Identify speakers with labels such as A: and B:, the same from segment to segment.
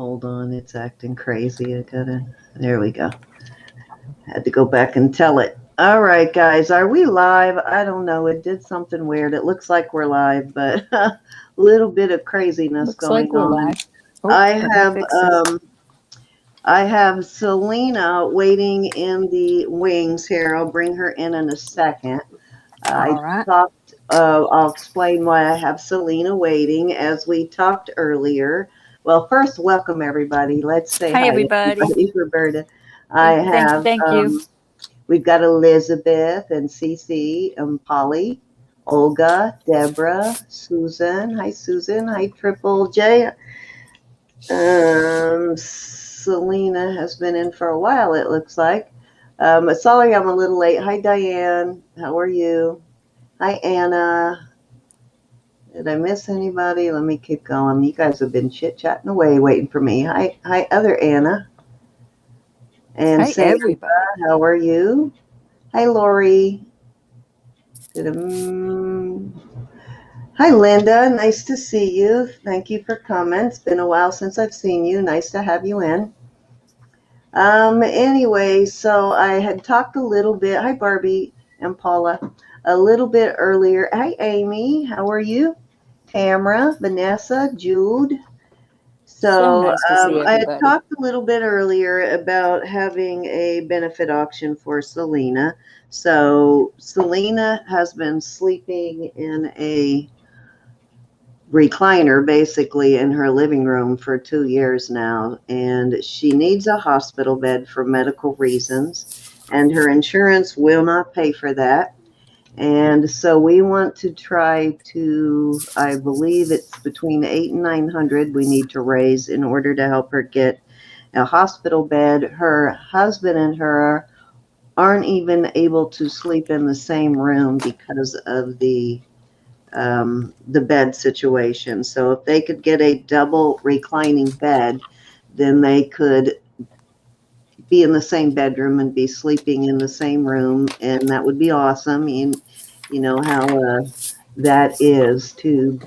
A: Hold on, it's acting crazy. There we go. Had to go back and tell it. All right, guys, are we live? I don't know. It did something weird. It looks like we're live, but a little bit of craziness
B: Looks
A: going
B: like we're
A: on.
B: live. Oh,
A: I
B: let me
A: have
B: fix this.
A: I have Selena waiting in the wings here. I'll bring her in a second.
B: All right.
A: I'll explain why I have Selena waiting as we talked earlier. Well, first, welcome everybody. Let's say
B: Hi,
A: hi,
B: everybody.
A: Roberta. I have,
B: Thank you.
A: we've got Elizabeth and Cece and Polly, Olga, Deborah, Susan. Hi, Susan. Hi, Triple J. Selena has been in for a while, it looks like. Sorry I'm a little late. Hi, Diane. How are you? Hi, Anna. Did I miss anybody? Let me keep going. You guys have been chit-chatting away waiting for me. Hi, other Anna. And
B: Hi,
A: Sarah,
B: everybody.
A: how are you? Hi, Lori. Hi, Linda. Nice to see you. Thank you for coming. It's been a while since I've seen you. Nice to have you in. Anyway, so I had talked a little bit. Hi, Barbie and Paula. A little bit earlier. Hi, Amy. How are you? Tamara, Vanessa, Jude.
B: So
A: So
B: nice to see
A: I had
B: everybody.
A: talked a little bit earlier about having a benefit auction for Selena. So Selena has been sleeping in a recliner basically in her living room for 2 years now, and she needs a hospital bed for medical reasons, and her insurance will not pay for that. And so we want to try to, I believe it's between 800 and 900 we need to raise in order to help her get a hospital bed. Her husband and her aren't even able to sleep in the same room because of the bed situation. So if they could get a double reclining bed, then they could be in the same bedroom and be sleeping in the same room, and that would be awesome. You know how that is to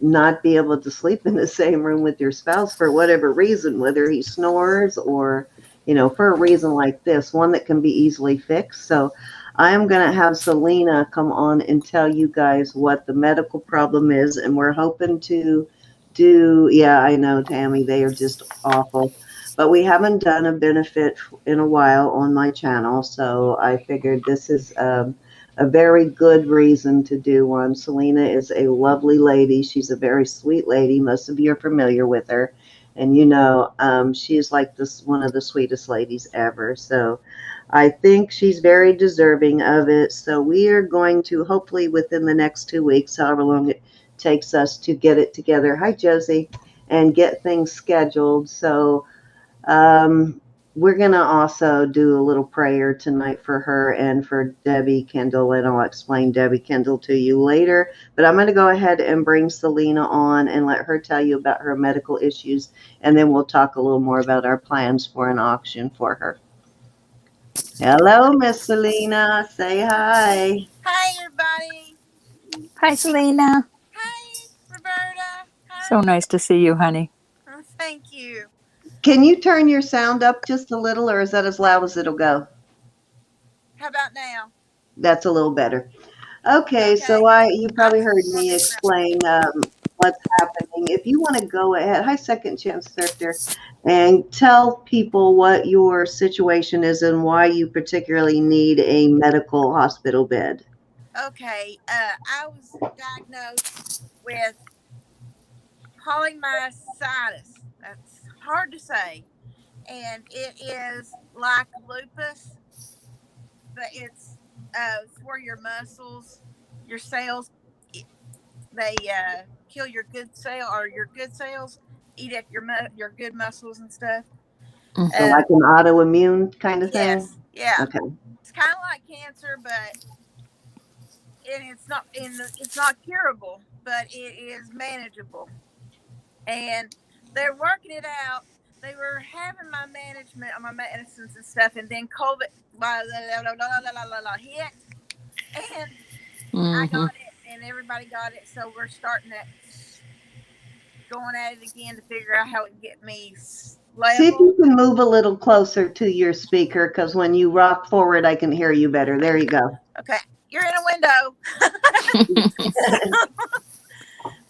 A: not be able to sleep in the same room with your spouse for whatever reason, whether he snores or, for a reason like this, one that can be easily fixed. So I am going to have Selena come on and tell you guys what the medical problem is. And we're hoping to yeah, I know, Tammy, they are just awful. But we haven't done a benefit in a while on my channel. So I figured this is a very good reason to do one. Selena is a lovely lady. She's a very sweet lady. Most of you are familiar with her. And she is like one of the sweetest ladies ever. So I think she's very deserving of it. So we are going to, hopefully within the next 2 weeks, however long it takes us to get it together. Hi, Josie, and get things scheduled. So we're going to also do a little prayer tonight for her and for Debbie Kendall, and I'll explain Debbie Kendall to you later. But I'm going to go ahead and bring Selena on and let her tell you about her medical issues, and then we'll talk a little more about our plans for an auction for her. Hello, Miss Selena. Say hi.
C: Hi, everybody.
B: Hi, Selena.
C: Hi, Roberta. How
B: So
C: are you?
B: nice to see you, honey.
C: Oh, thank you.
A: Can you turn your sound up just a little, or is that as loud as it'll go?
C: How about now?
A: That's a little better. Okay,
C: Okay.
A: so you
C: I'm
A: probably heard me
C: sorry.
A: explain what's happening. If you want to go ahead, hi, Second Chance Thrifter, and tell people what your situation is and why you particularly need a medical hospital bed.
C: Okay. I was diagnosed with polymyositis. That's hard to say. And it is like lupus, but it's where your muscles, your cells, they kill your good cell or your good cells eat at your good muscles and stuff.
A: So
C: Uh,
A: like an autoimmune kind of thing?
C: yes, yeah,
A: Okay.
C: it's kind of like cancer, but it's not curable, but it is manageable. And they're working it out. They were having my management on my medicines and stuff, and then COVID hit, and I
B: Mm-hmm.
C: got it, and everybody got it. So we're starting that going at it again to figure out how to get me
A: See if
C: level.
A: you can move a little closer to your speaker, because when you rock forward, I can hear you better. There you go.
C: Okay, you're in a window.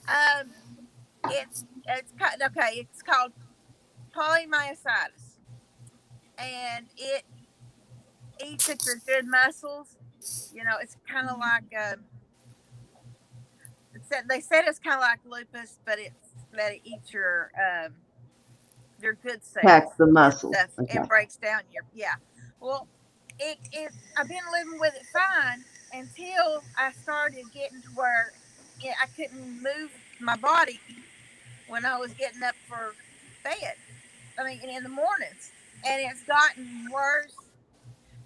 C: um, it's called polymyositis, and it eats at your good muscles. You know, it's kind of like they said it's kind of like lupus, but it eats your good cells
A: Pack the
C: and
A: muscles.
C: stuff,
A: Okay.
C: and breaks down your Well, it I've been living with it fine until I started getting to where I couldn't move my body when I was getting up for bed. I mean, in the mornings, and it's gotten worse.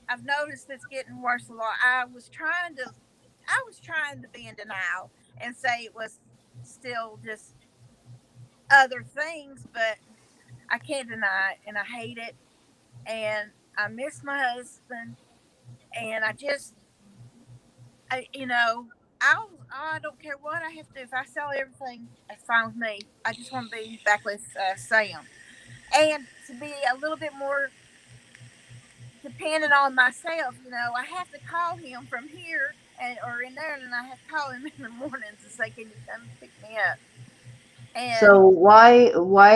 C: I've noticed it's getting worse a lot. I was trying to be in denial and say it was still just other things, but I can't deny it, and I hate it, and I miss my husband, and you know, I don't care what I have to do. If I sell everything, that's fine with me. I just want to be back with Sam, and to be a little bit more dependent on myself. You know, I have to call him from here or in there, and I have to call him in the mornings and say, "Can you come pick me up?" And
A: So why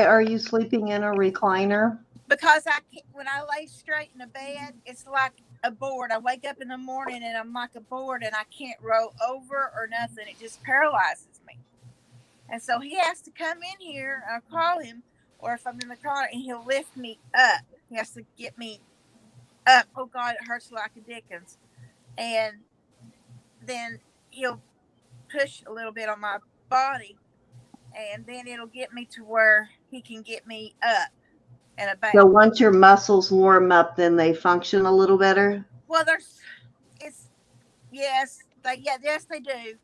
A: are you sleeping in a recliner?
C: because I can't, when I lay straight in the bed, it's like a board. I wake up in the morning and I'm like a board, and I can't roll over or nothing. It just paralyzes me. And so he has to come in here. I'll call him, or if I'm in the car, and he'll lift me up. He has to get me up. Oh God, it hurts like a dickens. And then he'll push a little bit on my body, and then it'll get me to where he can get me up and about.
A: So once your muscles warm up, then they function a little better?
C: Well, yes, they do.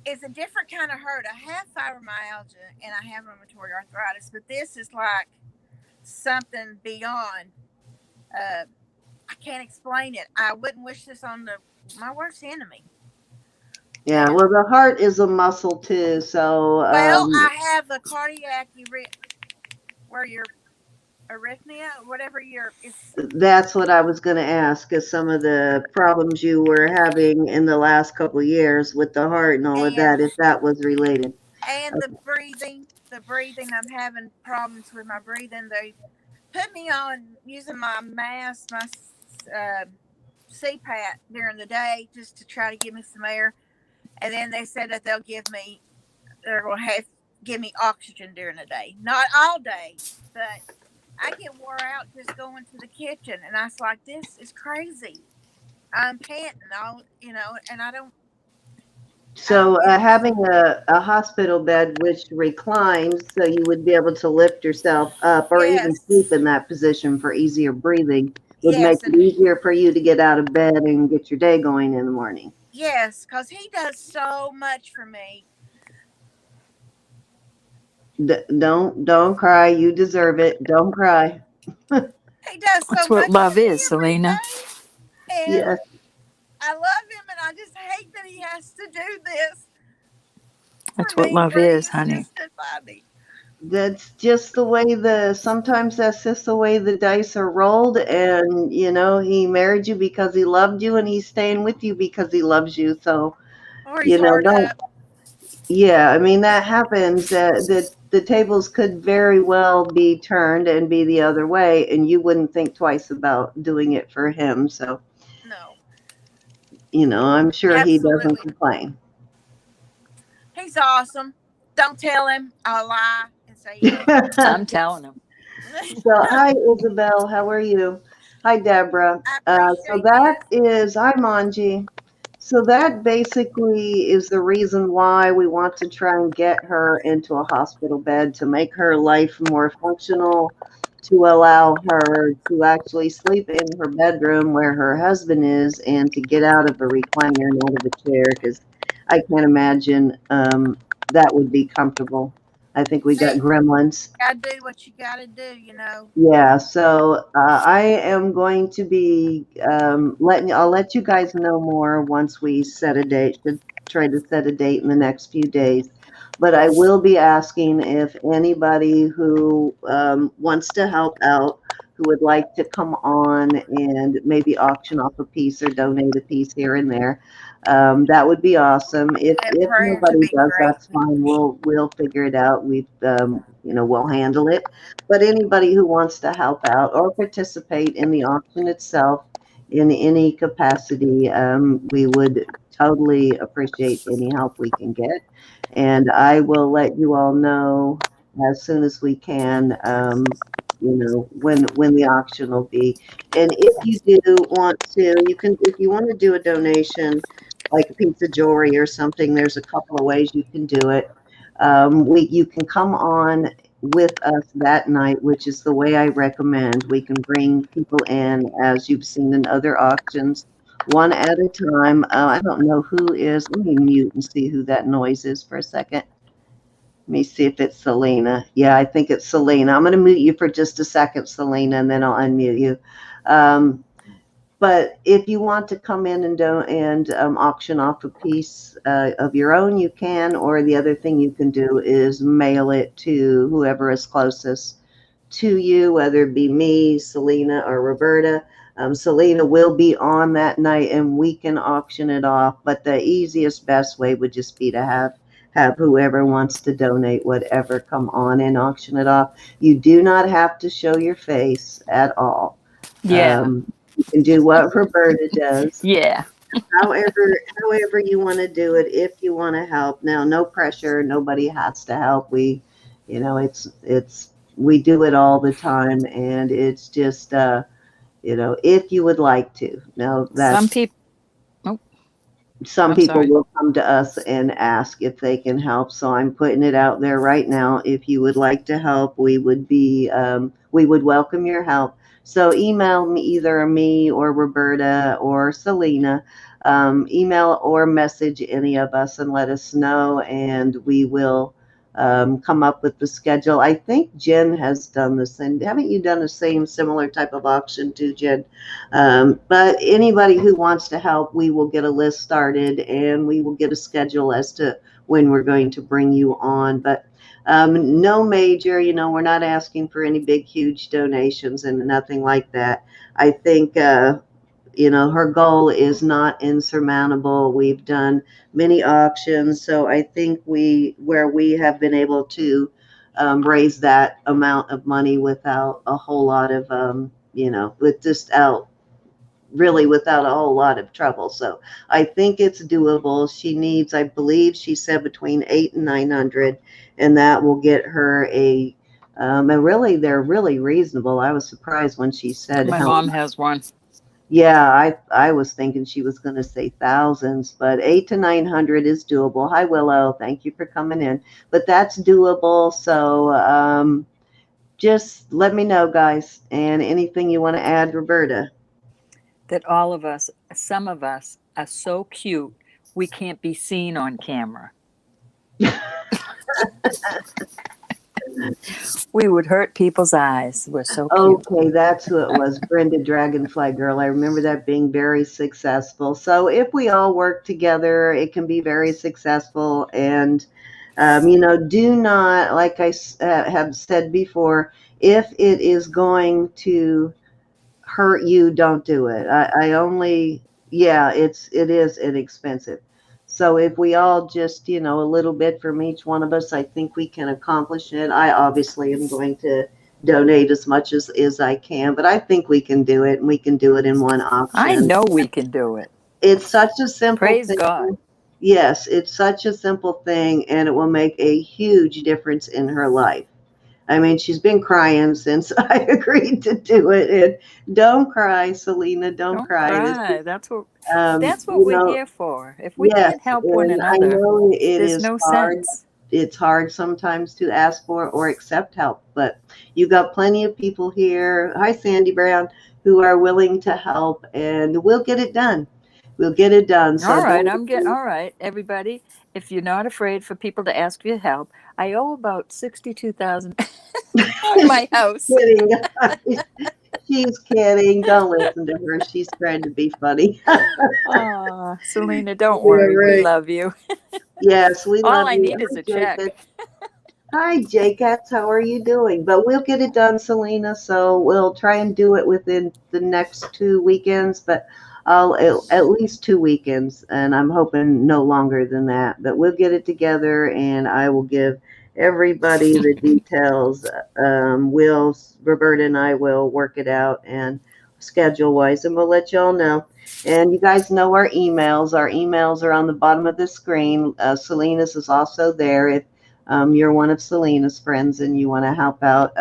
C: It's a different kind of hurt. I have fibromyalgia and I have rheumatoid arthritis, but this is like something beyond. I can't explain it. I wouldn't wish this on my worst enemy.
A: Yeah, well, the heart is a muscle too, so.
C: Well, I have a cardiac where your arrhythmia, whatever
A: That's what I was going to ask, is some of the problems you were having in the last couple of years with the heart and all of that, if that was related.
C: And the breathing, I'm having problems with my breathing. They put me on using my mask, my CPAP during the day just to try to give me some air. And then they said that they're going to give me oxygen during the day. Not all day, but I get wore out just going to the kitchen. And I was like, this is crazy. I'm panting, and I don't.
A: So having a hospital bed which reclines so you would be able to lift yourself up or even sleep in that position for easier breathing would make it easier for you to get out of bed and get your day going in the morning.
C: Yes, because he does so much for me.
A: Don't cry. You deserve it. Don't cry.
C: He does so
B: That's
C: much
B: what love
C: for me
B: is, Selena.
C: And
A: yes.
C: I love him, and I just hate that he has to do this.
B: That's what love is, honey.
A: That's just the way sometimes that's just the way the dice are rolled. And, he married you because he loved you, and he's staying with you because he loves you. So, yeah, I mean, that happens. The tables could very well be turned and be the other way, and you wouldn't think twice about doing it for him. So,
C: no.
A: I'm sure he doesn't complain.
C: He's awesome. Don't tell him. I'll lie and say yes.
B: I'm telling him.
A: So, hi, Isabel. How are you? Hi, Deborah. I'm Angie. So that basically is the reason why we want to try and get her into a hospital bed, to make her life more functional, to allow her to actually sleep in her bedroom where her husband is, and to get out of a recliner and out of a chair, because I can't imagine that would be comfortable. I think we got gremlins.
C: Gotta do what you gotta do,
A: Yeah, so I am going to be I'll let you guys know more once we set a date, to try to set a date in the next few days. But I will be asking if anybody who wants to help out, who would like to come on and maybe auction off a piece or donate a piece here and there. That would be awesome.
C: That
A: If
C: proved to
A: nobody
C: be
A: does,
C: great.
A: that's fine. We'll figure it out. We'll handle it. But anybody who wants to help out or participate in the auction itself in any capacity, we would totally appreciate any help we can get. And I will let you all know as soon as we can, when the auction will be. And if you do want to, if you want to do a donation, like a piece of jewelry or something, there's a couple of ways you can do it. You can come on with us that night, which is the way I recommend. We can bring people in, as you've seen in other auctions, one at a time. I don't know who is. Let me mute and see who that noise is for a second. Let me see if it's Selena. Yeah, I think it's Selena. I'm going to mute you for just a second, Selena, and then I'll unmute you. But if you want to come in and auction off a piece of your own, you can. Or the other thing you can do is mail it to whoever is closest to you, whether it be me, Selena, or Roberta. Selena will be on that night, and we can auction it off. But the easiest, best way would just be to have whoever wants to donate whatever come on and auction it off. You do not have to show your face at all.
B: Yeah.
A: You can do what Roberta does.
B: Yeah.
A: However you want to do it, if you want to help. Now, no pressure. Nobody has to help. We do it all the time, and it's just, if you would like to. Now,
B: Some people.
A: some
B: I'm
A: people
B: sorry.
A: will come to us and ask if they can help. So I'm putting it out there right now. If you would like to help, we would welcome your help. So email me, either me or Roberta or Selena, email or message any of us and let us know, and we will come up with the schedule. I think Jen has done the same. Haven't you done the same similar type of auction too, Jen? But anybody who wants to help, we will get a list started and we will get a schedule as to when we're going to bring you on. But no major, we're not asking for any big, huge donations and nothing like that. I think, her goal is not insurmountable. We've done many auctions, so I think where we have been able to raise that amount of money without a whole lot of, without a whole lot of trouble. So I think it's doable. She needs, I believe she said between 800 and 900, and that will get her and really, they're really reasonable. I was surprised when she said
B: My
A: how
B: mom has one.
A: yeah, I was thinking she was going to say thousands, but 800 to 900 is doable. Hi, Willow. Thank you for coming in. But that's doable. So just let me know, guys. And anything you want to add, Roberta?
B: That some of us are so cute, we can't be seen on camera. We would hurt people's eyes. We're so cute.
A: Okay, that's who it was. Brenda Dragonfly Girl. I remember that being very successful. So if we all work together, it can be very successful. And, do not, like I have said before, if it is going to hurt you, don't do it. It is inexpensive. So if we all just, a little bit from each one of us, I think we can accomplish it. I obviously am going to donate as much as I can, but I think we can do it, and we can do it in one auction.
B: I know we can do it.
A: It's such a simple
B: Praise
A: thing.
B: God.
A: Yes, it's such a simple thing, and it will make a huge difference in her life. I mean, she's been crying since I agreed to do it. And don't cry, Selena. Don't cry.
B: That's what
A: You
B: we're
A: know,
B: here for. If we
A: yes,
B: can't help one
A: and I
B: another,
A: know it
B: there's
A: is
B: no
A: hard.
B: sense.
A: It's hard sometimes to ask for or accept help, but you got plenty of people here. Hi, Sandy Brown, who are willing to help, and we'll get it done. We'll get it done. So
B: All right,
A: don't.
B: all right, everybody. If you're not afraid for people to ask you help, I owe about $62,000 on my house.
A: Kidding, guys. She's kidding. Don't listen to her. She's trying to be funny.
B: Oh, Selena, don't
A: Yeah,
B: worry. We
A: right.
B: love you.
A: Yes, we
B: All
A: love
B: I
A: you.
B: need is
A: Hi,
B: a check.
A: Jacob. Hi, J-Cats. How are you doing? But we'll get it done, Selena. So we'll try and do it within the next 2 weekends, but I'll at least 2 weekends, and I'm hoping no longer than that. But we'll get it together, and I will give everybody the details. Roberta and I will work it out and schedule wise, and we'll let y'all know. And you guys know our emails. Our emails are on the bottom of the screen. Selena's is also there. If you're one of Selena's friends and you want to help out,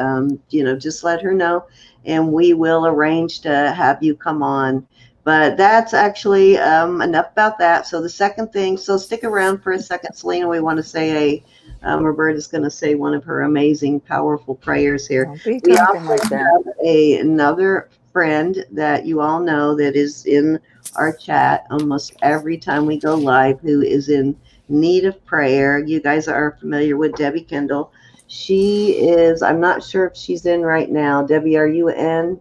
A: just let her know and we will arrange to have you come on. But that's actually enough about that. So the second thing, so stick around for a second, Selena. We want to say Roberta's going to say one of her amazing, powerful prayers here.
B: Don't be
A: We
B: talking
A: also
B: like that.
A: have another friend that you all know that is in our chat almost every time we go live who is in need of prayer. You guys are familiar with Debbie Kendall. She is, I'm not sure if she's in right now. Debbie, are you in?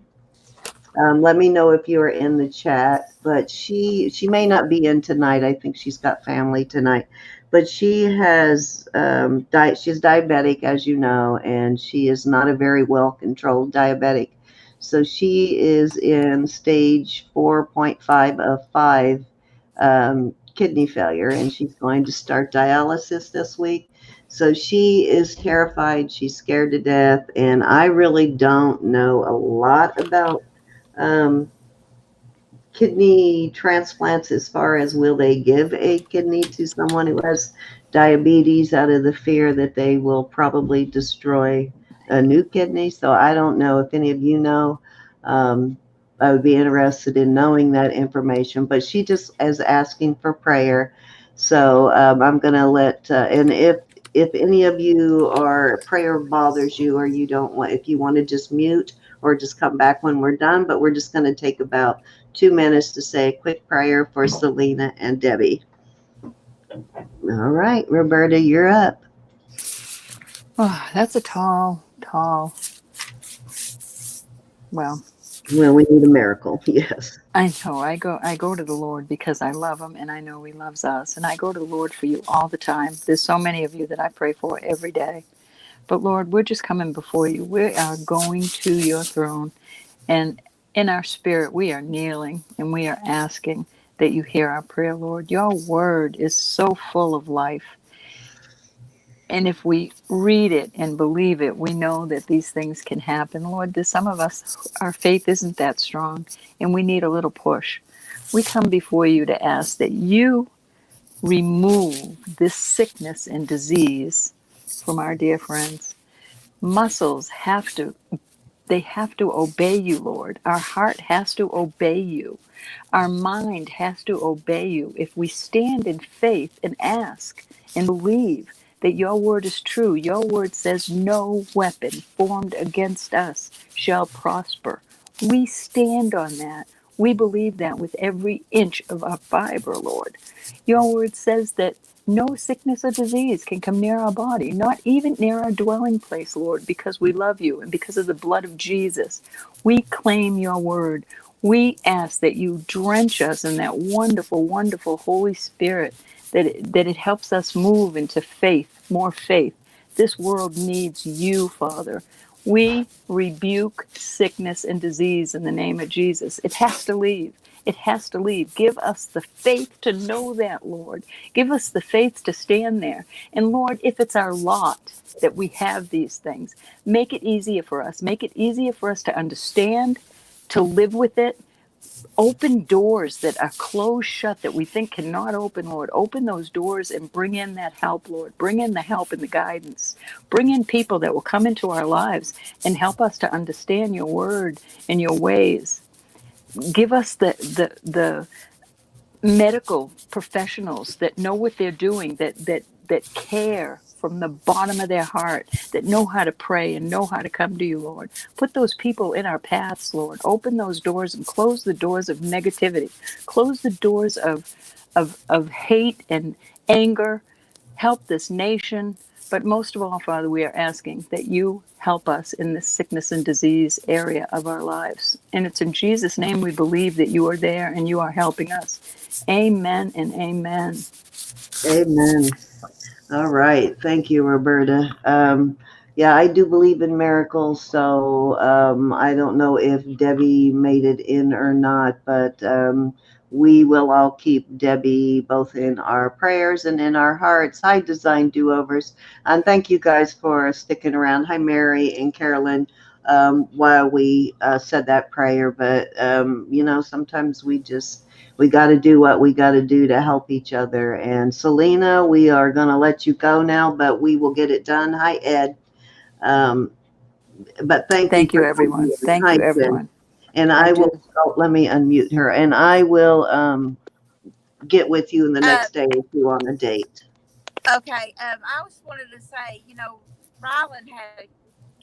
A: Let me know if you are in the chat, but she may not be in tonight. I think she's got family tonight, but she has she's diabetic, as you know, and she is not a very well controlled diabetic. So she is in stage 4.5 of 5 kidney failure, and she's going to start dialysis this week. So she is terrified. She's scared to death, and I really don't know a lot about um, kidney transplants as far as will they give a kidney to someone who has diabetes out of the fear that they will probably destroy a new kidney. So I don't know if any of you know. I would be interested in knowing that information, but she just is asking for prayer. So I'm going to and if any of you or prayer bothers you or you don't want, if you want to just mute or just come back when we're done, but we're just going to take about 2 minutes to say a quick prayer for Selena and Debbie. All right, Roberta, you're up.
B: Oh, that's a tall. Well,
A: Well, we need a miracle. Yes.
B: I know. I go to the Lord because I love him and I know he loves us. And I go to the Lord for you all the time. There's so many of you that I pray for every day. But Lord, we're just coming before you. We are going to your throne. And in our spirit, we are kneeling and we are asking that you hear our prayer, Lord. Your word is so full of life. And if we read it and believe it, we know that these things can happen. Lord, there's some of us, our faith isn't that strong and we need a little push. We come before you to ask that you remove this sickness and disease from our dear friends. Muscles have to obey you, Lord. Our heart has to obey you. Our mind has to obey you. If we stand in faith and ask and believe that your word is true, your word says no weapon formed against us shall prosper. We stand on that. We believe that with every inch of our fiber, Lord. Your word says that no sickness or disease can come near our body, not even near our dwelling place, Lord, because we love you and because of the blood of Jesus. We claim your word. We ask that you drench us in that wonderful, wonderful Holy Spirit, that it helps us move into faith, more faith. This world needs you, Father. We rebuke sickness and disease in the name of Jesus. It has to leave. It has to leave. Give us the faith to know that, Lord. Give us the faith to stand there. And Lord, if it's our lot that we have these things, make it easier for us. Make it easier for us to understand, to live with it. Open doors that are closed shut that we think cannot open, Lord. Open those doors and bring in that help, Lord. Bring in the help and the guidance. Bring in people that will come into our lives and help us to understand your word and your ways. Give us the medical professionals that know what they're doing, that care from the bottom of their heart, that know how to pray and know how to come to you, Lord. Put those people in our paths, Lord. Open those doors and close the doors of negativity. Close the doors of hate and anger. Help this nation. But most of all, Father, we are asking that you help us in this sickness and disease area of our lives. And it's in Jesus' name we believe that you are there and you are helping us. Amen and amen.
A: Amen. All right. Thank you, Roberta. Yeah, I do believe in miracles, so I don't know if Debbie made it in or not, but we will all keep Debbie both in our prayers and in our hearts. Hi, Design Do-Overs. And thank you guys for sticking around. Hi, Mary and Carolyn, while we said that prayer. But, sometimes we got to do what we got to do to help each other. And Selena, we are going to let you go now, but we will get it done. Hi, Ed. But thank you
B: Thank you,
A: for
B: everyone.
A: coming.
B: Thank
A: Hi,
B: you,
A: Jen.
B: everyone.
A: And
B: I
A: I will,
B: do.
A: let me unmute her, and I will get with you in the
C: Uh,
A: next day or two on a date.
C: okay. I just wanted to say, Rollin had a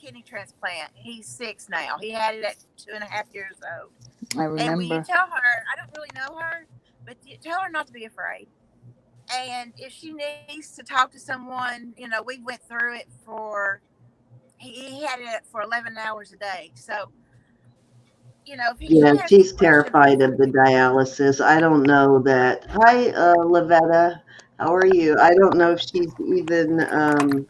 C: kidney transplant. He's 6 now. He had it at 2.5 years old.
B: I
C: And will you
B: remember.
C: tell her? I don't really know her, but tell her not to be afraid. And if she needs to talk to someone, we went through it for. He had it for 11 hours a day. So, if she
A: Yeah,
C: has any
A: she's
C: questions,
A: terrified of the dialysis. I don't know that. Hi, Lavetta. How are you? I don't know if she's even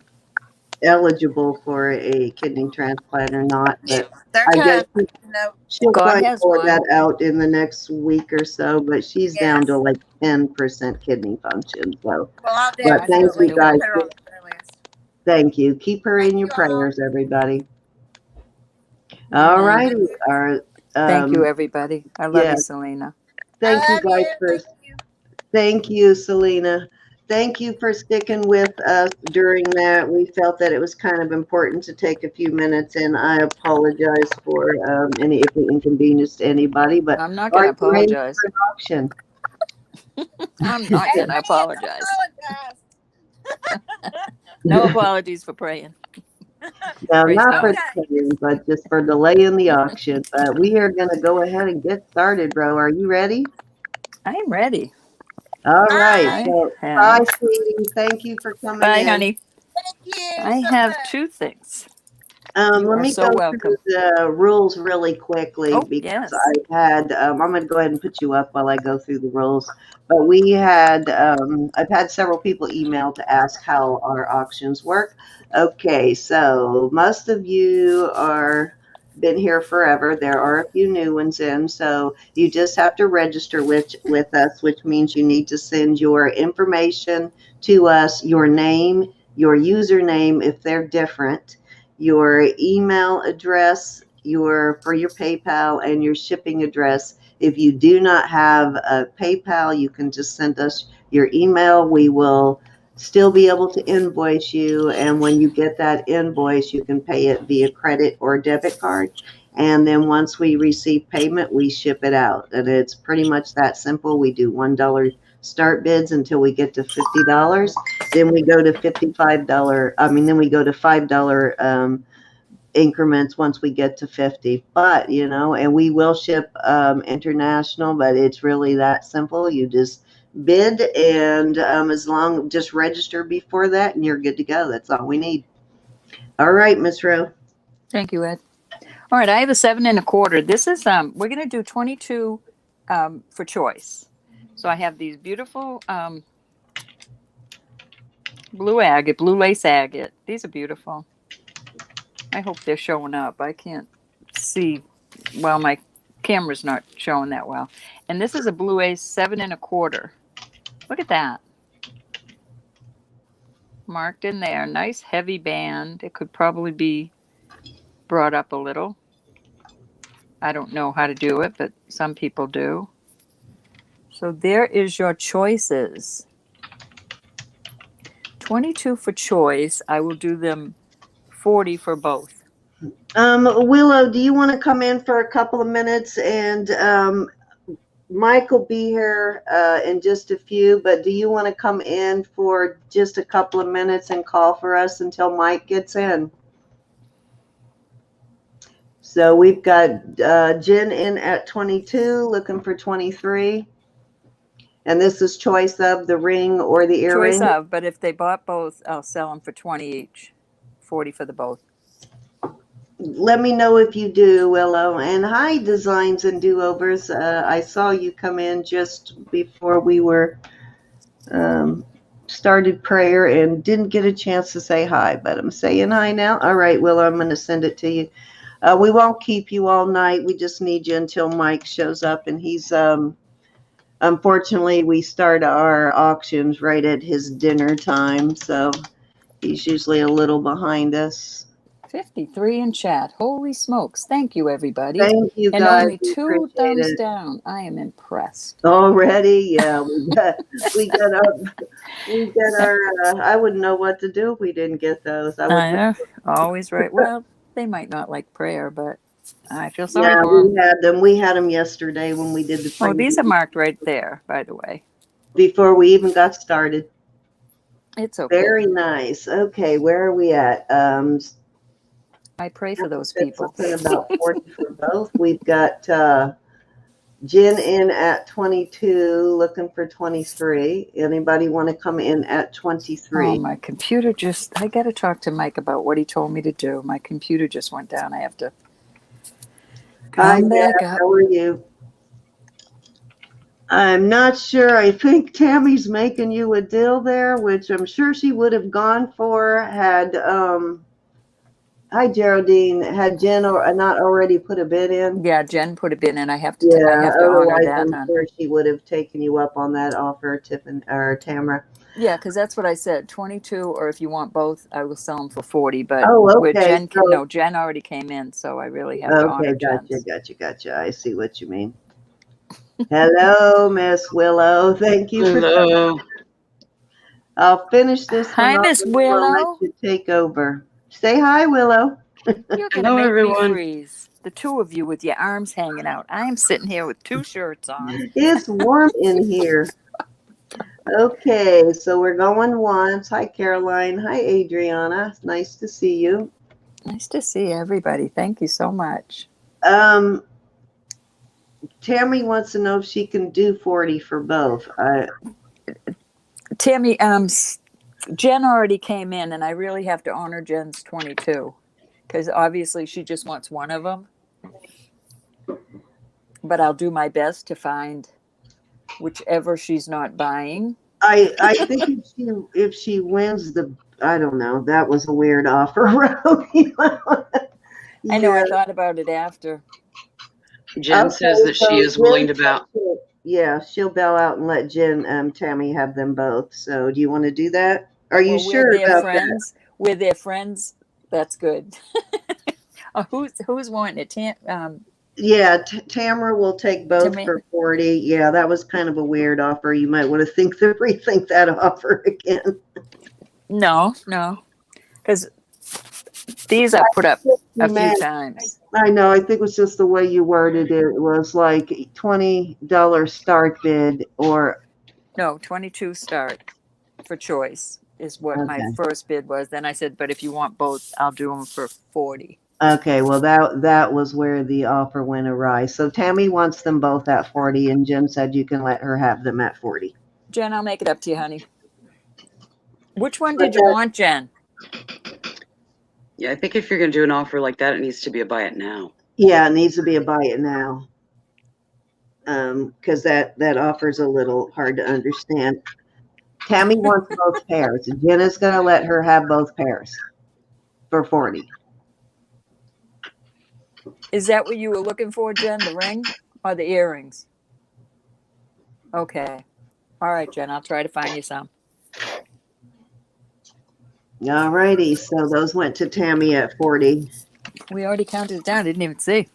A: eligible for a kidney transplant or not,
C: yeah,
A: but
C: they're
A: I guess
C: tough.
A: she'll
B: God
A: probably
B: has
A: pour
B: one.
A: that out in the next week or so, but she's down to
C: Yes.
A: like 10% kidney function. So,
C: Well, I'll
A: but
B: God
A: thank
B: has
A: you
C: definitely
B: the one.
A: guys.
C: put her on the prayer list.
A: Thank you. Keep her
C: Thank
A: in your
C: you all.
A: prayers, everybody. All
B: Amen.
A: righty. Our,
B: Thank you, everybody. I love
A: yeah,
B: you, Selena.
A: thank
C: I
A: you
C: love you.
A: guys for
C: Thank you.
A: Thank you, Selena. Thank you for sticking with us during that. We felt that it was kind of important to take a few minutes, and I apologize for any if we inconvenienced anybody. But
B: I'm not going
A: are
B: to
A: you ready
B: apologize.
A: for an auction?
B: I'm not going to
C: Amen.
B: apologize.
C: Apologize.
B: No apologies for praying.
A: No,
B: Praise
A: not for
B: God.
C: Okay.
A: saying, but just for delaying the auction. But we are going to go ahead and get started, bro. Are you ready?
B: I am ready.
A: All right.
C: Bye.
B: I
A: So, hi,
B: have.
A: sweetie. Thank you for coming
B: Bye,
A: in.
B: honey.
C: Thank you
B: I
C: so
B: have
C: much.
B: 2 things. You
A: Let
B: are
A: me
B: so
A: go through
B: welcome.
A: the rules really quickly
B: Oh,
A: because
B: yes.
A: I had, I'm going to go ahead and put you up while I go through the rules. But we had, I've had several people email to ask how our auctions work. Okay, so most of you are been here forever. There are a few new ones in, so you just have to register with us, which means you need to send your information to us, your name, your username if they're different, your email address, for your PayPal, and your shipping address. If you do not have a PayPal, you can just send us your email. We will still be able to invoice you, and when you get that invoice, you can pay it via credit or debit card. And then once we receive payment, we ship it out. And it's pretty much that simple. We do $1 start bids until we get to $50. Then we go to $55. Then we go to $5 increments once we get to 50. But, and we will ship international, but it's really that simple. You just bid, and just register before that, and you're good to go. That's all we need. All right, Miss Rowe.
B: Thank you, Ed. All right, I have a 7 1/4. This is we're going to do 22 for choice. So I have these beautiful blue lace agate. These are beautiful. I hope they're showing up. I can't see. Well, my camera's not showing that well. And this is a blue lace 7 1/4. Look at that. Marked in there. Nice heavy band. It could probably be brought up a little. I don't know how to do it, but some people do. So there is your choices. 22 for choice. I will do them 40 for both.
A: Willow, do you want to come in for a couple of minutes? And Mike will be here in just a few, but do you want to come in for just a couple of minutes and call for us until Mike gets in? So we've got Jen in at 22, looking for 23. And this is choice of the ring or the
B: Choice
A: earring?
B: of, but if they bought both, I'll sell them for 20 each. 40 for the both.
A: Let me know if you do, Willow. And hi, Designs and Do-Overs. I saw you come in just before we were started prayer and didn't get a chance to say hi, but I'm saying hi now. All right, Willow, I'm going to send it to you. We won't keep you all night. We just need you until Mike shows up, and he's unfortunately, we start our auctions right at his dinner time, so he's usually a little behind us.
B: 53 in chat. Holy smokes. Thank you, everybody.
A: Thank you,
B: And
A: guys.
B: only
A: We
B: 2
A: appreciate
B: thumbs
A: it.
B: down. I am impressed.
A: Already, yeah, we got our. I wouldn't know what to do if we didn't get those.
B: I know. Always right. Well, they might not like prayer, but I feel sorry
A: Yeah,
B: for them.
A: we had them. We had them yesterday when we did the
B: Oh, these
A: preview
B: are marked right there, by the way.
A: before we even got started.
B: It's okay.
A: Very nice. Okay, where are we at?
B: I pray for those
A: That's
B: people.
A: something about 40 for both. We've got Jen in at 22, looking for 23. Anybody want to come in at 23?
B: Oh, my computer I got to talk to Mike about what he told me to do. My computer just went down. I have to
A: Hi,
B: come back
A: Dad.
B: up.
A: How are you? I'm not sure. I think Tammy's making you a deal there, which I'm sure she would have gone for had, hi, Geraldine, had Jen not already put a bid in.
B: Yeah, Jen put a bid in. I have to honor
A: Otherwise
B: that,
A: I'm
B: hon.
A: sure she would have taken you up on that offer, Tiffany or Tamara.
B: Yeah, because that's what I said. 22, or if you want both, I will sell them for 40. But
A: Okay.
B: Jen already came in, so I really have to honor Jen's.
A: Gotcha. I see what you mean. Hello, Miss Willow. Thank you for coming. I'll finish this
B: Hi,
A: one.
B: Miss
A: I'll
B: Willow.
A: let you take over. Say hi, Willow.
B: You're gonna make me freeze. The 2 of you with your arms hanging out. I am sitting here with 2 shirts on.
A: It's warm in here. Okay, so we're going once. Hi, Caroline. Hi, Adriana. It's nice to see you.
B: Nice to see everybody. Thank you so much.
A: Tammy wants to know if she can do 40 for both.
B: Tammy, Jen already came in, and I really have to honor Jen's 22 because obviously she just wants one of them. But I'll do my best to find whichever she's not buying.
A: I think if she wins I don't know. That was a weird offer.
B: I know. I thought about it after.
D: Jen says that she is willing to bow.
A: Yeah, she'll bow out and let Tammy have them both. So do you want to do that? Are you sure about that?
B: We're their friends. That's good. Who's wanting it?
A: Yeah, Tamara will take both for 40. Yeah, that was kind of a weird offer. You might want to rethink that offer again.
B: No, because these I put up a few times.
A: I know. I think it was just the way you worded it. It was like $20 start bid or.
B: No, 22 start for choice is what my first bid was. Then I said, but if you want both, I'll do them for 40.
A: Okay, well, that was where the offer went awry. So Tammy wants them both at 40, and Jen said you can let her have them at 40.
B: Jen, I'll make it up to you, honey. Which one did you want, Jen?
D: Yeah, I think if you're going to do an offer like that, it needs to be a buy it now.
A: Yeah, it needs to be a buy it now. Because that offer's a little hard to understand. Tammy wants both pairs. Jen is going to let her have both pairs for 40.
B: Is that what you were looking for, Jen? The ring or the earrings? Okay. All right, Jen. I'll try to find you some.
A: All righty. So those went to Tammy at 40.
B: We already counted it down. Didn't even see.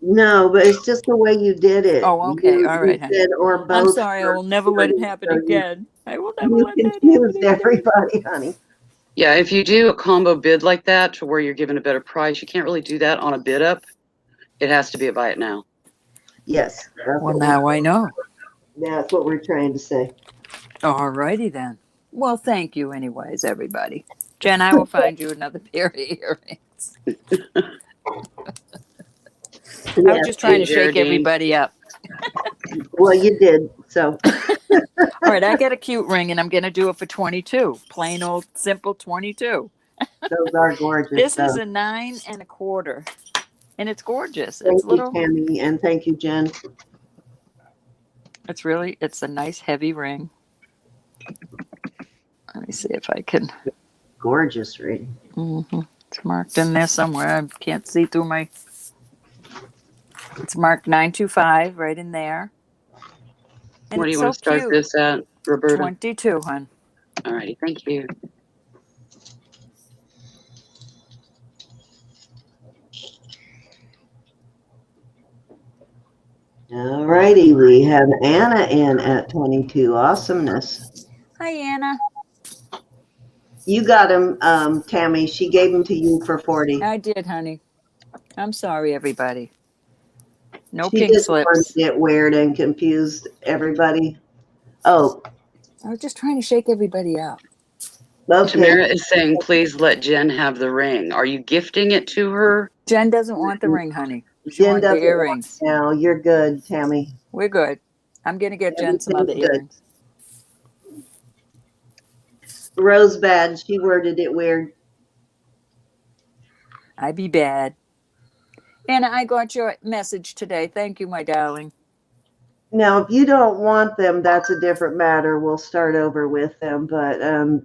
A: No, but it's just the way you did it.
B: Oh, okay. All right, honey.
A: Or both.
B: I'm sorry. I will never let it happen again. I will never let that happen
A: confused everybody, honey.
D: Yeah, if you do a combo bid like that to where you're given a better price, you can't really do that on a bid up. It has to be a buy it now.
A: Yes.
B: Well, now I know.
A: That's what we're trying to say.
B: All righty then. Well, thank you anyways, everybody. Jen, I will find you another pair of earrings. I was just trying to shake everybody up.
A: Well, you did. So
B: All right, I get a cute ring, and I'm going to do it for 22. Plain old, simple 22.
A: Those are gorgeous,
B: This
A: though.
B: is a 9 1/4, and it's gorgeous.
A: Thank
B: It's
A: you,
B: little.
A: Tammy, and thank you, Jen.
B: It's a nice heavy ring. Let me see if I can.
A: Gorgeous ring.
B: It's marked in there somewhere. I can't see through my. It's marked 925 right in there. And
D: What do
B: it's
D: you want
B: so
D: to start
B: cute.
D: this at, Roberta?
B: 22, hon.
D: All righty, thank you.
A: All righty, we have Anna in at 22. Awesomeness.
B: Hi, Anna.
A: You got him, Tammy. She gave him to you for 40.
B: I did, honey. I'm sorry, everybody. No
A: She
B: pink
A: just wanted
B: slips.
A: to get weird and confused everybody. Oh,
B: I was just trying to shake everybody up.
A: okay.
D: Tamara is saying, please let Jen have the ring. Are you gifting it to her?
B: Jen doesn't want the ring, honey. She
A: Jen
B: wanted the
A: doesn't want
B: earrings.
A: it now. You're good, Tammy.
B: We're good. I'm going to get Jen some other
A: Everything's good.
B: earrings.
A: Rosebud, she worded it weird.
B: I be bad. Anna, I got your message today. Thank you, my darling.
A: Now, if you don't want them, that's a different matter. We'll start over with them. But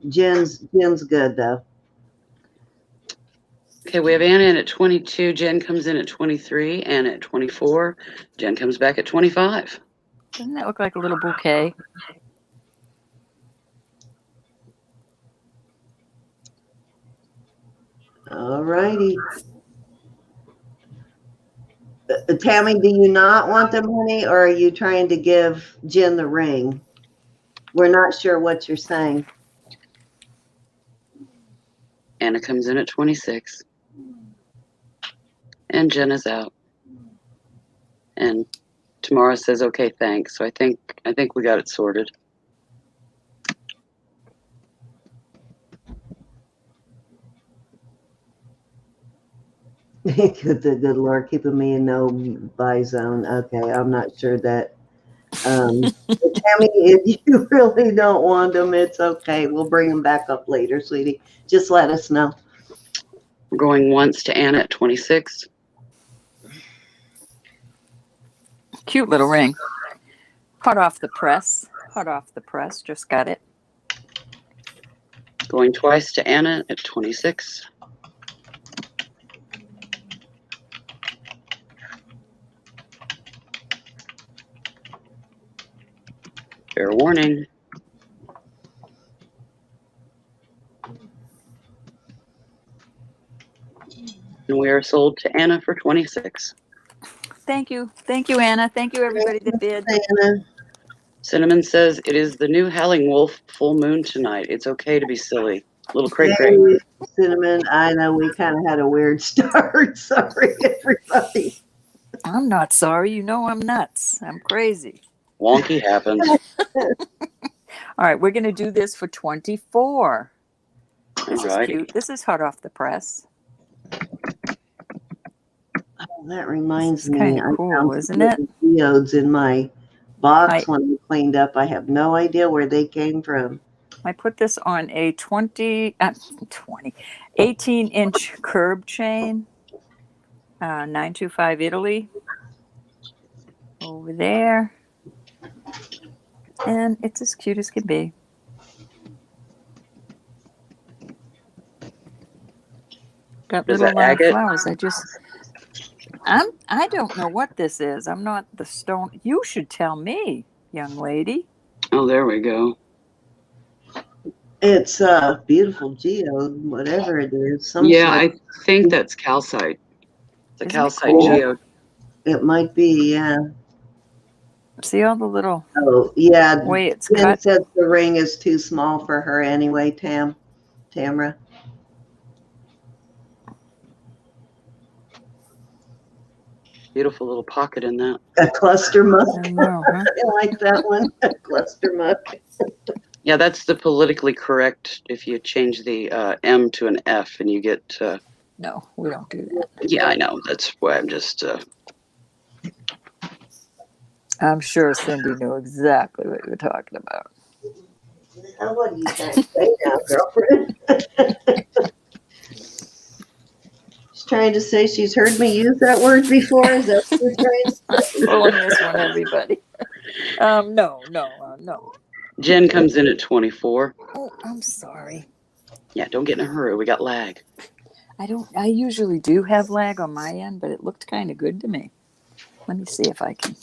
A: Jen's good though.
D: Okay, we have Anna in at 22. Jen comes in at 23. Anna at 24. Jen comes back at 25.
B: Doesn't that look like a little bouquet?
A: All righty. Tammy, do you not want them, honey, or are you trying to give Jen the ring? We're not sure what you're saying.
D: Anna comes in at 26. And Jen is out. And Tamara says, okay, thanks. So I think we got it sorted.
A: The good Lord keeping me in no buy zone. Okay, I'm not sure that. Tammy, if you really don't want them, it's okay. We'll bring them back up later, sweetie. Just let us know.
D: We're going once to Anna at 26.
B: Cute little ring. Hot off the press. Hot off the press. Just got it.
D: Going twice to Anna at 26. Fair warning. And we are sold to Anna for 26.
B: Thank you. Thank you, Anna. Thank you, everybody that bid.
A: Anna.
D: Cinnamon says, it is the new Howling Wolf full moon tonight. It's okay to be silly. Little cray cray.
A: Hey, Cinnamon, I know we kind of had a weird start. Sorry, everybody.
B: I'm not sorry. You know I'm nuts. I'm crazy.
D: Wonky happens.
B: All right, we're going to do this for 24. This is
D: Alrighty.
B: cute. This is hot off the press.
A: Oh, that reminds
B: It's
A: me,
B: kinda
A: I
B: cool,
A: found
B: isn't
A: some
B: it?
A: little geodes in my box
B: I-
A: when I cleaned up. I have no idea where they came from.
B: I put this on a 18-inch curb chain, 925 Italy, over there, and it's as cute as can be. Got
D: Is
B: little
D: that agate?
B: flowers. I don't know what this is. I'm not the stone. You should tell me, young lady.
D: Oh, there we go.
A: It's a beautiful geode, whatever it is.
D: Yeah, I think that's calcite. It's a
B: Isn't it
D: calcite
B: cool?
D: geode.
A: It might be, yeah.
B: See all the little
A: Oh, yeah.
B: way it's
A: Jen
B: cut?
A: says the ring is too small for her anyway, Tamara.
D: Beautiful little pocket in that.
A: A cluster muck.
B: I know, huh?
A: I like that one. A cluster muck.
D: Yeah, that's the politically correct if you change the M to an F and you get...
B: No, we don't do that.
D: yeah, I know. That's why I'm just...
B: I'm sure Cindy knew exactly what you were talking about.
A: What are you trying to say now, girlfriend? She's trying to say she's heard me use that word before. Is that what you're trying to say?
B: Pulling this one, everybody. No.
D: Jen comes in at 24.
B: Oh, I'm sorry.
D: Yeah, don't get in a hurry. We got lag.
B: I usually do have lag on my end, but it looked kind of good to me. Let me see if I can.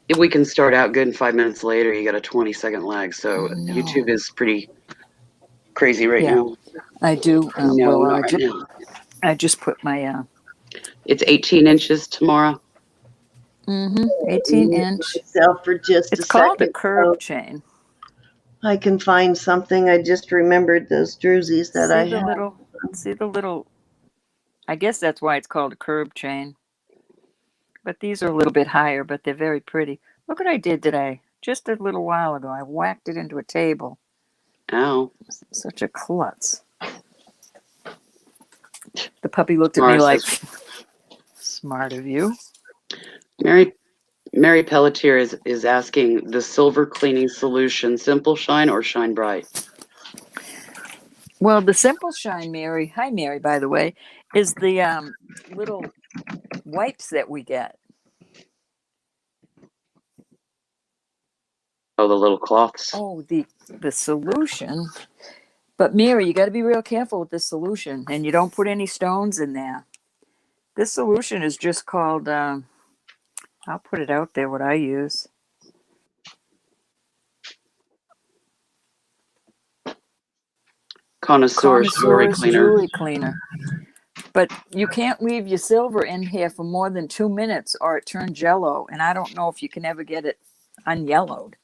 D: If we can start out good and 5 minutes later, you got a 20-second lag. So
B: Oh, no.
D: YouTube is pretty crazy right
B: Yeah.
D: now.
B: I do.
D: No, not right now.
B: I just put my
D: It's 18 inches tomorrow.
B: 18-inch.
A: Myself for just
B: It's
A: a
B: called a
A: second,
B: curb
A: so
B: chain.
A: I can find something. I just remembered those drusies that I had.
B: See the little. I guess that's why it's called a curb chain. But these are a little bit higher, but they're very pretty. Look what I did today. Just a little while ago, I whacked it into a table.
D: Ow.
B: Such a klutz. The puppy looked at me like, smart of you.
D: Mary Pelletier is asking the silver cleaning solution, Simple Shine or Shine Bright?
B: Well, the Simple Shine, Mary, hi Mary, by the way, is the little wipes that we get.
D: Oh, the little cloths.
B: Oh, the solution. But Mary, you got to be real careful with this solution, and you don't put any stones in there. This solution is just called, I'll put it out there, what I use.
D: Connoisseur's
B: Jewelry cleaner. But you can't leave your silver in here for more than 2 minutes or it turns yellow, and I don't know if you can ever get it unyellowed.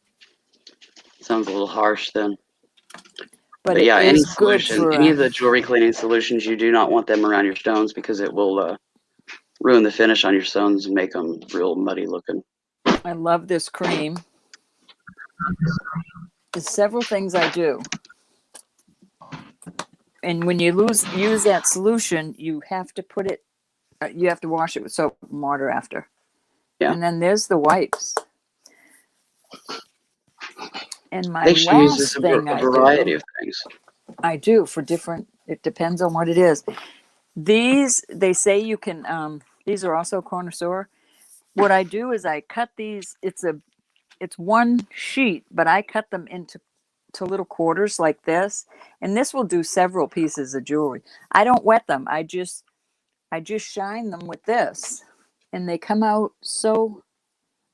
D: Sounds a little harsh then.
B: But
D: yeah, any
B: good
D: solution,
B: for
D: any of the jewelry cleaning solutions, you do not want them around your stones because it will ruin the finish on your stones and make them real muddy looking.
B: I love this cream. There's several things I do. And when you use that solution, you have to put it, you have to wash it with soap and water after.
D: Yeah.
B: And then there's the wipes. And my
D: They should use this
B: last thing
D: a variety of things.
B: I do for different, it depends on what it is. These, they say you can, these are also connoisseur. What I do is I cut these, it's one sheet, but I cut them into little quarters like this. And this will do several pieces of jewelry. I don't wet them. I just shine them with this. And they come out so,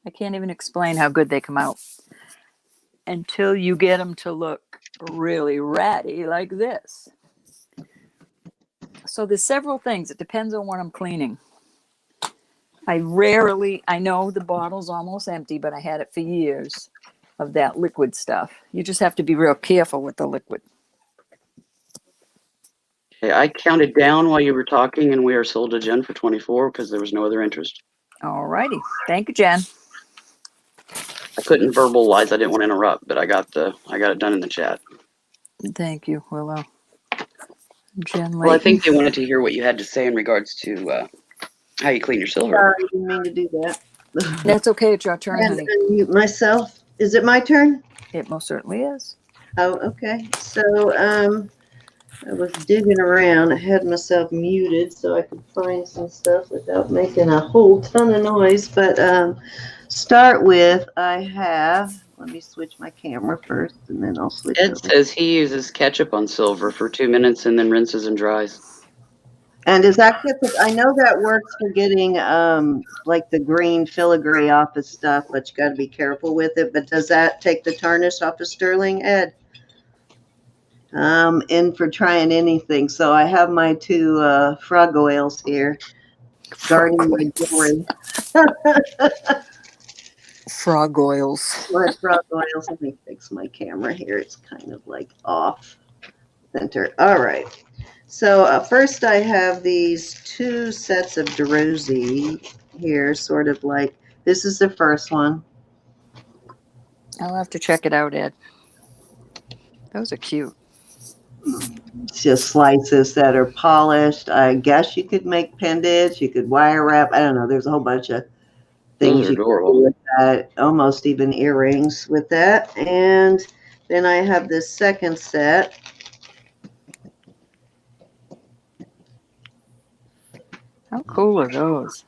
B: I can't even explain how good they come out. Until you get them to look really ratty like this. So there's several things. It depends on what I'm cleaning. I know the bottle's almost empty, but I had it for years of that liquid stuff. You just have to be real careful with the liquid.
D: Okay, I counted down while you were talking, and we are sold to Jen for 24 because there was no other interest.
B: All righty. Thank you, Jen.
D: I couldn't verbalize. I didn't want to interrupt, but I got it done in the chat.
B: Thank you, Willow. Jen Layton.
D: Well, I think they wanted to hear what you had to say in regards to how you clean your silver.
A: Sorry, I didn't mean to do that.
B: That's okay. It's your turn, honey.
A: And myself, is it my turn?
B: It most certainly is.
A: Oh, okay. So, I was digging around. I had myself muted so I could find some stuff without making a whole ton of noise. But start with, I have, let me switch my camera first and then I'll switch
D: Ed
A: over.
D: says he uses ketchup on silver for 2 minutes and then rinses and dries.
A: And is that ketchup? I know that works for getting like the green filigree off of stuff, but you got to be careful with it. But does that take the tarnish off of sterling, Ed? In for trying anything. So I have my two frog oils here, guarding my jewelry.
B: Frog oils.
A: My frog oils. Let me fix my camera here. It's kind of like off center. All right. So first I have these two sets of Druzy here, sort of like, this is the first one.
B: I'll have to check it out, Ed. Those are cute.
A: It's just slices that are polished. I guess you could make pendants. You could wire wrap. I don't know. There's a whole bunch of things
D: Those are
A: you can
D: adorable.
A: do with got almost even earrings with that. And then I have this second set.
B: How cool are those?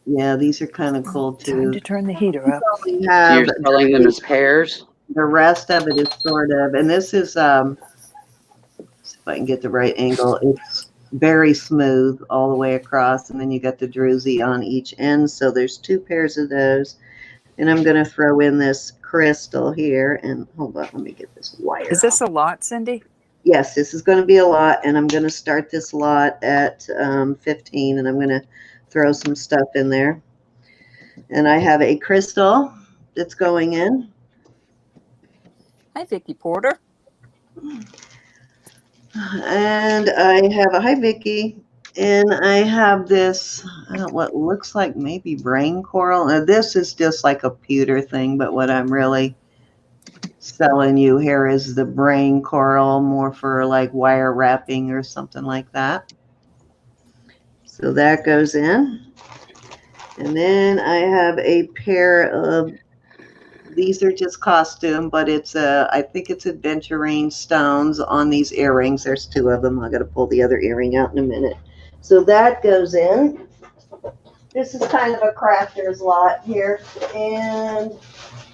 A: Yeah, these are kind of cool
B: Time
A: too.
B: to turn the heater up.
A: We
D: So
A: have
D: you're selling them as pairs?
A: the rest of it is sort of, and this is see if I can get the right angle. It's very smooth all the way across, and then you got the druzy on each end. So there's two pairs of those. And I'm going to throw in this crystal here. And hold on, let me get this wire.
B: Is this a lot, Cindy?
A: Yes, this is going to be a lot, and I'm going to start this lot at 15, and I'm going to throw some stuff in there. And I have a crystal that's going in.
B: Hi, Vicki Porter.
A: And I have a, hi, Vicki. And I have this, what looks like maybe brain coral. Now, this is just like a pewter thing, but what I'm really selling you here is the brain coral, more for like wire wrapping or something like that. So that goes in. And then I have a pair of, these are just costume, but it's I think it's aventurine stones on these earrings. There's two of them. I got to pull the other earring out in a minute. So that goes in. This is kind of a crafter's lot here. And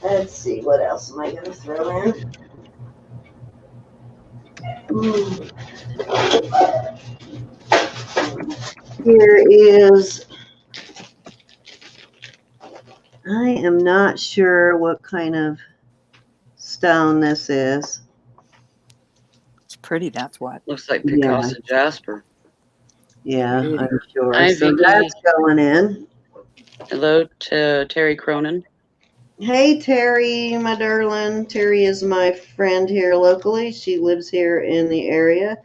A: let's see, what else am I going to throw in? Here is, I am not sure what kind of stone this is.
B: It's pretty, that's what.
D: Looks like Picasso jasper.
A: Yeah,
B: Pretty.
A: I'm sure.
D: Hi,
A: So
D: Vicki.
A: that's going in.
D: Hello to Terry Cronin.
A: Hey, Terry, my darling. Terry is my friend here locally. She lives here in the area.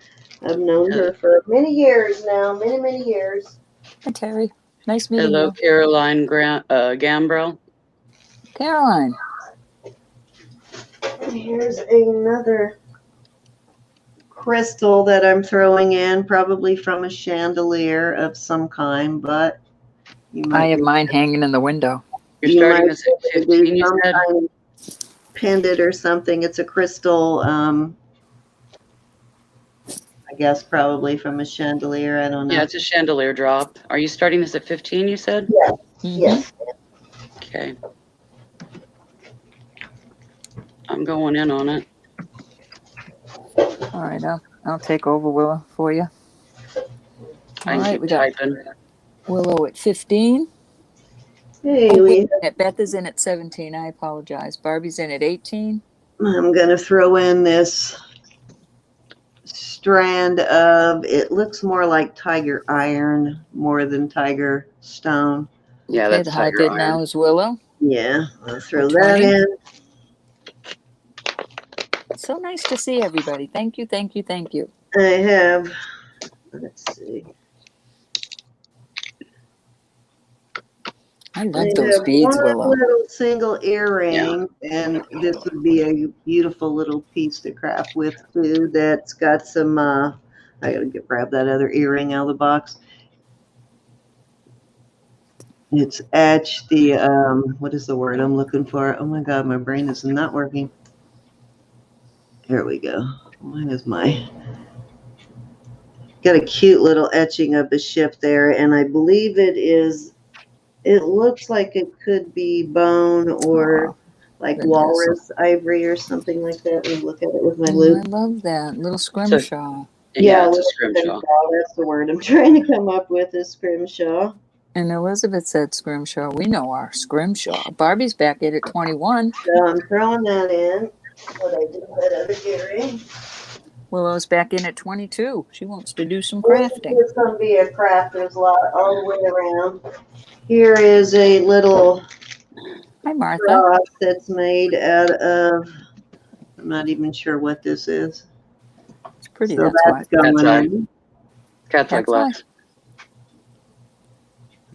A: I've known her for many years now, many years.
B: Hi, Terry. Nice meeting
D: Hello,
B: you.
D: Caroline Gambrell.
B: Caroline.
A: And here's another crystal that I'm throwing in, probably from a chandelier of some kind, but you might
B: I have mine hanging in the window.
D: You're
A: You
D: starting
A: might
D: this at
A: be
D: 15, you
A: some
D: said?
A: kind of pendant or something. It's a crystal, I guess probably from a chandelier. I don't know.
D: Yeah, it's a chandelier drop. Are you starting this at 15, you said?
A: Yes.
B: Mhm.
A: Yes.
D: Okay. I'm going in on it.
B: All right, I'll take over, Willow, for you.
D: I
B: All
D: can
B: right,
D: keep
B: we got
D: typing.
B: Willow at 15.
A: Hey,
B: Oh, wait a minute. Beth is in at 17. I apologize. Barbie's in at 18.
A: I'm going to throw in this strand of, it looks more like tiger iron more than tiger stone.
D: Yeah,
B: Okay,
D: that's
B: the high
D: tiger
B: bid
D: iron.
B: now is Willow.
A: Yeah, I'll throw
B: For
A: that
B: 20.
A: in.
B: So nice to see everybody. Thank you, thank you, thank you.
A: I have, let's see.
B: I
A: I
B: love those
A: have
B: beads,
A: one
B: Willow.
A: little single earring, and this would be a beautiful little piece to craft with too. That's got some. I gotta grab that other earring out of the box. It's etched. The what is the word I'm looking for? Oh my God, my brain is not working. Here we go. Mine is my. Got a cute little etching of a ship there, and I believe it is. It looks like it could be bone or like
B: goodness.
A: walrus ivory or something like that. Let me look at it with my
B: Oh, I
A: loupe.
B: love that. Little scrimshaw.
D: Yeah, it's a
A: little
D: scrimshaw.
A: That's the word I'm trying to come up with, is scrimshaw.
B: And Elizabeth said scrimshaw. We know our scrimshaw. Barbie's back at 21.
A: So I'm throwing that in. What I did with that other earring.
B: Willow's back in at 22. She wants to do some
A: This
B: crafting.
A: is going to be a crafter's lot all the way around. Here is a little
B: Hi, Martha.
A: cross that's made out of, I'm not even sure what this is.
B: It's pretty,
A: So
B: that's
A: that's
B: why.
A: going
D: Cat's
A: in.
D: Cat's like
B: That's why.
D: Lex.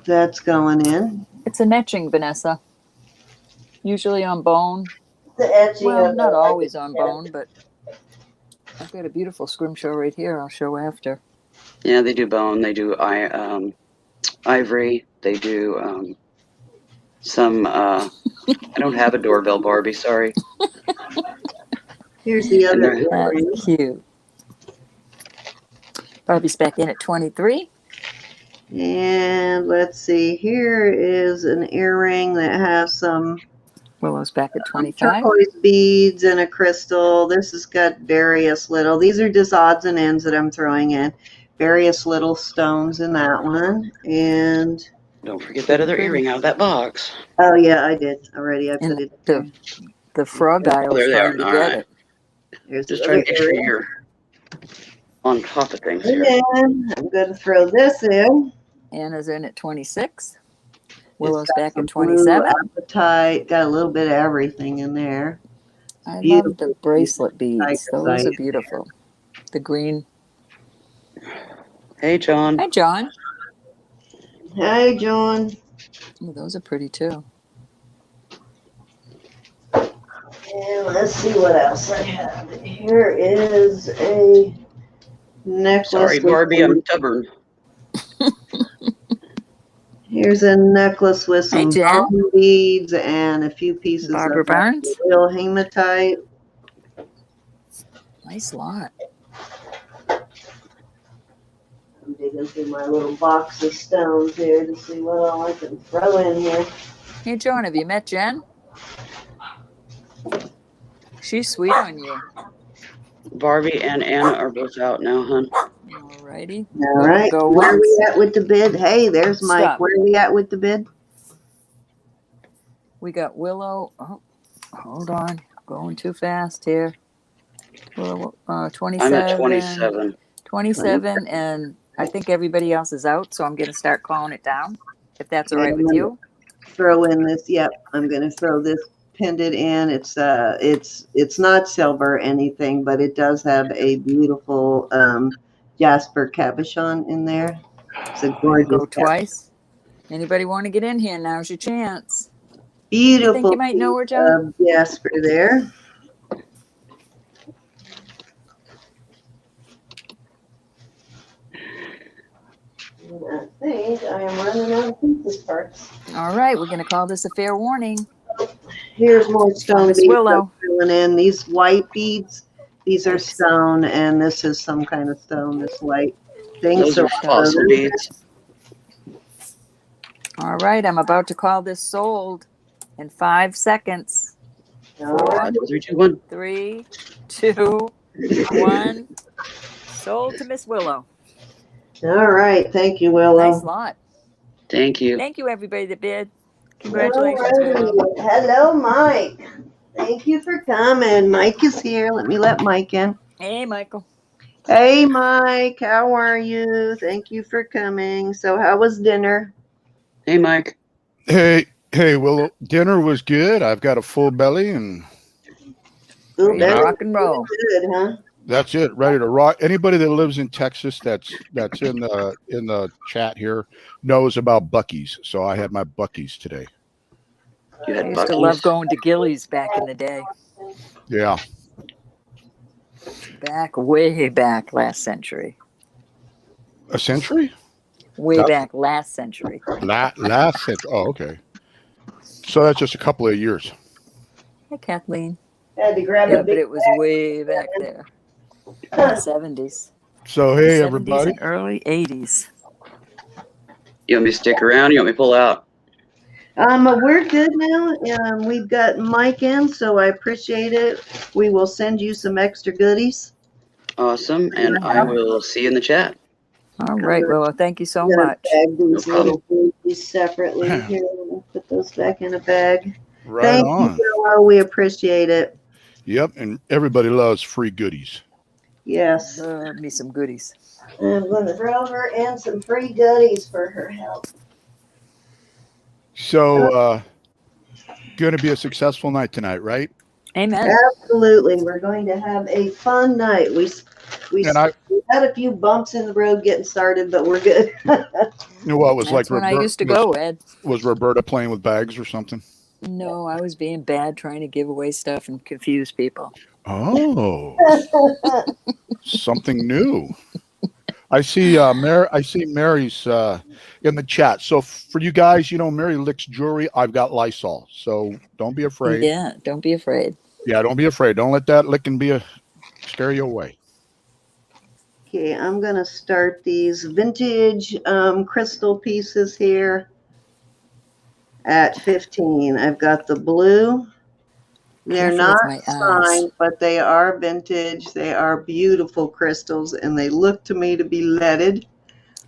A: That's going in.
B: It's an etching, Vanessa. Usually on bone.
A: The etching
B: Well,
A: of
B: not
A: it,
B: always on bone, but I've got a beautiful scrimshaw right here. I'll show after.
D: Yeah, they do bone. They do ivory. They do some I don't have a doorbell, Barbie. Sorry.
A: Here's the
D: And
A: other
D: they're-
A: earring.
B: That's cute. Barbie's back in at 23.
A: And let's see, here is an earring that has some
B: Willow's back at 25.
A: turquoise beads and a crystal. This has got various little, these are just odds and ends that I'm throwing in. Various little stones in that one. And,
D: Don't forget that other earring out of that box.
A: oh yeah, I did already. I put
B: And
A: it there.
B: the frog eye
D: Oh, there
B: was
D: they are.
B: trying to
D: All
B: get
D: right.
B: it.
A: There's
D: Just
A: the
D: trying
A: other
D: to make sure
A: earring.
D: you're on top of things here.
A: And then I'm going to throw this in.
B: Anna's in at 26. Willow's
A: It's got
B: back
A: some
B: at 27.
A: blue apatite, got a little bit of everything in there.
B: I love
A: Beautiful
B: the bracelet beads. Those are
A: Tiger
B: beautiful. The green.
D: Hey, John.
B: Hi, John.
A: Hey, John.
B: Ooh, those are pretty too.
A: And let's see what else I have. Here is a necklace.
D: Sorry,
A: with
D: Barbie.
A: some-
D: I'm stubborn.
A: Here's a necklace with
B: Hey,
A: some
B: Jen.
A: bone beads and a few pieces
B: Barbara
A: of
B: Barnes.
A: real hematite.
B: Nice lot.
A: I'm digging through my little box of stones here to see what all I can throw in here.
B: Hey, John, have you met Jen? She's sweet on you.
D: Barbie and Anna are both out now, hon.
B: Alrighty.
A: All right,
B: Go
A: where are
B: once.
A: we at with the bid? Hey, there's Mike.
B: Stop.
A: Where are we at with the bid?
B: We got Willow. Oh, hold on. Going too fast here. Willow, 27.
D: I'm at 27.
B: 27, and I think everybody else is out, so I'm going to start calling it down, if that's all right with
A: And
B: you.
A: Throw in this. Yep, I'm going to throw this pendant in. It's not silver or anything, but it does have a beautiful jasper cabochon in there. It's a gorgeous,
B: Go twice. Anybody want to get in here? Now's your chance.
A: beautiful
B: You think you might know her, John?
A: jasper there. I think I am running out of pieces parts.
B: All right, we're going to call this a fair warning.
A: Here's more stone
B: Miss
A: beads.
B: Willow.
A: I'm filling in these white beads. These are stone, and this is some kind of stone. This white thing.
D: Those are fossil beads.
B: All right, I'm about to call this sold in 5 seconds.
A: All right.
D: 3, 2, 1.
B: 3, 2, 1. Sold to Miss Willow.
A: All right. Thank you, Willow.
B: Nice lot.
D: Thank you.
B: Thank you, everybody that bid. Congratulations, Willow.
A: Alrighty. Hello, Mike. Thank you for coming. Mike is here. Let me let Mike in.
B: Hey, Michael.
A: Hey, Mike. How are you? Thank you for coming. So, how was dinner?
D: Hey, Mike.
E: Hey, well, dinner was good. I've got a full belly, and
A: Ooh,
B: Ready to
A: that
B: rock and roll.
A: was good, huh?
E: that's it. Ready to rock. Anybody that lives in Texas that's in the chat here knows about Buc-ee's. So I had my Buc-ee's today.
D: You
B: I
D: had
B: used to love
D: Buc-ee's.
B: going to Gillies back in the day.
E: Yeah.
B: Way back last century.
E: A century?
B: Way
E: That's-
B: back last century.
E: Last century. Oh, okay. So that's just a couple of years.
B: Hey, Kathleen.
A: Had to grab
B: Yeah,
A: a
B: but
A: big
B: it was way back there. In the 70s.
E: So hey,
B: 70s
E: everybody.
B: and early 80s.
D: You want me to stick around? You want me to pull out?
A: We're good now. We've got Mike in, so I appreciate it. We will send you some extra goodies.
D: Awesome. And I will see you in the chat.
B: All right, Willow. Thank you so
A: I'm gonna
B: much.
A: bag these
D: No problem.
A: little goodies separately. Here, we'll put those back in a bag.
E: Right
A: Thank
E: on.
A: you, Willow. We appreciate it.
E: Yep, and everybody loves free goodies.
A: Yes.
B: Love me some goodies.
A: I'm going to throw her in some free goodies for her help.
E: So going to be a successful night tonight, right?
B: Amen.
A: Absolutely. We're going to have a fun night. We
E: And I
A: had a few bumps in the road getting started, but we're good.
E: knew what was
B: That's
E: like
B: when I used to go, Ed.
E: was Roberta playing with bags or something?
B: No, I was being bad trying to give away stuff and confuse people.
E: Oh, something new. I see I see Mary's in the chat. So for you guys, you know, Mary licks jewelry. I've got Lysol, so don't be afraid.
B: Yeah, don't be afraid.
E: Yeah, don't be afraid. Don't let that licking be a scare you away.
A: Okay, I'm going to start these vintage crystal pieces here at 15. I've got the blue. They're
B: Careful with
A: not
B: my eyes.
A: signed, but they are vintage. They are beautiful crystals, and they look to me to be leaded.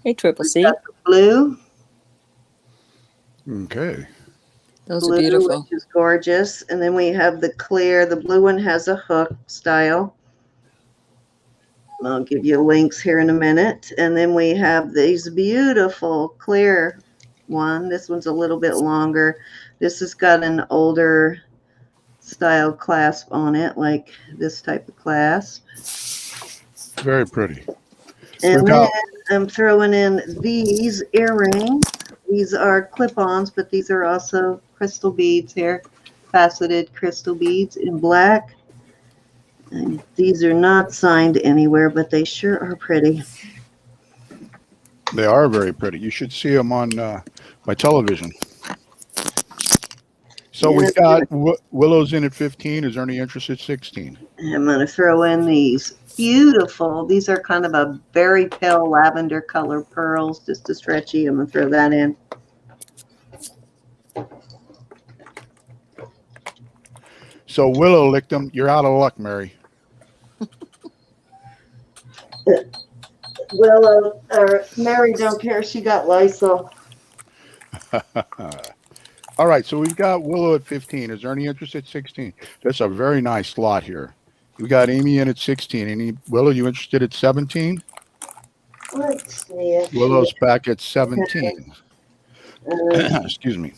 B: Hey, Triple
A: We've
B: C.
A: got the blue,
E: Okay.
B: Those are beautiful.
A: which is gorgeous. And then we have the clear. The blue one has a hook style. I'll give you links here in a minute. And then we have these beautiful clear one. This one's a little bit longer. This has got an older style clasp on it, like this type of clasp.
E: Very pretty.
A: And then I'm throwing in these earrings. These are clip-ons, but these are also crystal beads here, faceted crystal beads in black. And these are not signed anywhere, but they sure are pretty.
E: They are very pretty. You should see them on my television. So we've got Willow's in at 15. Is there any interest at 16?
A: I'm going to throw in these beautiful, these are kind of a very pale lavender color pearls, just a stretchy. I'm going to throw that in.
E: So Willow licked them. You're out of luck, Mary.
A: Willow, or Mary don't care. She got Lysol.
E: All right, so we've got Willow at 15. Is there any interest at 16? That's a very nice slot here. We got Amy in at 16. Any Willow, you interested at 17?
A: Let's see.
E: Willow's back at 17. Excuse me.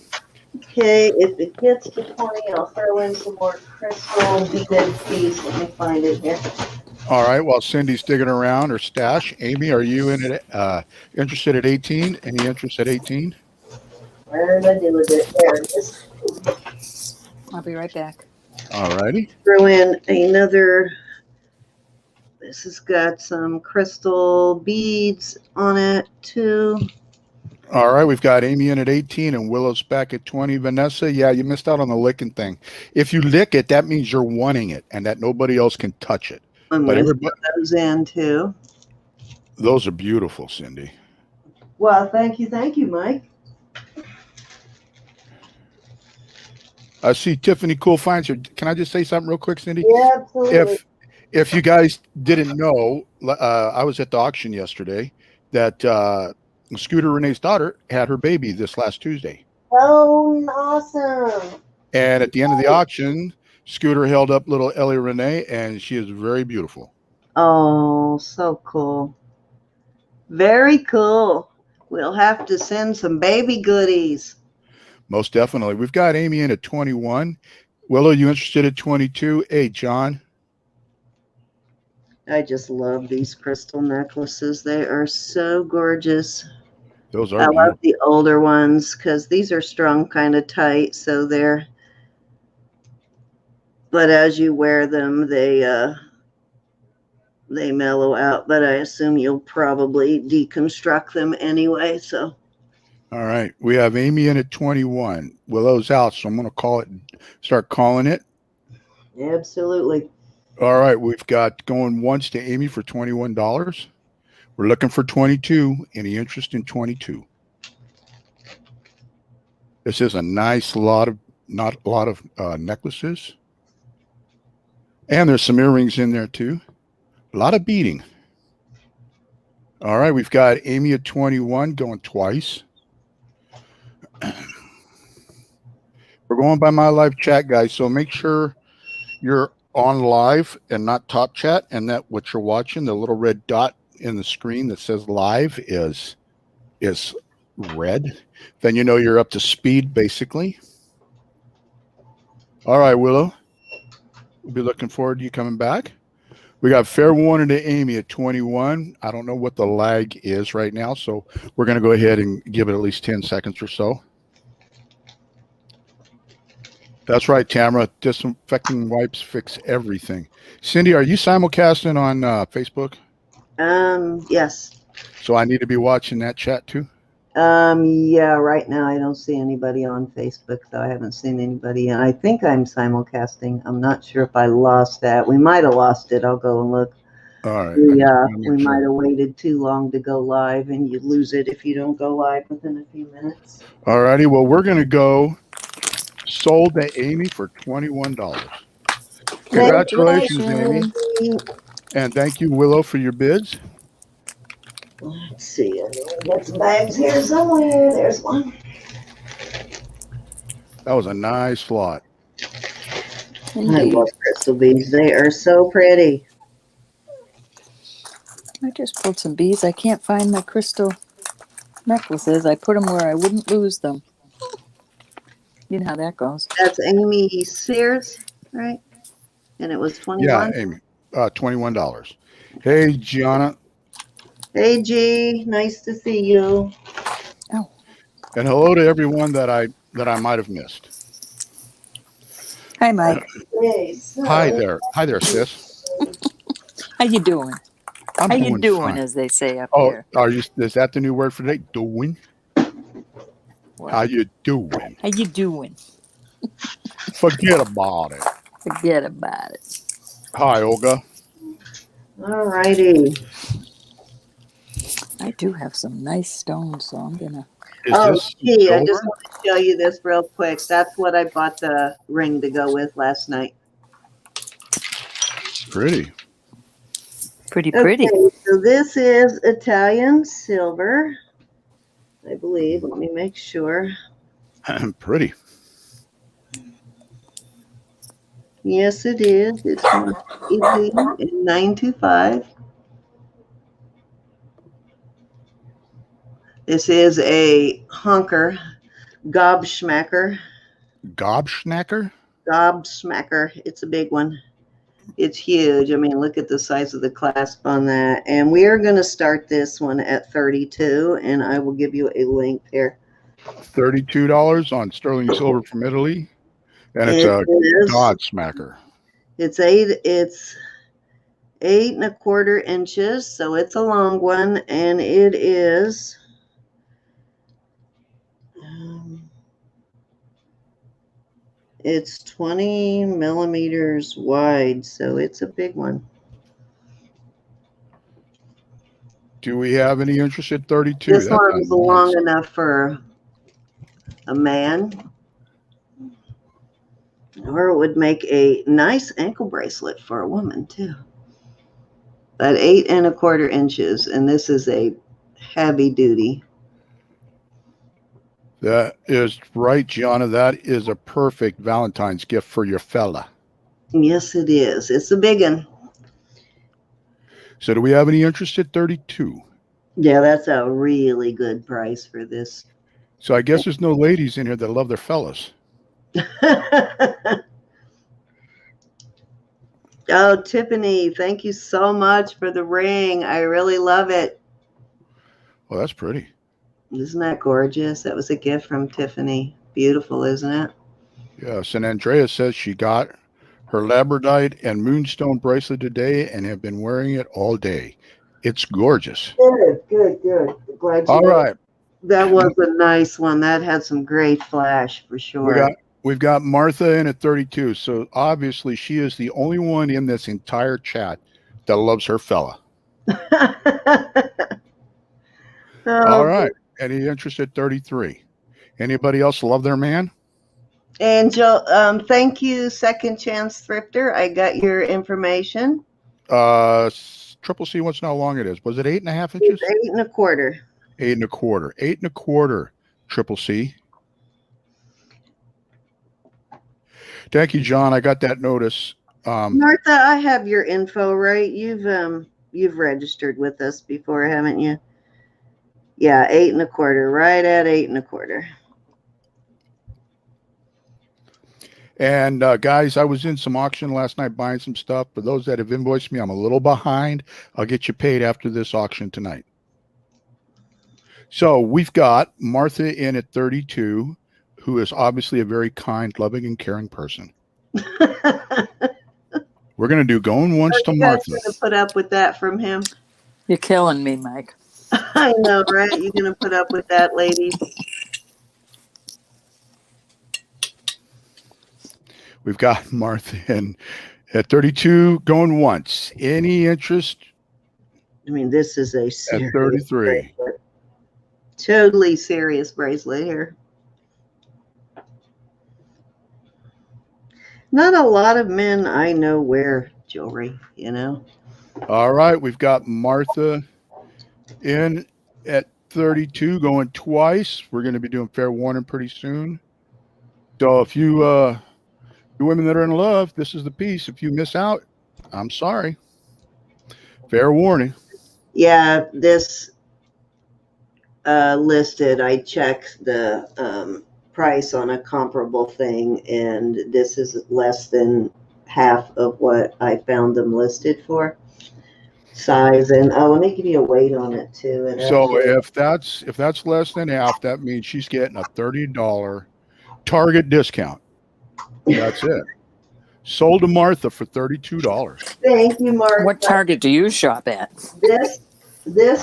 A: Okay, if it gets to 20, I'll throw in some more crystal beaded piece. Let me find it here.
E: All right, while Cindy's digging around her stash, Amy, are you in it, interested at 18? Any interest at 18?
A: Where did I do with it? There it is.
B: I'll be right back.
E: All righty.
A: Throw in another. This has got some crystal beads on it too.
E: All right, we've got Amy in at 18 and Willow's back at 20. Vanessa, yeah, you missed out on the licking thing. If you lick it, that means you're wanting it and that nobody else can touch it.
A: I'm
E: But
A: going to
E: everybody,
A: put those in too.
E: those are beautiful, Cindy.
A: Well, thank you, Mike.
E: I see Tiffany Cool Finds here. Can I just say something real quick, Cindy?
A: Yeah, absolutely.
E: If you guys didn't know, I was at the auction yesterday that Scooter Renee's daughter had her baby this last Tuesday.
A: Oh, awesome.
E: And at the end of the auction, Scooter held up little Ellie Renee, and she is very beautiful.
A: Oh, so cool. Very cool. We'll have to send some baby goodies.
E: Most definitely. We've got Amy in at 21. Willow, you interested at 22? Hey, John.
A: I just love these crystal necklaces. They are so gorgeous.
E: Those are
A: I
E: beautiful.
A: love the older ones because these are strung kind of tight, so they're. But as you wear them, they mellow out. But I assume you'll probably deconstruct them anyway. So.
E: All right. We have Amy in at 21. Willow's out, so I'm going to start calling it.
A: Absolutely.
E: All right. We've got going once to Amy for $21. We're looking for 22. Any interest in 22? This is a nice not a lot of necklaces. And there's some earrings in there too. A lot of beading. All right. We've got Amy at 21 going twice. We're going by my live chat, guys. So make sure you're on live and not top chat, and that what you're watching, the little red dot in the screen that says live is red. Then you know you're up to speed, basically. All right, Willow. We'll be looking forward to you coming back. We got fair warning to Amy at 21. I don't know what the lag is right now, so we're going to go ahead and give it at least 10 seconds or so. That's right, Tamara. Disinfecting wipes fix everything. Cindy, are you simulcasting on Facebook?
A: Yes.
E: So I need to be watching that chat too.
A: Yeah, right now I don't see anybody on Facebook, though. I haven't seen anybody, and I think I'm simulcasting. I'm not sure if I lost that. We might have lost it. I'll go and look.
E: All right. I just wanna make
A: We might
E: sure.
A: have waited too long to go live, and you lose it if you don't go live within a few minutes.
E: All righty. Well, we're going to go sold to Amy for $21. Congratulations, Amy. And thank you, Willow, for your bids.
A: Let's see. I got some bags here somewhere. There's one.
E: That was a nice lot.
A: I
B: Indeed.
A: love crystal beads. They are so pretty.
B: I just pulled some beads. I can't find my crystal necklaces. I put them where I wouldn't lose them. You know how that goes.
A: That's Amy Sears, right? And it was 21.
E: Yeah, Amy. $21. Hey, Gianna.
A: Hey, G. Nice to see you.
B: Oh,
E: And hello to everyone that I might have missed.
B: hi, Mike.
A: Hey, so
E: Hi there, sis.
B: How you doing?
E: I'm
B: How you doing,
E: fine.
B: as they say up
E: Oh,
B: here?
E: is that the new word for today? Doing?
B: What?
E: How you doing?
B: How you doing?
E: Forget about it.
B: Forget about it.
E: Hi, Olga.
A: all righty.
B: I do have some nice stones, so I'm gonna.
E: Is
A: Oh,
E: this
A: gee, I
E: silver?
A: just want to show you this real quick. That's what I bought the ring to go with last night.
E: Pretty.
B: Pretty.
A: Okay, so this is Italian silver, I believe. Let me make sure.
E: Pretty.
A: Yes, it is. It's from Italy in 925. This is a honker, gobsmacker.
E: Gobsmacker?
A: Gobsmacker. It's a big one. It's huge. I mean, look at the size of the clasp on that. And we are going to start this one at 32, and I will give you a link there.
E: $32 on sterling silver from Italy. And it's
A: It
E: a
A: is.
E: Godsmacker.
A: It's 8 1/4 inches, so it's a long one, and it is it's 20 millimeters wide, so it's a big one.
E: Do we have any interest at 32?
A: This
E: That's
A: one's
E: nice.
A: long enough for a man, or it would make a nice ankle bracelet for a woman too. But 8 1/4 inches, and this is a heavy duty.
E: That is right, Gianna. That is a perfect Valentine's gift for your fella.
A: Yes, it is. It's a big one.
E: So do we have any interest at 32?
A: Yeah, that's a really good price for this.
E: So I guess there's no ladies in here that love their fellas.
A: Oh, Tiffany, thank you so much for the ring. I really love it.
E: Well, that's pretty.
A: Isn't that gorgeous? That was a gift from Tiffany. Beautiful, isn't it?
E: Yes. And Andrea says she got her labradorite and moonstone bracelet today and have been wearing it all day. It's gorgeous.
A: Good. Glad you
E: All
A: did.
E: right.
A: That was a nice one. That had some great flash for sure.
E: We've got Martha in at 32. So obviously she is the only one in this entire chat that loves her fella. All right. Any interest at 33? Anybody else love their man?
A: Angel, thank you, Second Chance Thrifter. I got your information.
E: Triple C wants to know how long it is. Was it 8.5 inches?
A: It's 8 1/4.
E: 8 1/4. 8 1/4. Triple C. Thank you, John. I got that notice.
A: Martha, I have your info, right? You've registered with us before, haven't you? Yeah, 8 1/4, right at 8 1/4.
E: And guys, I was in some auction last night buying some stuff. For those that have invoiced me, I'm a little behind. I'll get you paid after this auction tonight. So we've got Martha in at 32, who is obviously a very kind, loving, and caring person. We're going to do going once to
A: You guys
E: Martha.
A: gonna put up with that from him?
B: You're killing me, Mike.
A: I know, right? You gonna put up with that, ladies?
E: We've got Martha in at 32 going once. Any interest
A: I mean, this is a
E: at
A: serious
E: 33?
A: bracelet. Totally serious bracelet here. Not a lot of men I know wear jewelry, you know.
E: All right, we've got Martha in at 32 going twice. We're going to be doing fair warning pretty soon. So if you women that are in love, this is the piece. If you miss out, I'm sorry. Fair warning.
A: Yeah, this listed, I checked the price on a comparable thing, and this is less than half of what I found them listed for. Size, and let me give you a weight on it too. It
E: So
A: actually,
E: if that's less than half, that means she's getting a $30 Target discount. That's it. Sold to Martha for $32.
A: thank you, Mark.
B: What Target do you shop at?
A: This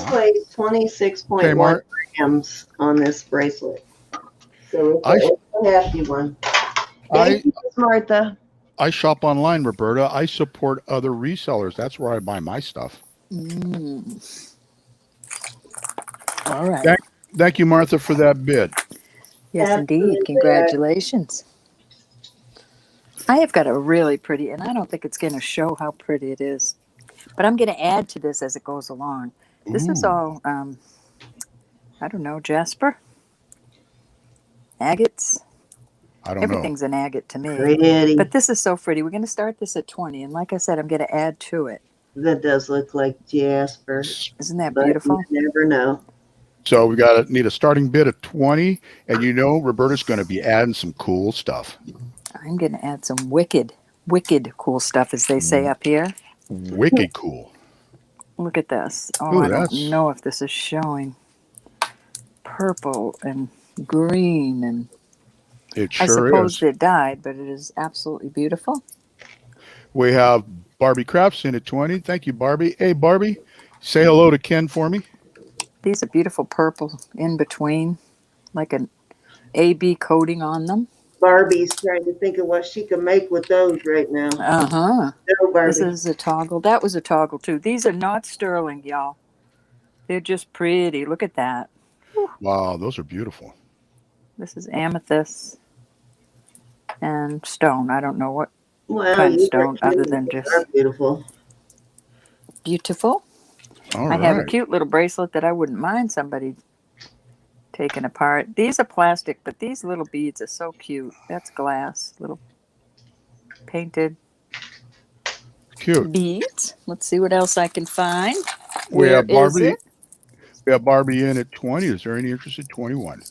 E: Huh?
A: weighs 26.1
E: Kmart.
A: grams on this bracelet. So
E: I
A: it's a hefty one.
E: I
A: Thank you, Miss Martha.
E: I shop online, Roberta. I support other resellers. That's where I buy my stuff.
B: Mm. All right.
E: Thank you, Martha, for that bid.
B: Yes, indeed.
A: Absolutely.
B: Congratulations. I have got a really pretty, and I don't think it's going to show how pretty it is, but I'm going to add to this as it goes along. This is
E: Ooh,
B: all, I don't know, jasper, agates.
E: I don't know.
B: Everything's an agate to me.
A: Pretty.
B: But this is so pretty. We're going to start this at 20, and like I said, I'm going to add to it.
A: That does look like jasper,
B: Isn't that
A: but
B: beautiful?
A: you never know.
E: So we got to need a starting bid of 20, and you know Roberta's going to be adding some cool stuff.
B: I'm going to add some wicked cool stuff, as they say up here.
E: Wicked cool.
B: Look at this. Oh,
E: Ooh,
B: I don't
E: that's
B: know if this is showing. Purple and green, and
E: it.
B: I
E: Sure
B: suppose
E: is.
B: they're dyed, but it is absolutely beautiful.
E: We have Barbie Crafts in at 20. Thank you, Barbie. Hey, Barbie, say hello to Ken for me.
B: These are beautiful purple in between, like an AB coating on them.
A: Barbie's trying to think of what she can make with those right now.
B: Uh-huh.
A: No, Barbie.
B: This is a toggle. That was a toggle, too. These are not sterling, y'all. They're just pretty. Look at that.
E: Wow, those are beautiful.
B: This is amethyst and stone. I don't know what
A: Well,
B: kind of
A: you
B: stone other than
A: are
B: just
A: beautiful.
B: beautiful.
E: All
B: I have a
E: right.
B: cute little bracelet that I wouldn't mind somebody taking apart. These are plastic, but these little beads are so cute. That's glass, little painted
E: Cute.
B: beads. Let's see what else I can find.
E: We
B: Where
E: have
B: is
E: Barbie.
B: it?
E: We have Barbie in at 20. Is there any interest at 21?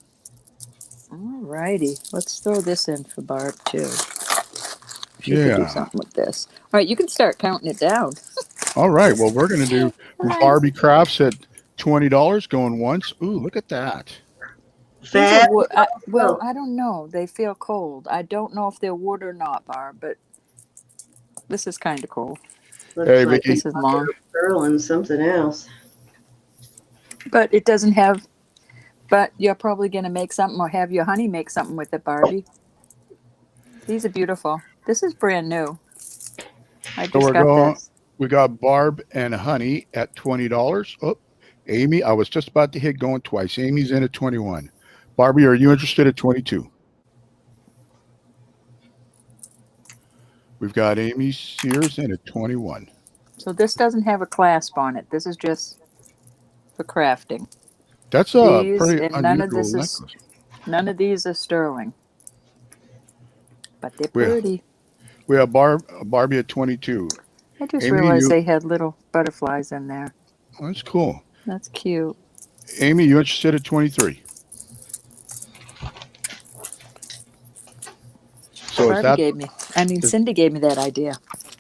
B: All righty. Let's throw this in for Barb, too. She could do
E: Yeah.
B: something with this. All right, you can start counting it down.
E: All right. Well, we're going to do Barbie Crafts at $20 going once. Ooh, look at that.
B: These are
A: Fat.
B: wood. Well, I don't know. They feel cold. I don't know if they're wood or not, Barb, but this is kind of cool.
A: Looks
E: Hey,
A: like
E: Vicki.
B: This is long.
A: pearl and something else.
B: But it doesn't have, but you're probably going to make something or have your honey make something with it, Barbie. These are beautiful. This is brand new. I
E: So
B: just
E: we're
B: got
E: going.
B: this.
E: We got Barb and Honey at $20. Oh, Amy, I was just about to hit going twice. Amy's in at 21. Barbie, are you interested at 22? We've got Amy Sears in at 21.
B: So this doesn't have a clasp on it. This is just for crafting.
E: That's a
B: These
E: pretty
B: and
E: unusual necklace.
B: none of these are sterling. But they're
E: We
B: pretty.
E: we have Barbie at 22.
B: I just
E: Amy,
B: realized
E: you.
B: they had little butterflies in there.
E: Oh, that's cool.
B: That's cute.
E: Amy, you interested at 23? So
B: Cindy gave me that idea.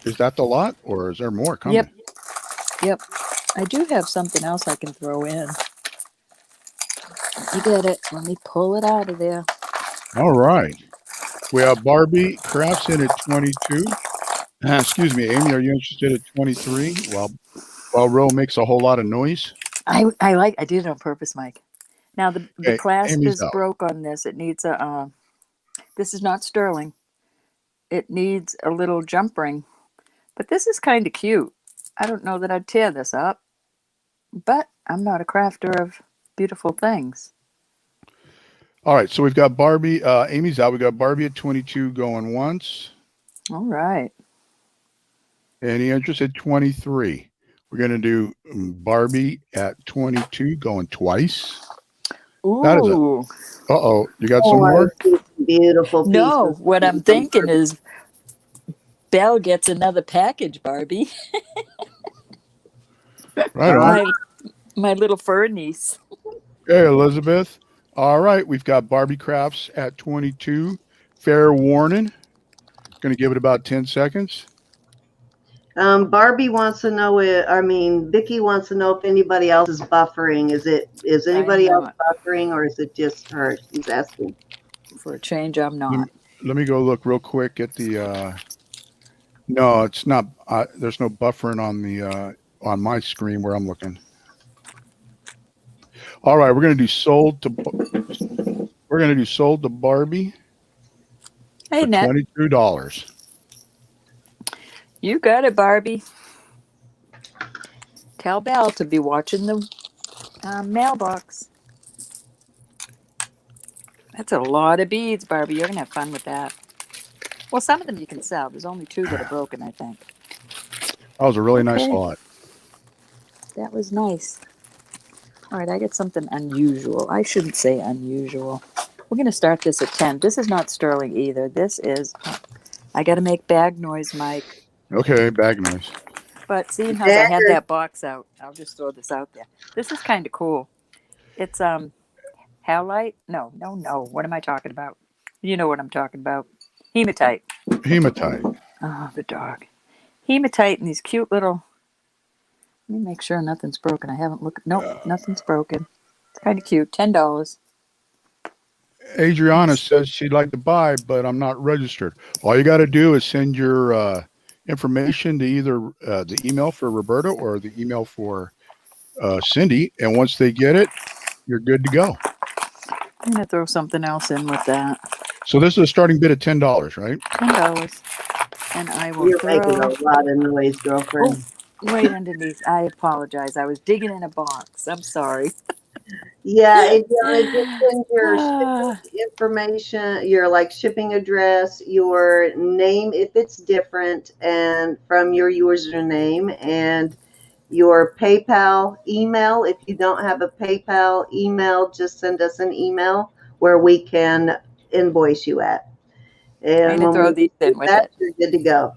E: is that the lot, or is there more coming?
B: Yep. I do have something else I can throw in. You get it. Let me pull it out of there.
E: All right. We have Barbie Crafts in at 22. Excuse me, Amy, are you interested at 23? While Ro makes a whole lot of noise.
B: I did it on purpose, Mike. Now the
E: Okay,
B: clasp
E: Amy's
B: is
E: out.
B: broke on this. It needs a. This is not sterling. It needs a little jump ring, but this is kind of cute. I don't know that I'd tear this up, but I'm not a crafter of beautiful things.
E: All right, so we've got Barbie. Amy's out. We got Barbie at 22 going once.
B: All right.
E: Any interest at 23? We're going to do Barbie at 22 going twice. That is a.
B: Ooh.
E: Uh-oh, you got some
A: Oh, I
E: more?
A: see some beautiful
B: No,
A: pieces.
B: what I'm thinking is Belle gets another package, Barbie.
E: Right on.
B: My little fur niece.
E: Hey, Elizabeth. All right, we've got Barbie Crafts at 22. Fair warning. Going to give it about 10 seconds.
A: Barbie wants to know. Vicki wants to know if anybody else is buffering. Is anybody else
B: not.
A: buffering, or is it just her? She's asking.
B: For a change, I'm
E: Let
B: not.
E: let me go look real quick at the. No, it's not. There's no buffering on the on my screen where I'm looking. All right, we're going to do sold to. We're going to do sold to Barbie
B: Hey,
E: for
B: Nat,
E: $22.
B: you got it, Barbie. Tell Belle to be watching the mailbox. That's a lot of beads, Barbie. You're going to have fun with that. Well, some of them you can sell. There's only 2 that are broken, I think.
E: That was a really nice
B: Okay.
E: lot.
B: That was nice. All right, I get something unusual. I shouldn't say unusual. We're going to start this at 10. This is not sterling either. This is, I got to make bag noise, Mike.
E: Okay, bag noise.
B: But seeing how I had that box out, I'll just throw this out there. This is kind of cool. It's halite. No. What am I talking about? You know what I'm talking about. Hematite.
E: Hematite.
B: Oh, the dog. Hematite and these cute little. Let me make sure nothing's broken. I haven't looked. Nope, nothing's broken. It's kind of cute. $10.
E: Adriana says she'd like to buy, but I'm not registered. All you got to do is send your information to either the email for Roberta or the email for Cindy, and once they get it, you're good to go.
B: I'm gonna throw something else in with that.
E: So this is a starting bid of $10, right?
B: $10, and I will
A: You're making
B: throw
A: a lot of noise, girlfriend.
B: right underneath. I apologize. I was digging in a box. I'm sorry.
A: Yeah, Adriana, just send your
B: Ah,
A: shipping information, your like shipping address, your name if it's different, and from your username, and your PayPal email. If you don't have a PayPal email, just send us an email where we can invoice you at.
B: I'm
A: And
B: gonna
A: when
B: throw
A: we
B: these
A: do
B: in with
A: that,
B: it.
A: you're good to go.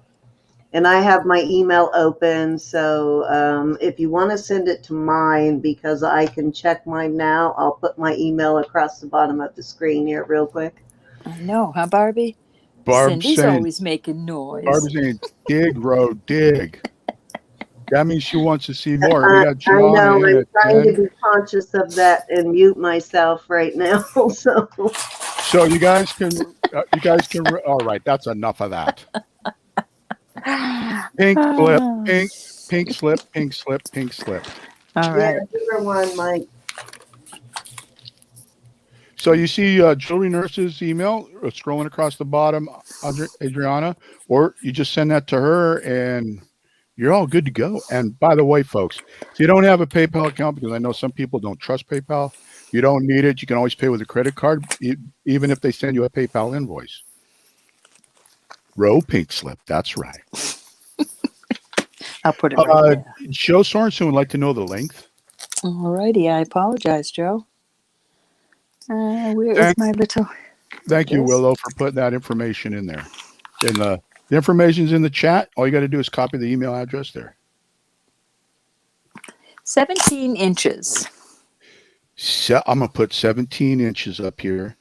A: And I have my email open, so if you want to send it to mine, because I can check mine now, I'll put my email across the bottom of the screen here real quick.
B: I know, huh, Barbie?
E: Barb's
B: Cindy's
E: saying,
B: always making noise.
E: Barb's saying, dig, Ro, dig. That means she wants to see more. We
A: I
E: got John
A: know,
E: in
A: I'm
E: at
A: trying to
E: 10.
A: be conscious of that and mute myself right now.
E: So you guys can, all right, that's enough of that. Pink slip, pink slip, pink slip, pink slip.
B: All
A: Yeah,
B: right.
A: number one, Mike.
E: So you see Jewelry Nurse's email scrolling across the bottom, Adriana, or you just send that to her and you're all good to go. And by the way, folks, if you don't have a PayPal account, because I know some people don't trust PayPal, you don't need it. You can always pay with a credit card, even if they send you a PayPal invoice. Row pink slip. That's right.
B: I'll put it right there.
E: Joe Sorensen would like to know the length.
B: All righty. I apologize, Joe. Where is my little?
E: Thank you,
B: Yes.
E: Willow, for putting that information in there. And the information's in the chat. All you got to do is copy the email address there.
B: 17 inches.
E: So I'm going to put 17 inches up here,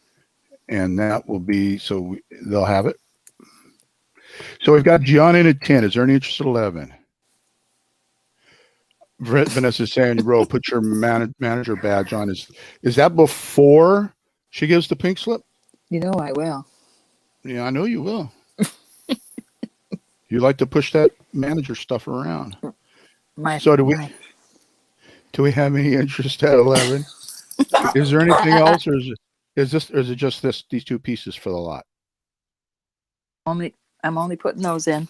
E: and that will be, so they'll have it. So we've got John in at 10. Is there any interest at 11? Vanessa's saying, Ro, put your manager badge on. Is that before she gives the pink slip?
B: You know I will.
E: Yeah, I know you will. You like to push that manager stuff around. So do we? Do we have any interest at 11? Is there anything else, or is it just these two pieces for the lot?
B: I'm only putting those in.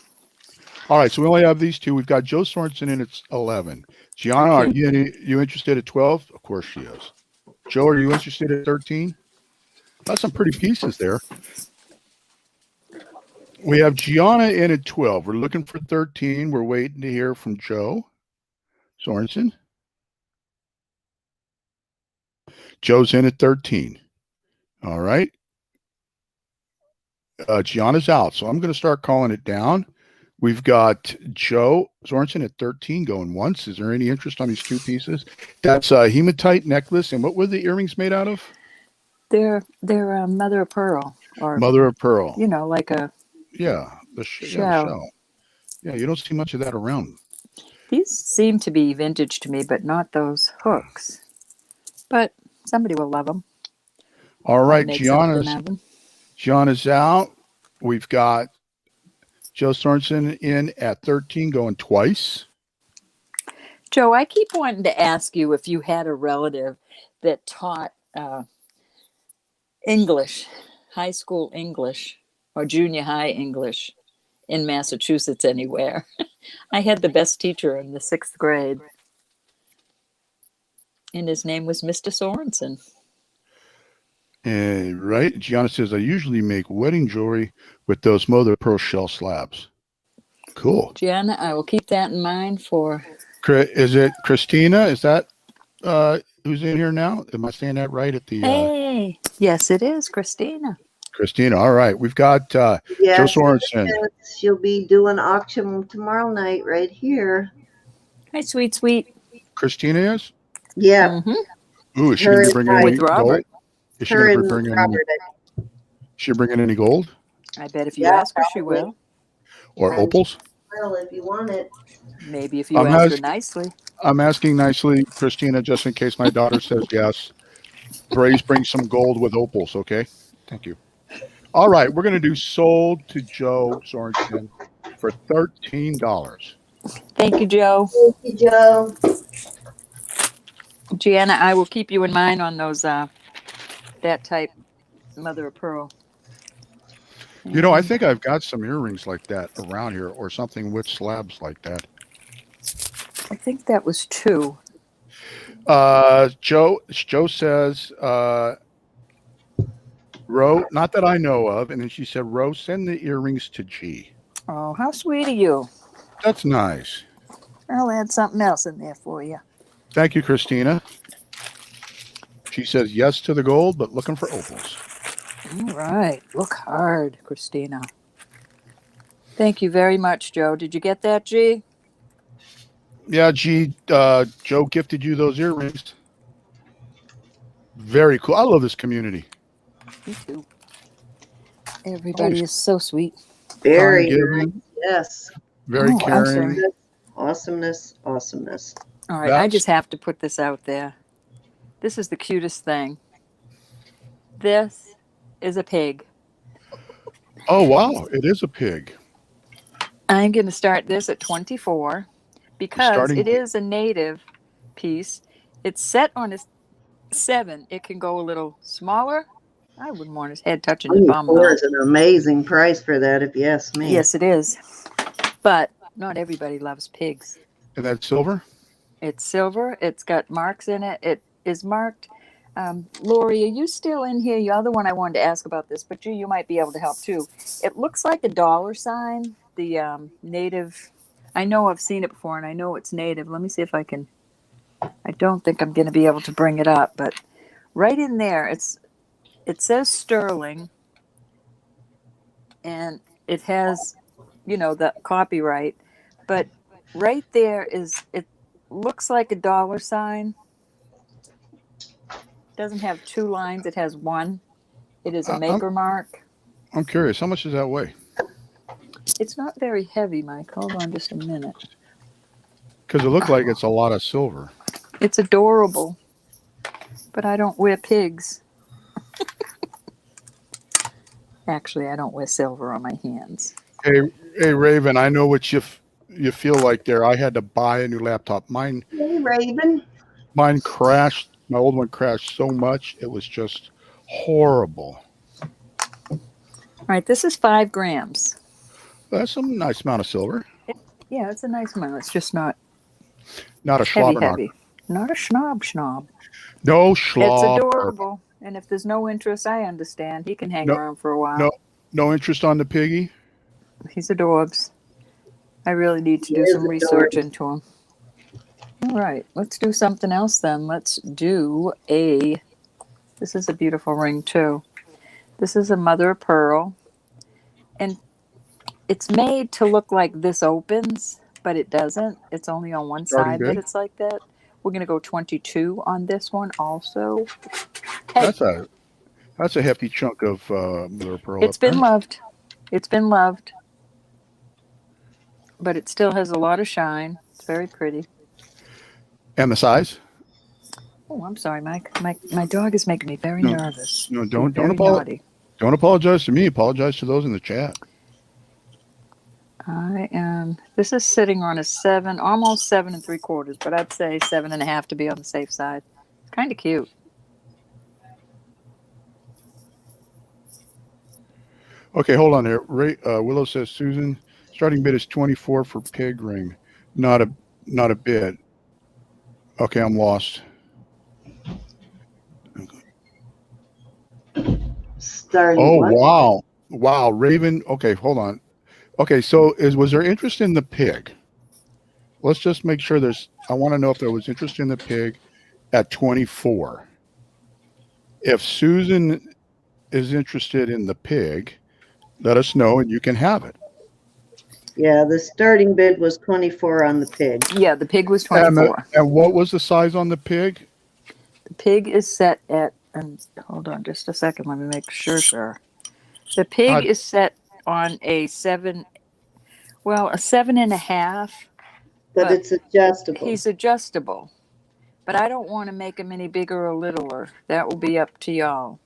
E: All right, so we only have these two. We've got Joe Sorensen and it's 11. Gianna, are you interested at 12? Of course she is. Joe, are you interested at 13? That's some pretty pieces there. We have Gianna in at 12. We're looking for 13. We're waiting to hear from Joe Sorensen. Joe's in at 13. All right. Gianna's out, so I'm going to start calling it down. We've got Joe Sorensen at 13 going once. Is there any interest on these two pieces? That's a hematite necklace. And what were the earrings made out of?
B: They're mother of pearl, or
E: Mother of pearl.
B: like a
E: the
B: shell.
E: shell. Yeah, you don't see much of that around.
B: These seem to be vintage to me, but not those hooks. But somebody will love them.
E: All right,
B: Make something out of them.
E: Gianna's out. We've got Joe Sorensen in at 13 going twice.
B: Joe, I keep wanting to ask you if you had a relative that taught English, high school English, or junior high English in Massachusetts anywhere. I had the best teacher in the 6th grade, and his name was Mr. Sorensen.
E: Right. Gianna says, I usually make wedding jewelry with those mother of pearl shell slabs. Cool.
B: Gianna, I will keep that in mind for...
E: Is it Christina? Is that who's in here now? Am I saying that right at the...
B: Hey, yes, it is Christina.
E: Christina. All right. We've got Joe Sorensen.
A: She'll be doing auction tomorrow night right here.
B: Hi, sweet.
E: Christina is?
A: Yeah.
B: Mm-hmm.
E: Ooh, is she going to be bringing any
B: Robert.
E: gold? Is she going to be bringing any gold?
B: I bet if you ask her, she will.
E: Or opals?
A: Well, if you want it.
B: Maybe if you ask her nicely.
E: I'm asking nicely, Christina, just in case my daughter says yes. Braze, bring some gold with opals, okay? Thank you. All right, we're going to do sold to Joe Sorensen for $13.
B: Thank you, Joe.
A: Thank you, Joe.
B: Gianna, I will keep you in mind on those that type mother of pearl.
E: You know, I think I've got some earrings like that around here, or something with slabs like that.
B: I think that was 2.
E: Joe says, Ro, not that I know of. And then she said, Ro, send the earrings to G.
B: Oh, how sweet of you.
E: That's nice.
B: I'll add something else in there for you.
E: Thank you, Christina. She says yes to the gold, but looking for opals.
B: All right. Look hard, Christina. Thank you very much, Joe. Did you get that, G?
E: Yeah, G, Joe gifted you those earrings. Very cool. I love this community.
B: Me too. Everybody is so sweet.
A: Very nice. Yes.
E: Very caring.
A: Awesomeness.
B: All right, I just have to put this out there. This is the cutest thing. This is a pig.
E: Oh, wow. It is a pig.
B: I'm going to start this at 24 because it is a native piece. It's set on a 7. It can go a little smaller. I wouldn't want his head touching his bum.
A: 24 is an amazing price for that, if you ask me.
B: Yes, it is. But not everybody loves pigs.
E: And that's silver?
B: It's silver. It's got marks in it. It is marked. Lori, are you still in here? You're the one I wanted to ask about this, but you might be able to help too. It looks like a $, the native. I know I've seen it before, and I know it's native. Let me see if I can. I don't think I'm going to be able to bring it up, but right in there, it says sterling, and it has, the copyright, but right there it looks like a $. Doesn't have 2 lines. It has 1. It is a maker mark.
E: I'm curious. How much does that weigh?
B: It's not very heavy, Mike. Hold on just a minute.
E: Because it looked like it's a lot of silver.
B: It's adorable, but I don't wear pigs. Actually, I don't wear silver on my hands.
E: Hey, Raven, I know what you feel like there. I had to buy a new laptop. Mine.
A: Hey, Raven.
E: Mine crashed. My old one crashed so much it was just horrible.
B: All right, this is 5 grams.
E: That's a nice amount of silver.
B: Yeah, it's a nice amount. It's just not
E: Not a
B: heavy,
E: schlobberknocker.
B: heavy. Not a schnob.
E: No
B: It's
E: schlob.
B: adorable. And if there's no interest, I understand. He can hang
E: No,
B: around for a while.
E: no, no interest on the piggy.
B: He's adorbs. I really need to
A: He
B: do
A: is
B: some research
A: adorable.
B: into him. All right, let's do something else then. Let's do a. This is a beautiful ring too. This is a mother of pearl, and it's made to look like this opens, but it doesn't. It's only on one
E: Starting
B: side
E: bid.
B: that it's like that. We're gonna go 22 on this one also. Hey,
E: That's a hefty chunk of mother of pearl.
B: it's
E: up there.
B: been loved. It's been loved, but it still has a lot of shine. It's very pretty.
E: And the size?
B: Oh, I'm sorry, Mike. My dog is making me very
E: No,
B: nervous.
E: No,
B: Being
E: don't
B: very
E: apologize.
B: naughty.
E: Don't apologize to me. Apologize to those in the chat.
B: I am. This is sitting on a 7, almost 7 3/4, but I'd say 7.5 to be on the safe side. It's kind of cute.
E: Okay, hold on there. Willow says, Susan, starting bid is 24 for pig ring. Not a bid. Okay, I'm lost.
A: Starting
E: Oh,
A: what?
E: wow, Raven. Okay, hold on. Okay, so was there interest in the pig? Let's just make sure I want to know if there was interest in the pig at 24. If Susan is interested in the pig, let us know and you can have it.
A: Yeah, the starting bid was 24 on the pig.
B: Yeah, the pig was 24.
E: And what was the size on the pig?
B: The pig is set at. Hold on, just a second. Let me make sure, sir. The pig is set on a 7. Well, a 7.5.
A: But it's adjustable.
B: He's adjustable, but I don't want to make him any bigger or littler. That will be up to y'all.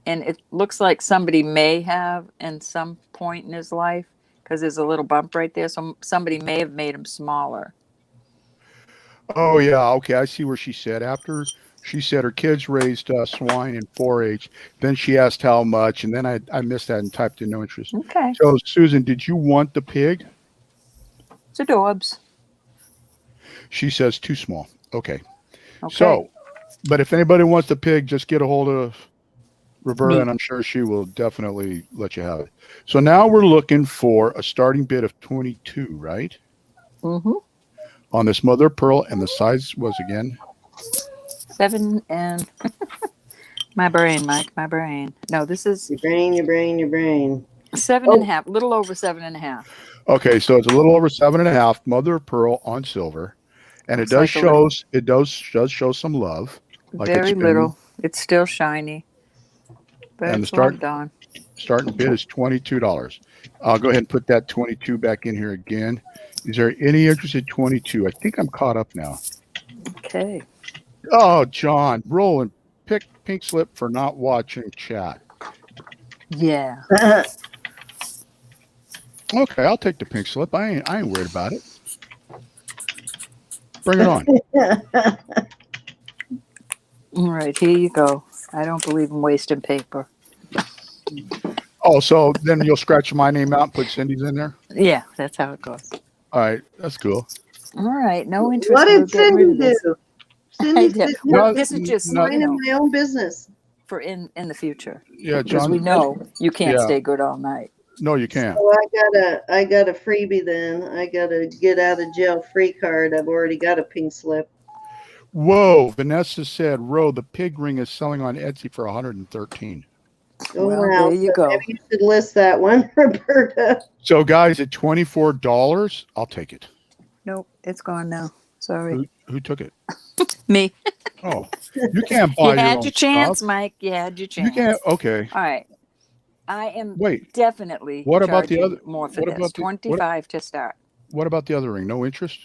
B: And it looks like somebody may have in some point in his life, because there's a little bump right there. So somebody may have made him smaller.
E: Oh, yeah. Okay. I see where she said after she said her kids raised swine in 4-H. Then she asked how much. And then I missed that and typed in no interest.
B: Okay.
E: So, Susan, did you want the pig?
B: It's adorbs.
E: She says too small. Okay.
B: Okay.
E: So, but if anybody wants the pig, just get a hold of Roberta,
B: Me.
E: and I'm sure she will definitely let you have it. So now we're looking for a starting bid of 22, right?
B: Mm-hmm.
E: On this mother of pearl, and the size was again
B: 7 and my brain, Mike, my brain. No, this is
A: Your brain.
B: 7.5, a little over 7.5.
E: okay. So it's a little over 7.5 mother of pearl on silver, and
B: Looks
E: it does
B: like a
E: show
B: little-
E: it does show some love. Like
B: Very
E: it's been-
B: little. It's still shiny. But
E: And the
B: it's
E: start-
B: loved on.
E: Starting bid is $22. I'll go ahead and put that 22 back in here again. Is there any interest in 22? I think I'm caught up now.
B: Okay.
E: Oh, John, Rollin pink slip for not watching chat.
B: Yeah.
E: Okay, I'll take the pink slip. I ain't worried about it. Bring it on.
B: All right, here you go. I don't believe in wasting paper.
E: Oh, so then you'll scratch my name out and put Cindy's in there?
B: Yeah, that's how it goes.
E: All right, that's cool.
B: All right, no interest.
A: What
B: We're
A: did
B: getting rid
A: Cindy
B: of this.
A: do? Cindy
B: did.
A: said,
B: Well,
A: "No,
B: this is just,
E: no,
A: minding my own business."
B: for in the future.
E: Yeah,
B: Because
E: John.
B: we know you can't
E: Yeah.
B: stay good all night.
E: No, you can't.
A: So I got a freebie then. I got a get out of jail free card. I've already got a pink slip.
E: Whoa, Vanessa said, Ro, the pig ring is selling on Etsy for 113.
A: Oh,
B: Well,
A: wow.
B: there you
A: So
B: go.
A: maybe you should list that one, Roberta.
E: So, guys, at $24, I'll take it.
B: Nope, it's gone now. Sorry.
E: Who took it?
B: Me.
E: Oh, you can't
B: You
E: buy your
B: had
E: own
B: your chance,
E: stuff.
B: Mike. You had your chance.
E: You can't. Okay.
B: All right. I am
E: Wait.
B: definitely
E: What about the
B: charging
E: other-
B: more for
E: what
B: this.
E: about the-
B: 25 to start.
E: What about the other ring? No interest?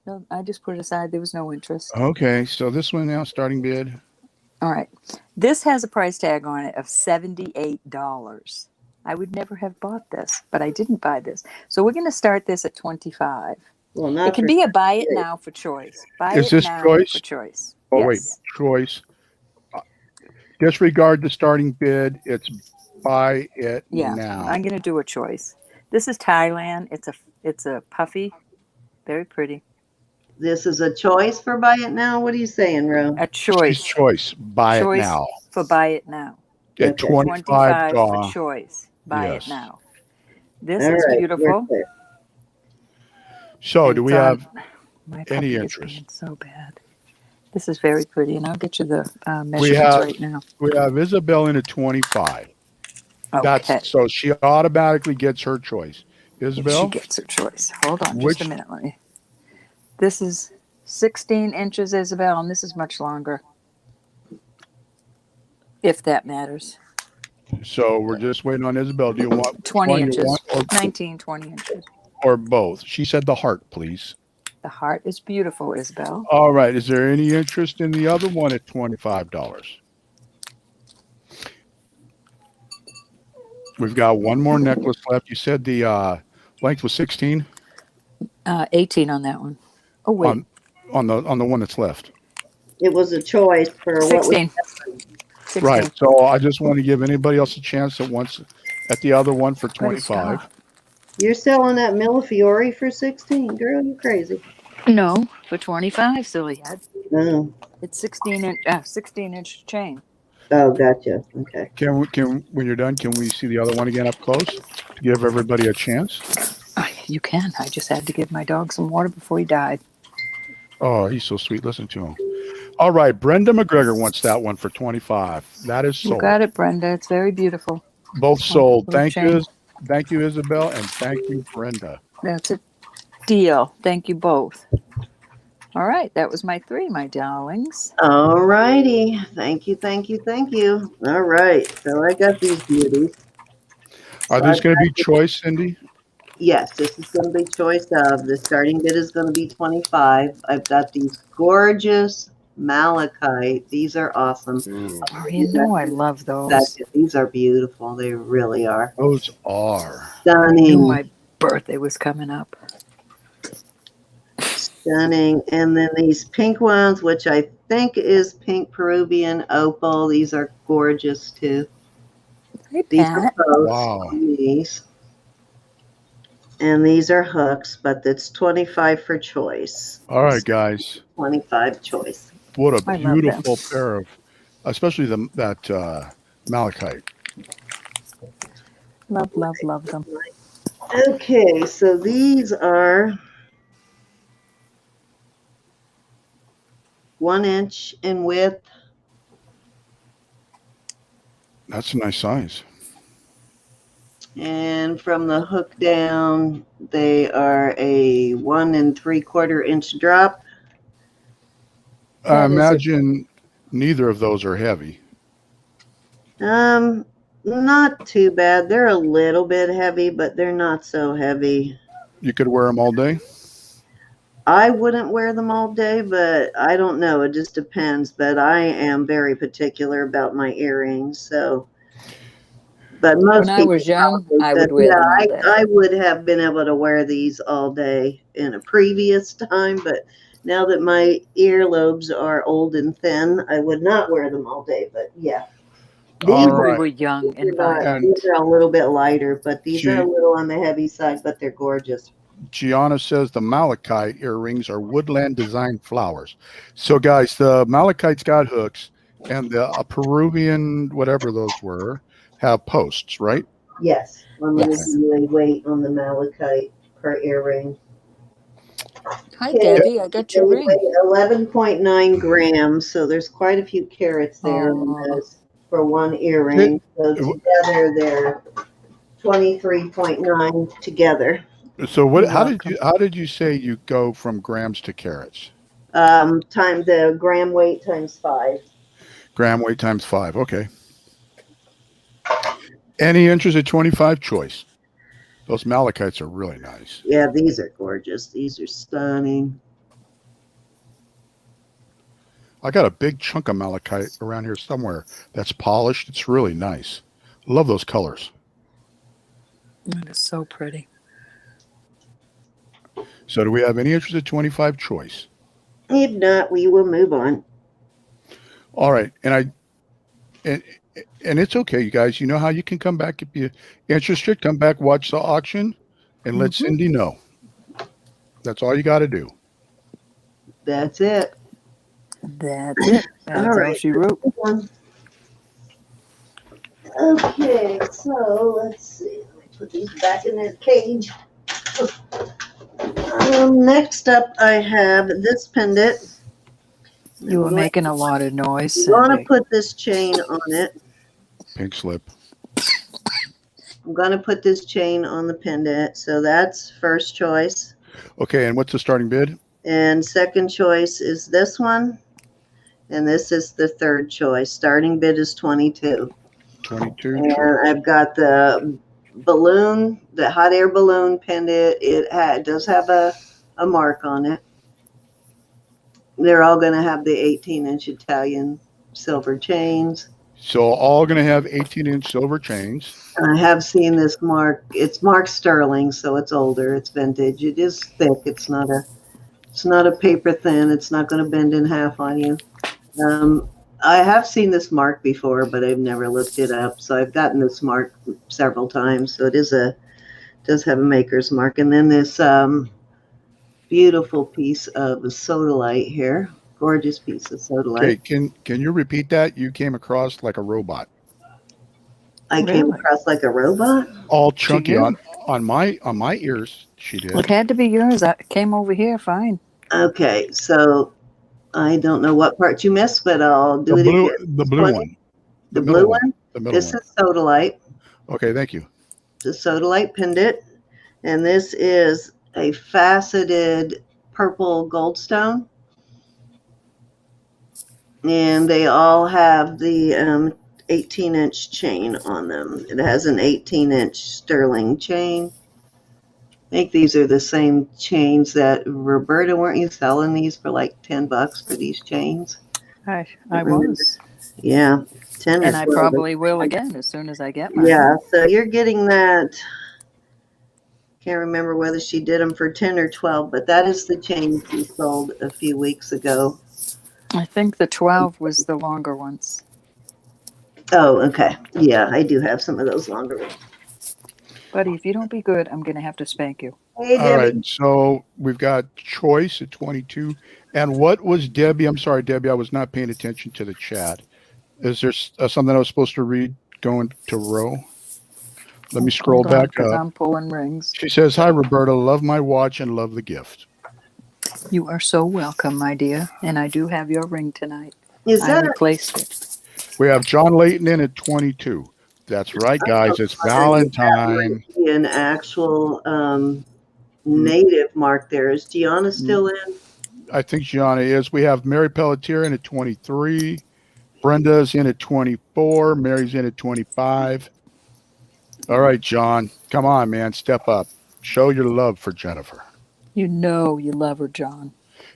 B: No, I just put it aside. There was no interest.
E: Okay, so this one now, starting bid.
B: All right. This has a price tag on it of $78. I would never have bought this, but I didn't buy this. So we're going to start this at 25.
A: Well, not
B: It can
A: for
B: be a buy it
A: $6.
B: now for choice. Buy
E: Is
B: it
E: this
B: now
E: choice?
B: for choice.
E: Oh, wait,
B: Yes.
E: choice. Disregard the starting bid. It's buy it
B: Yeah.
E: now.
B: I'm going to do a choice. This is Thailand. It's a puffy, very pretty.
A: This is a choice for buy it now. What are you saying, Ro?
B: A
E: She's
B: choice.
E: choice. Buy it
B: Choice
E: now.
B: for buy it now.
E: At
A: Okay.
E: 25
B: $25 for choice. Buy it
E: Yes.
B: now. This
A: All
B: is
A: right. We're
B: beautiful.
A: clear.
E: So
B: And
E: do
B: it's
E: we have
B: my
E: any
B: puppy is
E: interest?
B: being so bad. This is very pretty, and I'll get you the
E: We
B: measurements
E: have
B: right now.
E: Isabel in at 25.
B: Okay.
E: So she automatically gets her choice.
B: She
E: Isabel,
B: gets her choice. Hold on just a
E: which
B: minute. This is 16 inches, Isabel, and this is much longer, if that matters.
E: so we're just waiting on Isabel. Do you want which
B: 20
E: one you
B: inches.
E: want
B: 19, 20 inches.
E: or both? She said the heart, please.
B: The heart is beautiful, Isabel.
E: All right. Is there any interest in the other one at $25? We've got one more necklace left. You said the length was 16
B: 18 on that one. Oh, wait.
E: on the one that's left.
A: It was a choice for what was
B: 16. 16.
E: Right. So I just want to give anybody else a chance that wants at the other one for
B: But
E: 25.
B: stop.
A: You're selling that Millefiori for 16, girl. You crazy?
B: No, for 25, silly head.
A: Oh,
B: It's 16 inch chain.
A: oh, gotcha. Okay.
E: When you're done, can we see the other one again up close to give everybody a chance?
B: You can. I just had to give my dog some water before he died.
E: Oh, he's so sweet. Listen to him. All right, Brenda McGregor wants that one for 25. That is
B: You
E: sold.
B: got it, Brenda. It's very beautiful.
E: Both sold.
B: Little chain.
E: Thank you, Isabel, and thank you, Brenda.
B: That's a deal. Thank you both. All right, that was my 3, my darlings.
A: All righty. Thank you, thank you, thank you. All right. So I got these beauties.
E: Are
A: So
E: these
A: I've
E: going to
A: got
E: be choice, Cindy?
A: Yes, this is going to be choice of. The starting bid is going to be 25. I've got these gorgeous malachite. These are awesome.
B: Oh, you know I love those.
A: These are beautiful. They really are.
E: Those are.
B: I knew
A: Stunning.
B: my birthday was coming up.
A: Stunning. And then these pink ones, which I think is pink Peruvian opal. These are gorgeous too.
B: Hey,
A: These are
B: Pat.
A: posts
E: Wow.
A: on these. And these are hooks, but it's 25 for choice.
E: All right, guys.
A: 25 choice.
E: What a
B: I love them.
E: beautiful pair of, especially that malachite.
B: Love, love, love them.
A: Okay, so these are 1 inch in width.
E: That's a nice size.
A: And from the hook down, they are a 1 3/4 inch drop.
E: I
B: That is a-
E: imagine neither of those are heavy.
A: Not too bad. They're a little bit heavy, but they're not so heavy.
E: You could wear them all day.
A: I wouldn't wear them all day, but I don't know. It just depends. But I am very particular about my earrings, so. But most
B: When I
A: people
B: was young,
A: probably
B: I
A: said,
B: would wear them all
A: yeah,
B: day.
A: I would have been able to wear these all day in a previous time, but now that my earlobes are old and thin, I would not wear them all day. But yeah,
E: All
A: these
B: We
E: right.
B: were young and
A: are not-
B: vibrant.
A: these are a little bit lighter, but these are a
E: Gee.
A: little on the heavy side, but they're gorgeous.
E: Gianna says the malachite earrings are woodland design flowers. So, guys, the malachite's got hooks, and the Peruvian, whatever those were, have posts, right?
A: Yes, I'm going to
B: Yes.
A: give you a weight on the malachite per earring.
B: Hi,
A: Okay.
B: Debbie. I got your
A: They
B: ring.
A: weigh 11.9 grams, so there's quite a few carats there on
B: Aw.
A: those for one earring. So together they're 23.9 together.
E: So, what?
B: You're
E: How
B: welcome.
E: did you say you go from grams to carats?
A: Time the gram weight times 5.
E: Gram weight times 5. Okay. Any interest at 25 choice? Those malachites are really nice.
A: Yeah, these are gorgeous. These are stunning.
E: I got a big chunk of malachite around here somewhere that's polished. It's really nice. Love those colors.
B: That is so pretty.
E: So do we have any interest at 25 choice?
A: If not, we will move on.
E: All right. And it's okay, you guys. You know how you can come back if you're interested. Come back, watch the auction, and let
B: Mhm.
E: Cindy know. That's all you got to do.
A: That's it.
B: That's it. That's
A: All
B: all
A: right.
B: she wrote.
A: Okay, so let's see. Let me put these back in their cage. Next up, I have this pendant.
B: You were making a lot of noise,
A: I'm going to
B: Cindy.
A: put this chain on it.
E: Pink slip.
A: I'm going to put this chain on the pendant. So that's first choice.
E: Okay, and what's the starting bid?
A: And second choice is this one. And this is the third choice. Starting bid is 22.
E: 22.
A: And
E: True.
A: I've got the balloon, the hot air balloon pendant. It does have a mark on it. They're all going to have the 18-inch Italian silver chains.
E: So all going to have 18-inch silver chains.
A: I have seen this mark. It's marked sterling, so it's older. It's vintage. It is thick. It's not a paper thin. It's not going to bend in half on you. I have seen this mark before, but I've never looked it up. So I've gotten this mark several times. So it does have a maker's mark. And then this beautiful piece of sodalite here. Gorgeous piece of sodalite.
E: Okay, can you repeat that? You came across like a robot.
A: I came
B: Really?
A: across like a robot.
E: All chunky
B: you?
E: on my ears. She
B: It
E: did.
B: had to be yours. I came over here fine.
A: Okay, so I don't know what part you missed, but I'll do it again.
E: The blue one.
A: The blue one.
E: The middle
A: This
E: one.
A: is sodalite.
E: Okay, thank you.
A: The sodalite pendant, and this is a faceted purple goldstone. And they all have the 18-inch chain on them. It has an 18-inch sterling chain. I think these are the same chains that Roberta, weren't you selling these for like $10 for these chains?
B: I was.
A: Yeah, 10
B: And
A: or
B: I
A: 12.
B: probably will again as soon as I get mine.
A: Yeah, so you're getting that. Can't remember whether she did them for 10 or 12, but that is the chain she sold a few weeks ago.
B: I think the 12 was the longer ones.
A: Oh, okay. Yeah, I do have some of those longer ones.
B: Buddy, if you don't be good, I'm going to have to spank you.
A: Hey,
E: All right,
A: Debbie.
E: so we've got choice at 22. And what was Debbie? I'm sorry, Debbie, I was not paying attention to the chat. Is there something I was supposed to read going to row? Let me scroll
B: Hold on,
E: back
B: because
E: up.
B: I'm pulling rings.
E: She says, "Hi, Roberta. Love my watch and love the gift."
B: You are so welcome, my dear. And I do have your ring tonight.
A: Is
B: I
A: that
B: replaced it.
E: We have John Layton in at 22. That's right, guys. It's Valentine.
A: an actual native mark there? Is Gianna still in?
E: I think Gianna is. We have Mary Pelletier in at 23. Brenda's in at 24. Mary's in at 25. All right, John. Come on, man. Step up. Show your love for Jennifer.
B: You know you love her, John.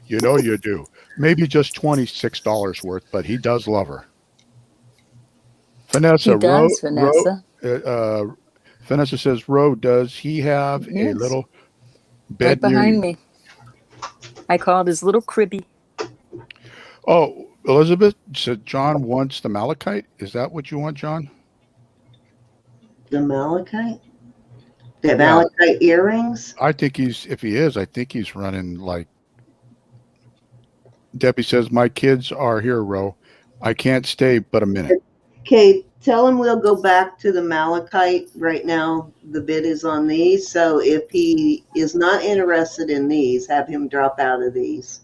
E: You know you do. Maybe just $26 worth, but he does love her. Vanessa,
B: He does, Vanessa.
E: Vanessa says, Ro, does he have a
B: Yes.
E: little bed
B: Right
E: near
B: behind
E: you?
B: me. I called his little cribby.
E: Oh, Elizabeth said John wants the malachite. Is that what you want, John?
A: The malachite? The malachite earrings?
E: I think if he is, I think he's running like. Debbie says, my kids are here, Ro. I can't stay but a minute.
A: Okay, tell him we'll go back to the malachite. Right now, the bid is on these. So if he is not interested in these, have him drop out of these.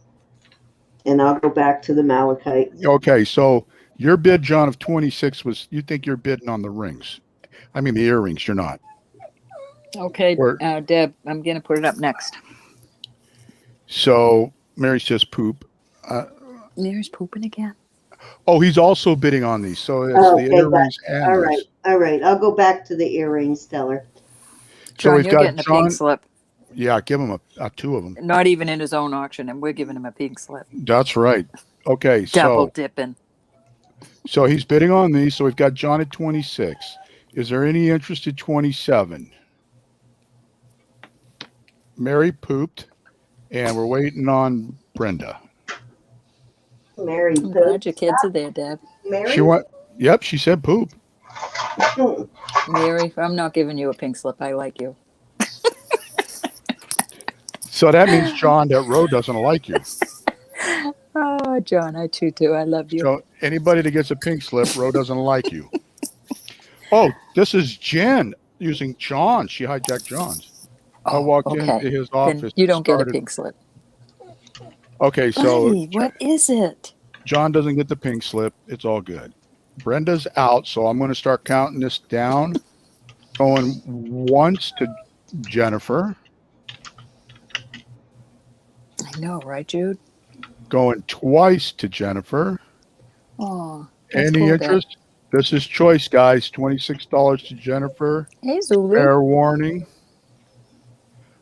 A: And I'll go back to the malachite.
E: Okay, so your bid, John, of 26 was, you think you're bidding on the rings. I mean, the earrings, you're not.
B: Okay, Deb, I'm going to put it up next.
E: So Mary says poop.
B: Mary's pooping again.
E: Oh, he's also bidding on these. So it's the earrings
A: gotcha.
E: and
A: All
E: these.
A: right. All right. I'll go back to the earrings, tell her.
B: John,
E: we've
B: you're
E: got
B: getting a
E: John-
B: pink slip.
E: Yeah, give him two of them.
B: Not even in his own auction, and we're giving him a pink slip.
E: That's right. Okay,
B: Double dipping.
E: So he's bidding on these. So we've got John at 26. Is there any interest at 27? Mary pooped. And we're waiting on Brenda.
A: Mary
B: I'm glad
A: pooped.
B: your kids are there, Deb.
A: Mary?
E: She went, yep, she said poop.
B: Mary, I'm not giving you a pink slip. I like you.
E: So that means, John, that Ro doesn't like you.
B: Oh, John, I too. I love you.
E: So anybody that gets a pink slip, Ro doesn't like you. Oh, this is Jen using John. She hijacked John's. I walked into his
B: Then
E: office.
B: you don't get a
E: started-
B: pink slip.
E: Okay, so
B: Buddy, what is it?
E: John doesn't get the pink slip. It's all good. Brenda's out, so I'm going to start counting this down. Going once to Jennifer.
B: I know, right, Jude?
E: Going twice to Jennifer.
B: Oh, that's
E: Any
B: cool, Deb.
E: interest? This is choice, guys. $26 to Jennifer.
B: Hey, Zulu.
E: Fair warning.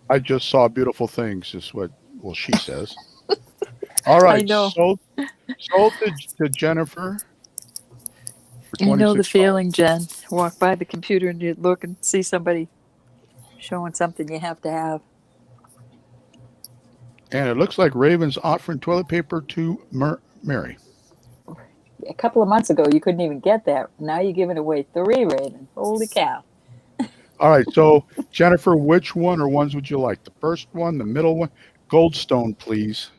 E: I just saw beautiful things, is what, well, she says. All right.
B: I know.
E: Sold to Jennifer. For
B: I know the
E: $26.
B: feeling, Jen. Walk by the computer and you look and see somebody showing something you have to have.
E: And it looks like Raven's offering toilet paper to Mary.
B: A couple of months ago, you couldn't even get that. Now you're giving away 3, Raven. Holy cow.
E: All right. So, Jennifer, which one or ones would you like? The first one, the middle one? Goldstone, please.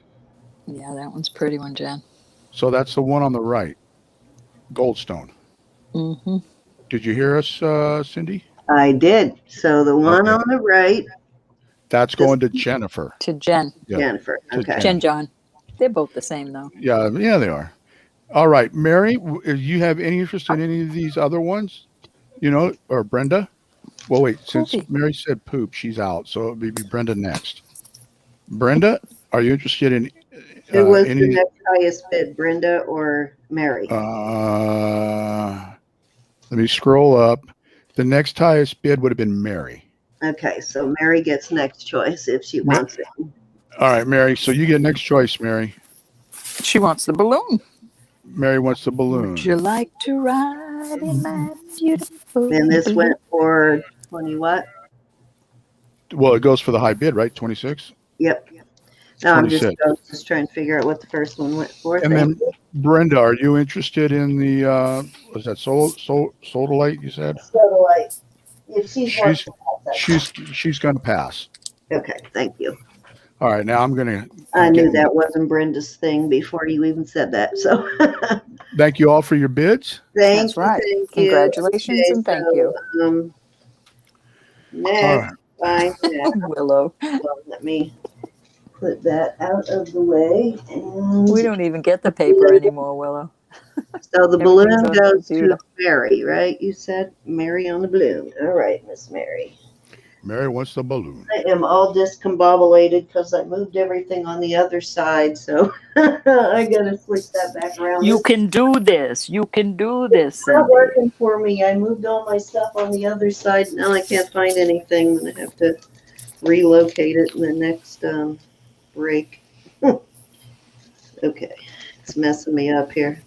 B: Yeah, that one's a pretty one, Jen.
E: So that's the one on the right. Goldstone.
B: Mm-hmm.
E: Did you hear us, Cindy?
A: I did. So the one
E: Okay.
A: on the right,
E: That's going to Jennifer.
B: To Jen.
E: Yeah.
A: Jennifer.
E: To
A: Okay.
B: Jen John. They're both the same, though.
E: Yeah, they are. All right, Mary, you have any interest in any of these other ones? You know, or Brenda? Well, wait, since
B: Poopy.
E: Mary said poop, she's out, so it would be Brenda next. Brenda, are you interested in
A: Who was the
E: any?
A: next highest bid, Brenda or Mary?
E: Let me scroll up. The next highest bid would have been Mary.
A: Okay, so Mary gets next choice if she wants it.
E: All right, Mary. So you get next choice, Mary.
B: She wants the balloon.
E: Mary wants the balloon.
B: Would you like to ride in my beautiful
A: And this
B: balloon?
A: went for 20 what?
E: Well, it goes for the high bid, right? 26.
A: Yep. No, I was
E: 26.
A: just trying to figure out what the first one went for.
E: And then Brenda, are you interested in the was that Sodalite you said?
A: Sodalite. If she
E: She's-
A: wants to pass that.
E: She's going to pass.
A: Okay, thank you.
E: All right, now I'm going to
A: I knew
E: getting-
A: that wasn't Brenda's thing before you even said that. So
E: thank you all for your bids.
A: thank
B: That's right.
A: you.
B: Congratulations and thank you.
A: Next, fine.
B: Willow.
A: Well, let me put that out of the way. And
B: We don't even get the paper anymore, Willow.
A: so the balloon
B: everything's on the
A: goes to
B: computer.
A: Mary, right? You said Mary on the balloon. All right, Miss Mary.
E: Mary wants the balloon.
A: I am all discombobulated because I moved everything on the other side. So I got to switch that back around.
B: You can do this. You can do this,
A: It's not
B: Cindy.
A: working for me. I moved all my stuff on the other side. Now I can't find anything. I'm going to have to relocate it in the next break. Okay. It's messing me up here.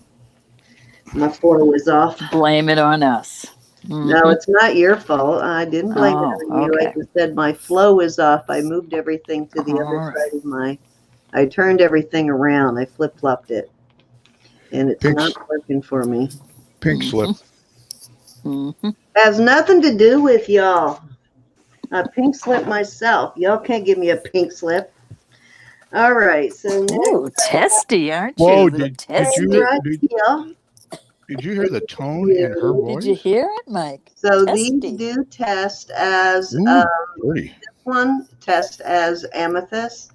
A: My flow was off.
B: Blame it on us.
A: No, it's not your fault. I didn't blame it
B: Oh,
A: on you. I
B: okay.
A: just said my flow is off. I moved everything to the other
B: Alright.
A: side of I turned everything around. I flip-flopped it. And it's
E: Pink-
A: not working for me.
E: Pink slip.
B: Mm-hmm.
A: Has nothing to do with y'all. I pink slip myself. Y'all can't give me a pink slip. All right. So next,
B: Ooh, testy, aren't you?
E: Whoa,
B: Little
E: did
B: testy.
E: you-
A: right here.
E: Did you hear the tone in her voice?
B: Did you hear it, Mike?
A: So
B: Testy.
A: these do test as
E: Ooh, pretty.
A: one test as amethyst,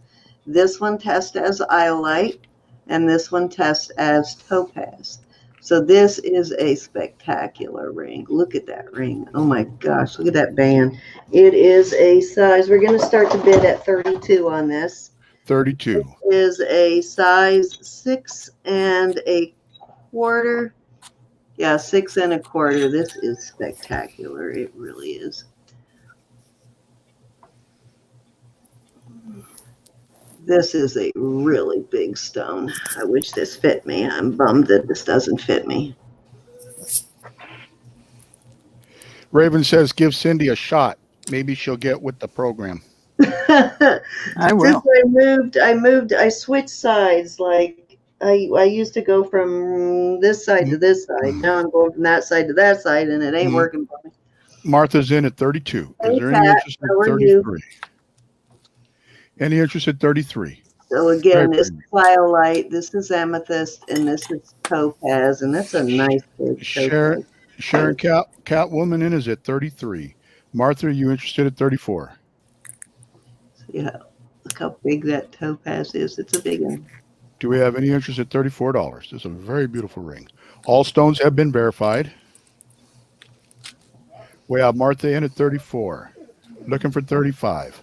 A: this one test as iolite, and this one test as topaz. So this is a spectacular ring. Look at that ring. Oh my gosh, look at that band. It is a size, we're going to start the bid at 32 on this.
E: 32.
A: It is a size 6 1/4. Yeah, 6 1/4. This is spectacular. It really is. This is a really big stone. I wish this fit me. I'm bummed that this doesn't fit me.
E: Raven says, give Cindy a shot. Maybe she'll get with the program.
B: I
A: Since
B: will.
A: I switched sides. Like I used to go from this side to this side. Now I'm going from that side to that side, and it ain't
E: Mm,
A: working for me.
E: Martha's in at 32. Is
A: Hey
E: there any
A: Pat,
E: interest at
A: how are you?
E: 33? Any interest at 33?
A: So
E: Very
A: again, this is
E: pretty.
A: Liolite, this is Amethyst, and this is Topaz, and that's a nice big
E: Sharon,
A: Topaz.
E: Sharon Catwoman in is at 33. Martha, are you interested at 34?
A: Yeah, look how big that Topaz is. It's a big one.
E: Do we have any interest at $34? It's a very beautiful ring. All stones have been verified. We have Martha in at 34. Looking for 35.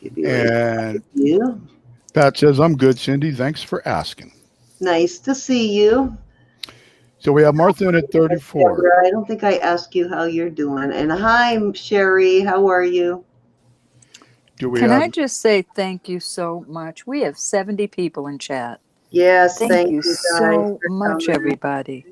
A: Give you a
E: And
A: view.
E: Pat says, I'm good, Cindy. Thanks for asking.
A: Nice to see you.
E: So we have Martha in at 34.
A: Deborah, I don't think I asked you how you're doing. And hi, Sherry. How are you?
E: Do we
B: Can
E: have
B: I just say thank you so much? We have 70 people in chat.
A: Yes,
B: Thank
A: thank
B: you
A: you guys
B: so
A: for
B: much,
A: coming.
B: everybody.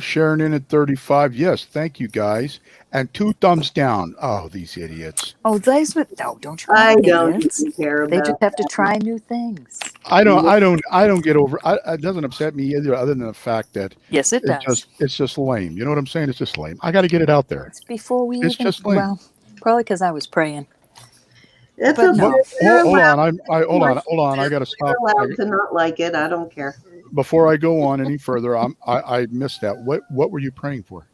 E: Sharon in at 35? Yes, thank you guys. And 2 thumbs down. Oh, these idiots.
B: Oh, those would no, don't you call
A: I
B: them
A: don't
B: idiots.
A: even care
B: They just
A: about
B: have to try new things.
E: I don't get over. It doesn't upset me either, other than the fact that
B: Yes, it does.
E: it's just lame. You know what I'm saying? It's just lame. I got to get it out there.
B: It's before we
E: It's
B: even,
E: just lame.
B: well, probably because I was praying.
A: It's
B: But
A: okay.
E: What,
B: no,
A: You're
E: hold on.
A: allowed.
E: Hold on. I got to
A: You're
E: stop.
A: allowed to not like it. I don't care.
E: Before I go on any further, I missed that. What were you praying for?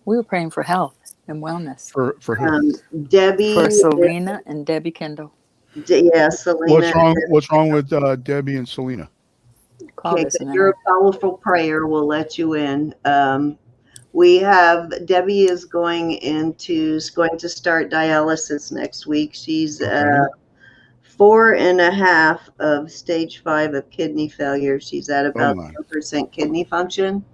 B: we were praying for health and wellness
E: For who?
A: Debbie,
B: for Selena and Debbie Kendall.
A: yeah, Selena.
E: What's wrong with Debbie and Selena?
B: Call
A: Okay,
B: this
A: because
B: a
A: you're
B: minute.
A: a powerful prayer, we'll let you in. We have Debbie is going to start dialysis next week. She's
E: Okay.
A: 4.5 of stage 5 of kidney failure. She's at
E: Oh
A: about
E: my.
A: 10% kidney function,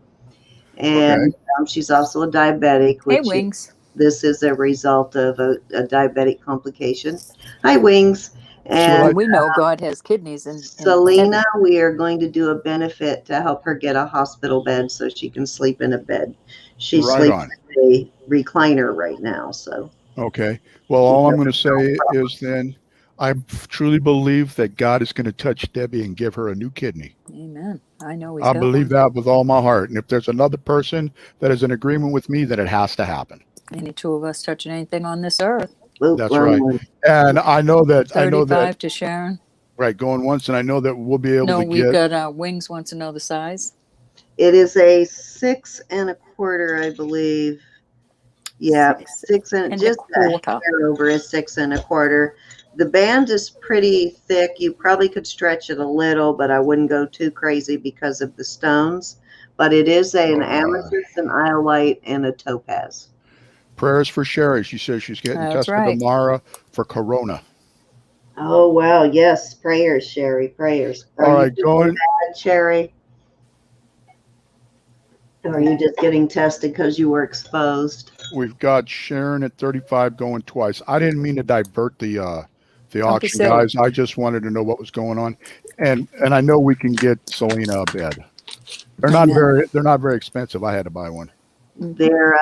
E: Okay.
A: and she's also a diabetic,
B: Hey,
A: which
B: Wings.
A: this is a result of a diabetic complication. Hi, Wings.
E: See what
A: And
B: And we know God has kidneys in
A: Selena,
B: heaven.
A: we are going to do a benefit to help her get a hospital bed so she can sleep in a bed. She
E: right
A: sleeps
E: on.
A: in a recliner right now, so
E: Okay. Well,
A: she
E: all I'm
A: does.
E: going to say is then I truly believe that God is going to touch Debbie and give her a new kidney.
B: Amen. I know He's
E: I
B: got
E: believe
B: one.
E: that with all my heart. And if there's another person that is in agreement with me, then it has to happen.
B: Any two of us touching anything on this earth.
A: Oop,
E: That's
A: wrong
E: right.
A: one.
E: And I know that
B: 35 to Sharon.
E: right, going once, and I know that we'll be able
B: No,
E: to
B: we've
E: get
B: got Wings wants to know the size.
A: It is a 6.25, I believe. Yeah,
B: 6
A: 6 and
B: and a
A: just a
B: quarter.
A: hair over a 6.25. The band is pretty thick. You probably could stretch it a little, but I wouldn't go too crazy because of the stones. But it is an amethyst, an iolite, and a topaz.
E: prayers for Sherry. She says she's getting
B: That's
E: tested
B: right.
E: tomorrow for corona.
A: Oh wow, yes, prayers, Sherry, prayers.
E: All right, going.
A: Bad, Sherry? Or are you just getting tested because you were exposed?
E: We've got Sharon at 35 going twice. I didn't mean to divert the
B: Don't be
E: auction,
B: silly.
E: guys. I just wanted to know what was going on, and I know we can get Selena a bed. They're not
B: Amen.
E: very expensive. I had to buy one.
A: They're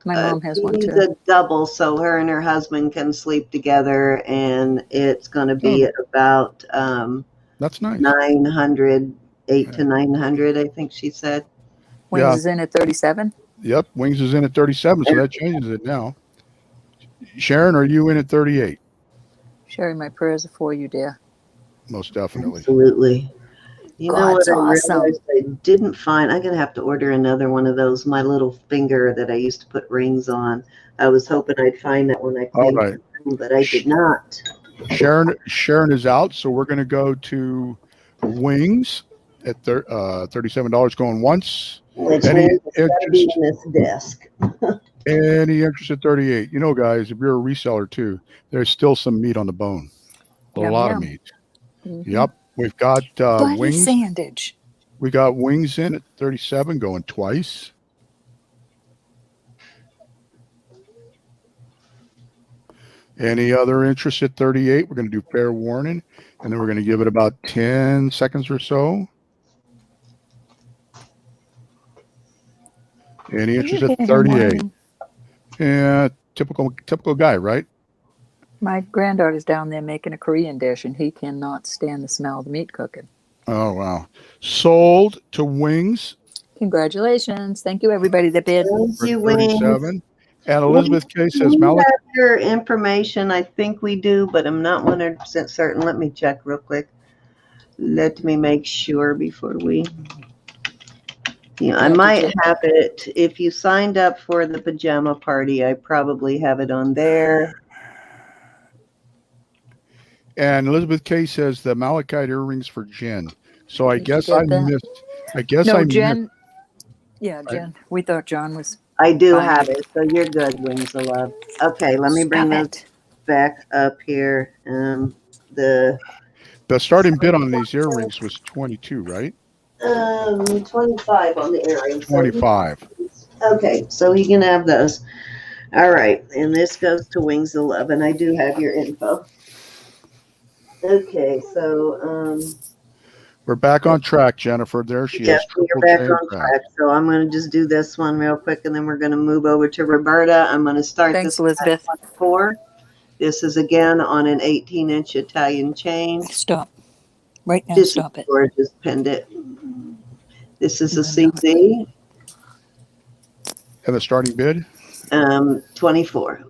B: My mom has
A: she
B: one
A: needs
B: too.
A: a double so her and her husband can sleep together, and it's going to be
E: Oh,
A: about
E: that's nice.
A: 900, 8
E: Yeah.
A: to 900, I think she said.
B: Wings
E: Yeah.
B: is in at 37.
E: Yep, Wings is in at 37, so that changes it now. Sharon, are you in at 38?
B: Sherry, my prayers are for you, dear.
E: Most definitely.
A: Absolutely. You know what
B: God's
A: I
B: awesome.
A: realized I didn't find? I'm going to have to order another one of those, my little finger that I used to put rings on. I was hoping I'd find that when I
E: All
A: cleaned
E: right.
A: the room, but I did not.
E: Sharon is out, so we're going to go to Wings at $37 going once.
A: Which
E: Any
A: means it's got to be
E: interest?
A: in this desk.
E: Any interest at 38? You know, guys, if you're a reseller too, there's still some meat on the bone. A
B: Yum,
E: lot of
B: yum.
E: meat.
B: Mm-hmm.
E: Yep. We've got
B: Buddy
E: Wings.
B: sandage.
E: We got Wings in at 37 going twice. Any other interest at 38? We're going to do fair warning, and then we're going to give it about 10 seconds or so. Any interest at 38? Yeah, Typical guy, right?
B: My granddaughter's down there making a Korean dish, and he cannot stand the smell of the meat cooking.
E: Oh wow. Sold to Wings
B: Congratulations. Thank you, everybody that bid.
A: Thank
E: for
A: you, Wings.
E: 37. And Elizabeth K
A: Do
E: says
A: we
E: Malik.
A: have your information? I think we do, but I'm not 100% certain. Let me check real quick. Let me make sure before we. I
B: Yeah,
A: might
B: did you-
A: have it. If you signed up for the pajama party, I probably have it on there.
E: And Elizabeth K says the malachite earrings for Jen. So I
B: Did you
E: guess I
B: get that?
E: missed. I guess
B: No,
E: I missed.
B: Jen. Yeah, Jen. We thought John was.
A: I do
B: Fine.
A: have it, so you're good, Wings of Love. Okay, let me bring
B: Stop
A: those
B: it.
A: back up here. The
E: The starting bid on these earrings was 22, right?
A: 25 on the earrings.
E: 25.
A: Okay, so you can have those. All right, and this goes to Wings of Love, and I do have your info. Okay, so
E: We're back on track, Jennifer. There she
A: yes,
E: is.
A: we are
E: Triple
A: back
E: J
A: on track. So I'm going to just do this one real quick, and then we're going to move over to Roberta. I'm going to start
B: Thanks,
A: this
B: Elizabeth.
A: at 4. This is again on an 18-inch Italian chain.
B: Stop. Right now,
A: This
B: stop
A: is
B: it.
A: gorgeous pendant. This is a
B: No, no.
A: CZ,
E: And the starting bid?
A: 24.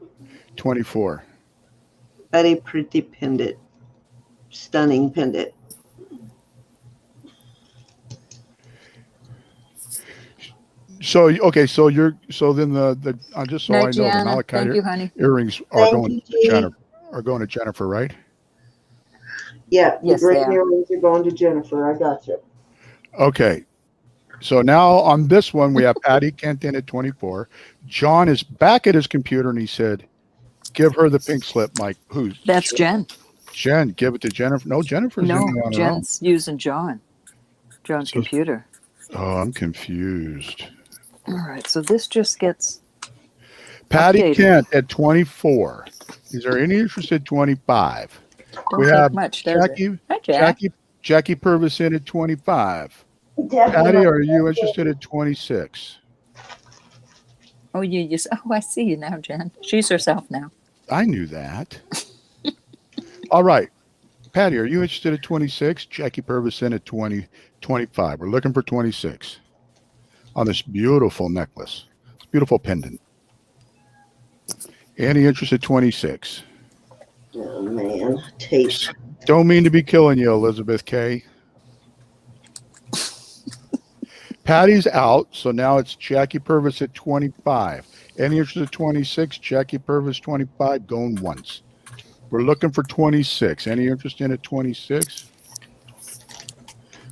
E: 24.
A: Very pretty pendant. Stunning pendant.
E: So okay, so then the just so
B: Night,
E: I know the
B: Gianna.
E: malachite
B: Thank you, honey.
E: earrings are
A: Thank
E: going
A: you,
E: to
A: G.
E: Jennifer. Are going to Jennifer, right?
A: Yeah, the
B: Yes, they
A: green
B: are.
A: earrings are going to Jennifer. I got you.
E: Okay. So now on this one we have Patty Kent in at 24. John is back at his computer and he said, "Give her the pink slip, Mike." Who's
B: That's Jen.
E: Jen? Give it to Jennifer. No, Jennifer's in
B: No,
E: there on her own.
B: Jen's using John's
E: So-
B: computer.
E: Oh, I'm confused.
B: All right, so this just gets
E: Patty
B: updated.
E: Kent at 24. Is there any interest at 25?
B: Don't
E: We
B: take
E: have
B: much, does it?
E: Jackie
B: Hi, Jack.
E: Jackie Purvis in at 25.
A: Definitely.
E: Patty, are you interested at 26?
B: Oh, oh, I see you now, Jen. She's herself now.
E: I knew that. All right. Patty, are you interested at 26? Jackie Purvis in at 25. We're looking for 26 on this beautiful necklace. It's a beautiful pendant. Any interest at 26?
A: Oh, man. Tape.
E: Don't mean to be killing you, Elizabeth K. Patty's out, so now it's Jackie Purvis at 25. Any interest at 26? Jackie Purvis 25, going once. We're looking for 26. Any interest in at 26?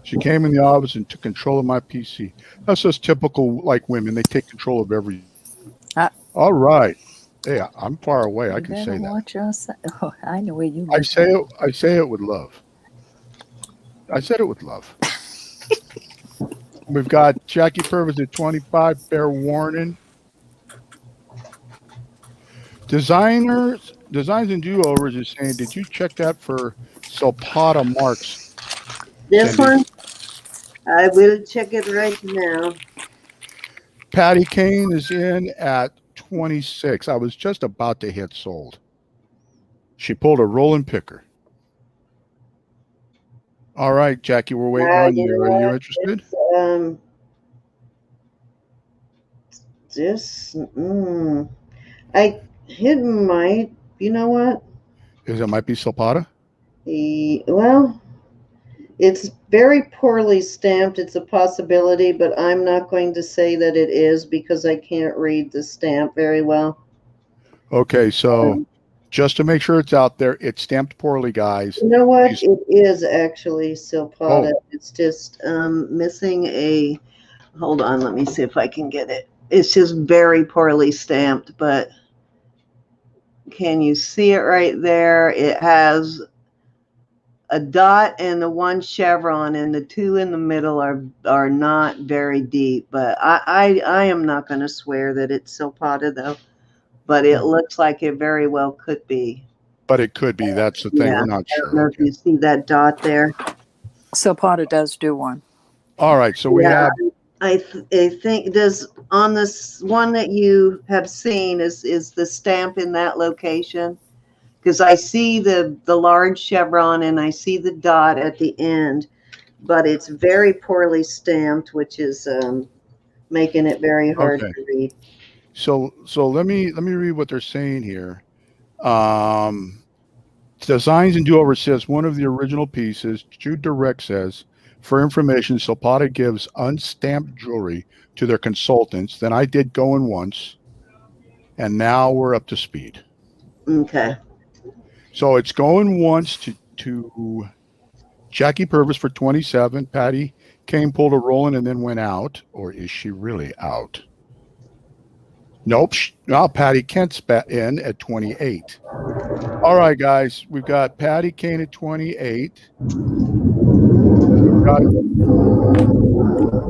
E: She came in the office and took control of my PC. That's just typical, like women. They take control of everything. All right. Hey, I'm far away. I
B: You
E: can
B: better
E: say that.
B: watch us. Oh, I know where you
E: I
B: live.
E: say it with love. I said it with love. We've got Jackie Purvis at 25, fair warning. Designs and do-overs is saying, did you check that for Zapata marks?
A: This
E: Cindy?
A: one, I will check it right now.
E: Patty Kane is in at 26. I was just about to hit sold. She pulled a Rollin Picker. All right, Jackie, we're waiting on you. Are you interested?
A: It might, you know what?
E: Is it might be Zapata?
A: Well, it's very poorly stamped. It's a possibility, but I'm not going to say that it is because I can't read the stamp very well.
E: Okay, so just to make sure it's out there, it's stamped poorly, guys.
A: You know what? It is actually Silpata.
E: Oh.
A: It's just missing a. Hold on, let me see if I can get it. It's just very poorly stamped, but can you see it right there? It has a dot and the one chevron, and the two in the middle are not very deep. But I am not going to swear that it's Silpata though. But it looks like it very well could be.
E: But it could be. That's the thing.
A: Yeah,
E: We're not
A: I don't
E: sure.
A: know if you see that dot there.
B: So Potter does do one.
E: All right. So we have
A: I think does on this one that you have seen is the stamp in that location? Because I see the large chevron and I see the dot at the end, but it's very poorly stamped, which is making it very hard
E: Okay.
A: to read.
E: So let me read what they're saying here. Um, Designs and Do-Over says one of the original pieces. Jude Direct says, for information, Zapata gives unstamped jewelry to their consultants. Then I did going once, and now we're up to speed.
A: Okay.
E: So it's going once to Jackie Purvis for 27. Patty Kane pulled a Rollin and then went out. Or is she really out? Nope. Now Patty Kent's in at 28. All right, guys. We've got Patty Kane at 28. We've got,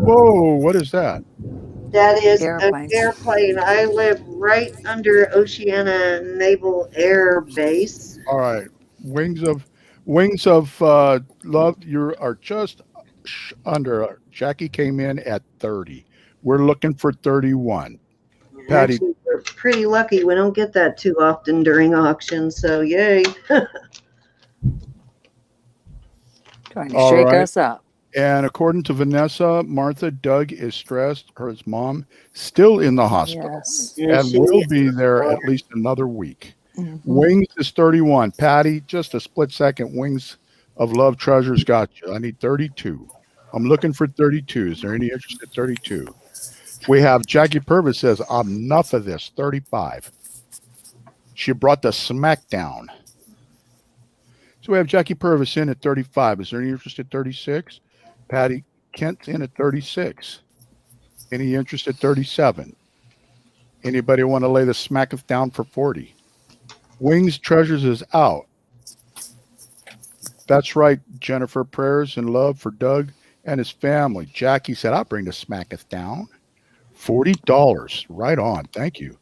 E: whoa, what is that?
A: That is an
B: Airplane.
A: airplane. I live right under Oceana Naval Air Base.
E: All right. Wings of Love, you are just under. Jackie came in at 30. We're looking for 31. Patty,
A: Actually, we're pretty lucky. We don't get that too often during auction, so yay.
B: Trying to
E: all
B: shake
E: right.
B: us up.
E: And according to Vanessa, Martha, Doug is stressed. His mom still in the hospital
B: Yes.
E: and
A: She
E: will
A: is
E: be there
A: water.
E: at least another week.
B: Mhm.
E: Wings is 31. Patty, just a split second. Wings of Love Treasures got you. I need 32. I'm looking for 32. Is there any interest at 32? We have Jackie Purvis says, enough of this. 35. She brought the smackdown. So we have Jackie Purvis in at 35. Is there any interest at 36? Patty Kent in at 36. Any interest at 37? Anybody want to lay the smacketh down for 40? Wings Treasures is out. That's right, Jennifer. Prayers and love for Doug and his family. Jackie said, I'll bring the smacketh down. $40. Right on. Thank you.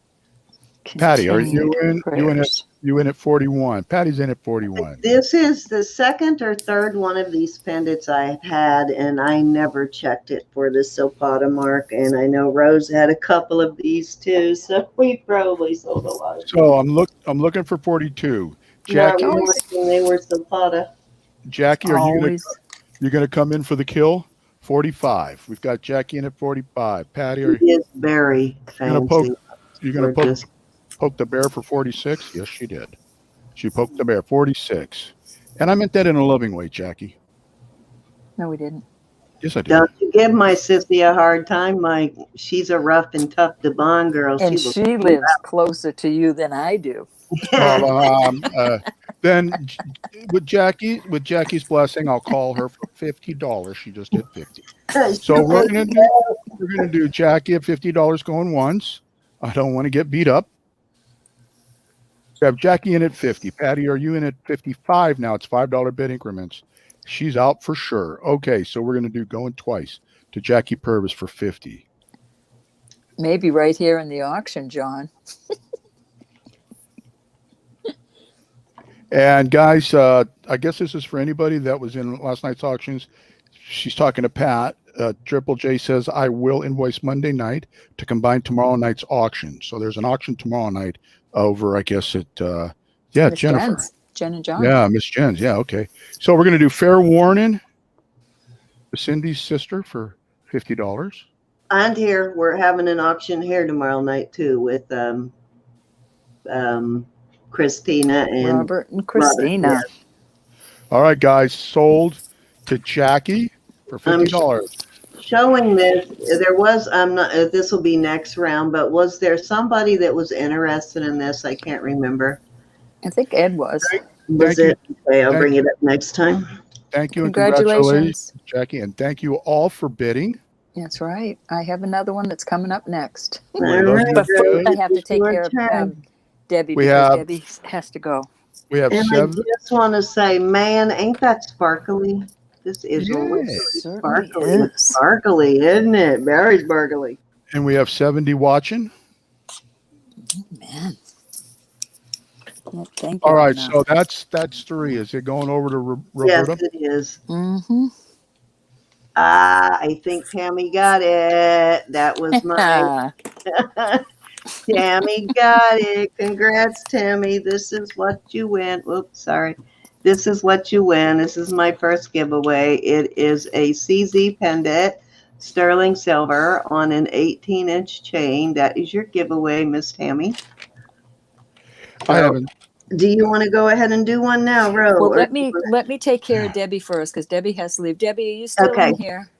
E: Patty, are you
B: Continued
E: in?
B: prayers.
E: You in at 41. Patty's in at 41.
A: This is the second or third one of these pendants I've had, and I never checked it for the Zapata mark. And I know Rose had a couple of these too, so we probably sold a lot of
E: So I'm looking for 42.
A: these.
E: Jackie,
A: Not when they were Zapata.
E: Jackie, are
B: Always.
E: you gonna come in for the kill? 45. We've got Jackie in at 45. Patty, are
A: It is very
E: you gonna poke?
A: fancy.
E: You gonna
A: Gorgeous.
E: poke the bear for 46? Yes, she did. She poked the bear 46. And I meant that in a loving way, Jackie.
B: No, we didn't.
E: Yes, I did.
A: Don't you give my sissy a hard time, Mike. She's a rough and tough Devon girl.
B: And
A: will
B: she lives closer to you than I do.
E: Then with Jackie's blessing, I'll call her for $50. She just did 50. So we're gonna do Jackie at $50 going once. I don't want to get beat up. So I have Jackie in at 50. Patty, are you in at 55 now? It's $5 bid increments. She's out for sure. Okay, so we're gonna do going twice to Jackie Purvis for 50.
B: Maybe right here in the auction, John.
E: And guys, I guess this is for anybody that was in last night's auctions. She's talking to Pat. Triple J says, I will invoice Monday night to combine tomorrow night's auction. So there's an auction tomorrow night over, I guess, at,
B: Miss
E: Jennifer.
B: Jen's. Jen and John.
E: Yeah, Miss Jen's. Yeah, okay. So we're going to do fair warning to Cindy's sister for $50.
A: And here we're having an auction here tomorrow night too with Christina and
B: Robert and Christina.
A: Robert,
E: All right, guys, sold to Jackie for $50.
A: showing this. There was I'm not. This will be next round, but was there somebody that was interested in this? I can't remember.
B: I think Ed was.
A: Was
E: Thank
A: it? Okay, I'll
E: Thank
A: bring it up next time.
E: Thank you and
B: Congratulations.
E: congratulations, Jackie. And thank you all for bidding.
B: That's right. I have another one that's coming up next.
A: All
E: love
A: right,
E: you,
B: But
E: Joe.
B: first, I have to take
A: Your
B: care of
A: turn.
B: Debbie
E: We
B: because
E: have-
B: Debbie has to go.
E: We have
A: And I
E: 7.
A: just want to say, man, ain't that sparkly? This is
E: Yeah,
A: really
B: certainly
A: sparkly.
B: is.
A: Sparkly, isn't it? Very sparkly.
E: And we have 70 watching.
B: Man. Yeah, thank you.
E: All right, so that's 3. Is it going over to Roberta?
A: Yes, it is.
B: Mm-hmm.
A: I think Tammy got it. That was mine. Tammy got it. Congrats, Tammy. This is what you win. Oops, sorry. This is what you win. This is my first giveaway. It is a CZ pendant, sterling silver on an 18-inch chain. That is your giveaway, Miss Tammy.
E: I
A: So,
E: haven't.
A: do you want to go ahead and do one now, Ro?
B: Well,
A: or
B: let
A: do you
B: me
A: wanna-
B: let me take care of Debbie first, because Debbie has to leave. Debbie, are you still
A: Okay,
B: in here?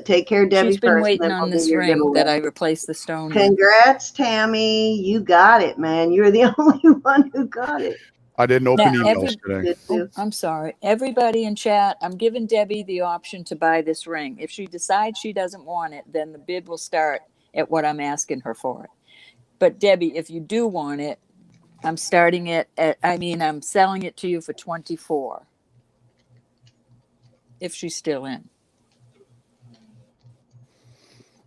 A: take care of Debbie
B: She's been
A: first, and
B: waiting
A: then
B: on
A: we'll do
B: this
A: your
B: ring that
A: giveaway.
B: I replaced the stone in.
A: Congrats, Tammy. You got it, man. You're the only one who got it.
E: I didn't open emails today.
A: Good
B: Oh,
A: too.
B: I'm sorry. Everybody in chat, I'm giving Debbie the option to buy this ring. If she decides she doesn't want it, then the bid will start at what I'm asking her for it. But Debbie, if you do want it, I'm selling it to you for 24. If she's still in.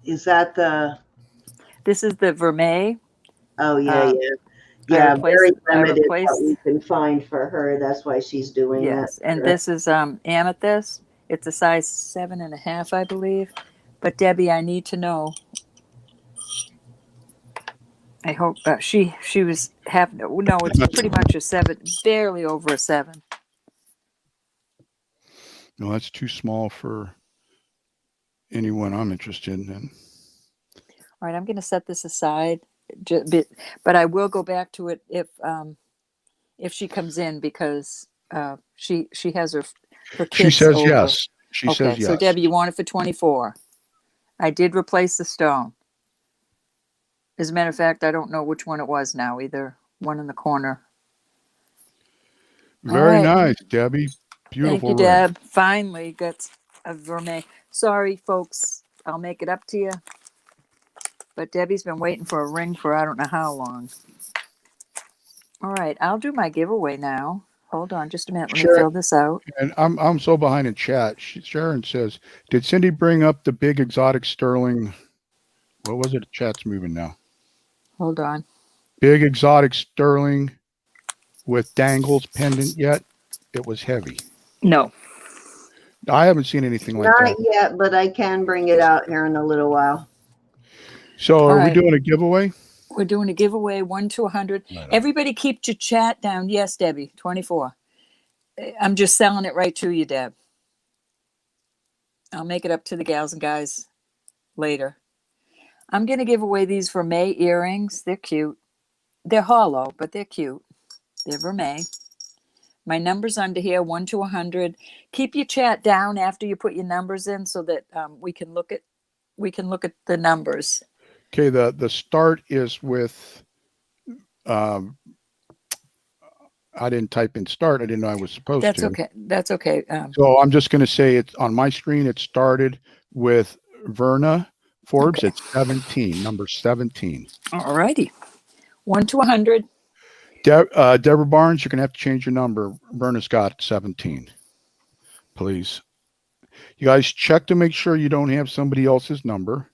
A: Is that the?
B: This is the vermeil.
A: Oh yeah,
B: Uh,
A: yeah, yeah. Very
B: I
A: limited what
B: replaced,
A: we can find for her. That's why she's doing
B: yes.
A: that.
B: And this is amethyst. It's a size 7.5, I believe. But Debbie, I need to know. I hope she was half. No, it's pretty much a 7, barely over a 7.
E: No, that's too small for anyone I'm interested in.
B: All right, I'm going to set this aside, but I will go back to it if she comes in, because she has her
E: She
B: kids
E: says
B: over.
E: yes. She
B: Okay,
E: says yes.
B: so Debbie, you want it for 24. I did replace the stone. As a matter of fact, I don't know which one it was now, either one in the corner.
E: Very
B: All right.
E: nice, Debbie. Beautiful
B: Thank you,
E: ring.
B: Deb. Finally got a vermeil. Sorry, folks. I'll make it up to you. But Debbie's been waiting for a ring for I don't know how long. All right, I'll do my giveaway now. Hold on just a minute. Let me fill this out.
E: And I'm so behind in chat. Sharon says, "Did Cindy bring up the big exotic sterling? What was it? Chat's moving now.
B: Hold on.
E: Big exotic sterling with dangles pendant yet? It was heavy.
B: No.
E: I haven't seen anything like
A: Not
E: that.
A: yet, but I can bring it out here in a little while.
E: So
B: All
E: are we
B: right.
E: doing a giveaway?
B: We're doing a giveaway 1 to 100.
E: Right on.
B: Everybody keep your chat down. Yes, Debbie, 24. I'm just selling it right to you, Deb. I'll make it up to the gals and guys later. I'm going to give away these vermeil earrings. They're cute. They're hollow, but they're cute. They're vermeil. My number's under here, 1 to 100. Keep your chat down after you put your numbers in, so that we can look at the numbers.
E: Okay, the start is with I didn't type in start. I didn't know I was supposed
B: That's
E: to.
B: okay. That's okay.
E: So I'm just going to say it's on my screen. It started with Verna Forbes
B: Okay.
E: at 17, number 17.
B: All righty. 1 to 100.
E: Deborah Barnes, you're going to have to change your number. Verna's got 17. Please. You guys check to make sure you don't have somebody else's number.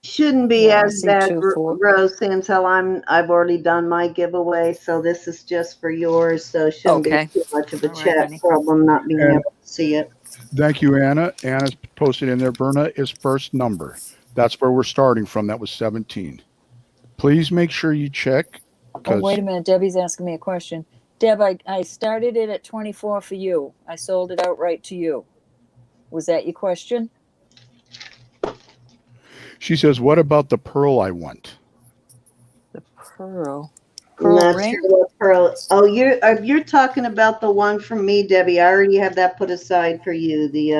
A: Shouldn't be
B: Yeah, I
A: as
B: see
A: bad,
B: 2, 4.
A: Rose, until I've already done my giveaway, so this is just for yours. So it shouldn't
B: Okay.
A: be too much of a
B: All right,
A: chat
B: honey.
A: problem not being
E: And-
A: able to see it.
E: Thank you, Anna. Anna's posted in there. Verna is first number. That's where we're starting from. That was 17. Please make sure you check.
B: Oh, wait a minute. Debbie's asking me a question. Deb, I started it at 24 for you. I sold it outright to you. Was that your question?
E: She says, what about the pearl I want?
B: The pearl.
A: Not
B: Ring?
A: sure what pearl. Oh, you're talking about the one from me, Debbie. I already have that put aside for you. The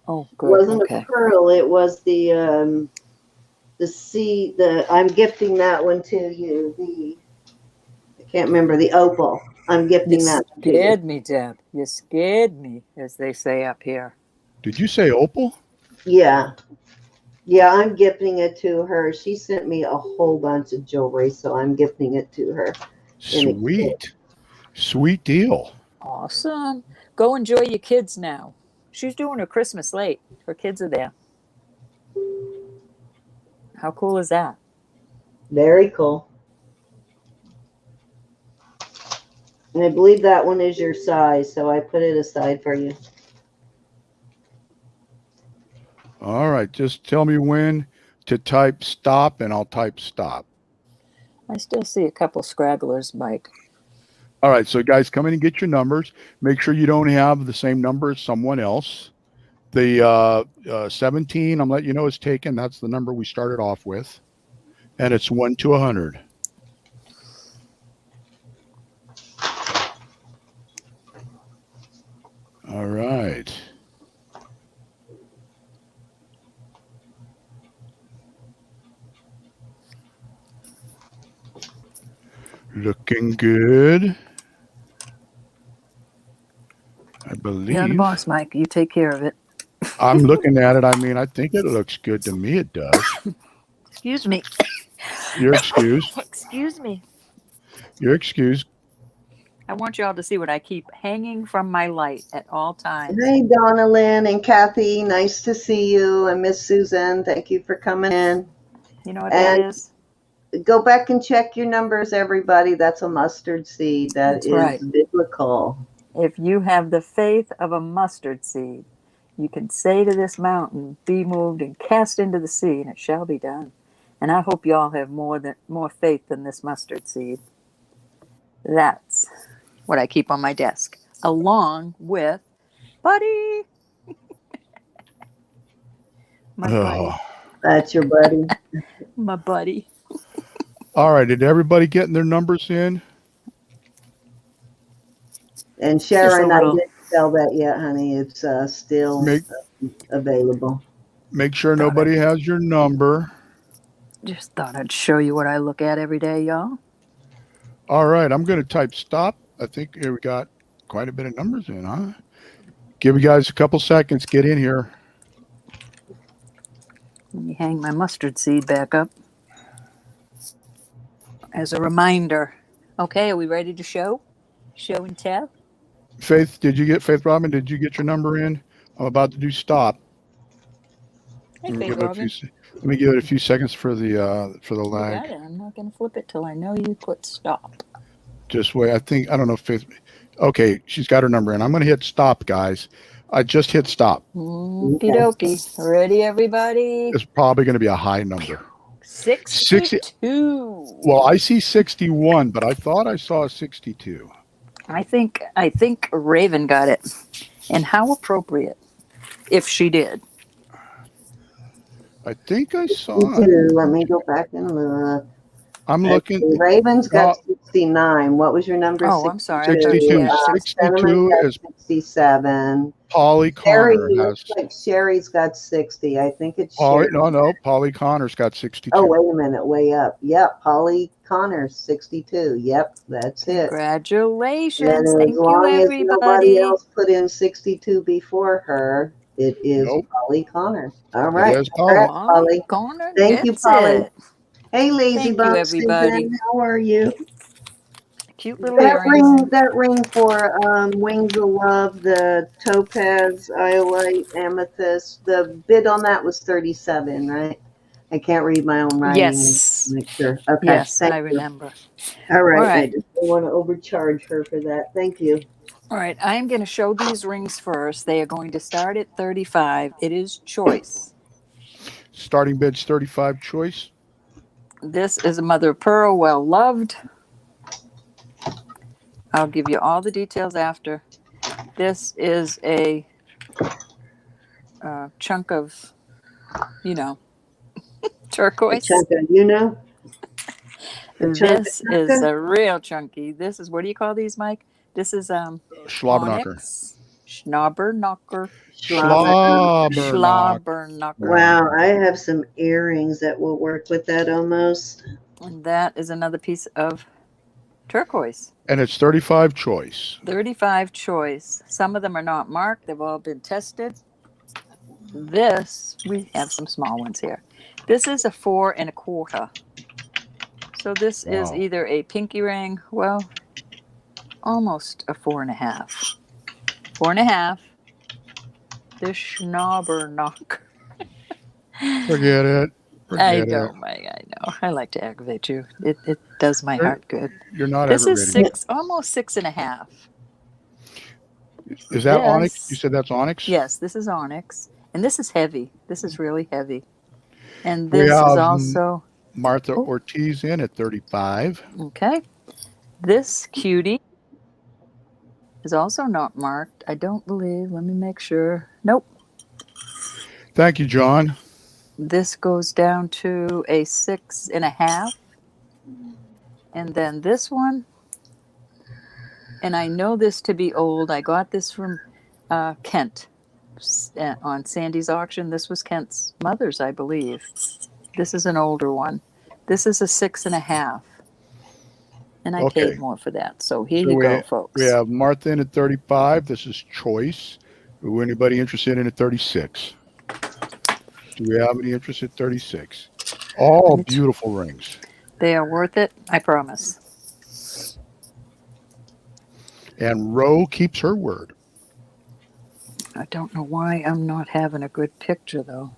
B: Oh,
A: it
B: good.
A: wasn't
B: Okay.
A: a pearl. It was the C. I'm gifting that one to you. I can't remember the opal. I'm gifting
B: You
A: that to you.
B: scared me, Deb. You scared me, as they say up here.
E: Did you say opal?
A: Yeah. Yeah, I'm gifting it to her. She sent me a whole bunch of jewelry, so I'm gifting it to her.
E: Sweet. Sweet deal.
B: Awesome. Go enjoy your kids now. She's doing her Christmas late. Her kids are there. How cool is that?
A: Very cool. And I believe that one is your size, so I put it aside for you.
E: All right. Just tell me when to type stop, and I'll type stop.
B: I still see a couple scragglers, Mike.
E: All right. So, guys, come in and get your numbers. Make sure you don't have the same number as someone else. The 17, I'm letting you know, is taken. That's the number we started off with. And it's 1 to 100. All right. Looking good. I believe.
B: You're the boss, Mike. You take care of it.
E: I'm looking at it. I mean, I think it looks good to me. It does.
B: Excuse me.
E: You're excused.
B: Excuse me.
E: You're excused.
B: I want you all to see what I keep hanging from my light at all times.
A: Hey, Donna Lynn and Kathy, nice to see you. And Miss Susan, thank you for coming in.
B: You know what that
A: And
B: is?
A: go back and check your numbers, everybody. That's a mustard seed.
B: That's
A: That is
B: right.
A: biblical.
B: If you have the faith of a mustard seed, you can say to this mountain, be moved and cast into the sea, and it shall be done. And I hope you all have more faith than this mustard seed. That's what I keep on my desk, along with Buddy. My buddy.
E: Oh.
A: That's your buddy.
B: My buddy.
E: All right. Did everybody get their numbers in?
A: And Sharon, I
B: little-
A: didn't sell that yet, honey. It's still
E: Make
A: available.
E: make sure nobody has your number.
B: Just thought I'd show you what I look at every day, y'all.
E: All right. I'm going to type stop. I think we got quite a bit of numbers in, huh? Give you guys a couple seconds. Get in here.
B: Let me hang my mustard seed back up as a reminder. Okay, are we ready to show? Show and tell?
E: Faith Robin, did you get your number in? I'm about to do stop.
B: Hey,
E: Let me
B: Faith
E: give it a
B: Robin.
E: let me give it a few seconds for the
B: You got
E: lag.
B: it. I'm not going to flip it till I know you put stop.
E: Just wait. I don't know if Faith. Okay, she's got her number in. I'm going to hit stop, guys. I just hit stop.
B: Okie dokie. Ready, everybody?
E: It's probably going to be a high number.
B: 62.
E: Well, I see 61, but I thought I saw 62.
B: I think Raven got it. And how appropriate if she did.
E: I think I saw
A: Me
E: it.
A: too. Let me go back and look.
E: I'm looking.
A: Raven's got 69. What was your number?
B: Oh, I'm sorry.
E: 62.
B: Yeah.
E: 62 is
A: 67.
E: Polly
A: Sherry,
E: Connor.
A: looks like Sherry's got 60. I think it's
E: Polly,
A: Sherry.
E: no. Polly Connor's got 62.
A: Oh, wait a minute. Way up. Yep. Polly Connor's 62. Yep. That's it.
B: Congratulations.
A: And
B: Thank
A: as
B: you,
A: long as nobody
B: everybody.
A: else put in 62 before her, it is
E: Nope.
A: Polly Connor. All right.
E: is Polly.
A: Congrats, Polly.
B: Connor
A: Thank you,
B: gets
A: Polly.
B: it.
A: Hey, Lazy
B: Thank you,
A: Bum
B: everybody.
A: Susan, how are you?
B: Cute little earrings.
A: That ring for Wings of Love, the topaz, iolite, amethyst. The bid on that was 37, right? I can't read my own writing.
B: Yes.
A: Make sure. Okay.
B: Yes,
A: thank
B: I
A: you.
B: remember.
A: All right.
B: All right.
A: I just don't want to overcharge her for that. Thank you.
B: All right, I'm going to show these rings first. They are going to start at 35. It is choice.
E: Starting bid's 35 choice.
B: This is a mother of pearl, well loved. I'll give you all the details after. This is a chunk of, turquoise. This is a real chunky. This is, what do you call these, Mike? This is
E: Schlobberknocker.
B: onyx. Schnobberknocker.
E: Schlobberknocker.
A: Wow, I have some earrings that will work with that almost.
B: And that is another piece of turquoise.
E: And it's 35 choice.
B: 35 choice. Some of them are not marked. They've all been tested. This, we have some small ones here. This is a 4 1/4. So this is either a pinky ring, well, almost a 4 1/2. 4 1/2. This Schnobberknocker.
E: Forget it.
B: I know, Mike. I know. I like to aggravate you. It does my heart good.
E: You're not
B: This is
E: aggravating.
B: almost 6 1/2.
E: Is that
B: Yes.
E: onyx? You said that's onyx?
B: Yes, this is onyx. And this is heavy. This is really heavy. And
E: We
B: this is
E: have
B: also,
E: Martha
B: oh,
E: Ortiz in at 35.
B: okay. This cutie is also not marked. I don't believe. Let me make sure. Nope.
E: Thank you, John.
B: This goes down to a 6.5. And then this one, and I know this to be old. I got this from Kent on Sandy's auction. This was Kent's mother's, I believe. This is an older one. This is a 6.5. And I
E: Okay.
B: paid more for that. So here
E: So
B: you go, folks.
E: we have Martha in at 35. This is choice. Anybody interested in at 36? Do we have any interest at 36? All beautiful rings.
B: They are worth it, I promise.
E: And Roe keeps her word.
B: I don't know why I'm not having a good picture, though.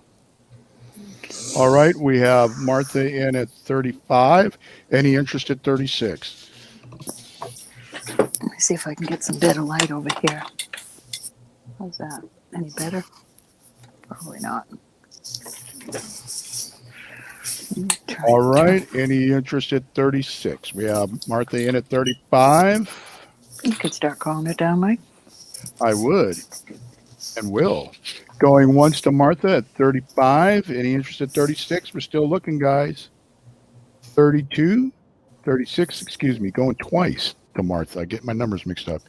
E: All right, we have Martha in at 35. Any interest at 36?
B: Let me see if I can get some better light over here. How's that? Any better? Probably not.
E: All right, any interest at 36? We have Martha in at 35.
B: You could start calling it down, Mike.
E: I would and will. Going once to Martha at 35. Any interest at 36? We're still looking, guys. 32, 36, excuse me, going twice to Martha. I get my numbers mixed up.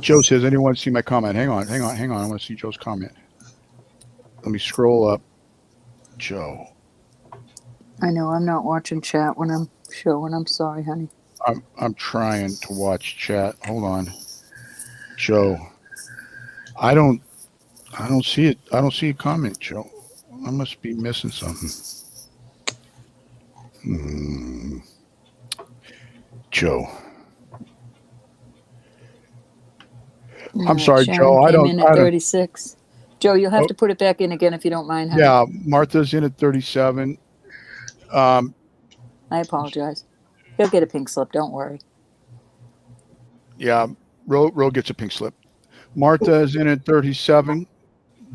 E: Joe says, anyone see my comment? Hang on. I want to see Joe's comment. Let me scroll up. Joe.
B: I know I'm not watching chat when I'm showing. I'm sorry, honey.
E: I'm trying to watch chat. Hold on. Joe. I don't see it. I don't see a comment, Joe. I must be missing something. Joe. I'm sorry,
B: Sharon
E: Joe.
B: came in at 36. Joe, you'll have to put it back in again if you don't mind, honey.
E: Yeah, Martha's in at 37.
B: I apologize. He'll get a pink slip. Don't worry.
E: Yeah, Ro gets a pink slip. Martha is in at 37,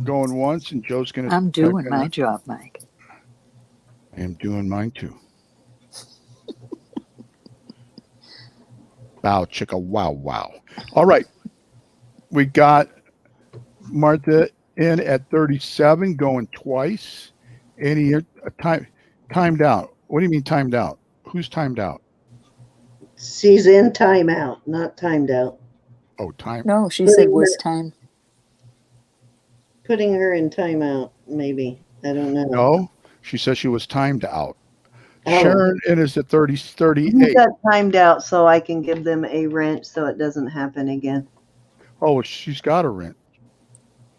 E: going once, and Joe's going to.
B: I'm doing my job, Mike.
E: I am doing mine too. Bow, chicka, wow, wow. All right. We got Martha in at 37, going twice. Any timed out? What do you mean timed out? Who's timed out?
A: She's in timeout, not timed out.
E: Oh, time.
B: No, she said was time.
A: Putting her in timeout, maybe. I don't know.
E: No, she says she was timed out.
A: Oh.
E: Sharon is at 38.
A: You got timed out so I can give them a wrench so it doesn't happen again.
E: Oh, she's got a wrench.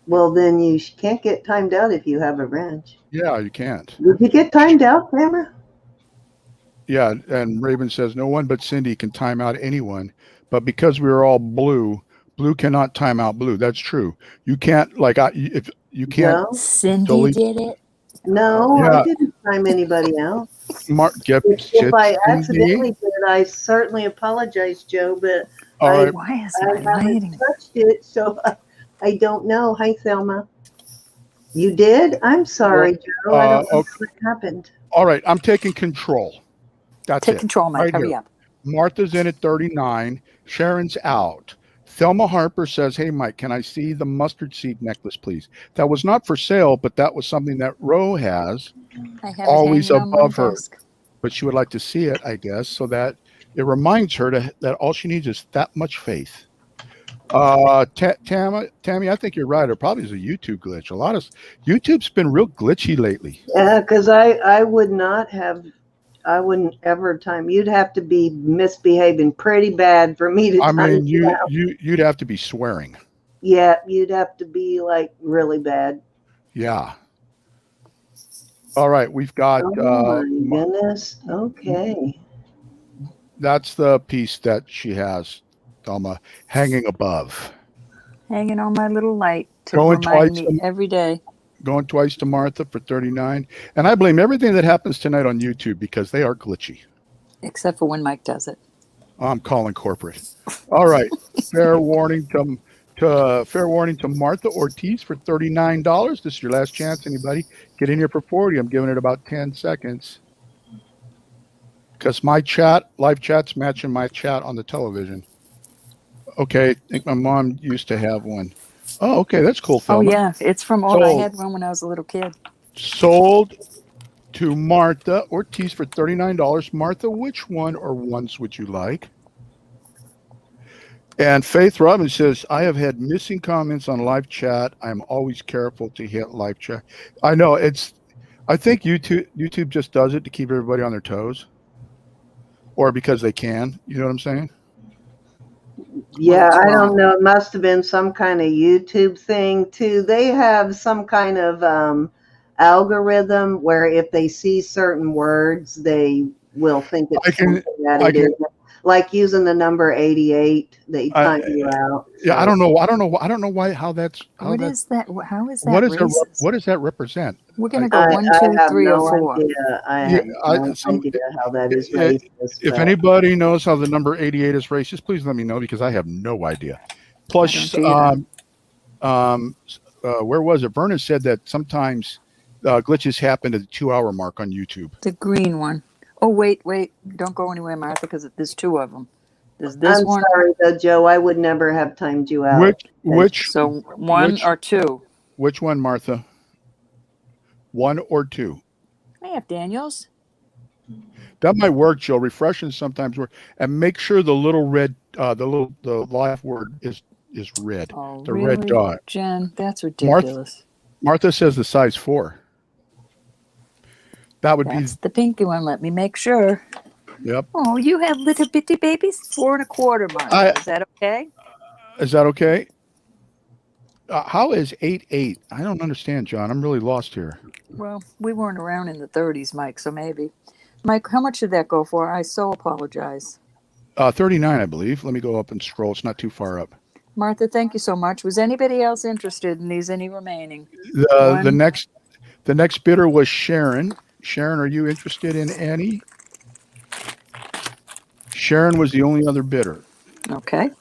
A: Well, then you can't get timed out if you have a wrench.
E: Yeah, you can't.
A: Did you get timed out, Tamara?
E: Yeah, and Raven says no one but Cindy can time out anyone, but because we were all blue cannot time out blue. That's true. You can't if you can't.
A: No.
B: Cindy did it.
A: No,
E: Yeah.
A: I didn't time anybody out.
E: If
A: I accidentally did, I certainly apologize, Joe, but
E: all right.
B: Why is
A: I
B: my lighting?
A: haven't touched it, so I don't know. Hi, Thelma. You did? I'm sorry, Joe. I don't know what happened.
E: All right, I'm taking control. That's
B: Take
E: it.
B: control, Mike.
E: Right
B: Hurry
E: here.
B: up.
E: Martha's in at 39. Sharon's out. Thelma Harper says, hey, Mike, can I see the mustard seed necklace, please? That was not for sale, but that was something that Ro has
B: I have
E: always
B: it hanging
E: above
B: on my
E: her.
B: desk.
E: But she would like to see it, I guess, so that it reminds her that all she needs is that much faith. Tammy, I think you're right. It probably is a YouTube glitch. YouTube's been real glitchy lately.
A: Yeah, because I wouldn't ever time. You'd have to be misbehaving pretty bad for me to
E: I
A: time
E: mean,
A: you out.
E: you'd have to be swearing.
A: Yeah, you'd have to be like really bad.
E: Yeah. All right, we've got.
A: Oh my goodness. Okay.
E: That's the piece that she has, Thelma, hanging above.
B: Hanging on my little light to
E: Going
B: remind
E: twice
B: me every day.
E: Going twice to Martha for 39. And I blame everything that happens tonight on YouTube because they are glitchy.
B: Except for when Mike does it.
E: I'm calling corporate. All right. Fair warning Fair warning to Martha Ortiz for $39. This is your last chance. Anybody get in here for 40? I'm giving it about 10 seconds because my live chat's matching my chat on the television. Okay, I think my mom used to have one. Oh, okay, that's cool,
B: Oh
E: Thelma.
B: yeah, it's from old. I had one when I was a little kid.
E: Sold to Martha Ortiz for $39. Martha, which one or ones would you like? And Faith Robbins says, I have had missing comments on live chat. I'm always careful to hit live chat. I know I think YouTube just does it to keep everybody on their toes. Or because they can. You know what I'm saying?
A: Yeah,
B: What's
A: I
B: wrong?
A: don't know. It must have been some kind of YouTube thing too. They have some kind of algorithm where if they see certain words, they will think it's something that it is. Like using the number 88, they time you out.
E: Yeah,
A: So.
E: I don't know why. How that's how
B: What
E: that.
B: is that? How is that
E: What is
B: racist?
E: what does that represent?
B: We're gonna go 1,
A: I
B: 2,
A: have
B: 3,
A: no
B: or 4.
A: idea. I have no idea how that is racist.
E: If anybody knows how the number 88 is racist, please let me know because I have no idea. Plus, where was it? Vernon said that sometimes glitches happen at the 2-hour mark on YouTube.
B: The green one. Oh wait, don't go anywhere, Martha, because there's 2 of them. There's this one.
A: I'm sorry, though, Joe. I would never have timed you out.
B: So 1 or 2.
E: Which one, Martha? 1 or 2?
B: I have Daniels.
E: That might work, Jill. Refreshing sometimes work, and make sure the little red, the live word is red.
B: Oh,
E: the
B: really?
E: red dot.
B: Jen, that's ridiculous.
E: Martha says the size 4. That would
B: That's the pinky one. Let me make sure.
E: Yep.
B: Oh, you have little bitty babies? 4 1/4, Martha. Is that okay?
E: Is that okay? How is 88? I don't understand, John. I'm really lost here.
B: Well, we weren't around in the 30s, Mike, so maybe. Mike, how much did that go for? I so apologize.
E: 39, I believe. Let me go up and scroll. It's not too far up.
B: Martha, thank you so much. Was anybody else interested in these? Any remaining?
E: The next bidder was Sharon. Sharon, are you interested in any? Sharon was the only other bidder.
B: Okay.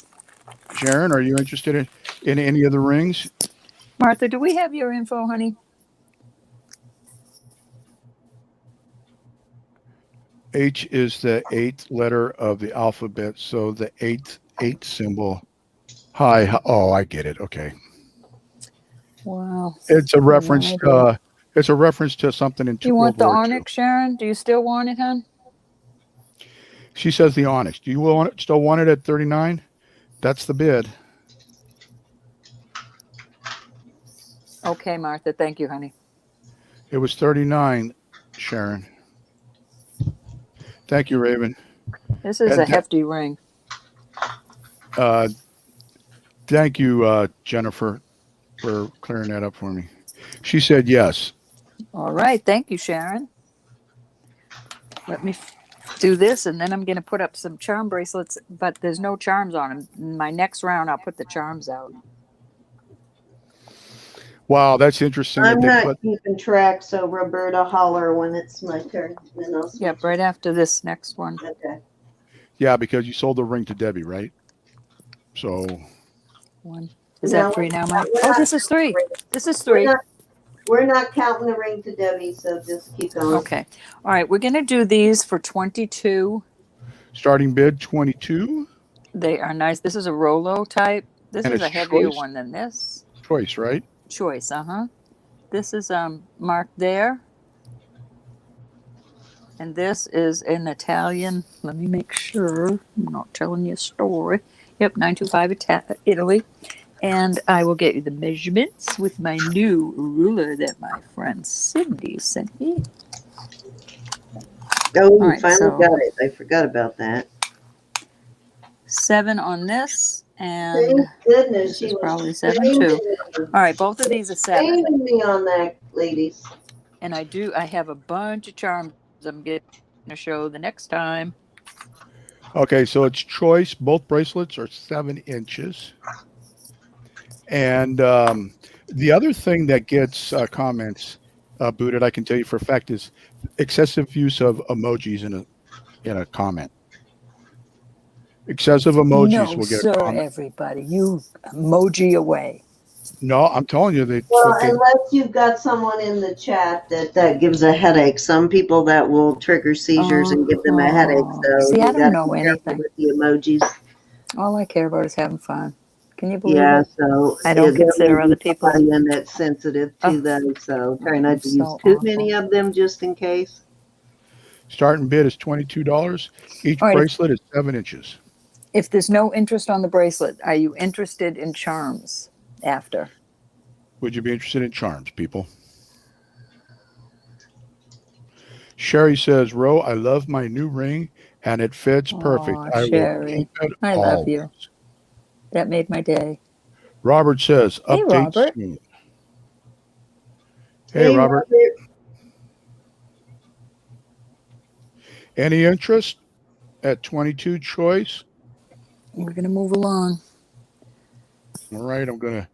E: Sharon, are you interested in any of the rings?
B: Martha, do we have your info, honey?
E: H is the 8th letter of the alphabet, so the 8th symbol. Hi. Oh, I get it. Okay.
B: Wow.
E: It's a reference. It's a reference to something in.
B: You want the onyx, Sharon? Do you still want it, hon?
E: She says the onyx. Do you still want it at 39? That's the bid.
B: Okay, Martha. Thank you, honey.
E: It was 39, Sharon. Thank you, Raven.
B: This is a hefty ring.
E: Thank you, Jennifer, for clearing that up for me. She said yes.
B: All right. Thank you, Sharon. Let me do this, and then I'm going to put up some charm bracelets, but there's no charms on them. In my next round, I'll put the charms out.
E: Wow, that's interesting.
A: I'm not keeping track, so Roberta, holler when it's my turn.
B: Yep, right after this next one.
A: Okay.
E: Yeah, because you sold the ring to Debbie, right? So.
B: One. Is that 3 now, Mike? Oh, this is 3. This is 3.
A: We're not counting the ring to Debbie, so just keep going.
B: Okay. All right. We're going to do these for 22.
E: Starting bid 22.
B: They are nice. This is a Rolo type. This is a heavier one than this.
E: Choice, right?
B: Choice, This is marked there. And this is an Italian. Let me make sure I'm not telling you a story. Yep, 925 Italy. And I will get you the measurements with my new ruler that my friend Cindy sent me.
A: Oh, you finally got it. I forgot about that.
B: 7 on this. And
A: thank goodness,
B: this
A: she
B: is
A: was
B: probably 7 too. All right, both of these are 7.
A: Saving me on that, ladies.
B: And I have a bunch of charms I'm going to show the next time.
E: Okay, so it's choice. Both bracelets are 7 inches. And the other thing that gets comments booted, I can tell you for a fact, is excessive use of emojis in a comment. Excessive emojis
B: No,
E: will get a
B: sir,
E: comment.
B: everybody. You emoji away.
E: No, I'm telling you, that's
A: Well,
E: what they.
A: unless you've got someone in the chat that gives a headache. Some people that will trigger seizures and give them a headache. So
B: See, I
A: you
B: don't
A: got to
B: know
A: be careful
B: anything.
A: with the emojis.
B: All I care about is having fun. Can you believe
A: Yeah,
B: it?
A: so
B: I don't
A: there may
B: consider
A: be
B: other people.
A: somebody in that's sensitive
B: Oh,
A: to those. So try
B: I'm
A: not to use
B: so
A: too
B: awful.
A: many of them just in case.
E: Starting bid is $22. Each
B: All right.
E: bracelet is 7 inches.
B: If there's no interest on the bracelet, are you interested in charms after?
E: Would you be interested in charms, people? Sherry says, Ro, I love my new ring and it fits perfect.
B: Oh,
E: I will keep
B: Sherry,
E: it
B: I love
E: always.
B: you. That made my day.
E: Robert says,
B: Hey,
E: update
B: Robert.
E: soon. Hey,
A: Hey,
E: Robert,
A: Robert.
E: any interest at 22 choice?
B: We're going to move along.
E: All right, I'm going to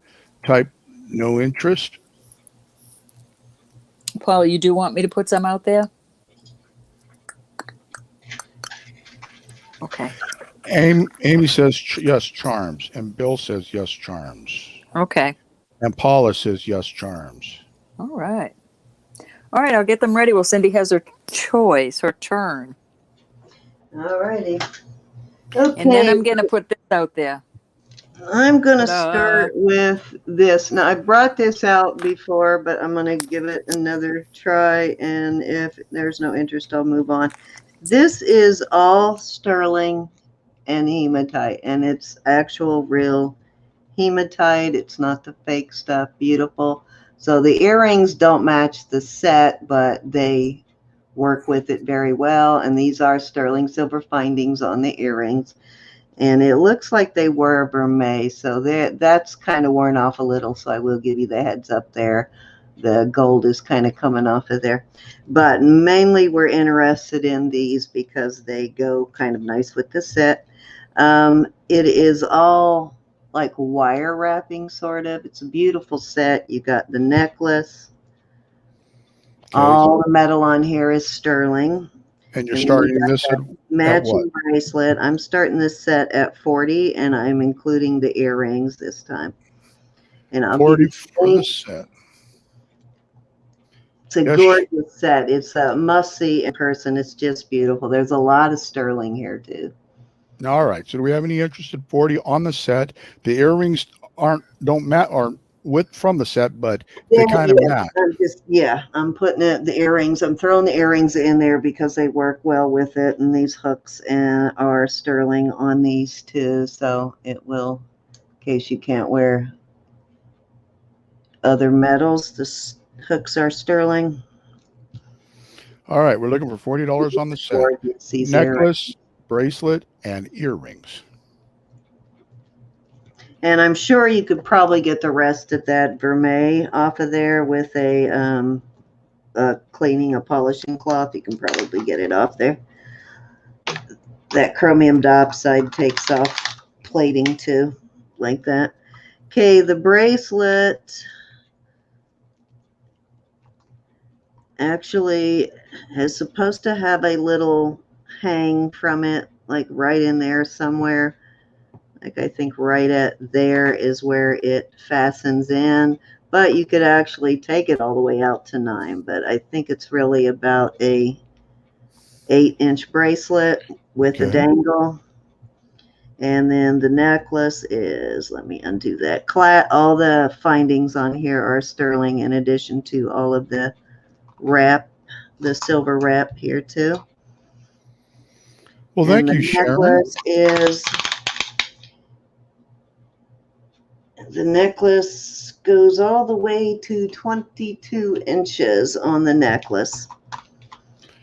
E: type no interest.
B: Paul, you do want me to put some out there? Okay.
E: Amy says, yes, charms. And Bill says, yes, charms.
B: Okay.
E: And Paula says, yes, charms.
B: All right. All right, I'll get them ready. Well, Cindy has her choice, her turn.
A: All righty.
B: And then
A: Okay,
B: I'm going to put this out there.
A: I'm going to
B: Ta-da.
A: start with this. Now, I brought this out before, but I'm going to give it another try. And if there's no interest, I'll move on. This is all sterling and hematite, and it's actual real hematite. It's not the fake stuff. Beautiful. So the earrings don't match the set, but they work with it very well. And these are sterling silver findings on the earrings. And it looks like they were vermeil, so that's kind of worn off a little, so I will give you the heads up there. The gold is kind of coming off of there. But mainly we're interested in these because they go kind of nice with the set. It is all like wire wrapping, sort of. It's a beautiful set. You got the necklace.
E: Okay.
A: All the metal on here is sterling.
E: And you're
A: And then you
E: starting
A: got
E: this
A: that
E: at what?
A: matching bracelet. I'm starting this set at 40, and I'm including the earrings this time. And I'll give
E: 40
A: you
E: for the
A: links.
E: set.
A: It's a
E: Yes.
A: gorgeous set. It's a must see in person. It's just beautiful. There's a lot of sterling here too.
E: All right. So do we have any interest in 40 on the set? The earrings don't match or with from the set, but they kind of match.
A: I'm putting the earrings. I'm throwing the earrings in there because they work well with it, and these hooks are sterling on these too. So it will, in case you can't wear other metals, the hooks are sterling.
E: All right. We're looking for $40 on the set.
A: Gorgeous, these
E: Necklace, bracelet, and earrings.
A: And I'm sure you could probably get the rest of that vermeil off of there with a cleaning, a polishing cloth. You can probably get it off there. That chromium diopside takes off plating too, like that. Okay, the bracelet actually is supposed to have a little hang from it, like right in there somewhere. Like I think right at there is where it fastens in, but you could actually take it all the way out to 9. But I think it's really about a 8-inch bracelet with a dangle. And then the necklace is, let me undo that. All the findings on here are sterling in addition to all of the wrap, the silver wrap here too.
E: Well,
A: And
E: thank you, Sharon.
A: The necklace goes all the way to 22 inches on the necklace.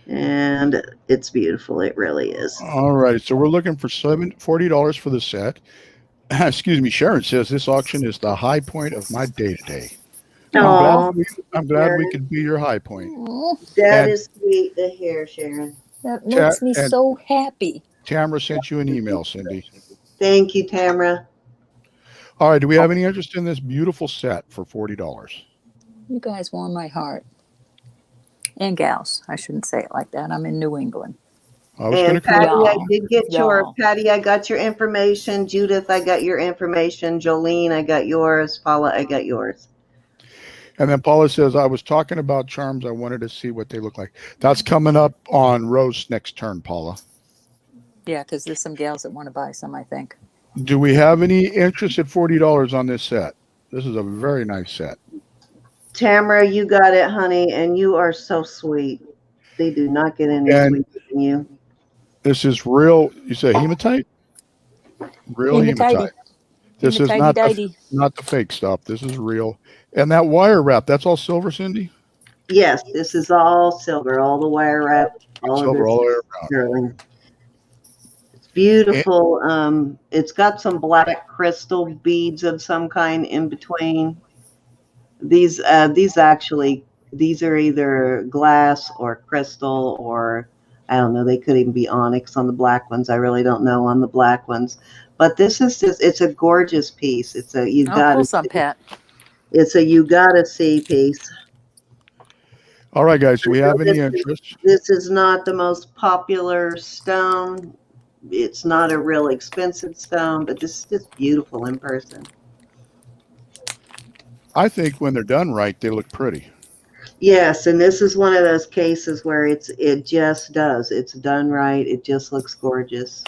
A: And it's beautiful. It really is.
E: All right. So we're looking for $40 for the set. Excuse me. Sharon says this auction is the high point of my day today. I'm glad we could be your high point.
A: That
E: And
A: is sweet to hear, Sharon.
B: That makes me
E: and
B: so happy.
E: Tamara sent you an email, Cindy.
A: Thank you, Tamara.
E: All right. Do we have any interest in this beautiful set for $40?
B: You guys warm my heart. And gals. I shouldn't say it like that. I'm in New England.
E: I was going
A: And
E: to correct
A: Patty, I
B: Y'all.
E: you.
A: did get your,
B: Y'all.
A: Patty, I got your information. Judith, I got your information. Jolene, I got yours. Paula, I got yours.
E: And then Paula says, I was talking about charms. I wanted to see what they look like. That's coming up on Rose's next turn, Paula.
B: Yeah, because there's some gals that want to buy some, I think.
E: Do we have any interest at $40 on this set? This is a very nice set.
A: Tamara, you got it, honey, and you are so sweet. They do not get any
E: And
A: sweeter than you.
E: this is real, you say hematite? Real hematite. This is not the fake stuff. This is real. And that wire wrap, that's all silver, Cindy?
A: Yes, this is all silver, all the wire wrap, all of
E: Silver
A: this
E: all the way
A: is
E: around.
A: sterling. It's beautiful. It's got some black crystal beads of some kind in between. These are either glass or crystal, or I don't know. They could even be onyx on the black ones. I really don't know on the black ones. But this is it's a gorgeous piece. It's a you
B: I'll
A: got
B: pull
A: to
B: some, Pat.
A: It's a you gotta see piece.
E: All right, guys. Do we have any interest?
A: This is not the most popular stone. It's not a real expensive stone, but this is just beautiful in person.
E: I think when they're done right, they look pretty.
A: Yes, and this is one of those cases where it just does. It's done right. It just looks gorgeous.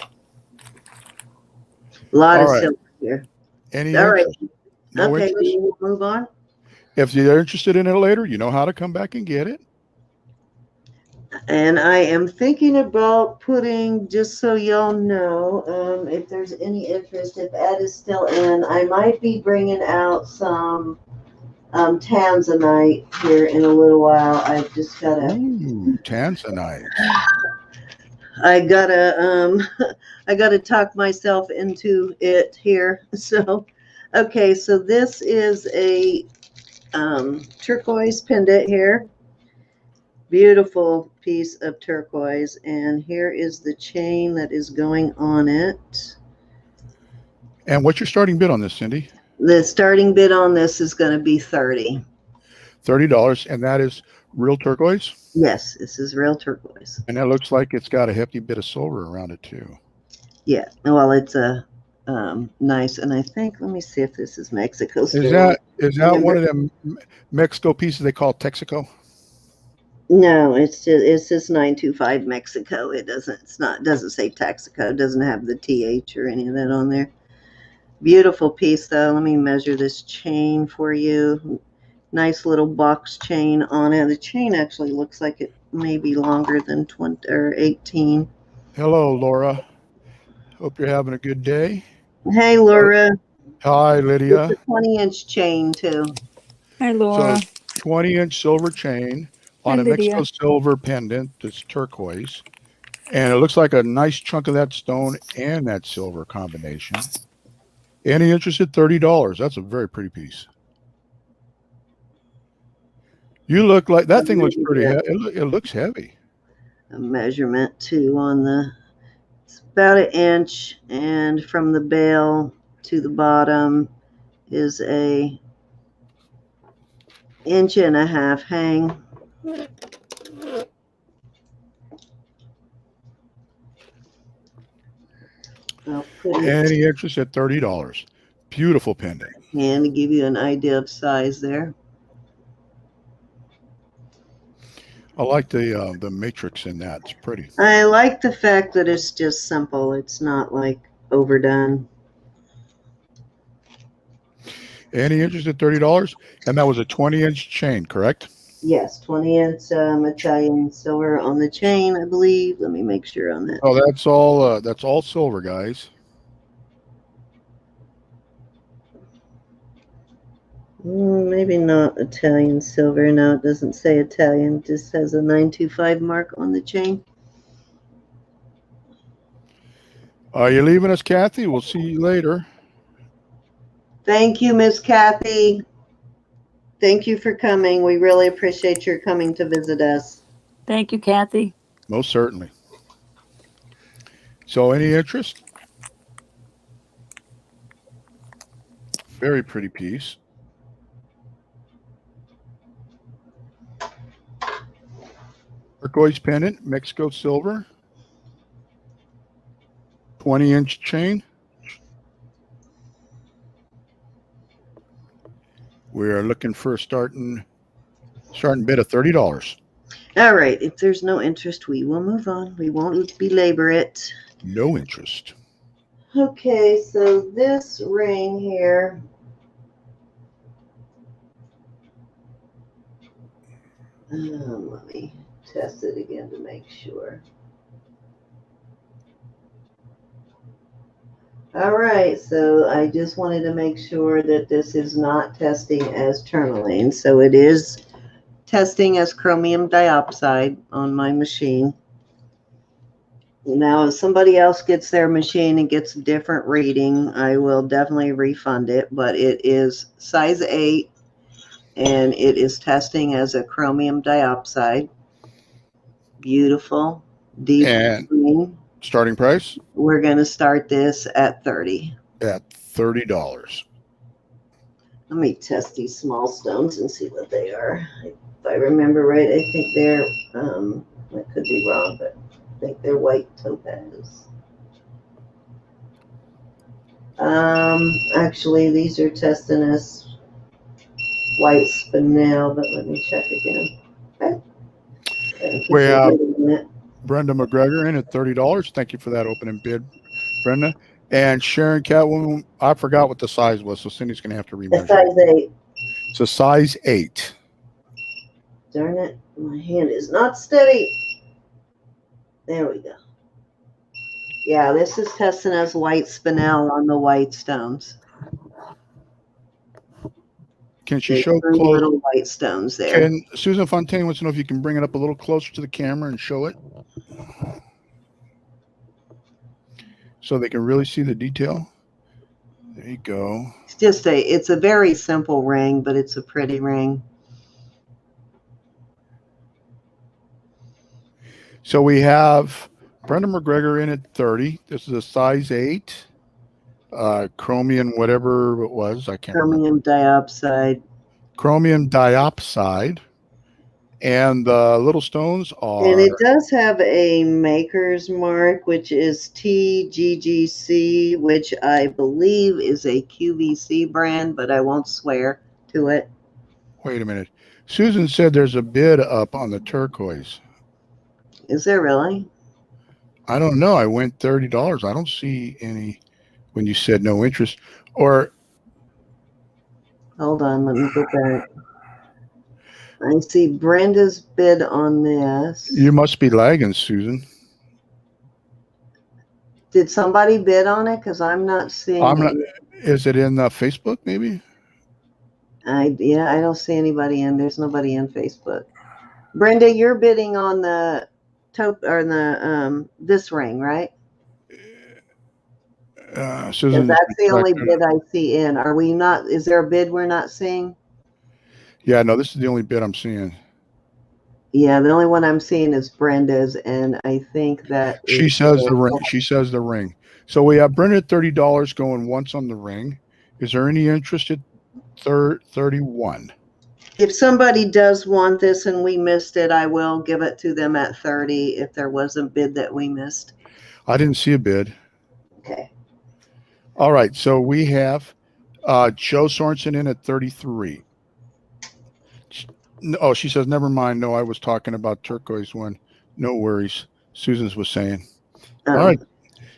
A: A lot
E: All
A: of
E: right.
A: silver here.
E: Any
A: All right.
E: interest? No
A: Okay,
E: interest?
A: we'll move on.
E: If you're interested in it later, you know how to come back and get it.
A: And I am thinking about putting, just so y'all know, if there's any interest, if Ed is still in, I might be bringing out some tanzanite here in a little while. I've just gotta.
E: Ooh, tanzanite.
A: I gotta I gotta talk myself into it here. So, okay, so this is a turquoise pendant here. Beautiful piece of turquoise, and here is the chain that is going on it.
E: And what's your starting bid on this, Cindy?
A: The starting bid on this is going to be $30.
E: $30, and that is real turquoise?
A: Yes, this is real turquoise.
E: And it looks like it's got a hefty bit of silver around it too.
A: Yeah, well, it's a nice, and I think, let me see if this is Mexico.
E: Is that one of them Mexico pieces they call Texaco?
A: No, it's just 925 Mexico. Doesn't say Texaco. It doesn't have the TH or any of that on there. Beautiful piece though. Let me measure this chain for you. Nice little box chain on it. The chain actually looks like it may be longer than 20 or 18.
E: Hello, Laura. Hope you're having a good day.
A: Hey, Laura.
E: Hi,
A: It's
E: Lydia.
A: a 20-inch chain too.
B: Hi, Laura.
E: So 20-inch silver chain on
B: Hi,
E: a
B: Lydia.
E: Mexico silver pendant that's turquoise. And it looks like a nice chunk of that stone and that silver combination. Any interest at $30? That's a very pretty piece. You look like that thing looks pretty heavy. It looks heavy.
A: A measurement too on it's about an inch, and from the bail to the bottom is a inch and a half hang. I'll put it
E: Any interest at $30? Beautiful pendant.
A: and to give you an idea of size there.
E: I like the matrix in that. It's pretty.
A: I like the fact that it's just simple. It's not like overdone.
E: Any interest at $30? And that was a 20-inch chain, correct?
A: Yes, 20-inch Italian silver on the chain, I believe. Let me make sure on that.
E: Oh, that's all silver, guys.
A: Maybe not Italian silver. No, it doesn't say Italian. It just has a 925 mark on the chain.
E: Are you leaving us, Kathy? We'll see you later.
A: Thank you, Miss Kathy. Thank you for coming. We really appreciate your coming to visit us.
B: Thank you, Kathy.
E: Most certainly. So any interest? Very pretty piece. Turquoise pendant, Mexico silver. 20-inch chain. We are looking for a starting bid of $30.
A: All right. If there's no interest, we will move on. We won't belabor it.
E: No interest.
A: Okay, so this ring here. Let me test it again to make sure. All right, so I just wanted to make sure that this is not testing as tourmaline. So it is testing as chromium diopside on my machine. Now, if somebody else gets their machine and gets a different reading, I will definitely refund it, but it is size 8 and it is testing as a chromium diopside. Beautiful, deep
E: And
A: green.
E: starting price
A: We're going to start this at 30.
E: at $30.
A: Let me test these small stones and see what they are. If I remember right, I think they're, I could be wrong, but I think they're white topaz. Actually, these are testing as white spinel, but let me check again. Okay.
E: We have Brenda McGregor in at $30. Thank you for that opening bid, Brenda. And Sharon Catwoman, I forgot what the size was, so Cindy's going to have to remeasure.
A: It's size 8.
E: It's a size 8.
A: Darn it, my hand is not steady. There we go. Yeah, this is testing as white spinel on the white stones.
E: Can she
A: There's
E: show
A: 3
E: close?
A: little white stones there.
E: Can Susan Fontaine wants to know if you can bring it up a little closer to the camera and show it, so they can really see the detail. There you go.
A: It's a very simple ring, but it's a pretty ring.
E: So we have Brenda McGregor in at 30. This is a size 8. Chromium, whatever it was, I can't remember.
A: Chromium diopside.
E: Chromium diopside. And the little stones are.
A: And it does have a maker's mark, which is TGGC, which I believe is a QVC brand, but I won't swear to it.
E: Wait a minute. Susan said there's a bid up on the turquoise.
A: Is there really?
E: I don't know. I went $30. I don't see any when you said no interest. Or
A: Hold on, let me go back. I see Brenda's bid on this.
E: you must be lagging, Susan.
A: Did somebody bid on it? Because I'm not seeing it.
E: Is it in Facebook maybe?
A: I don't see anybody in. There's nobody in Facebook. Brenda, you're bidding on the this ring, right?
E: Susan,
A: that's the only bid I see in. Are we not? Is there a bid we're not seeing?
E: Yeah, no, this is the only bid I'm seeing.
A: Yeah, the only one I'm seeing is Brenda's, and I think that
E: she says the ring. She says the ring. So we have Brenda at $30 going once on the ring. Is there any interest at 31?
A: If somebody does want this and we missed it, I will give it to them at 30 if there was a bid that we missed.
E: I didn't see a bid.
A: Okay.
E: All right, so we have Joe Sorensen in at 33. Oh, she says, never mind. No, I was talking about turquoise one. No worries. Susan's was saying. All right.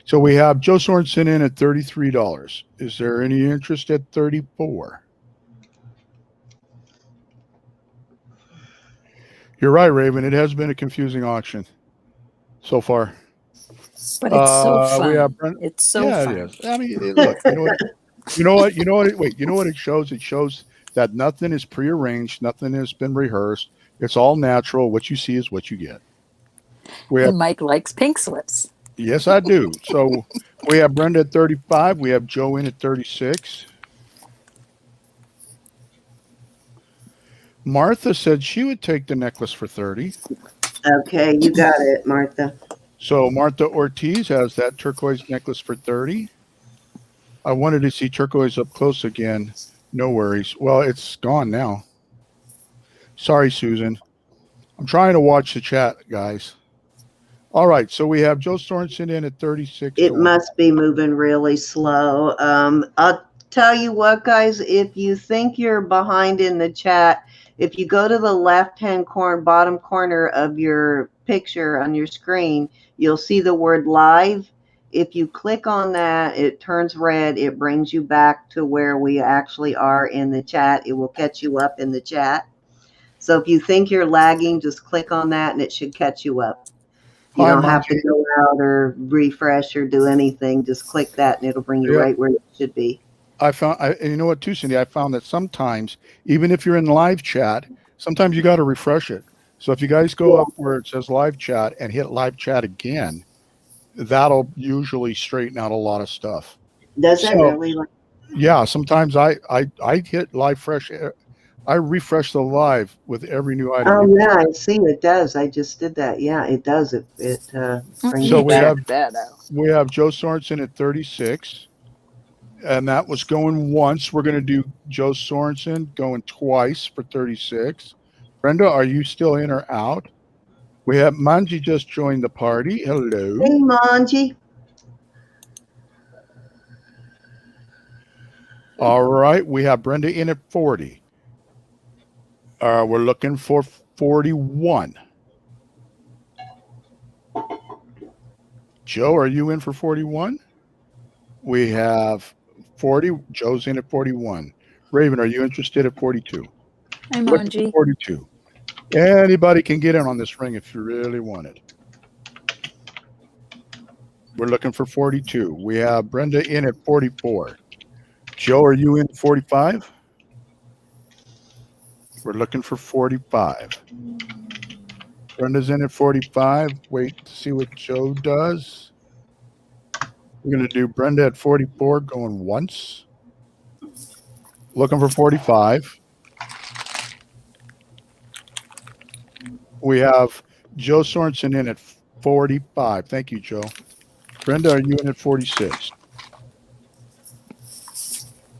E: So we have Joe Sorensen in at $33. Is there any interest at 34? You're right, Raven. It has been a confusing auction so far.
B: But it's so fun.
E: We have
B: it's so fun.
E: It is. I mean, look, you know what? Wait, you know what it shows? It shows that nothing is prearranged, nothing has been rehearsed. It's all natural. What you see is what you get.
B: And Mike likes pink slips.
E: Yes, I do. So we have Brenda at 35. We have Joe in at 36. Martha said she would take the necklace for 30.
A: Okay, you got it, Martha.
E: So Martha Ortiz has that turquoise necklace for 30. I wanted to see turquoise up close again. No worries. Well, it's gone now. Sorry, Susan. I'm trying to watch the chat, guys. All right. So we have Joe Sorensen in at 36.
A: It
E: going.
A: must be moving really slow. I'll tell you what, guys, if you think you're behind in the chat, if you go to the left-hand corner, bottom corner of your picture on your screen, you'll see the word live. If you click on that, it turns red. It brings you back to where we actually are in the chat. It will catch you up in the chat. So if you think you're lagging, just click on that and it should catch you up. You
E: Hi,
A: don't have
E: Monty.
A: to go out or refresh or do anything. Just click that and it'll bring you
E: Yep.
A: right where it should be.
E: And you know what, too, Cindy? I found that sometimes, even if you're in live chat, sometimes you got to refresh it. So if you guys go up where it says live chat and hit live chat again, that'll usually straighten out a lot of stuff.
A: Does that
E: So
A: really?
E: yeah, sometimes I hit live fresh. I refresh the live with every new item.
A: Oh, yeah, I see. It does. I just did that. Yeah, it does. It brings
E: So
A: it
E: we
A: back.
E: have
B: that out.
E: we have Joe Sorensen at 36, and that was going once. We're going to do Joe Sorensen going twice for 36. Brenda, are you still in or out? We have Manji just joined the party. Hello.
A: Hey, Manji.
E: All right, we have Brenda in at 40. We're looking for 41. Joe, are you in for 41? We have 40. Joe's in at 41. Raven, are you interested at 42?
B: I'm
E: Looking
B: on
E: for
B: G.
E: 42. Anybody can get in on this ring if you really want it. We're looking for 42. We have Brenda in at 44. Joe, are you in 45? We're looking for 45. Brenda's in at 45. Wait to see what Joe does. We're going to do Brenda at 44 going once. Looking for 45. We have Joe Sorensen in at 45. Thank you, Joe. Brenda, are you in at 46?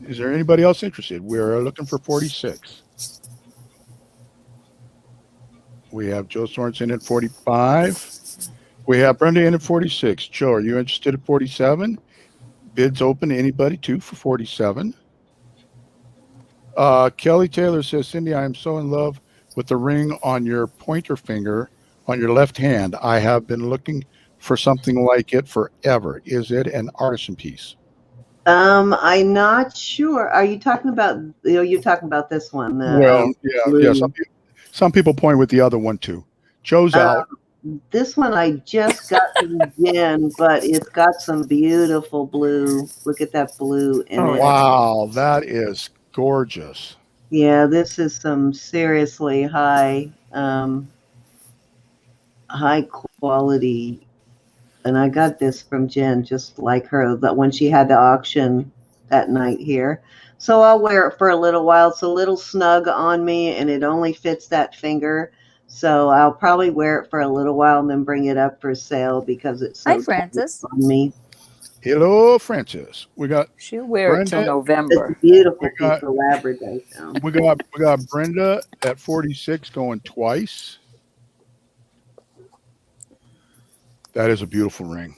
E: Is there anybody else interested? We're looking for 46. We have Joe Sorensen at 45. We have Brenda in at 46. Joe, are you interested at 47? Bids open to anybody too for 47. Kelly Taylor says, Cindy, I am so in love with the ring on your pointer finger on your left hand. I have been looking for something like it forever. Is it an artisan piece?
A: I'm not sure. Are you talking about? You're talking about this one.
E: Well, yeah. Some people point with the other one too. Joe's out.
A: This one I just got from Jen, but it's got some beautiful blue. Look at that blue in it.
E: Wow, that is gorgeous.
A: Yeah, this is some seriously high quality. And I got this from Jen, just like her, that when she had the auction that night here. So I'll wear it for a little while. It's a little snug on me, and it only fits that finger. So I'll probably wear it for a little while and then bring it up for sale because it's so
B: Hi,
A: tight
B: Francis.
A: on me.
E: Hello, Francis. We got
B: She'll wear it till
E: Brenda.
A: It's
B: November.
A: a beautiful piece of labradorite.
E: We got Brenda at 46 going twice. That is a beautiful ring.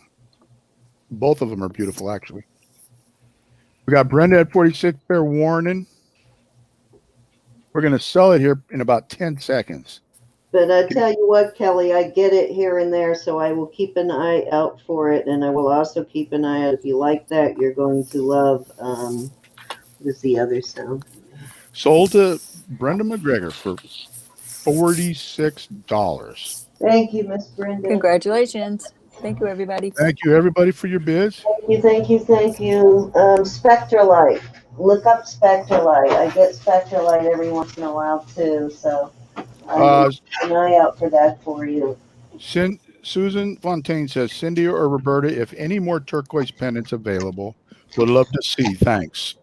E: Both of them are beautiful, actually. We got Brenda at 46. Fair warning. We're going to sell it here in about 10 seconds.
A: But I tell you what, Kelly, I get it here and there, so I will keep an eye out for it, and I will also keep an eye out. If you like that, you're going to love. What is the other sound?
E: Sold to Brenda McGregor for $46.
A: Thank you, Miss Brenda.
B: Congratulations. Thank you, everybody.
E: Thank you, everybody, for your bids.
A: Thank you. Spectralite. Look up Spectralite. I get Spectralite every once in a while too, so I will keep an eye out for that for you.
E: Susan Fontaine says, Cindy or Roberta, if any more turquoise pendants available, would love to see. Thanks.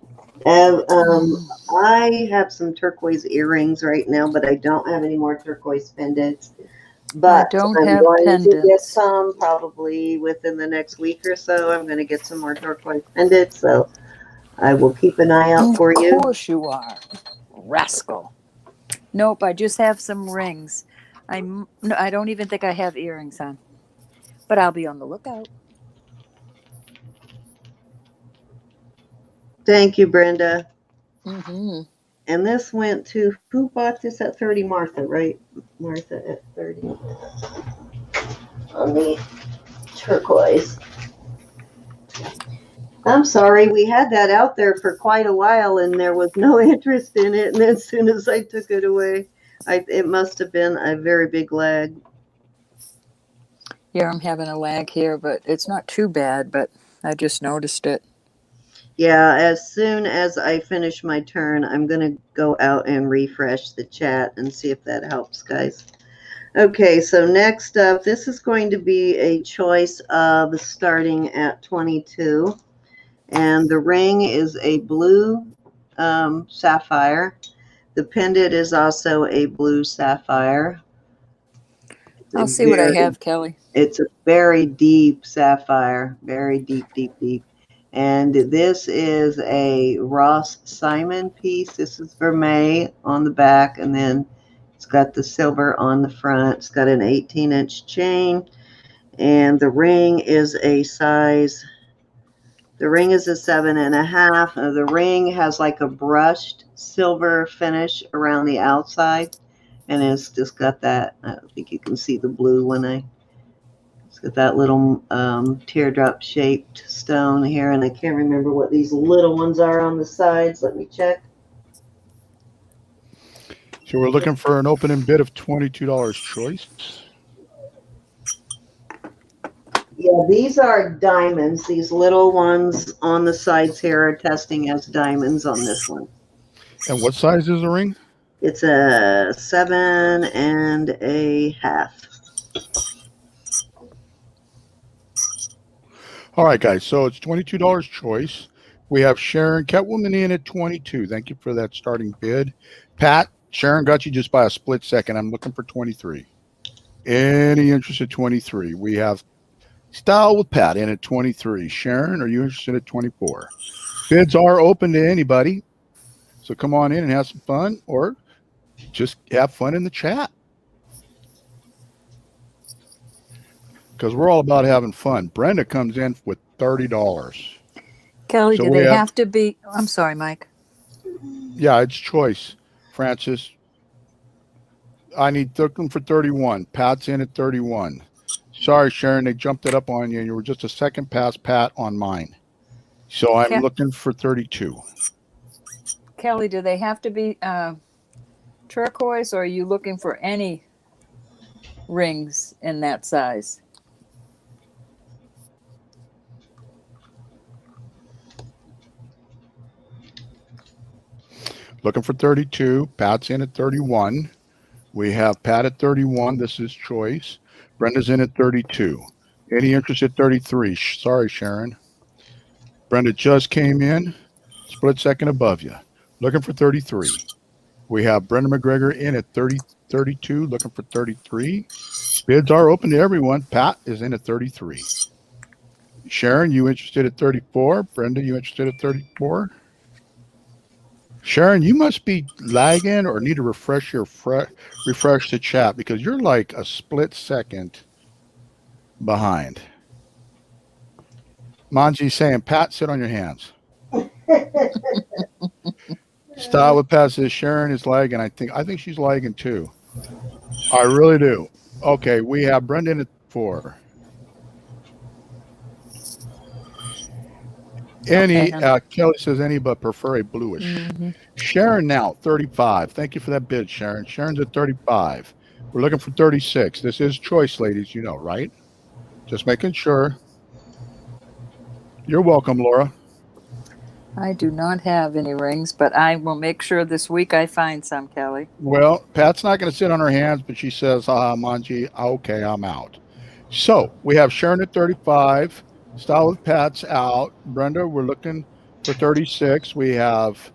A: I have some turquoise earrings right now, but I don't have any more turquoise pendants. But
B: I don't
A: I'm
B: have
A: going to get
B: pendants.
A: some probably within the next week or so. I'm going to get some more turquoise pendants, so I will keep an eye out for you.
B: Of course you are, rascal. Nope, I just have some rings. I don't even think I have earrings on. But I'll be on the lookout.
A: Thank you, Brenda.
B: Mm-hmm.
A: And this went to, who bought this at 30? Martha, right? Martha at 30 on the turquoise. I'm sorry, we had that out there for quite a while and there was no interest in it. And as soon as I took it away, it must have been a very big lag.
B: Yeah, I'm having a lag here, but it's not too bad, but I just noticed it.
A: Yeah, as soon as I finish my turn, I'm going to go out and refresh the chat and see if that helps, guys. Okay, so next up, this is going to be a choice of starting at 22. And the ring is a blue sapphire. The pendant is also a blue sapphire.
B: I'll see what I have, Kelly.
A: It's a very deep sapphire, very deep, deep, deep. And this is a Ross Simon piece. This is vermeil on the back, and then it's got the silver on the front. It's got an 18-inch chain, and the ring is a size, the ring is a 7.5. The ring has like a brushed silver finish around the outside, and it's just got that, I don't think you can see the blue when it's got that little teardrop shaped stone here, and I can't remember what these little ones are on the sides. Let me check.
E: So we're looking for an opening bid of $22 choice.
A: Yeah, these are diamonds. These little ones on the sides here are testing as diamonds on this one.
E: And what size is the ring?
A: It's a 7.5.
E: All right, guys. So it's $22 choice. We have Sharon Catwoman in at 22. Thank you for that starting bid. Pat, Sharon got you just by a split second. I'm looking for 23. Any interest at 23? We have Style with Pat in at 23. Sharon, are you interested at 24? Bids are open to anybody. So come on in and have some fun, or just have fun in the chat. Because we're all about having fun. Brenda comes in with $30.
B: Kelly,
E: So
B: do they have to be? I'm sorry, Mike.
E: Yeah, it's choice. Francis, I need looking for 31. Pat's in at 31. Sorry, Sharon, they jumped it up on you. You were just a second past Pat on mine. So I'm looking for 32.
B: Kelly, do they have to be turquoise, or are you looking for any rings in that size?
E: Looking for 32. Pat's in at 31. We have Pat at 31. This is choice. Brenda's in at 32. Any interest at 33? Sorry, Sharon. Brenda just came in. Split second above you. Looking for 33. We have Brenda McGregor in at 32. Looking for 33. Bids are open to everyone. Pat is in at 33. Sharon, you interested at 34? Brenda, you interested at 34? Sharon, you must be lagging or need to refresh the chat, because you're like a split second behind. Manji's saying, Pat, sit on your hands. Style with Pat says Sharon is lagging. I think she's lagging too. I really do. Okay, we have Brendan at 4. Any Kelly says any but prefer a bluish. Mm-hmm. Sharon now 35. Thank you for that bid, Sharon. Sharon's at 35. We're looking for 36. This is choice, ladies, you know, right? Just making sure. You're welcome, Laura.
B: I do not have any rings, but I will make sure this week I find some, Kelly.
E: Well, Pat's not going to sit on her hands, but she says, Manji, okay, I'm out. So we have Sharon at 35. Style with Pat's out. Brenda, we're looking for 36. We have,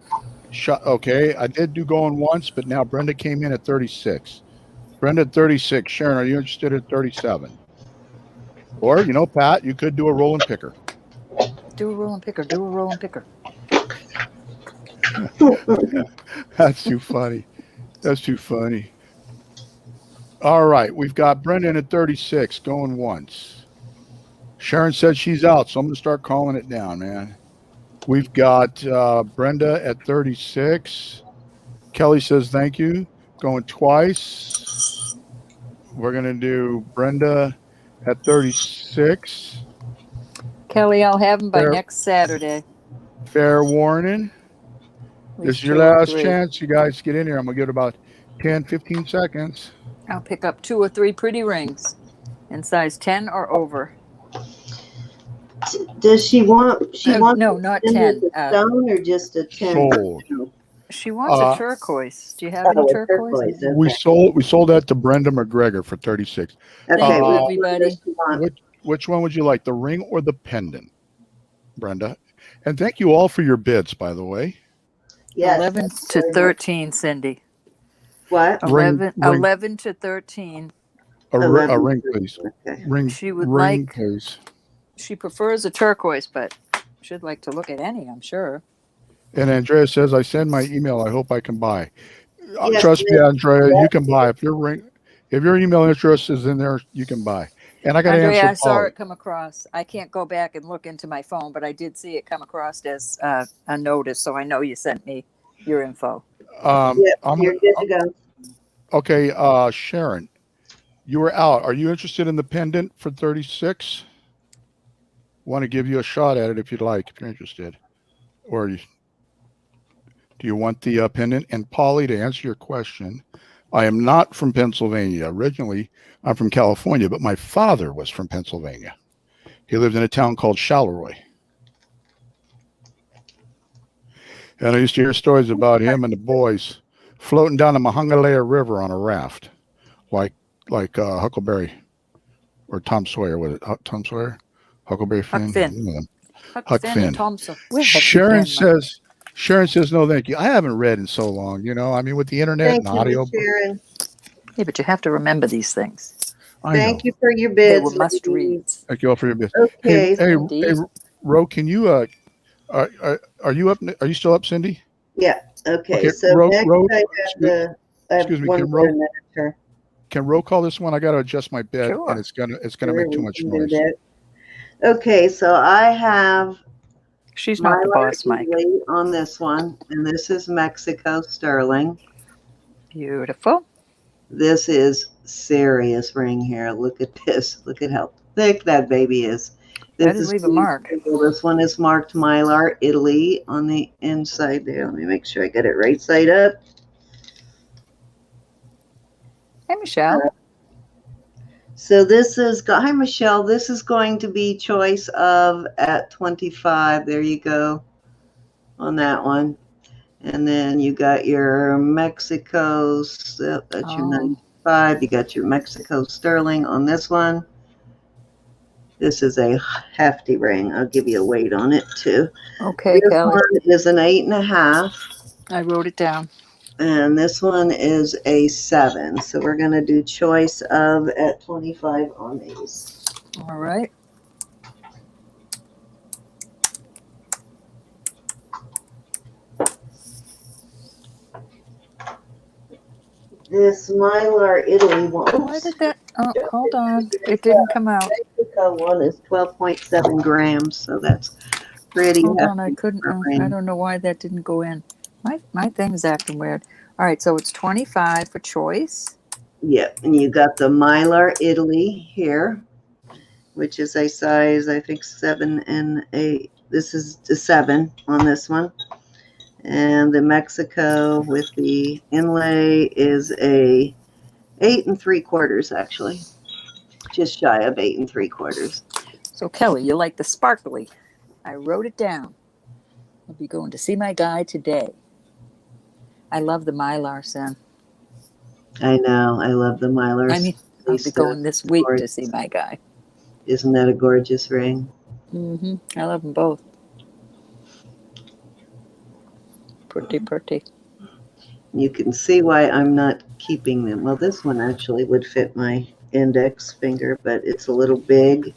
E: okay, I did do going once, but now Brenda came in at 36. Brenda at 36. Sharon, are you interested at 37? Or, you know, Pat, you could do a Rollin Picker.
B: Do a Rollin Picker. Do a Rollin Picker.
E: That's too funny. That's too funny. All right, we've got Brendan at 36 going once. Sharon said she's out, so I'm going to start calling it down, man. We've got Brenda at 36. Kelly says thank you. Going twice. We're going to do Brenda at 36.
B: Kelly, I'll have them by
E: Fair,
B: next Saturday.
E: fair warning.
B: At
E: This
B: least
E: is your
B: 2 or
E: last
B: 3.
E: chance. You guys get in here. I'm going to give it about 10, 15 seconds.
B: I'll pick up 2 or 3 pretty rings in size 10 or over.
A: Does she want? She wants
B: No, not
A: in
B: 10.
A: with a stone or just a 10?
E: Sold.
B: She wants a turquoise. Do you have any
A: Oh, a
B: turquoise?
A: turquoise.
E: We
A: Okay.
E: sold that to Brenda McGregor for 36.
B: Thank you,
A: Which one
B: everybody.
A: does she want?
E: Which one would you like, the ring or the pendant, Brenda? And thank you all for your bids, by the way.
A: Yes.
B: 11 to 13, Cindy.
A: What?
B: 11 to 13.
E: A
A: 11.
E: ring, please.
A: Okay.
E: Ring.
B: She would
E: ring,
B: like.
E: please.
B: She prefers a turquoise, but she'd like to look at any, I'm sure.
E: And Andrea says, I send my email. I hope I can buy.
A: Yes,
E: Trust me, Andrea,
A: yes.
E: you can buy. If your email address is in there, you can buy. And I got to
B: Andrea,
E: answer
B: I saw
E: Polly.
B: it come across. I can't go back and look into my phone, but I did see it come across as a notice, so I know you sent me your info.
A: Yeah, you're good to go.
E: Okay, Sharon, you were out. Are you interested in the pendant for 36? Want to give you a shot at it if you'd like, if you're interested. Or do you want the pendant? And Polly, to answer your question, I am not from Pennsylvania. Originally, I'm from California, but my father was from Pennsylvania. He lived in a town called Charleroi. And I used to hear stories about him and the boys floating down the Monongahela River on a raft, like Huckleberry or Tom Sawyer. Was it Tom Sawyer? Huckleberry Finn?
B: Huck Finn.
E: Huck Finn.
B: And Thompson. Where have you
E: Sharon
B: been,
E: says no, thank you. I haven't read in so long. I mean, with the internet
A: Thank
E: and
A: you,
E: audio.
A: Miss Sharon.
B: Yeah, but you have to remember these things.
A: Thank you for your
B: They
A: bids.
B: were must reads.
E: Thank you all for your business.
A: Okay.
E: Hey,
B: Indeed.
E: Ro, can you are you up? Are you still up, Cindy?
A: Yeah. Okay.
E: Okay,
A: So
E: Ro,
A: next
E: Ro,
A: I have
E: excuse me,
A: one
E: can
A: more
E: Ro,
A: manager.
E: can Ro call this one? I got to adjust my bed,
B: Sure.
E: and it's gonna
A: Sure,
E: make too
A: we
E: much
A: can do
E: noise.
A: that. Okay, so I have
B: She's not the boss, Mike.
A: Mylar on this one, and this is Mexico sterling.
B: Beautiful.
A: This is serious ring here. Look at this. Look at how thick that baby is.
B: Better leave a mark.
A: This one is marked Mylar, Italy on the inside there. Let me make sure I get it right side up.
B: Hey, Michelle.
A: So this is, hi Michelle, this is going to be choice of at 25. There you go on that one. And then you got your Mexico, that's your 95. You got your Mexico sterling on this one. This is a hefty ring. I'll give you a weight on it too.
B: Okay,
A: this
B: Kelly.
A: One is an 8.5.
B: I wrote it down.
A: And this one is a 7. So we're going to do choice of at 25 on these.
B: All right.
A: This Mylar Italy one.
B: Why did that? Oh, hold on. It didn't come out.
A: Mexico one is 12.7 grams, so that's pretty
B: Hold on,
A: hefty
B: I couldn't.
A: for a
B: I
A: ring.
B: don't know why that didn't go in. My thing's acting weird. All right, so it's 25 for choice.
A: Yep, and you got the Mylar Italy here, which is a size, I think 7 and 8. This is the 7 on this one. And the Mexico with the inlay is a 8 3/4, actually. Just shy of 8 3/4.
B: So Kelly, you like the sparkly. I wrote it down. I'll be going to see my guy today. I love the Mylar, son.
A: I know. I love the Mylars.
B: I mean, I'll be going this week to see my guy.
A: Isn't that a gorgeous ring?
B: Mm-hmm. I love them both. Pretty, pretty.
A: You can see why I'm not keeping them. Well, this one actually would fit my index finger, but it's a little big.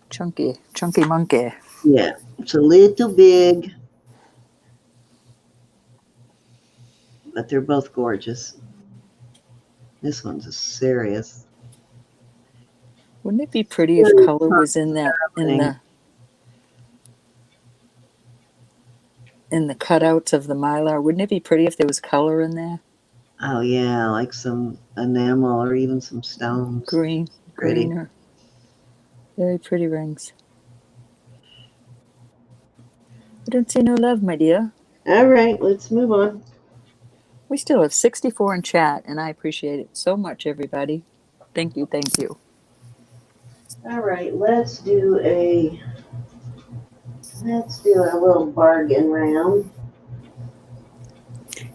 B: Chunky monkey.
A: Yeah, it's a little big. But they're both gorgeous. This one's serious.
B: Wouldn't it be pretty if color was in that in the cutouts of the Mylar? Wouldn't it be pretty if there was color in there?
A: Oh yeah, like some enamel or even some stones.
B: Green,
A: Pretty.
B: greener. Very pretty rings. I don't see no love, my dear.
A: All right, let's move on.
B: We still have 64 in chat, and I appreciate it so much, everybody. Thank you, thank you.
A: All right, let's do a little bargain round.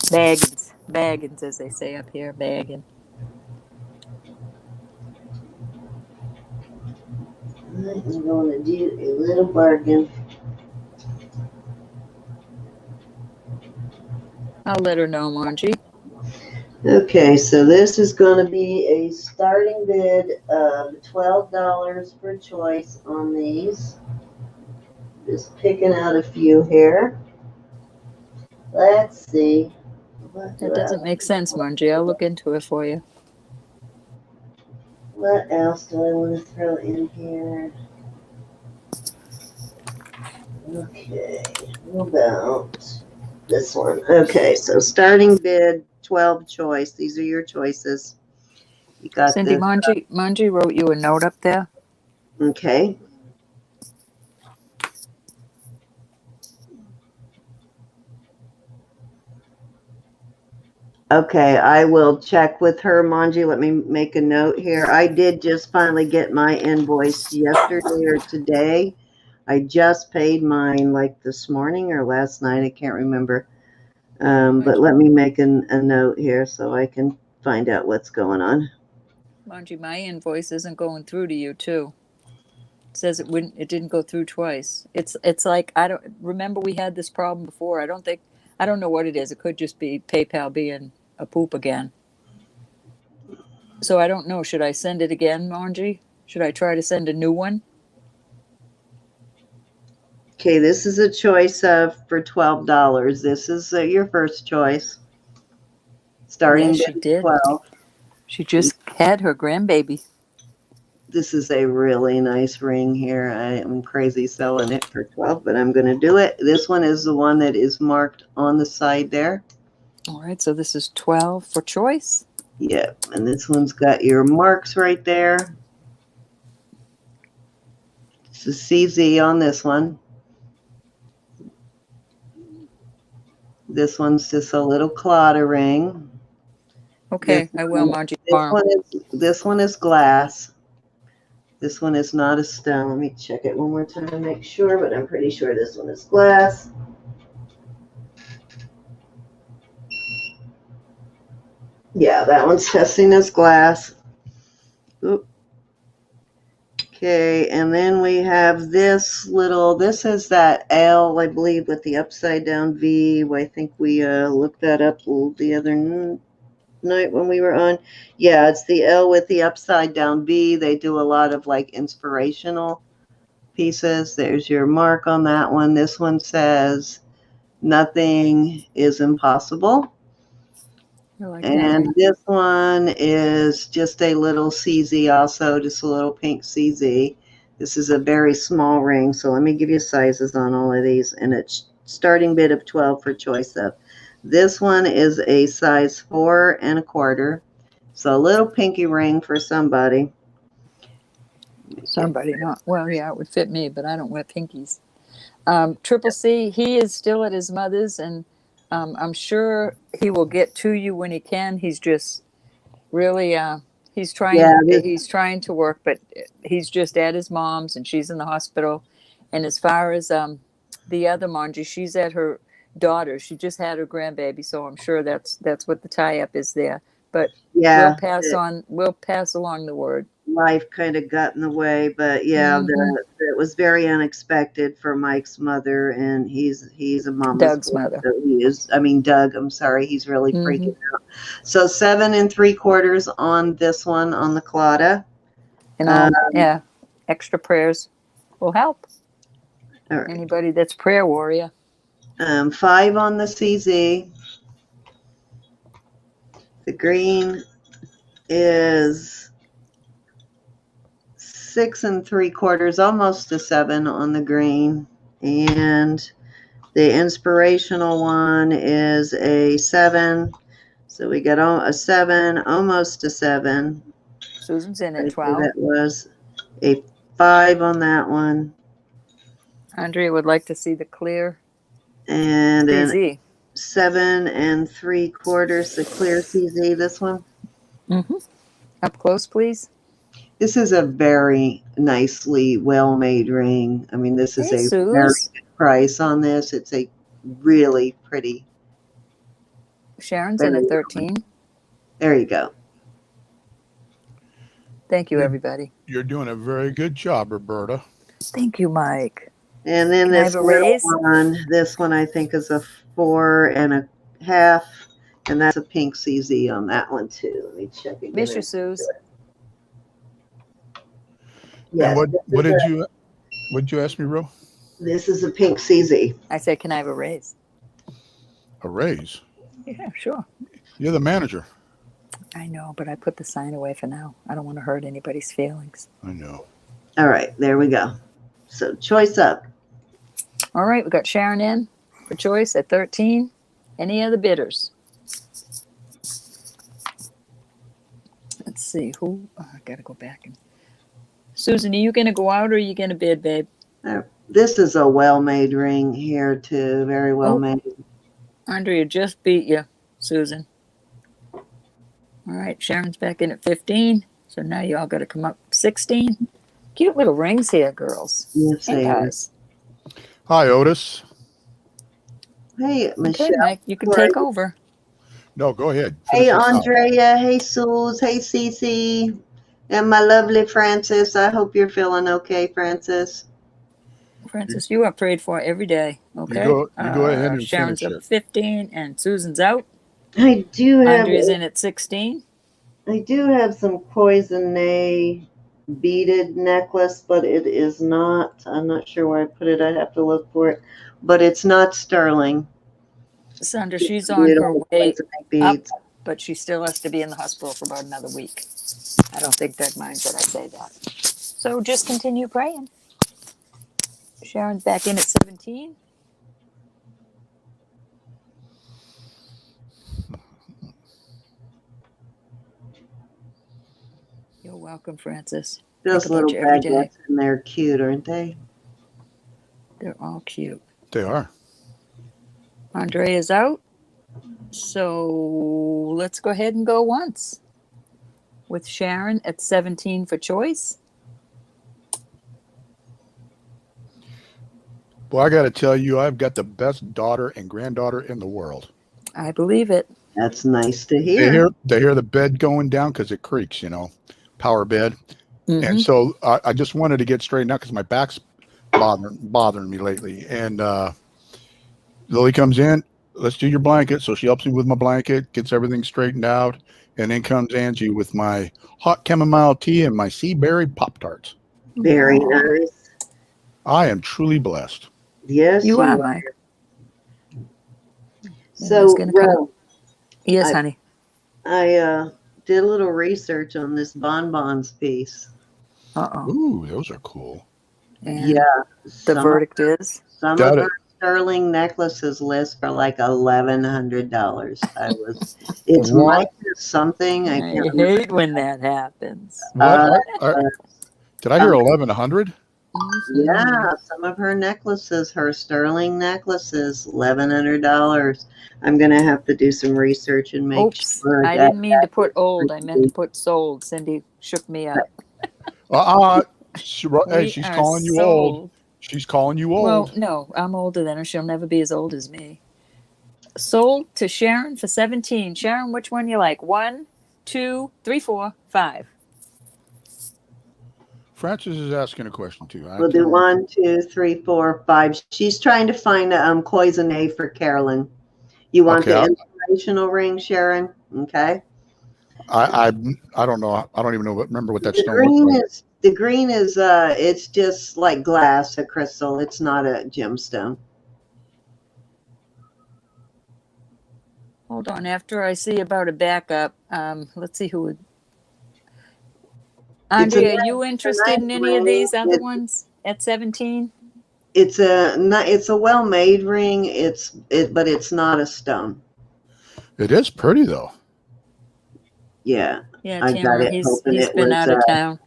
B: Baggins, baggins, as they say up here, baggin.
A: I'm going to do a little bargain.
B: I'll let her know, Margie.
A: Okay, so this is going to be a starting bid of $12 per choice on these. Just picking out a few here. Let's see.
B: That doesn't make sense, Margie. I'll look into it for you.
A: What else do I want to throw in here? Okay, what about this one? Okay, so starting bid, 12 choice. These are your choices. You got
B: Cindy,
A: this.
B: Margie wrote you a note up there.
A: Okay. Okay, I will check with her, Manji. Let me make a note here. I did just finally get my invoice yesterday or today. I just paid mine like this morning or last night. I can't remember. But let me make a note here so I can find out what's going on.
B: Margie, my invoice isn't going through to you too. It says it didn't go through twice. It's like, I don't remember, we had this problem before. I don't know what it is. It could just be PayPal being a poop again. So I don't know. Should I send it again, Margie? Should I try to send a new one?
A: Okay, this is a choice for $12. This is your first choice. Starting
B: Yes, she
A: bid
B: did.
A: 12.
B: She just had her grandbaby.
A: This is a really nice ring here. I am crazy selling it for 12, but I'm going to do it. This one is the one that is marked on the side there.
B: All right, so this is 12 for choice.
A: Yep, and this one's got your marks right there. It's a CZ on this one. This one's just a little clotter ring.
B: Okay, I will, Margie.
A: This one is glass. This one is not a stone. Let me check it one more time to make sure, but I'm pretty sure this one is glass. Yeah, that one's testing as glass. Oop. Okay, and then we have this is that L, I believe, with the upside down V. I think we looked that up the other night when we were on. Yeah, it's the L with the upside down V. They do a lot of like inspirational pieces. There's your mark on that one. This one says nothing is impossible.
B: I like
A: And
B: that.
A: this one is just a little CZ also, just a little pink CZ. This is a very small ring, so let me give you sizes on all of these. And it's starting bid of 12 for choice of. This one is a size 4 1/4. So a little pinky ring for somebody.
B: Somebody not, well, yeah, it would fit me, but I don't wear pinkies. Triple C, he is still at his mother's, and I'm sure he will get to you when he can. He's just really, he's trying to work, but he's just at his mom's, and she's in the hospital. And as far as the other Margie, she's at her daughter. She just had her grandbaby, so I'm sure that's what the tie-up is there. But
A: Yeah,
B: we'll pass along the word.
A: life kind of got in the way, but yeah, it was very unexpected for Mike's mother, and he's a mama's
B: Doug's
A: boy,
B: mother.
A: So Doug, I'm sorry, he's really freaking out. So 7 3/4 on this one on the Claudia.
B: And extra prayers will help.
A: All right.
B: Anybody that's prayer warrior.
A: 5 on the CZ. The green is 6 3/4, almost a 7 on the green. And the inspirational one is a 7. So we got a 7, almost a 7.
B: Susan's in
A: I
B: at
A: think
B: 12.
A: that was a 5 on that one.
B: Andrea would like to see the clear
A: And an
B: CZ.
A: 7 3/4, the clear CZ, this one.
B: Mm-hmm. Up close, please.
A: This is a very nicely well-made ring. I mean, this is
B: Hey,
A: a very
B: Suze.
A: good price on this. It's a really pretty.
B: Sharon's in
A: Very
B: at 13.
A: There you go.
B: Thank you,
E: You're-
B: everybody.
E: You're doing a very good job, Roberta.
B: Thank you, Mike.
A: And then
B: Can I
A: this
B: have a
A: little
B: raise?
A: one I think is a 4.5, and that's a pink CZ on that one too. Let me check again.
B: Miss you, Suze.
A: Yes,
E: And what did you ask me, Ro?
A: this is a pink CZ.
B: I said, can I have a raise?
E: A raise?
B: Yeah, sure.
E: You're the manager.
B: I know, but I put the sign away for now. I don't want to hurt anybody's feelings.
E: I know.
A: All right, there we go. So choice up.
B: All right, we got Sharon in for choice at 13. Any other bidders? Let's see who. Oh, I gotta go back and. Susan, are you gonna go out or are you gonna bid, babe?
A: This is a well-made ring here too. Very well
B: Oh.
A: made.
B: Andrea just beat you, Susan. All right, Sharon's back in at 15. So now you all got to come up 16. Cute little rings here, girls.
A: Yes,
B: And
A: they are.
B: guys.
E: Hi, Otis.
A: Hey, Michelle.
B: Okay, Mike, you can take over.
E: No, go ahead.
A: Hey,
E: Finish this out.
A: Andrea. Hey, Suze. Hey, Cece. And my lovely Frances. I hope you're feeling okay, Frances.
B: Francis, you are prayed for every day. Okay.
E: You go ahead and
B: Sharon's
E: finish
B: up
E: it.
B: 15 and Susan's out.
A: I do have
B: Andrea's in at 16.
A: some Poisonay beaded necklace, but it is not. I'm not sure where I put it. I'd have to look for it. But it's not sterling.
B: Sandra,
A: It's
B: she's on her
A: beautiful
B: way
A: Poisonay beads.
B: up, but she still has to be in the hospital for about another week. I don't think Doug minds that I say that. So just continue praying. Sharon's back in at 17. You're welcome, Francis.
A: Those
B: Think about
A: little
B: you every day.
A: baguettes, and they're cute, aren't they?
B: They're all cute.
E: They are.
B: Andrea's out. So let's go ahead and go once. With Sharon at 17 for choice.
E: Well, I got to tell you, I've got the best daughter and granddaughter in the world.
B: I believe it.
A: That's nice to hear.
E: They hear the bed going down because it creaks, power bed.
B: Mm-hmm.
E: And so I just wanted to get straightened out because my back's bothering me lately. And Lily comes in, let's do your blanket. So she helps me with my blanket, gets everything straightened out. And then comes Angie with my hot chamomile tea and my sea berry Pop-Tarts.
A: Very
B: Aw.
A: nice.
E: I am truly blessed.
A: Yes,
B: You are, Mike.
A: So,
B: He's gonna come-
A: Ro,
B: Yes, honey.
A: I did a little research on this bonbons piece.
B: Uh-oh.
E: Ooh, those are cool.
B: And
A: Yeah,
B: the verdict is?
A: some
E: Got
A: of
E: it.
A: her sterling necklaces list for like $1,100. It's
E: What?
A: Mike or something. I
B: I
A: can't remember.
B: hate when that happens.
E: What? Did I hear 1,100?
A: Yeah, some of her necklaces, her sterling necklaces, $1,100. I'm gonna have to do some research and make
B: Oops,
A: sure.
B: I didn't mean to put old. I meant to put sold. Cindy shook me up.
E: Hey,
B: We
E: she's
B: are
E: calling you
B: sold.
E: old. She's calling you old.
B: Well, no, I'm older than her. She'll never be as old as me. Sold to Sharon for 17. Sharon, which one you like? 1, 2, 3, 4, 5.
E: Francis is asking a question too.
A: We'll do 1, 2, 3, 4, 5. She's trying to find a cloisonne for Carolyn. You want
E: Okay,
A: the inspirational ring, Sharon? Okay.
E: I don't know. I don't even remember what that
A: The
E: stone looks like.
A: green is it's just like glass, a crystal. It's not a gemstone.
B: Hold on. After I see about a backup, let's see who would. Andrea,
A: nice,
B: are you interested in any of
A: ring.
B: these other ones at 17?
A: It's a well-made ring. But it's not a stone.
E: It is pretty though.
A: Yeah,
B: Yeah,
A: I got
B: Tamara,
A: it hoping
B: he's
A: it
B: been
A: was.
B: out of town.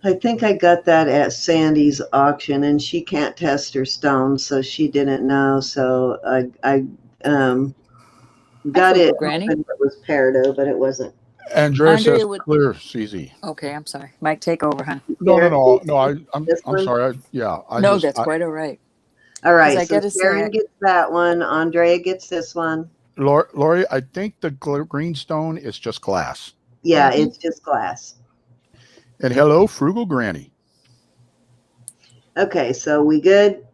A: I think I got that at Sandy's auction, and she can't test her stones, so she didn't know. So I got
B: Frugal
A: it
B: Granny.
A: hoping it was peridot, but it wasn't.
E: Andrea says
B: Andrea would.
E: clear, CZ.
B: Okay, I'm sorry. Mike, take over, huh?
E: No, no,
A: Sharon
E: no,
A: gets
E: no. I'm
A: this
E: I'm
A: one.
E: sorry. I
B: No,
E: just
B: that's quite all right.
A: All
B: Because
A: right,
B: I
A: so
B: got to say,
A: Sharon gets that one. Andrea gets this one.
E: Lori, I think the green stone is just glass.
A: Yeah,
B: Mhm.
A: it's just glass.
E: And hello, frugal granny.
A: Okay, so we good?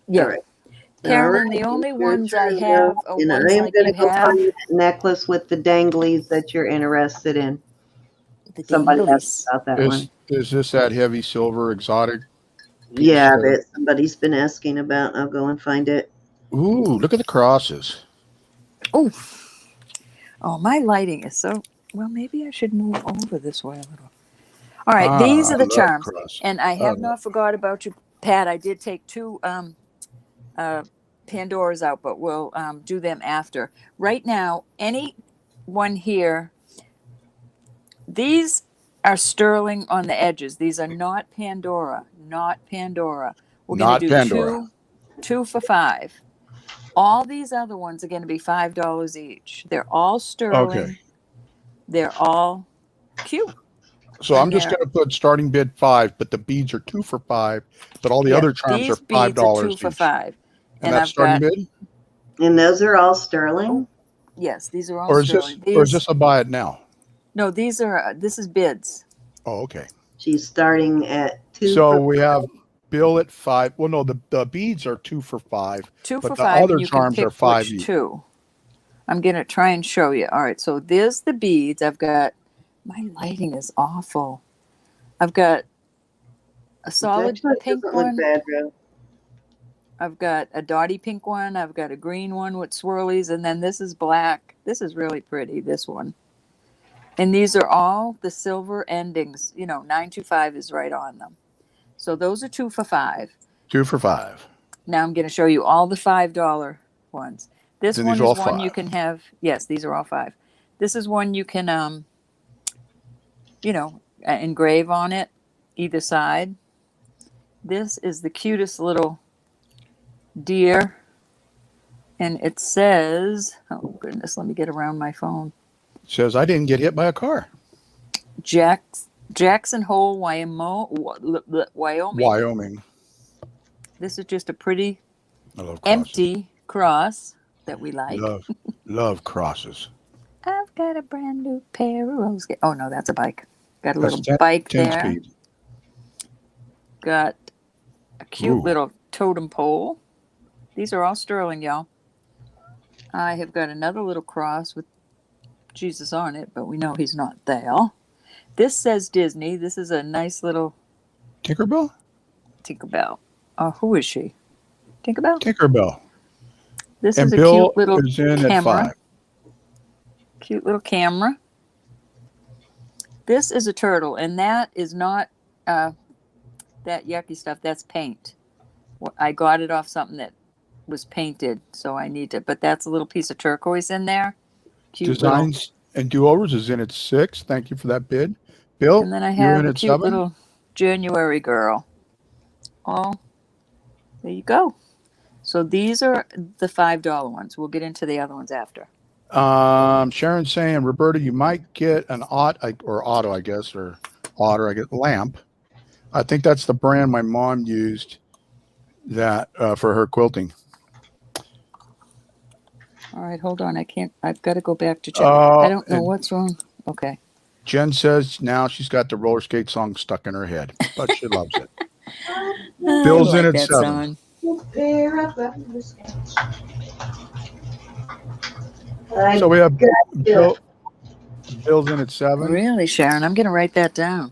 B: yeah.
A: All right.
B: Carolyn,
A: All
B: the
A: right,
B: only
A: it's your
B: ones I
A: turn now.
B: have are
A: And
B: ones
A: I am
B: like
A: going
B: you
A: to go
B: have.
A: find that necklace with the danglies that you're interested in.
B: The
A: Somebody asked
B: dinglies.
A: about that one.
E: Is this that heavy silver exotic piece?
A: Yeah, that somebody's been asking about. I'll go and find it.
E: Ooh, look at the crosses.
B: Oh, my lighting is so. Well, maybe I should move over this way a little. All right, these
E: I
B: are the
E: love
B: charms.
E: cross.
B: And I have not forgot about you, Pat. I did take two Pandoras out, but we'll do them after. Right now, anyone here, these are sterling on the edges. These are not Pandora, not Pandora. We're going
E: Not
B: to do
E: Pandora.
B: two for $5. All these other ones are going to be $5 each. They're all sterling.
E: Okay.
B: They're all cute.
E: So I'm just going to put starting bid 5, but the beads are 2 for 5, but all the other charms are
B: These beads are 2
E: $5
B: for
E: each.
B: $5.
E: And that's
B: I've
E: starting
B: got,
E: bid?
A: And those are all sterling?
B: yes, these are all
E: Or is
B: sterling.
E: this a buy it now?
B: No, this is bids.
E: Oh, okay.
A: She's starting at 2
E: So
A: for
E: we have Bill at 5. Well, no, the beads are 2 for 5.
B: 2 for
E: But the
B: 5,
E: other
B: and you can
E: charms
B: pick
E: are 5
B: which
E: each.
B: 2. I'm going to try and show you. All right, so there's the beads. I've got, my lighting is awful. I've got a solid pink one.
A: Bad, Joe.
B: I've got a dotty pink one. I've got a green one with swirlies. And then this is black. This is really pretty, this one. And these are all the silver endings. 925 is right on them. So those are 2 for $5.
E: 2 for 5.
B: Now I'm going to show you all the $5 ones. This
E: Then
B: one
E: these are all
B: is one
E: 5.
B: you can have. Yes, these are all 5. This is one you can, engrave on it, either side. This is the cutest little deer. And it says, oh goodness, let me get around my phone.
E: It says, I didn't get hit by a car.
B: Jackson Hole, Wyoming.
E: Wyoming.
B: This is just a pretty
E: I love crosses.
B: empty cross that we like.
E: Love crosses.
B: I've got a brand new pair of rose. Oh no, that's a bike. Got a
E: That's
B: little bike
E: 10
B: there.
E: speed.
B: Got a cute
E: Ooh.
B: little totem pole. These are all sterling, y'all. I have got another little cross with Jesus on it, but we know he's not there. This says Disney. This is a nice little
E: Tinkerbell?
B: Tinkerbell. Oh, who is she? Tinkerbell?
E: Tinkerbell.
B: This
E: And
B: is a
E: Bill
B: cute little
E: is in at
B: camera.
E: 5.
B: Cute little camera. This is a turtle, and that is not that yucky stuff. That's paint. I got it off something that was painted, so I need to. But that's a little piece of turquoise in there. Cute
E: Designs and do-overs is in at 6. Thank you for that bid. Bill,
B: and then I
E: you're
B: have
E: in
B: a
E: at
B: cute
E: 7.
B: little January girl. Oh, there you go. So these are the $5 ones. We'll get into the other ones after.
E: Sharon's saying, Roberta, you might get an Otto, I guess, or Otter, I guess, lamp. I think that's the brand my mom used that for her quilting.
B: All right, hold on. I've got to go back to check. I don't know what's wrong. Okay.
E: Jen says now she's got the roller skate song stuck in her head, but she loves it. Bill's in at 7. So we have Bill's in at 7.
B: Really, Sharon? I'm going to write that down.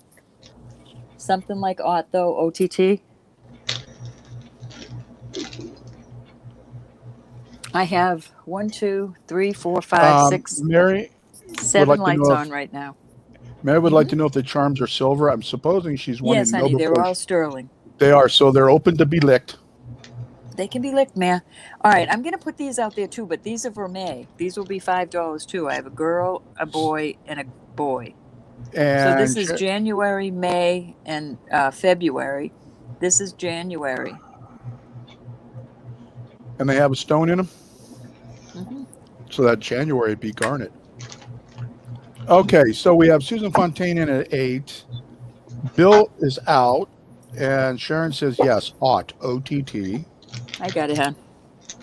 B: Something like Otto, OTT. I have 1, 2, 3, 4, 5, 6,
E: Mary
B: 7
E: like to
B: lights
E: know
B: on
E: if
B: right now.
E: Mary would like to know if the charms are silver. I'm supposing she's wanting
B: Yes,
E: to know
B: honey, they're
E: before
B: all sterling.
E: they are. So they're open to be licked.
B: They can be licked, man. All right, I'm gonna put these out there too, but these are for May. These will be $5 too. I have a girl, a boy, and a boy. So this
E: And
B: is January, May, and February. This is January.
E: they have a stone in them.
B: Hmm.
E: So that January would be garnet. Okay, so we have Susan Fontaine in at 8. Bill is out, and Sharon says yes, OTT.
B: I got it, hon.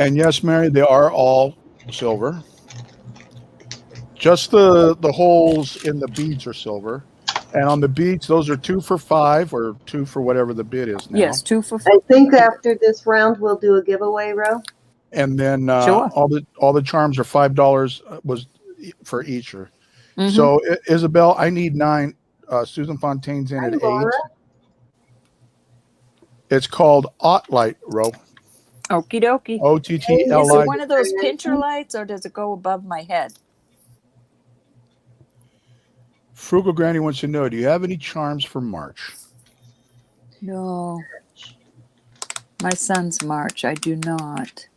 E: And yes, Mary, they are all silver. Just the holes in the beads are silver. And on the beads, those are 2 for $5 or 2 for whatever the bid is now.
B: Yes, 2 for
A: I think after this round, we'll do a giveaway, Ro.
E: And then
B: Sure.
E: all the charms are $5 was for each.
B: Mhm.
E: So Isabel, I need 9. Susan Fontaine's in
A: Hi,
E: at 8.
A: Laura.
E: It's called Light, Ro.
B: Okie dokie. Is
E: OTTLI.
B: it one of those pincher lights or does it go above my head?
E: Frugal Granny wants to know, do you have any charms for March?
B: No. My son's March. I do not.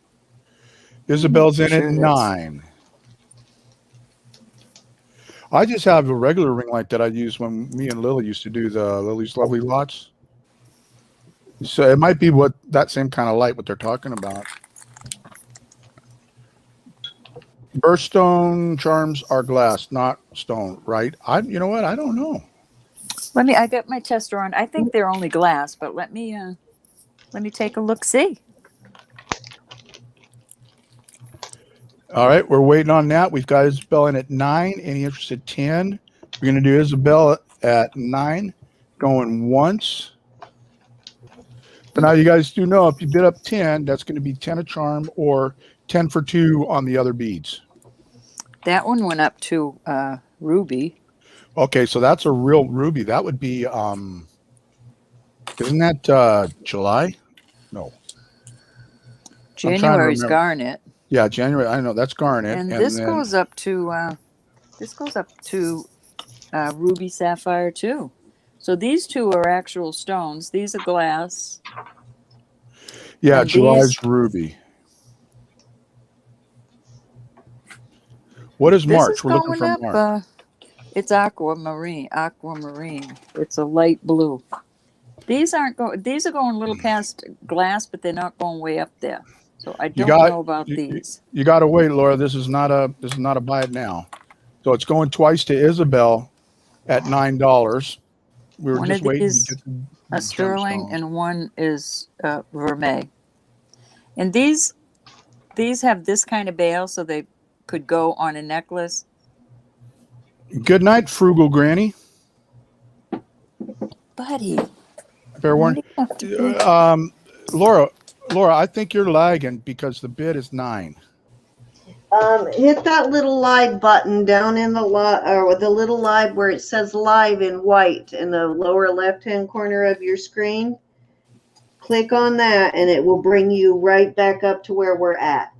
E: Isabel's in
B: Sure
E: at
B: it is.
E: 9. I just have a regular ring light that I use when me and Lily used to do the Lily's Lovely Lots. So it might be that same kind of light what they're talking about. Birthstone charms are glass, not stone, right? You know what? I don't know.
B: I got my tester on. I think they're only glass, but let me take a look see.
E: All right, we're waiting on that. We've got Isabel in at 9. Any interest at 10? We're going to do Isabel at 9, going once. So now you guys do know if you bid up 10, that's going to be 10 a charm or 10 for 2 on the other beads.
B: That one went up to ruby.
E: Okay, so that's a real ruby. That would be isn't that July? No.
B: January's garnet.
E: Yeah, January. I know that's garnet.
B: And this goes up to ruby sapphire too. So these two are actual stones. These are glass.
E: Yeah,
B: and
E: July's ruby. What is March?
B: This is
E: We're looking
B: going
E: for
B: up.
E: March.
B: It's aquamarine. It's a light blue. These are going a little past glass, but they're not going way up there. So I don't know about these.
E: You got to wait, Laura. This is not a buy it now. So it's going twice to Isabel at $9. We were
B: One
E: just
B: of
E: waiting
B: these
E: to get
B: a sterling
E: gemstones.
B: and one is vermeil. And these have this kind of bail, so they could go on a necklace.
E: Good night, Frugal Granny.
B: Buddy.
E: Fair warning. Laura, I think you're lagging because the bid is 9.
A: Hit that little live button down in the or the little live where it says live in white in the lower left-hand corner of your screen. Click on that and it will bring you right back up to where we're at.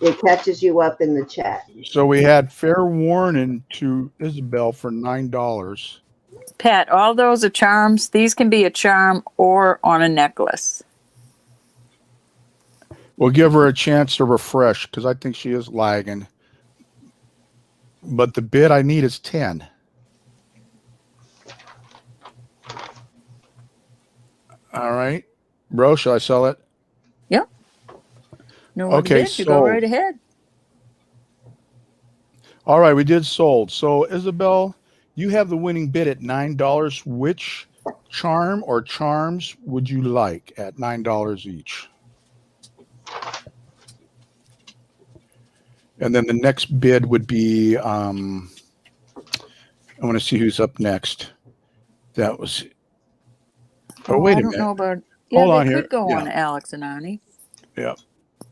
A: It catches you up in the chat.
E: So we had fair warning to Isabel for $9.
B: Pat, all those are charms. These can be a charm or on a necklace.
E: We'll give her a chance to refresh because I think she is lagging. But the bid I need is 10. All right. Bro, shall I sell it?
B: Yep. No one
E: Okay,
B: bid, you go right ahead.
E: All right, we did sold. So Isabel, you have the winning bid at $9. Which charm or charms would you like at $9 each? And then the next bid would be, I want to see who's up next. That was, wait a minute.
B: I don't know about,
E: Hold on
B: they
E: here.
B: could go on Alex and Ani.
E: Yeah.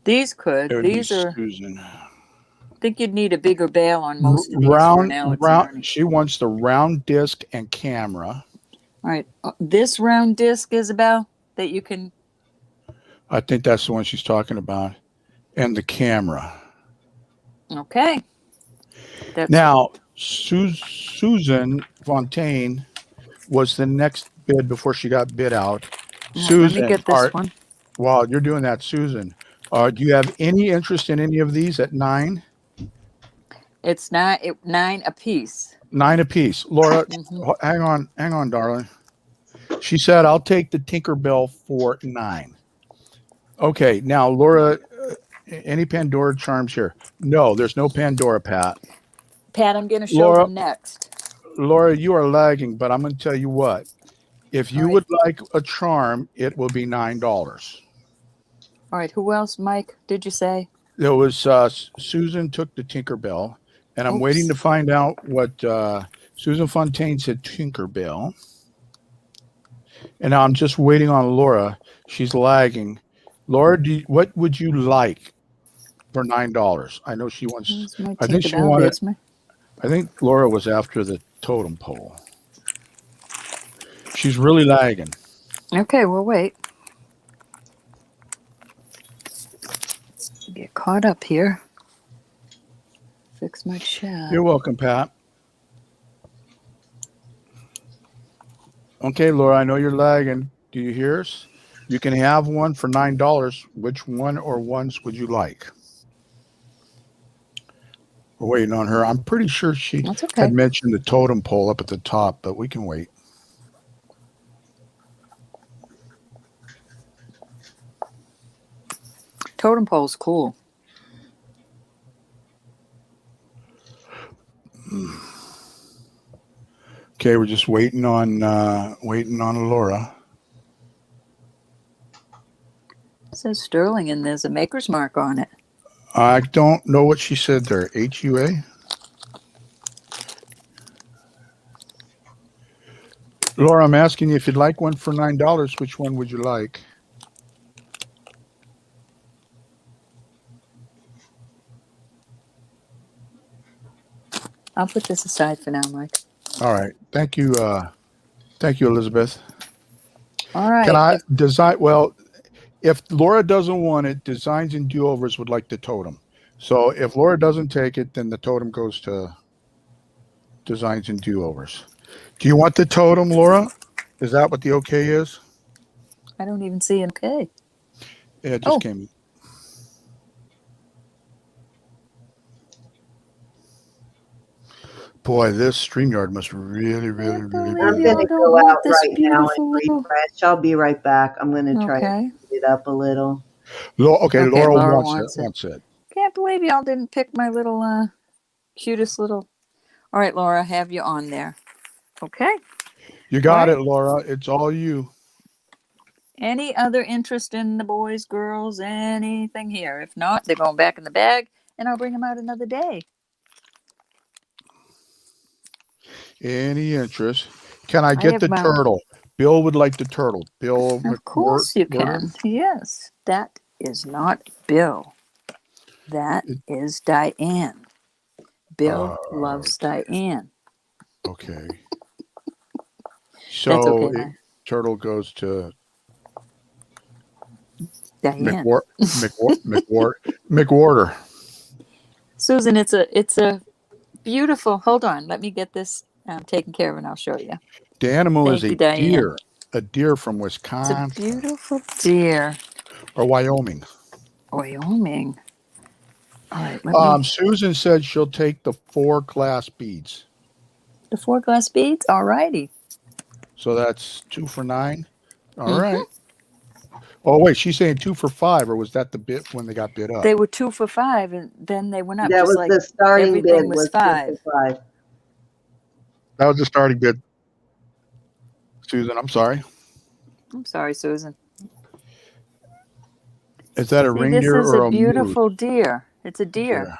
B: These could. These are,
E: Susan.
B: I think you'd need a bigger bail on most of these for an Alex and Ani.
E: She wants the round disc and camera.
B: All right. This round disc, Isabel, that you can.
E: I think that's the one she's talking about. And the camera.
B: Okay. That's
E: Now, Susan Fontaine was the next bid before she got bid out.
B: all right, let me
E: Susan,
B: get this one.
E: while you're doing that, Susan, do you have any interest in any of these at 9?
B: It's 9 apiece.
E: 9 apiece. Laura,
B: Mhm.
E: hang on, darling. She said, I'll take the Tinkerbell for 9. Okay, now, Laura, any Pandora charms here? No, there's no Pandora, Pat.
B: Pat, I'm going to show
E: Laura,
B: them next.
E: Laura, you are lagging, but I'm going to tell you what. If
B: All
E: you
B: right.
E: would like a charm, it will be $9.
B: All right. Who else, Mike, did you say?
E: There was Susan took the Tinkerbell, and I'm waiting
B: Oops.
E: to find out what Susan Fontaine said Tinkerbell. And now I'm just waiting on Laura. She's lagging. Laura, what would you like for $9? I know she wants.
B: Where's my
E: I think she
B: Tinkerbell?
E: wanted.
B: There's my.
E: I think Laura was after the totem pole. She's really lagging.
B: Okay, we'll wait. Get caught up here. Fix my chat.
E: You're welcome, Pat. Okay, Laura, I know you're lagging. Do you hear us? You can have one for $9. Which one or ones would you like? We're waiting on her. I'm pretty sure she
B: That's okay.
E: had mentioned the totem pole up at the top, but we can wait.
B: Totem pole's cool.
E: Okay, we're just waiting on Laura.
B: It says sterling and there's a maker's mark on it.
E: I don't know what she said there. HUA? Laura, I'm asking you if you'd like one for $9, which one would you like?
B: I'll put this aside for now, Mike.
E: All right. Thank you, Elizabeth.
B: All right.
E: Can I design? Well, if Laura doesn't want it, Designs and Do-Overs would like the totem. So if Laura doesn't take it, then the totem goes to Designs and Do-Overs. Do you want the totem, Laura? Is that what the okay is?
B: I don't even see an okay.
E: Yeah, it just came. Boy, this StreamYard must really.
A: I'm going to go out right now and refresh. I'll be right back. I'm going to try to speed it up a little.
E: Okay, Laura wants it.
B: Can't believe y'all didn't pick my little cutest little. All right, Laura, have you on there? Okay.
E: You got it, Laura. It's all you.
B: Any other interest in the boys, girls, anything here? If not, they're going back in the bag, and I'll bring them out another day.
E: Any interest? Can I get the turtle? Bill would like the turtle. Bill.
B: Of course you can. Yes. That is not Bill. That is Diane. Bill loves Diane.
E: Okay. So
B: okay,
E: turtle goes to
B: Diane.
E: McWhorter.
B: Susan, it's a beautiful. Hold on, let me get this taken care of, and I'll show you.
E: The animal
B: Thank
E: is
B: you,
E: a
B: Diane.
E: deer. A deer from Wisconsin.
B: It's a beautiful deer.
E: Or Wyoming.
B: Wyoming. All right.
E: Susan said she'll take the 4 glass beads.
B: The 4 glass beads. All righty.
E: So that's 2 for $9. All right. Oh wait, she's saying 2 for $5, or was that the bid when they got bid up?
B: They were 2 for $5, and then they went up.
A: That
B: just
A: was
B: like
A: the starting
B: everything
A: bid.
B: was
A: 5.
B: 5.
E: That was the starting bid. Susan, I'm sorry.
B: I'm sorry, Susan.
E: Is that a reindeer or a moose?
B: This is a beautiful deer. It's a deer.
E: Yeah.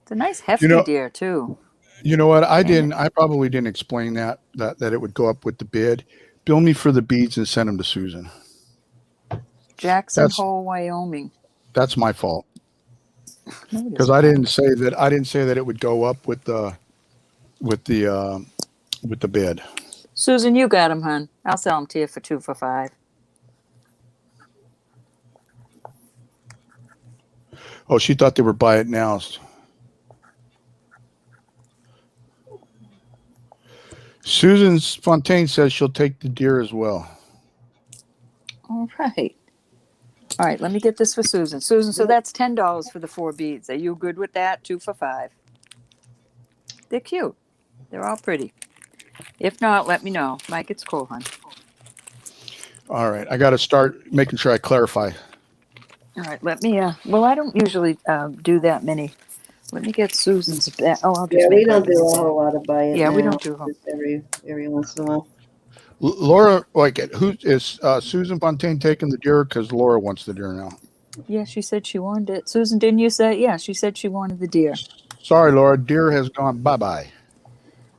B: It's a nice hefty deer too.
E: You know what? I probably didn't explain that it would go up with the bid. Bill me for the beads and send them to Susan.
B: Jackson Hole, Wyoming.
E: That's my fault. Because I didn't say that it would go up with the bid.
B: Susan, you got them, hon. I'll sell them to you for 2 for $5.
E: Oh, she thought they were buy it now. Susan Fontaine says she'll take the deer as well.
B: All right. All right, let me get this for Susan. Susan, so that's $10 for the 4 beads. Are you good with that? 2 for 5. They're cute. They're all pretty. If not, let me know. Mike, it's cool, hon.
E: All right. I got to start making sure I clarify.
B: All right, let me, well, I don't usually do that many. Let me get Susan's back. Oh, I'll just
A: Yeah, we
B: make her
A: don't
B: a
A: do
B: new
A: a
B: bag.
A: whole lot of buy it
B: Yeah,
A: now.
B: we don't do them.
A: Just every once in a while.
E: Laura, like, who is Susan Fontaine taking the deer? Because Laura wants the deer now.
B: Yeah, she said she wanted it. Susan, didn't you say? Yeah, she said she wanted the deer.
E: Sorry, Laura. Deer has gone bye-bye.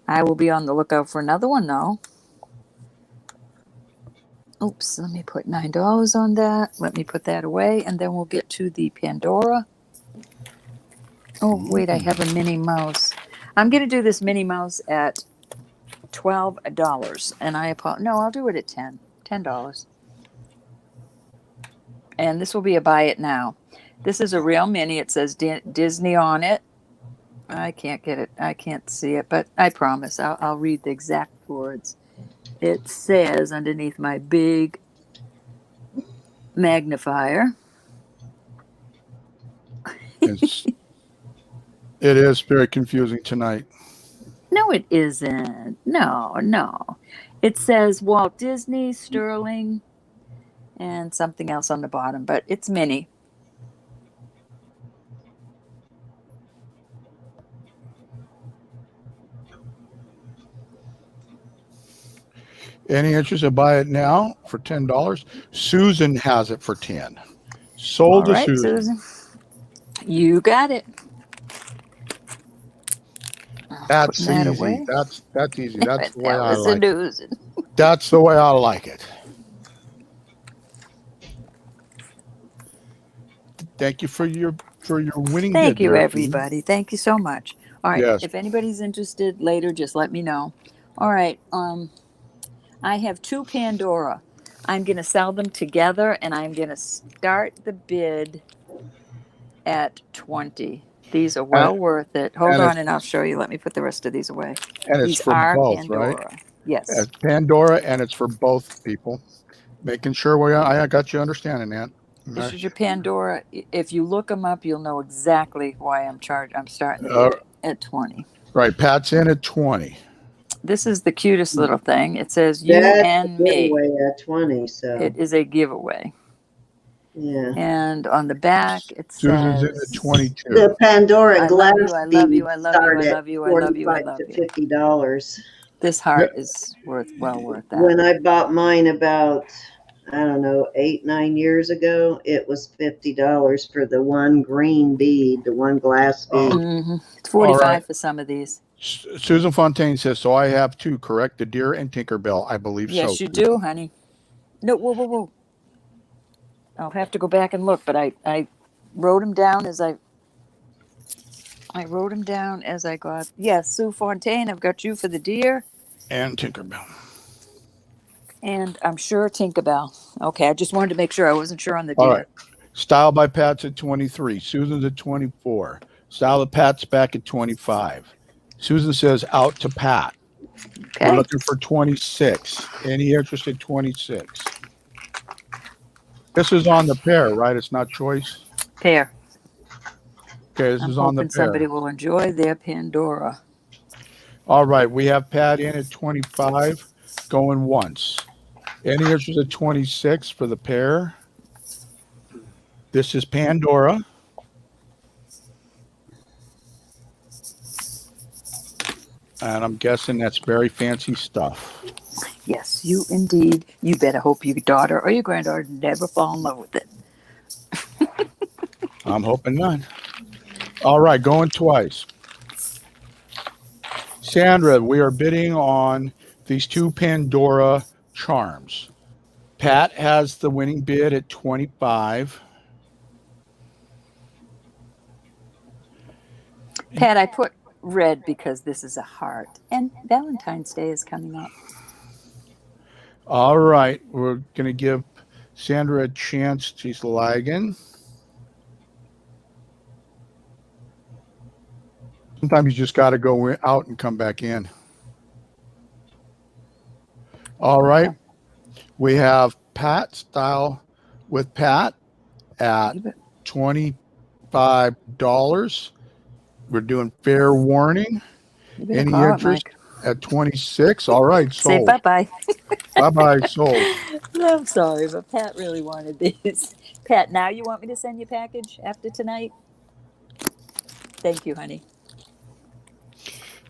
B: I will be on the lookout for another one, though. Oops, let me put $9 on that. Let me put that away, and then we'll get to the Pandora. Oh, wait, I have a Minnie Mouse. I'm going to do this Minnie Mouse at $12, and no, I'll do it at $10. And this will be a buy it now. This is a real Minnie. It says Disney on it. I can't get it. I can't see it, but I promise I'll read the exact words. It says underneath my big magnifier.
E: It is very confusing tonight.
B: No, it isn't. No. It says Walt Disney, Sterling, and something else on the bottom, but it's Minnie.
E: Any interest in buy it now for $10? Susan has it for 10. Sold
B: All
E: to
B: right,
E: Susan.
B: You got it.
E: That's
B: Putting that
E: easy.
B: away.
E: That's easy. That's the way
B: That
E: I
B: was a
E: like it.
B: doozy.
E: That's the way I like it. Thank you for your winning
B: Thank
E: bid
B: you,
E: there,
B: everybody. Thank you so much. All right.
E: Yes.
B: If anybody's interested later, just let me know. All right. I have 2 Pandora. I'm going to sell them together, and I'm going to start the bid at 20. These are well worth it. Hold on, and I'll show you. Let me put the rest of these away.
E: And it's
B: These
E: for
B: are
E: both, right?
B: Pandora. Yes.
E: It's Pandora, and it's for both people. Making sure I got you understanding that.
B: This is your Pandora. If you look them up, you'll know exactly why I'm starting the bid at 20.
E: Right. Pat's in at 20.
B: This is the cutest little thing. It says you
A: That's
B: and
A: a
B: me.
A: giveaway at 20. So
B: It is a giveaway.
A: yeah.
B: And on the back, it
E: Susan's
B: says
E: in at 22.
A: The Pandora
B: I
A: glass
B: love you, I love you, I
A: beads
B: love you,
A: start
B: I
A: at
B: love you, I love you, I
A: $45
B: love
A: to
B: you.
A: $50.
B: This heart is well worth that.
A: When I bought mine about, I don't know, 8-9 years ago, it was $50 for the one green bead, the one glass bead.
B: It's 45
E: right.
B: for some of these.
E: Susan Fontaine says, so I have 2, correct? The deer and Tinkerbell, I believe so.
B: Yes, you do, honey. No, whoa. I'll have to go back and look, but I wrote them down as I got. Yes, Sue Fontaine, I've got you for the deer.
E: And Tinkerbell.
B: And I'm sure Tinkerbell. Okay, I just wanted to make sure. I wasn't sure on the
E: All
B: deer.
E: right. Style by Pat's at 23. Susan's at 24. Style of Pat's back at 25. Susan says out to Pat.
B: Okay.
E: We're looking for 26. Any interest in 26? This is on the pair, right? It's not choice.
B: Pair.
E: Okay, this
B: I'm
E: is on the
B: hoping somebody
E: pair.
B: will enjoy their Pandora.
E: All right, we have Pat in at 25, going once. Any interest at 26 for the pair? This is Pandora. And I'm guessing that's very fancy stuff.
B: Yes, you indeed. You better hope your daughter or your granddaughter never fall in love with it.
E: I'm hoping not. All right, going twice. Sandra, we are bidding on these 2 Pandora charms. Pat has the winning bid at 25.
B: Pat, I put red because this is a heart, and Valentine's Day is coming up.
E: All right, we're going to give Sandra a chance. She's lagging. Sometimes you just got to go out and come back in. All right.
B: Okay.
E: We have Pat Style with Pat at
B: You bet.
E: $25. We're doing fair warning.
B: You better
E: Any
B: call it,
E: interest
B: Mike.
E: at 26? All right,
B: Say
E: sold.
B: bye-bye.
E: Bye-bye, sold.
B: I'm sorry, but Pat really wanted these. Pat, now you want me to send you a package after tonight? Thank you, honey.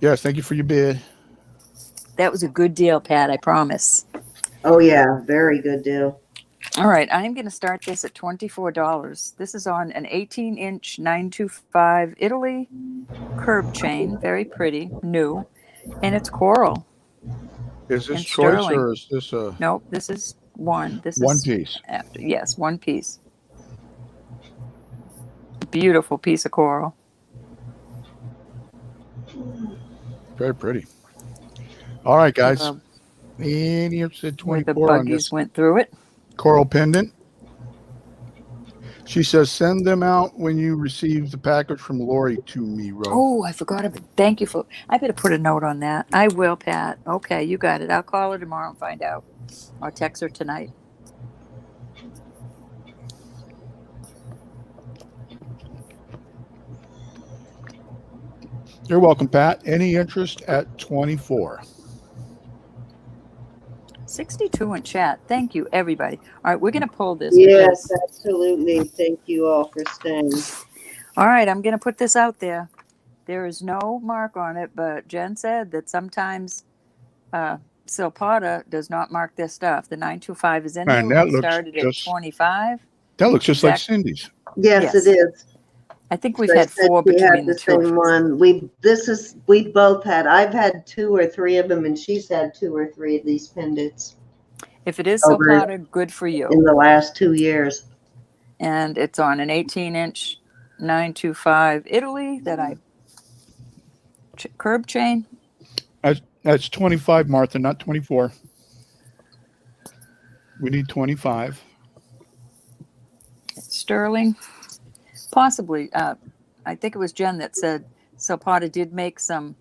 E: Yes, thank you for your bid.
B: That was a good deal, Pat, I promise.
A: Oh yeah, very good deal.
B: All right, I'm going to start this at $24. This is on an 18-inch 925 Italy curb chain, very pretty, new, and it's coral
E: Is this
B: and
E: choice
B: sterling.
E: or is this a
B: Nope, this is one. This
E: one
B: is
E: piece?
B: after. Yes, one piece. Beautiful piece of coral.
E: Very pretty. All right, guys.
B: Uh,
E: Any interest at
B: where the
E: 24 on
B: buggies
E: this
B: went through it.
E: coral pendant? She says, send them out when you receive the package from Lori to me, Ro.
B: Oh, I forgot about. Thank you for. I better put a note on that. I will, Pat. Okay, you got it. I'll call her tomorrow and find out. I'll text her tonight.
E: You're welcome, Pat. Any interest at 24?
B: 62 in chat. Thank you, everybody. All right, we're gonna pull this
A: Yes,
B: because.
A: absolutely. Thank you all for staying.
B: All right, I'm gonna put this out there. There is no mark on it, but Jen said that sometimes Silpata does not mark their stuff. The 925 is in there.
E: And
B: We started at 25.
E: that looks just like
B: Exact-
E: Cindy's.
A: Yes,
B: Yes.
A: it is.
B: I think
A: So
B: we've
A: I
B: had
A: said
B: 4
A: we had
B: between the
A: the
B: two of
A: same
B: us.
A: one. We both had. I've had 2 or 3 of them, and she's had 2 or 3 of these pendants
B: If it is
A: over
B: Silpata, good for
A: in
B: you.
A: the last 2 years.
B: And it's on an 18-inch 925 Italy that I curb chain.
E: That's 25, Martha, not 24. We need 25.
B: It's sterling. Possibly. I think it was Jen that said Silpata did make some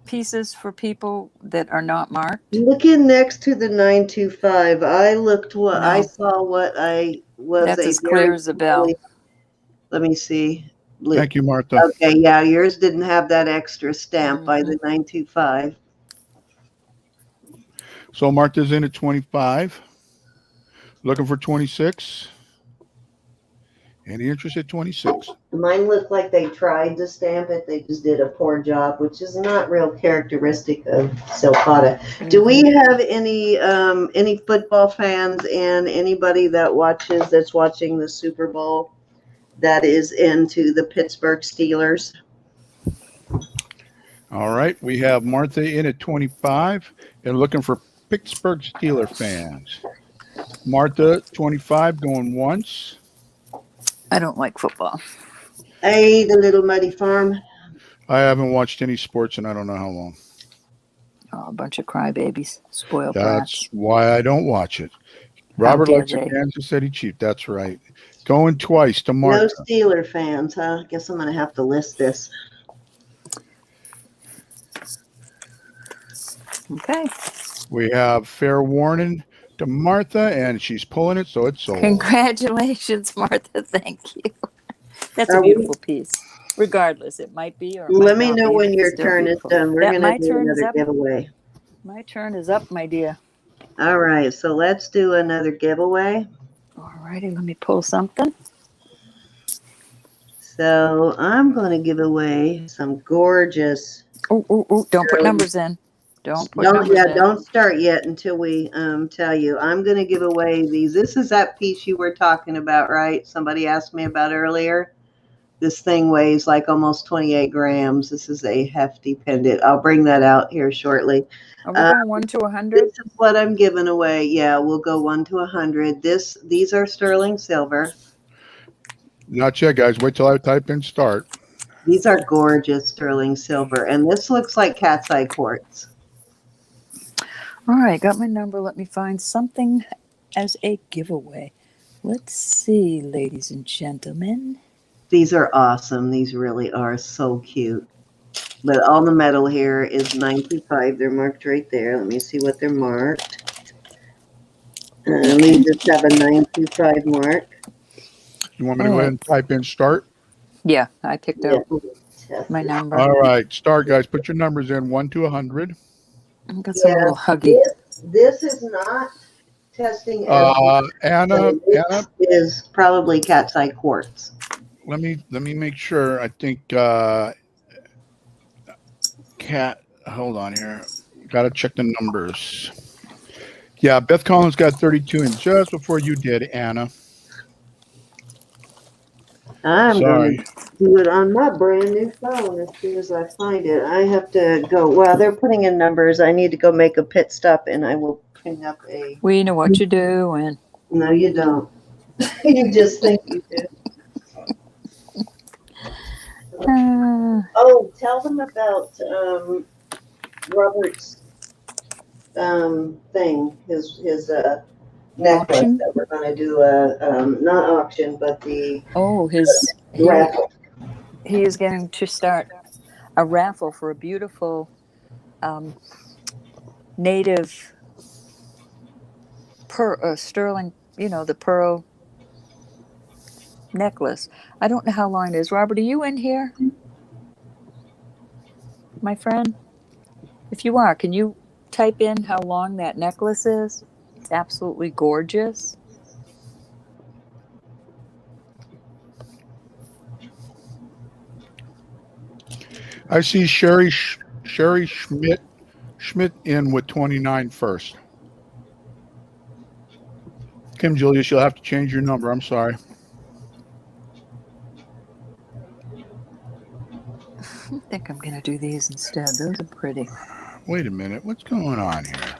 B: pieces for people that are not marked.
A: Looking next to the 925, I looked what I
B: No.
A: saw. What I was
B: That's
A: a
B: as clear
A: very
B: as a bell.
A: Let me see.
E: Thank you, Martha.
A: Okay, yeah, yours didn't have that extra stamp by the 925.
E: So Martha's in at 25. Looking for 26. Any interest at 26?
A: Mine looked like they tried to stamp it. They just did a poor job, which is not real characteristic of Silpata. Do we have any football fans and anybody that's watching the Super Bowl that is into the Pittsburgh Steelers?
E: All right. We have Martha in at 25 and looking for Pittsburgh Steeler fans. Martha, 25, going once.
B: I don't like football.
A: Hey, the Little Muddy Farm.
E: I haven't watched any sports in I don't know how long.
B: Oh, a bunch of crybabies, spoiled
E: That's
B: brats.
E: why I don't watch it.
B: How
E: Robert
B: dare
E: likes a
B: they?
E: Kansas City Chief. That's right. Going twice to
A: No
E: Martha.
A: Steeler fans, huh? Guess I'm going to have to list this.
B: Okay.
E: We have fair warning to Martha, and she's pulling it, so it's sold.
B: Congratulations, Martha. Thank you. That's a
A: Are we-
B: beautiful piece. Regardless, it might be or it might
A: Let me
B: not
A: know
B: be.
A: when your
B: Still
A: turn is
B: beautiful.
A: done. We're
B: That
A: going
B: my
A: to do
B: turn is
A: another
B: up.
A: giveaway.
B: My turn is up, my dear.
A: All right, so let's do another giveaway.
B: All righty, let me pull something.
A: So I'm going to give away some gorgeous.
B: Oh, don't put numbers in. Don't put numbers in.
A: Don't start yet until we tell you. I'm going to give away these. This is that piece you were talking about, right? Somebody asked me about earlier. This thing weighs like almost 28 grams. This is a hefty pendant. I'll bring that out here shortly.
B: Are we going 1 to 100?
A: This is what I'm giving away. Yeah, we'll go 1 to 100. These are sterling silver.
E: Not yet, guys. Wait till I type in start.
A: These are gorgeous sterling silver, and this looks like cat's eye quartz.
B: All right, got my number. Let me find something as a giveaway. Let's see, ladies and gentlemen.
A: These are awesome. These really are so cute. But all the metal here is 925. They're marked right there. Let me see what they're marked. These just have a 925 mark.
E: You want me to go ahead and type in start?
B: Yeah, I picked
A: Yeah.
B: out my number.
E: All right, start, guys. Put your numbers in 1 to 100.
B: I've got some
A: Yeah,
B: little huggy.
A: this is not testing as
E: Anna,
A: this is probably cat's eye quartz.
E: let me make sure. I think Cat. Hold on here. Got to check the numbers. Yeah, Beth Collins got 32 in just before you did, Anna.
A: I'm
E: Sorry.
A: going to do it on my brand new phone as soon as I find it. I have to go. Well, they're putting in numbers. I need to go make a pit stop, and I will bring up a.
B: We know what you're doing.
A: No, you don't. You just think you do. Oh, tell them about Robert's thing. His necklace
B: Auction?
A: that we're going to do not auction, but the raffle.
B: He is going to start a raffle for a beautiful native sterling, the pearl necklace. I don't know how long it is. Robert, are you in here? My friend? If you are, can you type in how long that necklace is? It's absolutely gorgeous.
E: I see Sherry Schmidt in with 29 first. Kim Julius, you'll have to change your number. I'm sorry.
B: I think I'm going to do these instead. Those are pretty.
E: Wait a minute. What's going on here?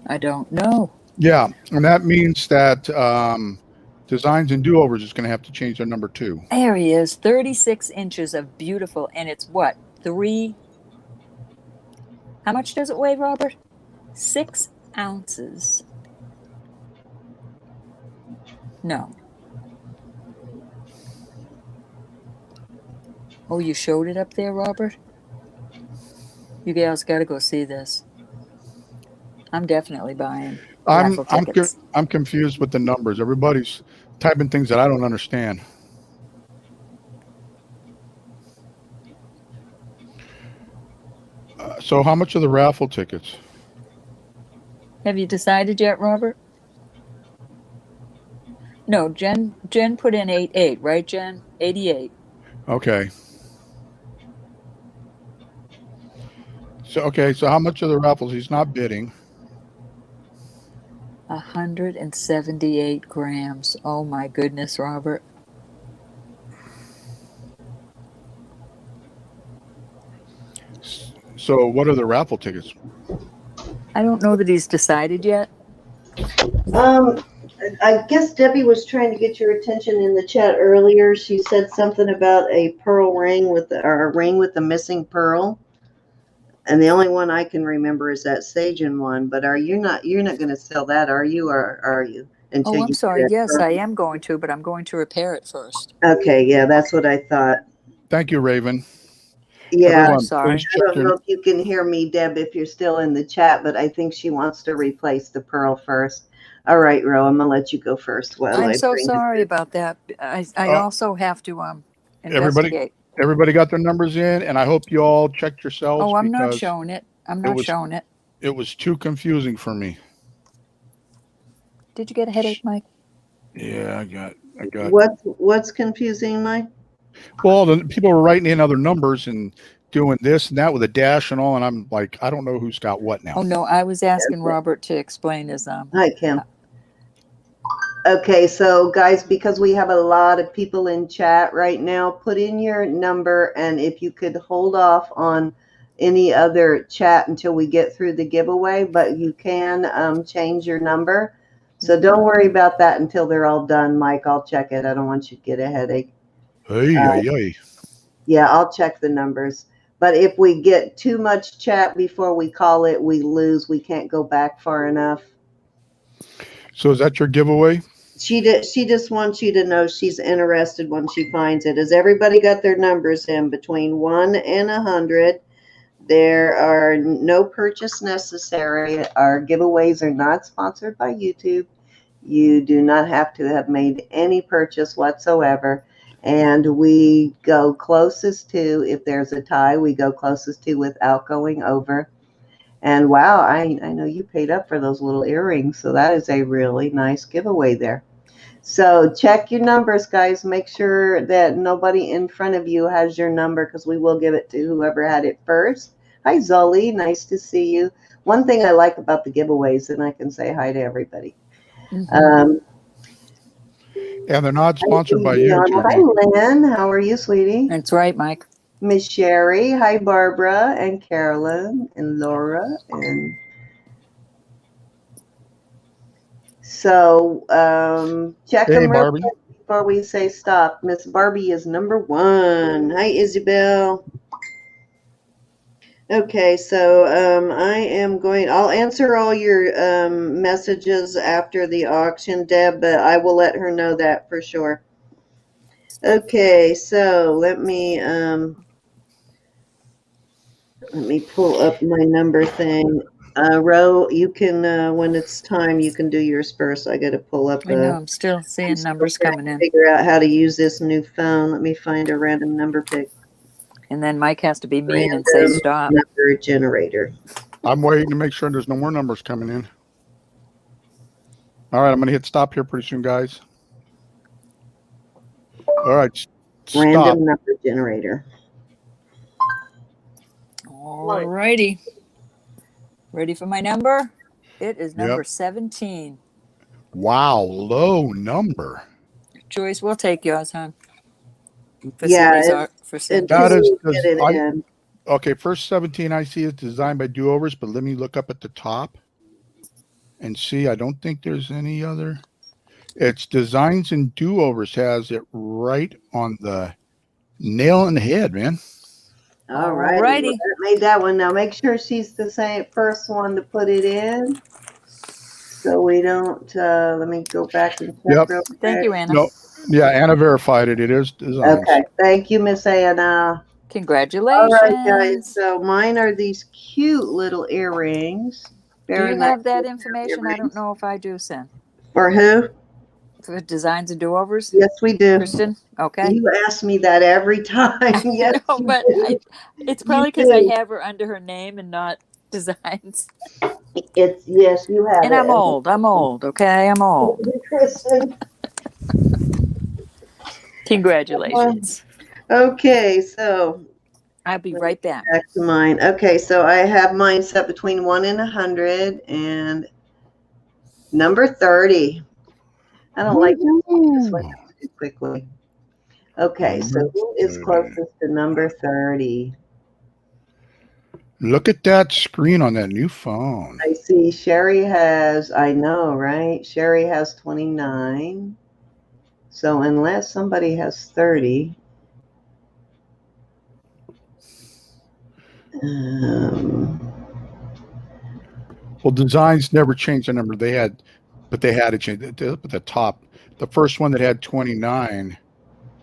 B: I don't know.
E: Yeah, and that means that Designs and Do-Overs is going to have to change their number too.
B: There he is. 36 inches of beautiful. And it's what? 3. How much does it weigh, Robert? 6 ounces. No. Oh, you showed it up there, Robert? You guys got to go see this. I'm definitely buying.
E: I'm
B: tickets.
E: I'm confused with the numbers. Everybody's typing things that I don't understand. So how much are the raffle tickets?
B: Have you decided yet, Robert? No, Jen put in 88, right, Jen? 88.
E: Okay. So how much are the raffles? He's not bidding.
B: 178 grams. Oh my goodness, Robert.
E: So what are the raffle tickets?
B: I don't know that he's decided yet.
A: I guess Debbie was trying to get your attention in the chat earlier. She said something about a pearl ring or a ring with a missing pearl. And the only one I can remember is that Sagen one. But you're not going to sell that, are you? Or are you?
B: Oh, I'm sorry. Yes, I am going to, but I'm going to repair it first.
A: Okay, yeah, that's what I thought.
E: Thank you, Raven.
A: Yeah,
E: Everyone,
B: I'm sorry.
A: I don't know if you can hear me, Deb, if you're still in the chat, but I think she wants to replace the pearl first. All right, Ro, I'm going to let you go first.
B: I'm so sorry about that. I also have to investigate.
E: Everybody got their numbers in, and I hope you all checked yourselves.
B: Oh, I'm not showing it. Showing it.
E: It was too confusing for me.
B: Did you get a headache, Mike?
E: Yeah, I got.
A: What's confusing, Mike?
E: Well, the people were writing in other numbers and doing this and that with a dash and all, and I'm like, I don't know who's got what now.
B: Oh no, I was asking Robert to explain his
A: Hi, Kim. Okay, so guys, because we have a lot of people in chat right now, put in your number, and if you could hold off on any other chat until we get through the giveaway, but you can change your number. So don't worry about that until they're all done, Mike. I'll check it. I don't want you to get a headache.
E: Hey.
A: Yeah, I'll check the numbers. But if we get too much chat before we call it, we lose. We can't go back far enough.
E: So is that your giveaway?
A: She just wants you to know she's interested when she finds it. Has everybody got their numbers in between 1 and 100? There are no purchase necessary. Our giveaways are not sponsored by YouTube. You do not have to have made any purchase whatsoever. And we go closest to, if there's a tie, we go closest to without going over. And wow, I know you paid up for those little earrings. So that is a really nice giveaway there. So check your numbers, guys. Make sure that nobody in front of you has your number, because we will give it to whoever had it first. Hi, Zoli. Nice to see you. One thing I like about the giveaways, and I can say hi to everybody.
B: Mhm.
E: And they're not
A: Hi,
E: sponsored by
A: Deanna. Hi,
E: YouTube.
A: Lynn. How are you, sweetie?
B: That's right, Mike.
A: Miss Sherry. Hi, Barbara and Carolyn and Laura. And so check
E: Hey,
A: them real
E: Barbie.
A: quick before we say stop. Miss Barbie is number 1. Hi, Isabel. Okay, so I'll answer all your messages after the auction, Deb, but I will let her know that for sure. Okay, so let me pull up my number thing. Ro, you can when it's time, you can do yours first. I got to pull up
B: I know, I'm still seeing numbers coming in.
A: figure out how to use this new phone. Let me find a random number pick.
B: And then Mike has to be mean and say stop.
A: Number generator.
E: I'm waiting to make sure there's no more numbers coming in. All right, I'm going to hit stop here pretty soon, guys. All right, stop.
A: Random number generator.
B: All righty. Ready for my number? It is number 17.
E: Wow, low number.
B: Joyce, we'll take yours, hon. For
A: Yeah,
B: Cindy's
E: That is,
A: get it in.
E: okay, first 17 I see is designed by Do-Overs, but let me look up at the top and see. I don't think there's any other. It's Designs and Do-Overs has it right on the nail on the head, man.
A: All right.
B: Alrighty.
A: Made that one. Now make sure she's the same first one to put it in. So we don't, let me go back and check real quick.
B: Thank you, Anna.
E: No, yeah, Anna verified it. It is Designs.
A: Okay. Thank you, Miss Anna.
B: Congratulations.
A: All right, guys. So mine are these cute little earrings.
B: Do you have that information? I don't know if I do, Sin.
A: For who?
B: For Designs and Do-Overs?
A: Yes, we do.
B: Kristen? Okay.
A: You ask me that every time. Yes,
B: no, but it's probably because I have her under her name and not Designs.
A: It's, yes, you have
B: and
A: it.
B: I'm old, okay? I'm old.
A: Kristen.
B: Congratulations.
A: Okay, so
B: I'll be right back.
A: Back to mine. Okay, so I have mine set between 1 and 100 and number 30. I don't like this one too quickly. Okay, so who is closest to number 30?
E: Look at that screen on that new phone.
A: I see Sherry has, I know, right? Sherry has 29. So unless somebody has 30.
E: Well, Designs never changed the number. They had to change it. At the top, the first one that had 29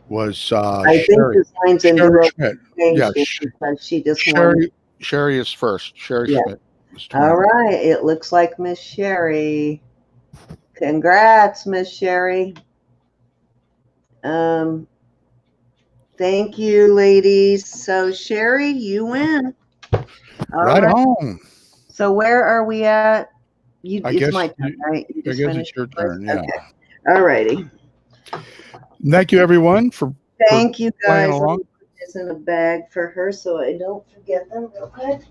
E: was
A: I
E: Sherry.
A: think Designs and
E: Sherry
A: Do-Overs
E: Schmidt.
A: changed
E: Yeah,
A: it because she just wanted.
E: Sherry is first. Sherry Schmidt was 29.
A: All right, it looks like Miss Sherry. Congrats, Miss Sherry. Thank you, ladies. So Sherry, you win. All
E: right on.
A: So where are we at?
E: I
A: it's
E: guess
A: my turn, right? You
E: I
A: just
E: guess
A: finished
E: it's your turn. Yeah.
A: Okay. All righty.
E: Thank you, everyone, for
A: Thank you,
E: playing
A: guys.
E: along.
A: Let me put this in a bag for her so I don't forget them real quick.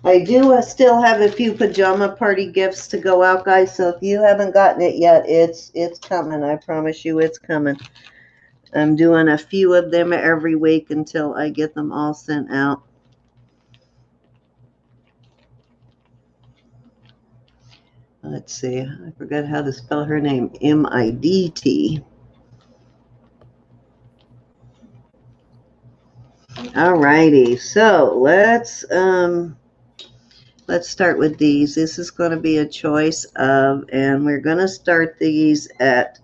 A: I do still have a few pajama party gifts to go out, guys. So if you haven't gotten it yet, it's coming. I promise you it's coming. I'm doing a few of them every week until I get them all sent out. Let's see. I forgot how to spell her name. M-I-D-T. All righty. So let's start with these. This is going to be a choice of, and we're going to start these at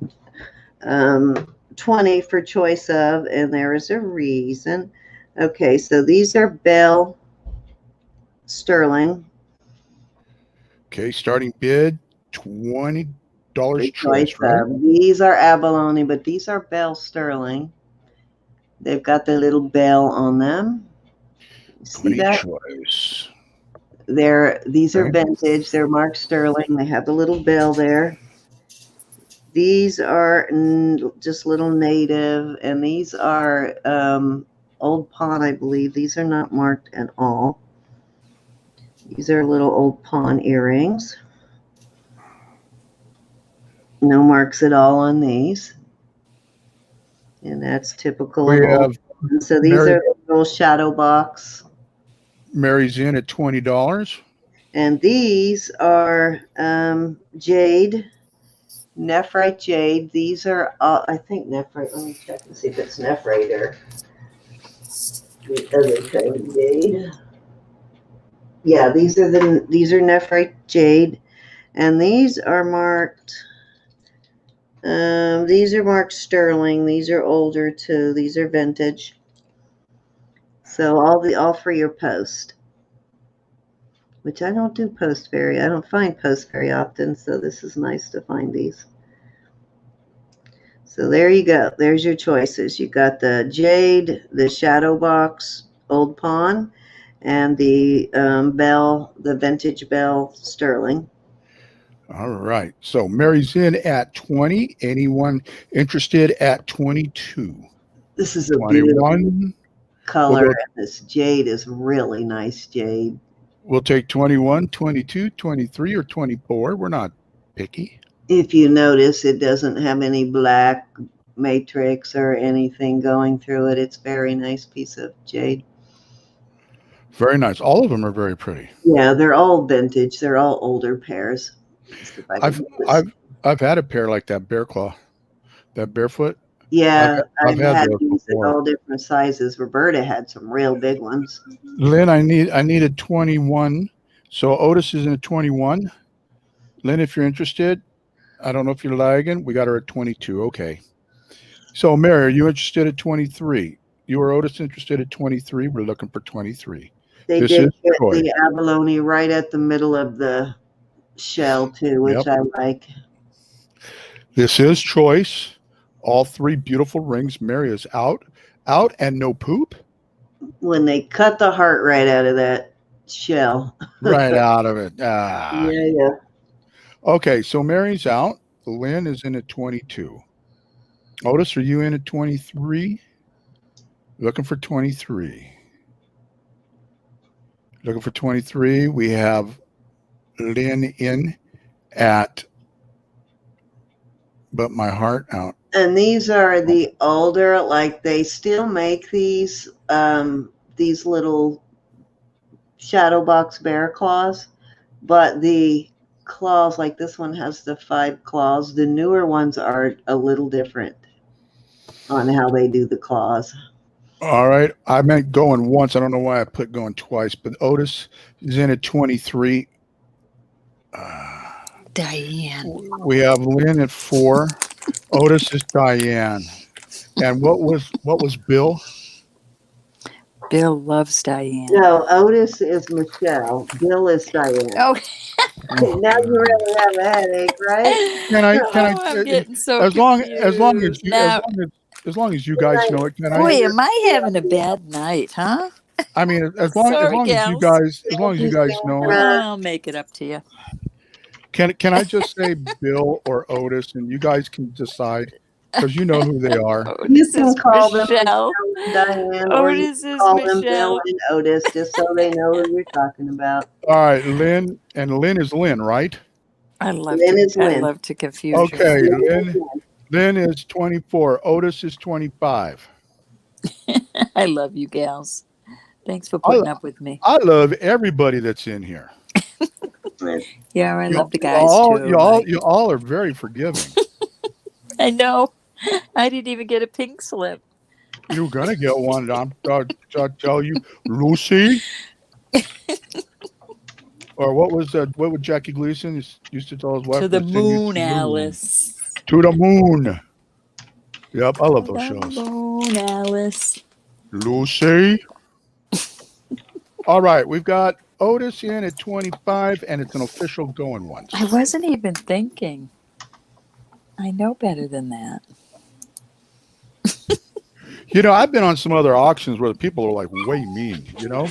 A: 20 for choice of, and there is a reason. Okay, so these are Bell Sterling.
E: Okay, starting bid $20 choice,
A: Choice
E: right?
A: of. These are abalone, but these are Bell Sterling. They've got the little bell on them. See
E: 20
A: that?
E: choice.
A: These are
E: Okay.
A: vintage. They're marked Sterling. They have the little bell there. These are just little native, and these are Old Pawn, I believe. These are not marked at all. These are little Old Pawn earrings. No marks at all on these. And that's typical
E: We
A: of Old
E: have
A: Pawn. So these
E: Mary,
A: are little shadow box.
E: Mary's in at $20.
A: And these are jade, nephrite jade. These are, I think nephrite. Let me check and see if it's nephrite or the other kind of jade. Yeah, these are nephrite jade, and these are marked. These are marked sterling. These are older too. These are vintage. So all for your post, which I don't do post very. I don't find post very often. So this is nice to find these. So there you go. There's your choices. You got the jade, the shadow box, Old Pawn, and the bell, the vintage bell sterling.
E: All right. So Mary's in at 20. Anyone interested at 22?
A: This is a beautiful
E: 21.
A: color,
E: We'll,
A: and this jade is really nice jade.
E: we'll take 21, 22, 23, or 24. We're not picky.
A: If you notice, it doesn't have any black matrix or anything going through it. It's a very nice piece of jade.
E: Very nice. All of them are very pretty.
A: Yeah, they're all vintage. They're all older pairs. Let's see if I can
E: I've
A: get this.
E: I've had a pair like that bear claw, that barefoot.
A: Yeah,
E: I've had
A: had
E: those
A: these in
E: before.
A: all different sizes. Roberta had some real big ones.
E: Lynn, I needed 21. So Otis is in at 21. Lynn, if you're interested, I don't know if you're lagging. We got her at 22. Okay. So Mary, are you interested at 23? You or Otis interested at 23? We're looking for 23.
A: They
E: This
A: did
E: is
A: get
E: Troy.
A: the abalone right at the middle of the shell too, which
E: Yep.
A: I like.
E: This is choice. All three beautiful rings. Mary is out, and no poop.
A: When they cut the heart right out of that shell.
E: Right out of it. Ah.
A: Yeah.
E: Okay, so Mary's out. Lynn is in at 22. Otis, are you in at 23? Looking for 23. Looking for 23. We have Lynn in at, but my heart out.
A: And these are the older, like they still make these little shadow box bear claws, but the claws, like this one has the 5 claws. The newer ones are a little different on how they do the claws.
E: All right. I meant going once. I don't know why I put going twice, but Otis is in at 23.
B: Diane.
E: We have Lynn at 4. Otis is Diane. And what was Bill?
B: Bill loves Diane.
A: No, Otis is Michelle. Bill is Diane.
B: Oh,
A: Now you really have a headache, right?
E: Can I
B: I'm getting so
E: as long
B: confused. No.
E: as long as you guys know it, can
B: Boy,
E: I?
B: am I having a bad night, huh?
E: I mean, as long
B: Sorry,
E: as you
B: gals.
E: guys know it,
B: I'll make it up to you.
E: can I just say Bill or Otis, and you guys can decide because you know who they are.
A: You
B: Otis
A: can
B: is
A: call them
B: Michelle.
A: Diane, or you
B: Otis is
A: call them Bill
B: Michelle.
A: and Otis, just so they know who you're talking about.
E: All right, Lynn, and Lynn is Lynn, right?
B: I love
A: Lynn.
B: to confuse
E: Okay,
B: you.
E: Lynn is 24. Otis is 25.
B: I love you gals. Thanks for putting up with me.
E: I love everybody that's in here.
B: Yeah, I love the guys too.
E: You all are very forgiving.
B: I know. I didn't even get a pink slip.
E: You're gonna get one. I'll tell you, Lucy. Or what would Jackie Gleason used to tell his wife?
B: To the
E: Send you
B: moon, Alice.
E: to the moon. Yep, I love
B: To
E: those
B: the
E: shows.
B: moon, Alice.
E: Lucy. All right, we've got Otis in at 25, and it's an official going once.
B: I wasn't even thinking. I know better than that.
E: You know, I've been on some other auctions where the people are like way mean, you know?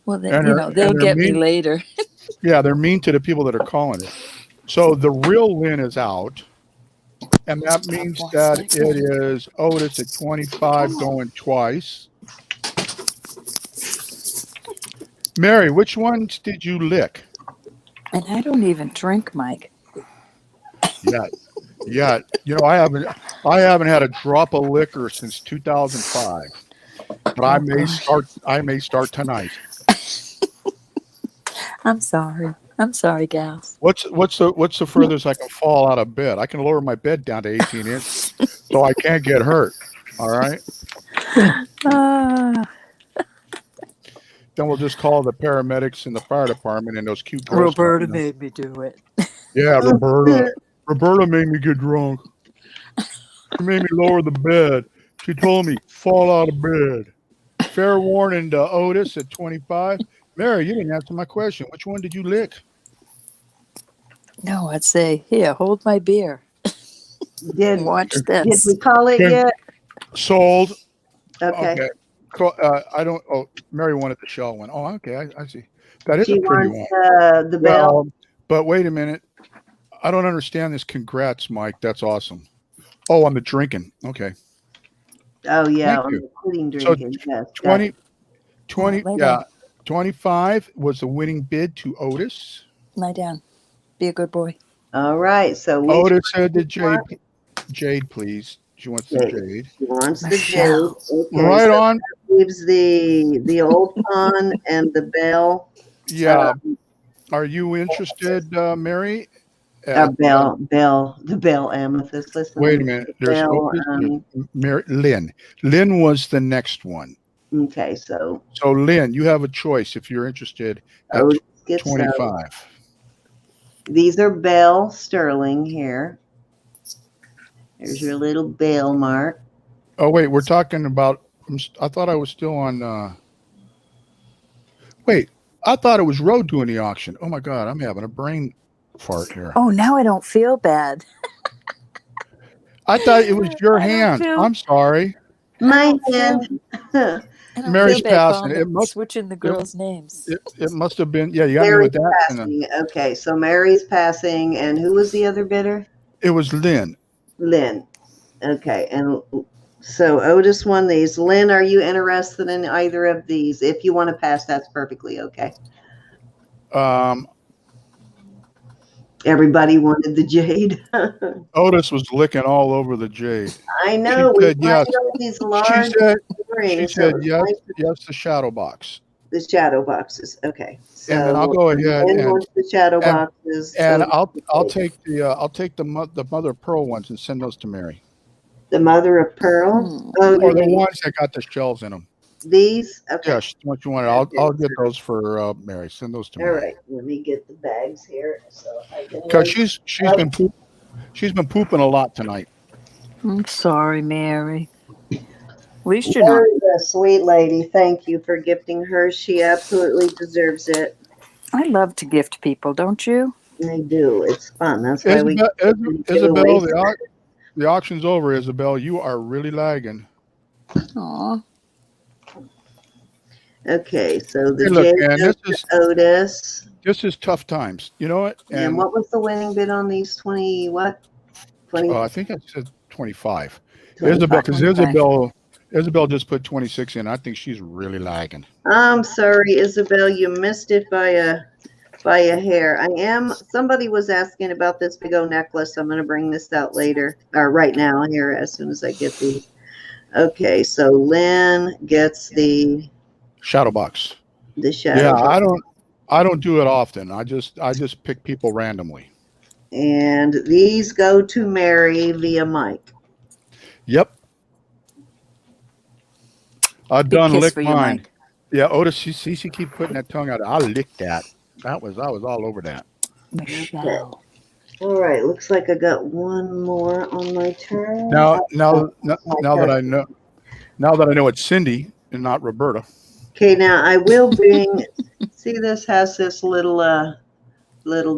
B: Well, then,
E: And
B: they'll
E: they're
B: get me
E: mean.
B: later.
E: Yeah, they're mean to the people that are calling it. So the real Lynn is out, and that means that it is Otis at 25 going twice. Mary, which ones did you lick?
B: And I don't even drink, Mike.
E: Yeah. You know, I haven't had a drop of liquor since 2005. But I may start tonight.
B: I'm sorry. I'm sorry, gals.
E: What's the furthest I can fall out of bed? I can lower my bed down to 18 inches so I can't get hurt. All right. Then we'll just call the paramedics and the fire department and those cute girls.
B: Roberta made me do it.
E: Yeah, Roberta. Roberta made me get drunk. She made me lower the bed. She told me, fall out of bed. Fair warning to Otis at 25. Mary, you didn't answer my question. Which one did you lick?
B: No, I'd say, here, hold my beer. Watch
A: Did
B: this.
A: we call it yet?
E: Sold.
A: Okay.
E: I don't. Oh, Mary wanted the shell one. Oh, okay. I see. That is
A: She
E: a pretty
A: wants
E: one.
A: the bell.
E: Well, but wait a minute. I don't understand this. Congrats, Mike. That's awesome. Oh, on the drinking. Okay.
A: Oh, yeah.
E: Thank you.
A: Including
E: So
A: drinking. Yes.
E: 20,
B: Lay
E: yeah.
B: down.
E: 25 was the winning bid to Otis.
B: Lie down. Be a good boy.
A: All right. So
E: Otis said to Jade, please. She wants the Jade.
A: She wants the
B: Michelle.
A: Jade. Okay,
E: Right
A: so
E: on.
A: that leaves the old pawn and the bell.
E: Yeah. Are you interested, Mary?
A: The bell amethyst. Listen,
E: Wait a minute. There's Mary, Lynn. Lynn was the next one.
A: Okay, so
E: Lynn, you have a choice if you're interested at 25.
A: These are bell sterling here. There's your little bell mark.
E: Oh, wait, we're talking about, I thought I was still on, wait, I thought it was Roe doing the auction. Oh my God, I'm having a brain fart here.
B: Oh, now I don't feel bad.
E: I thought it was your hand. I'm sorry.
A: My hand.
E: Mary's passing. It must
B: switching the girls' names.
E: It must have been. Yeah, you got me
A: Mary's
E: with that.
A: passing. Okay, so Mary's passing, and who was the other bidder?
E: It was Lynn.
A: Lynn. Okay, and so Otis won these. Lynn, are you interested in either of these? If you want to pass, that's perfectly okay. Everybody wanted the jade.
E: Otis was licking all over the jade.
A: I know.
E: She said yes.
A: These large
E: she said yes, yes, the shadow box.
A: The shadow boxes. Okay. So
E: and then I'll go ahead and
A: the shadow boxes.
E: And
A: so
E: I'll take the mother of pearl ones and send those to Mary.
A: The mother of pearl.
E: Or the ones that got the shells in them.
A: These? Okay.
E: Yes, what you want. I'll get those for Mary. Send those to Mary.
A: All right. Let me get the bags here.
E: Because she's been pooping a lot tonight.
B: I'm sorry, Mary. At least you're
A: Mary's a sweet lady. Thank you for gifting her. She absolutely deserves it.
B: I love to gift people, don't you?
A: I do. It's fun. That's why
E: Isabel, the auction's over. Isabel, you are really lagging.
B: Aw.
A: Okay, so the
E: this is
A: Otis.
E: This is tough times. You know what?
A: And what was the winning bid on these? 20 what? 20.
E: I think I said 25. Isabel, because Isabel just put 26 in. I think she's really lagging.
A: I'm sorry, Isabel. You missed it by a hair. Somebody was asking about this big old necklace. I'm going to bring this out later, or right now here as soon as I get these. Okay, so Lynn gets the
E: shadow box.
A: The shadow.
E: Yeah,
A: box.
E: I don't do it often. I just pick people randomly.
A: And these go to Mary via Mike.
E: Yep. I
B: Big
E: done
B: kiss
E: licked
B: for you,
E: mine.
B: Mike.
E: Yeah, Otis, she keep putting that tongue out. I licked that. I was all over that.
B: Michelle.
A: All right, looks like I got one more on my turn.
E: Now,
A: Oh, my
E: now that
A: turn.
E: I know it's Cindy and not Roberta.
A: Okay, now I will bring. See, this has this little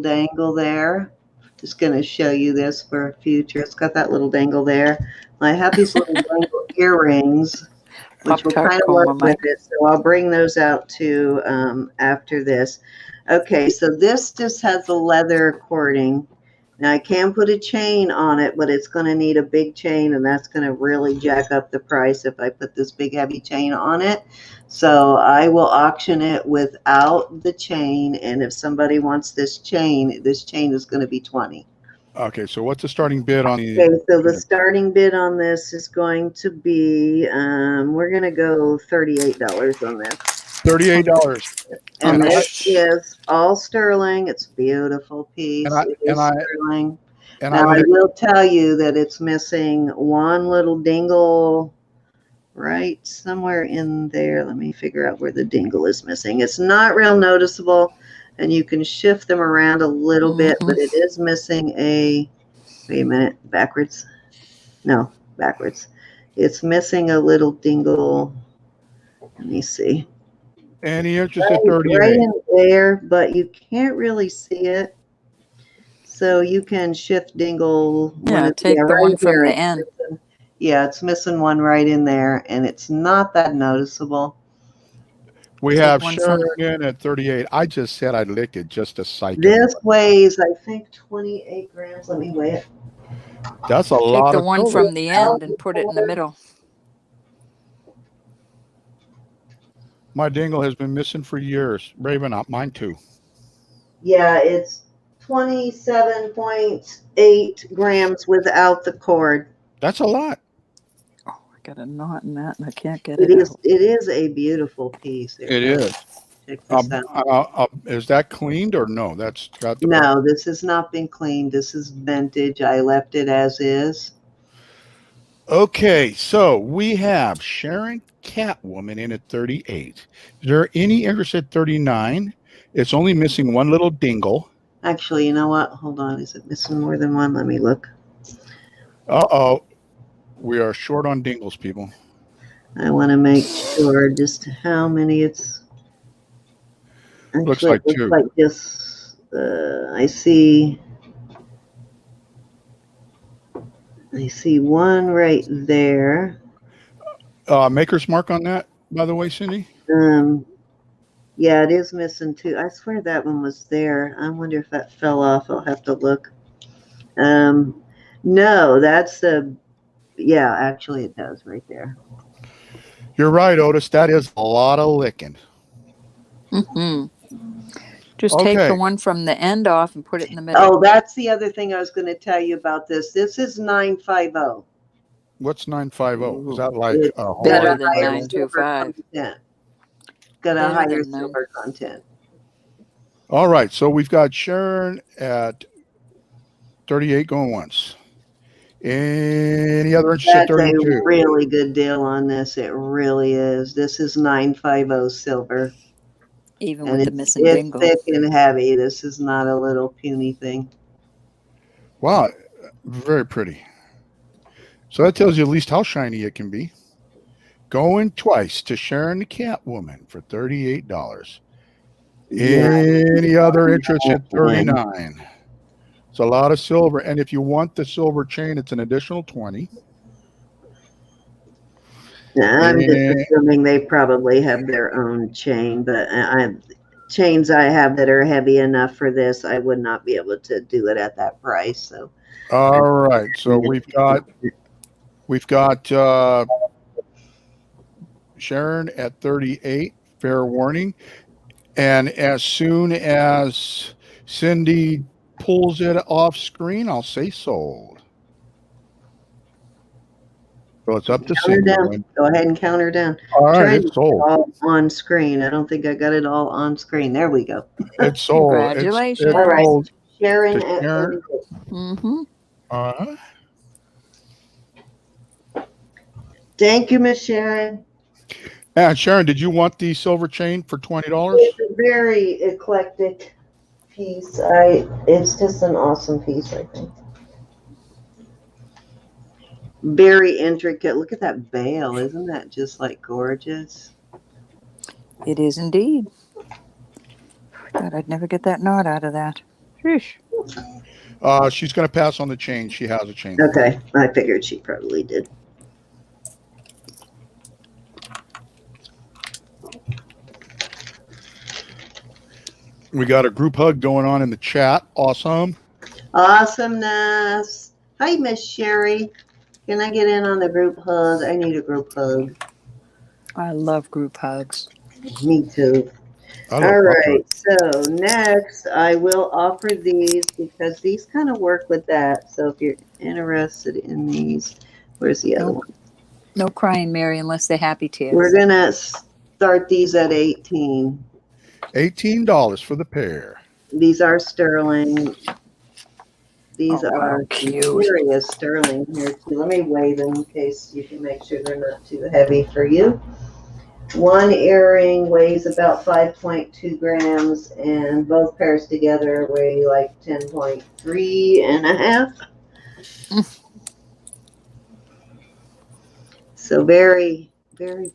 A: dangle there. Just going to show you this for future. It's got that little dangle there. I have these little dangle earrings, which will
B: Pop-Tart
A: kind of
B: coma,
A: work with
B: Mike.
A: it. So I'll bring those out too after this. Okay, so this just has a leather cording. Now I can put a chain on it, but it's going to need a big chain, and that's going to really jack up the price if I put this big heavy chain on it. So I will auction it without the chain, and if somebody wants this chain is going to be 20.
E: Okay, so what's the starting bid on the?
A: Okay, so the starting bid on this is going to be, we're going to go $38 on this.
E: $38.
A: And
E: And
A: this is all sterling. It's a beautiful piece. It is sterling. Now, I will tell you that it's missing one little dingle right somewhere in there. Let me figure out where the dingle is missing. It's not real noticeable, and you can shift them around a little bit, but it is missing a, wait a minute, backwards. No, backwards. It's missing a little dingle. Let me see.
E: Any interest at 38?
A: Right in there, but you can't really see it. So you can shift dingle.
B: Yeah, take the one from the end.
A: Yeah, it's missing one right in there, and it's not that noticeable.
E: We have Sharon in at 38. I just said I licked it just to psych
A: This weighs, I think, 28 grams. Let me weigh it.
E: That's a lot.
B: Take the one from the end and put it in the middle.
E: My dingle has been missing for years. Raven, mine too.
A: Yeah, it's 27.8 grams without the cord.
E: That's a lot.
B: Oh, I got a knot in that, and I can't get it out.
A: It is a beautiful piece.
E: It is.
A: Check this out.
E: Is that cleaned or no? That's got the.
A: No, this has not been cleaned. This is vintage. I left it as is.
E: Okay, so we have Sharon Catwoman in at 38. Is there any interest at 39? It's only missing one little dingle.
A: Actually, you know what? Hold on. Is it missing more than one? Let me look.
E: Uh-oh. We are short on dingles, people.
A: I want to make sure just how many it's. Actually,
E: Looks like two.
A: Like just, I see one right there.
E: Maker's mark on that, by the way, Cindy?
A: Yeah, it is missing two. I swear that one was there. I wonder if that fell off. I'll have to look. No, that's yeah, actually it does right there.
E: You're right, Otis. That is a lot of licking.
B: Just take the one from the end off and put it in the middle.
A: Oh, that's the other thing I was going to tell you about this. This is 950.
E: What's 950? Is that like
B: better than 925?
A: Got a higher silver content.
E: All right, so we've got Sharon at 38 going once. Any other interest at 32?
A: That's a really good deal on this. It really is. This is 950 silver.
B: Even with the missing dingle.
A: It's thick and heavy. This is not a little puny thing.
E: Wow, very pretty. So that tells you at least how shiny it can be. Going twice to Sharon the Catwoman for $38. Any other interest at 39? It's a lot of silver, and if you want the silver chain, it's an additional 20.
A: I'm just assuming they probably have their own chain, but chains I have that are heavy enough for this, I would not be able to do it at that price. So,
E: all right. So we've got Sharon at 38. Fair warning, and as soon as Cindy pulls it off screen, I'll say sold. So it's up to Cindy.
A: Go ahead and count her down.
E: All right, it's sold.
A: All on screen. I don't think I got it all on screen. There we go.
E: It's sold.
B: Congratulations.
A: All right.
E: Sold.
A: Sharon at 38.
B: Mm-hmm.
A: Thank you, Miss Sharon.
E: And Sharon, did you want the silver chain for $20?
A: It's a very eclectic piece. It's just an awesome piece, I think. Very intricate. Look at that veil. Isn't that just like gorgeous?
B: It is indeed. Thought I'd never get that knot out of that. Sheesh.
E: She's going to pass on the chain. She has a chain.
A: Okay, I figured she probably did.
E: We got a group hug going on in the chat. Awesome.
A: Awesomeness. Hi, Miss Sherry. Can I get in on the group hug? I need a group hug.
B: I love group hugs.
A: Me too.
E: I love
A: All
E: group
A: right,
E: hugs.
A: so next I will offer these because these kind of work with that. So if you're interested in these, where's the other one?
B: No crying, Mary, unless they're happy tears.
A: We're going to start these at 18.
E: $18 for the pair.
A: These are sterling. These
B: Oh, wow,
A: are
B: cute.
A: serious sterling here too. Let me weigh them in case you can make sure they're not too heavy for you. One earring weighs about 5.2 grams, and both pairs together weigh like 10.3 and a half. So very, very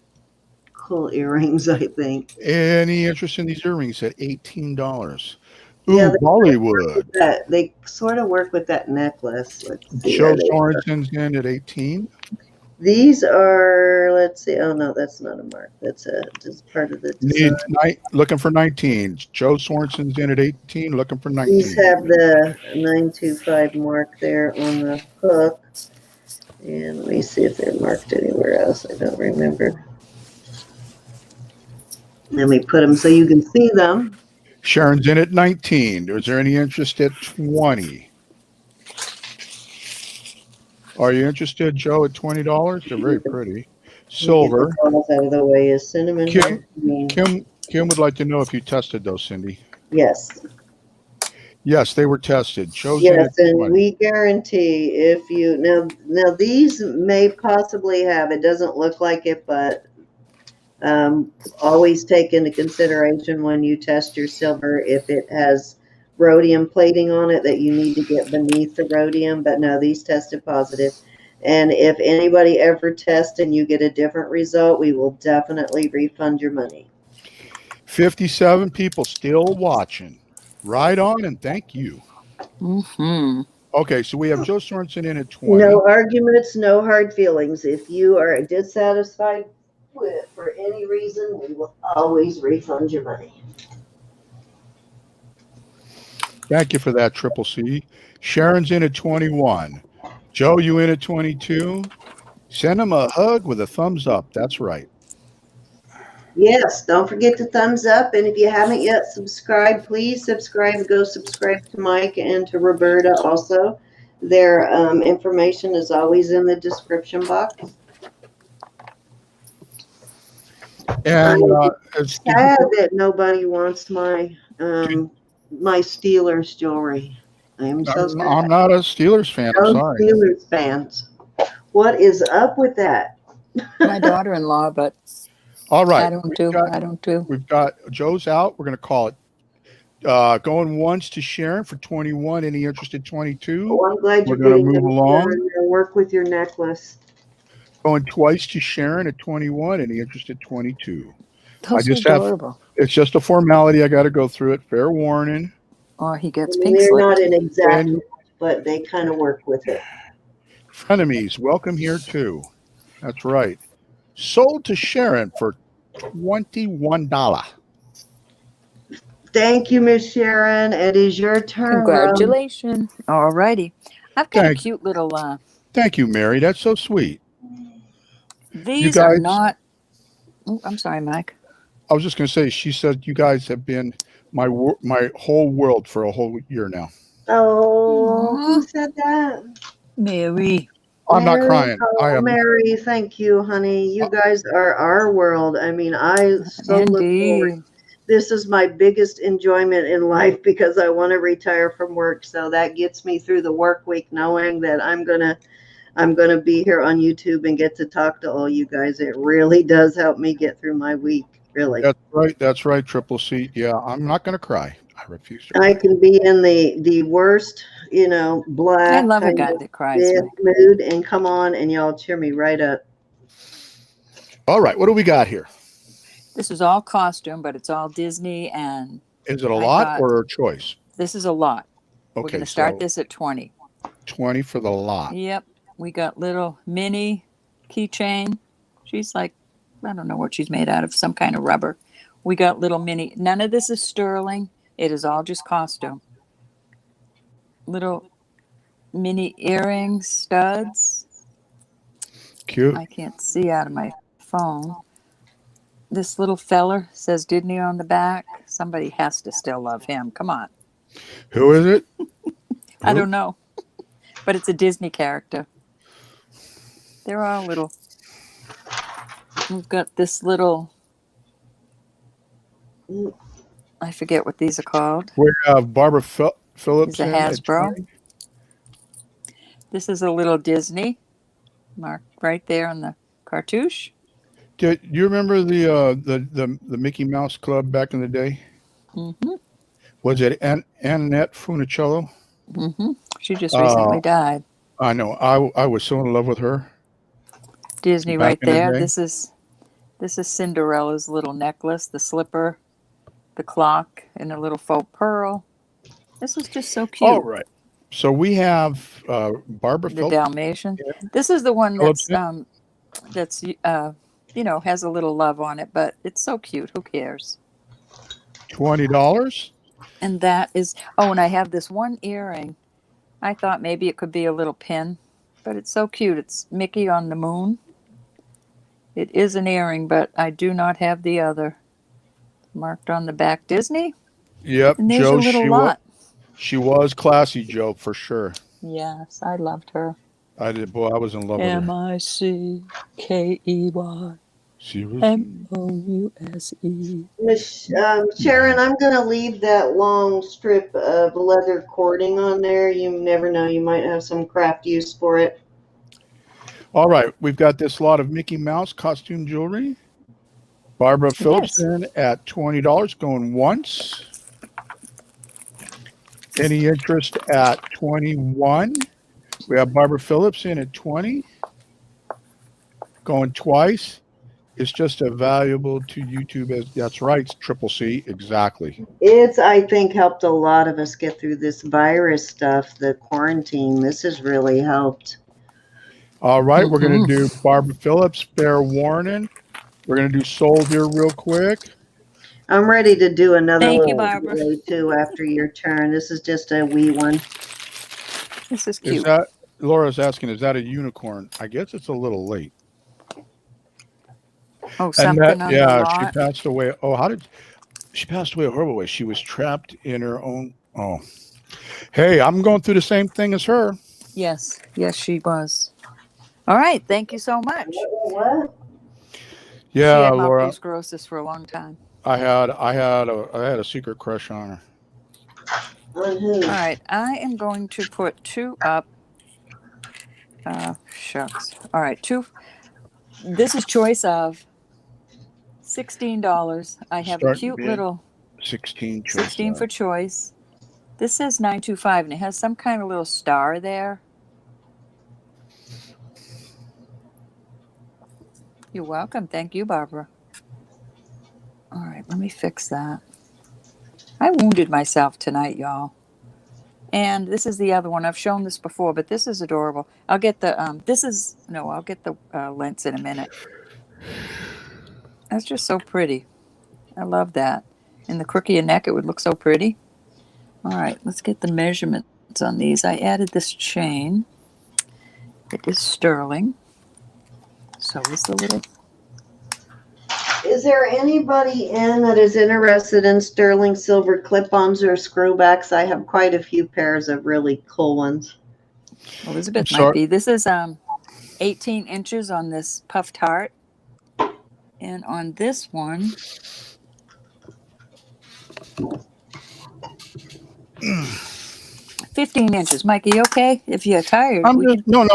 A: cool earrings, I think.
E: Any interest in these earrings at $18?
A: Yeah,
E: Ooh, Bollywood.
A: They sort of work with that necklace. Let's see.
E: Joe Sorensen's in at 18.
A: These are, let's see. Oh no, that's not a mark. That's just part of the design.
E: Looking for 19. Joe Sorensen's in at 18. Looking for 19.
A: These have the 925 mark there on the hook. And let me see if they're marked anywhere else. I don't remember. Let me put them so you can see them.
E: Sharon's in at 19. Is there any interest at 20? Are you interested, Joe, at $20? They're very pretty. Silver.
A: Get the balls out of the way is cinnamon.
E: Kim would like to know if you tested those, Cindy.
A: Yes.
E: Yes, they were tested. Joe's in
A: Yes,
E: at
A: and
E: 20.
A: we guarantee if you now these may possibly have, it doesn't look like it, but always take into consideration when you test your silver if it has rhodium plating on it that you need to get beneath the rhodium. But no, these tested positive. And if anybody ever tests and you get a different result, we will definitely refund your money.
E: 57 people still watching. Right on, and thank you.
B: Mm-hmm.
E: Okay, so we have Joe Sorensen in at 20.
A: No arguments, no hard feelings. If you are dissatisfied with for any reason, we will always refund your money.
E: Thank you for that, Triple C. Sharon's in at 21. Joe, you in at 22? Send him a hug with a thumbs up. That's right.
A: Yes, don't forget to thumbs up. And if you haven't yet subscribed, please subscribe. Go subscribe to Mike and to Roberta also. Their information is always in the description box.
E: And
A: it's sad that nobody wants my my Steelers jewelry. I am so sad.
E: I'm not a Steelers fan. I'm sorry.
A: Steelers fans. What is up with that?
B: My daughter-in-law, but
E: all right.
B: I don't do.
E: We've got Joe's out. We're going to call it. Going once to Sharon for 21. Any interested 22?
A: Oh, I'm glad you're
E: going to move along.
A: Work with your necklace.
E: Going twice to Sharon at 21. Any interested 22?
B: Those are adorable.
E: It's just a formality. I got to go through it. Fair warning.
B: Oh, he gets pink
A: They're
B: slip.
A: not an exact, but they kind of work with it.
E: Frenemies, welcome here too. That's right. Sold to Sharon for $21.
A: Thank you, Miss Sharon. It is your turn.
B: Congratulations. All righty. I've got a cute little.
E: Thank you, Mary. That's so sweet.
B: These are not. Oh, I'm sorry, Mike.
E: I was just going to say, she said you guys have been my whole world for a whole year now.
A: Oh, who said that?
B: Mary.
E: I'm not crying.
A: Oh,
E: I am.
A: Mary, thank you, honey. You guys are our world. I mean, I so look forward. This is my biggest enjoyment in life because I want to retire from work. So that gets me through the work week knowing that I'm going to I'm going to be here on YouTube and get to talk to all you guys. It really does help me get through my week. Really.
E: That's right. That's right. Triple C. Yeah, I'm not going to cry. I refuse to
A: I
E: cry.
A: can be in the worst,
B: I
A: black
B: love a
A: kind
B: guy
A: of
B: that cries,
A: bad
B: Meg.
A: mood and come on and y'all cheer me right up.
E: All right. What do we got here?
B: This is all costume, but it's all Disney, and
E: Is it a
B: I
E: lot
B: thought
E: or a choice?
B: this is a lot. We're going
E: Okay,
B: to start
E: so
B: this at 20.
E: 20 for the lot.
B: Yep. We got little mini keychain. She's like, I don't know what she's made out of, some kind of rubber. We got little mini, none of this is sterling. It is all just costume. Little mini earrings, studs.
E: Cute.
B: I can't see out of my phone. This little feller says Disney on the back. Somebody has to still love him. Come on.
E: Who is it?
B: I
E: Who?
B: don't know, but it's a Disney character. They're all little. We've got this little, I forget what these are called.
E: We have Barbara
B: These
E: Phillips
B: are
E: in at
B: Hasbro.
E: 20.
B: This is a little Disney marked right there on the cartouche.
E: Do you remember the Mickey Mouse Club back in the day?
B: Mm-hmm.
E: Was it Annette Funicello?
B: Mm-hmm. She just
E: Uh,
B: recently died.
E: I know. I was so in love with her
B: Disney
E: back
B: right
E: in the
B: there.
E: day.
B: This is Cinderella's little necklace, the slipper, the clock, and a little faux pearl. This is just so
E: All
B: cute.
E: right. So we have Barbara
B: The Dalmatian.
E: Yeah.
B: This is the one
E: Phillips.
B: that's has a little love on it, but it's so cute. Who cares?
E: $20.
B: And that is and I have this one earring. I thought maybe it could be a little pin, but it's so cute. It's Mickey on the moon. It is an earring, but I do not have the other. Marked on the back Disney.
E: Yep,
B: And there's
E: Joe.
B: your little lot.
E: She was classy, Joe, for sure.
B: Yes, I loved her.
E: I did. Boy, I was in love with her.
B: Mickey
E: She was.
B: Mouse.
A: Sharon, I'm going to leave that long strip of leather cording on there. You never know. You might have some craft use for it.
E: All right, we've got this lot of Mickey Mouse costume jewelry. Barbara Phillips
B: Yes.
E: in at $20, going once. Any interest at 21? We have Barbara Phillips in at 20, going twice. It's just a valuable to YouTube as that's right, Triple C, exactly.
A: It's, I think, helped a lot of us get through this virus stuff, the quarantine. This has really helped.
E: All right, we're going to
B: Mm-hmm.
E: do Barbara Phillips, fair warning. We're going to do Soldier real quick.
A: I'm ready to do another
B: Thank you,
A: one
B: Barbara.
A: too after your turn. This is just a wee one.
B: This is
E: Is
B: cute.
E: that, Laura's asking, is that a unicorn? I guess it's a little late.
B: Oh, something on the
E: she
B: lot.
E: passed away. Oh, she passed away a horrible way. She was trapped in her own. Oh, hey, I'm going through the same thing as her.
B: Yes, she was. All right, thank you so much.
A: What?
B: She
E: Yeah,
B: had
E: Laura.
B: multiple sclerosis for a long time.
E: I had a secret crush on her.
A: On who?
B: All right, I am going to put 2 up. Shucks. All right, 2. This is choice of $16. I have a
E: Starting
B: cute
E: bid,
B: little
E: 16 choice.
B: 16 for choice. This says 925, and it has some kind of little star there. You're welcome. Thank you, Barbara. All right, let me fix that. I wounded myself tonight, y'all. And this is the other one. I've shown this before, but this is adorable. I'll get the I'll get the lens in a minute. That's just so pretty. I love that. In the crook of your neck, it would look so pretty. All right, let's get the measurements on these. I added this chain. It is sterling. So is the little.
A: Is there anybody in that is interested in sterling silver clip-ons or screwbacks? I have quite a few pairs of really cool ones.
B: Elizabeth might be. This is 18 inches on this puffed heart. And on this one, 15 inches. Mike, are you okay? If you're tired,
E: I'm
B: we
E: just,
B: can.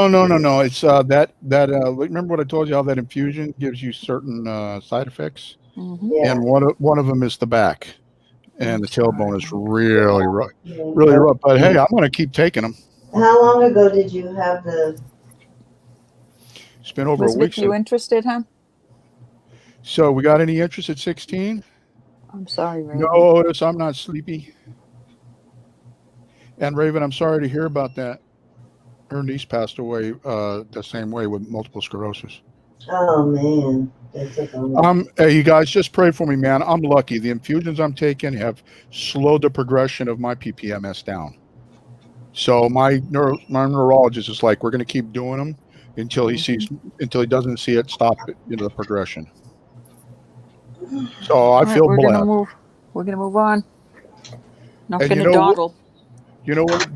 E: no. It's remember what I told you? How that infusion gives you certain side effects,
B: Mm-hmm.
A: Yeah.
E: and one of them is the back, and the tailbone is really rough, really
A: Yeah.
E: rough. But hey, I'm going to keep taking them.
A: How long ago did you have the?
E: It's been over a
B: Was
E: week
B: Vic, you
E: since.
B: interested, huh?
E: So we got any interest at 16?
B: I'm sorry,
E: No,
B: Raven.
E: Otis, I'm not sleepy. And Raven, I'm sorry to hear about that. Her niece passed away the same way with multiple sclerosis.
A: Oh man, that's a bummer.
E: Hey, you guys just pray for me, man. I'm lucky. The infusions I'm taking have slowed the progression of my PPMS down. So my neurologist is like, we're going to keep doing them until he doesn't see it stop, the progression. So I
B: All right,
E: feel blessed.
B: We're gonna move on. Not
E: And
B: gonna dawdle.
E: you know what?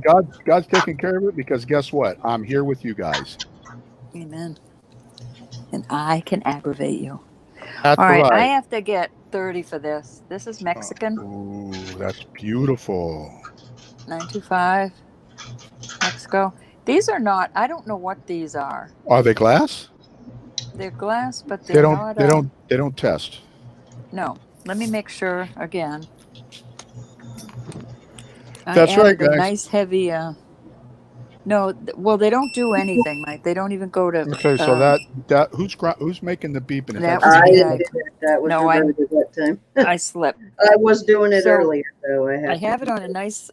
E: God's taking care of it, because guess what? I'm here with you guys.
B: Amen. And I can aggravate you.
E: That's
B: All right, I
E: right.
B: have to get 30 for this. This is Mexican.
E: Ooh, that's beautiful.
B: 925 Mexico. These are not. I don't know what these are.
E: Are they glass?
B: They're glass, but
E: They
B: they're
E: don't.
B: not.
E: They don't test.
B: No. Let me make sure again. I
E: That's right,
B: added a
E: guys.
B: nice heavy. No, well, they don't do anything, Mike. They don't even go to.
E: Okay, so that who's making the beeping? Is
B: That
E: that
B: was
A: I
B: me.
A: didn't do that. That was
B: No,
A: Roberta that time.
B: I slept.
A: I was doing it
B: So,
A: earlier, though.
B: I have it on a nice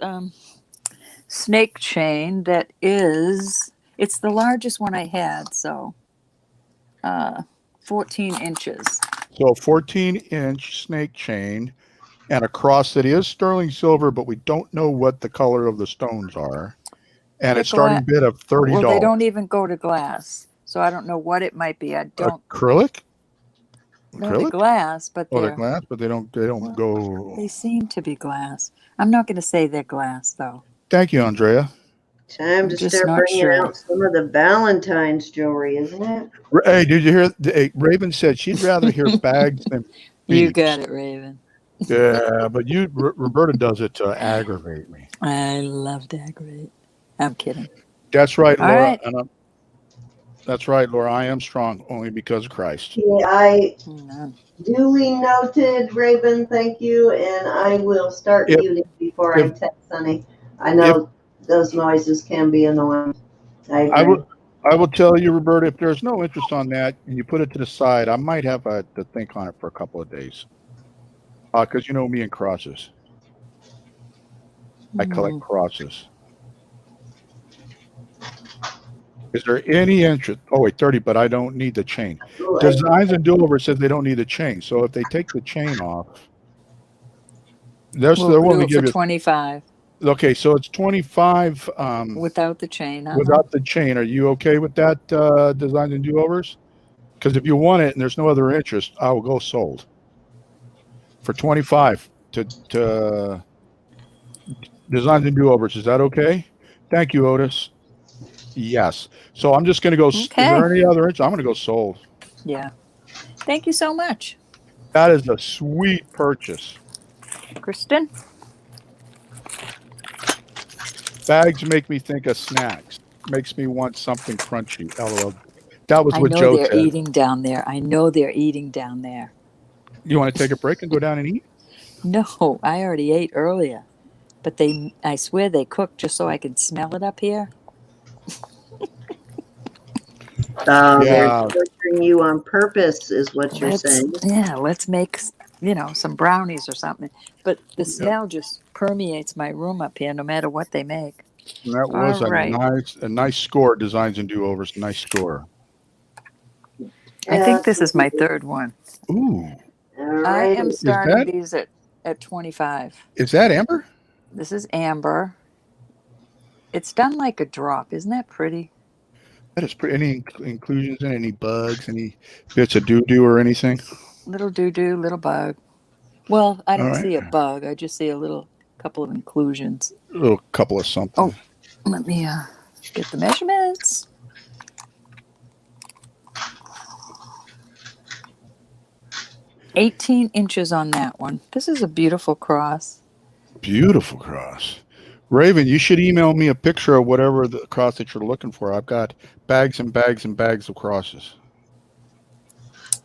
B: snake chain that is. It's the largest one I had, so 14 inches.
E: So 14-inch snake chain and a cross that is sterling silver, but we don't know what the color of the stones are. And it's starting bid of $30.
B: Well, they don't even go to glass, so I don't know what it might be. I don't.
E: Acrylic?
B: No, they're glass, but
E: Oh, they're
B: they're.
E: glass, but they don't
B: Well,
E: go.
B: They seem to be glass. I'm not going to say they're glass, though.
E: Thank you, Andrea.
A: Time
B: I'm
A: to
B: just
A: start
B: not
A: bringing
B: sure.
A: out some of the Valentine's jewelry, isn't it?
E: Hey, did you hear? Raven said she'd rather hear bags than
B: You
E: beeps.
B: got it, Raven.
E: Yeah, but Roberta does it to aggravate me.
B: I love to aggravate. I'm kidding.
E: That's right,
B: All
E: Laura.
B: right.
E: That's right, Laura. I am strong only because of Christ.
A: Yeah, I
B: Amen.
A: duly noted, Raven. Thank you, and I will start muting before I text Sunny. I know those noises can be annoying. I agree.
E: I will tell you, Roberta, if there's no interest on that and you put it to the side, I might have to think on it for a couple of days. Because you know me and crosses. I collect crosses. Is there any interest? Oh, wait, 30, but I don't need the chain. Designs and Do-Over says they don't need the chain. So if they take the chain off, they're willing to give you
B: 25.
E: Okay, so it's 25
B: without the chain.
E: Without the chain. Are you okay with that, Designs and Do-Overs? Because if you want it and there's no other interest, I will go sold for 25 to Designs and Do-Overs. Is that okay? Thank you, Otis. Yes. So I'm just going to go. Okay. Is there any other interest? I'm going to go sold.
B: Yeah. Thank you so much.
E: That is a sweet purchase.
B: Kristen?
E: Bags make me think of snacks. Makes me want something crunchy. LOL. That was what Joe said.
B: I know they're eating down there. I know they're eating down there.
E: You want to take a break and go down and eat?
B: No, I already ate earlier. But I swear they cooked just so I could smell it up here.
A: They're torturing you on purpose, is what you're saying.
B: Yeah, let's make, some brownies or something. But the smell just permeates my room up here, no matter what they make.
E: And that was a nice score. Designs and Do-Overs. Nice score.
B: I think this is my third one.
E: Ooh.
B: I am starting these at 25.
E: Is that amber?
B: This is amber. It's done like a drop. Isn't that pretty?
E: That is pretty. Any inclusions in any bugs, any bits of doo-doo or anything?
B: Little doo-doo, little bug. Well, I don't see a bug. I just see a couple of inclusions.
E: A little couple of something.
B: Oh, let me get the measurements. $18 inches on that one. This is a beautiful cross.
E: Beautiful cross. Raven, you should email me a picture of whatever the cross that you're looking for. I've got bags and bags and bags of crosses.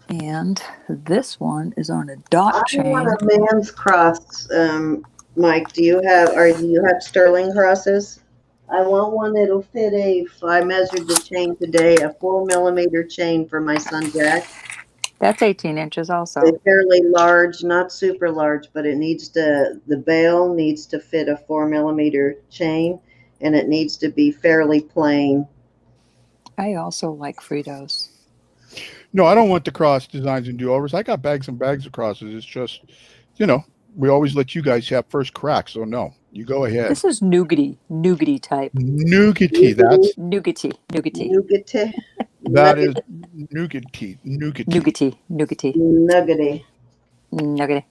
B: And this one is on a dot
A: I
B: chain.
A: want a man's cross. Mike, do you have sterling crosses? I want one that'll fit I measured the chain today, a 4 millimeter chain for my son Jack.
B: That's 18 inches also.
A: It's fairly large, not super large, but the bail needs to fit a 4 millimeter chain, and it needs to be fairly plain.
B: I also like Fritos.
E: No, I don't want the cross designs and do-overs. I got bags and bags of crosses. It's just, we always let you guys have first crack. So no, you go ahead.
B: This is nougaty type.
E: Nougaty. That's
B: nougaty.
A: Nougaty.
E: that is nougaty.
B: Nuggety.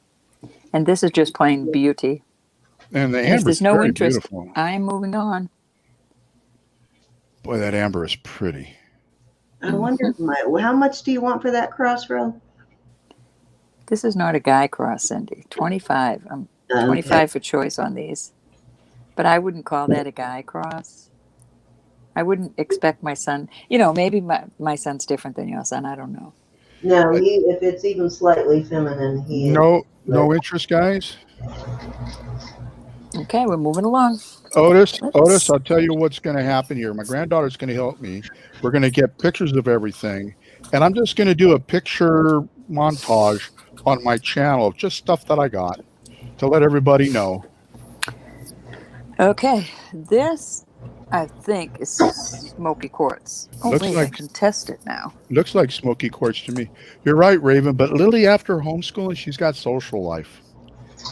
B: And this is just plain beauty.
E: And the
B: And if
E: amber
B: there's
E: is
B: no
E: very
B: interest,
E: beautiful.
B: I'm moving on.
E: Boy, that amber is pretty.
A: I wonder, how much do you want for that crossroad?
B: This is not a guy cross, Cindy. 25. I'm 25 for choice on these. But I wouldn't call that a guy cross. I wouldn't expect my son, maybe my son's different than your son. I don't know.
A: No, if it's even slightly feminine,
E: No interest, guys.
B: Okay, we're moving along.
E: Otis, I'll tell you what's going to happen here. My granddaughter's going to help me. We're going to get pictures of everything. And I'm just going to do a picture montage on my channel of just stuff that I got to let everybody know.
B: Okay, this, I think, is smoky quartz. Oh,
E: Looks
B: wait,
E: like-
B: I can test it now.
E: Looks like smoky quartz to me. You're right, Raven. But Lily, after homeschooling, she's got social life.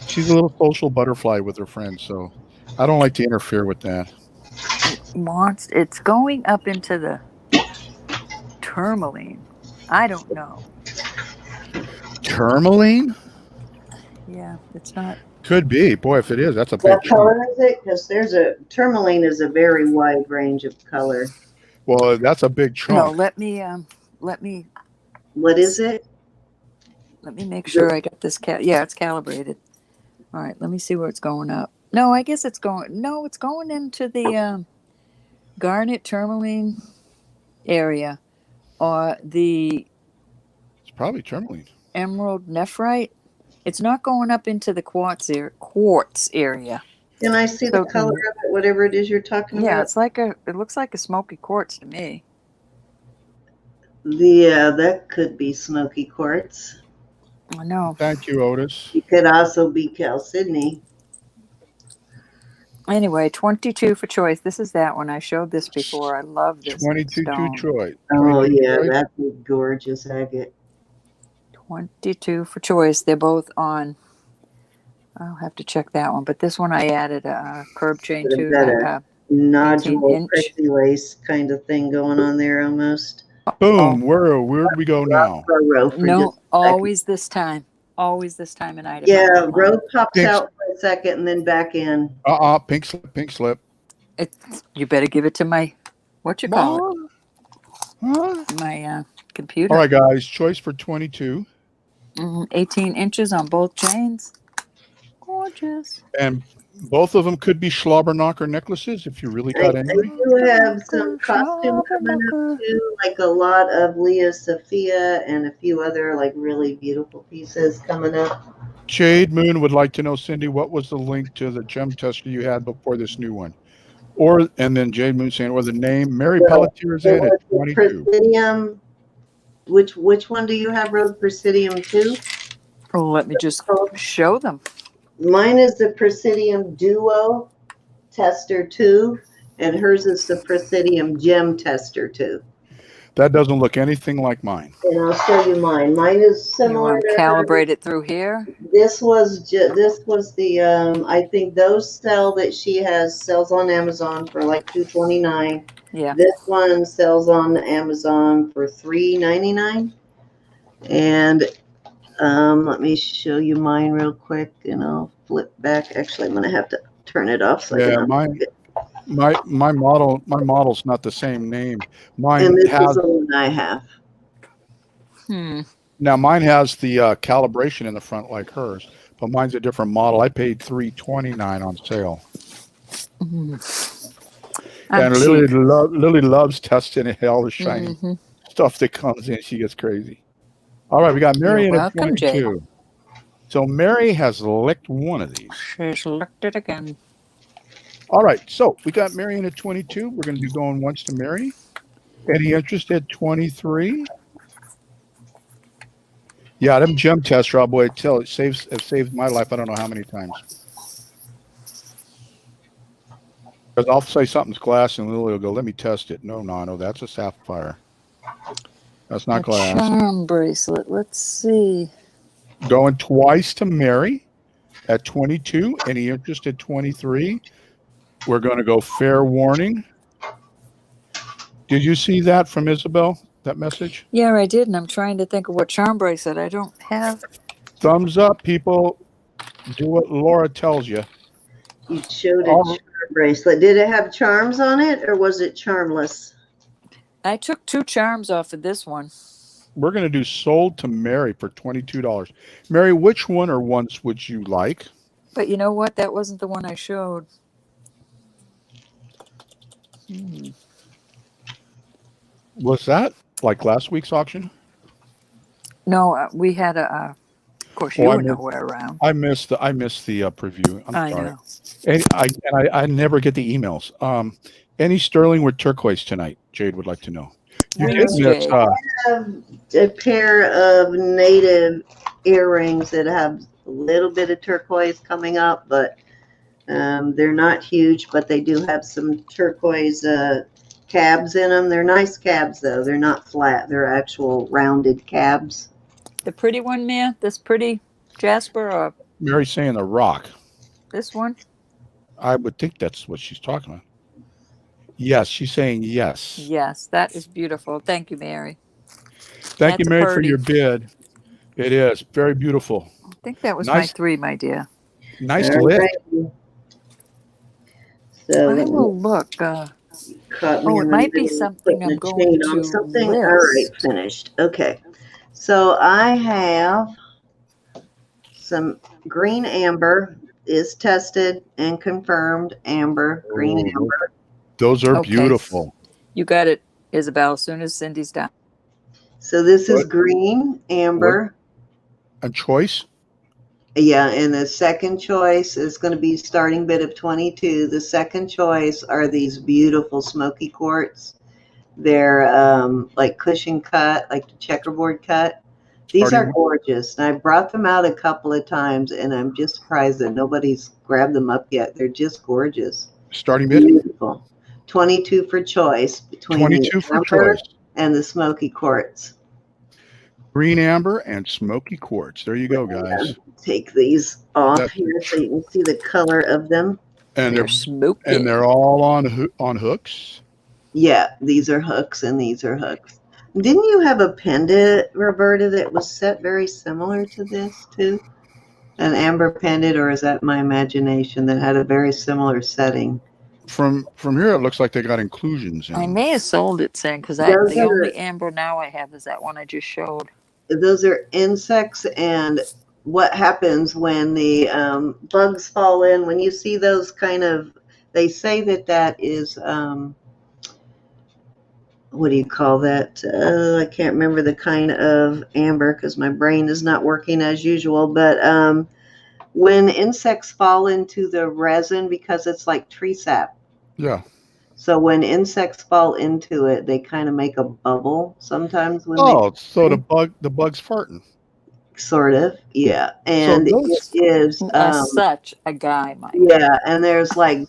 E: She's a little social butterfly with her friends. So I don't like to interfere with that.
B: It's going up into the tourmaline. I don't know.
E: Tourmaline?
B: Yeah, it's not.
E: Could be. Boy, if it is, that's a big
A: What
E: chunk.
A: color is it? Because tourmaline is a very wide range of color.
E: Well, that's a big chunk.
B: No, let me
A: What is it?
B: make sure I got this. Yeah, it's calibrated. All right, let me see where it's going up. No, I guess it's going. No, it's going into the garnet tourmaline area, or the
E: It's probably tourmaline.
B: emerald nephrite. It's not going up into the quartz area.
A: Can I see the
B: So-
A: color of it, whatever it is you're talking
B: Yeah,
A: about?
B: it looks like a smoky quartz to me.
A: Yeah, that could be smoky quartz.
B: I know.
E: Thank you, Otis.
A: It could also be Chalcedony.
B: Anyway, 22 for choice. This is that one. I showed this before. I love this
E: 22
B: stone.
E: Troy.
A: Oh,
E: 22
A: yeah,
E: Troy.
A: that's a gorgeous agate.
B: 22 for choice. They're both on. I'll have to check that one. But this one I added a curb chain to.
A: Better. Nodule,
B: 18-inch.
A: pretty lace kind of thing going on there almost.
E: Boom. Where'd we go now?
A: Row for
B: No,
A: just a second.
B: always this time. Always this time in item.
A: Yeah,
B: number one.
A: road pops
E: Thanks.
A: out for a second and then back in.
E: Pink slip, pink slip.
B: You better give it to my, what you call it?
E: Huh?
B: My computer.
E: All right, guys. Choice for 22.
B: 18 inches on both chains. Gorgeous.
E: And both of them could be Schlobberknocker necklaces if you really got
A: I
E: angry.
A: do have some costume coming up too, like a lot of Leah Sophia and a few other like really beautiful pieces coming up.
E: Jade Moon would like to know, Cindy, what was the link to the gem tester you had before this new one? And then Jade Moon saying, or the name Mary Pelletier is in at 22.
A: Presidium. Which one do you have, Road Presidium 2?
B: Oh, let me just show them.
A: Mine is the Presidium Duo Tester 2, and hers is the Presidium Gem Tester 2.
E: That doesn't look anything like mine.
A: And I'll show you mine. Mine is
B: You
A: similar
B: want to
A: to hers.
B: calibrate it through here?
A: This was the I think those sells on Amazon for like $2.29.
B: Yeah.
A: This one sells on Amazon for $3.99. And let me show you mine real quick, and I'll flip back. Actually, I'm gonna have to turn it off. So I
E: Yeah,
A: can
E: my model's not the same name. Mine
A: and this is
E: has
A: the one I have.
E: mine has the calibration in the front like hers, but mine's a different model. I paid $3.29 on sale.
B: I'm
E: And
B: cheap.
E: Lily loves testing all the shiny
B: Mm-hmm.
E: stuff that comes in. She gets crazy. All right, we got
B: You're
E: Mary in at
B: welcome, Jay.
E: 22. So Mary has licked one of these.
B: She's looked it again.
E: All right, so we got Mary in at 22. We're going to be going once to Mary. Any interest at 23? Yeah, them gem tests, Rob, boy, tell it saved my life. I don't know how many times. Because I'll say something's glass and Lily will go, let me test it. No, that's a sapphire. That's not
B: A
E: glass.
B: charm bracelet. Let's see.
E: Going twice to Mary at 22. Any interest at 23? We're going to go fair warning. Did you see that from Isabel, that message?
B: Yeah, I did, and I'm trying to think of what charm bracelet I don't have.
E: Thumbs up, people. Do what Laura tells you.
A: You showed a
E: Oh.
A: charm bracelet. Did it have charms on it, or was it charmless?
B: I took 2 charms off of this one.
E: We're going to do sold to Mary for $22. Mary, which one or ones would you like?
B: But you know what? That wasn't the one I showed.
E: Was that like last week's auction?
B: No, we had a. Of course, you were nowhere around.
E: I missed the preview. I'm sorry.
B: Know.
E: I never get the emails. Any sterling with turquoise tonight? Jade would like to know. You did
B: Thanks,
E: miss.
B: Jade.
A: I have a pair of native earrings that have a little bit of turquoise coming up, but they're not huge, but they do have some turquoise cabs in them. They're nice cabs, though. They're not flat. They're actual rounded cabs.
B: The pretty one, Mia? This pretty Jasper or
E: Mary's saying the rock.
B: this one?
E: I would think that's what she's talking about. Yes, she's saying yes.
B: Yes, that is beautiful. Thank you, Mary.
E: Thank you,
B: That's a
E: Mary, for
B: purdy.
E: your bid. It is very beautiful.
B: I think that was
E: Nice.
B: my 3, my dear.
E: Nice
A: All
E: lift.
A: right. So
B: I will look.
A: caught me
B: Oh,
A: in
B: it
A: the
B: might be
A: middle of
B: something
A: putting
B: I'm
A: a
B: going
A: chain on
B: to
A: something. All right,
B: list.
A: finished. Okay. So I have some green amber is tested and confirmed amber, green
E: Oh,
A: amber.
E: Those are
B: Okay.
E: beautiful.
B: You got it, Isabel, as soon as Cindy's done.
A: So this is
E: What?
A: green amber.
E: And choice?
A: Yeah, and the second choice is going to be starting bid of 22. The second choice are these beautiful smoky quartz. They're like cushion cut, like the checkerboard cut. These
E: Starting
A: are gorgeous. And I brought them out a couple of times, and I'm just surprised that nobody's grabbed them up yet. They're just gorgeous.
E: Starting bid?
A: Beautiful. 22 for choice between
E: 22
A: the
E: for
A: amber
E: choice.
A: and the smoky quartz.
E: Green amber and smoky quartz. There you go, guys.
A: Take these off
E: That's-
A: here so you can see the color of them.
E: And
B: They're smoky.
E: they're all on hooks.
A: Yeah, these are hooks and these are hooks. Didn't you have a pendant, Roberta, that was set very similar to this too? An amber pendant, or is that my imagination, that had a very similar setting?
E: From here, it looks like they got inclusions in.
B: I may have sold it, Sam, because
A: Those
B: the
A: are-
B: only amber now I have is that one I just showed.
A: Those are insects, and what happens when the bugs fall in, when you see those kind of, they say that is, what do you call that? I can't remember the kind of amber because my brain is not working as usual, but when insects fall into the resin, because it's like tree sap.
E: Yeah.
A: So when insects fall into it, they kind of make a bubble sometimes when
E: So the bug's farting.
A: sort of, yeah. And
E: those-
A: it is
B: Such a guy, Mike.
A: yeah, and there's like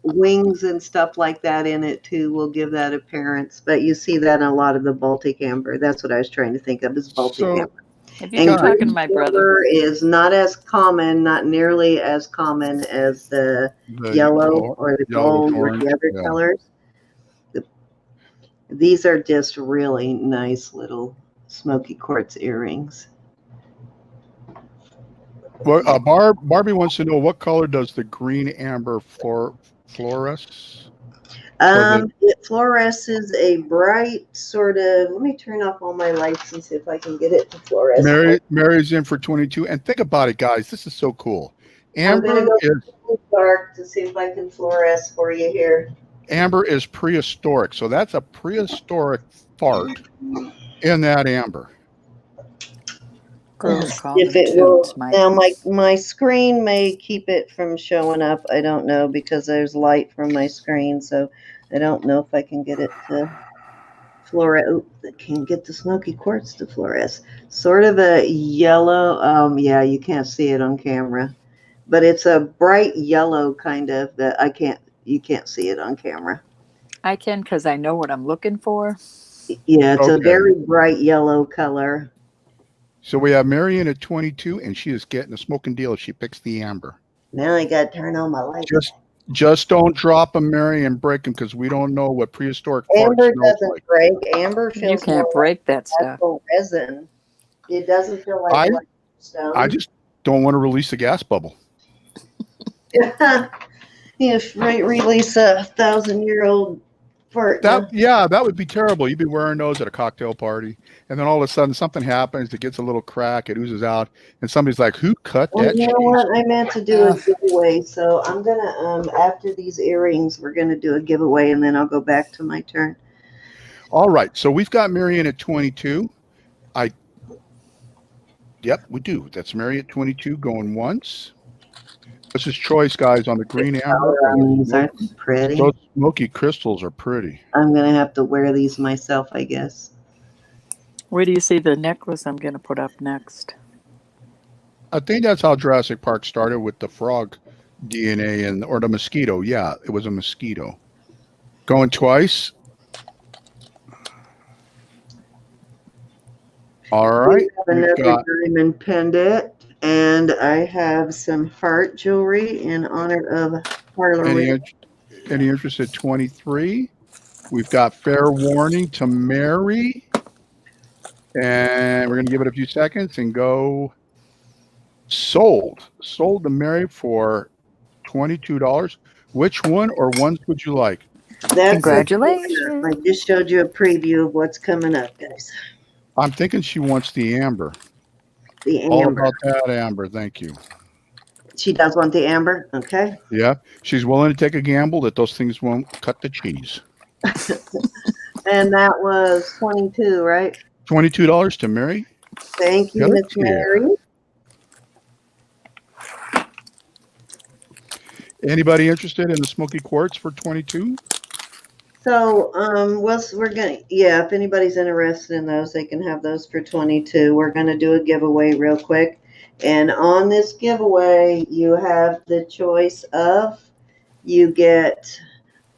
A: wings and stuff like that in it too, will give that appearance. But you see that in a lot of the Baltic amber. That's what I was trying to think of, is Baltic amber.
B: Have you been talking to my brother?
A: Amber is not as common, not nearly as common as the yellow or the gold or the other colors. These are just really nice little smoky quartz earrings.
E: Well, Barbie wants to know, what color does the green amber fluoresce?
A: It fluoresces a bright sort of, let me turn off all my lights and see if I can get it to fluoresce.
E: Mary's in for 22. And think about it, guys. This is so cool.
A: I'm gonna
E: Amber
A: go
E: is
A: dark to see if I can fluoresce for you here.
E: prehistoric. So that's a prehistoric fart in that amber.
B: Girls call
A: If
B: them
A: it
B: toots,
A: will
B: Mike.
A: now, my screen may keep it from showing up. I don't know because there's light from my screen, so I don't know if I can get it to fluoresce. Oh, I can't get the smoky quartz to fluoresce. Sort of a yellow. Yeah, you can't see it on camera, but it's a bright yellow kind of that you can't see it on camera.
B: I can because I know what I'm looking for.
A: Yeah, it's a
E: Okay.
A: very bright yellow color.
E: So we have Marion at 22, and she is getting a smoking deal if she picks the amber.
A: Now I got to turn on my light.
E: Just don't drop them, Mary, and break them because we don't know what prehistoric fart
A: Amber
E: smells
A: doesn't
E: like.
A: break. Amber
B: You
A: feels
B: can't
A: more
B: break that
A: like
B: stuff.
A: natural resin. It doesn't feel like
E: I
A: limestone.
E: just don't want to release a gas bubble.
A: You release a 1,000-year-old fart.
E: That would be terrible. You'd be wearing those at a cocktail party, and then all of a sudden something happens. It gets a little crack. It oozes out, and somebody's like, "Who cut
A: Well,
E: that
A: you
E: cheese?"
A: know what? I meant to do a giveaway, so I'm gonna after these earrings, we're gonna do a giveaway, and then I'll go back to my turn.
E: All right. So we've got Marion at 22. Yep, we do. That's Mary at 22 going once. This is choice, guys, on the green amber.
A: These aren't they pretty.
E: Those smoky crystals are pretty.
A: I'm gonna have to wear these myself, I guess.
B: Where do you see the necklace I'm going to put up next?
E: I think that's how Jurassic Park started with the frog DNA or the mosquito. Yeah, it was a mosquito. Going twice. All right.
A: We have another diamond pendant, and I have some heart jewelry in honor of Parlor.
E: Any interest at 23? We've got fair warning to Mary. And we're going to give it a few seconds and go sold. Sold to Mary for $22. Which one or ones would you like?
B: Congratulations.
A: I just showed you a preview of what's coming up, guys.
E: I'm thinking she wants the amber.
A: The
E: All
A: amber.
E: about that amber. Thank you.
A: She does want the amber. Okay.
E: Yeah. She's willing to take a gamble that those things won't cut the cheese.
A: And that was 22, right?
E: $22 to Mary.
A: Thank you, Miss Mary.
E: Anybody interested in the smoky quartz for 22?
A: So, we're gonna, if anybody's interested in those, they can have those for 22. We're gonna do a giveaway real quick. And on this giveaway, you have the choice of, you get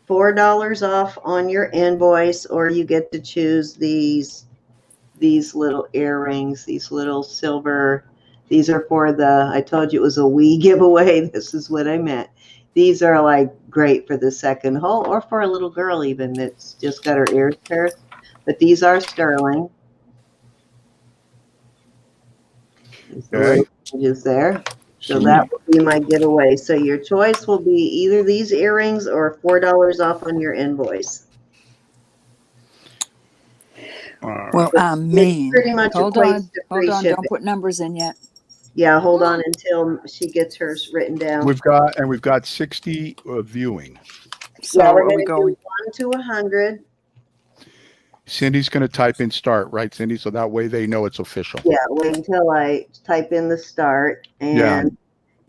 A: $4 off on your invoice, or you get to choose these little earrings, these little silver. These are for I told you it was a wee giveaway. This is what I meant. These are like great for the second hole or for a little girl even that's just got her ears pierced. But these are sterling.
E: Okay.
A: Just there. So that will be my giveaway. So your choice will be either these earrings or $4 off on your invoice.
B: Well, I'm mean.
A: Pretty much
B: Hold on. Don't put numbers in yet.
A: Yeah, hold on until she gets hers written down.
E: We've got 60 viewing.
B: So
A: we're
B: are we
A: going
B: going
A: to 1 to 100.
E: Cindy's going to type in start, right, Cindy? So that way they know it's official.
A: Yeah, wait until I type in the start. And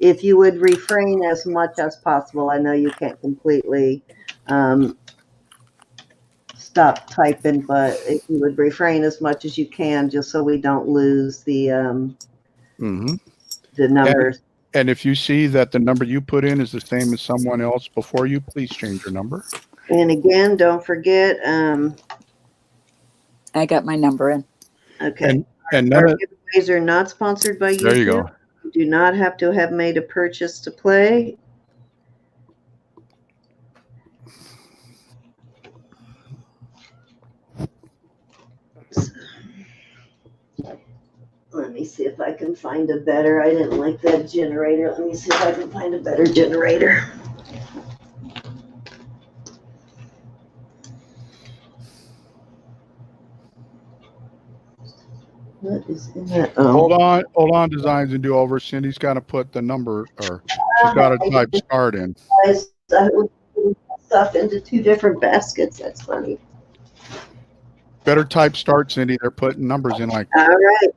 A: if you would refrain as much as possible, I know you can't completely stop typing, but if you would refrain as much as you can, just so we don't lose the numbers.
E: And if you see that the number you put in is the same as someone else before you, please change your number.
A: And again, don't forget.
B: I got my number in.
A: Okay.
E: And
A: our giveaways are not sponsored by YouTube.
E: There you go.
A: You do not have to have made a purchase to play. Let me see if I can find a better. I didn't like that generator. Let me see if I can find a better generator. What is in that? Oh.
E: Hold on, designs and do over. Cindy's got to put the number, or she's got to type start in.
A: I was putting stuff into two different baskets. That's funny.
E: Better type start, Cindy. They're putting numbers in like.
A: All right.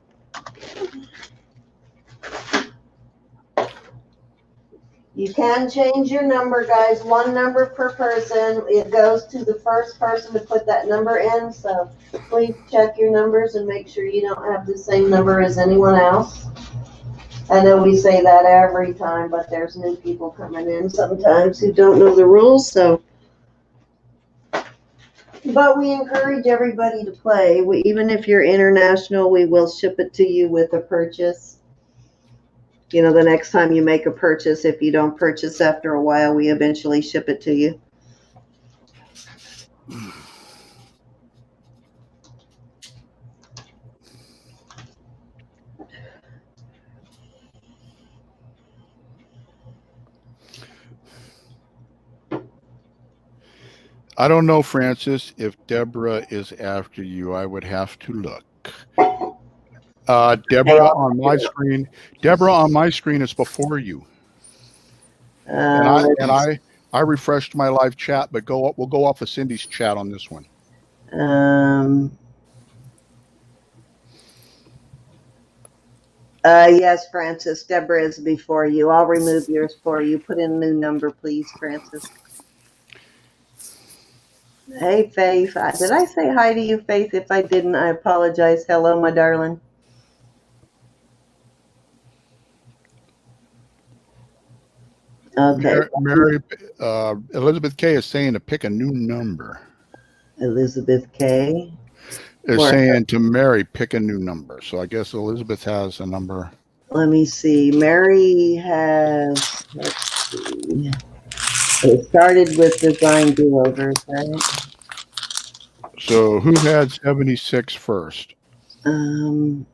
A: You can change your number, guys. One number per person. It goes to the first person to put that number in. So please check your numbers and make sure you don't have the same number as anyone else. I know we say that every time, but there's new people coming in sometimes who don't know the rules. So, but we encourage everybody to play. Even if you're international, we will ship it to you with a purchase. You know, the next time you make a purchase, if you don't purchase after a while, we eventually ship it to you.
E: I don't know, Francis, if Deborah is after you. I would have to look. Deborah on my screen. Deborah on my screen is before you. And I refreshed my live chat, but we'll go off of Cindy's chat on this one.
A: Yes, Francis. Deborah is before you. I'll remove yours for you. Put in a new number, please, Francis. Hey, Faith. Did I say hi to you, Faith? If I didn't, I apologize. Hello, my darling. Okay.
E: Mary Elizabeth K is saying to pick a new number.
A: Elizabeth K.
E: Is saying to Mary, pick a new number. So I guess Elizabeth has a number.
A: Let me see. Mary has, let's see. It started with design do-overs, right?
E: So who had 76 first?
A: Who?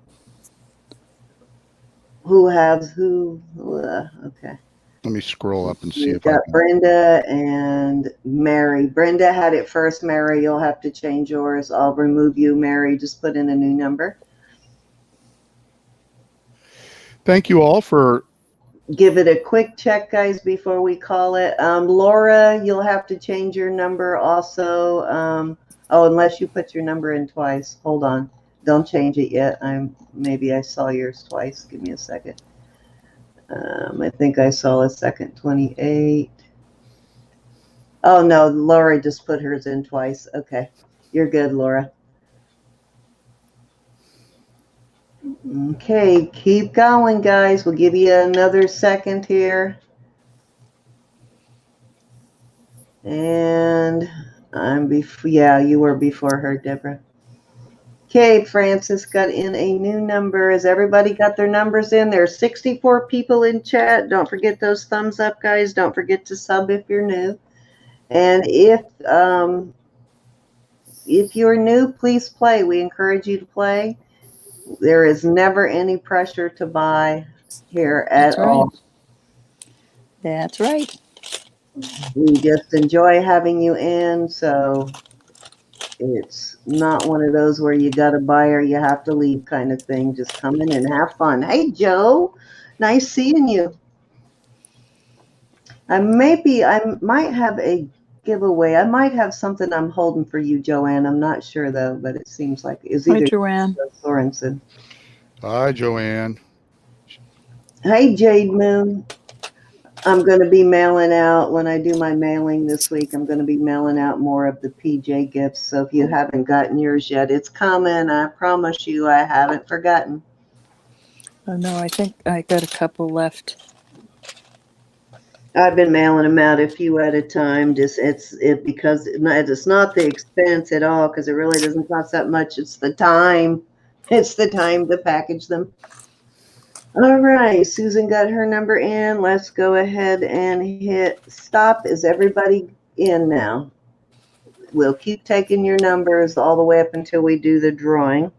A: Okay.
E: Let me scroll up and see
A: You've
E: if
A: got Brenda and Mary. Brenda had it first, Mary. You'll have to change yours. I'll remove you, Mary. Just put in a new number.
E: Thank you all for...
A: Give it a quick check, guys, before we call it. Laura, you'll have to change your number also. Unless you put your number in twice. Hold on. Don't change it yet. Maybe I saw yours twice. Give me a second. I think I saw a second 28. Oh, no, Laura just put hers in twice. Okay. You're good, Laura. Okay, keep going, guys. We'll give you another second here. And you were before her, Deborah. Okay, Francis got in a new number. Has everybody got their numbers in? There's 64 people in chat. Don't forget those thumbs up, guys. Don't forget to sub if you're new. And if you're new, please play. We encourage you to play. There is never any pressure to buy here at all.
B: That's right.
A: We just enjoy having you in, so it's not one of those where you got to buy or you have to leave kind of thing. Just come in and have fun. Hey, Joe. Nice seeing you. I might have a giveaway. I might have something I'm holding for you, Joanne. I'm not sure, though, but it seems like it's either
B: Joanne.
A: Sorensen.
E: Hi, Joanne.
A: Hey, Jade Moon. I'm going to be mailing out, when I do my mailing this week, I'm going to be mailing out more of the PJ gifts. So if you haven't gotten yours yet, it's coming. I promise you, I haven't forgotten.
B: Oh, no, I think I got a couple left.
A: I've been mailing them out a few at a time. Because it's not the expense at all, because it really doesn't cost that much. It's the time. It's the time to package them. All right, Susan got her number in. Let's go ahead and hit stop. Is everybody in now? We'll keep taking your numbers all the way up until we do the drawing.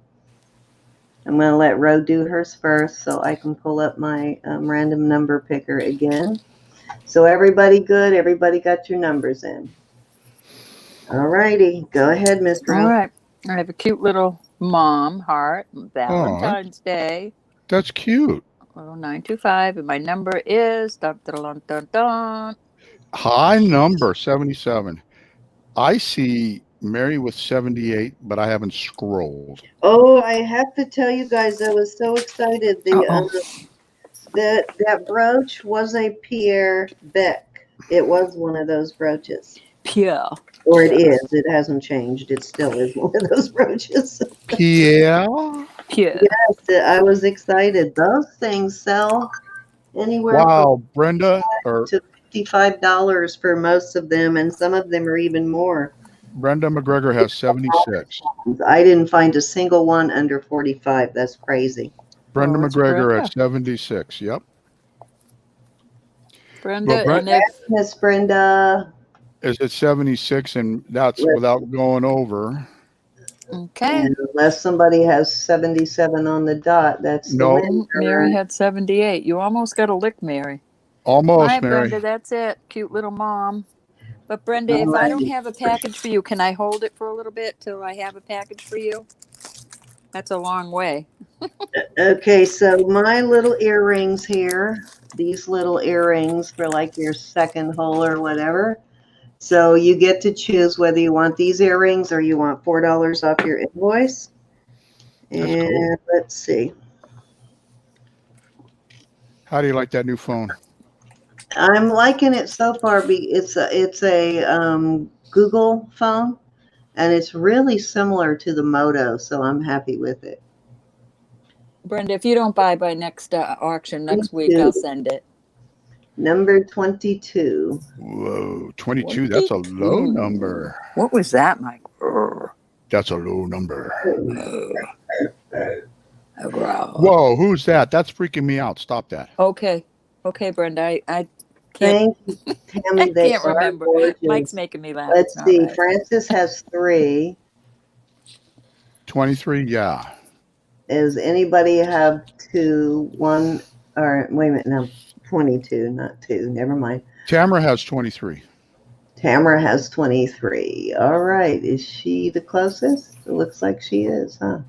A: I'm going to let Ro do hers first so I can pull up my random number picker again. So everybody good? Everybody got your numbers in? All righty. Go ahead, Miss Ro.
B: All right. I have a cute little mom heart,
E: Oh,
B: Valentine's Day.
E: that's cute.
B: Little 925, and my number is dun, dun, dun, dun, dun.
E: High number 77. I see Mary with 78, but I haven't scrolled.
A: Oh, I have to tell you guys, I was so excited.
B: Uh-oh.
A: That brooch was a Pierre Beck. It was one of those brooches.
B: Pure.
A: Or it is. It hasn't changed. It still is one of those brooches.
E: Pierre.
B: Pure.
A: Yes, I was excited. Those things sell anywhere
E: Wow, Brenda or
A: from to $55 for most of them, and some of them are even more.
E: Brenda McGregor has 76.
A: I didn't find a single one under 45. That's crazy.
E: Brenda
B: Well, it's
E: McGregor
B: Brenda.
E: at 76. Yep.
B: Brenda,
E: Well, Brent-
B: and if
A: Miss Brenda.
E: Is it 76? And that's
A: Yes.
E: without going over.
B: okay,
A: And unless somebody has 77 on the dot, that's the
E: No.
A: winner.
B: Mary had 78. You almost got a lick, Mary.
E: Almost,
B: All right,
E: Mary.
B: Brenda, that's it. Cute little mom. But Brenda, if
A: All
B: I
A: right.
B: don't have a package for you, can I hold it for a little bit till I have a package for you? That's a long way.
A: Okay, so my little earrings here, these little earrings for like your second hole or whatever. So you get to choose whether you want these earrings or you want $4 off your invoice.
E: That's
A: And
E: cool.
A: let's see.
E: How do you like that new phone?
A: I'm liking it so far. It's a Google phone, and it's really similar to the Moto, so I'm happy with it.
B: Brenda, if you don't buy by next auction next week,
A: 22.
B: I'll send it.
A: Number 22.
E: Whoa, 22. That's a low
B: 22.
E: number.
B: What was that, Mike? Grr.
E: That's a low number.
B: A growl.
E: Whoa, who's that? That's freaking me out. Stop that.
B: Okay, Brenda, I can't.
A: Thank you, Tammy.
B: I
A: They
B: can't
A: are
B: remember.
A: gorgeous.
B: Mike's making me laugh.
A: Let's
B: It's not
A: see.
B: right.
A: Francis has 3.
E: 23. Yeah.
A: Does anybody have 2, 1, or wait a minute? No, 22, not 2. Never mind.
E: Tamara has 23.
A: Tamara has 23. All right. Is she the closest? It looks like she is, huh?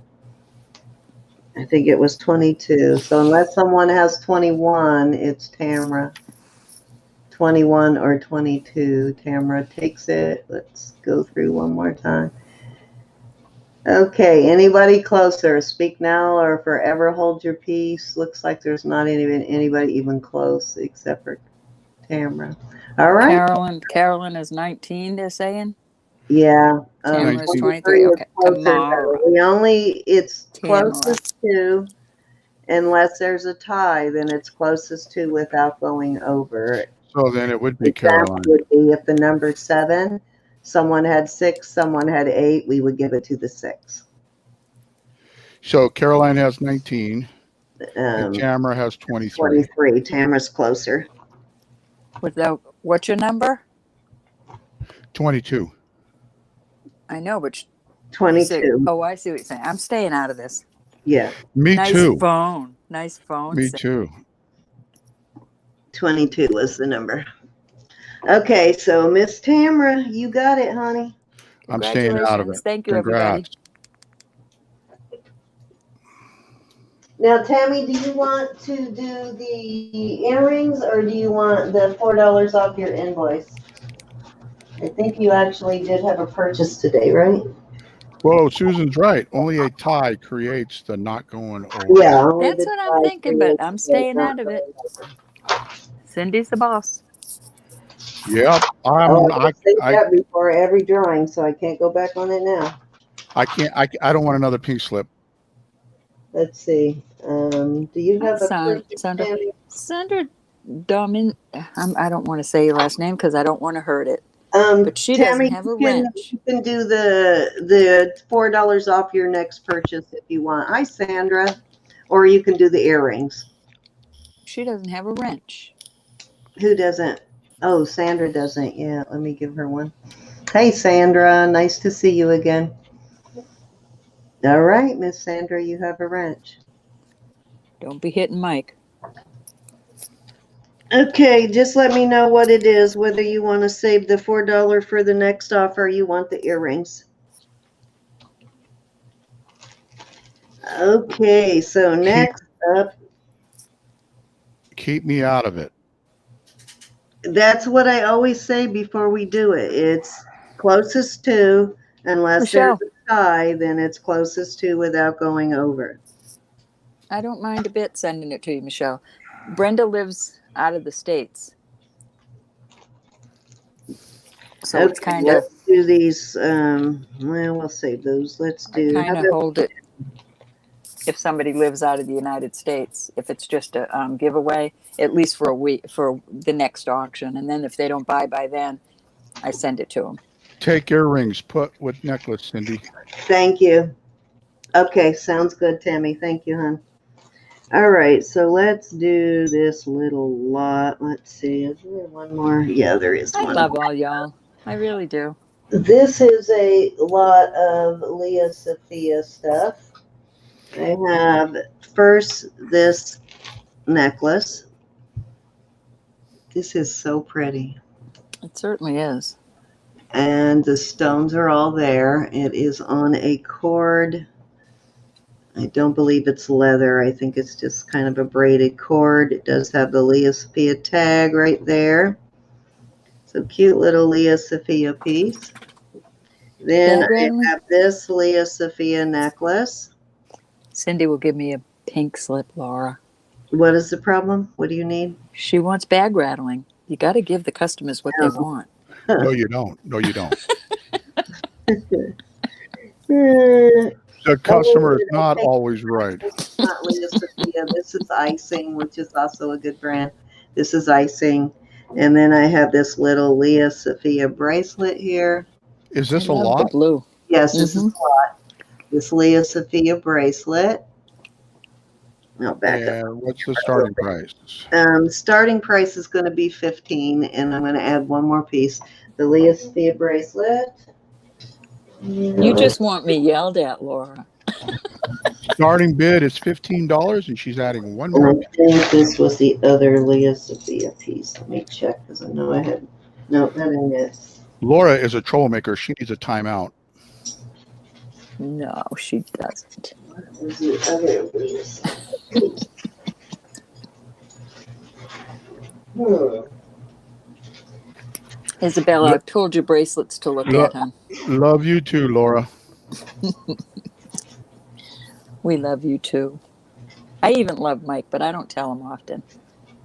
A: I think it was 22. So unless someone has 21, it's Tamara. 21 or 22. Tamara takes it. Let's go through one more time. Okay. Anybody closer? Speak now or forever hold your peace. Looks like there's not anybody even close except for Tamara. All right.
B: Carolyn is 19, they're saying.
A: Yeah.
B: Tamara's
E: 19.
B: 23.
A: is
B: Okay.
A: closer,
B: Tamara.
A: though. It's
B: Tamara.
A: closest to, unless there's a tie, then it's closest to without going over.
E: So then it would be
A: Example
E: Caroline.
A: would be if the number's 7, someone had 6, someone had 8, we would give it to the 6.
E: So Caroline has 19 and
A: Um,
E: Tamara has 23.
A: 23. Tamara's closer.
B: What's your number?
E: 22.
B: I know, but
A: 22.
B: oh, I see what you're saying. I'm staying out of this.
A: Yeah.
E: Me
B: Nice
E: too.
B: phone. Nice phone.
E: Me too.
A: 22 was the number. Okay, so Miss Tamara, you got it, honey.
E: I'm staying out of it.
B: Thank you, everybody.
E: Congrats.
A: Now, Tammy, do you want to do the earrings or do you want the $4 off your invoice? I think you actually did have a purchase today, right?
E: Whoa, Susan's right. Only a tie creates the not going over.
A: Yeah. only
B: That's
A: the
B: what I'm thinking, but I'm staying
A: not
B: out of it.
A: going over.
B: Cindy's the boss.
E: Yep.
A: I
E: I
A: think that before every drawing, so I can't go back on it now.
E: can't. I don't want another pink slip.
A: Let's see. Do you have a purchase, Tammy?
B: Sandra Domin. I don't want to say your last name because I don't want to hurt it. But she
A: Tammy,
B: doesn't have a
A: you can-
B: wrench.
A: You can do the $4 off your next purchase if you want. Hi, Sandra. Or you can do the earrings.
B: She doesn't have a wrench.
A: Who doesn't? Oh, Sandra doesn't. Yeah, let me give her one. Hey, Sandra. Nice to see you again. All right, Miss Sandra, you have a wrench.
B: Don't be hitting Mike.
A: Okay, just let me know what it is, whether you want to save the $4 for the next offer or you want the earrings. Okay, so next up,
E: Keep me out of it.
A: that's what I always say before we do it. It's closest to, unless there's
B: Michelle,
A: a tie, then it's closest to without going over.
B: I don't mind a bit sending it to you, Michelle. Brenda lives out of the States. So it's
A: Okay,
B: kind of,
A: let's do these. Well, we'll save those. Let's
B: I
A: do.
B: kind of hold it if somebody lives out of the United States, if it's just a giveaway, at least for a week, for the next auction. And then if they don't buy by then, I send it to them.
E: Take earrings, put with necklace, Cindy.
A: Thank you. Okay, sounds good, Tammy. Thank you, hon. All right, so let's do this little lot. Let's see, is there one more? Yeah, there is
B: I
A: one
B: love
A: more.
B: all y'all. I really do.
A: This is a lot of Leah Sophia stuff. I have first this necklace. This is so pretty.
B: It certainly is.
A: And the stones are all there. It is on a cord. I don't believe it's leather. I think it's just kind of a braided cord. It does have the Leah Sophia tag right there. So cute little Leah Sophia piece. Then
B: Bag
A: I
B: rattling?
A: have this Leah Sophia necklace.
B: Cindy will give me a pink slip, Laura.
A: What is the problem? What do you need?
B: She wants bag rattling. You got to give the customers what they
A: Oh.
B: want.
E: No, you don't. No, you don't.
A: Hmm.
E: The customer is not always right.
A: It's not Leah Sophia. This is icing, which is also a good brand. This is icing. And then I have this little Leah Sophia bracelet here.
E: Is this
B: I
E: a
B: love
E: lot?
B: the blue.
A: Yes, this is a lot. This Leah Sophia bracelet. I'll back up.
E: And what's the starting price?
A: Starting price is going to be $15, and I'm going to add one more piece. The Leah Sophia bracelet.
B: You just want me yelled at, Laura.
E: Starting bid is $15, and she's adding one
A: And
E: more.
A: I think this was the other Leah Sophia piece. Let me check because I know I had. No, that ain't it.
E: Laura is a troublemaker. She needs a timeout.
B: No, she doesn't.
A: What was the other Leah Sophia piece?
B: Isabella, I've told you bracelets to look at, huh?
E: Love you too, Laura.
B: We love you too. I even love Mike, but I don't tell him often.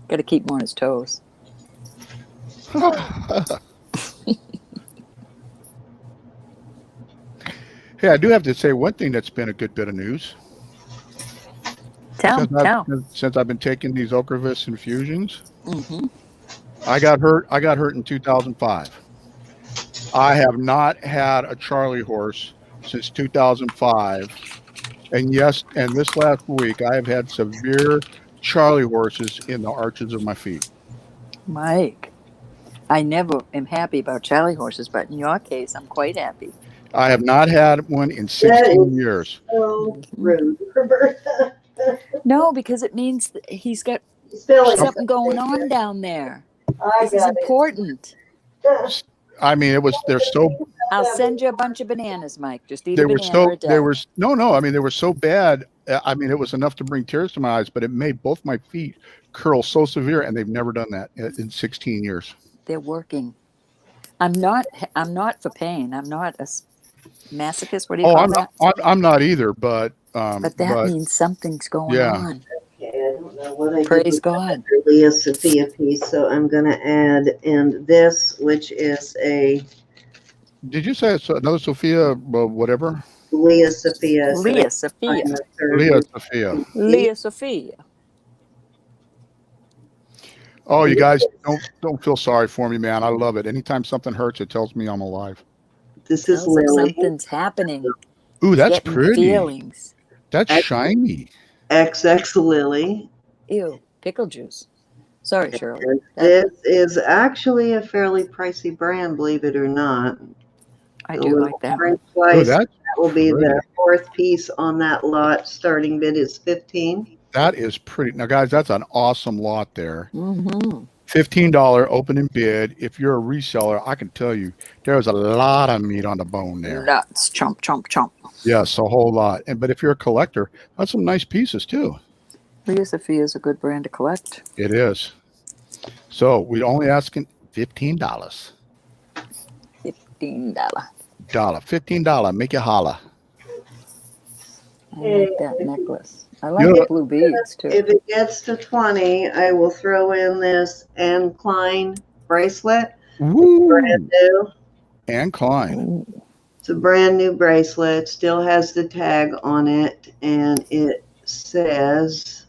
B: Got to keep him on his toes.
E: Hey, I do have to say one thing that's been a good bit of news.
B: Tell.
E: Since I've been taking these Ocrevus infusions,
B: Mm-hmm.
E: I got hurt in 2005. I have not had a Charlie horse since 2005. And yes, and this last week I have had severe Charlie horses in the arches of my feet.
B: Mike, I never am happy about Charlie horses, but in your case, I'm quite happy.
E: I have not had one in 16 years.
A: So rude, Roberta.
B: No, because it means that he's got
A: Spelling
B: something going on down there.
A: I
B: This is
A: got
B: important.
A: it.
E: I mean, they're so
B: I'll send you a bunch of bananas, Mike. Just eat
E: they
B: a
E: were
B: banana a
E: so
B: day.
E: they were no. I mean, they were so bad. I mean, it was enough to bring tears to my eyes. But it made both my feet curl so severe, and they've never done that in 16 years.
B: They're working. I'm not for pain. I'm not a masochist. What do you call that?
E: I'm not either. But
B: But that means something's going
E: yeah.
B: on.
A: Okay, I don't know what I
B: Praise
A: did with
B: God.
A: the Leah Sophia piece, so I'm going to add in this, which is a
E: Did you say it's another Sophia? Whatever.
A: Leah Sophia.
B: Leah Sophia.
E: Leah Sophia.
B: Leah Sophia.
E: Oh, you guys don't feel sorry for me, man. I love it. Anytime something hurts, it tells me I'm alive.
A: This is
B: Sounds like
A: Lily.
B: something's happening.
E: Ooh, that's
B: Getting
E: pretty.
B: Feelings.
E: That's shiny.
A: XX Lily.
B: Ew, pickle juice. Sorry, Shirley.
A: And this is actually a fairly pricey brand, believe it or not.
B: I
A: The
B: do
A: little
B: like that.
A: orange
E: Ooh,
A: slice, that
E: that's
A: will be
E: pretty.
A: the fourth piece on that lot. Starting bid is $15.
E: That is pretty. Now, guys, that's an awesome lot there.
B: Mm-hmm.
E: $15 opening bid. If you're a reseller, I can tell you there's a lot of meat on the bone there.
B: Nuts. Chomp, chomp, chomp.
E: Yes, a whole lot. But if you're a collector, that's some nice pieces too.
B: Rhea Sophia is a good brand to collect.
E: It is. So we're only asking $15.
B: $15.
E: $15. Make it holla.
B: I like that necklace. I like
E: You know-
B: blue beads too.
A: If it gets to 20, I will throw in this Anne Klein bracelet.
E: Woo!
A: Brand new.
E: And Klein.
B: Ooh.
A: It's a brand new bracelet. Still has the tag on it, and it says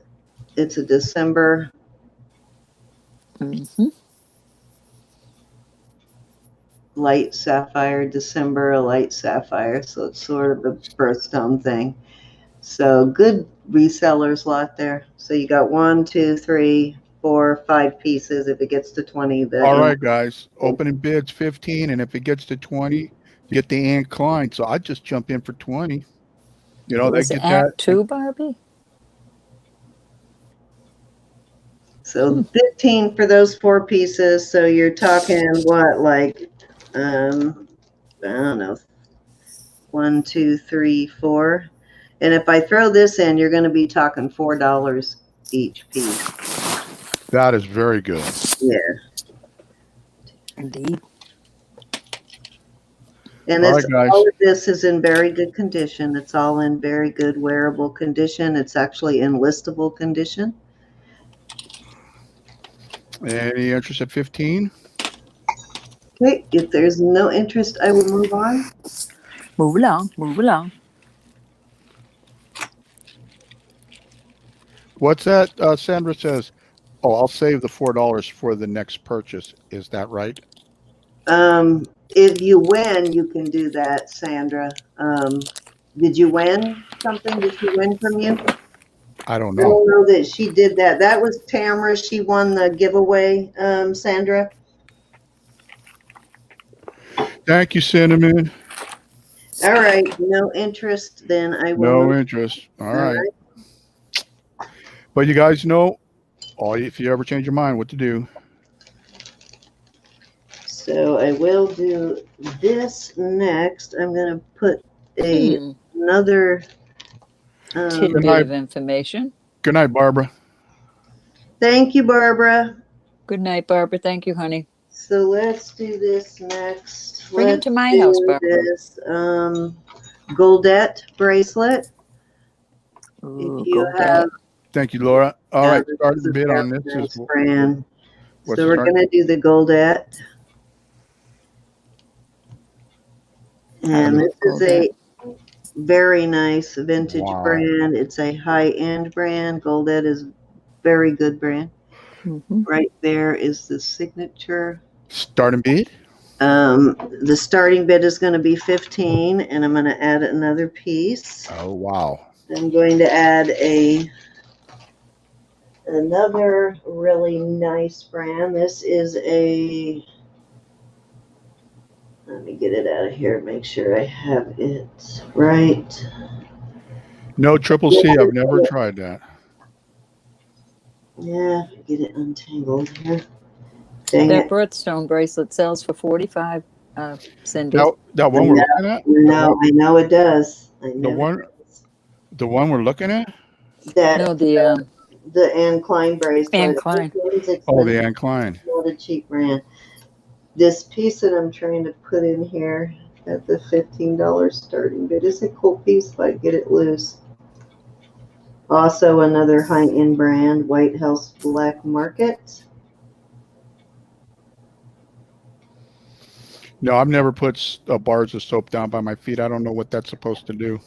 A: it's a December.
B: Mm-hmm.
A: Light sapphire, December, a light sapphire. So it's sort of a birthstone thing. So good resellers lot there. So you got 1, 2, 3, 4, 5 pieces. If it gets to 20, then
E: All right, guys. Opening bids 15, and if it gets to 20, you get the Anne Klein. So I just jump in for 20. You know, they
B: Was it
E: get
B: Act
E: that.
B: 2, Barbie?
A: So 15 for those 4 pieces. So you're talking what, like, I don't know, 1, 2, 3, 4. And if I throw this in, you're going to be talking $4 each piece.
E: That is very good.
A: Yeah.
B: Indeed.
A: And
E: All
A: this,
E: right, guys.
A: all of this is in very good condition. It's all in very good wearable condition. It's actually in listable condition.
E: Any interest at 15?
A: Okay, if there's no interest, I will move on.
B: Move along. Move along.
E: What's that? Sandra says, oh, I'll save the $4 for the next purchase. Is that right?
A: If you win, you can do that, Sandra. Did you win something? Did she win from you?
E: I don't
A: I
E: know.
A: don't know that she did that. That was Tamara. She won the giveaway, Sandra.
E: Thank you, Cinnamon.
A: All right, no interest, then I will.
E: No
A: move.
E: interest. All right. But you guys know, if you ever change your mind, what to do.
A: So I will do this next. I'm going to put another.
B: Tidbit
E: night.
B: of information.
E: Good night, Barbara.
A: Thank you, Barbara.
B: Good night, Barbara. Thank you, honey.
A: So let's do this next.
B: Bring him
A: Let's
B: to my
A: do
B: house, Barbara.
A: This Goldette bracelet.
B: Ooh,
A: If you
B: go
A: have,
E: Thank you, Laura. All right,
A: this
E: start
A: is
E: the
A: a
E: bid on
A: very
E: this.
A: nice brand.
E: What's
A: So
E: the
A: we're
E: start?
A: going to do the Goldette. And this is a very nice vintage
E: Wow.
A: brand. It's a high-end brand. Goldette is very good brand.
B: Mm-hmm.
A: Right there is the signature.
E: Starting bid?
A: The starting bid is going to be 15, and I'm going to add another piece.
E: Oh, wow.
A: I'm going to add another really nice brand. This is a, let me get it out of here, make sure I have it right.
E: No triple C. I've never tried that.
A: Yeah, get it untangled here. Dang
B: That
A: it.
B: birthstone bracelet sells for $45, Cindy.
E: That one we're looking at?
A: No, I know it does. I know
E: The one we're looking at?
A: that
B: No, the
A: Anne Klein bracelet.
B: Anne Klein.
E: Oh, the Anne Klein.
A: Not a cheap brand. This piece that I'm trying to put in here at the $15 starting bid is a cool piece if I get it loose. Also another high-end brand, White House Black Market.
E: No, I've never put bars of soap down by my feet. I don't know what that's supposed to do.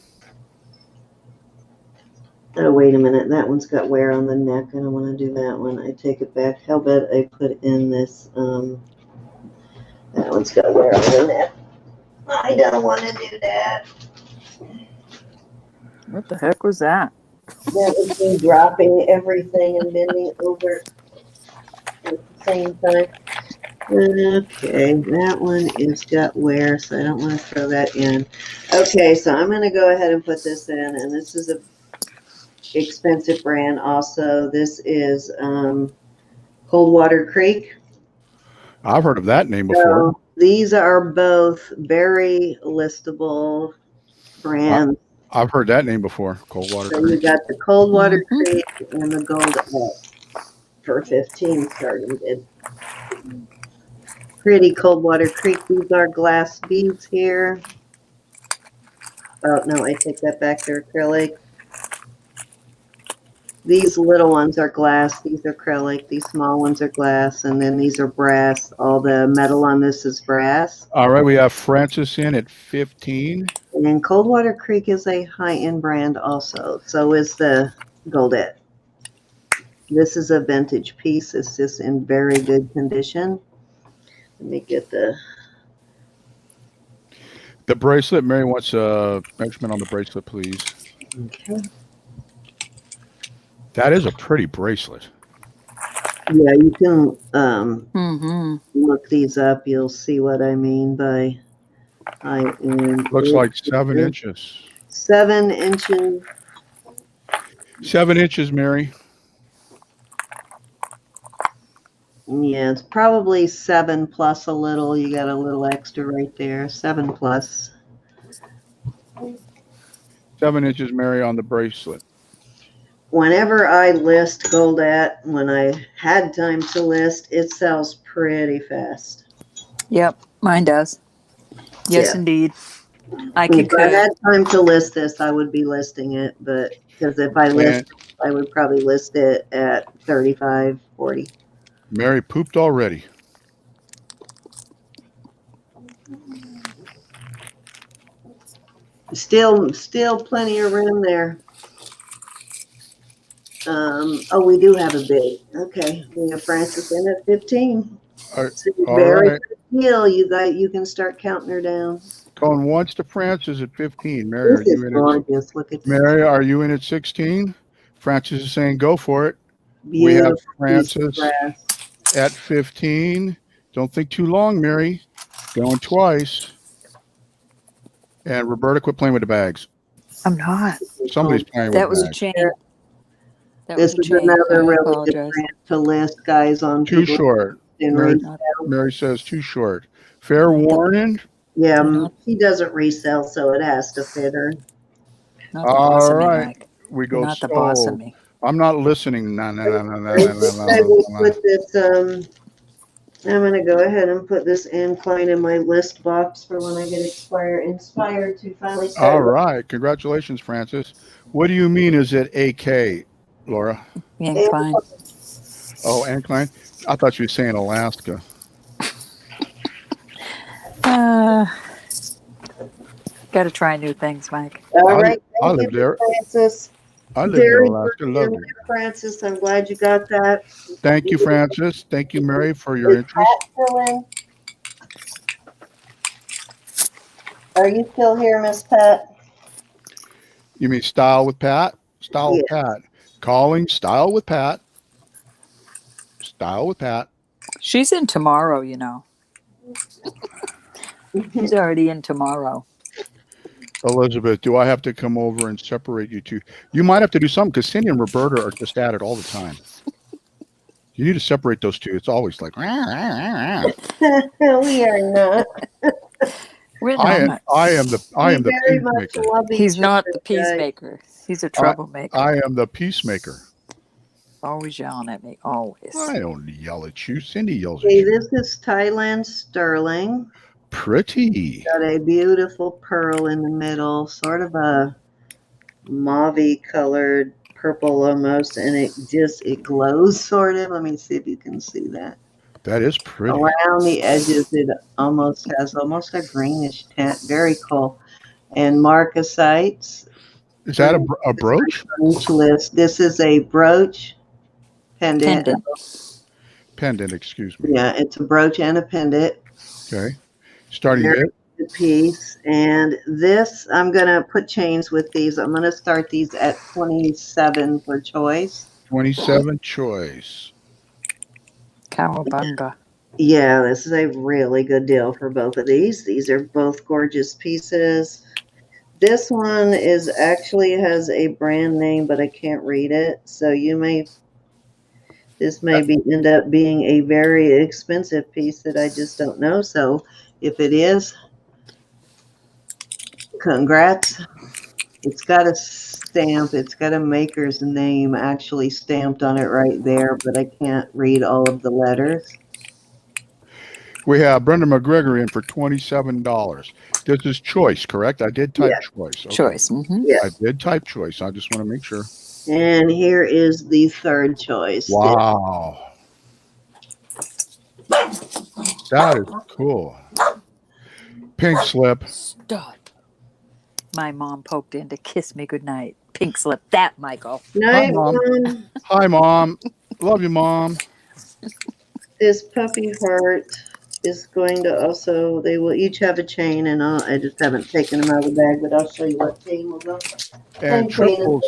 A: Oh, wait a minute. That one's got wear on the neck. I don't want to do that one. I take it back. How about I put in this, that one's got wear on the neck. I don't want to do that.
B: what the heck was that?
A: That was me dropping everything and bending over at the same time. Okay, that one is got wear, so I don't want to throw that in. Okay, so I'm going to go ahead and put this in, and this is a expensive brand also. This is Coldwater Creek.
E: I've heard of that name before.
A: So these are both very listable brands.
E: I've heard that name before. Coldwater
A: So you
E: Creek.
A: got the Coldwater
B: Mhm.
A: Creek and the Gold for 15 starting bid. Pretty Coldwater Creek. These are glass beads here. Oh, no, I take that back. They're acrylic. These little ones are glass. These are acrylic. These small ones are glass. And then these are brass. All the metal on this is brass.
E: All right, we have Francis in at 15.
A: And Coldwater Creek is a high-end brand also. So is the Goldette. This is a vintage piece. It's just in very good condition. Let me get the
E: bracelet. Mary wants a measurement on the bracelet, please.
A: okay.
E: That is a pretty bracelet.
A: Yeah, you can
B: Mhm.
A: look these up. You'll see what I mean by high-end.
E: Looks like 7 inches.
A: 7 inches.
E: 7 inches, Mary.
A: Yeah, it's probably 7 plus a little. You got a little extra right there. 7 plus.
E: 7 inches, Mary, on the bracelet.
A: Whenever I list Goldette, when I had time to list, it sells pretty fast.
B: Yep, mine does. Yes,
A: Yeah.
B: indeed. I
A: If I
B: concur.
A: had time to list this, I would be listing it, but because if I list, I would probably list it at 35, 40.
E: Mary pooped already.
A: Still plenty of room there. Oh, we do have a bid. Okay, we have Francis in at 15.
E: All
A: So
E: all
A: very
E: right.
A: good deal. You can start counting her down.
E: Going once to Francis at 15. Mary, are
A: This is
E: you in
A: gorgeous. Look at
E: it?
A: this.
E: Mary, are you in at 16? Francis is saying go for it. We
A: Beautiful
E: have
A: piece of
E: Francis
A: brass.
E: at 15. Don't think too long, Mary. Going twice. And Roberta, quit playing with the bags.
B: I'm not.
E: Somebody's playing
B: That
E: with
B: was a
E: bags.
B: chain. That
A: This
B: was a
A: is
B: chain.
A: another
B: I
A: really good
B: apologize.
A: brand to list, guys, on
E: Too
A: people
E: short.
A: in
E: Mary,
A: resale.
E: Mary says too short. Fair warning.
A: Yeah,
B: Not-
A: she doesn't resell, so it has to fit her.
B: Not the boss of me,
E: All right.
B: Mike.
E: We
B: You're
E: go
B: not the boss of
E: so.
B: me.
E: I'm not listening. No, no, no, no, no,
A: I
E: no,
A: think
E: no,
A: I
E: no,
A: will
E: no.
A: put this, I'm gonna go ahead and put this incline in my list box for when I get inspired to finally
E: All
A: start.
E: right. Congratulations, Francis. What do you mean is it AK, Laura?
B: Be inclined.
E: Oh, incline? I thought you were saying Alaska.
B: Got to try new things, Mike.
A: All
E: I-
A: right,
E: I
A: thank
E: lived
A: you,
E: there.
A: Francis.
E: I lived
A: Very
E: in Alaska.
A: good,
E: Loved it.
A: Francis. I'm glad you got that.
E: Thank you, Francis. Thank you, Mary, for your
A: Is
E: interest.
A: Pat still in? Are you still here, Miss Pat?
E: You mean Style with Pat? Style with Pat. Calling Style with Pat. Style with Pat.
B: She's in tomorrow, you know. She's already in tomorrow.
E: Elizabeth, do I have to come over and separate you two? You might have to do something because Cindy and Roberta are just at it all the time. You need to separate those two. It's always like,
A: We are not.
B: We're
E: I am
B: not.
E: the
A: very much
E: peacemaker.
A: love
B: He's
A: each
B: not
A: other,
B: the
A: guys.
B: peacemaker. He's a troublemaker.
E: I am the peacemaker.
B: Always yelling at me. Always.
E: I don't yell at you. Cindy yells at
A: Okay,
E: you.
A: this is Thailand sterling.
E: Pretty.
A: Got a beautiful pearl in the middle, sort of a mauve colored purple almost, and it glows sort of. Let me see if you can see that.
E: That is pretty.
A: Around the edges, it almost has a greenish tint. Very cool. And marcasites.
E: Is that a brooch?
A: On each list. This is a brooch pendant.
E: Pendant, excuse me.
A: Yeah, it's a brooch and a pendant.
E: Okay. Starting
A: Very
E: bid.
A: good piece. And this, I'm going to put chains with these. I'm going to start these at 27 for choice.
E: 27 choice.
B: Cowabunga.
A: Yeah, this is a really good deal for both of these. These are both gorgeous pieces. This one has a brand name, but I can't read it. So you may, This may end up being a very expensive piece that I just don't know. So if it is, congrats. It's got a stamp. It's got a maker's name actually stamped on it right there, but I can't read all of the letters.
E: We have Brenda McGregor in for $27. This is choice, correct? I did type choice. Okay.
B: Choice.
A: Yeah.
E: I did type choice. I just want to make sure.
A: And here is the third choice.
E: Wow. That is cool. Pink slip.
B: Stop. My mom poked in to kiss me goodnight. Pink slip. That, Michael.
A: Night,
E: Mom.
A: Mom.
E: Hi, Mom. Love you, Mom.
A: This puppy heart is going to also, they will each have a chain, and I just haven't taken them out of the bag, but I'll show you what chain will go.
E: And
A: chain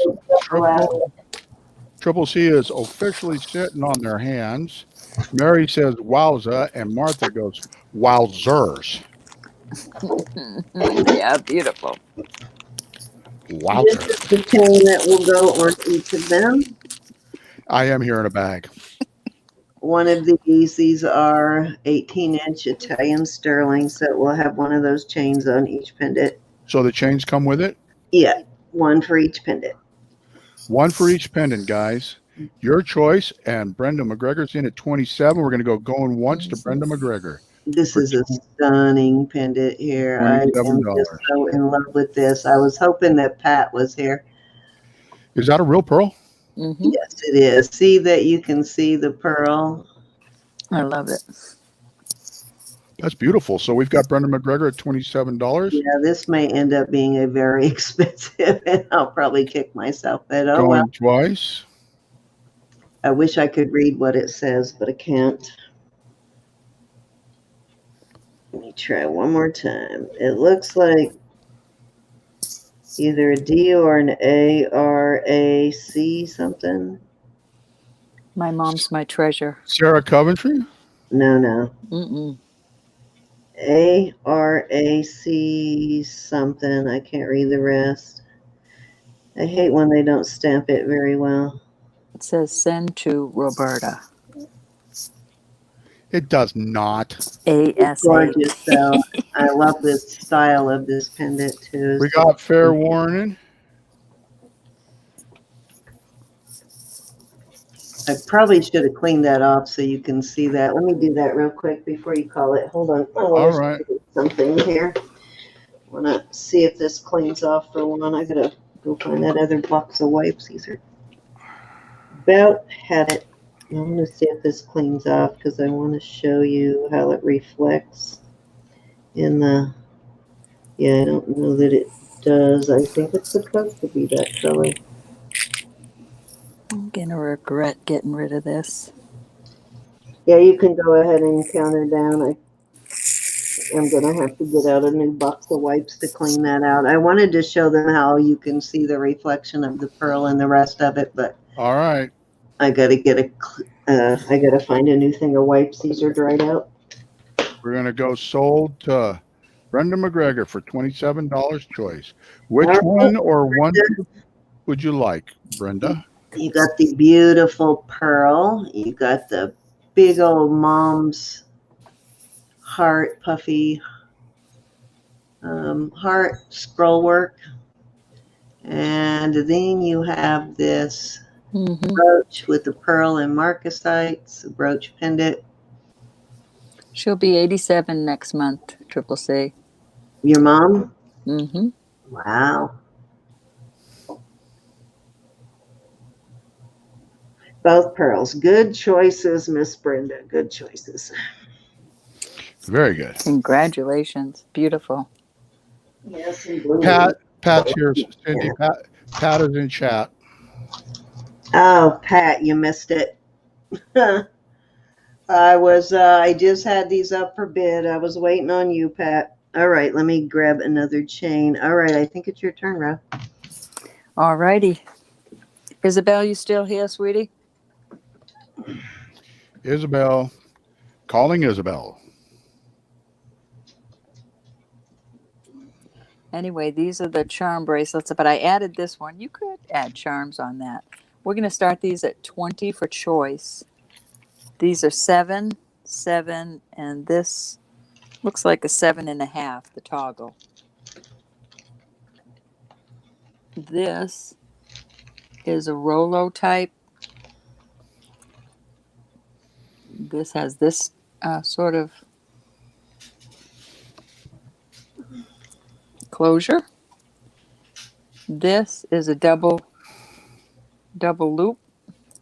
E: Triple C is officially sitting on their hands. Mary says wowza, and Martha goes wowzers.
B: Yeah, beautiful.
E: Wowzers.
A: This is the chain that will go on each of them.
E: I am here in a bag.
A: One of these are 18-inch Italian sterling, so it will have one of those chains on each pendant.
E: So the chains come with it?
A: Yeah, one for each pendant.
E: One for each pendant, guys. Your choice. And Brenda McGregor's in at 27. We're going to go going once to Brenda McGregor.
A: This is a stunning pendant here. I am just so in love with this. I was hoping that Pat was here.
E: Is that a real pearl?
B: Mm-hmm.
A: Yes, it is. See that you can see the pearl.
B: I love it.
E: That's beautiful. So we've got Brenda McGregor at $27.
A: Yeah, this may end up being a very expensive, and I'll probably kick myself. But oh
E: Going
A: well.
E: twice.
A: I wish I could read what it says, but I can't. Let me try one more time. It looks like either a D or an A-R-A-C something.
B: My mom's my treasure.
E: Sarah Coventry?
A: No.
B: Mm-mm.
A: A-R-A-C something. I can't read the rest. I hate when they don't stamp it very well.
B: It says send to Roberta.
E: It does not.
B: A-S-A.
A: Gorgeous, though. I love this style of this pendant, too.
E: We got fair warning.
A: I probably should have cleaned that off so you can see that. Let me do that real quick before you call it. Hold on.
E: All right.
A: Something here. I want to see if this cleans off for one. I got to go find that other box of wipes. These are about had it. I'm going to see if this cleans off because I want to show you how it reflects in the, I don't know that it does. I think it's supposed to be that color.
B: I'm going to regret getting rid of this.
A: Yeah, you can go ahead and count her down. I am going to have to get out a new box of wipes to clean that out. I wanted to show them how you can see the reflection of the pearl and the rest of it, but
E: all right.
A: I got to get I got to find a new thing of wipes. These are dried out.
E: We're going to go sold to Brenda McGregor for $27 choice. Which one or one would you like, Brenda?
A: You got the beautiful pearl. You got the big old mom's heart, puffy heart scroll work. And then you have this brooch with the pearl and marcasites, a brooch pendant.
B: She'll be 87 next month, Triple C.
A: Your mom?
B: Mm-hmm.
A: Wow. Both pearls. Good choices, Miss Brenda. Good choices.
E: Very good.
B: Congratulations. Beautiful.
A: Yes,
E: Pat's here, Cindy. Pat is in chat.
A: Oh, Pat, you missed it. I just had these up for bid. I was waiting on you, Pat. All right, let me grab another chain. All right, I think it's your turn, Rob.
B: All righty. Isabel, you still here, sweetie?
E: Isabel. Calling Isabel.
B: Anyway, these are the charm bracelets, but I added this one. You could add charms on that. We're going to start these at 20 for choice. These are 7, 7, and this looks like a 7.5, the toggle. This is a Rollo type. This has this sort of closure. This is a double loop.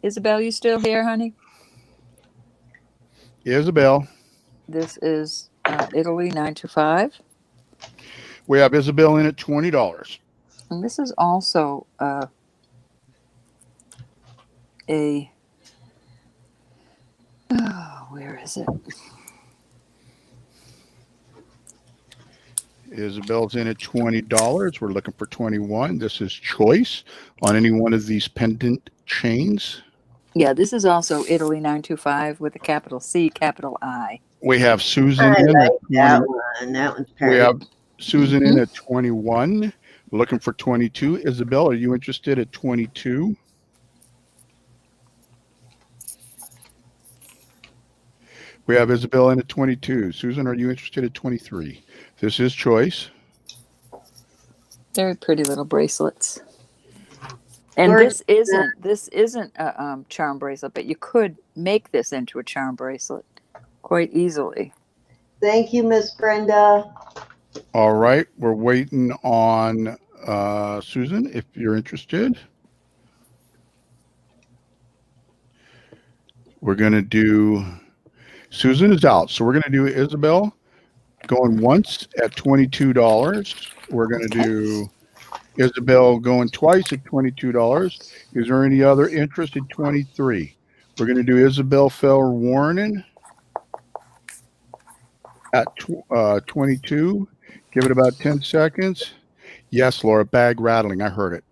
B: Isabel, you still here, honey?
E: Isabel.
B: This is Italy 925.
E: We have Isabel in at $20.
B: And this is also where is it?
E: Isabel's in at $20. We're looking for 21. This is choice on any one of these pendant chains.
B: Yeah, this is also Italy 925 with a capital C, capital I.
E: We have Susan
A: I
E: in
A: like
E: at 20.
A: that one. That one's
E: We
A: pretty.
E: have Susan in at 21. Looking for 22. Isabel, are you interested at 22? We have Isabel in at 22. Susan, are you interested at 23? This is choice.
B: Very pretty little bracelets. And
A: Where-
B: this isn't a charm bracelet, but you could make this into a charm bracelet quite easily.
A: Thank you, Miss Brenda.
E: All right. We're waiting on Susan, if you're interested. We're going to do, Susan is out. So we're going to do Isabel going once at $22. We're going to do Isabel going twice at $22. Is there any other interest at 23? We're going to do Isabel Feller Warren at 22. Give it about 10 seconds. Yes, Laura, bag rattling. I heard it.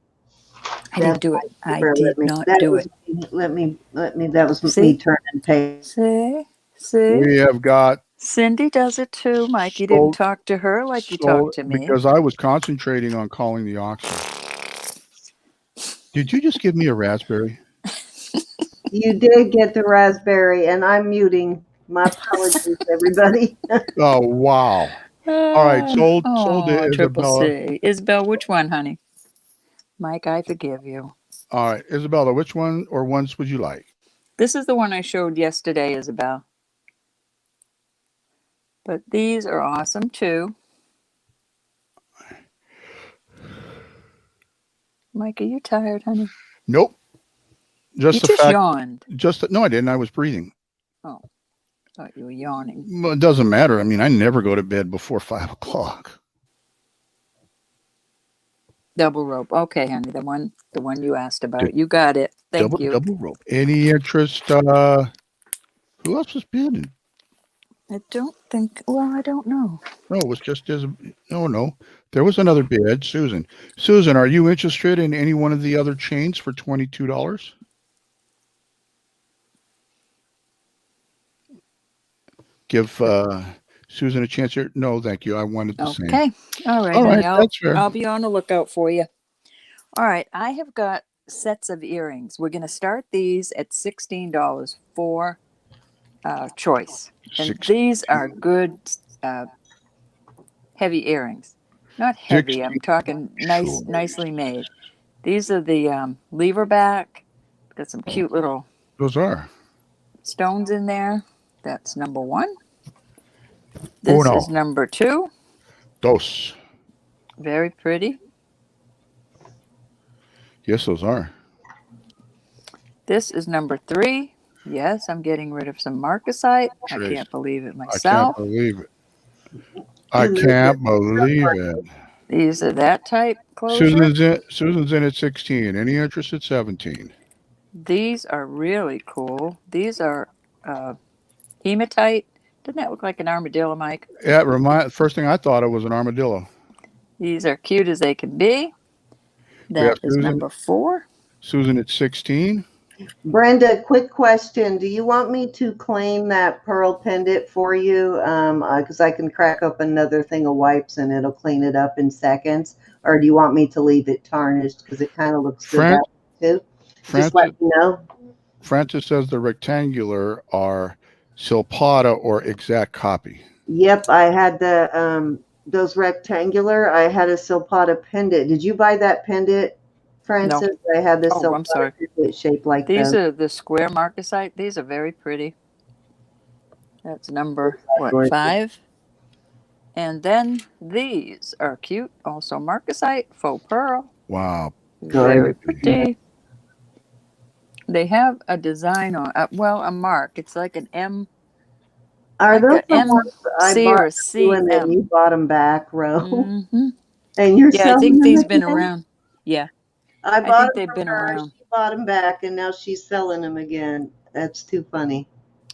B: I didn't do it. I
A: Let
B: did
A: me-
B: not
A: that
B: do
A: was
B: it.
A: me- Let me. That was
B: See?
A: me turning page.
B: See?
E: We have got
B: Cindy does it too. Mike, you
E: Sold-
B: didn't talk to her like you
E: sold
B: talked to me.
E: because I was concentrating on calling the auction. Did you just give me a raspberry?
A: You did get the raspberry, and I'm muting. My apologies, everybody.
E: Oh, wow. All right, sold to
B: Triple
E: Isabella.
B: C. Isabel, which one, honey? Mike, I forgive you.
E: All right, Isabella, which one or ones would you like?
B: This is the one I showed yesterday, Isabel. But these are awesome too. Mike, are you tired, honey?
E: Nope. Just
B: You
E: the
B: just
E: fact.
B: yawned.
E: No, I didn't. I was breathing.
B: Oh, thought you were yawning.
E: Well, it doesn't matter. I mean, I never go to bed before 5 o'clock.
B: Double rope. Okay, honey, the one you asked about. You got it. Thank you.
E: Double rope. Any interest? Who else was bidding?
B: I don't think. Well, I don't know.
E: No, it was just as. No. There was another bid. Susan. Susan, are you interested in any one of the other chains for $22? Give Susan a chance here. No, thank you. I wanted the same.
B: Okay. All right,
E: All
B: honey.
E: right, that's fair.
B: I'll be on the lookout for you. All right. I have got sets of earrings. We're going to start these at $16 for choice. And these are good heavy earrings. Not heavy. I'm talking nicely made. These are the lever back. Got some cute little
E: Those are.
B: stones in there. That's number 1. This is number 2.
E: Dos.
B: Very pretty.
E: Yes, those are.
B: This is number 3. Yes, I'm getting rid of some marcasite. I
E: Trace.
B: can't believe it
E: I
B: myself.
E: can't believe it. I can't believe it.
B: These are that type closure.
E: Susan's in at 16. Any interest at 17?
B: These are really cool. These are hematite. Doesn't that look like an armadillo, Mike?
E: Yeah, first thing I thought it was an armadillo.
B: These are cute as they can be. That is number 4.
E: Susan at 16.
A: Brenda, quick question. Do you want me to clean that pearl pendant for you? Because I can crack up another thing of wipes and it'll clean it up in seconds. Or do you want me to leave it tarnished because it kind of looks good that way too? Just let me know.
E: Francis says the rectangular are Silpada or exact copy.
A: Yep, I had those rectangular. I had a Silpada pendant. Did you buy that pendant, Francis? I had the
B: Oh, I'm sorry.
A: Silpada pendant shaped like
B: These
A: that.
B: are the square marcasite. These are very pretty. That's number, what,
A: Gorgeous.
B: 5? And then these are cute. Also marcasite, faux pearl.
E: Wow.
B: Very
A: Gorgeous.
B: pretty. They have a design on, well, a mark. It's like an M,
A: Are
B: like
A: those
B: a
A: the
B: M
A: ones I
B: C
A: bought
B: or a
A: you and then
B: CM.
A: you bought them back, Ro?
B: Mm-hmm.
A: And you're
B: Yeah, I
A: selling
B: think
A: them
B: these been
A: again?
B: around. Yeah,
A: I
B: I
A: bought
B: think
A: them
B: they've
A: from
B: been
A: her.
B: around.
A: She bought them back, and now she's selling them again. That's too funny.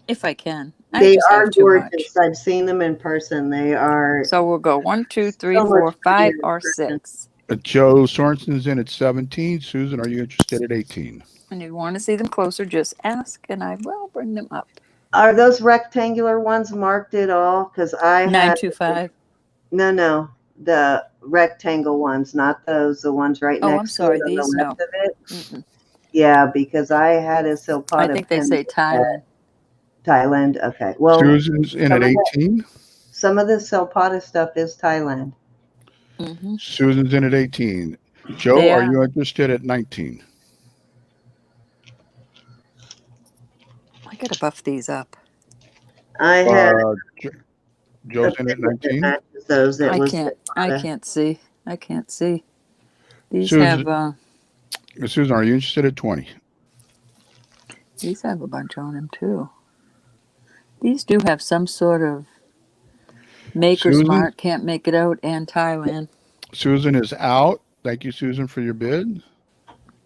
B: If I can. I
A: They
B: just
A: are
B: have too much.
A: gorgeous. I've seen them in person. They are
B: So we'll go 1, 2, 3,
A: so
B: 4,
A: much
B: 5,
A: prettier in
B: or
A: person.
B: 6.
E: Joe Sorensen's in at 17. Susan, are you interested at 18?
B: And if you want to see them closer, just ask and I will bring them up.
A: Are those rectangular ones marked at all? Because I had
B: 925.
A: no, the rectangle ones, not those. The ones right
B: Oh, I'm
A: next to
B: sorry.
A: it on
B: These,
A: the
B: no.
A: left of it.
B: Mm-mm.
A: Yeah, because I had a
B: I
A: Silpada
B: think they say
A: pendant
B: Thailand.
A: at Thailand. Okay, well,
E: Susan's in at 18.
A: some of the Silpada stuff is Thailand.
B: Mm-hmm.
E: Susan's in at 18. Joe,
B: They
E: are
B: are.
E: you interested at 19?
B: I gotta buff these up.
A: I had
E: Joe's
A: a
E: in at
A: pendant that
E: 19.
A: matches those. That
B: I
A: was
B: can't see. I can't see. These
E: Susan,
B: have
E: Susan, are you interested at 20?
B: these have a bunch on them too. These do have some sort of maker's
E: Susan,
B: mark, can't make it out, and Thailand.
E: Susan is out. Thank you, Susan, for your bid.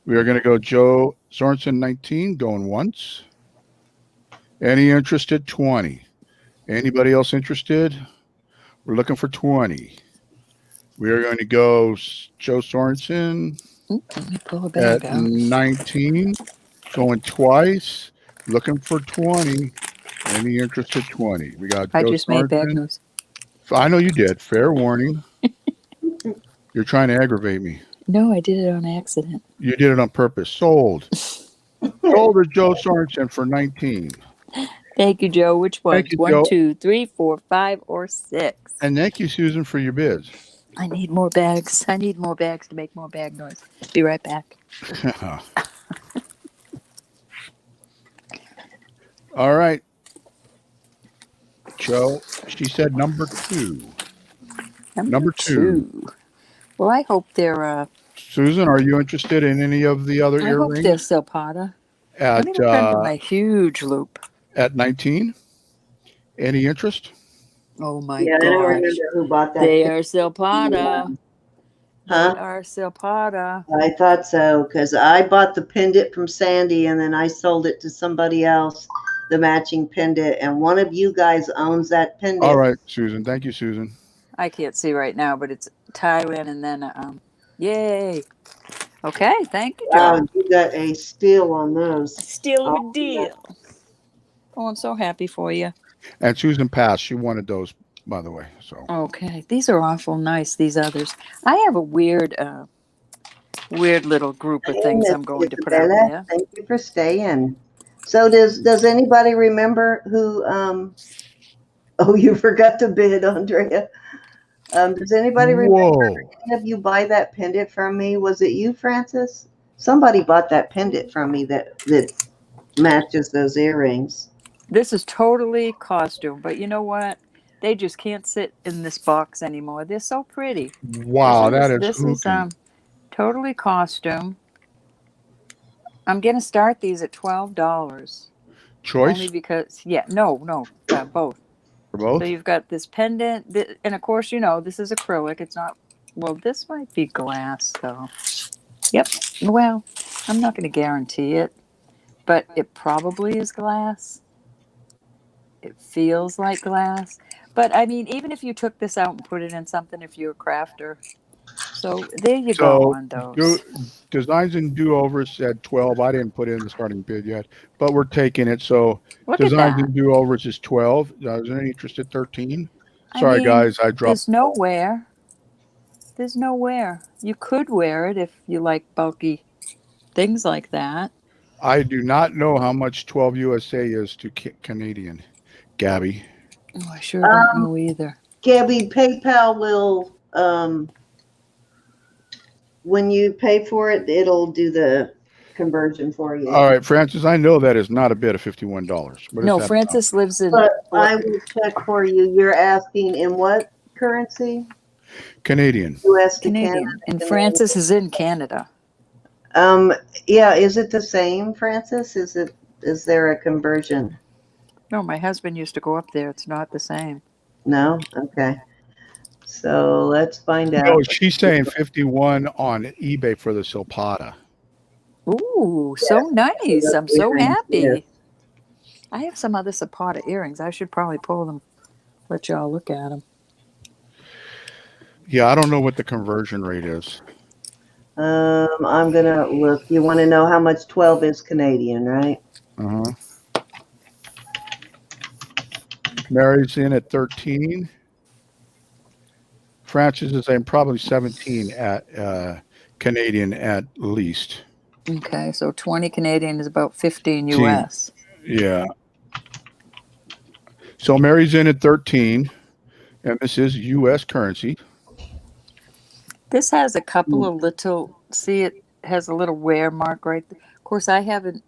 E: We are going to go Joe Sorensen 19, going once. Any interest at 20? Anybody else interested? We're looking for 20. We are going to go Joe Sorensen
B: Let me pull a
E: at
B: bag out.
E: 19, going twice, looking for 20. Any interest at 20? We got
B: I
E: Joe
B: just made bag
E: Sorensen.
B: news.
E: I know you did. Fair warning. You're trying to aggravate me.
B: No, I did it on accident.
E: You did it on purpose. Sold. Sold to Joe Sorensen for 19.
B: Thank you, Joe. Which
E: Thank
B: ones?
E: you,
B: 1,
E: Joe.
B: 2, 3, 4, 5, or 6?
E: And thank you, Susan, for your bids.
B: I need more bags. I need more bags to make more bag noise. Be right back.
E: All right. Joe, she said number 2. Number 2.
B: Well, I hope they're
E: Susan, are you interested in any of the other
B: I hope they're
E: earrings
B: Silpada.
E: at
B: Let me look under my huge loop.
E: at 19? Any interest?
B: Oh my
A: I don't
B: gosh.
A: remember who bought that.
B: They are Silpada. They
A: Huh?
B: are Silpada.
A: I thought so because I bought the pendant from Sandy and then I sold it to somebody else, the matching pendant, and one of you guys owns that pendant.
E: All right, Susan. Thank you, Susan.
B: I can't see right now, but it's Thailand and then yay. Okay, thank you,
A: Wow,
B: Joe.
A: you got a steal on those.
B: Still of a deal. Oh, I'm so happy for you.
E: And Susan passed. She wanted those, by the way. So
B: Okay, these are awful nice. These others. I have a weird little group of
A: Hey,
B: things
A: Miss
B: I'm going to put out
A: Isabella,
B: there.
A: thank you for staying. So does anybody remember who? Oh, you forgot to bid, Andrea. Does anybody remember any of you buy that pendant from me? Was it you, Francis? Somebody bought that pendant from me that matches those earrings.
B: This is totally costume, but you know what? They just can't sit in this box anymore. They're so pretty.
E: wow, that is
B: This is
E: hooky.
B: totally costume. I'm gonna start these at $12.
E: Choice
B: Only because no, both.
E: for both.
B: So you've got this pendant, and of course you know this is acrylic. It's not. Well, this might be glass though. Yep. Well, I'm not going to guarantee it, but it probably is glass. It feels like glass. But I mean, even if you took this out and put it in something, if you're a crafter. So there you go on those.
E: Designs and do-overs said 12. I didn't put in the starting bid yet, but we're taking it. So
B: Look at
E: designs
B: that.
E: and do-overs is 12. Is there any interest at 13?
B: I
E: Sorry,
B: mean,
E: guys, I dropped.
B: There's nowhere. There's nowhere. You could wear it if you like bulky things like that.
E: I do not know how much 12 USA is to Canadian, Gabby.
B: Oh, I sure don't
A: Um,
B: know either.
A: Gabby, PayPal will, when you pay for it, it'll do the conversion for you.
E: All right, Francis, I know that is not a bid of $51. What is
B: No,
E: that?
B: Francis lives in
A: But I will check for you. You're asking in what currency?
E: Canadian.
A: US to Canada.
B: Canadian, and Francis is in Canada.
A: Um, yeah, is it the same, Francis? Is there a conversion?
B: No, my husband used to go up there. It's not the same.
A: No? Okay. So let's find
E: No,
A: out.
E: she's saying 51 on eBay for the Silpata.
B: Ooh, so nice. I'm so
A: Earrings, yes.
B: happy. I have some other Zapata earrings. I should probably pull them, let y'all look at them.
E: Yeah, I don't know what the conversion rate is.
A: I'm gonna look. You want to know how much 12 is Canadian, right?
E: Uh-huh. Mary's in at 13. Francis is saying probably 17 at Canadian at least.
B: Okay, so 20 Canadian is about 15 US.
E: Yeah. So Mary's in at 13, and this is U.S. currency.
B: This has a couple of little, see, it has a little wear mark right there. Of course, I haven't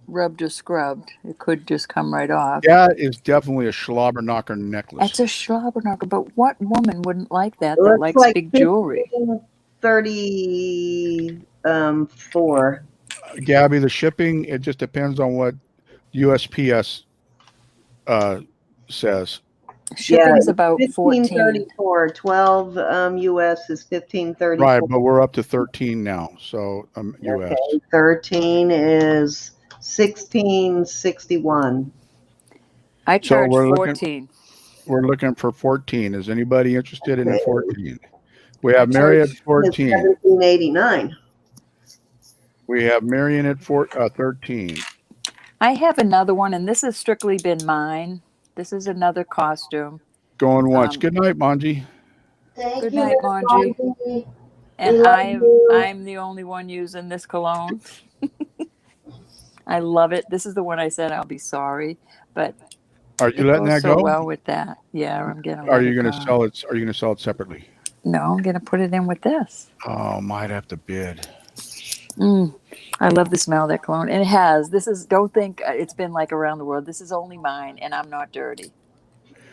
B: rubbed or scrubbed. It could just come right off.
E: That is definitely a Schlabberknocker necklace.
B: It's a Schlabberknocker, but what woman wouldn't like that
A: Looks
B: likes
A: like
B: big jewelry?
A: 34.
E: Gabby, the shipping, it just depends on what USPS says.
B: Shipping's about 14.
A: 1534. 12 US is 1534.
E: Right, but we're up to 13 now, so US.
A: Okay, 13 is 1661.
B: I charge
E: we're
B: 14.
E: We're looking for 14. Is anybody interested in 14? We have Mary at 14.
A: 1789.
E: We have Marion at 13.
B: I have another one, and this has strictly been mine. This is another costume.
E: Going once. Good night, Manji.
B: Good night, Margie. And I'm the only one using this cologne. I love it. This is the one I said I'll be sorry, but
E: are you letting that
B: so
E: go?
B: well with that. Yeah, I'm gonna.
E: Are you going to sell it? Are you going to sell it separately?
B: No, I'm gonna put it in with this.
E: Oh, might have to bid.
B: I love the smell of that cologne. And it has. This is. Don't think it's been like around the world. This is only mine, and I'm not dirty.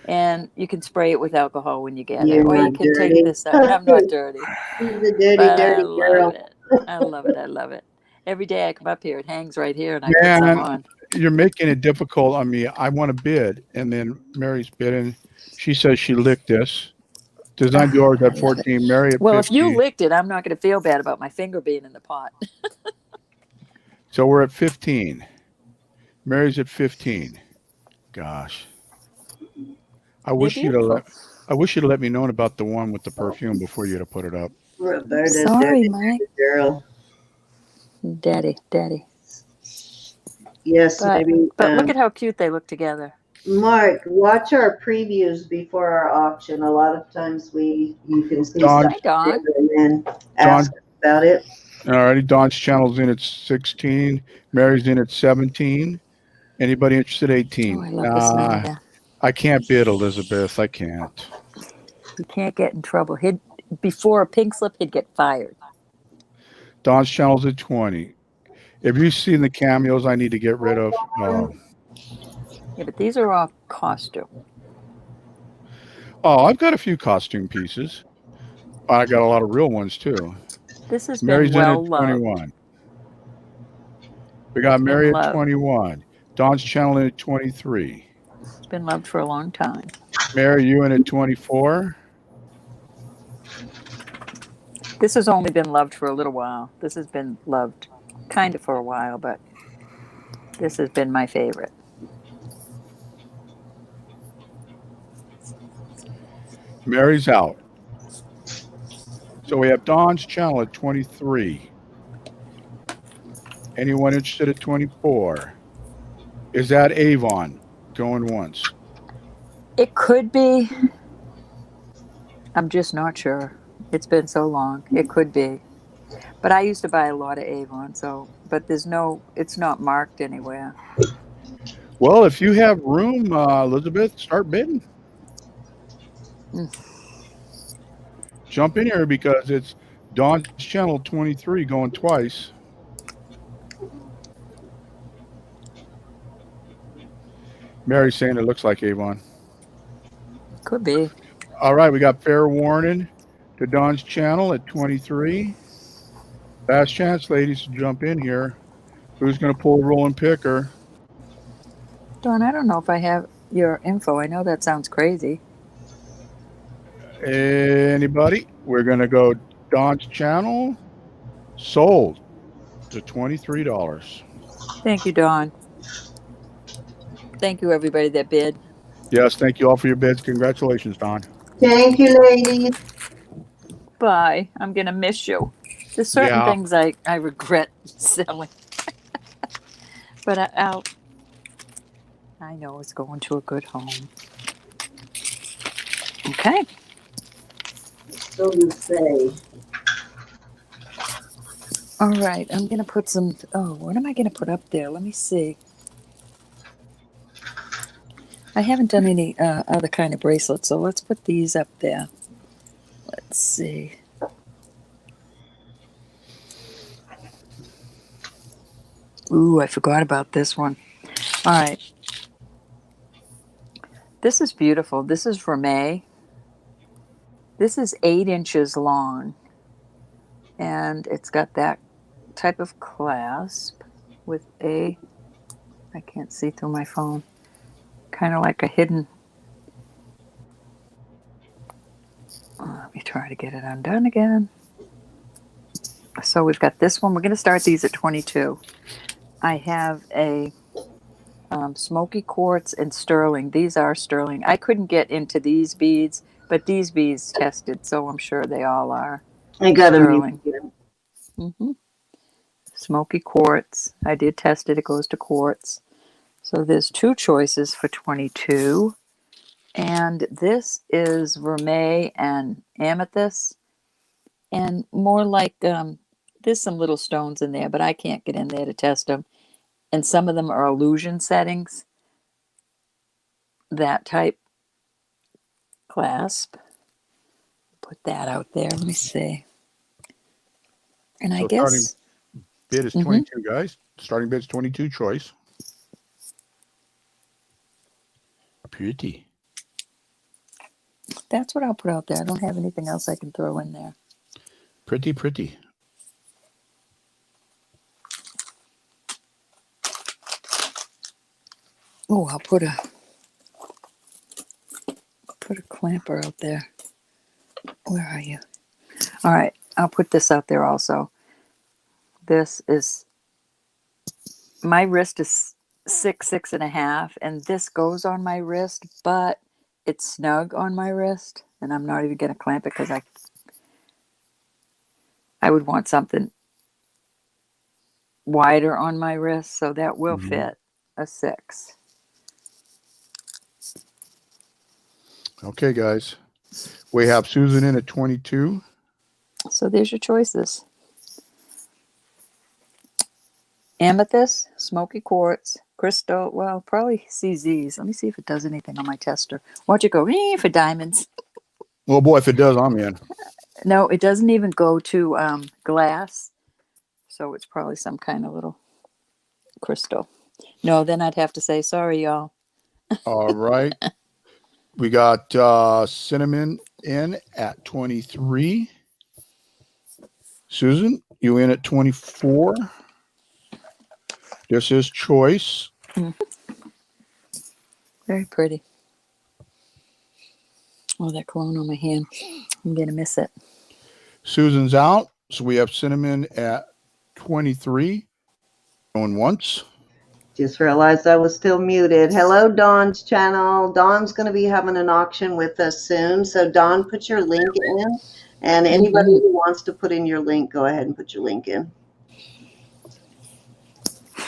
B: And you can spray it with alcohol when you get it, or you can take this out. I'm not dirty.
A: She's a dirty,
B: But
A: dirty
B: I
A: girl.
B: love it. I love it. I love it. Every day I come up here, it hangs right here, and I put some on.
E: You're making it difficult on me. I want to bid, and then Mary's bidding. She says she licked this. Design yours at 14. Mary at 15.
B: If you licked it, I'm not going to feel bad about my finger being in the pot.
E: So we're at 15. Mary's at 15. Gosh. I wish you'd have let me know about the one with the perfume before you'd have put it up.
A: Roberta,
B: Sorry, Mike.
A: girl.
B: Daddy.
A: Yes, maybe.
B: But look at how cute they look together.
A: Mark, watch our previews before our auction. A lot of times you can see
E: Dawn.
A: something and then ask about it.
E: All righty. Dawn's channel's in at 16. Mary's in at 17. Anybody interested? 18.
B: Oh, I love the smell of that.
E: I can't bid, Elizabeth. I can't.
B: You can't get in trouble. Before a pink slip, he'd get fired.
E: Dawn's channel's at 20. If you've seen the cameos I need to get rid of,
B: Yeah, but these are all costume.
E: oh, I've got a few costume pieces. I got a lot of real ones too.
B: This has
E: Mary's
B: been well
E: in at
B: loved.
E: 21. We got Mary at 21. Dawn's channel in at 23.
B: It's been loved for a long time.
E: Mary, you in at 24.
B: This has only been loved for a little while. This has been loved kind of for a while, but this has been my favorite.
E: Mary's out. So we have Dawn's channel at 23. Anyone interested at 24? Is that Avon? Going once.
B: It could be. I'm just not sure. It's been so long. It could be. But I used to buy a lot of Avon, but it's not marked anywhere.
E: Well, if you have room, Elizabeth, start bidding.
B: Mm.
E: Jump in here because it's Dawn's Channel 23 going twice. Mary's saying it looks like Avon.
B: Could be.
E: All right, we got fair warning to Dawn's Channel at 23. Last chance, ladies, to jump in here. Who's going to pull a Rollin Picker?
B: Dawn, I don't know if I have your info. I know that sounds crazy.
E: Anybody? We're going to go Dawn's Channel. Sold to $23.
B: Thank you, Dawn. Thank you, everybody that bid.
E: Yes, thank you all for your bids. Congratulations, Dawn.
A: Thank you, ladies.
B: Bye. I'm going to miss you. There's certain
E: Yeah.
B: things I regret selling. But I know it's going to a good home. Okay.
A: So you say.
B: All right. I'm going to put some. Oh, what am I going to put up there? Let me see. I haven't done any other kind of bracelets, so let's put these up there. Let's see. Ooh, I forgot about this one. All right. This is beautiful. This is for May. This is 8 inches long. And it's got that type of clasp with I can't see through my phone, kind of like a hidden. Let me try to get it undone again. So we've got this one. We're going to start these at 22. I have a smoky quartz and sterling. These are sterling. I couldn't get into these beads, but these beads tested, so I'm sure they all are.
A: I got
B: sterling.
A: them.
B: Mm-hmm. Smoky quartz. I did test it. It goes to quartz. So there's 2 choices for 22. And this is vermeil and amethyst. And more like, there's some little stones in there, but I can't get in there to test them. And some of them are illusion settings. That type clasp. Put that out there. Let me see. And I guess
E: starting bid is 22, guys. Starting bid is 22 choice. Pretty.
B: that's what I'll put out there. I don't have anything else I can throw in there.
E: Pretty, pretty.
B: Oh, I'll put a clamper out there. Where are you? All right, I'll put this out there also. This is, my wrist is 6.5, and this goes on my wrist, but it's snug on my wrist, and I'm not even going to clamp it because I would want something wider on my wrist, so that will fit a 6.
E: Okay, guys. We have Susan in at 22.
B: So there's your choices. Amethyst, smoky quartz, crystal. Well, probably CZs. Let me see if it does anything on my tester. Watch it go for diamonds.
E: Well, boy, if it does, I'm in.
B: No, it doesn't even go to glass. So it's probably some kind of little crystal. No, then I'd have to say, sorry, y'all.
E: All right. We got Cinnamon in at 23. Susan, you in at 24. This is choice.
B: Very pretty. Oh, that cologne on my hand. I'm going to miss it.
E: Susan's out. So we have Cinnamon at 23. Going once.
A: Just realized I was still muted. Hello, Dawn's channel. Dawn's going to be having an auction with us soon. So, Dawn, put your link in. And anybody who wants to put in your link, go ahead and put your link in.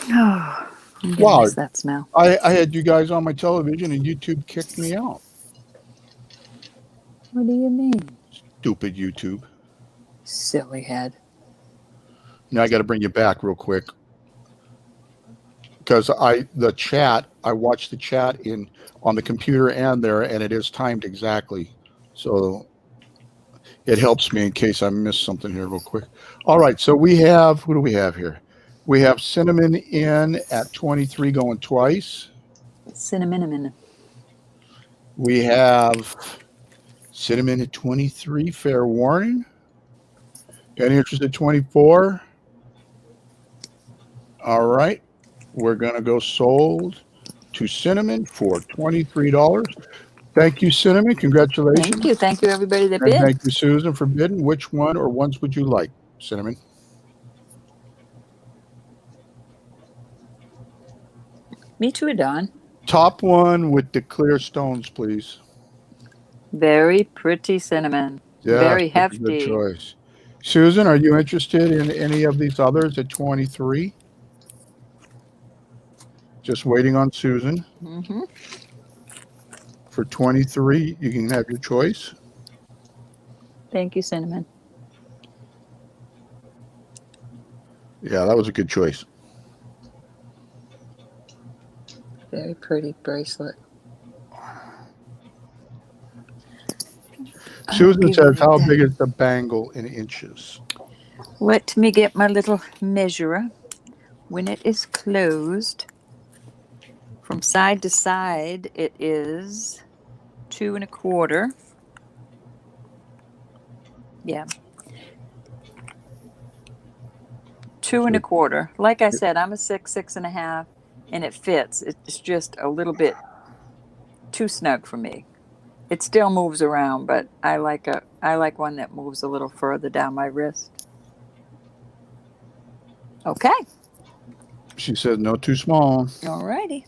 B: Oh, I'm going to miss that smell.
E: I had you guys on my television and YouTube kicked me out.
B: What do you mean?
E: Stupid YouTube.
B: Silly head.
E: Now I got to bring you back real quick because I watched the chat on the computer and it is timed exactly. So it helps me in case I miss something here real quick. All right. So who do we have here? We have Cinnamon in at 23 going twice.
B: Cinnamon.
E: We have Cinnamon at 23, fair warning. Any interest at 24? All right. We're going to go sold to Cinnamon for $23. Thank you, Cinnamon. Congratulations.
B: Thank you. Thank you, everybody that
E: And
B: bid.
E: thank you, Susan, for bidding. Which one or ones would you like, Cinnamon?
B: Me too, Don.
E: Top one with the clear stones, please.
B: Very pretty cinnamon.
E: Yeah,
B: Very
E: that's a good
B: hefty.
E: choice. Susan, are you interested in any of these others at 23? Just waiting on Susan.
B: Mm-hmm.
E: For 23, you can have your choice.
B: Thank you, Cinnamon.
E: Yeah, that was a good choice.
B: Very pretty bracelet.
E: Susan says, how big is the bangle in inches?
B: Let me get my little measurer. When it is closed, from side to side, it is 2 1/4. Yeah. 2 1/4. Like I said, I'm a 6, 6.5, and it fits. It's just a little bit too snug for me. It still moves around, but I like one that moves a little further down my wrist. Okay.
E: She says no too small.
B: All righty.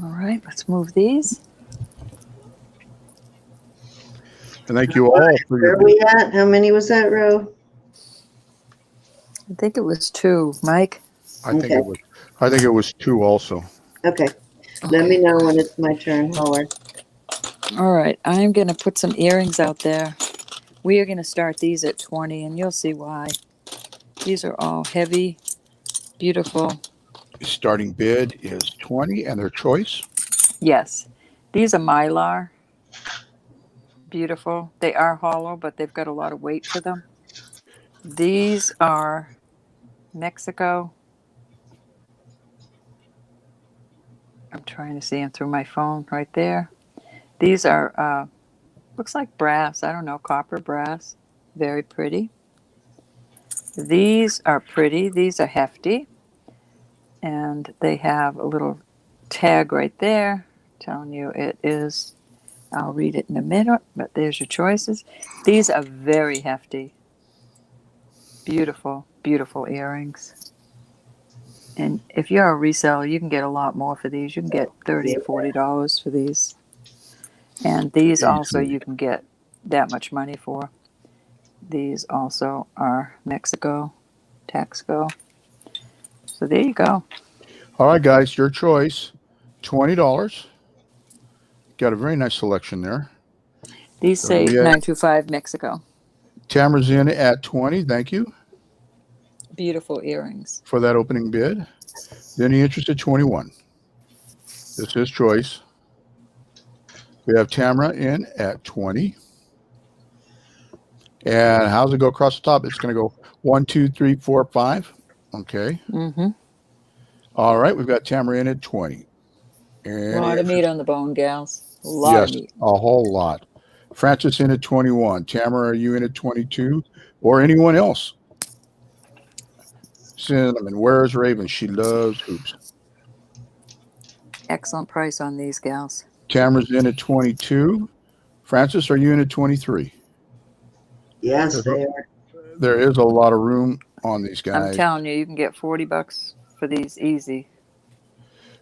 B: All right, let's move these.
E: And thank you all for
A: Where
E: your.
A: are we at? How many was that, Ro?
B: I think it was 2, Mike.
E: I think it was 2 also.
A: Okay. Let me know when it's my turn, Howard.
B: All right, I'm going to put some earrings out there. We are going to start these at 20, and you'll see why. These are all heavy, beautiful.
E: Starting bid is 20 and their choice.
B: Yes, these are Mylar. Beautiful. They are hollow, but they've got a lot of weight to them. These are Mexico. I'm trying to see them through my phone right there. These are, looks like brass. I don't know, copper brass. Very pretty. These are pretty. These are hefty. And they have a little tag right there telling you it is. I'll read it in a minute, but there's your choices. These are very hefty. Beautiful, beautiful earrings. And if you're a reseller, you can get a lot more for these. You can get $30 or $40 for these. And these also you can get that much money for. These also are Mexico, Taxco. So there you go.
E: All right, guys, your choice. $20. Got a very nice selection there.
B: These say 925 Mexico.
E: Tamara's in at 20. Thank you
B: Beautiful earrings.
E: for that opening bid. Then he interested 21. This is his choice. We have Tamara in at 20. And how's it go across the top? It's going to go 1, 2, 3, 4, 5. Okay.
B: Mm-hmm.
E: All right. We've got Tamara in at 20.
B: A lot of meat on the bone, gals. A lot of meat.
E: A whole lot. Francis in at 21. Tamara, are you in at 22? Or anyone else? Cinnamon, where's Raven? She loves hoops.
B: Excellent price on these gals.
E: Tamara's in at 22. Francis, are you in at 23?
A: Yes, they are.
E: There is a lot of room on these guys.
B: I'm telling you, you can get $40 for these easy.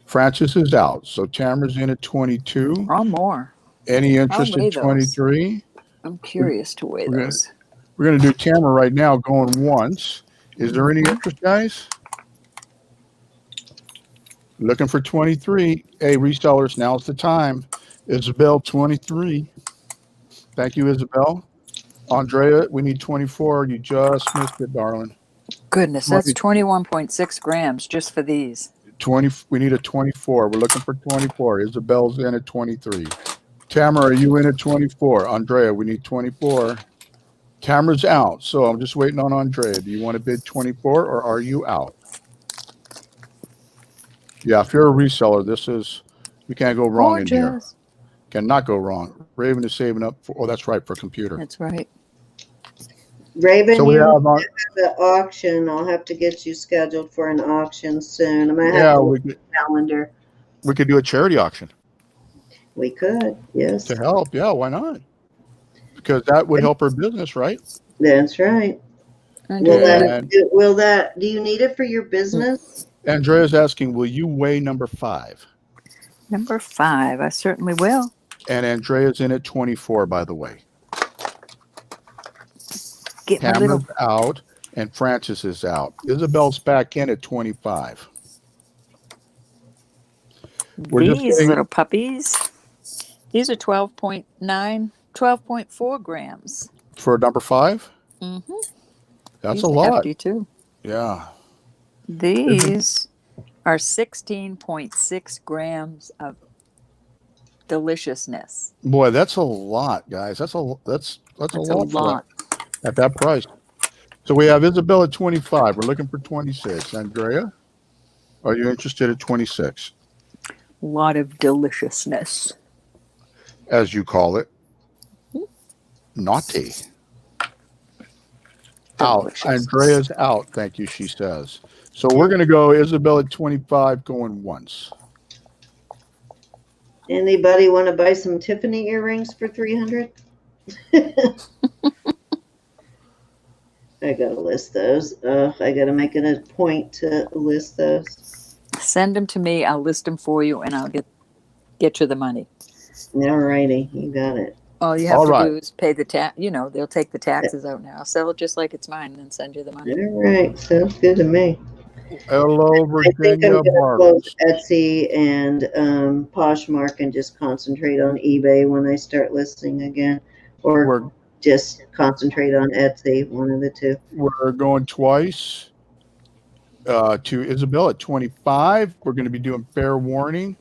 E: Francis is out. So Tamara's in at 22.
B: Or more.
E: Any interest
B: weigh
E: in 23?
B: I'm curious to weigh those.
E: We're going to do Tamara right now going once. Is there any interest, guys? Looking for 23. Hey, resellers, now's the time. Isabel, 23. Thank you, Isabel. Andrea, we need 24. You just missed it, darling.
B: Goodness, that's
E: 20,
B: 21.6 grams just for these.
E: 20. We need a 24. We're looking for 24. Isabel's in at 23. Tamara, are you in at 24? Andrea, we need 24. Tamara's out, so I'm just waiting on Andrea. Do you want to bid 24 or are you out? Yeah, if you're a reseller, you can't go wrong in here.
B: Gorgeous.
E: Cannot go wrong. Raven is saving up for, oh, that's right, for computer.
B: That's right.
A: Raven,
E: So we
A: you
E: have
A: have the auction. I'll have to get you scheduled for an auction soon. I'm gonna have
E: yeah,
A: to look at the calendar.
E: we could do a charity auction
A: We could, yes.
E: to help. Yeah, why not? Because that would help her business, right?
A: That's right.
B: Andrea,
A: Do you need it for your business?
E: Andrea's asking, will you weigh number 5?
B: number 5. I certainly will.
E: And Andrea's in at 24, by the way.
B: Get my
E: Tamara's
B: little.
E: out and Francis is out. Isabel's back in at 25. We're just
B: These
E: getting,
B: little puppies. These are 12.4 grams.
E: for number 5?
B: Mm-hmm.
E: That's
B: These
E: a
B: are
E: lot.
B: hefty too.
E: Yeah.
B: These are 16.6 grams of deliciousness.
E: Boy, that's a lot, guys. That's a
B: That's a
E: lot for
B: lot.
E: that, at that price. So we have Isabel at 25. We're looking for 26. Andrea, are you interested at 26?
B: Lot of deliciousness.
E: As you call it. Naughty. Out.
B: Deliciousness.
E: Andrea's out, thank you, she says. So we're going to go Isabel at 25 going once.
A: Anybody want to buy some Tiffany earrings for 300? I gotta list those. I gotta make it a point to list those.
B: Send them to me. I'll list them for you, and I'll get you the money.
A: All righty, you got it.
B: All you have
E: All
B: to
E: right.
B: do is pay the tax. They'll take the taxes out now. I'll sell it just like it's mine, and then send you the money.
A: All right, sounds good to me.
E: Hello,
A: I think I'm
E: Virginia
A: gonna close
E: Martins.
A: Etsy and Poshmark and just concentrate on eBay when I start listing again, or
E: We're
A: just concentrate on Etsy. One of the two.
E: we're going twice to Isabel at 25. We're going to be doing fair warning.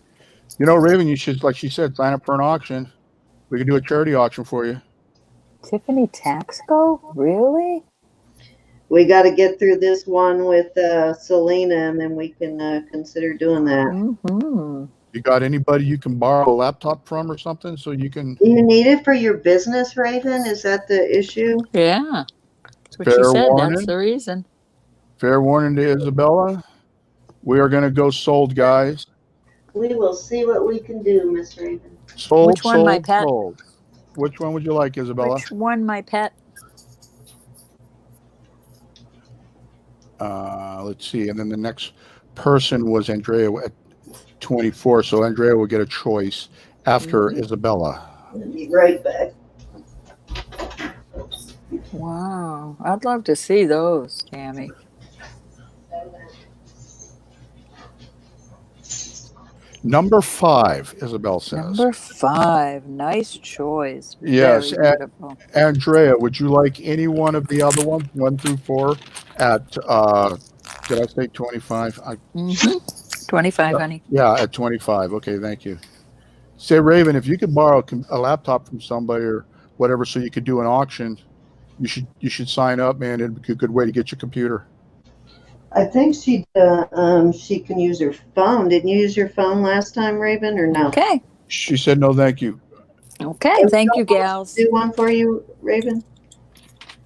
E: Raven, you should, like she said, sign up for an auction. We can do a charity auction for you.
B: Tiffany Taxco? Really?
A: We got to get through this one with Selena, and then we can consider doing that.
B: Mm-hmm.
E: You got anybody you can borrow a laptop from or something so you can?
A: Do you need it for your business, Raven? Is that the issue?
B: Yeah. That's what she
E: Fair
B: said.
E: warning.
B: That's the reason.
E: Fair warning to Isabella. We are going to go sold, guys.
A: We will see what we can do, Miss Raven.
E: Sold,
B: Which one, my
E: sold,
B: pet?
E: sold. Which one would you like, Isabella?
B: Which one, my pet?
E: Let's see. And then the next person was Andrea at 24. So Andrea will get a choice after Isabella.
A: I'll be right back.
B: Wow. I'd love to see those, Tammy.
E: Number 5, Isabel says.
B: Number 5. Nice choice.
E: Yes,
B: Very beautiful.
E: Andrea, would you like any one of the other ones, 1 through 4, at, did I say 25?
B: 25, honey.
E: Yeah, at 25. Okay, thank you. Say, Raven, if you could borrow a laptop from somebody or whatever so you could do an auction, you should sign up, man. It'd be a good way to get your computer.
A: I think she can use her phone. Didn't you use your phone last time, Raven, or no?
B: Okay.
E: She said no, thank you.
B: Okay. Thank you, gals.
A: Do one for you, Raven.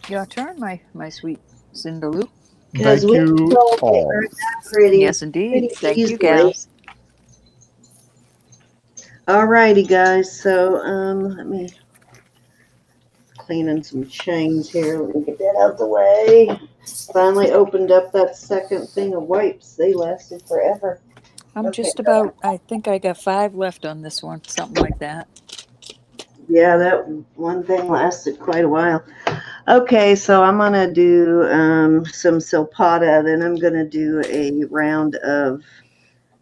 B: Your turn, my sweet Cinderloo.
E: Thank you all.
A: Pretty.
B: Yes, indeed.
A: pretty
B: Thank you,
A: easily.
B: gals.
A: All righty, guys. So let me cleaning some chains here. Let me get that out the way. Finally opened up that second thing of wipes. They lasted forever.
B: I'm
A: Okay.
B: just about, I think I got 5 left on this one, something like that.
A: Yeah, that one thing lasted quite a while. Okay, so I'm gonna do some silpata. Then I'm gonna do a round of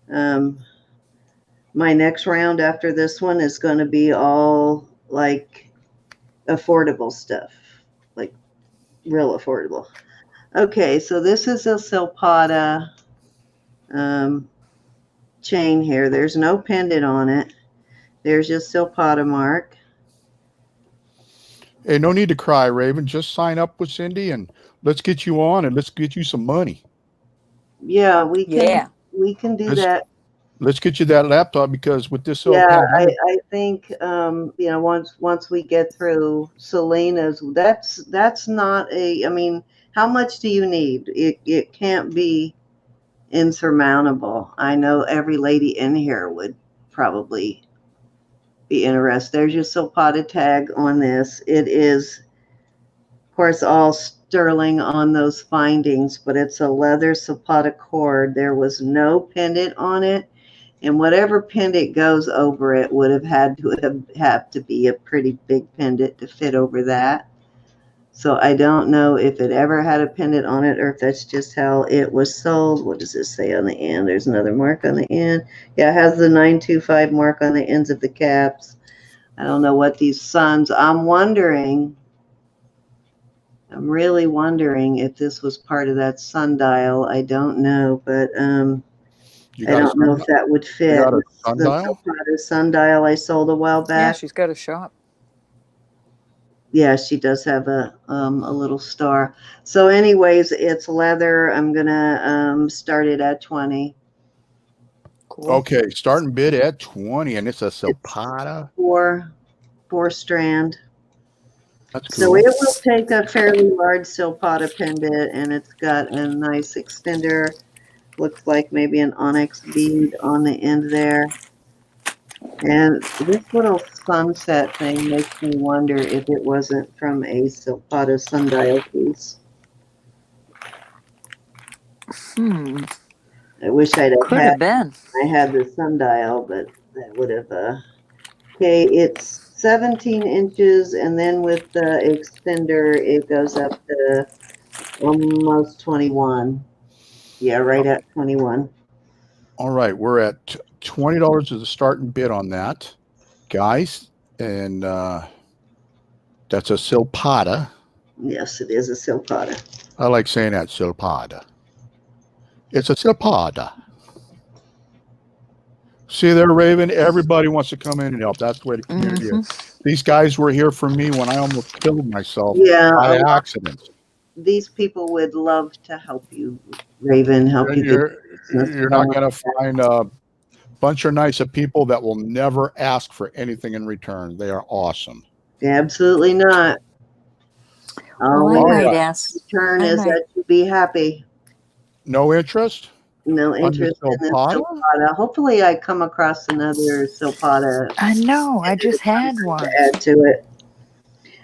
A: my next round after this one is going to be all like affordable stuff. real affordable. Okay, so this is a Silpata chain here. There's no pendant on it. There's your Silpata mark.
E: Hey, no need to cry, Raven. Just sign up with Cindy and let's get you on and let's get you some money.
A: Yeah, we can
B: Yeah.
A: do
E: Let's
A: that.
E: let's get you that laptop because with this
A: Yeah,
E: pandemic,
A: I think once we get through Selena's, that's not a. I mean, how much do you need? It can't be insurmountable. I know every lady in here would probably be interested. There's your Silpata tag on this. It is, of course, all sterling on those findings, but it's a leather Silpata cord. There was no pendant on it, and whatever pendant goes over it would have had to have to be a pretty big pendant to fit over that. So I don't know if it ever had a pendant on it or if that's just how it was sold. What does it say on the end? There's another mark on the end. Yeah, it has the 925 mark on the ends of the caps. I don't know what these suns. I'm really wondering if this was part of that sundial. I don't know, but
E: you
A: I
E: got a
A: don't know if that would
E: you
A: fit.
E: got a
A: The
E: sundial.
A: Silpata sundial I sold a while
B: Yeah,
A: back.
B: she's got a shop.
A: Yeah, she does have a little star. So anyways, it's leather. I'm gonna start it at 20.
B: Cool.
E: Okay, starting bid at 20, and it's a
A: It's
E: Silpata.
A: four strand.
E: That's
A: So
E: cool.
A: it will take a fairly large Silpata pendant, and it's got a nice extender. Looks like maybe an onyx bead on the end there. And this little sunset thing makes me wonder if it wasn't from a Silpata sundial piece. I wish I'd have
B: Could
A: had
B: have been.
A: I had the sundial, but that would have okay, it's 17 inches, and then with the extender it goes up to almost 21. Yeah, right at 21.
E: All right, we're at $20 as a starting bid on that, guys, and that's a Silpata.
A: Yes, it is a Silpata.
E: I like saying that, Silpata. It's a Silpata. See there, Raven. Everybody wants to come in and help. That's the way the community is. These guys were here for me when I almost killed myself
A: Yeah,
E: by accident.
A: these people would love to help you, Raven, help you get
E: You're not going to find a bunch of nice people that will never ask for anything in return. They are awesome.
A: Absolutely not.
B: Well, I
A: All
B: might
A: we
B: ask.
A: return
B: I
A: is
B: might.
A: that you be happy.
E: No interest?
A: No
E: On the
A: interest in this
E: Silpata?
A: Silpata. Hopefully I come across another Silpata
B: I know. I just had
A: to
B: one.
A: add to it.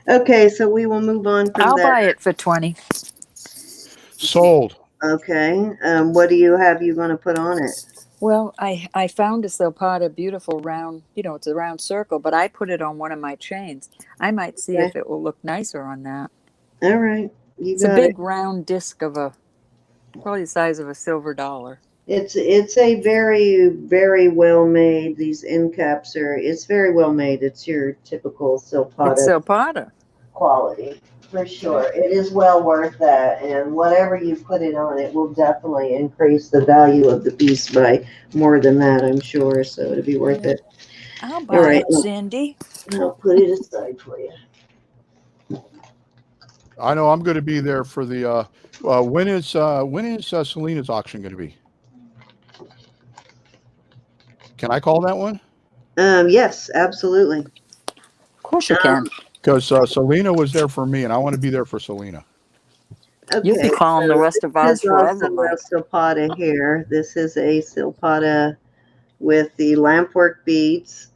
A: Okay, so we will move on from
B: I'll
A: that.
B: buy it for 20.
E: Sold.
A: Okay. What do you have you going to put on it?
B: Well, I found a Silpata beautiful round, it's a round circle, but I put it on one of my chains. I might see
A: Okay.
B: if it will look nicer on that.
A: All right. You
B: It's a
A: got
B: big
A: it.
B: round disc of probably the size of a silver dollar.
A: It's a very, very well made. These end caps it's very well made. It's your typical
B: It's
A: Silpata
B: Silpata.
A: quality for sure. It is well worth that, and whatever you put it on, it will definitely increase the value of the piece by more than that, I'm sure. So it'll be worth it.
B: I'll
A: All
B: buy
A: right,
B: it, Cindy.
A: I'll put it aside for you.
E: I know I'm going to be there for the. When is Selena's auction going to be? Can I call that one?
A: Yes, absolutely.
B: Of course you can.
E: Because Selena was there for me, and I want to be there for Selena.
B: You can
A: Okay,
B: call them the rest of ours
A: this is also
B: forever, Mike.
A: a Silpata here. This is a Silpata with the lampwork beads.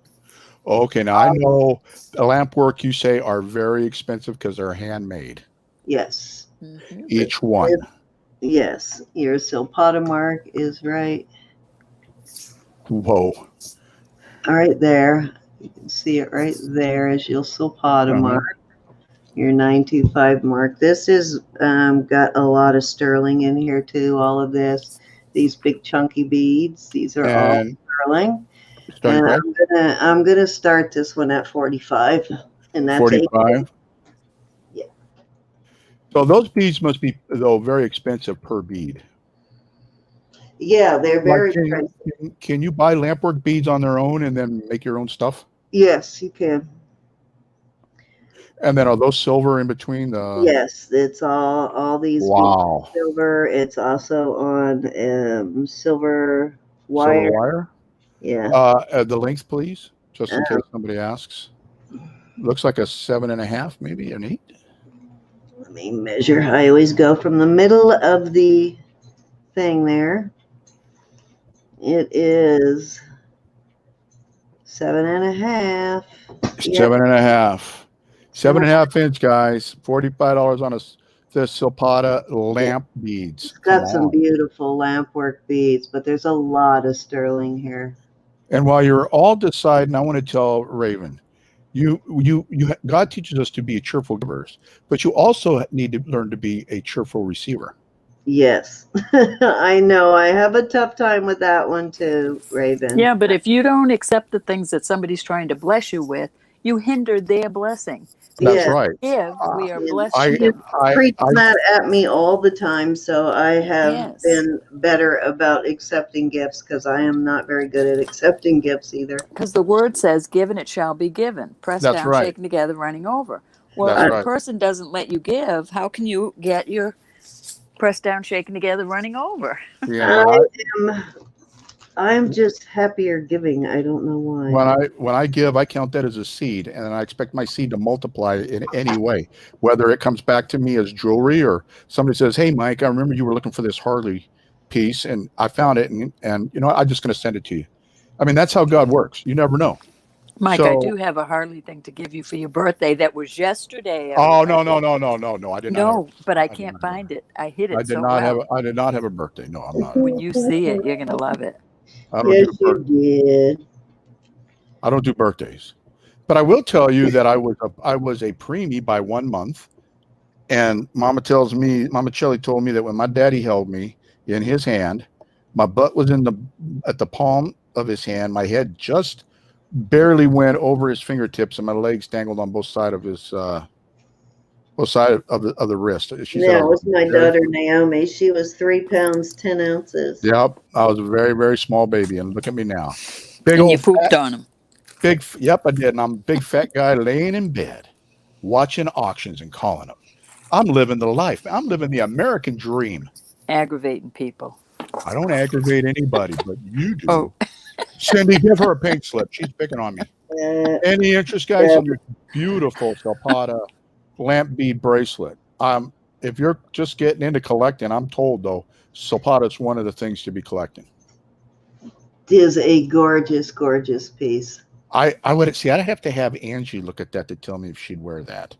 E: Okay, now I know the lamp work you say are very expensive because they're handmade.
A: Yes.
E: Each one.
A: Yes, your Silpata mark is right.
E: Whoa.
A: All right there. You can see it right there as your Silpata mark. Your 925 mark. This is got a lot of sterling in here too. All of this, these big chunky beads. These are all sterling. And I'm gonna start this one at 45, and that's
E: 45.
A: Yeah.
E: So those beads must be, though, very expensive per bead.
A: Yeah, they're
E: Like,
A: very pricey.
E: can you buy lampwork beads on their own and then make your own stuff?
A: Yes, you can.
E: And then are those silver in between the?
A: Yes, it's all these beads are
E: Wow.
A: silver. It's also on silver
E: Silver
A: wire.
E: wire.
A: Yeah.
E: The length, please, just in case somebody asks. Looks like a 7.5, maybe an 8.
A: Let me measure. I always go from the middle of the thing there. It is 7.5. Yep.
E: 7.5. 7.5 inch, guys. $45 on the Silpata lamp beads.
A: It's
E: Come
A: got some
E: on.
A: beautiful lampwork beads, but there's a lot of sterling here.
E: And while you're all deciding, I want to tell Raven, God teaches us to be cheerful givers, but you also need to learn to be a cheerful receiver.
A: Yes. I know. I have a tough time with that one too, Raven.
B: Yeah, but if you don't accept the things that somebody's trying to bless you with, you hinder their blessing.
E: That's
A: Yeah.
E: right.
B: If we are
A: And
B: blessing
A: she
B: them.
A: preaches that at me all the time, so I have
B: Yes.
A: been better about accepting gifts because I am not very good at accepting gifts either.
B: Because the word says, given it shall be given. Pressed
E: That's
B: down,
E: right.
B: shaken together, running over. Well,
E: That's
B: if
E: right.
B: a person doesn't let you give, how can you get your pressed down, shaken together, running over?
E: Yeah.
A: I'm just happier giving. I don't know why.
E: When I give, I count that as a seed, and I expect my seed to multiply in any way, whether it comes back to me as jewelry or somebody says, "Hey, Mike, I remember you were looking for this Harley piece, and I found it, and you know, I'm just going to send it to you." I mean, that's how God works. You never know.
B: Mike, I
E: So,
B: do have a Harley thing to give you for your birthday. That was yesterday.
E: oh no,
B: Everybody.
E: no! I did not.
B: No, but I
E: I did
B: can't
E: not have.
B: find it. I hid
E: I
B: it
E: did
B: so
E: not have.
B: well.
E: I did not have a birthday. No, I'm not.
B: When you see it, you're gonna love it.
E: I don't
A: Yes, you did.
E: I don't do birthdays, but I will tell you that I was a preemie by 1 month, and Mama Chelly told me that when my daddy held me in his hand, my butt was at the palm of his hand, my head just barely went over his fingertips, and my legs dangled on both sides of the wrist. She said,
A: That was my daughter Naomi. She was 3 pounds 10 ounces.
E: "Yep, I was a very very small baby, and look at me now, big
B: And you
E: old fat,
B: pooped on him.
E: Yep, I did, and I'm a big fat guy laying in bed, watching auctions and calling them. I'm living the life. I'm living the American dream.
B: Aggravating people.
E: I don't aggravate anybody, but you do."
B: Oh,
E: Cindy, give her a pink slip. She's picking on me. Any interest, guys,
A: Yeah.
E: in this beautiful Zapata lamp bead bracelet? If you're just getting into collecting, I'm told though, Zapata's one of the things to be collecting.
A: It is a gorgeous, gorgeous piece.
E: I would see. I'd have to have Angie look at that to tell me if she'd wear that.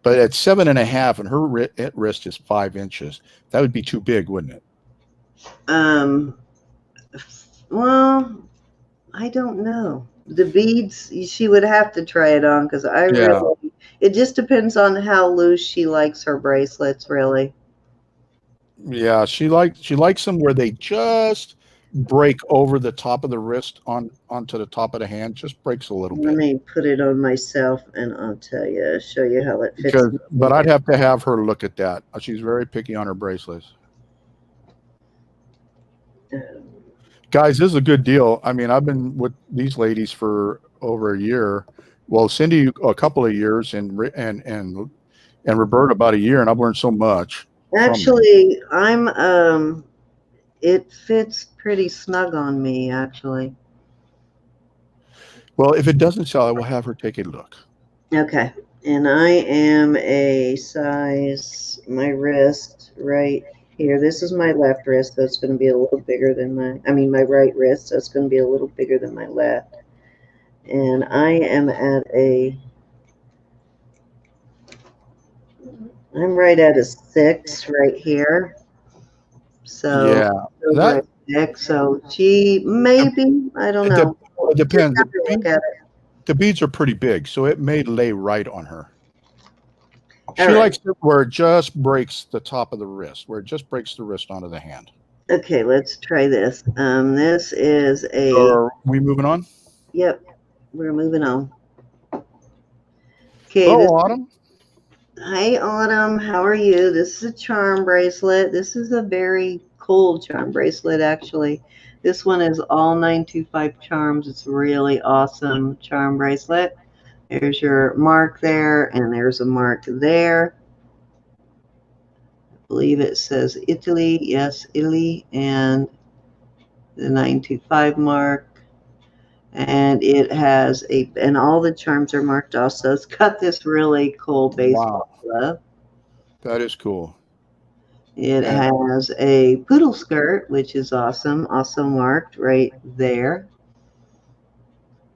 E: But at 7.5, and her wrist is 5 inches, that would be too big, wouldn't it?
A: Well, I don't know. The beads, she would have to try it on because it just depends on how loose she likes her bracelets, really.
E: Yeah, she likes them where they just break over the top of the wrist onto the top of the hand, just breaks a little
A: Let
E: bit.
A: me put it on myself and I'll show you how it fits.
E: But I'd have to have her look at that. She's very picky on her bracelets. Guys, this is a good deal. I mean, I've been with these ladies for over a year. Well, Cindy, a couple of years, and Roberta about a year, and I've learned so much.
A: Actually, it fits pretty snug on me, actually.
E: Well, if it doesn't sell, I will have her take a look.
A: Okay. And I am a size, my wrist right here. This is my left wrist, so it's going to be a little bigger than my right wrist, so it's going to be a little bigger than my left. And I am I'm right at a 6 right here. So yeah, so she maybe, I don't know.
E: It depends. The beads are pretty big, so it may lay right on her. She likes it where it just breaks the top of the wrist, where it just breaks the wrist onto the hand.
A: Okay, let's try this. This is a.
E: So are we moving on?
A: Yep, we're moving on. Okay.
E: Oh, Autumn.
A: Hey, Autumn, how are you? This is a charm bracelet. This is a very cool charm bracelet, actually. This one is all 925 charms. It's a really awesome charm bracelet. There's your mark there, and there's a mark there. I believe it says Italy. Yes, Italy, and the 925 mark. And it has and all the charms are marked also. It's got this really cool baseball
E: Wow,
A: glove.
E: that is cool.
A: It
E: And
A: has a poodle skirt, which is awesome, also marked right there.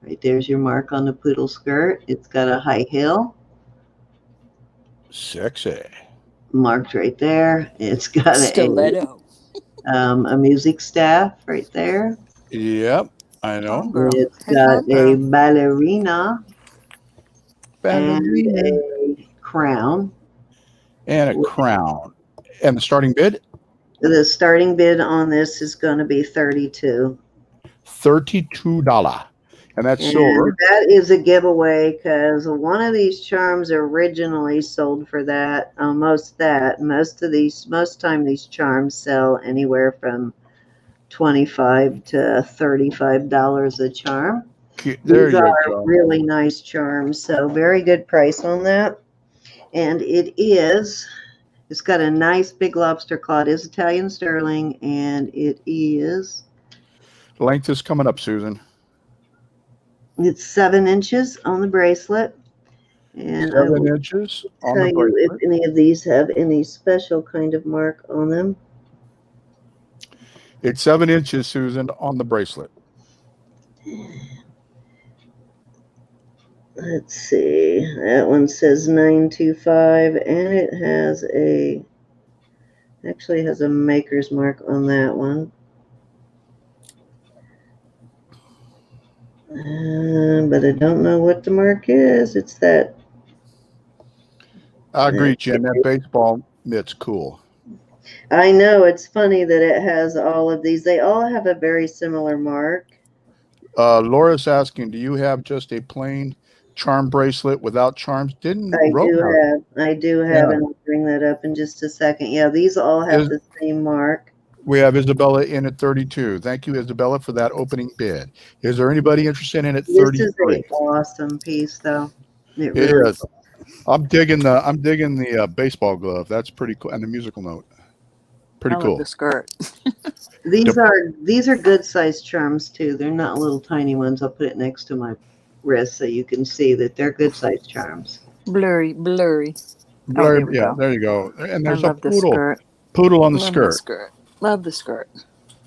A: Right there's your mark on the poodle skirt. It's got a high heel
E: sexy.
A: marked right there. It's got
B: Stiletto.
A: a music staff right there.
E: Yep, I
B: Head home,
E: know.
B: girl.
A: It's
B: Head
A: got
B: home,
A: a
B: girl.
A: ballerina and
E: Ballerina.
A: a crown.
E: And a crown. And the starting bid?
A: The starting bid on this is going to be 32.
E: $32. And that's
A: And
E: silver.
A: that is a giveaway because one of these charms originally sold for that, almost that. Most time these charms sell anywhere from $25 to $35 a charm.
E: There
A: These
E: you
A: are
E: go.
A: really nice charms, so very good price on that. And it's got a nice big lobster claw. It is Italian sterling, and it's
E: Length is coming up, Susan.
A: 7 inches on the bracelet. And I
E: 7
A: will
E: inches on
A: tell
E: the
A: you if
E: bracelet.
A: any of these have any special kind of mark on them.
E: It's 7 inches, Susan, on the bracelet.
A: Let's see. That one says 925, and it actually has a maker's mark on that one. But I don't know what the mark is. It's that.
E: I agree, Jen. That baseball mitt's cool.
A: I know, it's funny that it has all of these. They all have a very similar mark.
E: Laura's asking, do you have just a plain charm bracelet without charms? Didn't
A: I
E: Rope
A: do
E: have?
A: have,
E: Yeah.
A: and I'll bring that up in just a second. Yeah, these all have
E: Is,
A: the same mark.
E: we have Isabella in at 32. Thank you, Isabella, for that opening bid. Is there anybody interested in at
A: This is
E: 33?
A: a awesome piece, though. It
E: It
A: really.
E: is. I'm digging the baseball glove. That's pretty cool, and the musical note. Pretty
B: I love
E: cool.
B: the skirt.
A: These are good sized charms too. They're not little tiny ones. I'll put it next to my wrist so you can see that they're good sized charms.
B: Blurry, blurry. Oh, there we
E: Yeah,
B: go.
E: there you go. And
B: I
E: there's a
B: love the skirt.
E: poodle on the
B: Love the
E: skirt.
B: skirt. Love the skirt.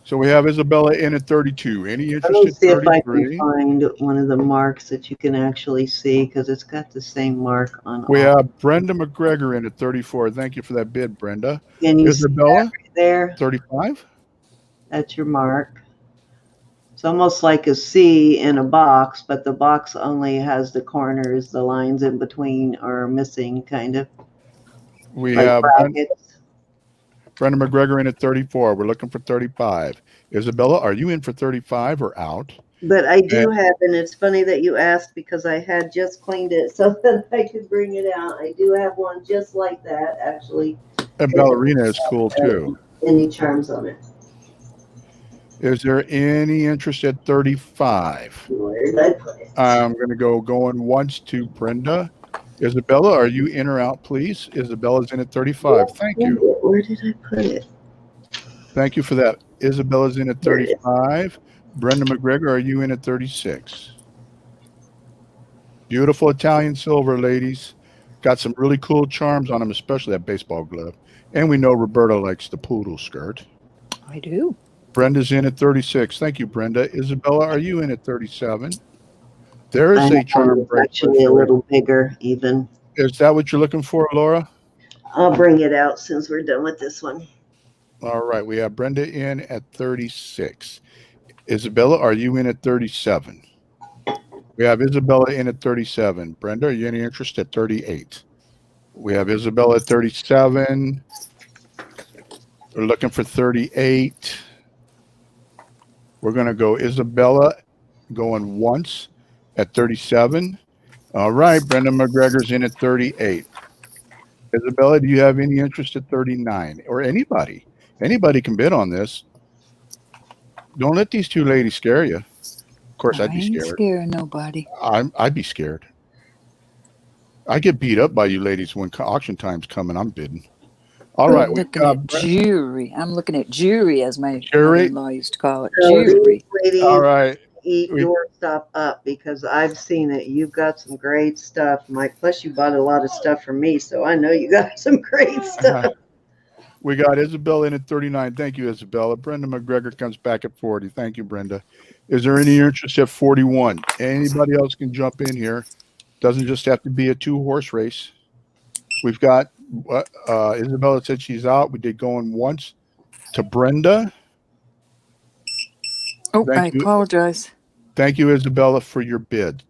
E: So we have Isabella in at 32. Any
A: Let
E: interest
A: me
E: at
A: see if I can
E: 33?
A: find one of the marks that you can actually see because it's got the same mark on
E: We
A: all.
E: have Brenda McGregor in at 34. Thank you for that bid, Brenda.
A: Can you see that
E: Isabella,
A: right there?
E: 35.
A: That's your mark. It's almost like a C in a box, but the box only has the corners. The lines in between are missing, kind of
E: We
A: like
E: have
A: brackets.
E: Brenda McGregor in at 34. We're looking for 35. Isabella, are you in for 35 or out?
A: But I do
E: And,
A: have, and it's funny that you asked because I had just cleaned it so that I could bring it out. I do have one just like that, actually.
E: and ballerina is cool too.
A: Any charms on it?
E: Is there any interest at 35?
A: Where did I put it?
E: I'm going to going once to Brenda. Isabella, are you in or out, please? Isabella's in at 35. Thank you.
A: Where did I put it?
E: Thank you for that. Isabella's in at
A: There it is.
E: 35. Brenda McGregor, are you in at 36? Beautiful Italian silver, ladies. Got some really cool charms on them, especially that baseball glove. And we know Roberta likes the poodle skirt.
B: I do.
E: Brenda's in at 36. Thank you, Brenda. Isabella, are you in at 37? There is a charm bracelet.
A: Actually, a little bigger, even.
E: Is that what you're looking for, Laura?
A: I'll bring it out since we're done with this one.
E: All right. We have Brenda in at 36. Isabella, are you in at 37? We have Isabella in at 37. Brenda, are you any interest at 38? We have Isabella at 37. We're looking for 38. We're going to go Isabella going once at 37. All right. Brenda McGregor's in at 38. Isabella, do you have any interest at 39? Or anybody? Anybody can bid on this. Don't let these two ladies scare you. Of course,
B: I
E: I'd be
B: ain't
E: scared.
B: scaring nobody.
E: I'd be scared. I get beat up by you ladies when auction time's coming. I'm bidding. All right,
B: I'm
E: we've
B: looking
E: got
B: at jewelry. I'm looking at jewelry, as my
E: Jerry.
B: mother-in-law used to call it.
A: So these
B: Jewelry.
E: All
A: ladies
E: right.
A: eat
E: We
A: your stuff up because I've seen it. You've got some great stuff, Mike. Plus, you bought a lot of stuff from me, so I know you got some great stuff.
E: we got Isabella in at 39. Thank you, Isabella. Brenda McGregor comes back at 40. Thank you, Brenda. Is there any interest at 41? Anybody else can jump in here. Doesn't just have to be a 2-horse race. We've got Isabella said she's out. We did going once to Brenda.
B: Oh,
E: Thank
B: I
E: you.
B: apologize.
E: Thank you, Isabella, for your bid.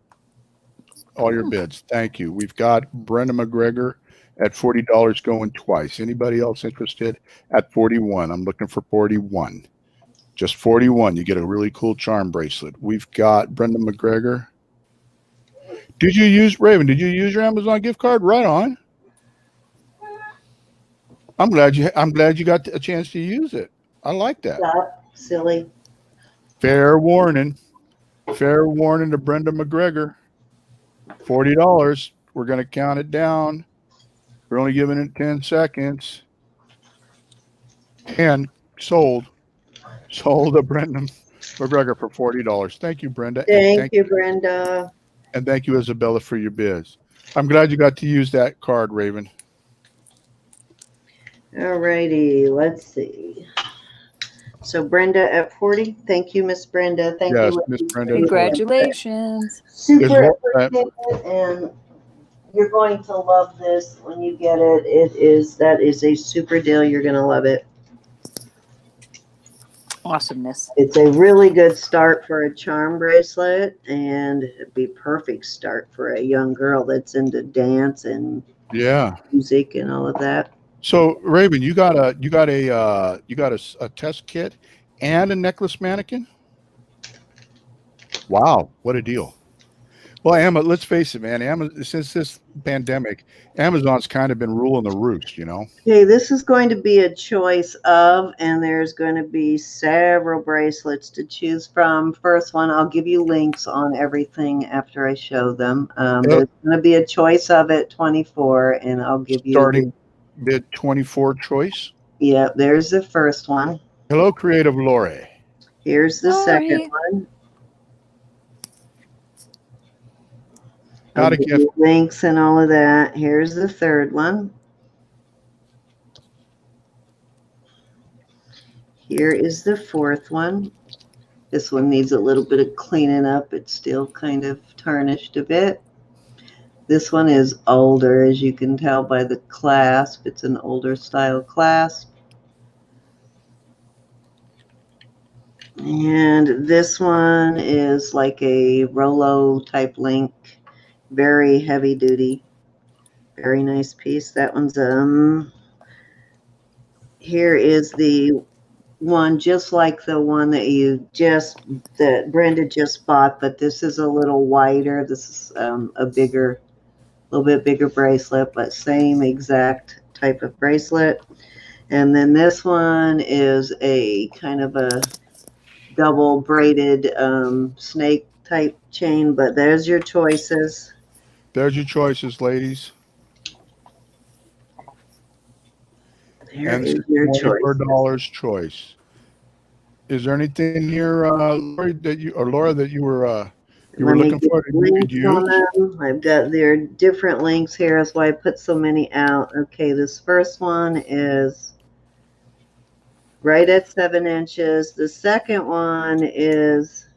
E: All your bids. Thank you. We've got Brenda McGregor at $40 going twice. Anybody else interested at 41? I'm looking for 41. Just 41. You get a really cool charm bracelet. We've got Brenda McGregor. Did you use Raven? Did you use your Amazon gift card? Right on. I'm glad you got a chance to use it. I like that.
A: Stop, silly.
E: Fair warning. Fair warning to Brenda McGregor. $40. We're going to count it down. We're only giving it 10 seconds. 10 sold. Sold to Brenda McGregor for $40. Thank you, Brenda.
A: Thank you, Brenda.
E: And thank you, Isabella, for your biz. I'm glad you got to use that card, Raven.
A: All righty, let's see. So Brenda at 40. Thank you, Miss Brenda. Thank
E: Yes,
A: you.
E: Miss Brenda.
B: Congratulations.
A: Super appreciate it, and you're going to love this when you get it. That is a super deal. You're going to love it.
B: Awesomeness.
A: It's a really good start for a charm bracelet, and it'd be perfect start for a young girl that's into dance and music and all of that.
E: So Raven, you got a test kit and a necklace mannequin. Wow, what a deal! Well, let's face it, man. Since this pandemic, Amazon's kind of been ruling the roost, you know.
A: Okay, this is going to be a choice of, and there's going to be several bracelets to choose from. First one, I'll give you links on everything after I show them. There's going to be a choice of at 24, and I'll give you
E: starting bid 24 choice.
A: Yeah, there's the first one.
E: Hello, Creative Lore.
A: Here's the second one.
E: Not a gift.
A: Links and all of that. Here's the third one. Here is the fourth one. This one needs a little bit of cleaning up. It's still kind of tarnished a bit. This one is older, as you can tell by the clasp. It's an older style clasp. And this one is like a Rollo type link. Very heavy duty. Very nice piece. That one's here is the one just like the one that Brenda just bought, but this is a little wider. This is a little bit bigger bracelet, but same exact type of bracelet. And then this one is a kind of a double braided snake type chain, but there's your choices.
E: There's your choices, ladies.
A: There is your
E: $24 choice. Is there anything here, Laura, that you were looking for?
A: I've got their different links here. That's why I put so many out. Okay, this first one is right at 7 inches. The second one is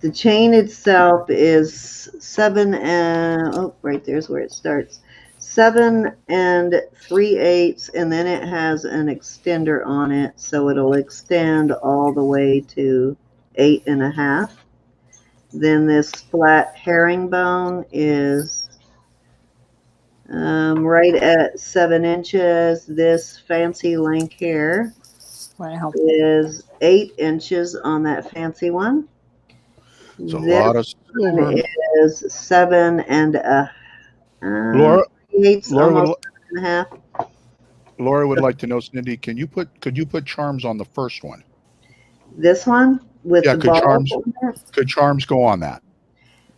A: the chain itself is 7 and right there's where it starts. 7 3/8, and then it has an extender on it, so it'll extend all the way to 8 1/2. Then this flat herringbone is right at 7 inches. This fancy link here is 8 inches on that fancy one.
E: It's a
A: This
E: lot of silver.
A: one is 7 and
E: Laura,
A: 3/8,
E: Laura would,
A: almost 7.5.
E: Laura would like to know, Cindy, could you put charms on the first one?
A: This one with
E: Yeah,
A: the ball on there.
E: could charms go on that?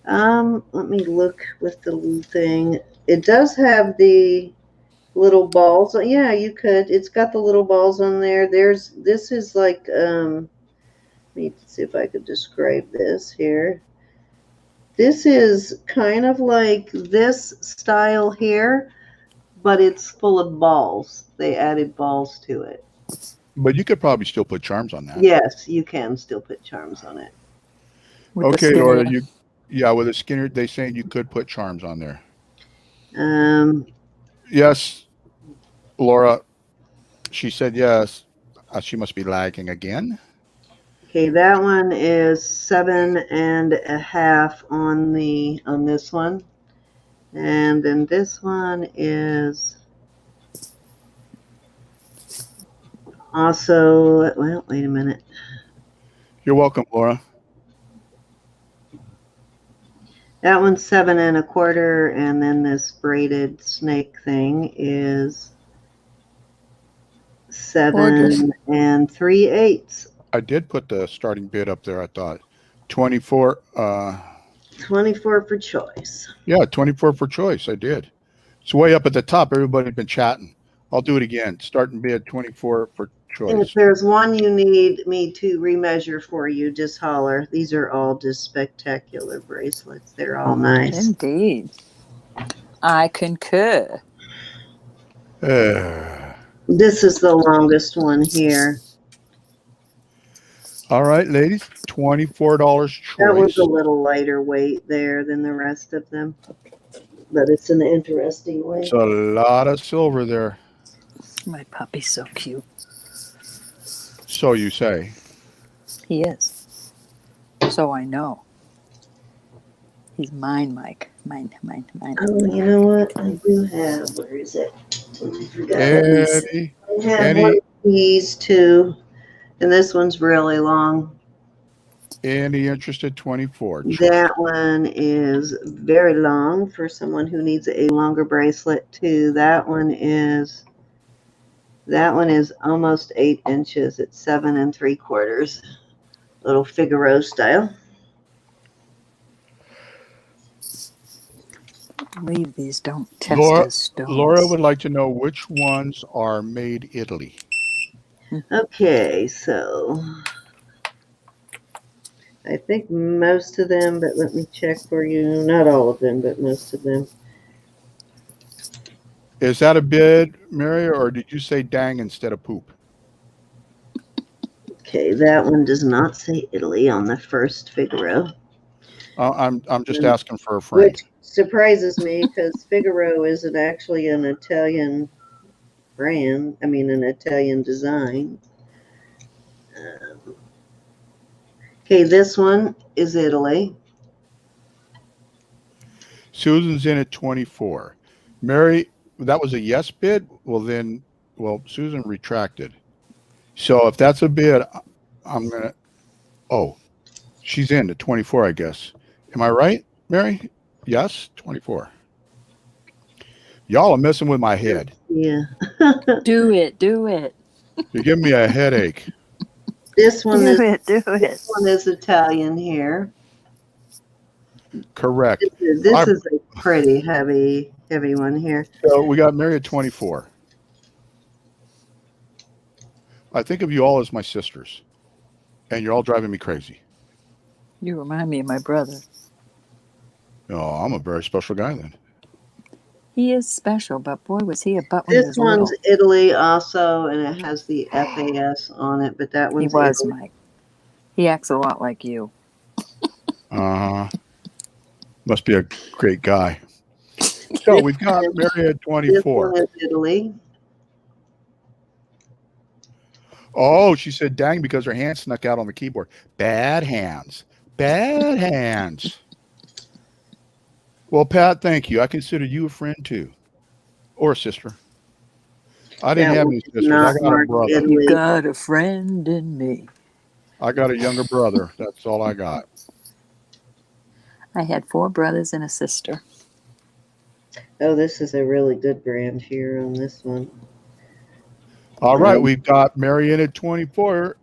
A: Let me look with the little thing. It does have the little balls. Yeah, you could. It's got the little balls on there. This is like, let me see if I could describe this here. This is kind of like this style here, but it's full of balls. They added balls to it.
E: But you could probably still put charms on that.
A: Yes, you can still put charms on it.
B: With the
E: Okay, Laura,
B: Skinner.
E: yeah, with a Skinner, they saying you could put charms on there.
A: Um,
E: Yes, Laura, she said yes. She must be lagging again.
A: okay, that one is 7.5 on this one. And then this one is also, well, wait a minute.
E: You're welcome, Laura.
A: That one's 7.25, and then this braided snake thing is
B: Gorgeous.
A: 7 3/8.
E: I did put the starting bid up there, I thought. 24,
A: 24 for choice.
E: yeah, 24 for choice. I did. It's way up at the top. Everybody's been chatting. I'll do it again. Starting bid 24 for
A: And if
E: choice.
A: there's one you need me to remeasure for you, just holler. These are all just spectacular bracelets. They're all nice.
B: Indeed. I concur.
A: This is the longest one here.
E: All right, ladies, $24
A: That was
E: choice.
A: a little lighter weight there than the rest of them, but it's an interesting way.
E: It's a lot of silver there.
B: My puppy's so cute.
E: So you say.
B: He is. So I know. He's mine, Mike. Mine.
A: Oh, you know what? I do have. Where is it? I forgot.
E: Eddie,
A: I have
E: any-
A: one of these too, and this one's really long.
E: any interested 24 choice.
A: That one is very long for someone who needs a longer bracelet too. That one is almost 8 inches. It's 7 3/4. Little Figaro style.
B: Leave these. Don't test
E: Laura-
B: as stones.
E: Laura would like to know which ones are made Italy.
A: Okay, so I think most of them, but let me check for you. Not all of them, but most of them.
E: Is that a bid, Mary, or did you say dang instead of poop?
A: Okay, that one does not say Italy on the first Figaro,
E: I'm just asking for a friend.
A: which surprises me because Figaro isn't actually an Italian brand. I mean, an Italian design. Okay, this one is Italy.
E: Susan's in at 24. Mary, that was a yes bid. Well, Susan retracted. So if that's a bid, I'm gonna. Oh, she's in at 24, I guess. Am I right, Mary? Yes, 24. Y'all are messing with my head.
A: Yeah.
B: Do it.
E: You're giving me a headache.
A: This one
B: Do
A: is
B: it.
A: this one is Italian here.
E: Correct.
A: This is a pretty heavy one here.
E: So we got Mary at 24. I think of you all as my sisters, and you're all driving me crazy.
B: You remind me of my brother.
E: Oh, I'm a very special guy then.
B: He is special, but boy, was he a butt when he
A: This
B: was
A: one's
B: little.
A: Italy also, and it has the FAS on it, but that
B: He
A: one's
B: was,
A: Italy.
B: Mike. He acts a lot like you.
E: Must be a great guy. So we've got Mary at
A: This
E: 24.
A: one is Italy.
E: Oh, she said dang because her hand snuck out on the keyboard. Bad hands. Bad hands. Well, Pat, thank you. I consider you a friend too. Or a sister. I didn't
A: That
E: have
A: one
E: any
A: is
E: sisters. I
A: not
E: got a
A: marked
E: brother.
A: Italy.
B: You got a friend in me.
E: I got a younger brother. That's all I got.
B: I had 4 brothers and a sister.
A: Oh, this is a really good brand here on this one.
E: All right, we've got Marion at 24.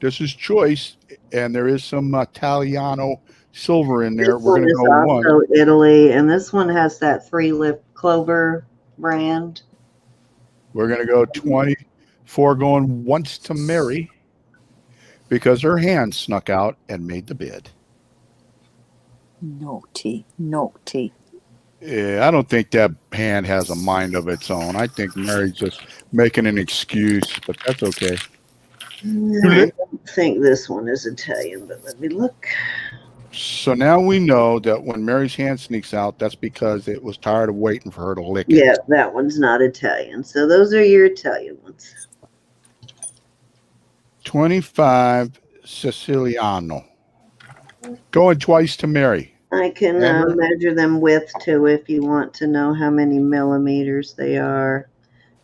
E: This is choice, and there is some Italiano silver in there.
A: This
E: We're
A: one
E: going to
A: is
E: go one.
A: also Italy, and this one has that 3-lip clover brand.
E: We're going to go 24 going once to Mary because her hand snuck out and made the bid.
B: Naughty, naughty.
E: Yeah, I don't think that hand has a mind of its own. I think Mary's just making an excuse, but that's okay.
A: I don't think this one is Italian, but let me look.
E: So now we know that when Mary's hand sneaks out, that's because it was tired of waiting for her to lick it.
A: Yeah, that one's not Italian. So those are your Italian ones.
E: 25 Siciliano. Going twice to Mary.
A: I can measure them width too if you want to know how many millimeters they are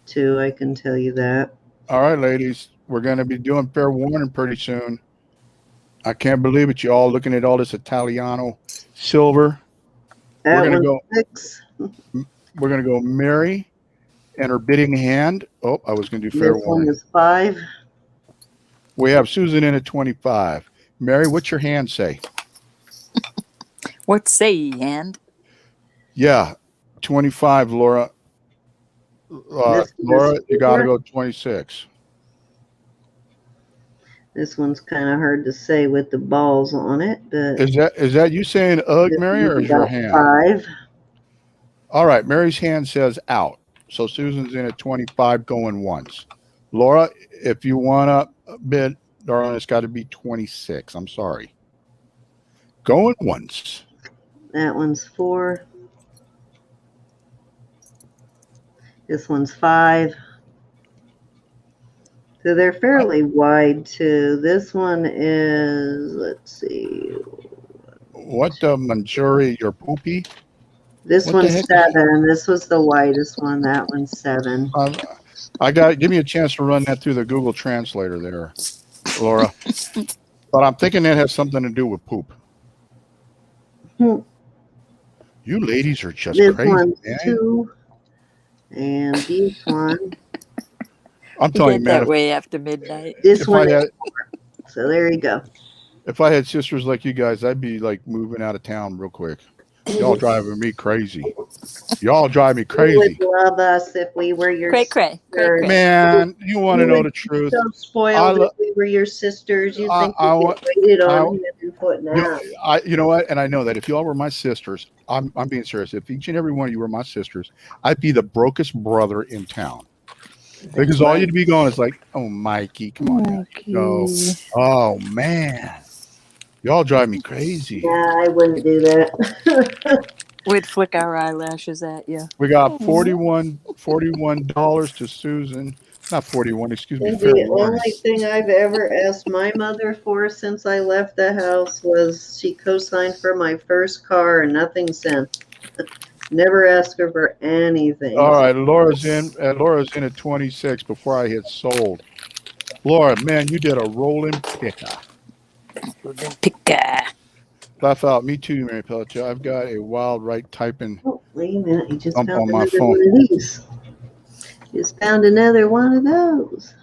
A: too. I can tell you that.
E: All right, ladies, we're going to be doing fair warning pretty soon. I can't believe it. You all looking at all this Italiano silver.
A: That
E: We're going to
A: one's
E: go.
A: 6.
E: We're going to go Mary and her bidding hand. Oh, I was going to do fair
A: This
E: warning.
A: one is 5.
E: We have Susan in at 25. Mary, what's your hand say?
B: What say ye, hand?
E: Yeah, 25, Laura. Laura, you got to go 26.
A: This one's kind of hard to say with the balls on it, but
E: Is that you saying ugh, Mary, or is your hand?
A: 5.
E: All right, Mary's hand says out. So Susan's in at 25 going once. Laura, if you want to bid, darling, it's got to be 26. I'm sorry. Going once.
A: That one's 4. This one's 5. So they're fairly wide too. This one is, let's see.
E: What the Manjuri, your poopy?
A: This
E: What the
A: one's
E: heck?
A: 7. This was the widest one. That one's 7.
E: Give me a chance to run that through the Google Translator there, Laura. But I'm thinking that has something to do with poop.
A: Hmm.
E: You ladies are just
A: This
E: crazy,
A: one's
E: man.
A: 2. And this one.
E: I'm telling you, man.
B: That way after midnight.
A: This
E: If
A: one
E: I
A: is
E: had,
A: 4. So there you go.
E: if I had sisters like you guys, I'd be like moving out of town real quick. Y'all driving me crazy. Y'all drive me
A: You
E: crazy.
A: would love us if we were your
B: Cray, cray, cray,
A: sisters.
B: cray.
E: Man, you want to
A: You
E: know
A: would
E: the
A: be
E: truth.
A: so spoiled if we were your sisters. You think
E: I
A: we
E: want-
A: could waited
E: I-
A: on him and putting out.
E: You know what? And I know that if y'all were my sisters, I'm being serious. If each and every one of you were my sisters, I'd be the brokest brother in town. Because all you'd be going is like, oh, Mikey, come on. Now. Go. Oh, man. Y'all drive me crazy.
A: Yeah, I wouldn't do that.
B: We'd flick our eyelashes at you.
E: We got $41 to Susan. Not 41, excuse me.
A: And
E: Fair
A: the
E: warning.
A: only thing I've ever asked my mother for since I left the house was she co-signed for my first car and nothing since. Never asked her for anything.
E: All right, Laura's in at 26 before I hit sold. Laura, man, you did a Rollin Picker.
B: Rollin Picker.
E: Laugh out. Me too, Mary Pelletier. I've got a wild right typing
A: Oh, wait a minute, you just
E: bump
A: found
E: on my
A: another
E: phone.
A: one of these. Just found another one of those.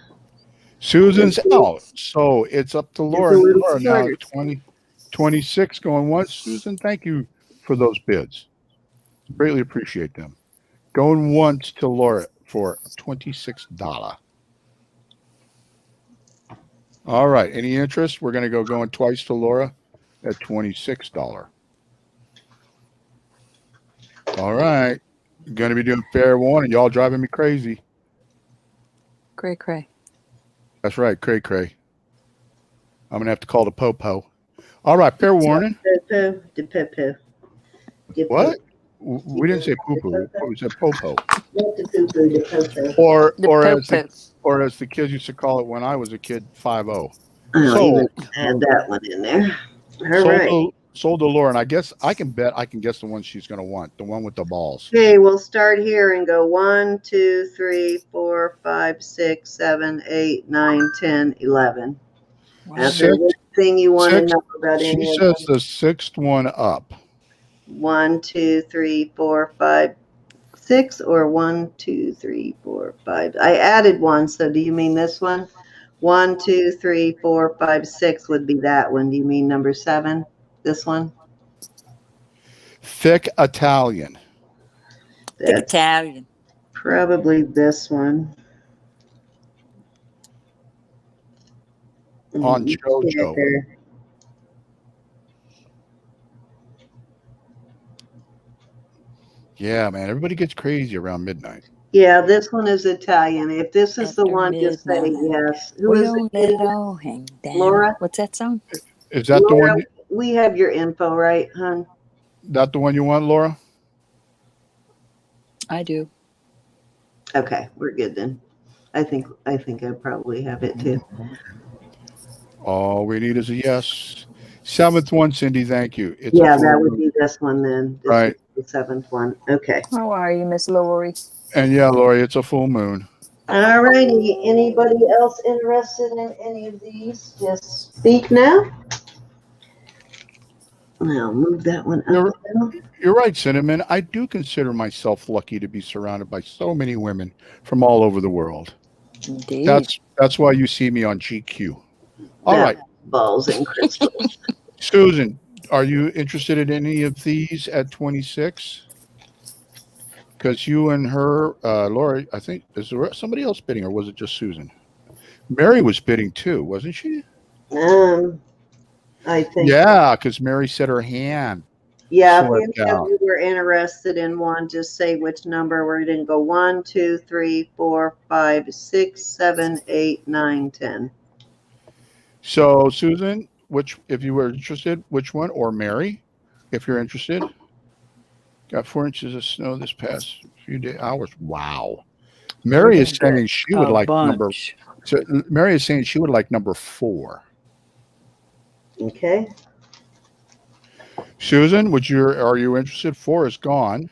E: Susan's out, so it's up to Laura.
A: a little
E: Laura now
A: shorter.
E: 26 going once. Susan, thank you for those bids. Greatly appreciate them. Going once to Laura for $26. All right. Any interest? We're going to going twice to Laura at $26. All right. Going to be doing fair warning. Y'all driving me crazy.
B: Cray, cray.
E: That's right. Cray, cray. I'm going to have to call the popo. All right. Fair warning. What? We didn't say poo-poo. We said popo. Or as the kids used to call it when I was a kid, 5-0.
A: Even add that one in there. All right.
E: Sold to Laura, and I guess I can guess the one she's going to want, the one with the balls.
A: Okay, we'll start here and go 1, 2, 3, 4, 5, 6, 7, 8, 9, 10, 11. That's the thing you want to know about any
E: She
A: of them.
E: says the 6th one up.
A: 1, 2, 3, 4, 5, 6, or 1, 2, 3, 4, 5. I added one, so do you mean this one? 1, 2, 3, 4, 5, 6 would be that one. Do you mean number 7? This one?
E: Thick Italian.
B: Thick
A: That's
B: Italian.
A: probably this one.
E: On JoJo.
A: Thicker.
E: Yeah, man. Everybody gets crazy around midnight.
A: Yeah, this one is Italian. If this is the
B: After
A: one, just say
B: midnight,
A: yes. Who
B: we
A: is
B: don't
A: it?
B: let it all hang down.
A: Laura?
B: What's that song?
E: Is that the
A: Laura,
E: one?
A: we have your info, right, hon?
E: That the one you want, Laura?
B: I do.
A: Okay, we're good then. I think I probably have it too.
E: All we need is a yes. 7th one, Cindy. Thank you. It's
A: Yeah,
E: a full
A: that would
E: moon.
A: be this one then. This
E: Right.
A: is the 7th one. Okay.
B: How are you, Miss Lori?
E: And yeah, Lori, it's a full moon.
A: All righty. Anybody else interested in any of these? Just speak now. Now move that one up.
E: You're right, Cinnamon. I do consider myself lucky to be surrounded by so many women from all over the world.
B: Indeed.
E: That's why you see me on GQ. All right.
A: Balls and crystals.
E: Susan, are you interested in any of these at 26? Because you and her, Lori, I think, is there somebody else bidding, or was it just Susan? Mary was bidding too, wasn't she?
A: I think.
E: Yeah, because Mary said her hand.
A: Yeah,
E: So
A: if any of you were interested in one, just say which number. We're going to go 1, 2, 3, 4, 5, 6, 7, 8, 9, 10.
E: So, Susan, if you were interested, which one? Or Mary, if you're interested. Got 4 inches of snow this past few hours. Wow. Mary is saying she would like number. So Mary is saying she would like number 4.
A: Okay.
E: Susan, are you interested? 4 is gone.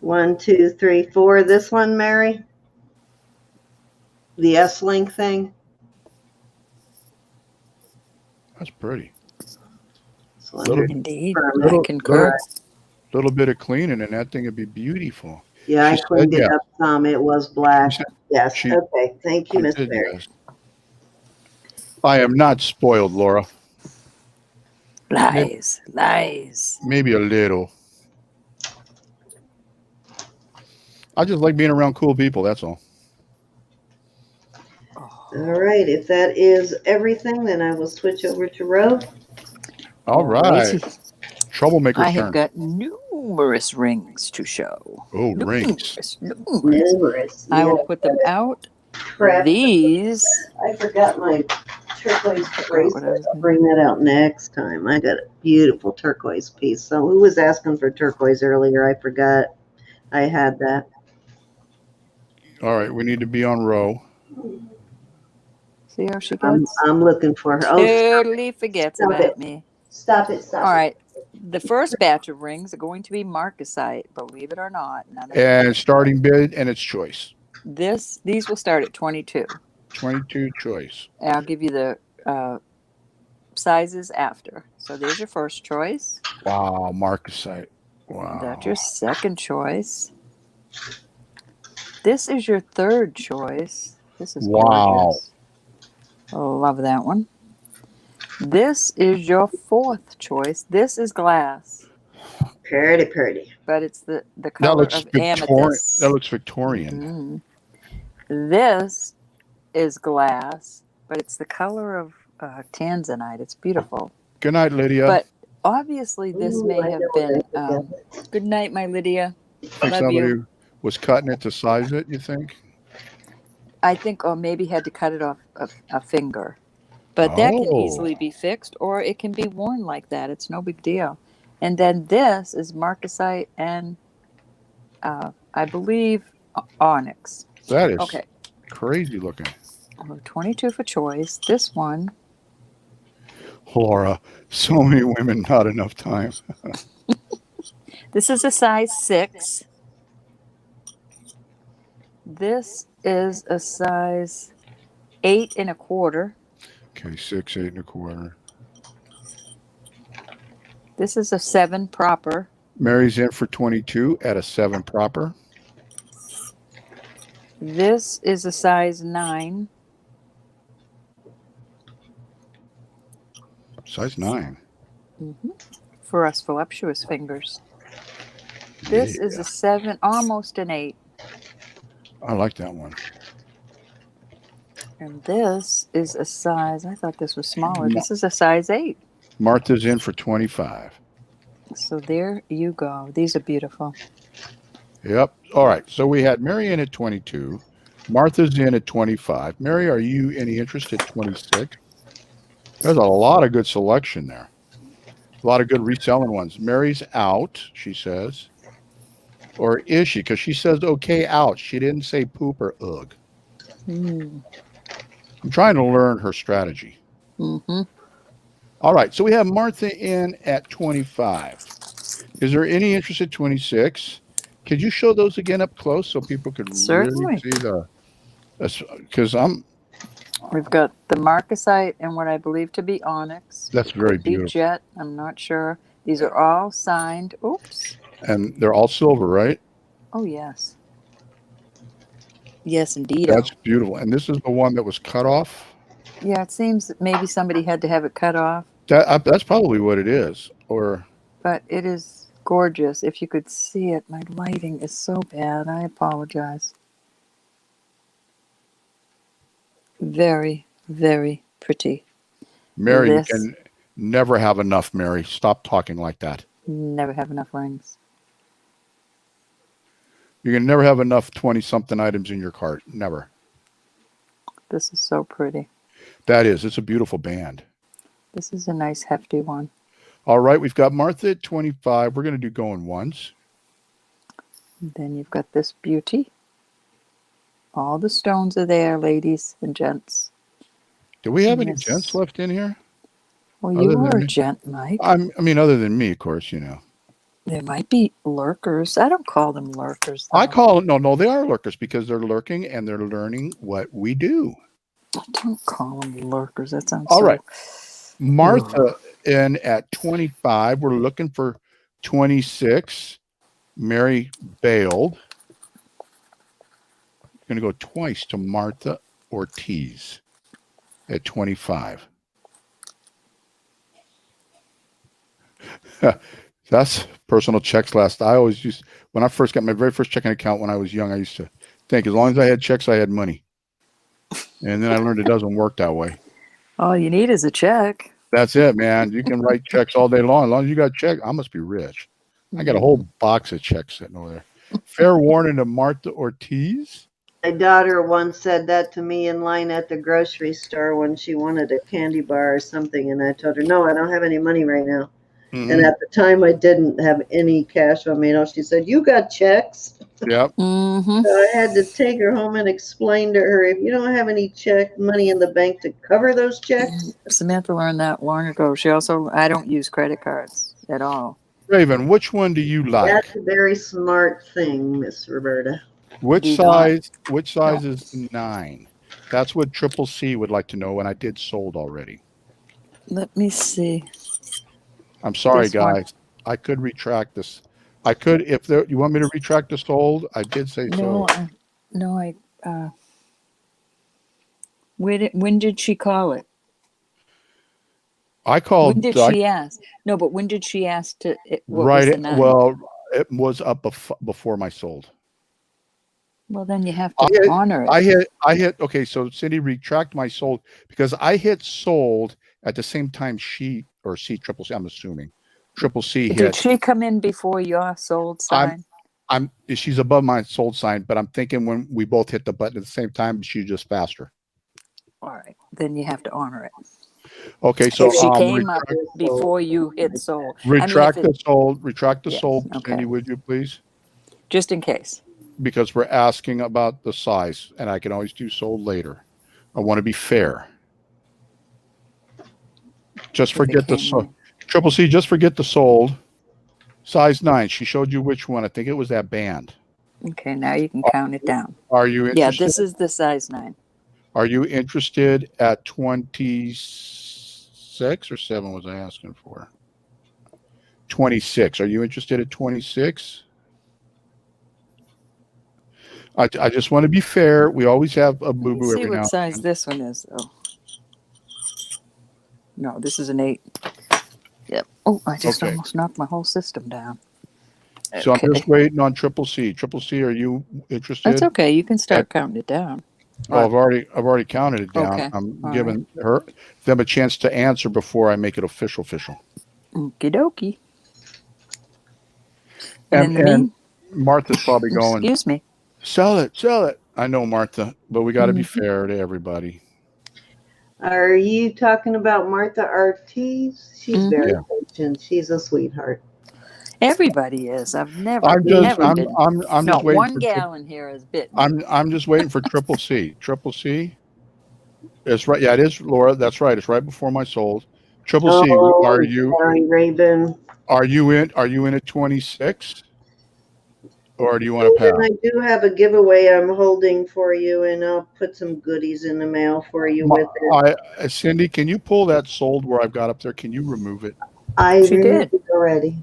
A: 1, 2, 3, 4. This one, Mary? The S-Link thing?
E: That's pretty.
B: Indeed. I concur.
E: Little bit of cleaning and that thing would be beautiful.
A: Yeah, I cleaned it up some. It was black. Yes. Okay. Thank you, Miss Mary.
E: Yes. I am not spoiled, Laura.
B: Lies.
E: Maybe a little. I just like being around cool people. That's all.
A: All right. If that is everything, then I will switch over to Ro.
E: All right. Troublemaker's
B: I have
E: turn.
B: got numerous rings to show.
E: Oh, rings.
A: Numerous.
B: I will put them out.
A: Crap.
B: These.
A: I forgot my turquoise bracelet. I'll bring that out next time. I got a beautiful turquoise piece. So who was asking for turquoise earlier? I forgot I had that.
E: All right. We need to be on row.
B: See how she gets?
A: I'm looking for her.
B: Totally forgets about me.
A: Stop it.
B: All right. The first batch of rings are going to be marcasite, believe it or not.
E: And starting bid and its choice.
B: These will start at 22.
E: 22 choice.
B: And I'll give you the sizes after. So there's your first choice.
E: Wow, marcasite. Wow.
B: That's your second choice. This is your third choice. This is gorgeous. Love that one. This is your fourth choice. This is glass.
A: Pretty.
B: But it's the color of amethyst.
E: That looks Victorian.
B: Mm-hmm. This is glass, but it's the color of tanzanite. It's beautiful.
E: Good night, Lydia.
B: But obviously this may have been... good night, my Lydia.
E: Love somebody you. Was cutting it to size it, you think?
B: I think, or maybe had to cut it off a finger. But that can easily be fixed, or it can be worn like that. It's no big deal. And then this is marcasite and I believe onyx.
E: That is crazy looking.
B: 22 for choice. This one.
E: Laura, so many women, not enough time.
B: This is a size 6. This is a size 8 1/4.
E: Okay, 6, 8 1/4.
B: This is a 7 proper.
E: Mary's in for 22 at a 7 proper.
B: This is a size 9.
E: Size 9.
B: For us voluptuous fingers. This is a 7, almost an 8.
E: I like that one.
B: And this is a size, I thought this was smaller. This is a size 8.
E: Martha's in for 25.
B: So there you go. These are beautiful.
E: Yep. All right. So we had Mary in at 22. Martha's in at 25. Mary, are you any interest at 26? There's a lot of good selection there. A lot of good reselling ones. Mary's out, she says. Or is she? Because she says, okay, out. She didn't say poop or ugh. I'm trying to learn her strategy. All right. So we have Martha in at 25. Is there any interest at 26? Could you show those again up close so people could
B: Certainly.
E: really see the... Because
B: We've got the marcasite and what I believe to be onyx.
E: that's very
B: Could be
E: beautiful.
B: jet. I'm not sure. These are all signed. Oops.
E: And they're all silver, right?
B: Oh, yes. Yes, indeed.
E: That's beautiful. And this is the one that was cut off?
B: Yeah, it seems that maybe somebody had to have it cut off.
E: That's probably what it is.
B: But it is gorgeous. If you could see it, my lighting is so bad. I apologize. Very, very pretty.
E: Mary,
B: This-
E: you can never have enough, Mary. Stop talking like that.
B: Never have enough rings.
E: You can never have enough 20-something items in your cart. Never.
B: This is so pretty.
E: That is. It's a beautiful band.
B: This is a nice hefty one.
E: All right. We've got Martha at 25. We're going to do going ones.
B: Then you've got this beauty. All the stones are there, ladies and gents.
E: Do we have any
B: Yes.
E: gents left in here?
B: Well,
E: Other
B: you
E: than
B: are a
E: me?
B: gent, Mike.
E: I mean, other than me, of course, you know.
B: There might be lurkers. I don't call them lurkers.
E: I
B: though.
E: call it, no, they are lurkers because they're lurking and they're learning what we do.
B: I don't call them lurkers. That sounds
E: All
B: so...
E: right. Martha in at 25. We're looking for 26. Mary bailed. Going to go twice to Martha Ortiz at 25. That's personal checks last. I always used, when I first got my very first checking account when I was young, I used to think as long as I had checks, I had money. And then I learned it doesn't work that way.
B: All you need is a check.
E: That's it, man. You can write checks all day long. As long as you got checks, I must be rich. I got a whole box of checks sitting over there. Fair warning to Martha Ortiz.
A: My daughter once said that to me in line at the grocery store when she wanted a candy bar or something, and I told her, no, I don't have any money right now.
E: Mhm.
A: And at the time, I didn't have any cash on me. And she said, you got checks?
E: Yep.
B: Mm-hmm.
A: So I had to take her home and explain to her, if you don't have any money in the bank to cover those checks.
B: Samantha learned that long ago. She also, I don't use credit cards at all.
E: Raven, which one do you like?
A: That's a very smart thing, Miss Roberta.
E: Which
B: Do
E: size? Which size is 9? That's what Triple C would like to know, and I did sold already.
B: Let me see.
E: I'm sorry,
B: This one.
E: guys. I could retract this. I could, if there, you want me to retract the sold, I did say
B: No,
E: sold.
B: when did she call it?
E: I called.
B: When did she ask? No, but when did she ask to? What was the 9?
E: Well, it was up before my sold.
B: Well, then you have to honor it.
E: I hit. Okay, so Cindy, retract my sold because I hit sold at the same time she or C triple C. I'm assuming triple C
B: Did
E: hit.
B: she come in before your sold sign?
E: She's above my sold sign, but I'm thinking when we both hit the button at the same time, she's just faster.
B: All right, then you have to honor it.
E: Okay, so
B: If she came up before you hit sold.
E: retract
B: if it-
E: the sold. Retract the
B: Yes,
E: sold,
B: okay.
E: Cindy, would you please?
B: Just in case.
E: Because we're asking about the size, and I can always do sold later. I want to be fair. Just
B: If it
E: forget the
B: came
E: sold.
B: in.
E: Triple C, just forget the sold. Size 9. She showed you which one. I think it was that band.
B: Okay, now you can count it down.
E: Are you
B: Yeah,
E: interested?
B: this is the size 9.
E: Are you interested at 26 or 7 was I asking for? 26. Are you interested at 26? I just want to be fair. We always have a
B: Let me
E: boo-boo
B: see
E: every now
B: what
E: and
B: size
E: then.
B: this one is, though. No, this is an 8. Yep. Oh, I just
E: Okay.
B: almost knocked my whole system down.
E: So I'm just
B: Okay.
E: waiting on Triple C. Triple C, are you
B: That's
E: interested?
B: okay. You can start counting it down.
E: Oh, I've already counted it down.
B: Okay.
E: I'm
B: All
E: giving them a chance to answer before I make it official.
B: Okie dokie. And
E: And
B: in the mean,
E: Martha's probably going,
B: excuse me.
E: sell it, sell it. I know, Martha, but we got to be
B: Mhm.
E: fair to everybody.
A: Are you talking about Martha Ortiz? She's very
E: Yeah.
A: patient. She's a sweetheart.
B: Everybody is. I've never
E: I'm just
B: been.
E: I'm
B: No,
E: just waiting
B: one
E: for
B: gal in here is bitten.
E: I'm just waiting for Triple C. Triple C. It's right. Yeah, it is, Laura. That's right. It's right before my sold. Triple C.
A: Oh, sorry, Raven.
E: Are you in at 26, or do you want to
A: Raven,
E: pass?
A: I do have a giveaway I'm holding for you, and I'll put some goodies in the mail for you with it.
E: Cindy, can you pull that sold where I've got up there? Can you remove it?
A: I
B: She
A: removed
B: did.
A: it already.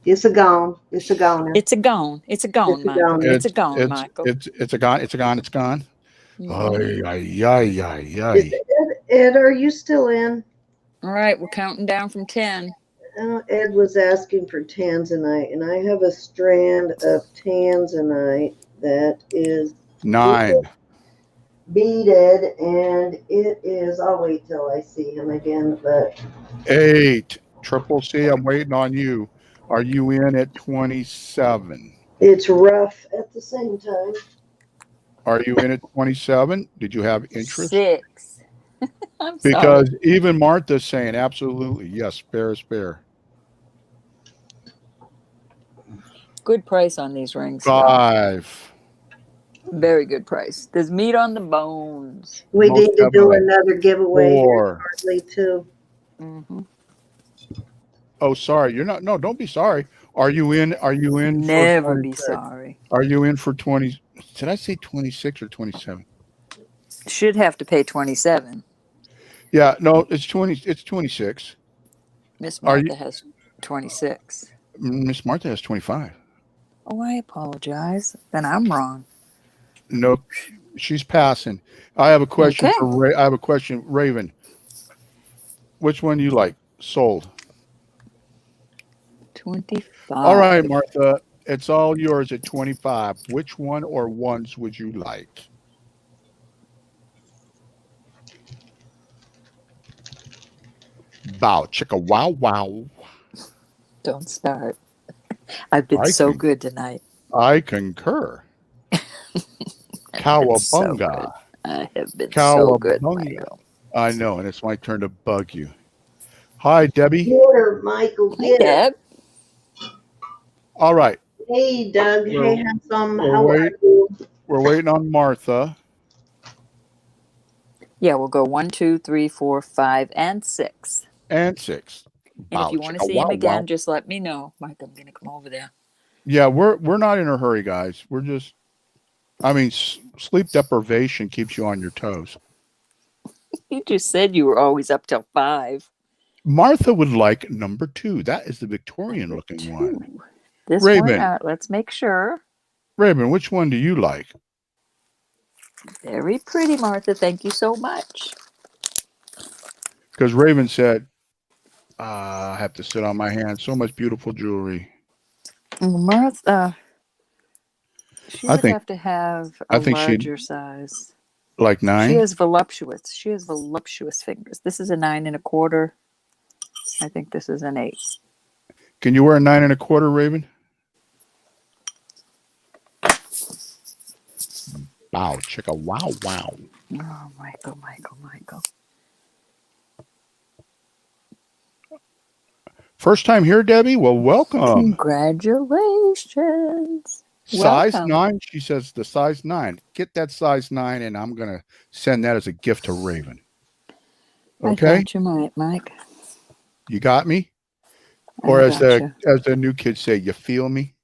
A: It's a gone. It's a goner.
B: It's a gone. It's a gone,
A: It's a
B: Michael.
A: goner.
B: It's a gone, Michael.
E: It's a gone. It's a gone. It's gone.
B: Mhm.
E: Ay, ay, ay,
A: Is
E: ay.
A: Ed, are you still in?
B: All right, we're counting down from 10.
A: Ed was asking for tanzanite, and I have a strand of tanzanite that is
E: 9.
A: beaded, and it is. I'll wait till I see him again, but
E: 8. Triple C. I'm waiting on you. Are you in at 27?
A: it's rough at the same time.
E: Are you in at 27? Did you have interest?
B: 6. I'm sorry.
E: Because even Martha's saying absolutely yes. Spare is spare.
B: Good price on these rings. Though.
E: 5.
B: Very good price. There's meat on the bones.
A: We
E: Most
A: need to do
E: definitely.
A: another giveaway here
E: 4.
A: shortly too.
B: Mm-hmm.
E: Oh, sorry. You're not. No, don't be sorry. Are you in? Are you in for
B: Never be
E: 26?
B: sorry.
E: Are you in for 20? Did I say 26 or 27?
B: Should have to pay 27.
E: Yeah, no, it's 20. It's 26.
B: Miss
E: Are you?
B: Martha has 26.
E: Miss Martha has 25.
B: Oh, I apologize. Then I'm wrong.
E: No, she's passing. I have a question
B: Okay.
E: for I have a question, Raven. Which one do you like? Sold.
B: 25.
E: All right, Martha. It's all yours at 25. Which one or ones would you like? Bow, chicka, wow, wow.
B: Don't start. I've been so good tonight.
E: I concur. Cowabunga.
B: I have been so good, Michael.
E: I know, and it's my turn to bug you. Hi, Debbie.
A: Here, Michael.
B: Hey, Deb.
E: All right.
A: Hey, Doug. Hey, handsome.
E: We're
A: How are you?
E: We're waiting on Martha.
B: Yeah, we'll go 1, 2, 3, 4, 5, and 6.
E: And 6.
B: And if you want to see him again, just let me know. Mike, I'm going to come over there.
E: Yeah, we're not in a hurry, guys. We're just, I mean, sleep deprivation keeps you on your toes.
B: You just said you were always up till 5.
E: Martha would like number 2. That is the Victorian looking one.
B: This
E: Raven.
B: one, let's make sure.
E: Raven, which one do you like?
B: Very pretty, Martha. Thank you so much.
E: Because Raven said, I have to sit on my hands. So much beautiful jewelry.
B: Martha, she would have to have a
E: think
B: larger size.
E: Like 9?
B: She has voluptuous. She has voluptuous fingers. This is a 9 1/4. I think this is an 8.
E: Can you wear a 9 1/4, Raven? Wow, chicka, wow, wow.
B: Oh, Michael.
E: First time here, Debbie? Well, welcome.
B: Congratulations.
E: Size
B: Welcome.
E: 9? She says the size 9. Get that size 9, and I'm going to send that as a gift to Raven. Okay?
B: I thought you might, Mike.
E: You got me? Or as the new kids say, you feel me?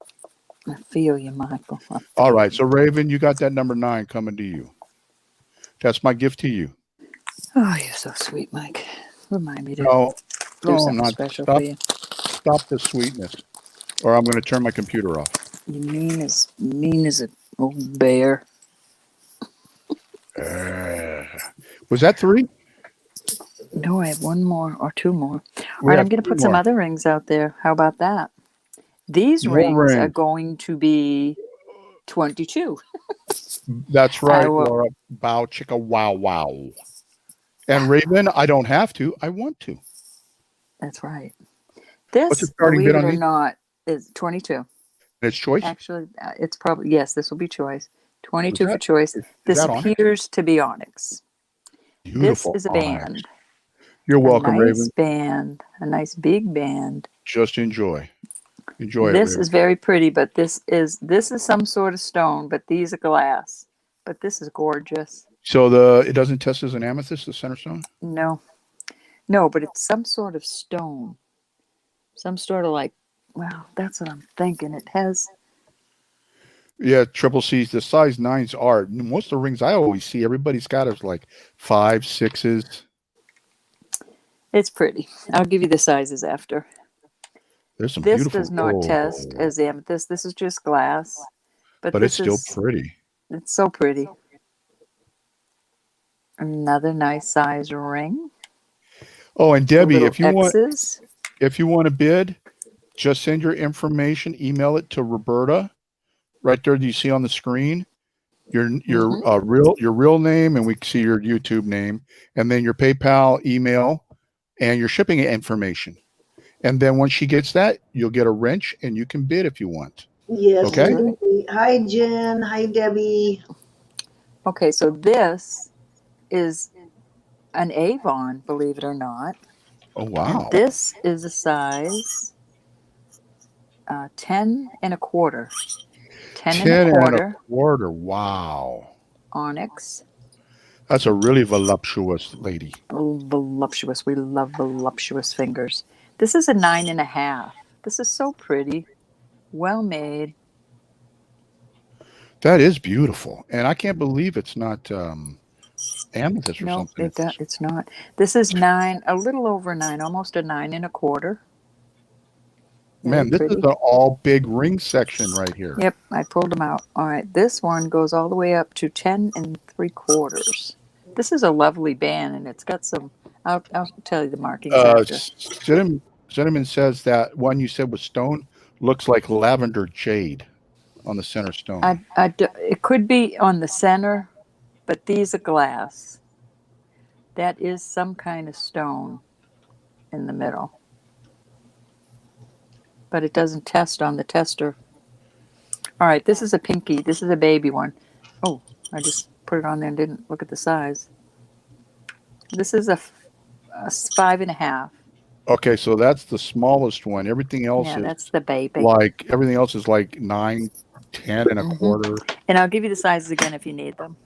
B: I feel you, Michael.
E: All right. So, Raven, you got that number 9 coming to you. That's my gift to you.
B: Oh, you're so sweet, Mike. Remind me to
E: No,
B: do something
E: not
B: special
E: stop.
B: for you.
E: stop the sweetness, or I'm going to turn my computer off.
B: You mean as a old bear.
E: Was that 3?
B: No, I have one more or 2 more. All
E: We
B: right,
E: have
B: I'm going to
E: 3
B: put some
E: more.
B: other rings out there. How about that? These
E: More
B: rings are
E: rings.
B: going to be 22.
E: That's
B: I
E: right,
B: will.
E: Laura. Bow chicka wow wow. And Raven, I don't have to. I want to.
B: That's right.
E: What's the
B: This,
E: starting
B: believe
E: bid
B: it
E: on
B: or
E: these?
B: not, is 22.
E: And it's choice.
B: Actually, it's probably, yes, this will be choice.
E: Is
B: 22 for
E: that
B: choice.
E: is
B: This
E: that onyx?
B: appears to be onyx. This
E: Beautiful
B: is a
E: onyx.
B: band,
E: You're
B: a
E: welcome,
B: nice
E: Raven.
B: band, a nice big band.
E: Just enjoy. Enjoy it,
B: This
E: Raven.
B: is very pretty, but this is some sort of stone, but these are glass. But this is gorgeous.
E: So it doesn't test as an amethyst, the center stone?
B: No, no, but it's some sort of stone. Some sort of like, well, that's what I'm thinking. It has,
E: Yeah, triple C's. The size 9s are. Most of the rings I always see, everybody's got is like 5, 6s.
B: it's pretty. I'll give you the sizes after.
E: There's some
B: This
E: beautiful.
B: does not test as amethyst. This is just glass. But
E: but it's
B: this
E: still
B: is,
E: pretty.
B: it's so pretty. Another nice size ring.
E: Oh, and
B: The
E: Debbie,
B: little X's.
E: if you want to bid, just send your information, email it to Roberta. Right there, do you see on the screen your real name, and we can see your YouTube name, and then your PayPal email and your shipping information. And then once she gets that, you'll get a wrench, and you can bid if you want.
A: Yes,
E: Okay.
B: Right.
A: Debbie. Hi, Jen. Hi, Debbie.
B: Okay, so this is an Avon, believe it or not.
E: Oh
B: And
E: wow.
B: this is a size 10 and a quarter. 10 and a
E: 10 and a
B: quarter
E: quarter. Wow.
B: onyx.
E: That's a really voluptuous lady.
B: Voluptuous. We love voluptuous fingers. This is a 9.5. This is so pretty. Well made.
E: That is beautiful. And I can't believe it's not amethyst or
B: No,
E: something.
B: it's not. This is 9, a little over 9, almost a 9 and a quarter. Very
E: Man, this
B: pretty.
E: is an all big ring section right here.
B: Yep, I pulled them out. All right, this one goes all the way up to 10 3/4. This is a lovely band, and it's got some. I'll tell you the markings after.
E: Cinnamon says that one you said was stone looks like lavender jade on the center stone.
B: It could be on the center, but these are glass. That is some kind of stone in the middle. But it doesn't test on the tester. All right, this is a pinky. This is a baby one. Oh, I just put it on there and didn't look at the size. This is a 5.5.
E: Okay, so that's the smallest one. Everything else
B: Yeah,
E: is
B: that's the baby.
E: like 9, 10 and a
B: Mhm.
E: quarter.
B: And I'll give you the sizes again if you need them.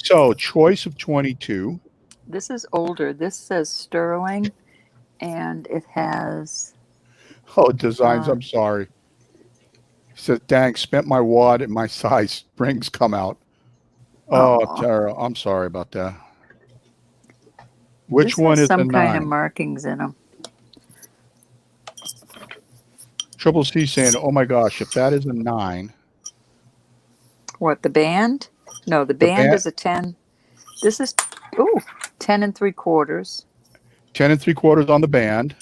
E: So choice of 22.
B: This is older. This says sterling, and it has.
E: Oh, designs. I'm sorry. He says, dang, spent my wad and my size rings come out. Oh,
B: Aw.
E: Tara, I'm sorry about that. Which
B: This
E: one
B: has
E: is
B: some
E: the
B: kind of
E: 9?
B: markings in them.
E: Triple C saying, oh my gosh, if that is a 9.
B: What, the band? No, the band is a 10. This is 10 3/4.
E: 10 3/4 on the band.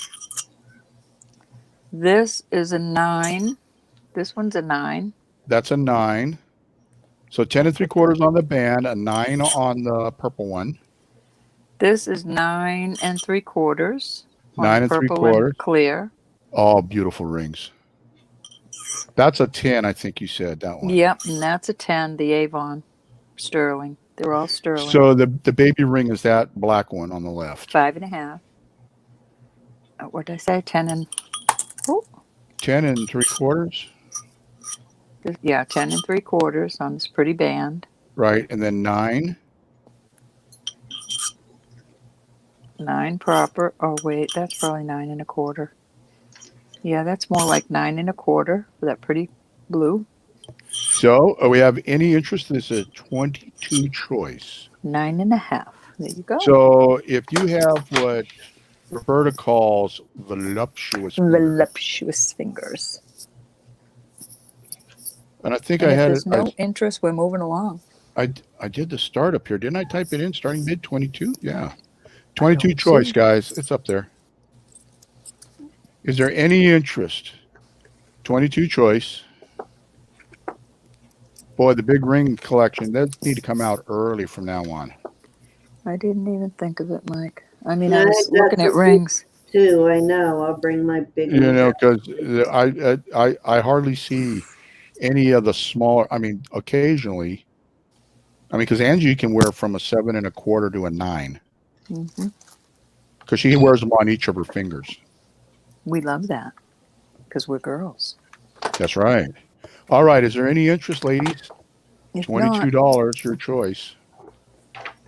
B: This is a 9. This one's a 9.
E: That's a 9. So 10 3/4 on the band, a 9 on the purple one.
B: This is 9 3/4.
E: 9
B: purple
E: 3/4.
B: and clear.
E: All beautiful rings. That's a 10, I think you said that one.
B: Yep, and that's a 10, the Avon sterling. They're all sterling.
E: So the baby ring is that black one on the left.
B: 5.5. What did I say? 10 and
E: 10 3/4.
B: yeah, 10 3/4 on this pretty band.
E: Right, and then 9.
B: 9 proper. Oh wait, that's probably 9 1/4. Yeah, that's more like 9 1/4 for that pretty blue.
E: So we have any interest? This is a 22 choice.
B: 9.5. There you go.
E: So if you have what Roberta calls voluptuous fingers.
B: Voluptuous fingers.
E: And I think
B: And
E: I
B: if
E: had it.
B: there's no interest, we're moving along.
E: I did the start up here. Didn't I type it in starting mid 22? Yeah.
B: I
E: 22
B: don't
E: choice,
B: see.
E: guys. It's up there. Is there any interest? 22 choice. Boy, the big ring collection, that need to come out early from now on.
B: I didn't even think of it, Mike. I mean,
A: Yeah,
B: I was looking
A: that's
B: at rings.
A: Too. I know. I'll bring my big
E: You
A: one.
E: know, because I hardly see any of the smaller. I mean, occasionally. I mean, because Angie can wear from a 7 1/4 to a 9
B: Hmm.
E: because she wears them on each of her fingers.
B: We love that because we're girls.
E: That's right. All right. Is there any interest, ladies?
B: If not,
E: $22, your choice.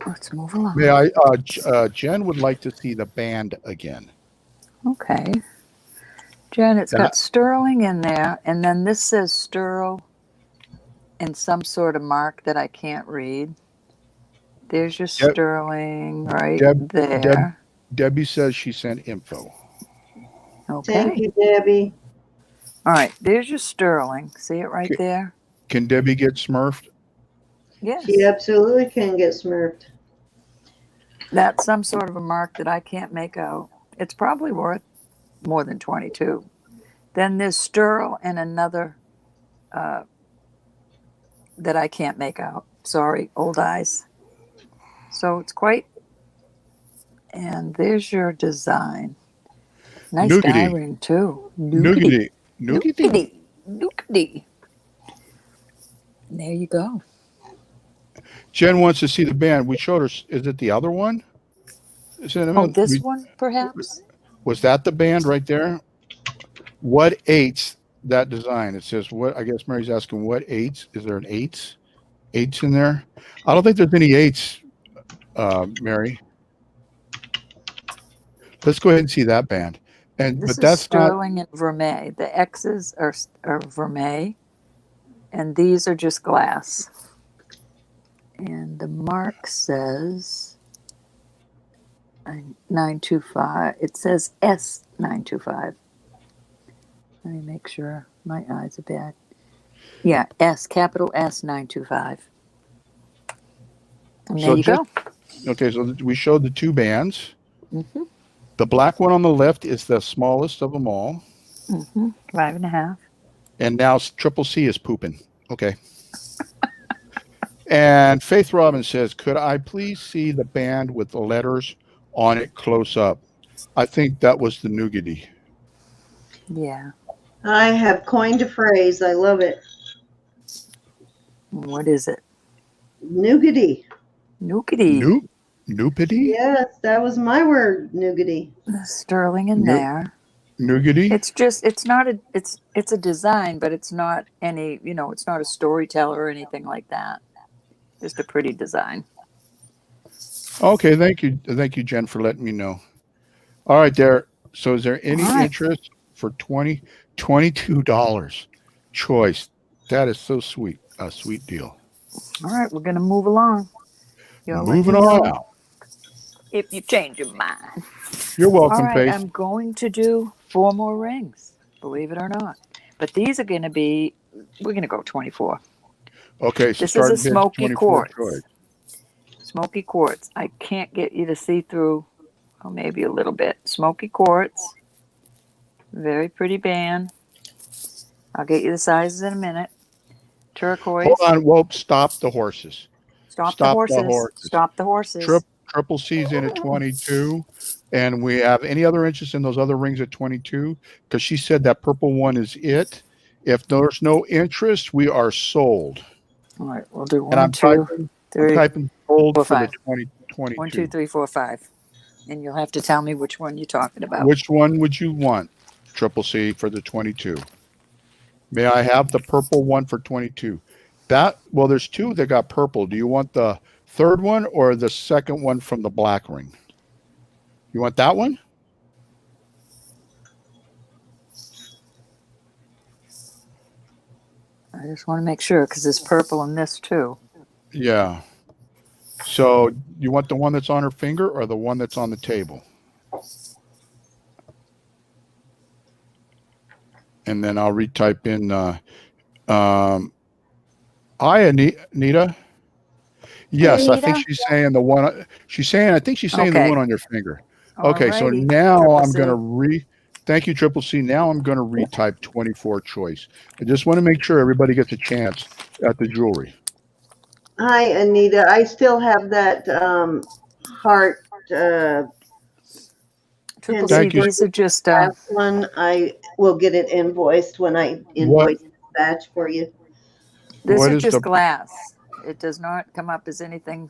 B: let's move along.
E: May I? Jen would like to see the band again.
B: Okay. Jen, it's
E: And
B: got sterling in there, and then this says sterl in some sort of mark that I can't read. There's your
E: Deb-
B: sterling right
E: Deb-
B: there.
E: Debbie says she sent info.
A: Thank
B: Okay.
A: you, Debbie.
B: All right. There's your sterling. See it right there?
E: Can Debbie get smurfed?
B: Yes.
A: She absolutely can get smurfed.
B: That's some sort of a mark that I can't make out. It's probably worth more than 22. Then there's sterl and another that I can't make out. Sorry, old eyes. So it's quite. And there's your design. Nice
E: Nougaty.
B: die ring too.
E: Nougaty.
B: Nougaty. Nougaty. And there you go.
E: Jen wants to see the band. We showed her. Is it the other one?
B: Oh, this one perhaps?
E: Was that the band right there? What eights that design? It says what? I guess Mary's asking what eights. Is there an eights? Eights in there? I don't think there's any eights, Mary. Let's go ahead and see that band. And
B: This
E: but
B: is
E: that's not.
B: sterling and vermeil. The X's are vermeil, and these are just glass. And the mark says 925. It says S925. Let me make sure my eyes are bad. Yeah, S, capital S925. And there
E: So
B: you go.
E: Okay, so we showed the two bands.
B: Mm-hmm.
E: The black one on the left is the smallest of them all.
B: Mm-hmm. 5.5.
E: And now Triple C is pooping. Okay. And Faith Robbins says, could I please see the band with the letters on it close up? I think that was the nougaty.
B: Yeah.
A: I have coined a phrase. I love it.
B: What is it?
A: Nougaty.
B: Nougaty.
E: Noupity?
A: Yes, that was my word, nougaty.
B: The sterling in there.
E: Nougaty?
B: It's a design, but it's not any, it's not a storyteller or anything like that. Just a pretty design.
E: Okay, thank you. Thank you, Jen, for letting me know. All right, there. So is there any interest for $22 choice? That is so sweet. A sweet deal.
B: All right, we're going to move along.
E: Moving on out.
B: If you change your mind.
E: You're welcome,
B: All right,
E: Faith.
B: I'm going to do 4 more rings, believe it or not. But these are going to be, we're going to go 24.
E: Okay, so
B: This is a smoky
E: 24
B: quartz.
E: choice.
B: Smoky quartz. I can't get you to see through, maybe a little bit. Smoky quartz. Very pretty band. I'll get you the sizes in a minute. Turquoise.
E: Hold on. Whoa, stop the horses.
B: Stop the horses. Stop the horses.
E: Triple C's in at 22. And we have any other interest in those other rings at 22? Because she said that purple one is it. If there's no interest, we are sold.
B: All right, we'll do
E: And I'm
B: 1, 2, 3,
E: typing sold
B: 4,
E: for
B: 5.
E: the 2022.
B: 1, 2, 3, 4, 5. And you'll have to tell me which one you're talking about.
E: Which one would you want, Triple C, for the 22? May I have the purple one for 22? Well, there's two that got purple. Do you want the third one or the second one from the black ring? You want that one?
B: I just want to make sure because there's purple in this too.
E: Yeah. So you want the one that's on her finger or the one that's on the table? and then I'll retype in. Hi, Anita. Yes, I think
B: Anita?
E: she's saying the one. She's saying. I think she's saying the
B: Okay.
E: one on your finger.
B: All
E: Okay, so
B: righty.
E: now
B: Triple
E: I'm
B: C.
E: going to Thank you, Triple C. Now I'm going to retype 24 choice. I just want to make sure everybody gets a chance at the jewelry.
A: Hi, Anita. I still have that heart
B: Triple C,
E: Thank you.
B: these are just
A: last one. I will get it invoiced when I
E: What
A: invoice the batch for you.
B: this
E: What
B: is
E: is
B: just
E: the
B: glass. It does not come up as anything.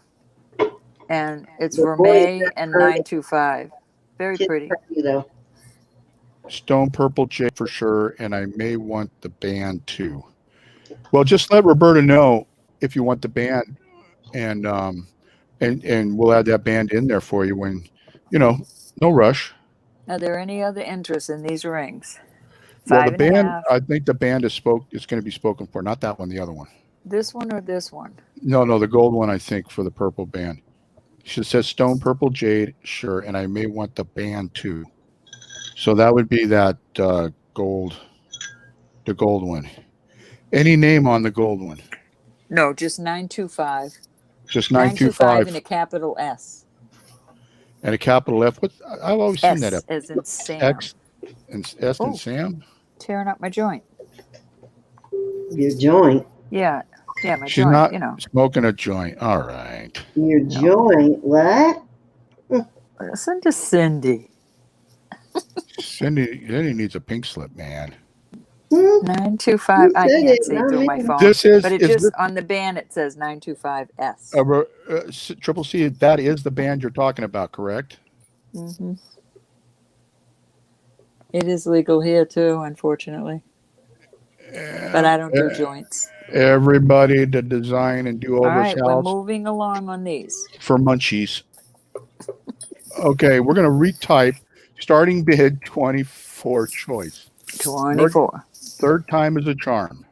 B: And it's
A: The boys
B: Vermeil
A: are
B: and
A: pretty.
B: 925. Very
A: Kid's
B: pretty.
A: pretty though.
E: stone purple jade for sure? And I may want the band too. Well, just let Roberta know if you want the band, and we'll add that band in there for you when, no rush.
B: Are there any other interest in these rings?
E: Well, the
B: Five and a
E: band,
B: half.
E: I think the band is going to be spoken for, not that one, the other one.
B: This one or this one?
E: No, the gold one, I think, for the purple band. She says stone purple jade, sure, and I may want the band too. So that would be that gold, the gold one. Any name on the gold one?
B: No, just 925.
E: Just
B: 925 and
E: 925
B: a capital S.
E: and a capital F. What I've always seen that
B: S
E: F.
B: as in Sam.
E: X and S and
B: Oh.
E: Sam.
B: Tearing up my joint.
A: Your joint.
B: Yeah, my
E: She's
B: joint,
E: not smoking a joint. All right.
A: Your
B: No.
A: joint. What?
B: Listen to Cindy.
E: Cindy needs a pink slip, man.
B: 925. I
A: said
B: can't
A: it,
B: see
A: not
B: through
A: me.
B: my phone.
E: This is,
B: But it
E: is
B: just
E: this,
B: on the band it says 925S.
E: Triple C. That is the band you're talking about, correct?
B: Mm-hmm. It is legal here too, unfortunately. But I don't do joints.
E: Everybody to design and do
B: All
E: over
B: right, we're
E: house
B: moving along on these.
E: for munchies. Okay, we're going to retype starting bid 24 choice.
B: 24.
E: Third time is a charm.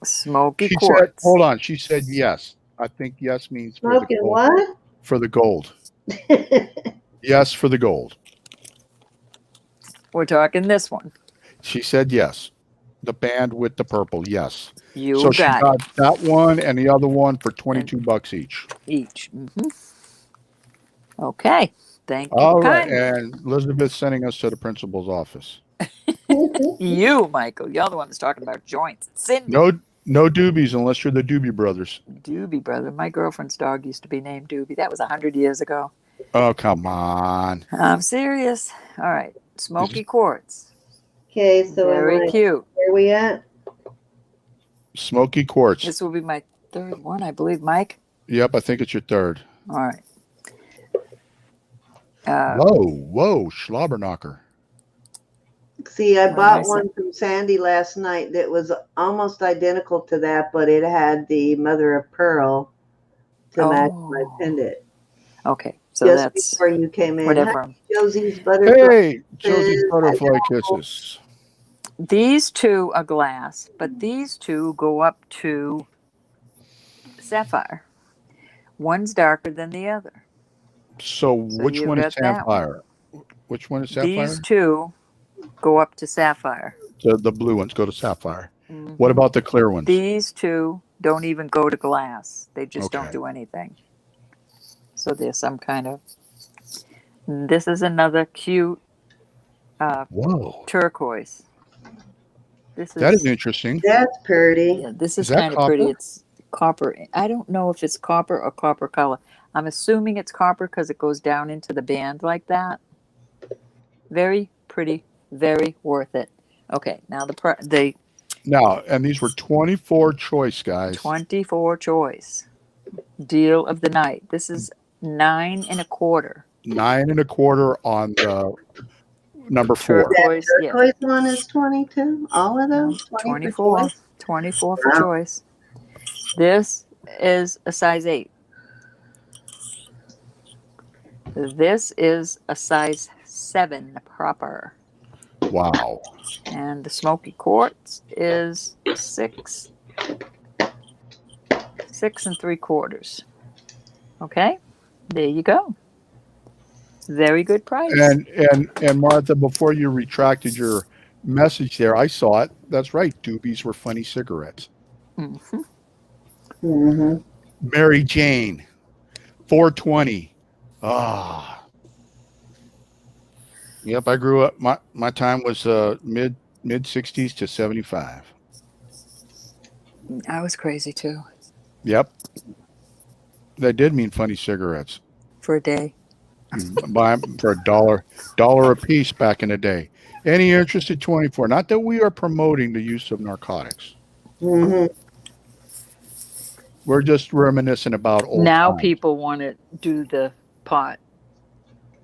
B: Smoky
E: She
B: quartz.
E: said, hold on. She said yes. I think yes means for the
A: Smoking
E: gold.
A: what?
E: For the gold. Yes, for the gold.
B: We're talking this one.
E: She said yes. The band with the purple, yes.
B: You
E: So she
B: got
E: got
B: it.
E: that one and the other one for $22 each.
B: Each. Mm-hmm. Okay. Thank you
E: All right.
B: kindly.
E: And Elizabeth's sending us to the principal's office.
B: You, Michael. You're the one that's talking about joints. Cindy.
E: No doobies unless you're the Doobie Brothers.
B: Doobie brother. My girlfriend's dog used to be named Doobie. That was 100 years ago.
E: Oh, come on.
B: I'm serious. All right. Smoky quartz.
A: Okay, so
B: Very cute.
A: where we at?
E: Smoky quartz.
B: This will be my third one, I believe, Mike.
E: Yep, I think it's your third.
B: All right.
E: Whoa, Schlabberknocker.
A: See, I
B: What
A: bought
B: am I
A: one from Sandy last night that was almost identical to that, but it had the mother of pearl to match my pendant.
B: Okay, so
A: Just
B: that's
A: before you came in.
B: whatever.
A: Hi, Josie's butterfly.
E: Hey, Josie's butterfly kisses.
B: These two are glass, but these two go up to sapphire. One's darker than the other.
E: So which
B: you've
E: one is
B: got that
E: sapphire? Which one is sapphire?
B: These two go up to sapphire.
E: The blue ones go to sapphire. Mm-hmm. What about the clear ones?
B: These two don't even go to glass. They just don't do anything. So there's some kind of... This is another cute turquoise.
E: That is interesting.
A: That's pretty.
B: Yeah, this is kind of pretty. It's copper. I don't know if it's copper or copper color. I'm assuming it's copper because it goes down into the band like that. Very pretty. Very worth it. Okay, now
E: and these were 24 choice, guys.
B: 24 choice. Deal of the night. This is 9 1/4.
E: 9 1/4 on the number 4.
A: That turquoise one is 22. All of those
B: 24. 24 for choice. This is a size 8. This is a size 7 proper.
E: Wow.
B: And the smoky quartz is 6 3/4. Okay, there you go. Very good price.
E: And Martha, before you retracted your message there. I saw it. That's right. Doobies were funny cigarettes.
B: Mm-hmm.
A: Mm-hmm.
E: Mary Jane, 420. Ah, yep. I grew up. My time was mid 60s to 75.
B: I was crazy too
E: Yep, that did mean funny cigarettes.
B: for a day.
E: You buy 'em for dollar a piece back in the day. Any interest in 24? Not that we are promoting the use of narcotics.
A: Mm-hmm.
E: We're just reminiscing about old
B: Now
E: times.
B: people want to do the pot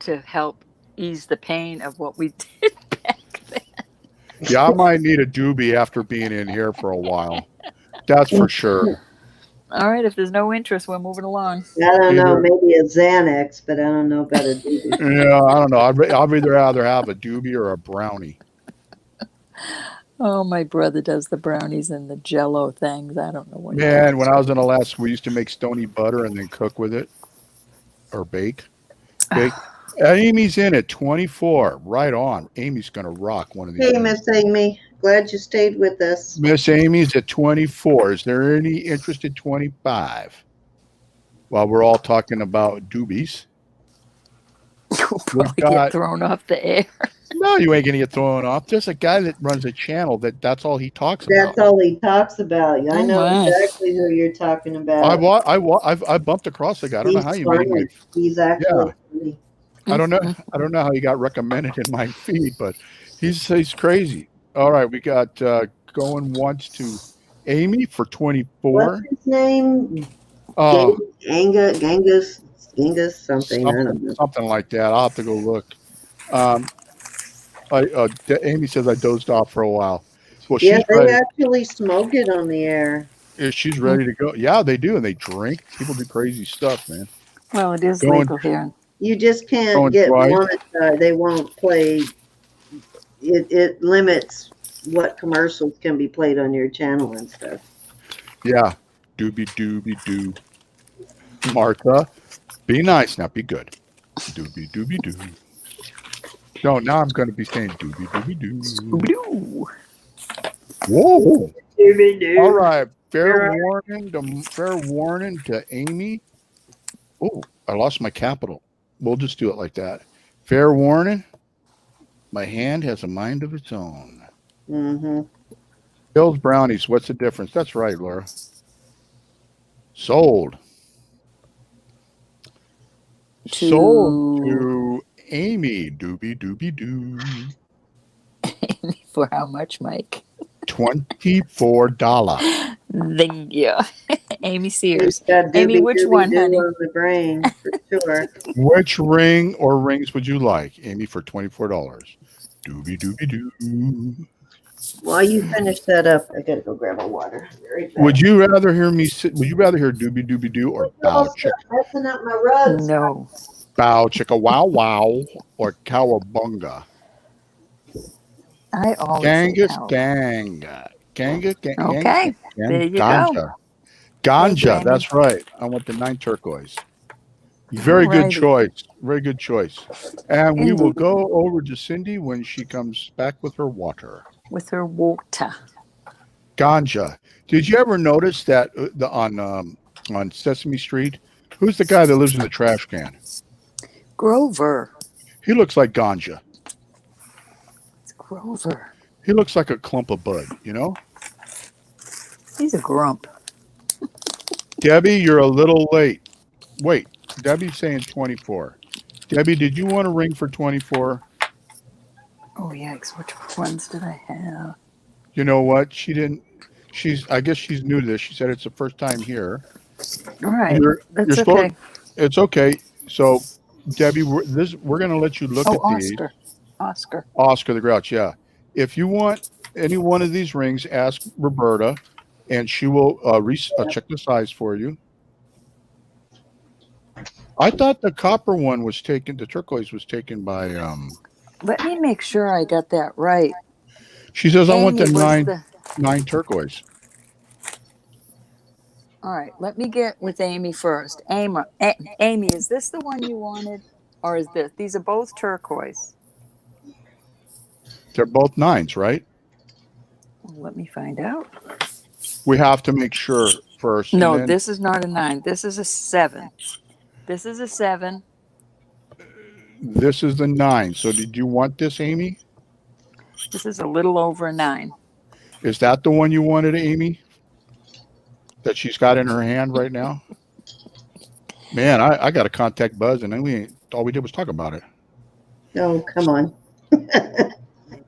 B: to help ease the pain of what we did back then.
E: Yeah, I might need a doobie after being in here for a while. That's for sure.
B: All right, if there's no interest, we're moving along.
A: I don't know,
E: Either,
A: maybe a Xanax, but I don't know about a doobie.
E: yeah, I don't know. I'd rather have a doobie or a brownie.
B: Oh, my brother does the brownies and the Jello things. I don't know what.
E: Man, when I was in Alaska, we used to make stony butter and then cook with it or bake. Bake. Amy's in at 24. Right on. Amy's going to rock one of these
A: Hey,
E: days.
A: Miss Amy, glad you stayed with us.
E: Miss Amy's at 24. Is there any interest in 25? While we're all talking about doobies.
B: You'll probably get thrown off the air.
E: No, you ain't gonna get thrown off. There's a guy that runs a channel that's all he talks about.
A: That's all he talks about. I
B: Oh,
A: know
B: my.
A: exactly who you're talking about.
E: I bumped across the guy. I don't know how
A: He's
E: you made him.
A: funny. He's actually funny.
E: I don't know how he got recommended in my feed, but he's crazy. All right, we got going once to Amy for 24.
A: What's his name?
E: Oh,
A: Genghis, something. I don't know.
E: something like that. I'll have to go look. Amy says I dozed off for a while. Well,
A: Yeah,
E: she's
A: they
E: ready.
A: actually smoke it on the air.
E: She's ready to go. Yeah, they do, and they drink. People do crazy stuff, man.
B: Well, it is
E: Going-
B: legal here.
A: You just can't
E: Going
A: get
E: twice.
A: monetized. They won't play. It limits what commercials can be played on your channel and stuff.
E: Yeah, doobie doo. Martha, be nice now. Be good. Doobie doo. No, now I'm going to be saying doobie doo.
B: Scooby-Doo.
E: Whoa.
A: Scooby-Doo.
E: All right. Fair
A: You're
E: warning to Amy. Oh, I lost my capital. We'll just do it like that. Fair warning. My hand has a mind of its own.
A: Mm-hmm.
E: Bill's brownies. What's the difference? That's right, Laura. Sold. Sold to Amy. Doobie doo.
B: For how much, Mike?
E: $24.
B: Thank you. Amy Sears.
A: He's got
B: Amy, which one, honey?
A: on the brain for sure.
E: Which ring or rings would you like, Amy, for $24? Doobie doo.
A: While you finish that up, I gotta go grab a water.
E: Would you rather hear me sit? Would you rather hear doobie doo or bow chicka?
A: Messing up my rugs.
B: No.
E: Bow chicka wow or cowabunga?
B: I always say
E: Gangus
B: cow.
E: ganga.
B: Okay. There you go.
E: Ganja.
B: Thank you,
E: Ganja,
B: Amy.
E: that's right. I want the 9 turquoise. Very good
B: Alrighty.
E: choice. Very good choice. And we will
B: Indeed.
E: go over to Cindy when she comes back with her water.
B: With her water.
E: Ganja. Did you ever notice that on Sesame Street? Who's the guy that lives in the trash can?
B: Grover.
E: He looks like ganja.
B: It's Grover.
E: He looks like a clump of bud, you know?
B: He's a grump.
E: Debbie, you're a little late. Wait, Debbie's saying 24. Debbie, did you want a ring for 24?
B: Oh, yikes. Which ones did I have?
E: You know what? She didn't. I guess she's new to this. She said it's the first time here.
B: All right. That's
E: you're
B: okay.
E: It's okay. So, Debbie, we're going to let you look at these. Oscar the Grouch, yeah. If you want any one of these rings, ask Roberta, and she will check the size for you. I thought the copper one was taken, the turquoise was taken by.
B: Let me make sure I got that right.
E: She says, I want the
B: Amy,
E: 9 turquoise.
B: All right, let me get with Amy first. Amy, is this the one you wanted? Or is this? These are both turquoise.
E: They're both 9s, right?
B: Let me find out.
E: We have to make sure first. And
B: No,
E: then
B: this is not a 9. This is a 7. This is a 7.
E: this is the 9. So did you want this, Amy?
B: This is a little over a 9.
E: Is that the one you wanted, Amy? That she's got in her hand right now? Man, I got to contact Buzz, and then all we did was talk about it.
A: Oh, come on.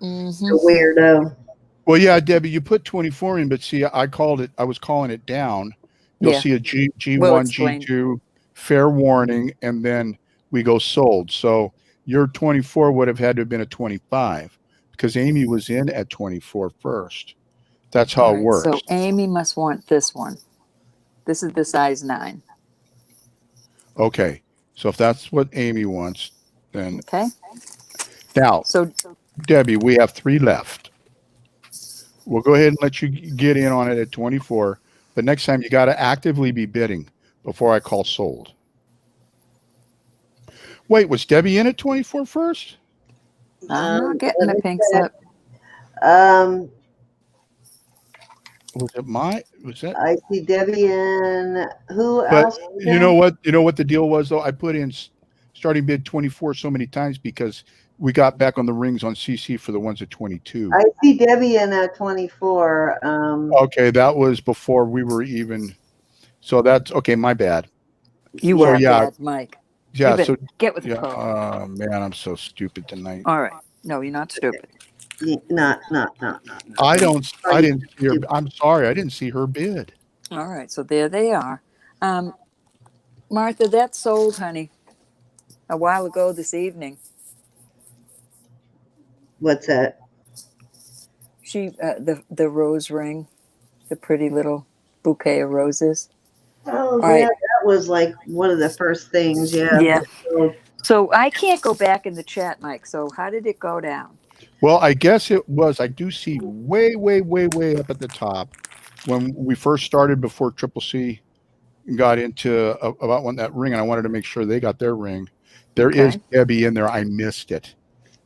B: Mm-hmm.
A: A weirdo.
E: Well, yeah, Debbie, you put 24 in, but see, I was calling it down. You'll
B: Yeah.
E: see a G1,
B: We'll explain.
E: G2, fair warning, and then we go sold. So your 24 would have had to have been a 25 because Amy was in at 24 first. That's how
B: All
E: it
B: right,
E: works.
B: so Amy must want this one. This is the size 9.
E: Okay. So if that's what Amy wants, then
B: Okay.
E: now,
B: So
E: Debbie, we have 3 left. We'll go ahead and let you get in on it at 24. But next time you got to actively be bidding before I call sold. Wait, was Debbie in at 24 first?
B: I'm not getting the
A: let me
B: pink
A: check.
B: slip.
E: Was that?
A: I see Debbie and who
E: But
A: else?
E: you know what? You know what the deal was though? I put in starting bid 24 so many times because we got back on the rings on CC for the ones at 22.
A: I see Debbie in at 24.
E: Okay, that was before we were even. So that's okay. My bad.
B: You
E: So,
B: are
E: yeah.
B: bad, Mike.
E: Yeah.
B: You better
E: So
B: get with the
E: yeah.
B: program.
E: Man, I'm so stupid tonight.
B: All right. No, you're not stupid.
A: Not.
E: I didn't see her.
A: Stupid.
E: I'm sorry. I didn't see her bid.
B: All right. So there they are. Martha, that sold, honey, a while ago this evening.
A: What's that?
B: She the rose ring, the pretty little bouquet of roses.
A: Oh,
B: All right.
A: that was like one of the first things. Yeah.
B: Yeah.
A: So,
B: So I can't go back in the chat, Mike. So how did it go down?
E: Well, I guess it was. I do see way up at the top when we first started before Triple C got into about when that ring, and I wanted to make sure they got their ring. There is
B: Okay.
E: Debbie in there. I missed it.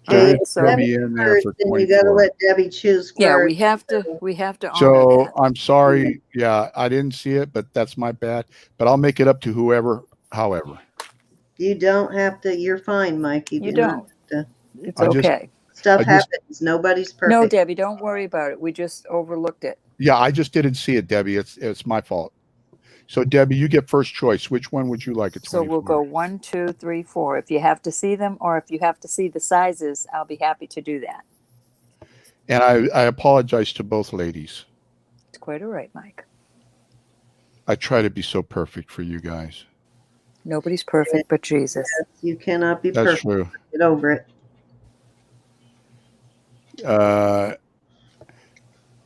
B: All
E: There
B: right,
E: is
B: so-
E: Debbie in there for
A: and you got to
E: 24.
A: let Debbie choose first.
B: Yeah, we have to honor
E: So
B: that.
E: I'm sorry. Yeah, I didn't see it, but that's my bad. But I'll make it up to whoever, however.
A: You don't have to. You're fine, Mike.
B: You
A: do not
B: don't.
A: have to.
B: It's
E: I just-
B: okay.
A: Stuff
E: I just-
A: happens. Nobody's perfect.
B: No, Debbie, don't worry about it. We just overlooked it.
E: Yeah, I just didn't see it, Debbie. It's my fault. So Debbie, you get first choice. Which one would you like at 24?
B: So we'll go 1, 2, 3, 4. If you have to see them or if you have to see the sizes, I'll be happy to do that.
E: And I apologize to both ladies.
B: It's quite all right, Mike.
E: I try to be so perfect for you guys.
B: Nobody's perfect but Jesus.
A: You cannot be
E: That's
A: perfect.
E: true.
A: Get over it.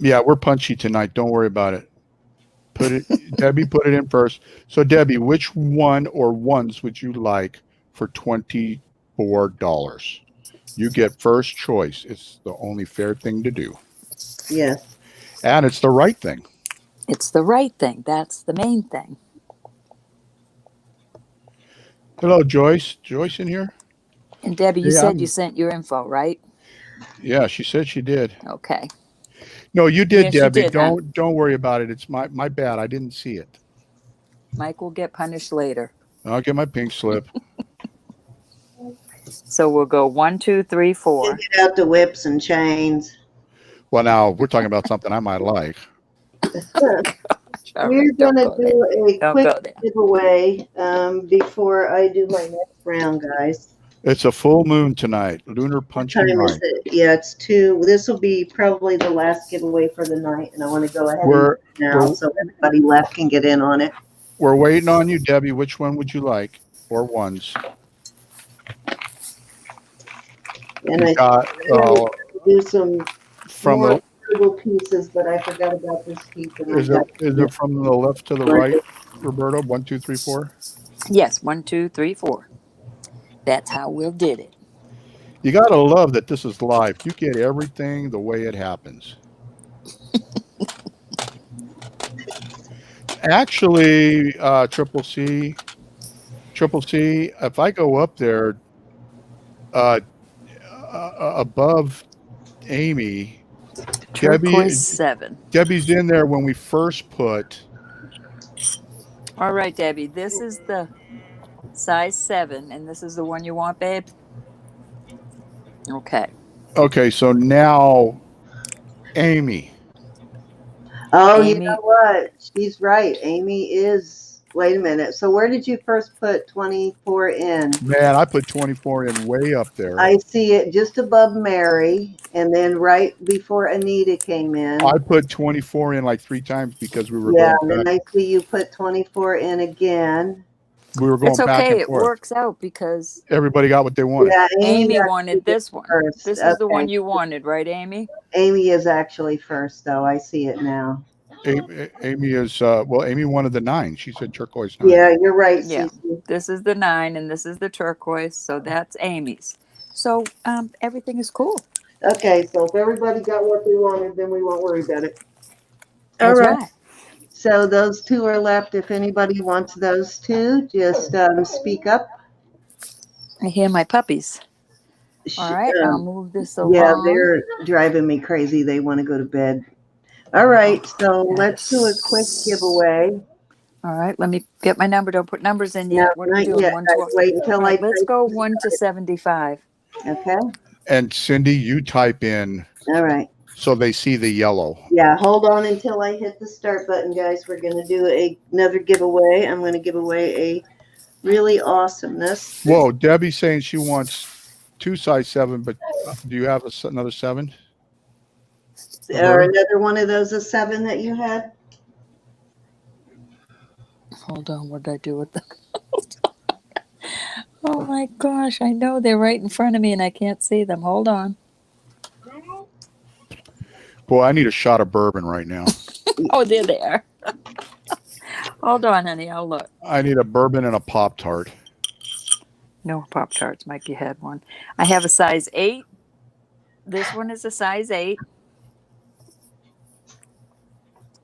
E: Yeah, we're punchy tonight. Don't worry about it. Debbie, put it in first. So Debbie, which one or ones would you like for $24? You get first choice. It's the only fair thing to do.
A: Yes.
E: And it's the right thing.
B: It's the right thing. That's the main thing.
E: Hello, Joyce. Joyce in here?
B: And Debbie, you
E: Yeah,
B: said you sent your info, right?
E: Yeah, she said she did.
B: Okay.
E: No, you did,
B: Yes, you
E: Debbie.
B: did, huh?
E: Don't worry about it. It's my bad. I didn't see it.
B: Mike will get punished later.
E: I'll get my pink slip.
B: So we'll go 1, 2, 3, 4.
A: Get out the whips and chains.
E: Well, now we're talking about something I might like.
B: All
A: We're
B: right, don't
A: going to
B: go there.
A: do a
B: Don't
A: quick
B: go there.
A: giveaway before I do my next round, guys.
E: It's a full moon tonight. Lunar
A: What
E: punching
A: time is
E: night.
A: it? Yeah, it's 2. This will be probably the last giveaway for the night, and I want to go ahead
E: We're-
A: and do it now so everybody left can get in on it.
E: We're waiting on you, Debbie. Which one would you like? Or ones?
A: And I
E: Got
A: do some
E: from
A: more
E: the
A: little pieces, but I forgot about this piece. And I
E: is
A: got
E: it from the left to the right, Roberta? 1, 2, 3, 4.
B: Yes, 1, 2, 3, 4. That's how we'll did it.
E: You gotta love that this is live. You get everything the way it happens. Actually, Triple C, if I go up there above Amy.
B: Turquoise 7.
E: Debbie's in there when we first put.
B: All right, Debbie. This is the size 7, and this is the one you want, babe? Okay.
E: Okay, so now Amy.
A: Oh, you
B: Amy.
A: know what? She's right. Amy is. Wait a minute. So where did you first put 24 in?
E: Man, I put 24 in way up there.
A: I see it just above Mary, and then right before Anita came in.
E: I put 24 in like 3 times because we were
A: Yeah,
E: going
A: and
E: back.
A: then I see you put 24 in again.
E: We were going
B: It's
E: back
B: okay.
E: and
B: It
E: forth.
B: works out because
E: Everybody got what they wanted.
A: Yeah,
B: Amy
A: got
B: wanted this one.
A: first.
B: This is the
A: Okay.
B: one you wanted, right, Amy?
A: Amy is actually first, though. I see it now.
E: Amy is well. Amy wanted the 9. She said turquoise 9.
A: Yeah, you're right,
B: Yeah.
A: Cece.
B: This is the 9, and this is the turquoise. So that's Amy's. So everything is cool.
A: Okay, so if everybody got what they wanted, then we won't worry about it. All
B: That's
A: right.
B: right.
A: So those 2 are left. If anybody wants those 2, just speak up.
B: I hear my puppies. All right, I'll move this along.
A: Yeah, they're driving me crazy. They want to go to bed. All right, so let's do a quick giveaway.
B: All right, let me get my number. Don't put numbers in yet.
A: No,
B: What are we
A: not
B: doing?
A: yet.
B: 1 to
A: Wait until
B: right,
A: I
B: let's
A: type
B: go
A: this
B: 1 to 75.
A: Okay.
E: And Cindy, you type in
A: All right.
E: so they see the yellow.
A: Yeah, hold on until I hit the start button, guys. We're going to do another giveaway. I'm going to give away a really awesomeness.
E: Whoa, Debbie's saying she wants 2 size 7, but do you have another 7?
A: Or another one of those, a 7 that you had?
B: Hold on, what did I do with them? Oh my gosh, I know they're right in front of me and I can't see them. Hold on.
E: Boy, I need a shot of bourbon right now.
B: Oh, there they are. Hold on, honey, I'll look.
E: I need a bourbon and a Pop-Tart.
B: No Pop-Tarts, Mikey had one. I have a size 8. This one is a size 8.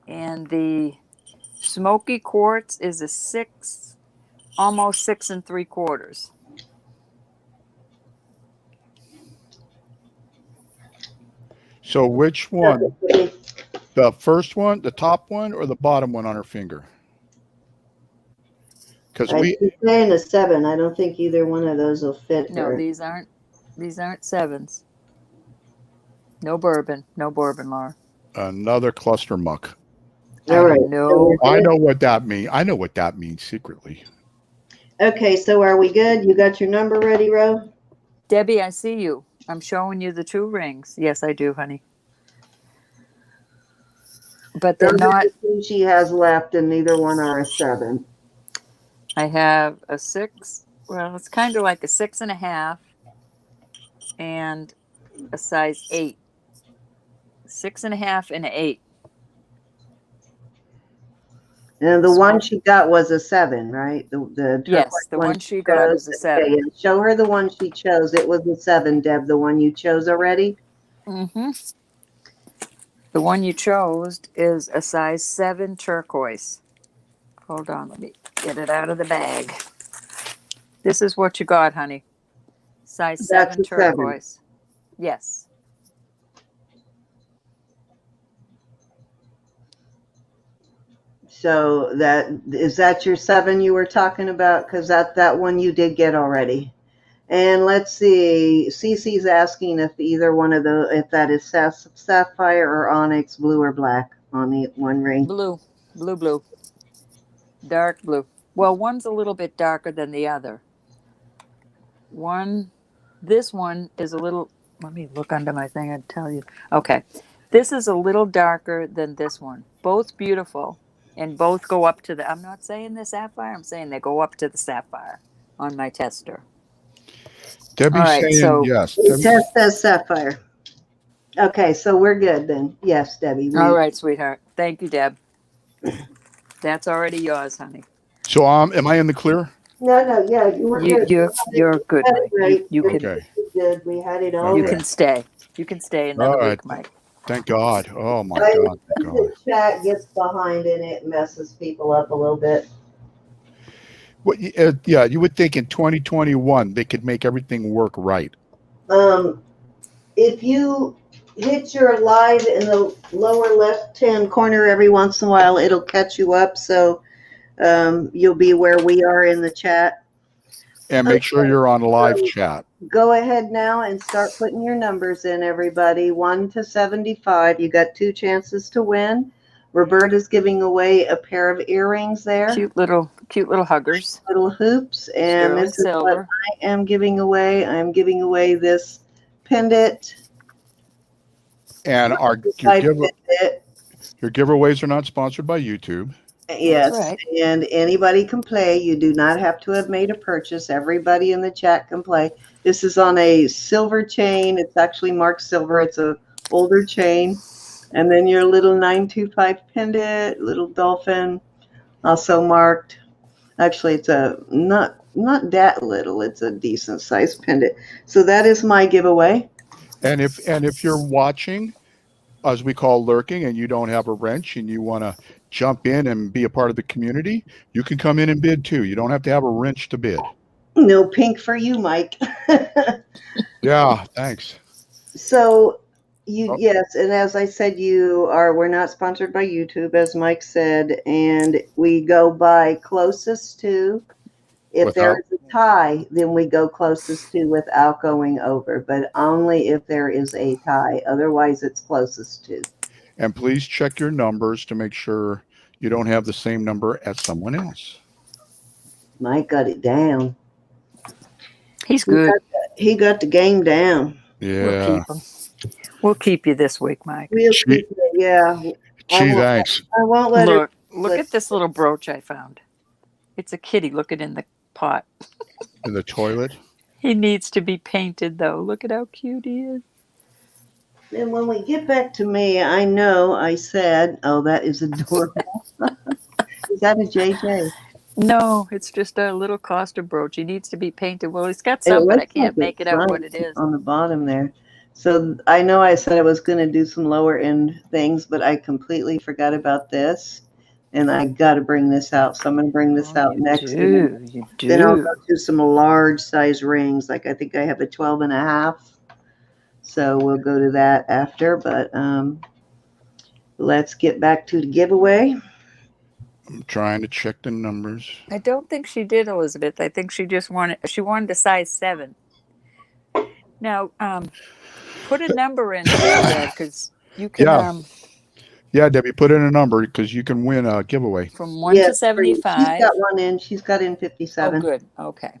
B: And the smoky quartz is a 6, almost 6 3/4.
E: So which one? The first one, the top one, or the bottom one on her finger? Because
A: She's saying a 7. I don't think either one of those will fit
B: No,
A: her.
B: these aren't 7s. No bourbon, Laura.
E: Another cluster muck.
A: All right.
B: No.
E: I know what that means. I know what that means secretly.
A: Okay, so are we good? You got your number ready, Ro?
B: Debbie, I see you. I'm showing you the 2 rings. Yes, I do, honey. But they're
A: Those are
B: not.
A: the 2 she has left, and neither one are a 7.
B: I have a 6. Well, it's kind of like a 6.5 and a size 8. 6.5 and an 8.
A: And the one she got was a 7, right? The
B: Yes, the one she got is a 7.
A: Okay, and show her the one she chose. It was a 7, Deb, the one you chose already.
B: Mm-hmm. The one you chose is a size 7 turquoise. Hold on, let me get it out of the bag. This is what you got, honey. Size
A: That's
B: 7
A: a 7.
B: turquoise. Yes.
A: So is that your 7 you were talking about? Because that one you did get already. And let's see, Cece's asking if either one of if that is sapphire or onyx, blue or black on the one ring.
B: Blue. Dark blue. Well, one's a little bit darker than the other. This one is a little, let me look under my thing and tell you. Okay. This is a little darker than this one. Both beautiful and both go up to I'm not saying the sapphire, I'm saying they go up to the sapphire on my tester.
E: Debbie's saying yes.
A: The test says sapphire. Okay, so we're good then. Yes, Debbie.
B: All right, sweetheart. Thank you, Deb. That's already yours, honey.
E: So am I in the clear?
A: No, yeah, you were good.
B: You're good, Mike.
A: Right.
B: You can.
E: Okay.
A: Good. We had it all.
B: You
A: right.
B: can stay. You can stay another
E: All
B: week,
E: right.
B: Mike.
E: Thank God. Oh my God. Thank God.
A: The chat gets behind and it messes people up a little bit.
E: Well, yeah, you would think in 2021 they could make everything work right.
A: If you hit your live in the lower left-hand corner every once in a while, it'll catch you up. So you'll be where we are in the chat.
E: And make sure you're on live chat.
A: Go ahead now and start putting your numbers in, everybody. 1 to 75. You got 2 chances to win. Roberta's giving away a pair of earrings there.
B: Cute little huggers.
A: Little hoops. And
B: Sterling
A: this is what
B: silver.
A: I am giving away. I'm giving away this pendant.
E: And your giveaways are not sponsored by YouTube.
A: Yes,
B: right.
A: and anybody can play. You do not have to have made a purchase. Everybody in the chat can play. This is on a silver chain. It's actually marked silver. It's a older chain. And then your little 925 pendant, little dolphin, also marked. Actually, it's a not that little. It's a decent sized pendant. So that is my giveaway.
E: And if you're watching, as we call lurking, and you don't have a wrench and you want to jump in and be a part of the community, you can come in and bid too. You don't have to have a wrench to bid.
A: No pink for you, Mike.
E: Yeah, thanks.
A: So yes, and as I said, we're not sponsored by YouTube, as Mike said, and we go by closest to. If there is a tie, then we go closest to without going over, but only if there is a tie. Otherwise, it's closest to.
E: And please check your numbers to make sure you don't have the same number as someone else.
A: Mike got it down.
B: He's good.
A: He got the game down.
E: Yeah.
B: We'll keep you this week, Mike.
A: Yeah.
E: Gee, thanks.
A: I won't let her.
B: Look at this little brooch I found. It's a kitty looking in the pot.
E: In the toilet?
B: He needs to be painted, though. Look at how cute he is.
A: And when we get back to me, I know I said, oh, that is adorable. Is that a JJ?
B: No, it's just a little Costa brooch. He needs to be painted. Well, he's got some, but I can't make it out what it is.
A: On the bottom there. So I know I said I was going to do some lower end things, but I completely forgot about this. And I got to bring this out. So I'm going to bring this out next.
B: You do.
A: Then I'll go do some large size rings. Like I think I have a 12.5. So we'll go to that after. But let's get back to the giveaway.
E: I'm trying to check the numbers.
B: I don't think she did, Elizabeth. I think she just wanted a size 7. Now, put a number in there, because you can.
A: Yeah,
E: Debbie, put in a number because you can win a giveaway.
B: From 1 to 75.
A: She's got one in. She's got in 57.
B: Oh, good. Okay.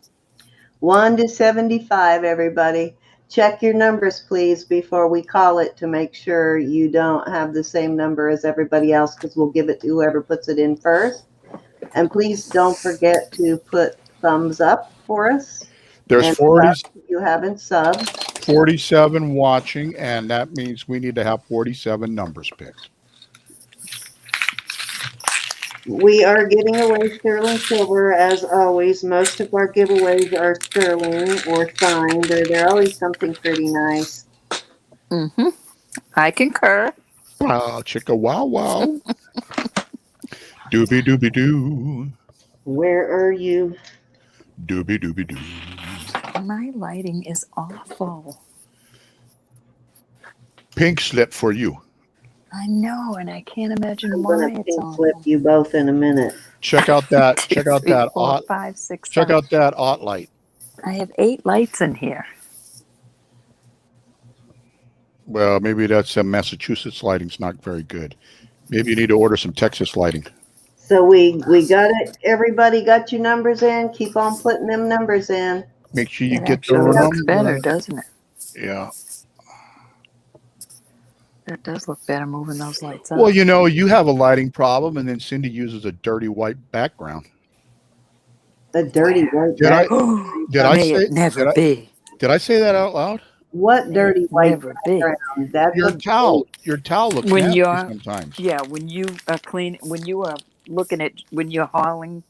A: 1 to 75, everybody. Check your numbers, please, before we call it to make sure you don't have the same number as everybody else, because we'll give it to whoever puts it in first. And please don't forget to put thumbs up for us.
E: There's 40.
A: You haven't subbed.
E: 47 watching, and that means we need to have 47 numbers picked.
A: We are giving away sterling silver as always. Most of our giveaways are sterling or signed, or they're always something pretty nice.
B: Mm-hmm. I concur.
E: Wow, chicka wow wow. Doobie doobie doo.
A: Where are you?
E: Doobie doobie doo.
B: My lighting is awful.
E: Pink slip for you.
B: I know, and I can't imagine
A: I'm
B: why
A: gonna
B: it's
A: pink
B: awful.
A: slip you both in a minute.
E: Check out that. check out
B: 3,
E: that.
B: 4,
E: Ot,
B: 5, 6,
E: check
B: 7.
E: out that ot light.
B: I have 8 lights in here.
E: Well, maybe that's Massachusetts lighting's not very good. Maybe you need to order some Texas lighting.
A: So we got it. Everybody got your numbers in. Keep on putting them numbers in.
E: Make sure you
B: It
E: get the
B: actually looks
E: number.
B: better, doesn't it?
E: Yeah.
B: It does look better moving those lights up.
E: Well, you know, you have a lighting problem, and then Cindy uses a dirty white background.
A: The dirty white.
E: Did I
B: May
E: say?
B: it never be.
E: Did I say that out loud?
A: What dirty white
B: Never be.
A: background? That's
E: Your
A: a
E: towel. Your towel looks
B: When
E: nasty
B: you're-
E: sometimes.
B: Yeah, when you are when you're hauling,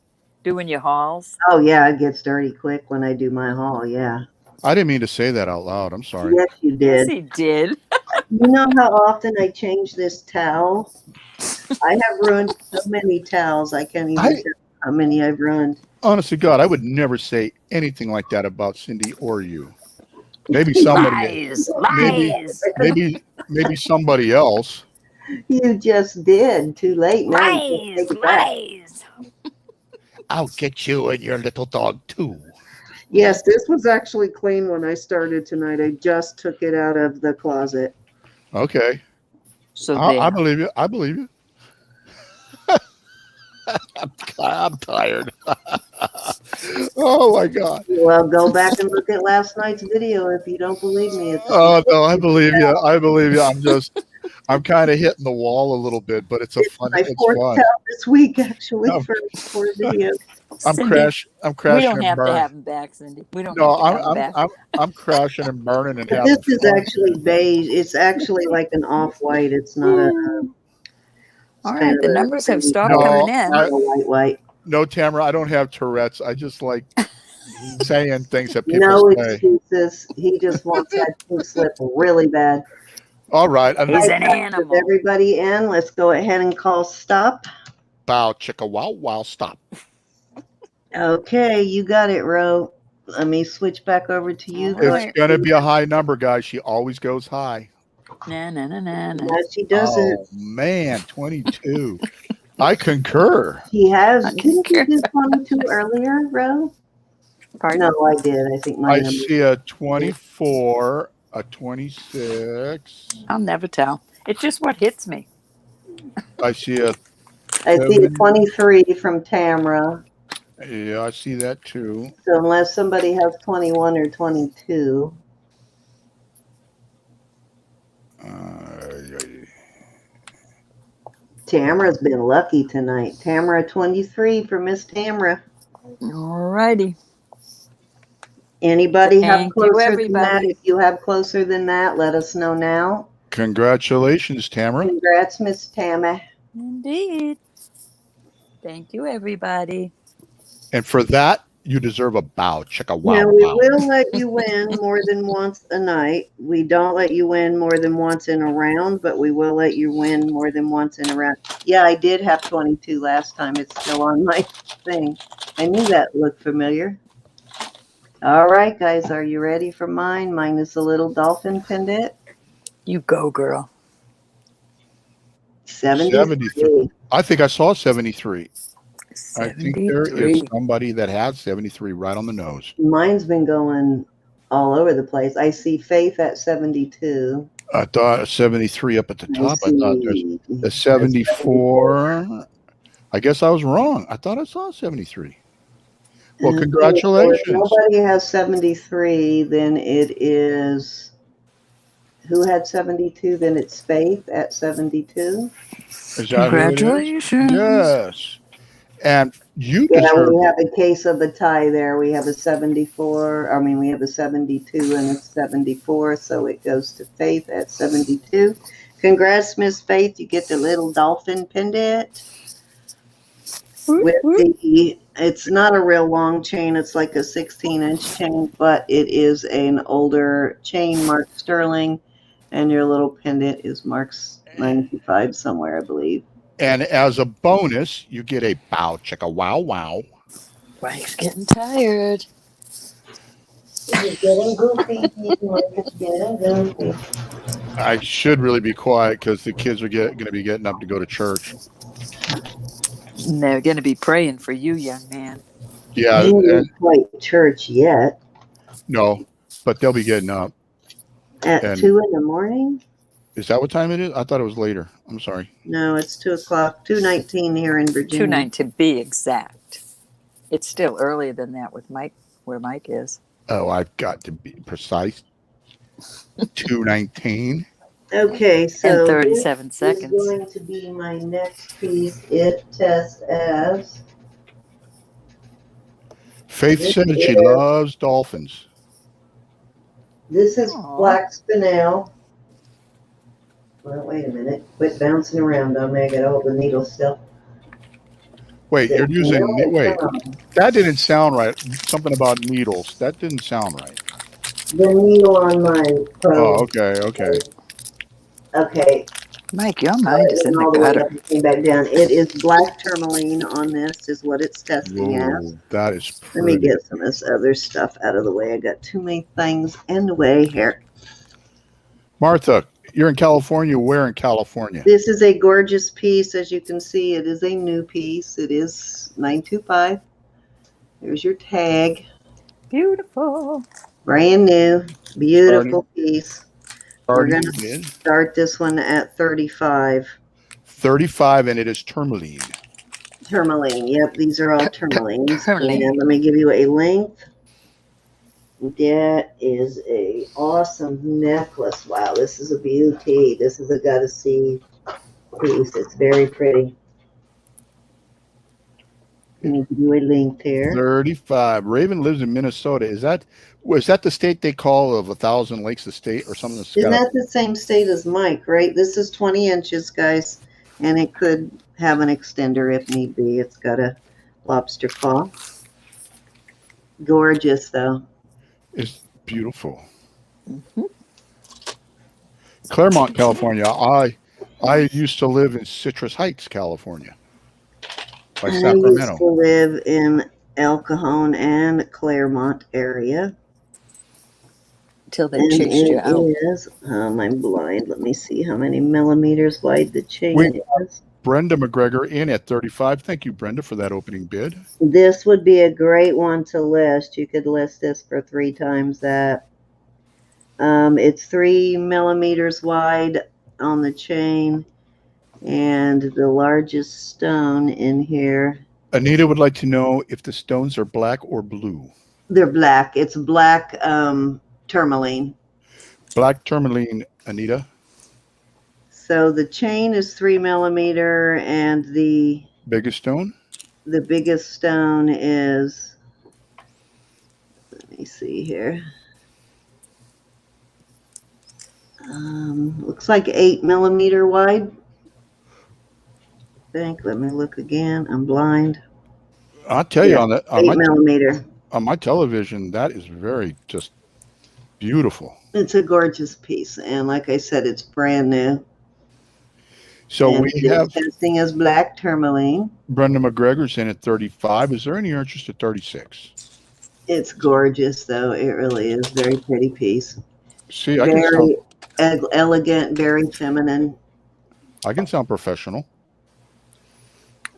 B: doing your hauls.
A: Oh yeah, it gets dirty quick when I do my haul. Yeah.
E: I didn't mean to say that out loud. I'm sorry.
A: Yes, you
B: Yes,
A: did.
B: he did.
A: You know how often I change this towel? I have ruined so many towels. I can't even tell how many I've ruined.
E: Honest to God, I would never say anything like that about Cindy or you. Maybe somebody.
B: Lies.
E: Maybe maybe somebody else.
A: You just did. Too late now. You can't
B: Lies,
A: take it back.
B: lies.
E: I'll get you and your little dog too.
A: Yes, this was actually clean when I started tonight. I just took it out of the closet.
E: Okay.
B: So
E: I
B: there.
E: believe you. I believe you. I'm tired. Oh my God.
A: Well, go back and look at last night's video if you don't believe me. It's
E: Oh no, I believe you. I believe you. I'm kind of hitting the wall a little bit, but it's
A: my
E: it's
A: fourth
E: fun.
A: tell this week actually
E: I'm,
A: for videos.
E: I'm
B: Cindy,
E: I'm
B: we
E: crashing
B: don't
E: and
B: have to
E: burning.
B: have them back, Cindy. We don't
E: No,
B: have to have them back.
E: I'm crashing and burning and
A: But this
E: having
A: is
E: fun.
A: actually beige. It's actually like an off-white. It's not a. It's
B: All
A: kind
B: right,
A: of
B: the
A: a
B: numbers have
A: creamy
B: stopped
A: color.
B: coming
E: No,
B: in.
A: Not a white.
E: no, Tamara, I don't have Tourette's. I just like saying things that people
A: No
E: say.
A: excuses. He just wants that pink slip really bad.
E: All right,
B: He's
A: Right,
B: an
A: guys, with
B: animal.
A: everybody in, let's go ahead and call stop.
E: bow chicka wow wow stop.
A: Okay, you got it, Ro. Let me switch back over to you.
B: All
A: Go
B: right.
E: It's gonna be a high number, guys. She always goes high.
B: Na na na na na.
A: No, she doesn't.
E: Oh man, 22. I concur.
A: He has.
B: I
A: Didn't he
B: concur.
A: do 22 earlier, Ro?
B: Pardon?
A: No, I did. I think my
E: I
A: number.
E: see a 24, a 26.
B: I'll never tell. It's just what hits me.
E: I see a
A: I see a
E: 7.
A: 23 from Tamra.
E: Yeah, I see that too.
A: So unless somebody has 21 or 22. Tamara's been lucky tonight. Tamara 23 for Miss Tamara.
B: All righty.
A: Anybody have
B: Thank you,
A: closer than that?
B: everybody.
A: If you have closer than that, let us know now.
E: Congratulations, Tamara.
A: Congrats, Miss Tamara.
B: Indeed. Thank you, everybody.
E: And for that, you deserve a bow. Check a wow.
A: Now, we
E: wow.
A: will let you win more than once a night. We don't let you win more than once in a round, but we will let you win more than once in a round. Yeah, I did have 22 last time. It's still on my thing. I knew that looked familiar. All right, guys, are you ready for mine? Mine is a little dolphin pendant.
B: You go, girl.
A: 73.
E: I think I saw 73. I think there is
B: 73.
E: somebody that has 73 right on the nose.
A: Mine's been going all over the place. I see Faith at 72.
E: I thought 73 up at the top. I thought there's
A: see
E: a 74. I guess I was wrong. I thought I saw 73. Well,
A: If
E: congratulations.
A: nobody has 73, then it is. Who had 72? Then it's Faith at 72.
E: Is that who it is?
B: Congratulations.
E: Yes. And you
A: Yeah,
E: deserve
A: we have a case of a tie there. We have a 74. I mean, we have a 72 and a 74, so it goes to Faith at 72. Congrats, Miss Faith. You get the little dolphin pendant. With the, it's not a real long chain. It's like a 16-inch chain, but it is an older chain marked sterling, and your little pendant is marked 95 somewhere, I believe.
E: And as a bonus, you get a bow chicka wow wow.
B: Mike's getting tired.
A: It's getting goofy. It's getting goofy.
E: I should really be quiet because the kids are going to be getting up to go to church.
B: And they're going to be praying for you, young man.
E: Yeah,
A: You ain't quite church yet.
E: no, but they'll be getting up.
A: At 2 in the morning?
E: Is that what time it is? I thought it was later. I'm sorry.
A: No, it's 2 o'clock. 2:19 here in Virginia.
B: 2:09 to be exact. It's still earlier than that with Mike, where Mike is.
E: Oh, I've got to be precise. 2:19.
A: Okay, so
B: And 37
A: this
B: seconds.
A: is going to be my next piece. It tests as.
E: Faith said she loves dolphins.
A: This is
B: Aw.
A: black spinel. Well, wait a minute. Quit bouncing around on me. I got to hold the needle still.
E: Wait, you're using
A: No,
E: wait.
A: come on.
E: That didn't sound right. Something about needles. That didn't sound right.
A: The needle on my probe.
E: Oh, okay.
A: Okay.
B: Mike, your mind is in the
A: All the way
B: gutter.
A: up and came back down. It is black tourmaline on this, is what it's testing as.
E: Whoa, that is
A: Let me
E: pretty.
A: get some of this other stuff out of the way. I got too many things in the way here.
E: Martha, You're in California. Where in California?
A: This is a gorgeous piece. As you can see, it is a new piece. It is 925. There's your tag.
B: Beautiful.
A: Brand new, beautiful piece. We're
E: Starting
A: going to
E: bid.
A: start this one at 35.
E: 35, and it is tourmaline.
A: Tourmaline. Yep, these are all tourmalines.
B: Tourmaline.
A: And let me give you a length. That is a awesome necklace. Wow, this is a beauty. This is a gotta see piece. It's very pretty. Let me give you a link there.
E: 35. Raven lives in Minnesota. Is that the state they call of 1,000 lakes, the state or something? That's
A: Isn't
E: got
A: that the same state as Mike, right? This is 20 inches, guys, and it could have an extender if need be. It's got a lobster claw. Gorgeous, though.
E: It's beautiful. Claremont, California. I used to live in Citrus Heights, California, by
A: I used
E: Sacramento.
A: to live in El Cajon and Claremont area.
B: Until they
A: And
B: chased you
A: it
B: out.
A: is, I'm blind. Let me see how many millimeters wide the chain is.
E: Brenda McGregor in at 35. Thank you, Brenda, for that opening bid.
A: This would be a great one to list. You could list this for 3 times that. It's 3 millimeters wide on the chain, and the largest stone in here.
E: Anita would like to know if the stones are black or blue.
A: They're black. It's black tourmaline.
E: Black tourmaline, Anita.
A: So the chain is 3 millimeter, and the
E: Biggest stone?
A: biggest stone is, let me see here. Looks like 8 millimeter wide. I think. Let me look again. I'm blind.
E: I'll tell you on that
A: 8 millimeter.
E: on my television, that is very just beautiful.
A: It's a gorgeous piece, and like I said, it's brand new.
E: So
A: And
E: we
A: it is
E: have
A: testing as black tourmaline.
E: Brenda McGregor's in at 35. Is there any interest at 36?
A: It's gorgeous, though. It really is. Very pretty piece.
E: See, I can
A: Very elegant, very feminine.
E: sound professional.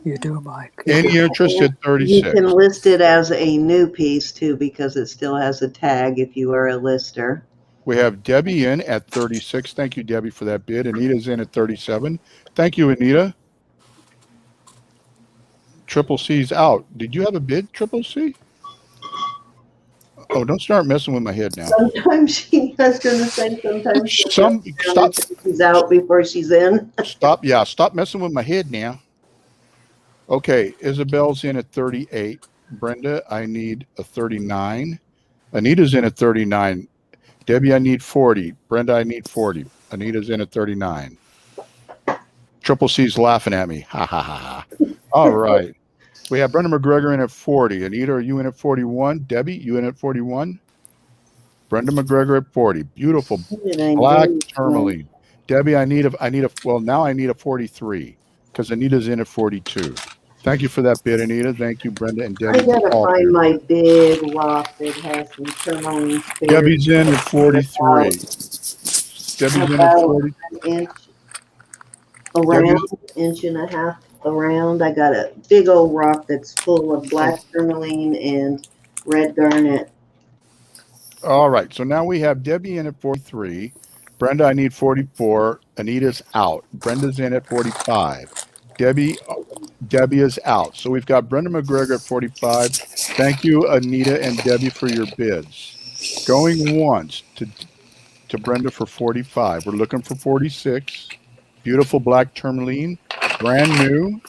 B: You do, Mike.
E: Any interest at
A: You
E: 36?
A: can list it as a new piece, too, because it still has a tag if you are a lister.
E: We have Debbie in at 36. Thank you, Debbie, for that bid. Anita's in at 37. Thank you, Anita. Triple C's out. Did you have a bid, Triple C? Oh, don't start messing with my head now.
A: Sometimes I was going to say sometimes
E: Stop.
A: she's out before she's in.
E: Stop messing with my head now. Okay, Isabel's in at 38. Brenda, I need a 39. Anita's in at 39. Debbie, I need 40. Brenda, I need 40. Anita's in at 39. Triple C's laughing at me. Ha, ha, ha, ha. All right. We have Brenda McGregor in at 40. Anita, are you in at 41? Debbie, you in at 41? Brenda McGregor at 40. Beautiful black tourmaline. Debbie, I need a 43 because Anita's in at 42. Thank you for that bid, Anita. Thank you, Brenda and Debbie.
A: I gotta find my big rock that has some tourmaline.
E: Debbie's in at 43. Debbie's in at 40.
A: Inch around, inch and a half around. I got a big old rock that's full of black tourmaline and red garnet.
E: All right. So now we have Debbie in at 43. Brenda, I need 44. Anita's out. Brenda's in at 45. Debbie is out. So we've got Brenda McGregor at 45. Thank you, Anita and Debbie, for your bids. Going once to Brenda for 45. We're looking for 46. Beautiful black tourmaline, brand new.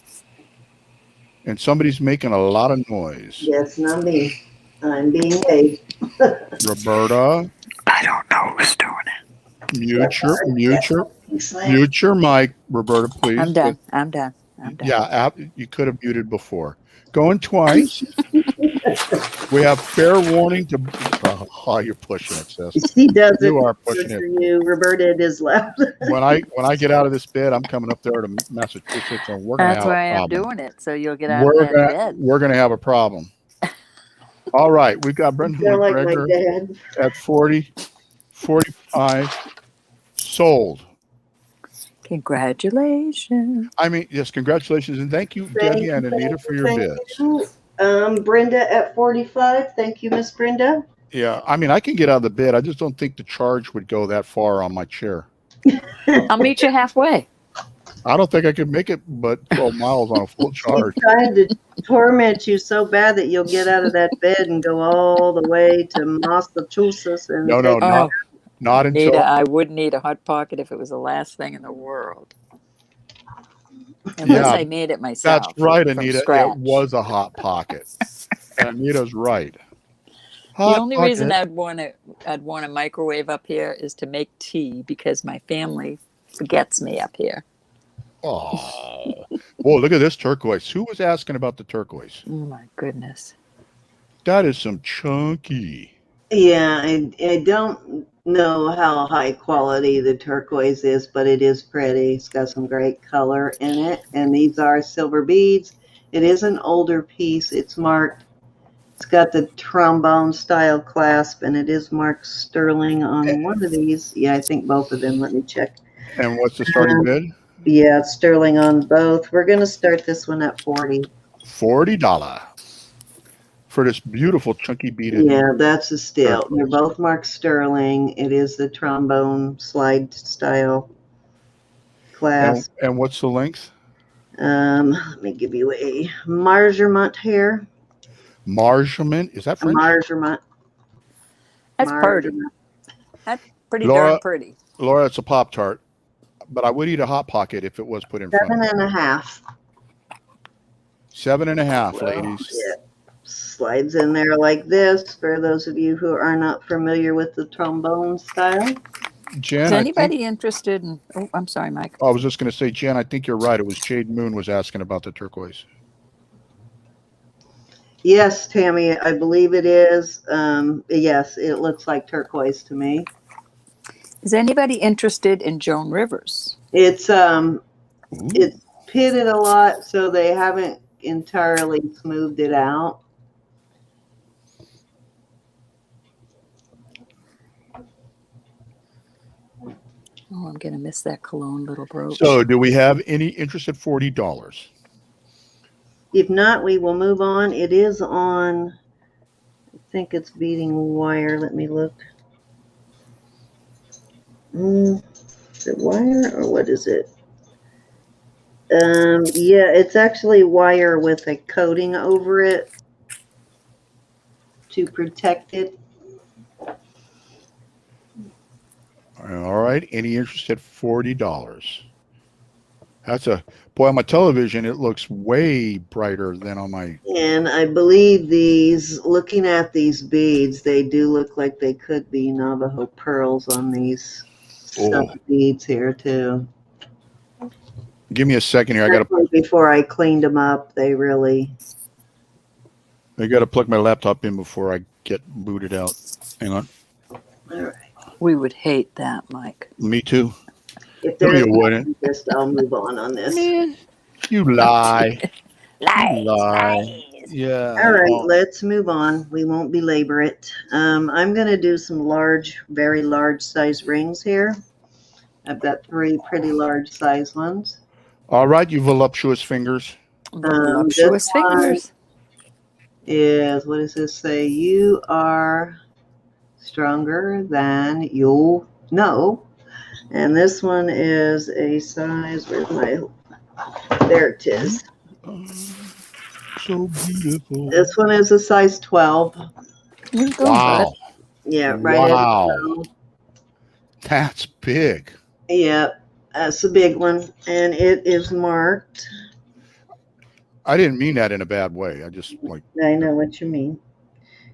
E: And somebody's making a lot of noise.
A: Yes, not me. I'm being paid.
E: Roberta.
B: I don't know who's doing it.
E: Mute your mic, Roberta, please.
B: I'm done.
E: Yeah, you could have muted before. Going twice. We have fair warning to. Oh, you're pushing it, sis.
A: She does it.
E: You are pushing it.
A: For you, Roberta. It is loud.
E: When I get out of this bed, I'm coming up there to Massachusetts, and we're gonna
B: That's
E: have
B: why
E: a
B: I'm
E: problem.
B: doing it, so you'll get out of that bed.
E: We're gonna have a problem. All right, we've got Brenda
A: Sound like my
E: McGregor
A: dad.
E: at 40, 45, sold.
B: Congratulations.
E: I mean, yes, congratulations. And thank you, Debbie and Anita, for your bids.
A: Brenda at 45. Thank you, Miss Brenda.
E: Yeah, I mean, I can get out of the bid. I just don't think the charge would go that far on my chair.
B: I'll meet you halfway.
E: I don't think I could make it but 12 miles on a full charge.
A: She's trying to torment you so bad that you'll get out of that bed and go all the way to Massachusetts and
E: No,
A: take
E: not
B: Nita,
E: until.
B: I wouldn't eat a Hot Pocket if it was the last thing in the world. Unless
E: Yeah,
B: I made it myself.
E: that's right,
B: from
E: Anita.
B: scratch.
E: It was a Hot Pocket. Anita's right.
B: The only reason I'd want a microwave up here is to make tea because my family forgets me up here.
E: Oh, whoa! Look at this turquoise. Who was asking about the turquoise?
B: Oh my goodness!
E: That is some chunky.
A: Yeah, I don't know how high quality the turquoise is, but it is pretty. It's got some great color in it, and these are silver beads. It is an older piece. It's marked. It's got the trombone style clasp, and it is marked sterling on one of these. Yeah, I think both of them. Let me check.
E: And what's the starting bid?
A: Yeah, it's sterling on both. We're going to start this one at 40.
E: $40 for this beautiful chunky beaded.
A: Yeah, that's a steal.
E: turquoise.
A: They're both marked sterling. It is the trombone slide style clasp.
E: And what's the length?
A: Let me give you a measurement here.
E: Measurement? Is that
A: A
E: French?
A: measurement.
B: That's pretty.
A: Measurement.
B: That's pretty
E: Laura-
B: darn pretty.
E: Laura, it's a Pop-Tart, but I would eat a Hot Pocket if it was put in front.
A: 7.5.
E: 7.5, ladies.
A: Yeah. Slides in there like this for those of you who are not familiar with the trombone style.
E: Jen,
B: Is anybody interested in? Oh, I'm sorry, Mike.
E: I was just going to say, Jen, I think you're right. It was Jade Moon was asking about the turquoise.
A: Yes, Tammy, I believe it is. Yes, it looks like turquoise to me.
B: Is anybody interested in Joan Rivers?
A: It's
E: Ooh.
A: it's pitted a lot, so they haven't entirely smoothed it out.
B: Oh, I'm gonna miss that cologne little brooch.
E: So, do we have any interest at $40?
A: If not, we will move on. It is on, I think it's beading wire. Let me look. Is it wire or what is it? Yeah, it's actually wire with a coating over it to protect it.
E: All right. Any interest at $40? That's a boy on my television. It looks way brighter than on my.
A: And I believe these, looking at these beads, they do look like they could be Navajo pearls on these stuffed beads here too.
E: Give me a second here. I got to.
A: Before I cleaned them up, they really.
E: I got to plug my laptop in before I get booted out. Hang on.
A: All right.
B: We would hate that, Mike.
E: Me too.
A: If
E: No,
A: there's
E: you wouldn't.
A: interest, I'll move on this.
E: Man, you lie.
B: Lies,
E: You lie.
B: lies.
E: Yeah.
A: All right,
E: well,
A: let's move on. We won't belabor it. I'm going to do some large, very large size rings here. I've got 3 pretty large size ones.
E: all right, you voluptuous fingers.
B: Voluptuous
A: this one
B: fingers.
A: Is, what does this say? You are stronger than you know. And this one is a size, where's my, there it is.
E: So beautiful.
A: This one is a size 12.
B: You go,
E: Wow.
B: bud.
A: Yeah, right
E: Wow.
A: at the toe.
E: That's big.
A: Yep, that's a big one. And it is marked.
E: I didn't mean that in a bad way. I just like.
A: I know what you mean.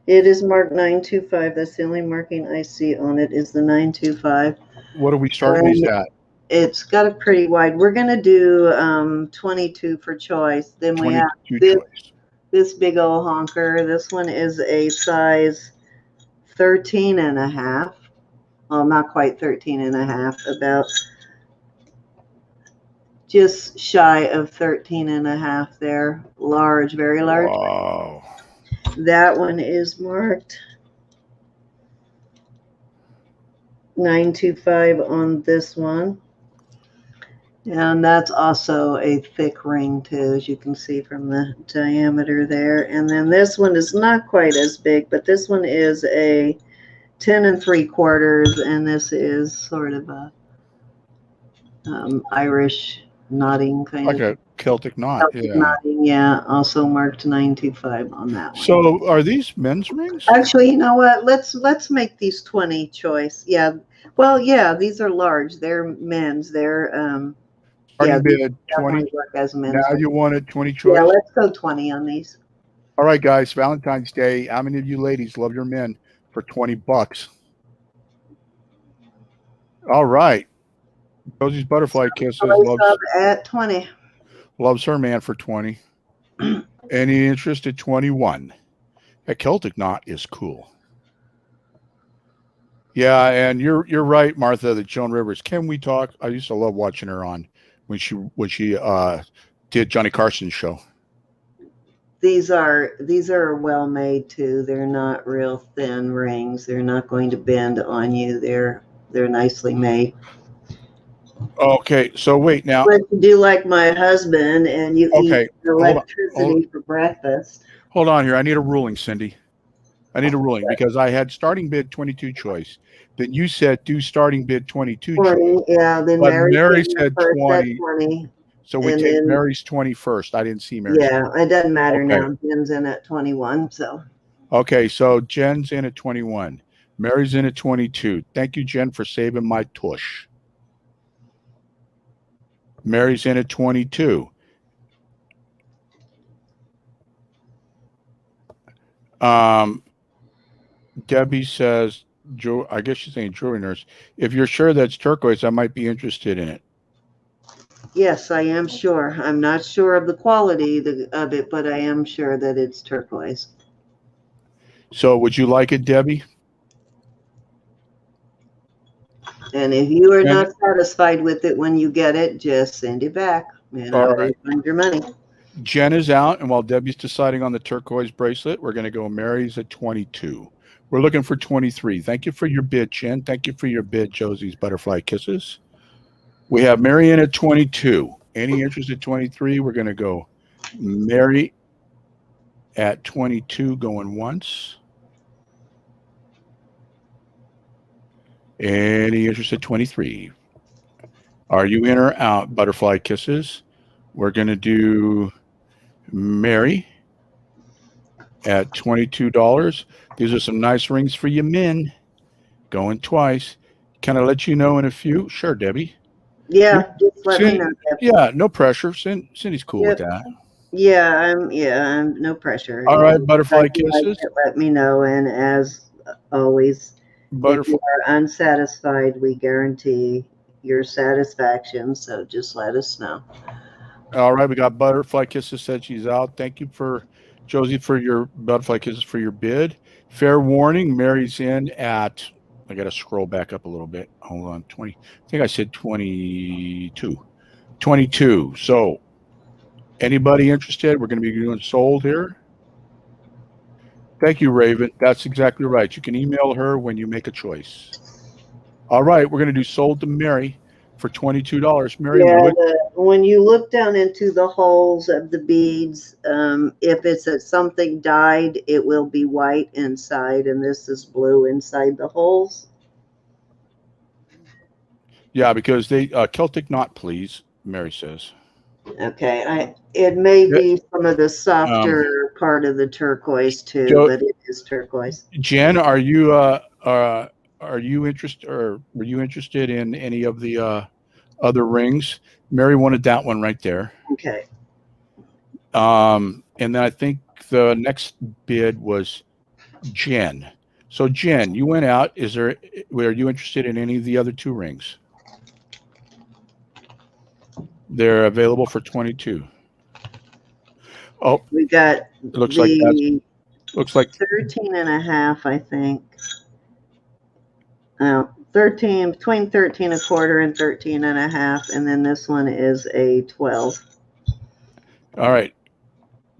A: It is marked 925. That's the only marking I see on it is the 925.
E: What are we starting these at?
A: It's got a pretty wide. We're going to do 22 for choice. Then we have
E: 22 choice.
A: this big old honker. This one is a size 13 and a half. Well, not quite 13 and a half, about just shy of 13 and a half there. Large, very large.
E: Wow.
A: That one is marked 925 on this one. And that's also a thick ring too, as you can see from the diameter there. And then this one is not quite as big, but this one is a 10 3/4, and this is sort of a Irish knotting kind
E: Like
A: of
E: a Celtic knot.
A: Celtic
E: Yeah.
A: knotting. Yeah, also marked 925 on that one.
E: So are these men's rings?
A: Actually, you know what? Let's make these 20 choice. Yeah. Well, yeah, these are large. They're men's. They're
E: Starting
A: these
E: bid 20.
A: definitely work as men's.
E: Now you wanted 20
A: Yeah,
E: choice?
A: let's go 20 on these.
E: All right, guys, Valentine's Day. How many of you ladies love your men for 20 bucks? All right. Rosie's Butterfly Kisses
A: Sub at 20.
E: loves her man for 20. Any interest at 21? A Celtic knot is cool. Yeah, and you're right, Martha, that Joan Rivers. Can we talk? I used to love watching her on when she did Johnny Carson's show.
A: These are well made too. They're not real thin rings. They're not going to bend on you. They're nicely made.
E: Okay, so wait now.
A: But you do like my husband, and you eat electricity for breakfast.
E: Hold on here. I need a ruling, Cindy. I need a ruling because I had starting bid 22 choice. Then you said do starting bid 22 choice.
A: Yeah, then
E: But Mary said
A: first
E: 20.
A: 20.
E: So we take Mary's 20 first. I didn't see Mary's.
A: Yeah, it doesn't matter now. Jen's in at 21. So.
E: Okay, so Jen's in at 21. Mary's in at 22. Thank you, Jen, for saving my tush. Mary's in at 22. Debbie says, Joe, I guess she's saying jewelry nurse. If you're sure that's turquoise, I might be interested in it.
A: Yes, I am sure. I'm not sure of the quality of it, but I am sure that it's turquoise.
E: So would you like it, Debbie?
A: And if you are not satisfied with it when you get it, just send it back and I'll refund your money.
E: Jen is out, and while Debbie's deciding on the turquoise bracelet, we're going to go Mary's at 22. We're looking for 23. Thank you for your bid, Jen. Thank you for your bid, Josie's Butterfly Kisses. We have Mary in at 22. Any interest at 23? We're going to go Mary at 22 going once. Any interest at 23? Are you in or out, Butterfly Kisses? We're going to do Mary at $22. These are some nice rings for you men. Going twice. Can I let you know in a few? Sure, Debbie.
A: Yeah, just let me know.
E: Yeah, no pressure. Cindy's cool with that.
A: Yeah, I'm no pressure.
E: All right, Butterfly Kisses.
A: Let me know, and as always, if you are unsatisfied, we guarantee your satisfaction. So just let us know.
E: All right, we got Butterfly Kisses said she's out. Thank you for Josie for your Butterfly Kisses for your bid. Fair warning, Mary's in at, I got to scroll back up a little bit. Hold on, 20. I think I said 22. 22. So anybody interested? We're going to be doing sold here. Thank you, Raven. That's exactly right. You can email her when you make a choice. All right, we're going to do sold to Mary for $22. Mary,
A: when you look down into the holes of the beads, if it's something dyed, it will be white inside, and this is blue inside the holes.
E: Yeah, because they Celtic knot, please. Mary says.
A: Okay, it may be some of the softer part of the turquoise too, but it is turquoise.
E: Jen, are you interested, or were you interested in any of the other rings? Mary wanted that one right there.
A: Okay.
E: And then I think the next bid was Jen. So Jen, you went out. Were you interested in any of the other two rings? They're available for 22. Oh,
A: we got.
E: It looks like
A: 13 and a half, I think. 13, between 13 a quarter and 13 and a half, and then this one is a 12.
E: All right,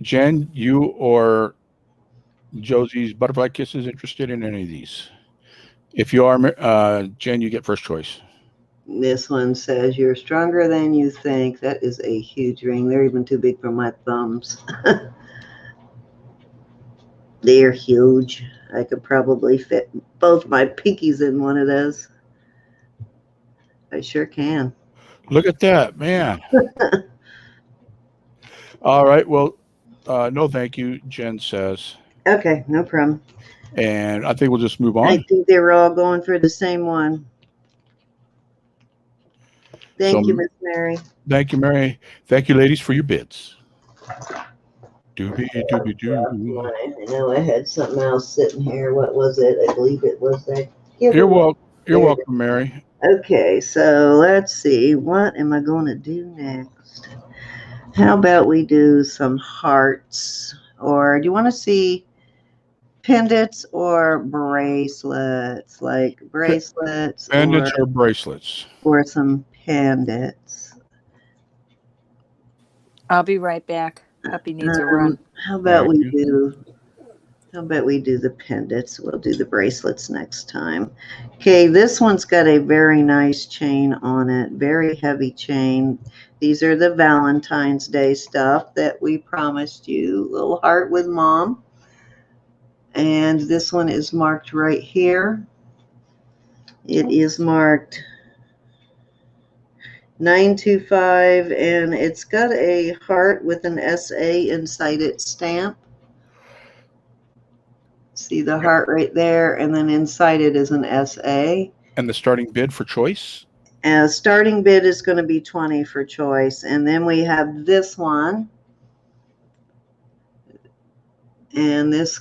E: Jen, you or Josie's Butterfly Kisses interested in any of these? If you are, Jen, you get first choice.
A: This one says, "You're stronger than you think." That is a huge ring. They're even too big for my thumbs. They're huge. I could probably fit both my pinkies in one of those. I sure can.
E: Look at that, man. All right. Well, no, thank you, Jen says.
A: Okay, no problem.
E: And I think we'll just move
A: I
E: on.
A: think they were all going for the same one. Thank you,
E: So
A: Miss Mary.
E: thank you, Mary. Thank you, ladies, for your bids. Doobie doobie doo.
A: I know I had something else sitting here. What was it? I believe it was that
E: You're
A: giveaway.
E: welcome. You're
A: There it
E: welcome, Mary.
A: Okay, so let's see. What am I going to do next? How about we do some hearts? Or do you want to see pendants or bracelets? Like bracelets
E: Pendants or bracelets?
A: or some pendants.
B: I'll be right back. Puppy needs a
A: Um,
B: run.
A: how about
E: Thank
A: we
E: you.
A: do How about we do the pendants? We'll do the bracelets next time. Okay, this one's got a very nice chain on it, very heavy chain. These are the Valentine's Day stuff that we promised you. Little heart with mom. And this one is marked right here. It is marked 925, and it's got a heart with an SA inside it stamp. See the heart right there, and then inside it is an SA.
E: And the starting bid for choice?
A: Starting bid is going to be 20 for choice. And then we have this one. And this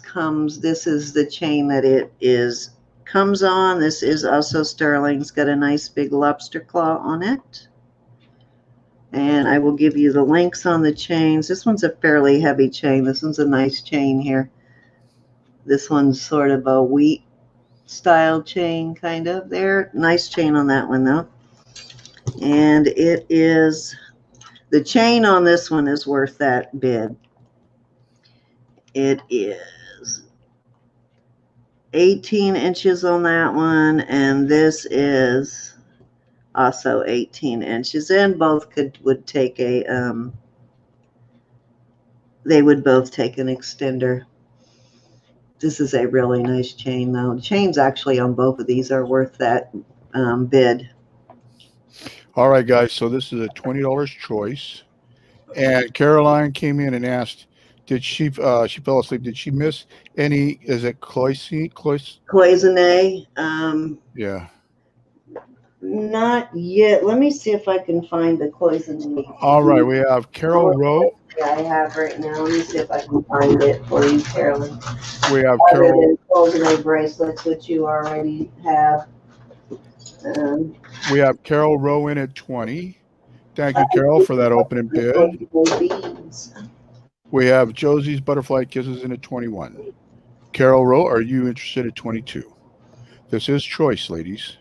A: is the chain that it comes on. This is also sterling. It's got a nice big lobster claw on it. And I will give you the links on the chains. This one's a fairly heavy chain. This one's a nice chain here. This one's sort of a wheat style chain, kind of there. Nice chain on that one, though. And the chain on this one is worth that bid. It is 18 inches on that one, and this is also 18 inches, and both would take they would both take an extender. This is a really nice chain, though. The chains actually on both of these are worth that bid.
E: All right, guys. So this is a $20 choice. And Caroline came in and asked, did she fell asleep? Did she miss any? Is it cloisonne?
A: Cloisonne,
E: Yeah.
A: not yet. Let me see if I can find the cloisonne.
E: All right. We have Carol Rowe.
A: I have right now. Let me see if I can find it for you, Carolyn.
E: We have
A: Other
E: Carol.
A: than cloisonne bracelets, which you already have.
E: We have Carol Rowe in at 20. Thank you, Carol, for that opening bid.
A: Beads.
E: We have Josie's Butterfly Kisses in at 21. Carol Rowe, are you interested at 22? This is choice, ladies.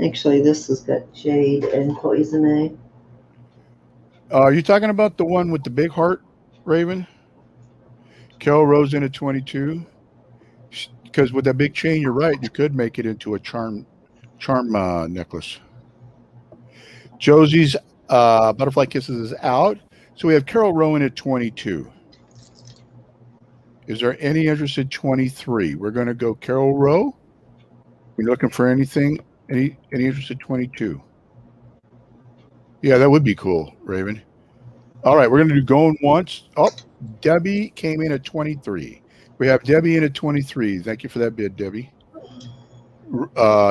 A: Actually, this has got jade and cloisonne.
E: Are you talking about the one with the big heart, Raven? Carol Rowe's in at 22. Because with that big chain, you're right. You could make it into a charm necklace. Josie's Butterfly Kisses is out. So we have Carol Rowan at 22. Is there any interest at 23? We're going to go Carol Rowe. We're looking for anything, any interest at 22? Yeah, that would be cool, Raven. All right, we're going to do going once. Oh, Debbie came in at 23. We have Debbie in at 23. Thank you for that bid, Debbie.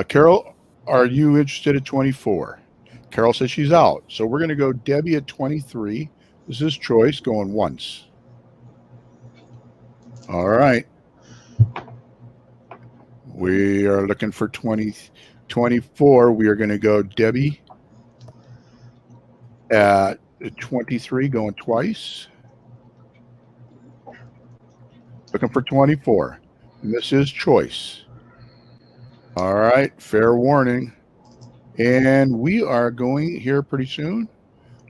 E: Carol, are you interested at 24? Carol says she's out. So we're going to go Debbie at 23. This is choice going once. All right. We are looking for 24. We are going to go Debbie at 23 going twice. Looking for 24. And this is choice. All right. Fair warning. And we are going here pretty soon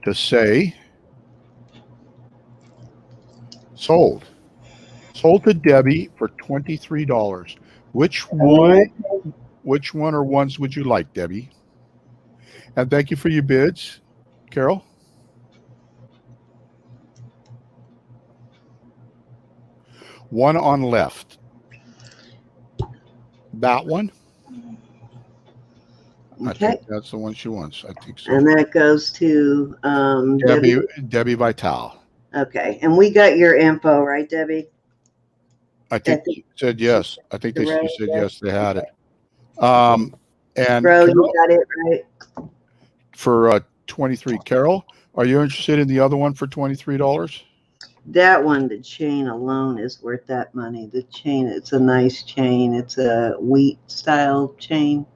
E: to say sold. Sold to Debbie for $23. Which
A: All
E: one?
A: right.
E: Which one or ones would you like, Debbie? And thank you for your bids, Carol. One on left. That one. I
A: Okay.
E: think that's the one she wants. I think so.
A: And that goes to Debbie.
E: Debbie Vital.
A: Okay. And we got your info, right, Debbie?
E: I think she said yes. I think
A: The row,
E: she said
A: yes.
E: yes. They had it. And
A: Row, you
E: Carol,
A: got it right.
E: for 23. Carol, are you interested in the other one for $23?
A: That one, the chain alone is worth that money. The chain, it's a nice chain. It's a wheat style chain.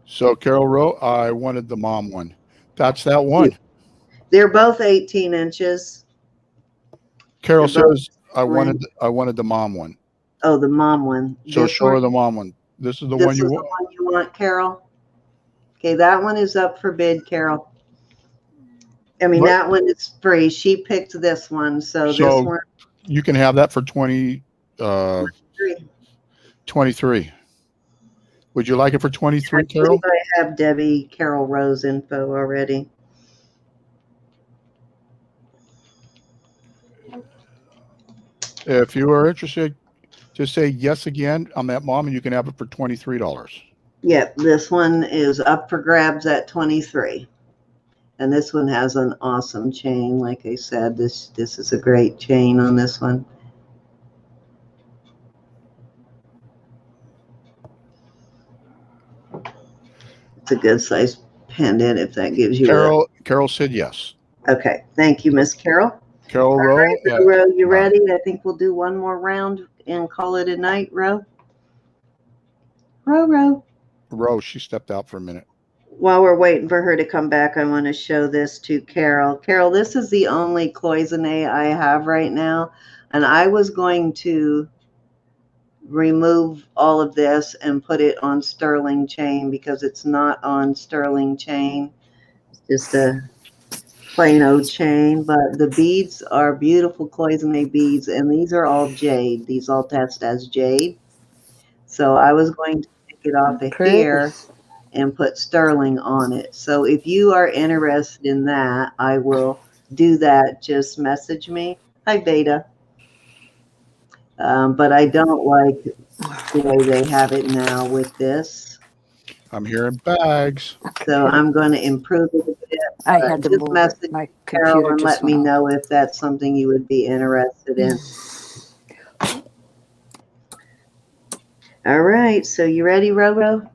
E: So Carol Rowe, I wanted the mom one. That's that one.
A: They're both 18 inches.
E: Carol
A: They're both
E: says I wanted the mom one.
A: Oh, the mom one.
E: So
A: This
E: show
A: one.
E: her the mom one. This is the
A: This
E: one
A: is
E: you
A: the
E: want.
A: one you want, Carol. Okay, that one is up for bid, Carol. I mean,
E: What?
A: that one is free. She picked this one, so this
E: So
A: one
E: you can have that for
A: free.
E: 23. Would you like it for 23,
A: I
E: Carol?
A: believe I have Debbie Carol Rose info already.
E: If you are interested, just say yes again on that mom, and you can have it for $23.
A: Yep, this one is up for grabs at 23. And this one has an awesome chain. Like I said, this is a great chain on this one. It's a good size pendant if that gives you
E: Carol said yes.
A: Okay, thank you, Miss Carol.
E: Carol
A: All
E: Rowe.
A: right, Ro, you ready? I think we'll do one more round and call it a night, Ro. Ro.
E: Rowe, she stepped out for a minute.
A: While we're waiting for her to come back, I want to show this to Carol. Carol, this is the only cloisonne I have right now, and I was going to remove all of this and put it on sterling chain because it's not on sterling chain. It's just a plain old chain, but the beads are beautiful cloisonne beads, and these are all jade. These all test as jade. So I was going to take it off of here and put sterling on it. So if you are interested in that, I will do that. Just message me. Hi, Beta. But I don't like the way they have it now with this.
E: I'm hearing bags.
A: So I'm going to improve it a bit.
B: I had to
A: Just
B: move it.
A: message
B: My
A: Carol
B: computer
A: and
B: just
A: let me
B: went off.
A: know if that's something you would be interested in. All right. So you ready, Robo?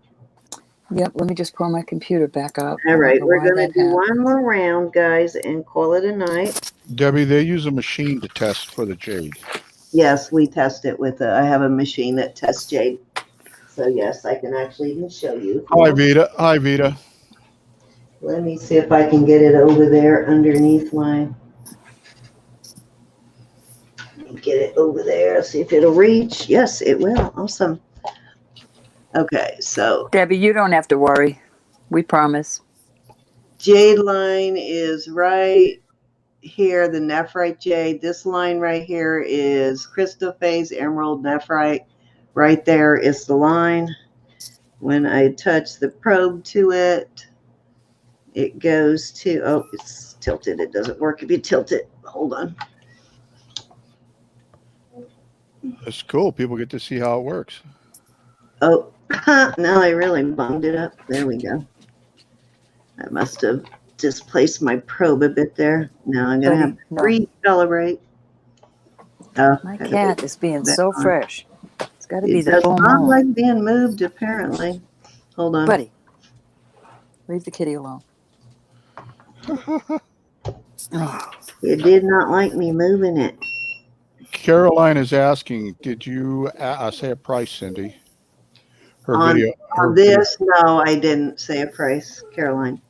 B: Yep, let me just pull my computer back up.
A: All right.
B: I don't know
A: We're
B: why
A: going to
B: that
A: do
B: happened.
A: one more round, guys, and call it a night.
E: Debbie, they use a machine to test for the jade.
A: Yes, we test it with I have a machine that tests jade. So yes, I can actually even show you.
E: Hi, Vita. Hi, Vita.
A: Let me see if I can get it over there underneath my. Let me get it over there. See if it'll reach. Yes, it will. Awesome. Okay, so
B: Debbie, you don't have to worry. We promise.
A: jade line is right here, the nephrite jade. This line right here is crystal phase emerald nephrite. Right there is the line. When I touch the probe to it, it goes to, oh, it's tilted. It doesn't work if you tilt it. Hold on.
E: That's cool. People get to see how it works.
A: Oh, now I really bunged it up. There we go. I must have displaced my probe a bit there. Now I'm going to have to recalibrate.
B: My cat is being so fresh. It's got to be
A: It
B: the
A: does
B: full
A: not
B: moon.
A: like being moved, apparently. Hold on.
B: Buddy, leave the kitty alone.
A: It did not like me moving it.
E: Caroline is asking, did you say a price, Cindy? Her video.
A: On this, no, I didn't say a price, Caroline.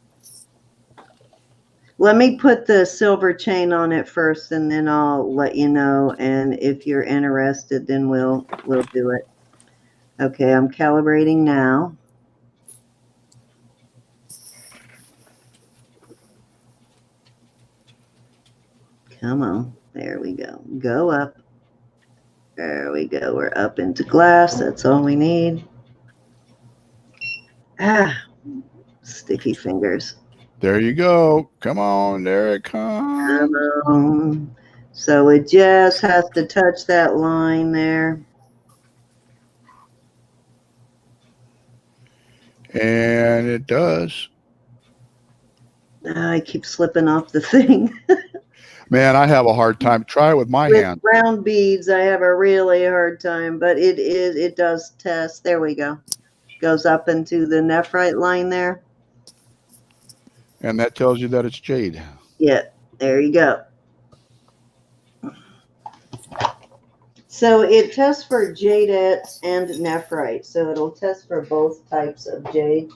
A: Let me put the silver chain on it first, and then I'll let you know. And if you're interested, then we'll do it. Okay, I'm calibrating now. Come on. There we go. Go up. There we go. We're up into glass. That's all we need. Ah, sticky fingers.
E: There you go. Come on. There it comes.
A: So it just has to touch that line there.
E: And it does.
A: I keep slipping off the thing.
E: Man, I have a hard time. Try it with my
A: With
E: hand.
A: round beads, I have a really hard time, but it does test. There we go. Goes up into the nephrite line there.
E: And that tells you that it's jade.
A: Yeah, there you go. So it tests for jadettes and nephrite. So it'll test for both types of jade.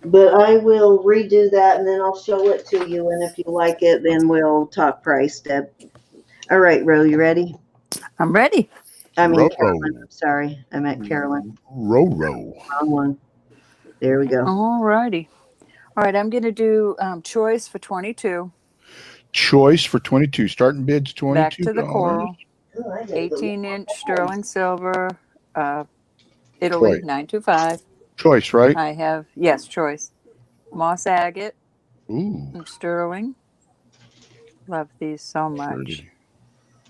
A: But I will redo that and then I'll show it to you. And if you like it, then we'll talk price, Deb. All right, Ro, you ready?
B: I'm ready.
A: I mean,
E: Ro-ro.
A: Carolyn. I'm sorry. I meant Carolyn.
E: Ro-ro.
A: Wrong one. There we go.
B: All righty. All right, I'm going to do choice for 22.
E: Choice for 22. Starting bids $22.
B: Back to the coral.
A: Oh, I gotta go
B: 18-inch sterling silver, Italy,
E: Choice.
B: 925.
E: Choice, right?
B: I have, yes, choice. Moss agate,
E: Ooh.
B: and sterling. Love these so much.
E: Pretty.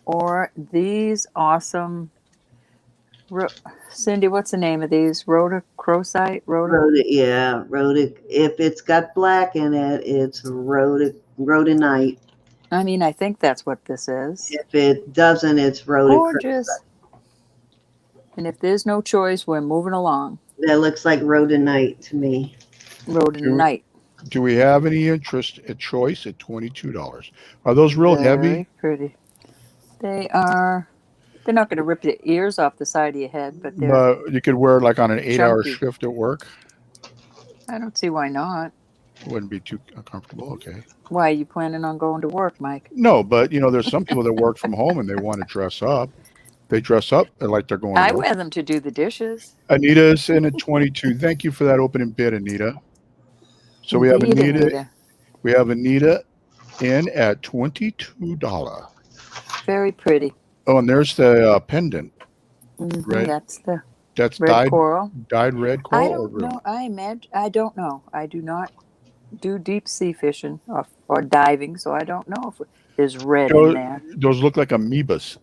B: Or these awesome, Cindy, what's the name of these? Rhodochrosite?
A: Yeah, rhodic. If it's got black in it, it's rhodonite.
B: I mean, I think that's what this is.
A: If it doesn't, it's rhodic.
B: Gorgeous. And if there's no choice, we're moving along.
A: That looks like rhodonite to me.
B: Rhodonite.
E: Do we have any interest at choice at $22? Are those real heavy?
B: Very pretty. They are. They're not going to rip your ears off the side of your head, but they're.
E: You could wear it like on an 8-hour
B: chunky.
E: shift at work.
B: I don't see why not.
E: Wouldn't be too uncomfortable. Okay.
B: Why are you planning on going to work, Mike?
E: No, but there's some people that work from home and they want to dress up. They dress up like they're going to
B: I
E: work.
B: wear them to do the dishes.
E: Anita's in at 22. Thank you for that opening bid, Anita. So we have Anita. We have Anita in at $22.
B: Very pretty.
E: Oh, and there's the pendant.
B: Mm-hmm,
E: Right.
B: That's red
E: dyed
B: coral.
E: Dyed red coral.
B: I don't know. I don't know. I do not do deep sea fishing or diving, so I don't know if there's red in there.
E: Those look like amoebas.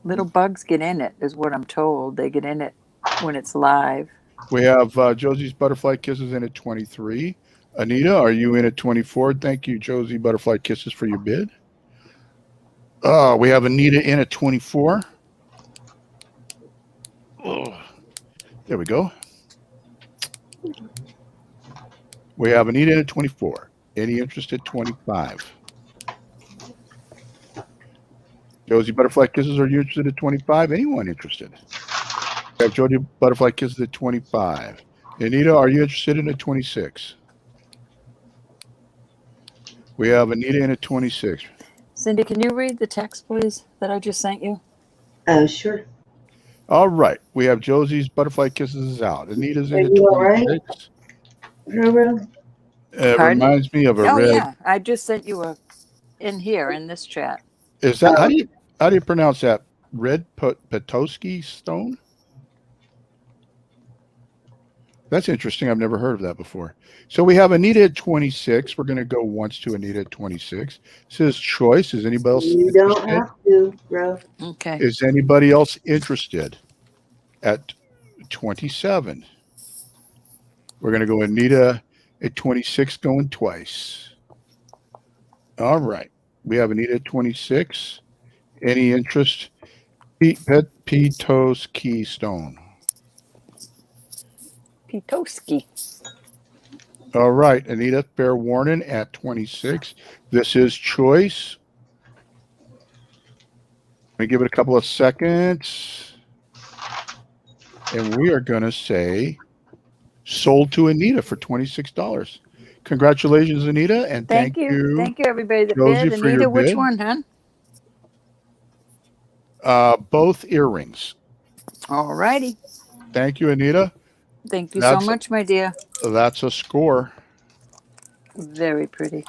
B: Little bugs get in it, is what I'm told. They get in it when it's live.
E: We have Josie's Butterfly Kisses in at 23. Anita, are you in at 24? Thank you, Josie Butterfly Kisses, for your bid. We have Anita in at 24. Oh, there we go. We have Anita in at 24. Any interest at 25? Josie Butterfly Kisses, are you interested at 25? Anyone interested? We have Josie Butterfly Kisses at 25. Anita, are you interested in at 26? We have Anita in at 26.
B: Cindy, can you read the text, please, that I just sent you?
A: Sure.
E: All right. We have Josie's Butterfly Kisses is out. Anita's in
A: Are
E: at
A: you all right?
E: 26.
A: Roberta?
E: It
B: Pardon?
E: reminds me of a
B: Oh,
E: red.
B: yeah. I just sent you in this chat.
E: Is that how do you pronounce that? Red Petoskey stone? That's interesting. I've never heard of that before. So we have Anita at 26. We're going to go once to Anita at 26. This is choice. Is anybody else
A: You don't
E: interested?
A: have to, bro.
B: Okay.
E: Is anybody else interested at 27? We're going to go Anita at 26 going twice. All right. We have Anita at 26. Any interest? Petos Keystone.
B: Petoskey.
E: All right. Anita, fair warning at 26. This is choice. Let me give it a couple of seconds. And we are going to say sold to Anita for $26. Congratulations, Anita. And
B: Thank you. Thank you, everybody that
E: Josie,
B: bid.
E: for your
B: Anita, which
E: bid.
B: one, hon?
E: Both earrings.
B: All righty.
E: Thank you, Anita.
B: Thank you so much, my dear.
E: That's a score.
B: Very pretty.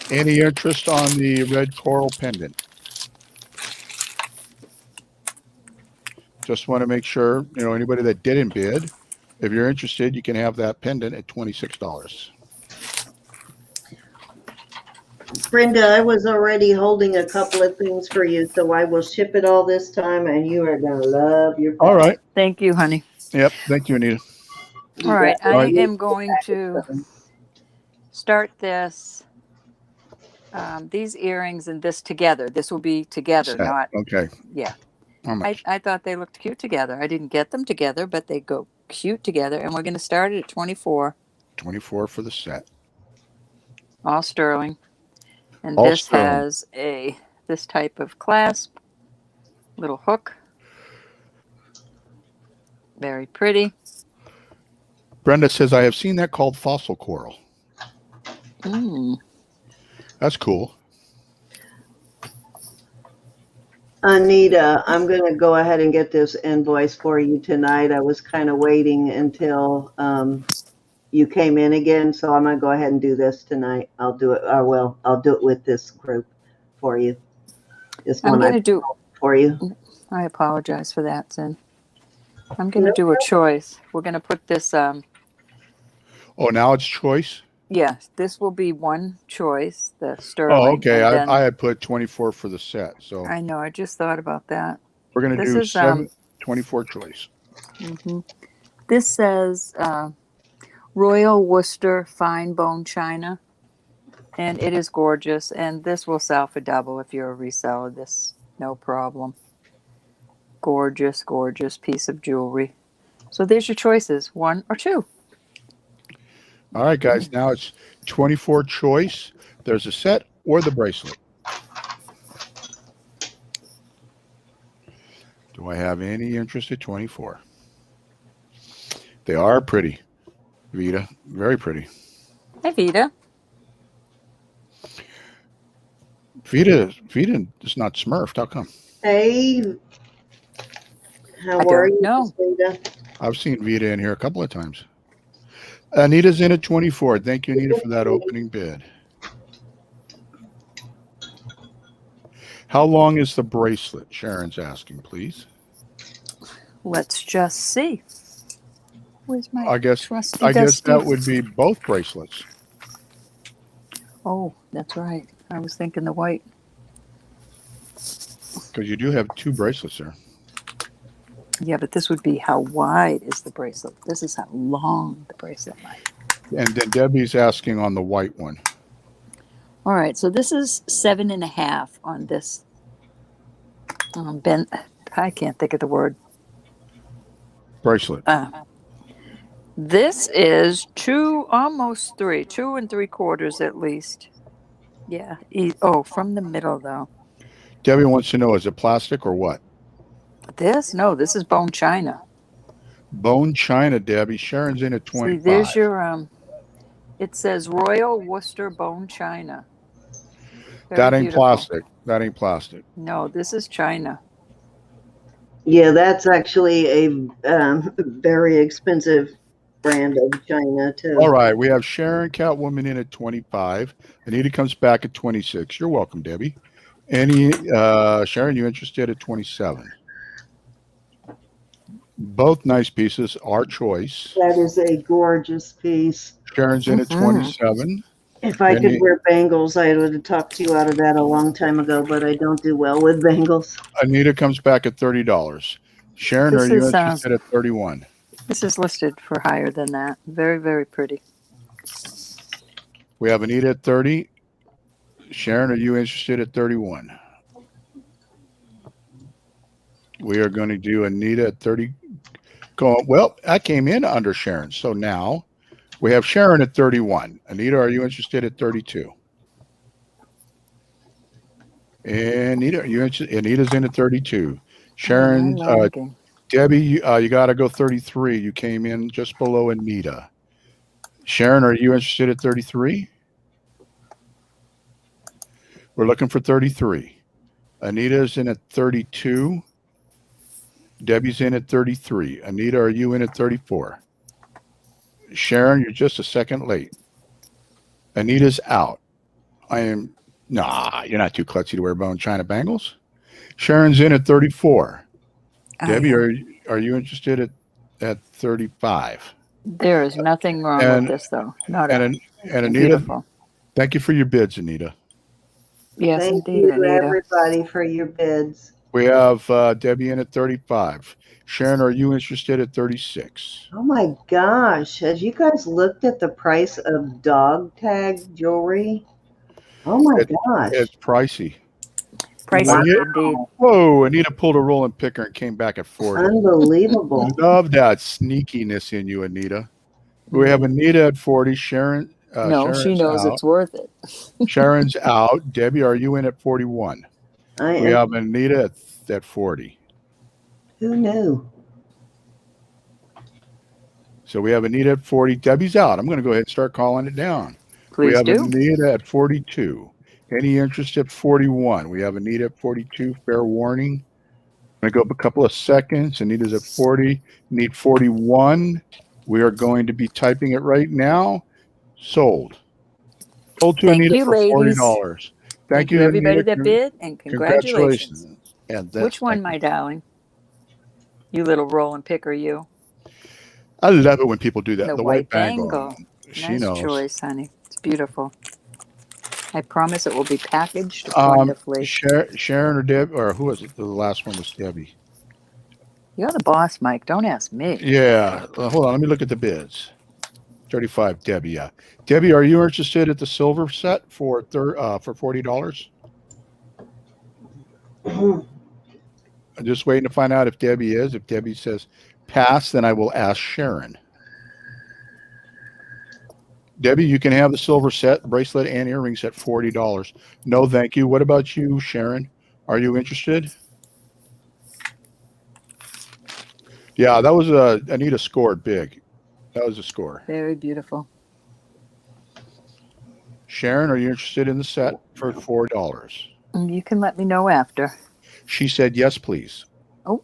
E: Any interest on the red coral pendant? Just want to make sure, anybody that didn't bid, if you're interested, you can have that pendant at $26.
A: Brenda, I was already holding a couple of things for you, so I will ship it all this time, and you are going to love your
E: All right.
B: Thank you, honey.
E: Yep. Thank you, Anita.
A: You
B: All right,
A: got
B: I
A: it.
B: am going to start this, these earrings and this together. This will be together,
E: Set.
B: not,
E: Okay.
B: yeah.
E: How much?
B: I thought they looked cute together. I didn't get them together, but they go cute together. And we're going to start it at 24,
E: 24 for the set.
B: all sterling. And
E: All
B: this
E: sterling.
B: has this type of clasp, little hook. Very pretty.
E: Brenda says, I have seen that called fossil coral.
B: Mm.
E: That's cool.
A: Anita, I'm going to go ahead and get this invoice for you tonight. I was kind of waiting until you came in again, so I'm going to go ahead and do this tonight. I'll do it, I'll do it with this group for you. This
B: I'm
A: one
B: going to do,
A: for you.
B: I apologize for that, Zen. I'm going to do a choice. We're going to put this,
E: Oh, now it's choice?
B: yeah, this will be one choice, the
E: Oh,
B: sterling.
E: okay.
B: And then,
E: I had put 24 for the set. So
B: I know, I just thought about that.
E: we're going to
B: This
E: do
B: is
E: 24 choice.
B: This says Royal Worcester Fine Bone China, and it is gorgeous. And this will sell for double if you're a reseller. This, no problem. Gorgeous, gorgeous piece of jewelry. So there's your choices, 1 or 2.
E: All right, guys. Now it's 24 choice. There's a set or the bracelet. Do I have any interest at 24? They are pretty, Vita. Very pretty.
B: Hey, Vita.
E: Vita is not smurfed. How come?
A: Hey, how
B: I
A: are
B: don't
A: you,
B: know.
A: Anita?
E: I've seen Vita in here a couple of times. Anita's in at 24. Thank you, Anita, for that opening bid. How long is the bracelet? Sharon's asking, please.
B: Let's just see. Where's my
E: I guess
B: trusty
E: that
B: dusty?
E: would be both bracelets.
B: Oh, that's right. I was thinking the white.
E: Because you do have 2 bracelets there.
B: Yeah, but this would be how wide is the bracelet. This is how long the bracelet might.
E: And then Debbie's asking on the white one.
B: All right, so this is 7.5 on this. I can't think of the word.
E: Bracelet.
B: This is 2, almost 3, 2 3/4 at least. Yeah. From the middle though.
E: Debbie wants to know, is it plastic or what?
B: No, this is bone china.
E: Bone china, Debbie. Sharon's in at 25.
B: See, there's your it says Royal Worcester Bone China.
E: That ain't plastic. That ain't plastic.
B: No, this is china.
A: Yeah, that's actually a very expensive brand of china, too.
E: All right. We have Sharon Catwoman in at 25. Anita comes back at 26. You're welcome, Debbie. Sharon, you interested at 27? Both nice pieces. Our choice.
A: That is a gorgeous piece.
E: Sharon's in at 27.
A: If I could wear bangles, I would have talked to you out of that a long time ago, but I don't do well with bangles.
E: Anita comes back at $30. Sharon, are you interested at 31?
B: This is listed for higher than that. Very, very pretty.
E: We have Anita at 30. Sharon, are you interested at 31? We are going to do Anita at 30. Well, I came in under Sharon. So now we have Sharon at 31. Anita, are you interested at 32? Anita, are you interested? Anita's in at 32. Sharon, Debbie, you got to go 33. You came in just below Anita. Sharon, are you interested at 33? We're looking for 33. Anita's in at 32. Debbie's in at 33. Anita, are you in at 34? Sharon, you're just a second late. Anita's out. You're not too klutzy to wear bone china bangles. Sharon's in at 34. Debbie,
B: am.
E: are you interested at 35?
B: There is nothing wrong with
E: And
B: this, though. Not a
E: and Anita,
B: beautiful.
E: thank you for your bids, Anita.
B: Yes,
A: Thank
B: indeed,
A: you,
B: Anita.
A: everybody, for your bids.
E: We have Debbie in at 35. Sharon, are you interested at 36?
A: Oh my gosh. Have you guys looked at the price of dog tag jewelry? Oh my gosh.
E: It's pricey.
B: Pricey
E: Anita,
B: indeed.
E: whoa, Anita pulled a rolling picker and came back at 40.
A: Unbelievable.
E: Love that sneakiness in you, Anita. We have Anita at 40.
B: No, she
E: Sharon's
B: knows
E: out.
B: it's worth it.
E: Sharon's out. Debbie, are you in at 41?
A: I
E: We
A: am.
E: have Anita at 40.
A: Who knew?
E: So we have Anita at 40. Debbie's out. I'm going to go ahead and start calling it down. We
B: Please
E: have
B: do.
E: Anita at 42. Any interest at 41? We have Anita at 42. Fair warning. I'm going to go up a couple of seconds. Anita's at 40. Need 41. We are going to be typing it right now. Sold. Sold to
B: Thank
E: Anita
B: you,
E: for
B: ladies.
E: $40.
B: Thank
E: You,
B: you, everybody
E: Anita.
B: that bid, and congratulations.
E: And
B: Which one, my darling? You little Rollin Picker, you.
E: I love it when people do that.
B: The
E: The white
B: white
E: bangle.
B: bangle.
E: She
B: Nice
E: knows.
B: choice, honey. It's beautiful. I promise it will be packaged wonderfully.
E: Sharon or Deb, or who was it? The last one was Debbie.
B: You're the boss, Mike. Don't ask me.
E: Yeah. Hold on. Let me look at the bids. 35, Debbie. Yeah. Debbie, are you interested at the silver set for $40? I'm just waiting to find out if Debbie is. If Debbie says pass, then I will ask Sharon. Debbie, you can have the silver set, bracelet, and earrings at $40. No, thank you. What about you, Sharon? Are you interested? Yeah, that was Anita scored big. That was a score.
B: Very beautiful.
E: Sharon, are you interested in the set for $4?
B: You can let me know after.
E: She said yes, please.
B: Oh,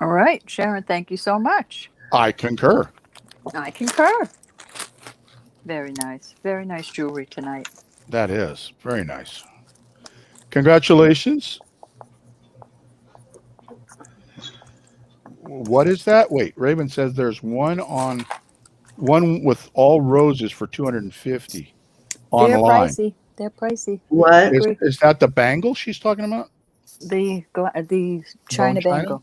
B: all right. Sharon, thank you so much.
E: I concur.
B: I concur. Very nice. Very nice jewelry tonight.
E: That is very nice. Congratulations. What is that? Wait, Raven says there's one with all roses for 250 online.
B: They're pricey. They're pricey.
A: What?
B: I agree.
E: Is that the bangle she's talking about?
B: The China
E: China?
B: bangle.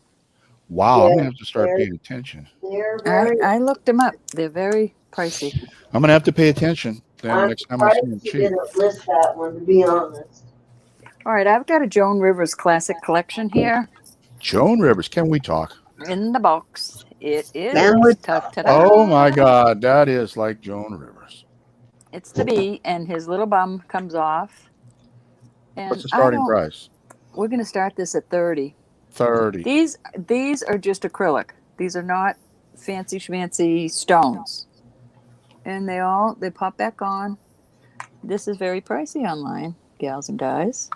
E: Wow, I'm
A: Yeah,
E: gonna have to start
A: they're-
E: paying attention.
A: They're very
B: I looked them up. They're very pricey.
E: I'm gonna have to pay attention then
A: I'm
E: next time I see
A: surprised
E: them
A: you
E: cheap.
A: didn't list that one, to be honest.
B: All right, I've got a Joan Rivers classic collection here
E: Joan Rivers, can we talk?
B: in the box. It is.
A: Can we-
B: Ta-ta-da.
E: Oh my God, that is like Joan Rivers.
B: It's the bee, and his little bum comes off. And
E: What's the starting price?
B: We're going to start this at 30.
E: 30.
B: These are just acrylic. These are not fancy schmancy stones. And they pop back on. This is very pricey online, gals and guys.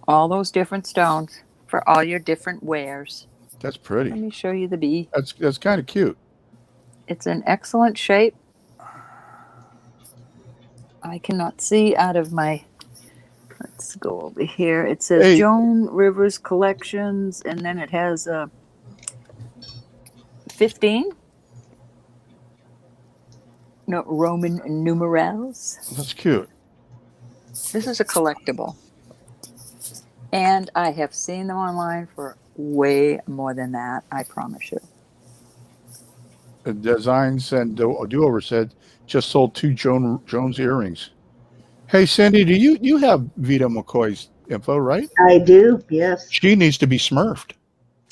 B: All those different stones for all your different wares.
E: That's
B: Let
E: pretty.
B: me show you the bee.
E: That's kind of cute.
B: It's in excellent shape. I cannot see out of my. Let's go over here. It says
E: Hey.
B: Joan Rivers Collections, and then it has 15. No, Roman numerals.
E: That's cute.
B: This is a collectible. And I have seen them online for way more than that, I promise you.
E: The Designs and Do-Over said just sold 2 Jones earrings. Hey, Cindy, do you have Vita McCoy's info, right?
A: I do, yes.
E: She needs to be smurfed.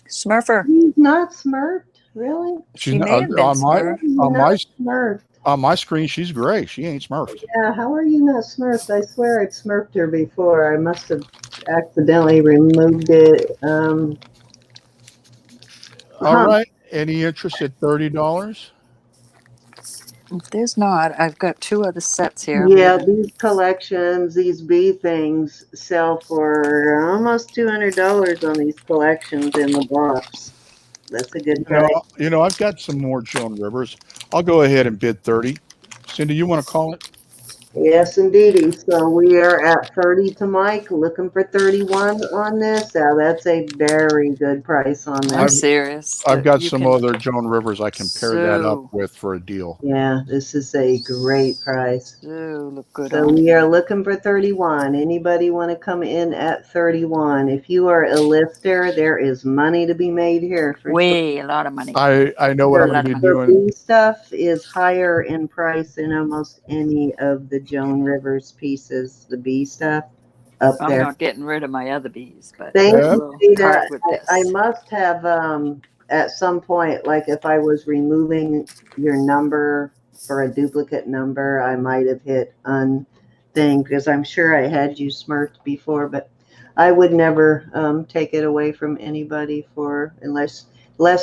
B: Smurfer.
A: He's not smurfed, really?
B: She may have been smurfed.
A: He's
E: on
A: not
E: my
A: smurfed.
E: on my screen, she's gray. She ain't smurfed.
A: Yeah, how are you not smurfed? I swear I'd smurfed her before. I must have accidentally removed it.
E: All right. Any interest at $30?
B: If there's not, I've got 2 other sets here.
A: Yeah, these collections, these bee things sell for almost $200 on these collections in the box. That's a good price.
E: I've got some more Joan Rivers. I'll go ahead and bid 30. Cindy, you want to call it?
A: Yes, indeedy. So we are at 30 to Mike, looking for 31 on this. Now that's a very good price on
B: I'm
A: this.
B: serious.
E: I've got
B: You
E: some
B: can
E: other Joan Rivers I can pair that up
B: so
E: with for a deal.
A: Yeah, this is a great price.
B: look good
A: So
B: on
A: we
B: it.
A: are looking for 31. Anybody want to come in at 31? If you are a lifter, there is money to be made here for sure.
B: Way a lot of money.
E: I know what I'm going to be
B: The
A: The
E: doing.
A: B stuff is higher in price than almost any of the Joan Rivers pieces. The B stuff up
B: I'm
A: there.
B: not getting rid of my other bees, but
A: Thank
E: Yeah.
A: you,
B: we'll
A: Rita.
B: part with
A: I
B: this.
A: must have at some point, like if I was removing your number for a duplicate number, I might have hit unthing because I'm sure I had you smirked before, but I would never take it away from anybody for unless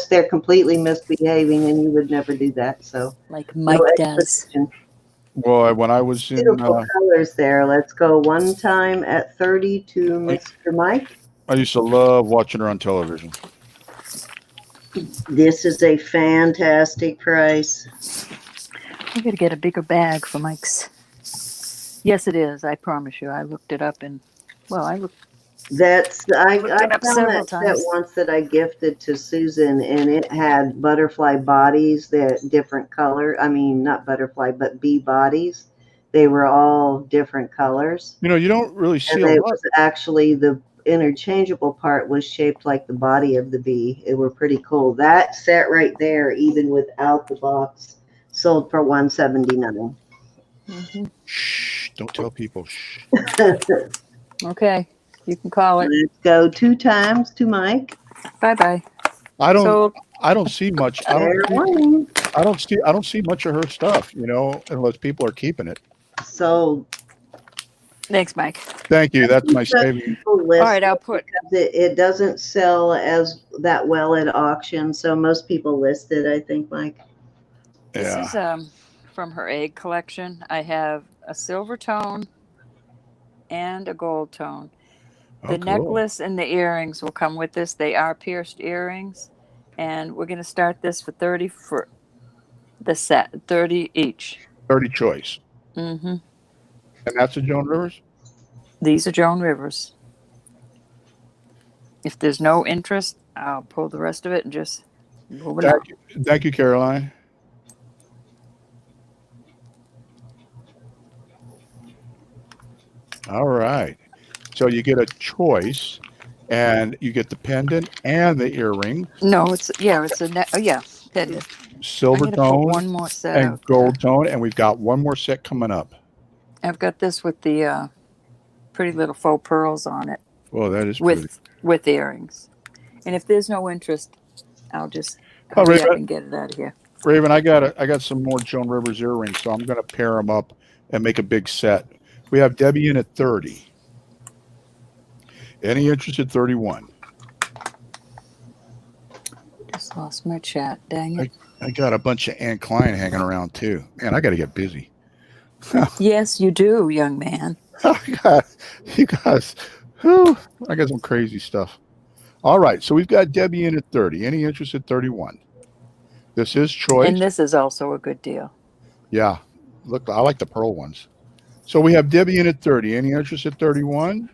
A: they're completely misbehaving, and you would never do that. So
B: Like
A: no
B: Mike does.
A: explanation.
E: Well, when I was in,
A: Beautiful colors there. Let's go one time at 30 to Mr. Mike.
E: I used to love watching her on television.
A: This is a fantastic price.
B: I gotta get a bigger bag for Mike's. Yes, it is. I promise you. I looked it up and I looked
A: I
B: it up
A: found
B: several
A: that set
B: times.
A: once that I gifted to Susan, and it had butterfly bodies that different color. I mean, not butterfly, but bee bodies. They were all different colors,
E: You know, you don't really see
A: and
E: a
A: it
E: lot.
A: was actually the interchangeable part was shaped like the body of the bee. It were pretty cool. That set right there, even without the box, sold for $179.
B: Hmm.
E: Shh! Don't tell people. Shh.
B: Okay, you can call it.
A: Let's go 2 times to Mike.
B: Bye bye.
E: I don't.
B: So
E: I don't see much. I don't
A: Fair
E: see.
A: warning.
E: I don't see much of her stuff. You know, unless people are keeping it.
A: So
B: thanks, Mike.
E: Thank you. That's my
A: such
E: saving.
A: people
B: All
A: list
B: right, I'll
A: it
B: put.
A: because it doesn't sell as that well at auction. So most people list it, I think, Mike.
B: This
E: Yeah.
B: is from her egg collection. I have a silver tone and a gold tone. The
E: Oh, cool.
B: necklace and the earrings will come with this. They are pierced earrings, and we're gonna start this for 30 for the set, 30 each.
E: 30 choice,
B: Mm-hmm.
E: and that's a Joan Rivers.
B: These are Joan Rivers. If there's no interest, I'll pull the rest of it and just move it on.
E: Thank you, Caroline. All right. So you get a choice, and you get the pendant and the earring,
B: No, it's pendant. I'm
E: silver
B: gonna put
E: tone
B: one more set
E: and
B: out there.
E: gold tone, and we've got one more set coming up.
B: I've got this with the pretty little faux pearls on it
E: Well, that is pretty.
B: with earrings. And if there's no interest, I'll just
E: Oh,
B: hurry up
E: Raven,
B: and get it out of here.
E: Raven, I got some more Joan Rivers earrings, so I'm going to pair them up and make a big set. We have Debbie in at 30. Any interest at 31?
B: Just lost my chat. Dang it.
E: I got a bunch of Ann Klein hanging around too. Man, I got to get busy.
B: Yes, you do, young man.
E: You guys, whew, I got some crazy stuff. All right, so we've got Debbie in at 30. Any interest at 31? This is choice.
B: And this is also a good deal.
E: Yeah, look, I like the pearl ones. So we have Debbie in at 30. Any interest at 31?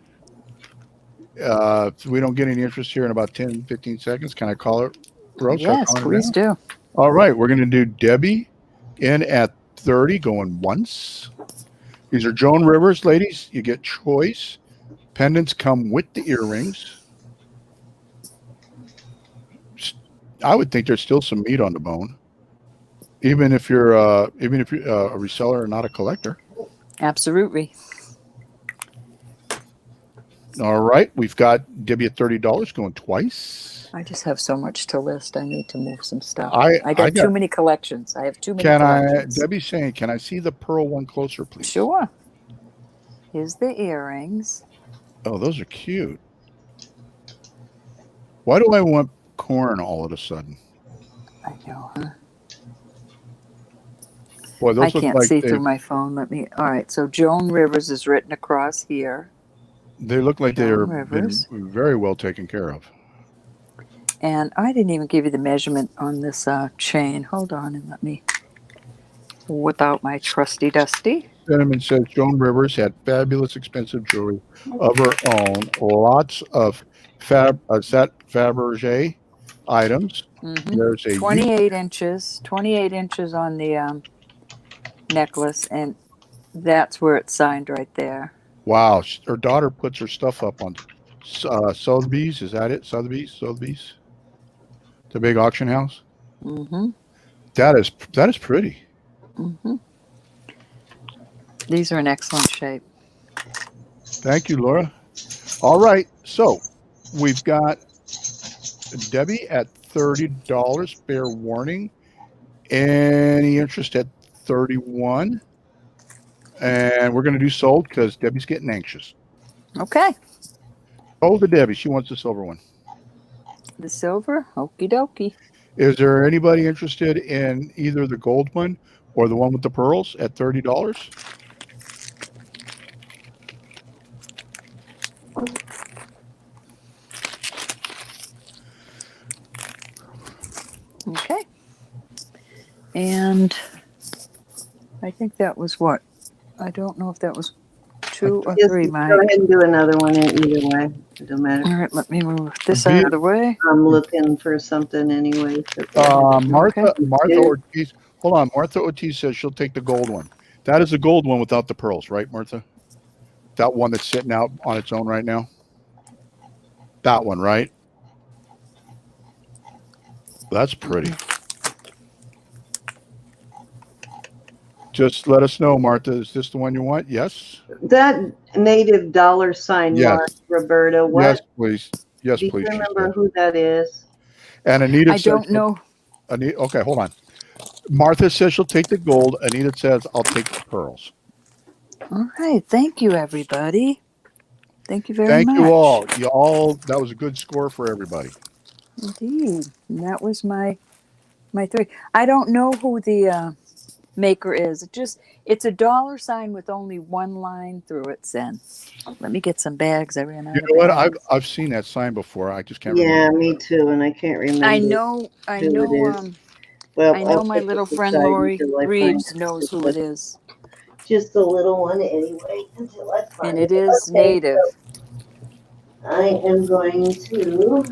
E: If we don't get any interest here in about 10, 15 seconds, can I call it, Rose?
B: Yes, please do.
E: All right, we're going to do Debbie in at 30, going once. These are Joan Rivers, ladies. You get choice. Pendants come with the earrings. I would think there's still some meat on the bone, even if you're a reseller and not a collector.
B: Absolutely.
E: All right, we've got Debbie at $30 going twice.
B: I just have so much to list. I need to move some stuff.
E: I
B: I got
E: got
B: too many collections. I have too many
E: Can
B: collections.
E: Debbie's saying, can I see the pearl one closer, please?
B: Sure. Here's the earrings.
E: Oh, those are cute. Why do I want corn all of a sudden?
B: I know, huh?
E: Boy,
B: I
E: those look
B: can't
E: like
B: see through my phone. All right, so Joan Rivers is written across here.
E: they look like they're
B: Joan
E: been
B: Rivers.
E: very well taken care of.
B: And I didn't even give you the measurement on this chain. Hold on and let me whip out my trusty dusty.
E: Cinnamon says Joan Rivers had fabulous, expensive jewelry of her own. Lots of Fabergé items. There's a
B: 28 inches. 28 inches on the necklace, and that's where it's signed right there.
E: wow. Her daughter puts her stuff up on Sotheby's. Is that it? Sotheby's, the big auction house.
B: Mm-hmm.
E: That is pretty.
B: Mm-hmm. These are in excellent shape.
E: Thank you, Laura. All right, so we've got Debbie at $30. Fair warning. Any interest at 31? And we're going to do sold because Debbie's getting anxious.
B: Okay.
E: Sold to Debbie. She wants the silver one.
B: The silver? Okie dokie.
E: Is there anybody interested in either the gold one or the one with the pearls at $30?
B: Okay. And I think that was what? I don't know if that was 2 or
A: Just
B: 3,
A: go
B: Mike.
A: ahead and do another one in either way. It don't matter.
B: All right, let me move this out of the way.
A: I'm looking for something anyway. So go ahead.
E: Martha
A: Yeah.
E: Ortiz. Hold on. Martha Ortiz says she'll take the gold one. That is the gold one without the pearls, right, Martha? That one that's sitting out on its own right now? That one, right? That's pretty. Just let us know, Martha. Is this the one you want? Yes?
A: That native dollar sign
E: Yes.
A: mark, Roberta. What?
E: Yes, please. Yes,
A: Do you
E: please. she
A: remember
E: said.
A: who that is?
E: And Anita
B: I
E: says,
B: don't know.
E: Okay, hold on. Martha says she'll take the gold. Anita says I'll take the pearls.
B: All right. Thank you, everybody. Thank you very
E: Thank
B: much.
E: you all. That was a good score for everybody.
B: Indeed. And that was my 3. I don't know who the maker is. It's a dollar sign with only one line through it, Sen. Let me get some bags. I ran out
E: You
B: of
E: know what?
B: bags.
E: I've seen that sign before. I just can't
A: Yeah,
E: remember.
A: me too, and I can't remember.
B: I know
A: who it is.
B: I
A: Well,
B: know
A: I'll
B: my
A: put
B: little
A: this
B: friend
A: aside
B: Lori
A: until I find
B: Reeves
A: it.
B: knows who it is.
A: Just a little one anyway until I find
B: And
A: it.
B: it is
A: Okay,
B: native.
A: so I am going to.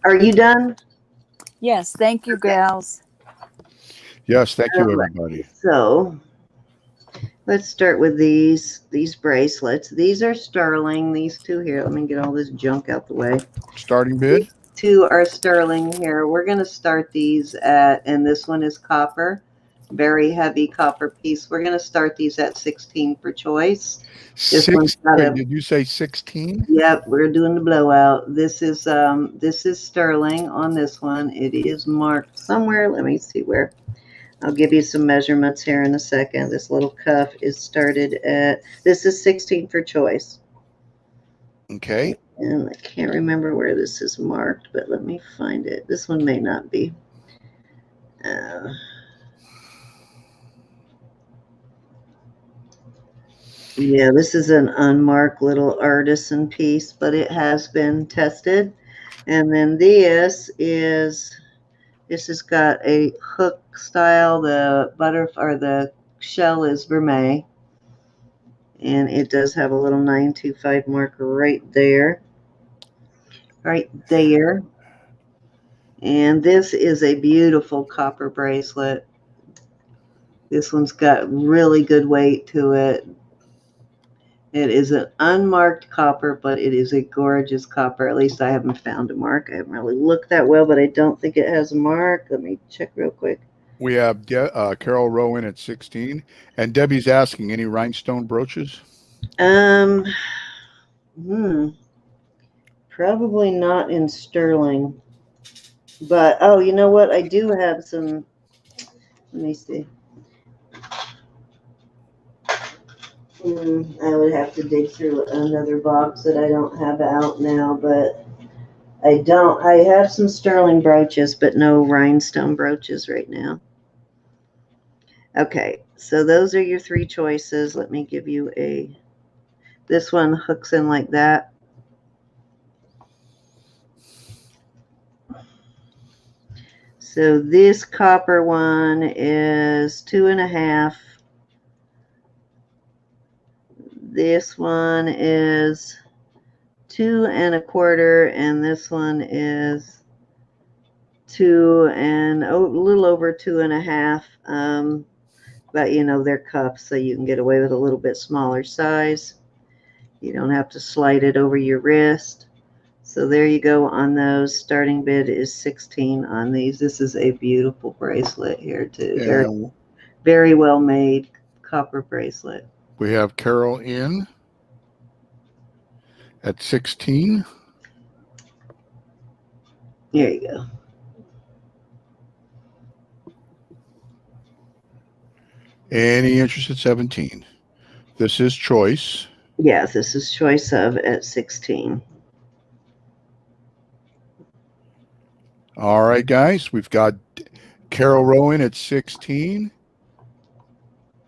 A: Are you done?
B: Yes, thank you, gals.
E: Yes, thank you,
A: All right.
E: everybody.
A: So let's start with these bracelets. These are sterling. These two here. Let me get all this junk out the way.
E: Starting bid.
A: These two are sterling here. We're going to start these at, and this one is copper, very heavy copper piece. We're going to start these at 16 for choice. This one's got
E: Wait,
A: a.
E: did you say 16?
A: Yep, we're doing the blowout. This is sterling on this one. It is marked somewhere. Let me see where. I'll give you some measurements here in a second. This little cuff is started at, this is 16 for choice.
E: Okay.
A: And I can't remember where this is marked, but let me find it. This one may not be. Yeah, this is an unmarked little artisan piece, but it has been tested. And then this has got a hook style. The the shell is vermeil. And it does have a little 925 marker right there. Right there. And this is a beautiful copper bracelet. This one's got really good weight to it. It is an unmarked copper, but it is a gorgeous copper. At least I haven't found a mark. I haven't really looked that well, but I don't think it has a mark. Let me check real quick.
E: We have Carol Rowan at 16. And Debbie's asking, any rhinestone brooches?
A: Probably not in sterling. But, oh, you know what? I do have some. Let me see. I would have to dig through another box that I don't have out now, but I have some sterling brooches, but no rhinestone brooches right now. Okay, so those are your 3 choices. Let me give you this one hooks in like that. So this copper one is 2.5 This one is 2 1/4, and this one is 2 and a little over 2 1/2. But you know, they're cups, so you can get away with a little bit smaller size. You don't have to slide it over your wrist. So there you go on those. Starting bid is 16 on these. This is a beautiful bracelet here too. Very,
E: And
A: very well made copper bracelet.
E: we have Carol in at 16.
A: There you go.
E: Any interest at 17? This is choice.
A: Yeah, this is choice of at 16.
E: All right, guys, we've got Carol Rowan at 16.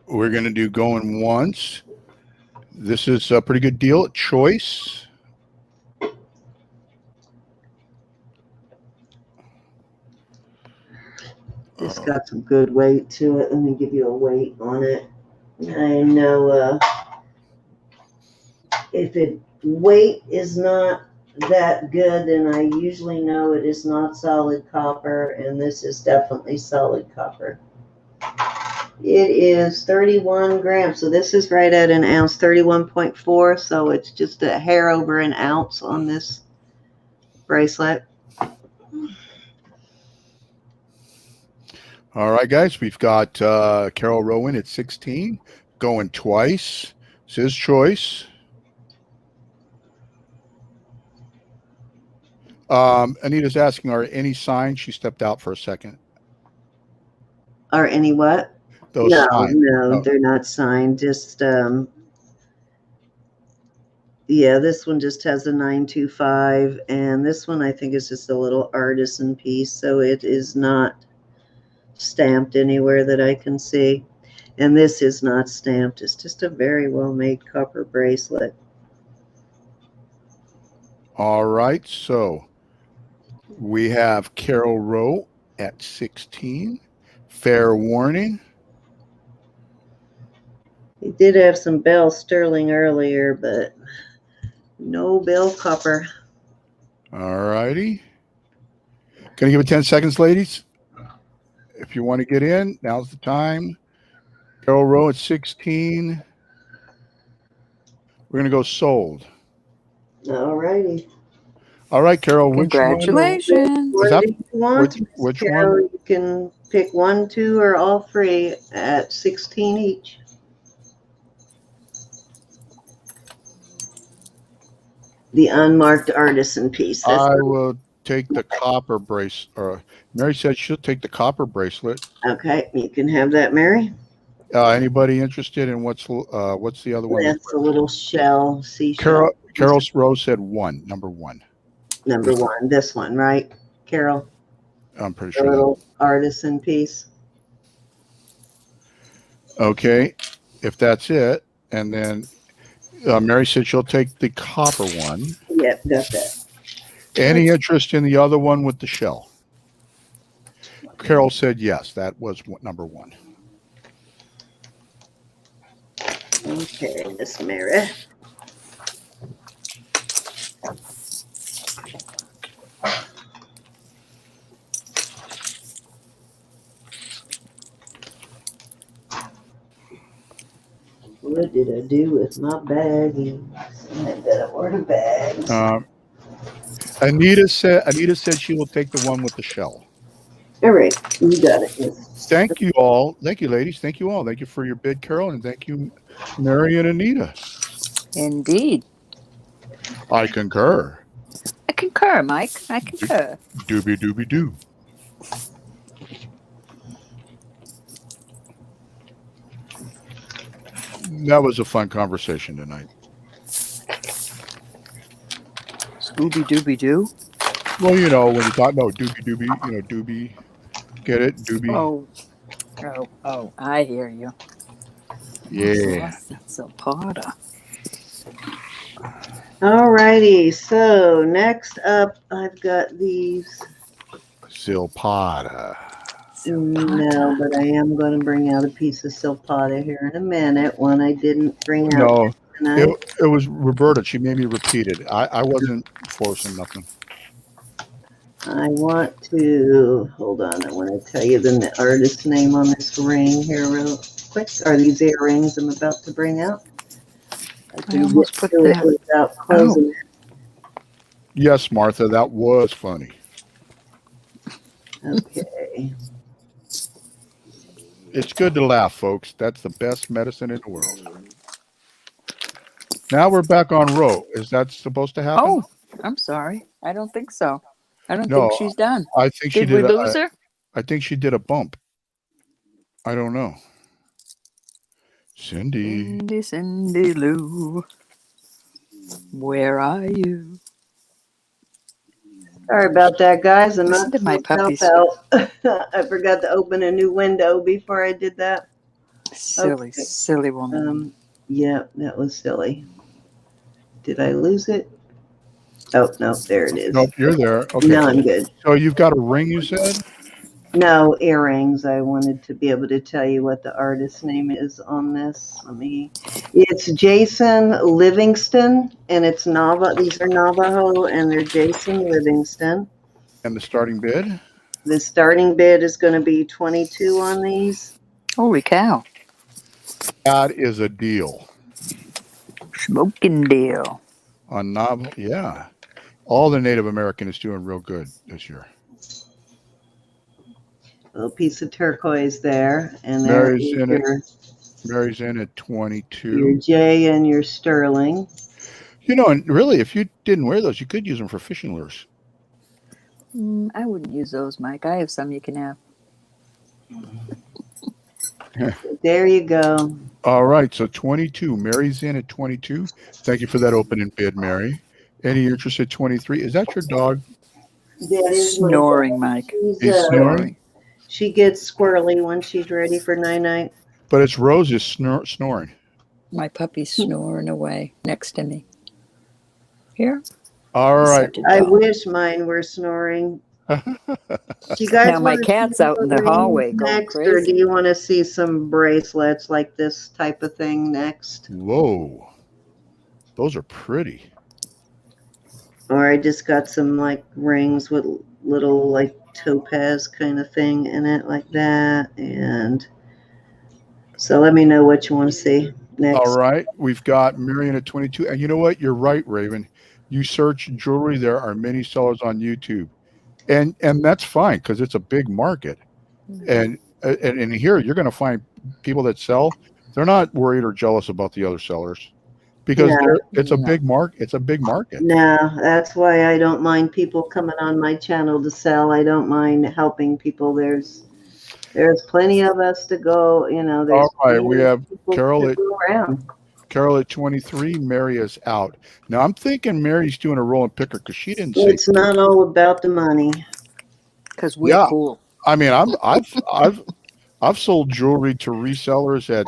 E: We're going to do going once. This is a pretty good deal at choice.
A: It's got some good weight to it. Let me give you a weight on it. I know if it weight is not that good, then I usually know it is not solid copper, and this is definitely solid copper. It is 31 grams, so this is right at an ounce, 31.4, so it's just a hair over an ounce on this bracelet.
E: All right, guys, we've got Carol Rowan at 16, going twice. It's his choice. Anita's asking, are any signs? She stepped out for a second.
A: Are any what?
E: Those
A: No,
E: signs.
A: no, they're not signed. Just yeah, this one just has a 925, and this one I think is just a little artisan piece, so it is not stamped anywhere that I can see. And this is not stamped. It's just a very well-made copper bracelet.
E: All right, so we have Carol Rowe at 16. Fair warning.
A: We did have some bell sterling earlier, but no bell copper.
E: All righty. Can I give it 10 seconds, ladies? If you want to get in, now's the time. Carol Rowe at 16. We're going to go sold.
A: All righty.
E: All right, Carol.
B: Congratulations.
A: What
E: that-
A: do you want?
E: which
A: Carol,
E: one?
A: you can pick 1, 2, or all 3 at 16 each. The unmarked artisan piece. That's
E: I will take the copper bracelet. Mary said she'll take the copper bracelet.
A: okay. You can have that, Mary.
E: Anybody interested in what's the other one?
A: That's a little shell, seashell.
E: Carol Rose said 1, number 1.
A: Number 1, this one, right, Carol?
E: I'm pretty
A: The
E: sure.
A: little artisan piece.
E: Okay, if that's it, and then Mary said she'll take the copper one.
A: Yep, got that.
E: Any interest in the other one with the shell? Carol said yes, that was number 1.
A: Okay, Miss Mary. What did I do with my baggies? I better order bags.
E: Anita said she will take the one with the shell.
A: All right, you got it. Yes.
E: Thank you all. Thank you, ladies. Thank you all. Thank you for your bid, Carol, and thank you, Mary and Anita.
B: Indeed.
E: I concur.
B: I concur, Mike. I concur.
E: Doobie doobie doo. That was a fun conversation tonight.
B: Scooby Dooby Doo.
E: Well, you know, when you talk about doobie doobie, you know, doobie, get it? Doobie.
B: Oh, I hear you.
E: Yeah.
B: That's a Porter.
A: All righty. So next up, I've got these.
E: Silpata.
A: No, but I am going to bring out a piece of silpata here in a minute. One I didn't bring out.
E: No,
A: tonight.
E: It was Roberta. She made me repeat it. I wasn't forcing nothing.
A: I want to hold on. I want to tell you the artist's name on this ring here real quick. Are these earrings I'm about to bring out? I
B: I
A: can get
B: almost put
A: to it
B: that.
A: without closing it.
E: Yes, Martha, that was funny.
A: Okay.
E: It's good to laugh, folks. That's the best medicine in the world. Now we're back on row. Is that supposed to happen?
B: Oh, I'm sorry. I don't think so. I don't
E: No,
B: think she's done.
E: I think she
B: Did we
E: did.
B: lose her?
E: I think she did a bump. I don't know. Cindy.
B: Cindy, Cindy Lou, where are you?
A: Sorry about that, guys. I'm
B: Listen
A: not
B: to my
A: myself
B: puppies.
A: out. I forgot to open a new window before I did that.
B: Silly,
A: Okay.
B: silly woman.
A: Yeah, that was silly. Did I lose it? Oh, no, there it is.
E: Nope, you're there. Okay.
A: No, I'm good.
E: So you've got a ring, you said?
A: No, earrings. I wanted to be able to tell you what the artist's name is on this. It's Jason Livingston, and it's Navajo. These are Navajo, and they're Jason Livingston.
E: And the starting bid?
A: The starting bid is going to be 22 on these.
B: Holy cow.
E: That is a deal.
B: Smoking deal.
E: On Navajo, yeah. All the Native American is doing real good this year.
A: Little piece of turquoise there, and there
E: Mary's
A: is
E: in it.
A: your
E: Mary's in at
A: your
E: 22.
A: J and your sterling.
E: You know, and really, if you didn't wear those, you could use them for fishing lures.
B: I wouldn't use those, Mike. I have some you can have.
A: There you go.
E: All right, so 22. Mary's in at 22. Thank you for that opening bid, Mary. Any interest at 23? Is that your dog?
A: That is my
B: Snoring, Mike.
E: He's snoring?
A: She gets squirrely when she's ready for night-night.
E: But it's Rose's snoring.
B: My puppy's snoring away next to me. Here.
E: All
B: He's
E: right.
B: such a
A: I
B: dog.
A: wish mine were snoring. Do you guys
B: Now my
A: wanna
B: cat's
A: see
B: out in the
A: rings
B: hallway going
A: next, or
B: crazy.
A: do you want to see some bracelets like this type of thing next?
E: Whoa. Those are pretty.
A: Or I just got some like rings with little like topaz kind of thing in it like that. And so let me know what you want to see next.
E: All right. We've got Marion at 22. And you know what? You're right, Raven. You search jewelry, there are many sellers on YouTube. And that's fine because it's a big market. And here you're going to find people that sell. They're not worried or jealous about the other sellers because
A: No.
E: it's a big market. It's a big market.
A: No, that's why I don't mind people coming on my channel to sell. I don't mind helping people. There's plenty of us to go, you know, there's
E: All right,
A: plenty
E: we
A: of
E: have
A: people
E: Carol
A: to
E: at
A: go around.
E: Carol at 23. Mary is out. Now I'm thinking Mary's doing a Rollin Picker because she didn't say.
A: It's not all about the money.
B: Because we're
E: Yeah.
B: cool.
E: I mean, I've sold jewelry to resellers at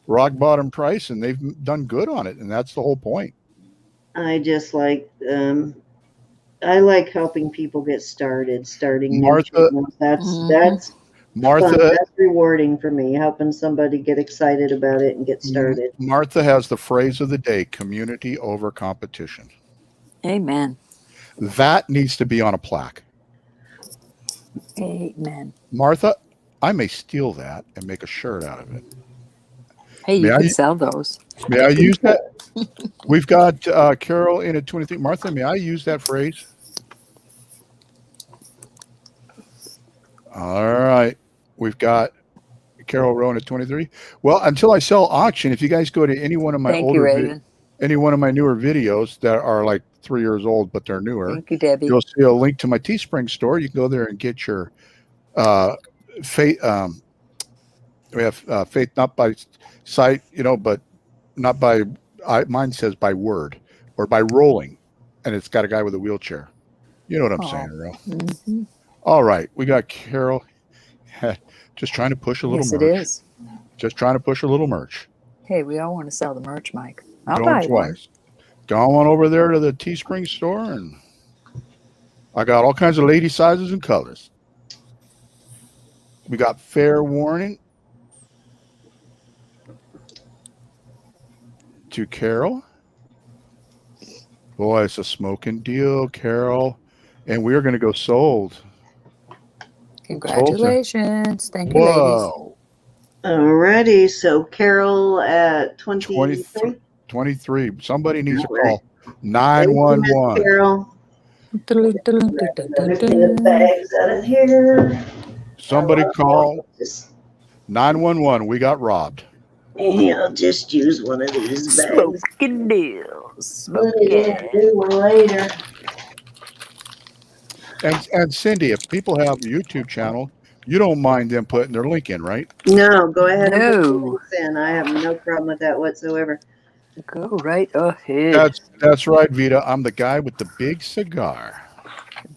E: rock bottom price, and they've done good on it, and that's the whole point.
A: I just like I like helping people get started, starting new
E: Martha,
A: channels. That's
E: Martha,
A: fun. That's rewarding for me, helping somebody get excited about it and get started.
E: Martha has the phrase of the day: community over competition.
B: Amen.
E: That needs to be on a plaque.
B: Amen.
E: Martha, I may steal that and make a shirt out of it.
B: Hey, you can sell those.
E: May I use that? We've got Carol in at 23. Martha, may I use that phrase? All right. We've got Carol Rowan at 23. Well, until I sell auction, if you guys go to any one of my any one of my newer videos that are like 3 years old, but they're newer,
B: thank you, Debbie.
E: You'll see a link to my Teespring store. You can go there and get your faith. We have faith not by sight, you know, but not by. Mine says by word or by rolling, and it's got a guy with a wheelchair. You know what I'm saying, Earl?
B: Mm-hmm.
E: All right, we got Carol. Just trying to push a little merch.
B: Yes, it is.
E: Just trying to push a little merch.
B: Hey, we all want to sell the merch, Mike. I'll
E: Going
B: buy one.
E: Go on over there to the Teespring store, and I got all kinds of lady sizes and colors. We got fair warning. to Carol. Boy, it's a smoking deal, Carol. And we're going to go sold.
B: Congratulations. Thank you, ladies.
E: Whoa.
A: Alrighty, so Carol at
E: 23.
A: 23.
E: 23. Somebody needs to
A: All right.
E: call
A: Thank you,
E: 911.
A: Miss Carol. Grab another set of bags out of here.
E: Somebody call
A: Just,
E: 911. We got robbed.
A: I'll just use one of these bags.
B: Smoking deals.
A: Put it in a new one later.
E: And Cindy, if people have a YouTube channel, you don't mind them putting their link in, right?
A: No, go ahead and put the
B: No.
A: links in. I have no problem with that whatsoever.
B: Go right ahead.
E: That's right, Vita. I'm the guy with the big cigar.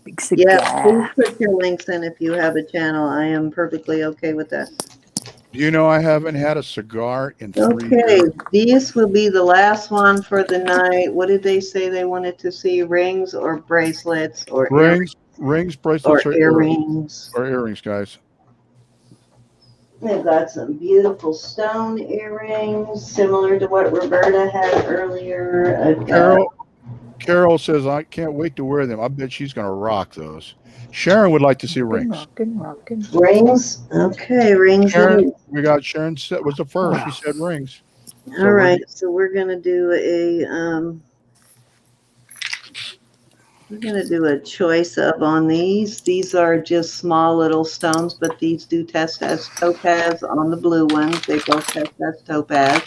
B: Big
A: Yeah,
B: cigar.
A: please put your links in if you have a channel. I am perfectly okay with that.
E: You know, I haven't had a cigar in 3
A: Okay,
E: years.
A: these will be the last one for the night. What did they say they wanted to see? Rings or bracelets or
E: Rings, bracelets,
A: earrings?
E: or earrings, guys.
A: They've got some beautiful stone earrings, similar to what Roberta had earlier. I've got
E: Carol says, I can't wait to wear them. I bet she's going to rock those. Sharon would like to see rings.
B: Rockin'.
A: rings. Okay, rings.
E: Sharon, we got Sharon was the first. She said rings.
A: All right, so we're gonna do a choice of on these. These are just small little stones, but these do test as topaz on the blue ones. They both test as topaz.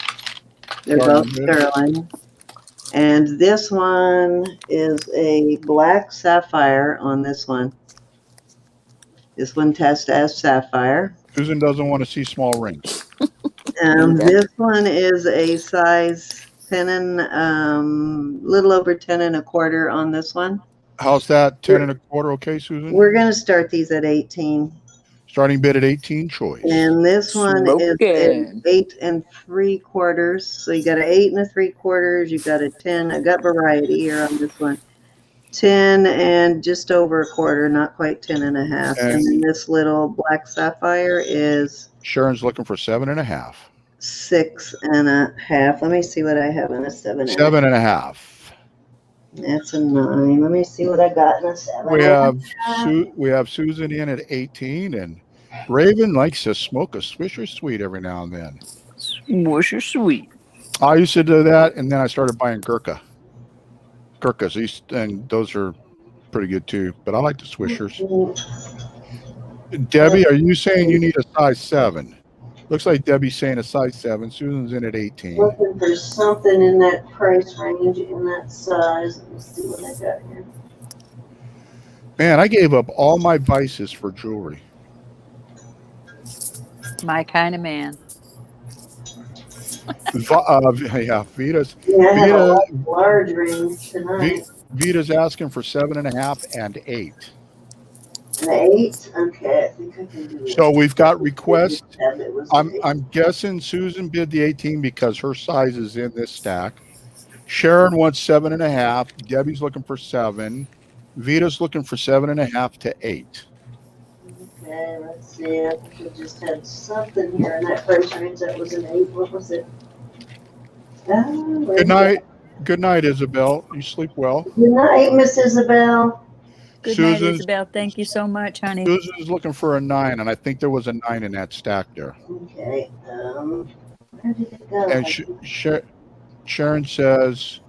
A: They're both sterling. And this one is a black sapphire on this one. This one tests as sapphire.
E: Susan doesn't want to see small rings.
A: This one is a size 10 and little over 10 and a quarter on this one.
E: How's that? 10 and a quarter, okay, Susan?
A: We're going to start these at 18.
E: Starting bid at 18 choice.
A: And this one is an 8 3/4. So you got an 8 3/4. You got a 10. I got variety here on this one. 10 and just over a quarter, not quite 10 and a half. And then this little black sapphire is
E: Sharon's looking for 7.5.
A: 6 1/2. Let me see what I have in a 7
E: 7.5.
A: That's a 9. Let me see what I got in a 7.
E: We have Susan in at 18, and Raven likes to smoke a Swisher Sweet every now and then.
B: Swisher Sweet.
E: I used to do that, and then I started buying Gurkhas. And those are pretty good too. But I like the Swishers. Debbie, are you saying you need a size 7? Looks like Debbie's saying a size 7. Susan's in at 18.
A: Looking for something in that price range, in that size. Let me see what I got here.
E: Man, I gave up all my vices for jewelry.
B: My kind of man.
E: Yeah, Vita's.
A: Yeah, I have a lot of large rings tonight.
E: Vita's asking for 7.5 and 8.
A: An 8? Okay, I think I can do it.
E: So we've got requests. I'm guessing Susan bid the 18 because her size is in this stack. Sharon wants 7.5. Debbie's looking for 7. Vita's looking for 7.5 to 8.
A: Okay, let's see. I think we just had something here in that price range that was an 8. What was it?
E: Good night. Good night, Isabel. You sleep well.
A: Good night, Miss Isabel.
B: Good night, Isabel. Thank you so much, honey.
E: Susan's looking for a 9, and I think there was a 9 in that stack there.
A: Okay. Where did it go?
E: And Sharon says,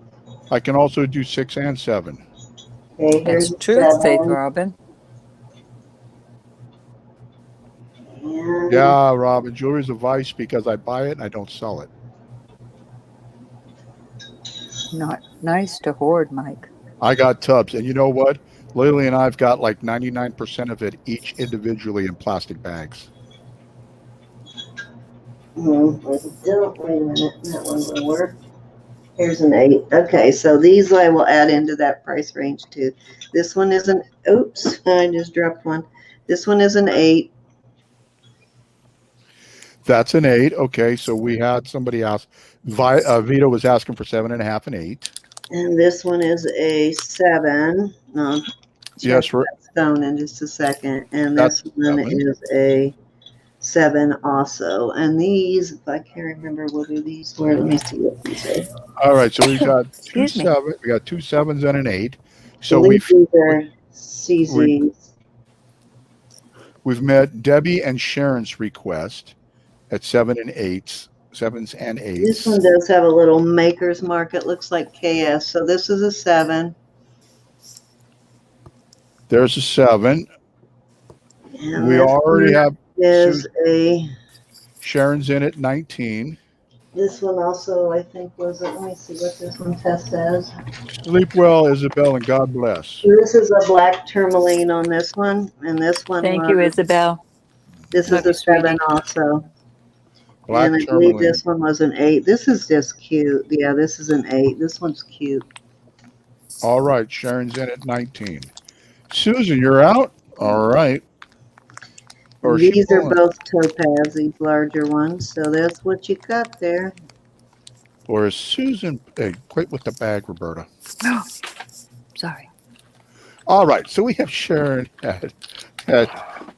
E: I can also do 6 and 7.
A: Okay,
B: That's true, Faith Robin.
E: Yeah, Robin, jewelry's a vice because I buy it and I don't sell it.
B: Not nice to hoard, Mike.
E: I got tubs, and you know what? Lily and I've got like 99% of it each individually in plastic bags.
A: Wait a minute. That one will work. Here's an 8. Okay, so these I will add into that price range too. This one is an, oops, I just dropped one. This one is an 8.
E: That's an 8. Okay, so we had somebody else. Vita was asking for 7.5 and 8.
A: And this one is a 7.
E: Yes,
A: stone in just a second. And this
E: that's
A: one
E: 7.
A: is a 7 also. And these, if I can't remember what these were, let me see what these are.
E: All right, so we've got two
B: Excuse me.
E: 7. We got 2 7s and an 8.
A: I
E: So
A: believe
E: we've
A: these are CZs.
E: met Debbie and Sharon's request at 7 and 8s, 7s and 8s.
A: This one does have a little maker's mark. It looks like KS. So this is a 7.
E: There's a 7.
A: And
E: We
A: this
E: already
A: one
E: have
A: is a.
E: Sharon's in at 19.
A: This one also, I think, was. Let me see what this one test says.
E: Sleep well, Isabel, and God bless.
A: This is a black tourmaline on this one, and this one
B: Thank
A: was.
B: you, Isabel.
A: This
B: Love
A: is
B: you,
A: a 7
B: sweetie.
A: also.
E: Black
A: And I believe
E: tourmaline.
A: this one was an 8. This is just cute. Yeah, this is an 8. This one's cute.
E: All right, Sharon's in at 19. Susan, you're out? All right. Or is she
A: These are
E: pulling?
A: both topaz, these larger ones. So that's what you got there.
E: Or is Susan? Hey, quit with the bag, Roberta.
B: Sorry.
E: All right, so we have Sharon at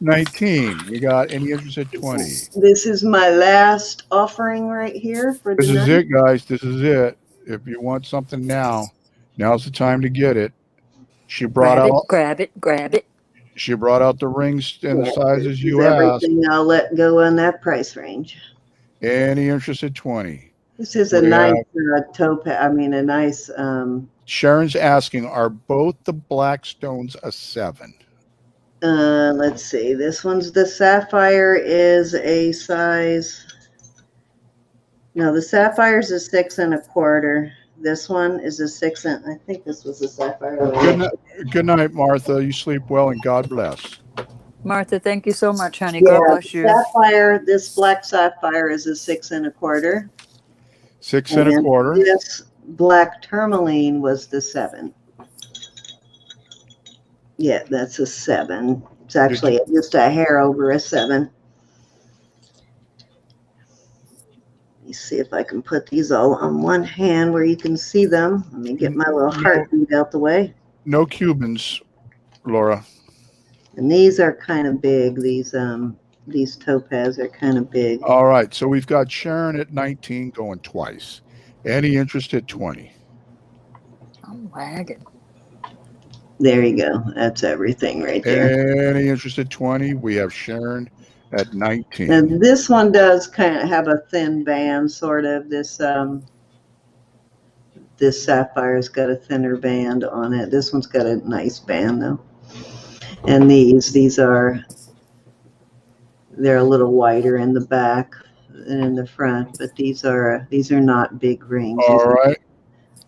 E: 19. We got any interest at 20.
A: This is my last offering right here for the
E: This is
A: night.
E: it, guys. This is it. If you want something now, now's the time to get it. She brought
B: Grab it,
E: out.
B: grab it, grab it.
E: She brought out the rings and the
A: Yeah,
E: sizes
A: this
E: you
A: is
E: asked.
A: everything I'll let go in that price range.
E: Any interest at 20.
A: This is a
E: We
A: nice
E: have-
A: topaz. I mean, a nice.
E: Sharon's asking, are both the black stones a 7?
A: Let's see. This one's the sapphire is a size. No, the sapphire's a 6 1/4. This one is a 6 and I think this was a sapphire.
E: Good night, Martha. You sleep well and God bless.
B: Martha, thank you so much, honey.
A: Yeah,
B: God bless you.
A: sapphire. This black sapphire is a 6 1/4.
E: 6 1/4.
A: This black tourmaline was the 7. Yeah, that's a 7. It's actually just a hair over a 7. Let me see if I can put these all on one hand where you can see them. Let me get my little heartbeat out the way.
E: No Cubans, Laura.
A: And these are kind of big. These topaz are kind of big.
E: All right, so we've got Sharon at 19 going twice. Any interest at 20?
B: I'm wagging.
A: There you go. That's everything right there.
E: Any interest at 20? We have Sharon at 19.
A: And this one does kind of have a thin band, sort of. This sapphire's got a thinner band on it. This one's got a nice band though. And they're a little wider in the back than in the front, but these are not big rings.
E: All right.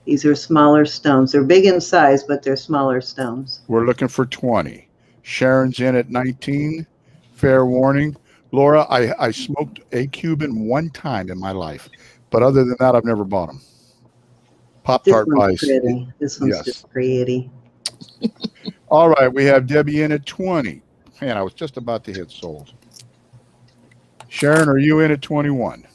A: These are smaller stones. They're big in size, but they're smaller stones.
E: We're looking for 20. Sharon's in at 19. Fair warning. Laura, I smoked a Cuban one time in my life, but other than that, I've never bought them. Pop-Tart pies.
A: Pretty. This one's
E: Yes.
A: just pretty.
E: All right, we have Debbie in at 20. Man, I was just about to hit sold. Sharon, are you in at 21?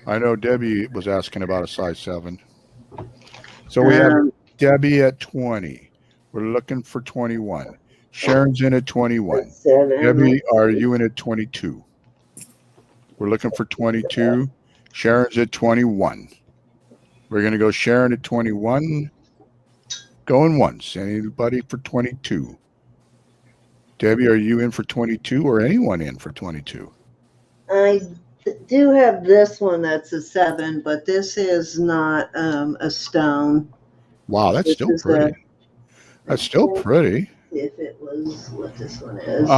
E: I know Debbie was asking about a size 7. So we have Debbie at 20. We're looking for 21. Sharon's in at 21.
A: 7.
E: Debbie, are you in at 22? We're looking for 22. Sharon's at 21. We're going to go Sharon at 21. Going once. Anybody for 22? Debbie, are you in for 22 or anyone in for 22?
A: I do have this one that's a 7, but this is not a stone.
E: Wow, that's
A: This
E: still
A: is
E: pretty. That's still pretty.
A: If it was what this one is.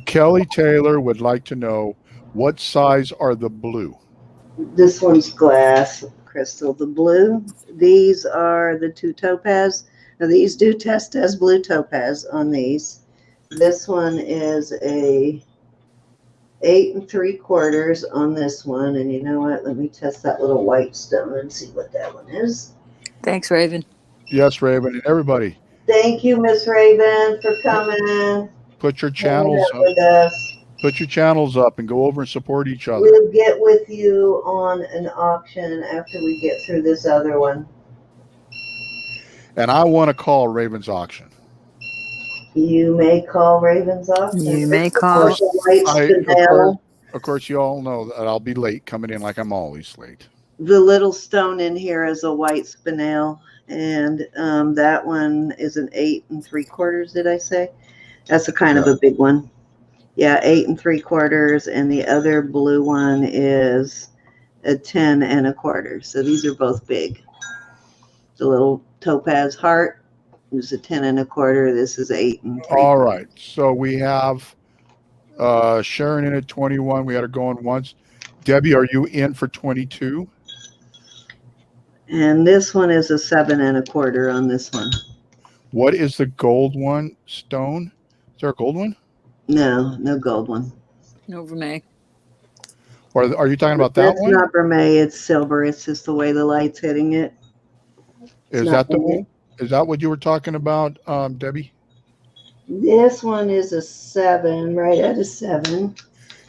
E: Kelly Taylor would like to know, what size are the blue?
A: This one's glass crystal. The blue, these are the 2 topaz. Now these do test as blue topaz on these. This one is a 8 3/4 on this one. And you know what? Let me test that little white stone and see what that one is.
B: Thanks, Raven.
E: Yes, Raven, and everybody.
A: Thank you, Miss Raven, for coming.
E: Put your channels up.
A: With us.
E: Put your channels up and go over and support each other.
A: We'll get with you on an auction after we get through this other one.
E: And I want to call Raven's auction.
A: You may call Raven's office.
B: You may
A: It's
B: call.
A: a white spinel.
E: Of course, you all know that I'll be late coming in like I'm always late.
A: The little stone in here is a white spinel, and that one is an 8 3/4. Did I say? That's a kind of a big one. Yeah, 8 3/4, and the other blue one is a 10 1/4. So these are both big. The little topaz heart is a 10 1/4. This is 8 3/4.
E: All right. So we have Sharon in at 21. We had her going once. Debbie, are you in for 22?
A: And this one is a 7 1/4 on this one.
E: What is the gold one? Stone? Is there a gold one?
A: No, no gold one.
B: No vermeil.
E: Or are you talking about that
A: That's
E: one?
A: not vermeil, it's silver. It's just the way the light's hitting it.
E: Is that the one? Is that what you were talking about, Debbie?
A: This one is a 7, right at a 7.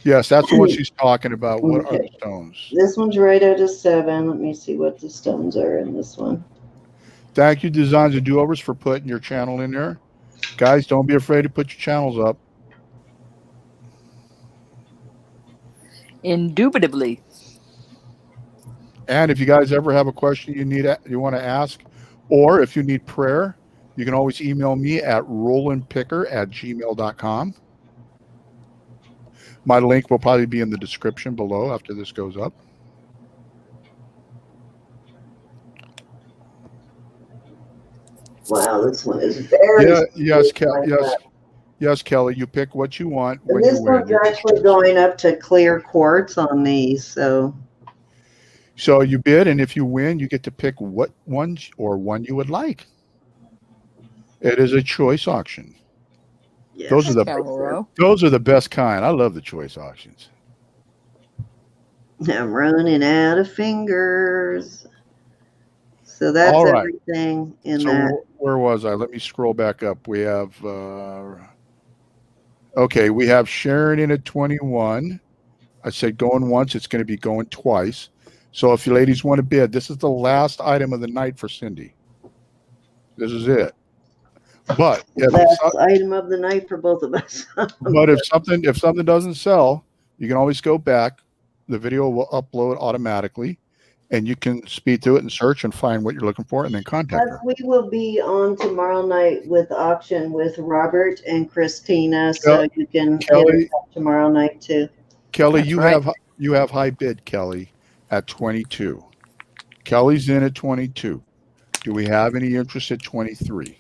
E: Yes, that's the one she's talking about. What are the stones?
A: This one's right at a 7. Let me see what the stones are in this one.
E: Thank you, Designs and Do-Overs, for putting your channel in there. Guys, don't be afraid to put your channels up.
B: Indubitably.
E: And if you guys ever have a question you want to ask, or if you need prayer, you can always email me at rollinpicker@gmail.com. My link will probably be in the description below after this goes up.
A: Wow, this one is very.
E: Yes, Kelly. You pick what you want.
A: And this one's actually going up to clear quartz on these, so
E: you bid, and if you win, you get to pick what one you would like. It is a choice auction.
A: yes.
E: Those are the best kind. I love the choice auctions.
A: I'm running out of fingers. So that's
E: All right.
A: everything in
E: So
A: that.
E: where was I? Let me scroll back up. We have okay, we have Sharon in at 21. I said going once, it's going to be going twice. So if you ladies want to bid, this is the last item of the night for Cindy. This is it. But
A: Last item of the night for both of us.
E: but if something doesn't sell, you can always go back. The video will upload automatically, and you can speed through it and search and find what you're looking for, and then contact her.
A: We will be on tomorrow night with auction with Robert and Christina, so you can hit us up tomorrow night too.
E: Kelly,
B: That's
E: you have high bid, Kelly, at 22. Kelly's in at 22. Do we have any interest at 23?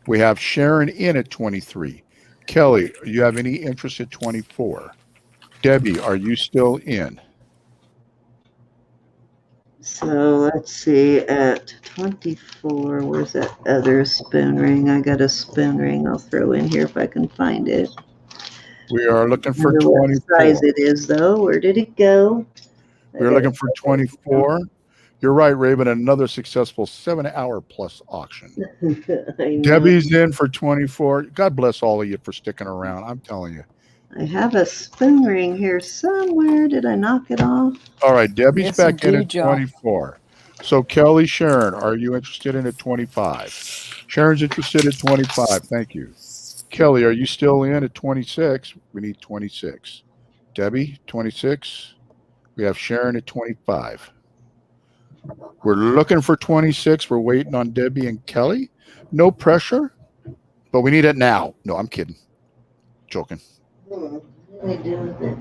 E: We have Sharon in at 23. Kelly, do you have any interest at 24? Debbie, are you still in?
A: So let's see, at 24, where's that other spoon ring? I got a spoon ring I'll throw in here if I can find it.
E: We are looking for 24.
A: What size it is though? Where did it go?
E: We're looking for 24. You're right, Raven. Another successful 7-hour plus auction. Debbie's in for 24. God bless all of you for sticking around. I'm telling you.
A: I have a spoon ring here somewhere. Did I knock it off?
E: All right, Debbie's
B: Yes,
E: back in
B: indeed,
E: at
B: John.
E: 24. So Kelly, Sharon, are you interested in at 25? Sharon's interested at 25. Thank you. Kelly, are you still in at 26? We need 26. Debbie, 26. We have Sharon at 25. We're looking for 26. We're waiting on Debbie and Kelly. No pressure, but we need it now. No, I'm kidding. Joking.
A: What do I do with it?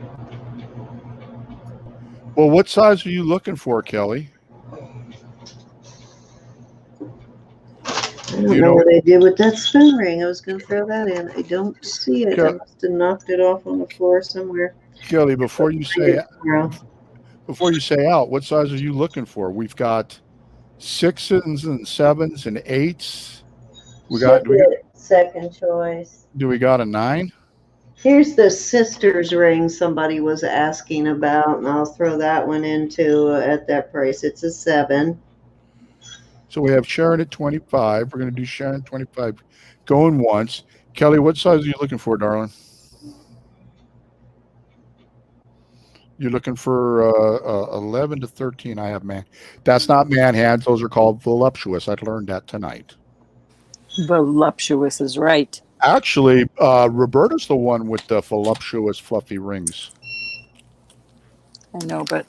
E: Well, what size are you looking for, Kelly?
A: I don't know what I did with that spoon ring. I was going to throw that in. I don't see it. I must have knocked it off on the floor somewhere.
E: Kelly, before you say out, what size are you looking for? We've got 6s and 7s and 8s.
A: Second choice.
E: Do we got a 9?
A: Here's the sister's ring somebody was asking about, and I'll throw that one into at that price. It's a 7.
E: So we have Sharon at 25. We're going to do Sharon 25 going once. Kelly, what size are you looking for, darling? You're looking for 11 to 13. I have man. That's not man hands. Those are called voluptuous. I learned that tonight.
B: Voluptuous is right.
E: Actually, Roberta's the one with the voluptuous, fluffy rings.
B: I know, but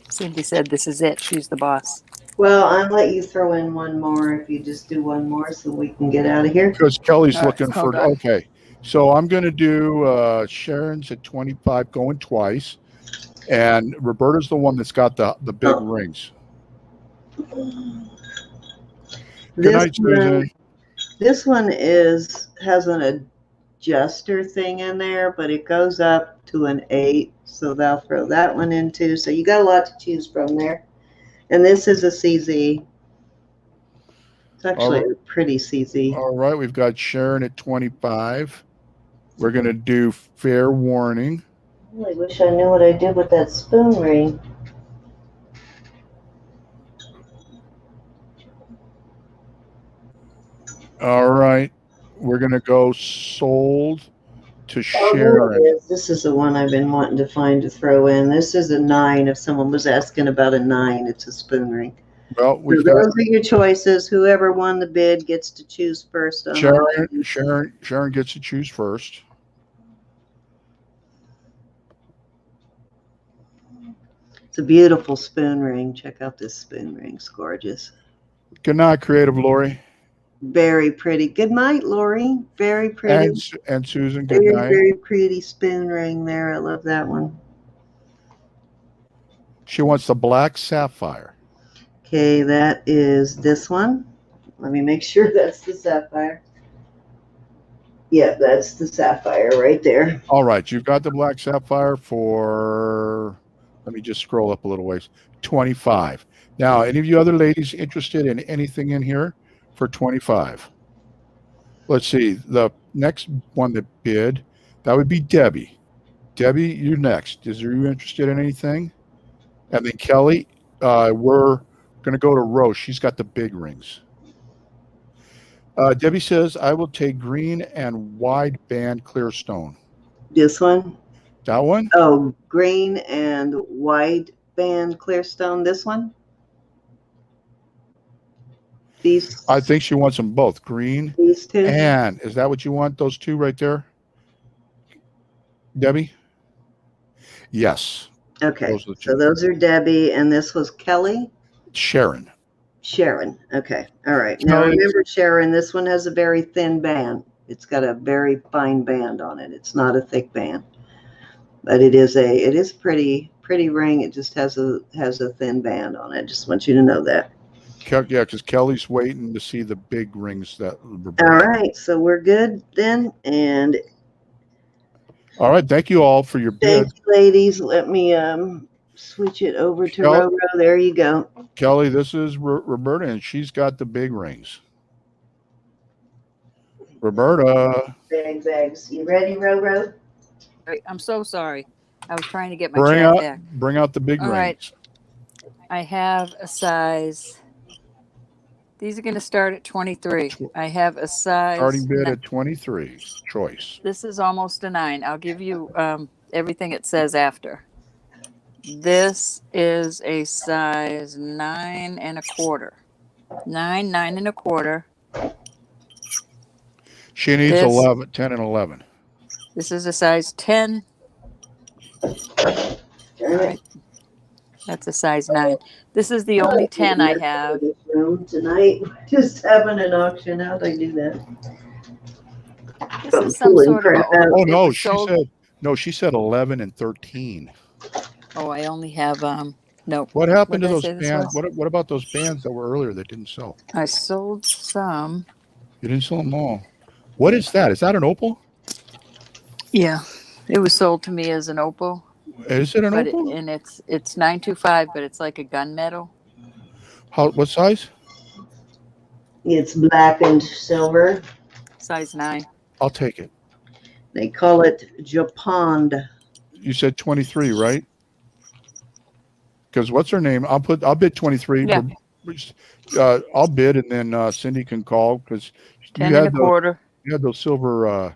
B: Cindy said this is it. She's the boss.
A: Well, I'll let you throw in one more if you just do one more so we can get out of here.
E: Because Kelly's
B: All right,
E: looking
B: hold
E: for.
B: on.
E: Okay, so I'm going to do Sharon's at 25, going twice, and Roberta's the one that's got the big
A: Oh.
E: rings. Good
A: This
E: night, Susan.
A: one has an adjuster thing in there, but it goes up to an 8, so they'll throw that one in too. So you got a lot to choose from there. And this is a CZ. It's actually a pretty CZ.
E: All right, we've got Sharon at 25. We're going to do fair warning.
A: I really wish I knew what I did with that spoon ring.
E: All right, we're going to go sold to
A: Oh,
E: Sharon.
A: there it is. This is the one I've been wanting to find to throw in. This is a 9. If someone was asking about a 9, it's a spoon ring.
E: Well,
A: So
E: we've got
A: those are your choices. Whoever won the bid gets to choose first on all of these.
E: Sharon gets to choose first.
A: It's a beautiful spoon ring. Check out this spoon ring. It's gorgeous.
E: Good night, Creative Lori.
A: Very pretty. Good night, Lori. Very pretty.
E: And Susan, good
A: Very,
E: night.
A: very pretty spoon ring there. I love that one.
E: She wants the black sapphire.
A: Okay, that is this one. Let me make sure that's the sapphire. Yeah, that's the sapphire right there.
E: All right, you've got the black sapphire for, let me just scroll up a little ways, 25. Now, any of you other ladies interested in anything in here for 25? Let's see, the next one that bid, that would be Debbie. Debbie, you're next. Are you interested in anything? And then Kelly, we're going to go to Rose. She's got the big rings. Debbie says, I will take green and wide band clear stone.
A: This one?
E: That one?
A: Oh, green and white band clear stone. This one? These?
E: I think she wants them both, green.
A: These two?
E: And is that what you want, those two right there? Debbie? Yes.
A: Okay,
E: Those are the
A: so
E: two.
A: those are Debbie, and this was Kelly?
E: Sharon.
A: Sharon. Okay, all right. Now remember, Sharon, this one has a very thin band. It's got a very fine band on it. It's not a thick band, but it is pretty ring. It just has a thin band on it. Just want you to know that.
E: Yeah, because Kelly's waiting to see the big rings that.
A: All right, so we're good then, and
E: all right, thank you all for your bid.
A: thank you, ladies. Let me switch it over to Roro. There you go.
E: Kelly, this is Roberta, and she's got the big rings. Roberta.
A: Bags. You ready, Roro?
B: I'm so sorry. I was trying to get my chat back.
E: Bring out the big
B: All
E: rings.
B: right. I have a size. These are going to start at 23. I have a size.
E: Starting bid at 23. Choice.
B: This is almost a 9. I'll give you everything it says after. This is a size 9 1/4. 9 1/4.
E: She needs 10 and 11.
B: This is a size 10. All right. That's a size 9. This is the only 10 I have.
A: Tonight, just having an auction. How'd I do that?
B: This is some sort of.
E: Oh no, she said 11 and 13.
B: Oh, I only have no.
E: What happened to those bands? What about those bands that were earlier that didn't sell?
B: I sold some. You
E: didn't sell them all. What is that? Is that an opal?
B: Yeah, it was sold to me as an opal.
E: Is it an opal?
B: And it's 925, but it's like a gunmetal.
E: What size?
A: It's black and silver.
B: Size 9.
E: I'll take it.
A: They call it Japand.
E: You said 23, right? Because what's her name? I'll bid 23.
B: Yeah.
E: I'll bid, and then Cindy can call because
B: 10 1/4.
E: You had those silver.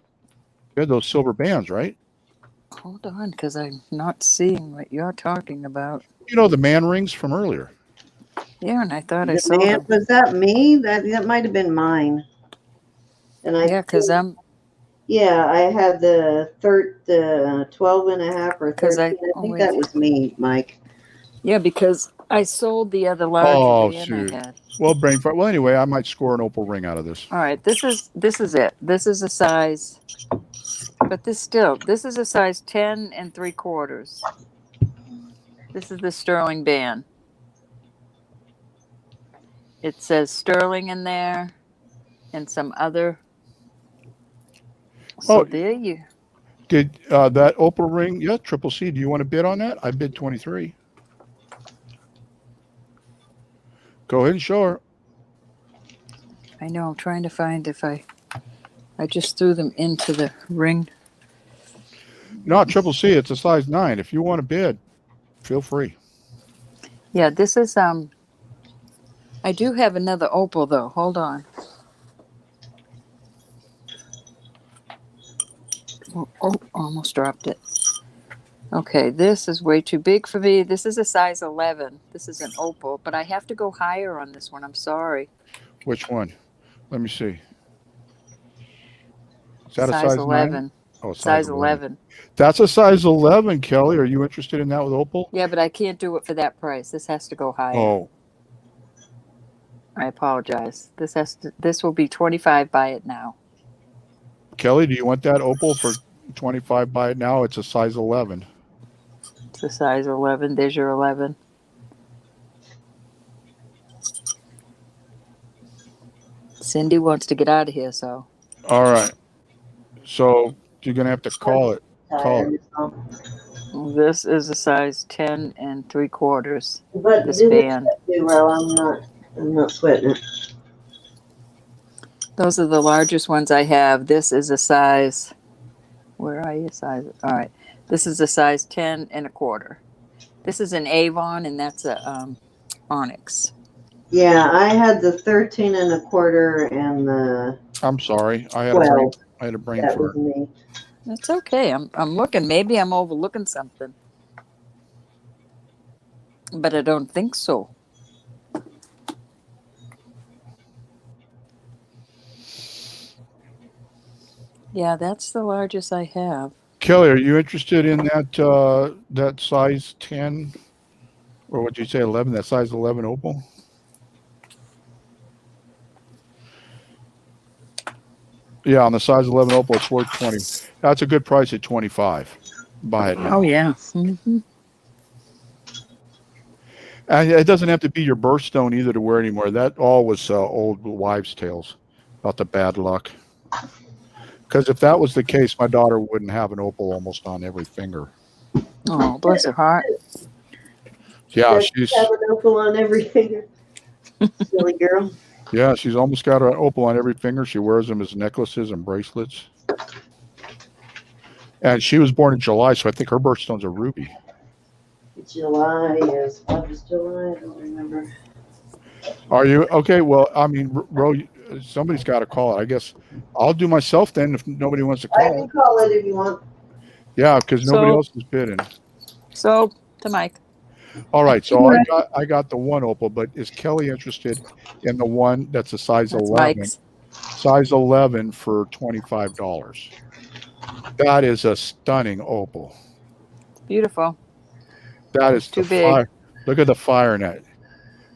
E: You had those silver bands, right?
B: Hold on, because I'm not seeing what you're talking about.
E: You know the man rings from earlier.
B: Yeah, and I thought I saw them.
A: Was that me? That might have been mine. And I
B: Yeah, because I'm
A: yeah, I had the 12 and a half or
B: because
A: 13. I
B: oh
A: think
B: wait.
A: that was me, Mike.
B: Yeah, because I sold the other larger
E: Oh,
B: band I
E: shoot.
B: had.
E: Well, brain fart. Well, anyway, I might score an opal ring out of this.
B: All right, this is it. This is a size, but this is a size 10 3/4. This is the sterling band. It says sterling in there and some other. So
E: Oh,
B: there you.
E: did that opal ring? Yeah, Triple C. Do you want to bid on that? I bid 23. Go ahead and show her.
B: I know. I'm trying to find if I just threw them into the ring.
E: No, Triple C. It's a size 9. If you want to bid, feel free.
B: Yeah, this is I do have another opal though. Hold on. Oh, almost dropped it. Okay, this is way too big for me. This is a size 11. This is an opal, but I have to go higher on this one. I'm sorry.
E: Which one? Let me see. Is that a
B: Size
E: size 9?
B: 11.
E: Oh, size
B: Size
E: 11.
B: 11.
E: That's a size 11, Kelly. Are you interested in that with opal?
B: Yeah, but I can't do it for that price. This has to go higher.
E: Oh,
B: I apologize. This will be 25. Buy it now.
E: Kelly, do you want that opal for 25 by it now? It's a size 11.
B: It's a size 11. There's your 11. Cindy wants to get out of here, so
E: All right. So you're going to have to call it. Call it.
B: this is a size 10 3/4.
A: But
B: This
A: do
B: band.
A: it well. I'm not sweating it.
B: Those are the largest ones I have. This is a size. Where are you? Size. All right. This is a size 10 1/4. This is an Avon, and that's a onyx.
A: Yeah, I had the 13 and a quarter and the
E: I'm sorry. I had
A: 12.
E: a brain
A: That was
E: fart.
A: me.
B: That's okay. I'm looking. Maybe I'm overlooking something, but I don't think so. Yeah, that's the largest I have.
E: Kelly, are you interested in that size 10 or what you say 11? That size 11 opal? Yeah, on the size 11 opal, it's worth 20. That's a good price at 25. Buy it now.
B: Oh yeah. Mm-hmm.
E: And it doesn't have to be your birthstone either to wear anymore. That all was old wives' tales about the bad luck. Because if that was the case, my daughter wouldn't have an opal almost on every finger.
B: Oh, bless her heart.
E: Yeah,
A: Does
E: she's
A: have an opal on every finger. Silly girl.
E: yeah, she's almost got an opal on every finger. She wears them as necklaces and bracelets. And she was born in July, so I think her birthstone's a ruby.
A: July is what is July? I don't remember.
E: Are you okay? Well, I mean, somebody's got to call it. I guess I'll do myself then if nobody wants to
A: I
E: call
A: can
E: it.
A: call it if you want.
E: Yeah, because nobody
B: So-
E: else is bidding.
B: So to Mike.
E: All right, so I got the one opal, but is Kelly interested in the one that's a size
B: That's
E: 11?
B: Mike's.
E: Size 11 for $25. That is a stunning opal.
B: Beautiful.
E: That is
B: Too
E: the
B: big.
E: fire. Look at the fire in it.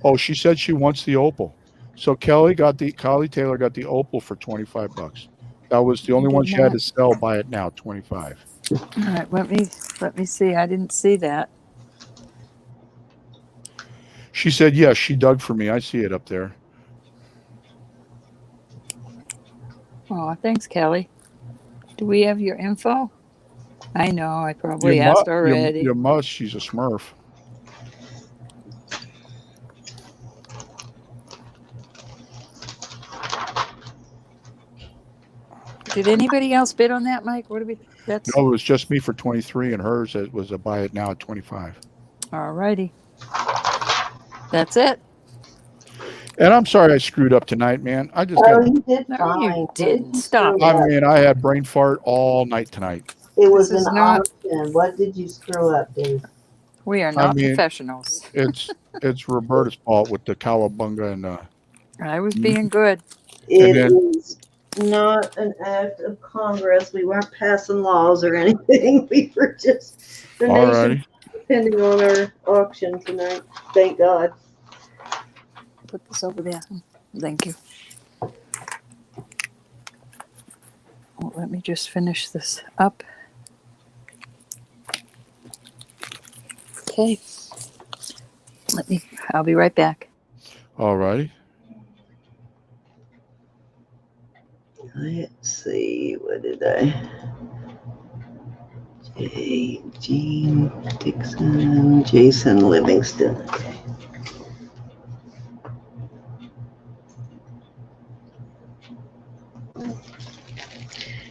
E: Oh, she said she wants the opal. So Kylie Taylor got the opal for $25. That was the only
B: did
E: one she had
B: not.
E: to sell. Buy it now, 25.
B: All right, let me see. I didn't see that.
E: She said, yes, she dug for me. I see it up there.
B: Oh, thanks, Kelly. Do we have your info? I know, I probably asked already.
E: You must. She's a Smurf.
B: Did anybody else bid on that, Mike? What do we? That's
E: No, it was just me for 23, and hers it was a buy it now at 25.
B: all righty. That's it.
E: And I'm sorry I screwed up tonight, man. I just
A: Oh,
E: got.
A: you did
B: No,
A: fine.
B: you didn't. Stop.
E: I mean, I had brain fart all night tonight.
A: It was
B: This is
A: an
B: not-
A: option. What did you screw up, Dave?
B: We are
E: I
B: not
E: mean-
B: professionals.
E: It's Roberta's fault with the cowabunga and
B: I was being good.
A: It
E: then-
A: is not an act of Congress. We weren't passing laws or anything. We were just the
E: All
A: nation
E: righty.
A: depending on our auction tonight. Thank God.
B: Put this over there. Thank you. Oh, let me just finish this up. Okay. I'll be right back.
E: All righty.
A: Let's see, what did I? Gene Dixon, Jason Livingston. Okay.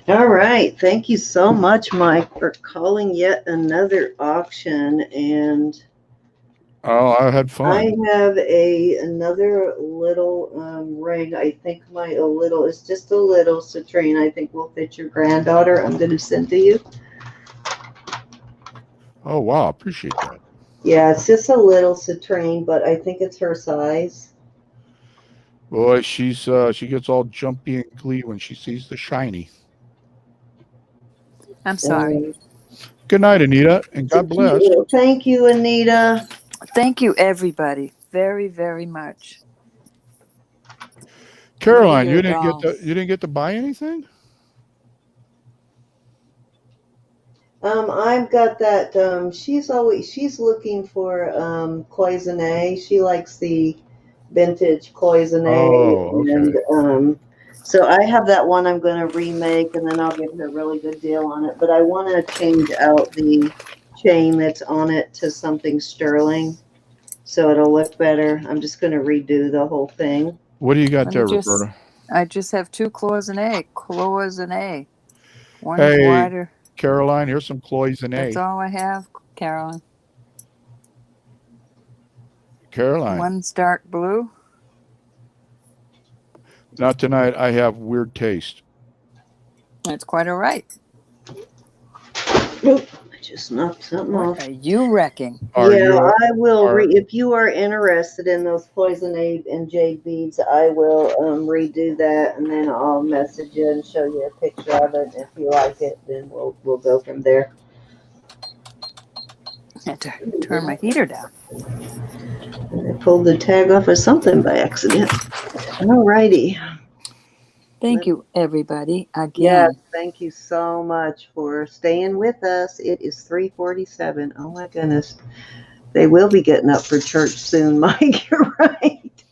A: All right. Thank you so much, Mike, for calling yet another auction. And
E: Oh, I had fun.
A: I have another little ring. I think it's just a little citrine. I think will fit your granddaughter. I'm going to send to you.
E: Oh, wow. Appreciate that.
A: Yeah, it's just a little citrine, but I think it's her size.
E: Boy, she gets all jumpy and glee when she sees the shiny.
B: I'm sorry.
E: Good night, Anita, and
A: It's a
E: God
A: cute
E: bless.
A: little- Thank you, Anita.
B: Thank you, everybody, very, very much.
E: Caroline,
B: Hear
E: you
B: it
E: didn't
B: all.
E: get to buy anything?
A: I've got that. She's looking for cloisonne. She likes the vintage cloisonne,
E: Oh, okay.
A: and so I have that one. I'm going to remake, and then I'll give her a really good deal on it. But I want to change out the chain that's on it to something sterling, so it'll look better. I'm just going to redo the whole thing.
E: What do you got
B: Let
E: there,
B: me just-
E: Roberta?
B: I just have two cloisonne. One's
E: Hey,
B: wider.
E: Caroline, here's some cloisonne.
B: That's all I have, Carolyn.
E: Caroline,
B: One's dark blue.
E: not tonight. I have weird taste.
B: That's quite all right.
A: Oop, I just knocked something off.
B: What are you wrecking?
E: Are
A: yeah,
E: you?
A: I will. If you are interested in those cloisonne and jade beads, I will redo that, and then I'll message you and show you a picture of it. If you like it, then we'll go from there.
B: I had to turn my heater down.
A: I pulled the tag off of something by accident. All righty.
B: Thank you, everybody, again.
A: Yes, thank you so much for staying with us. It is 3:47. Oh my goodness. They will be getting up for church soon, Mike. You're right.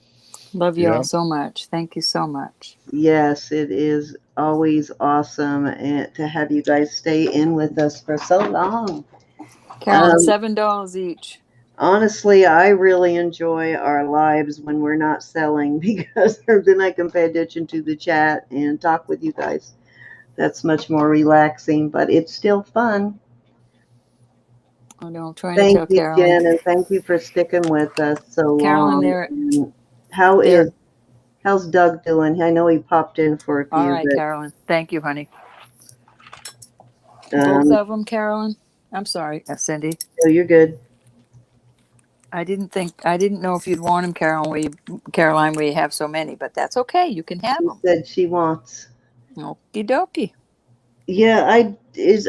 B: Love you
E: Yeah.
B: all so much. Thank you so much.
A: Yes, it is always awesome to have you guys stay in with us for so long.
B: Carolyn, $7 each.
A: Honestly, I really enjoy our lives when we're not selling because then I can pay attention to the chat and talk with you guys. That's much more relaxing, but it's still fun.
B: I know, I'm trying to
A: Thank
B: tell
A: you,
B: Carolyn.
A: Jen, and thank you for sticking with us so
B: Carolyn,
A: long. How's Doug doing? I know he popped in for a few.
B: All right,
A: but,
B: Carolyn. Thank you, honey. Both of them, Carolyn. I'm sorry, Cindy.
A: Oh, you're good.
B: I didn't know if you'd want them, Caroline, where you have so many, but that's okay. You can have
A: She
B: them.
A: said she wants.
B: Okie dokie.
A: Yeah,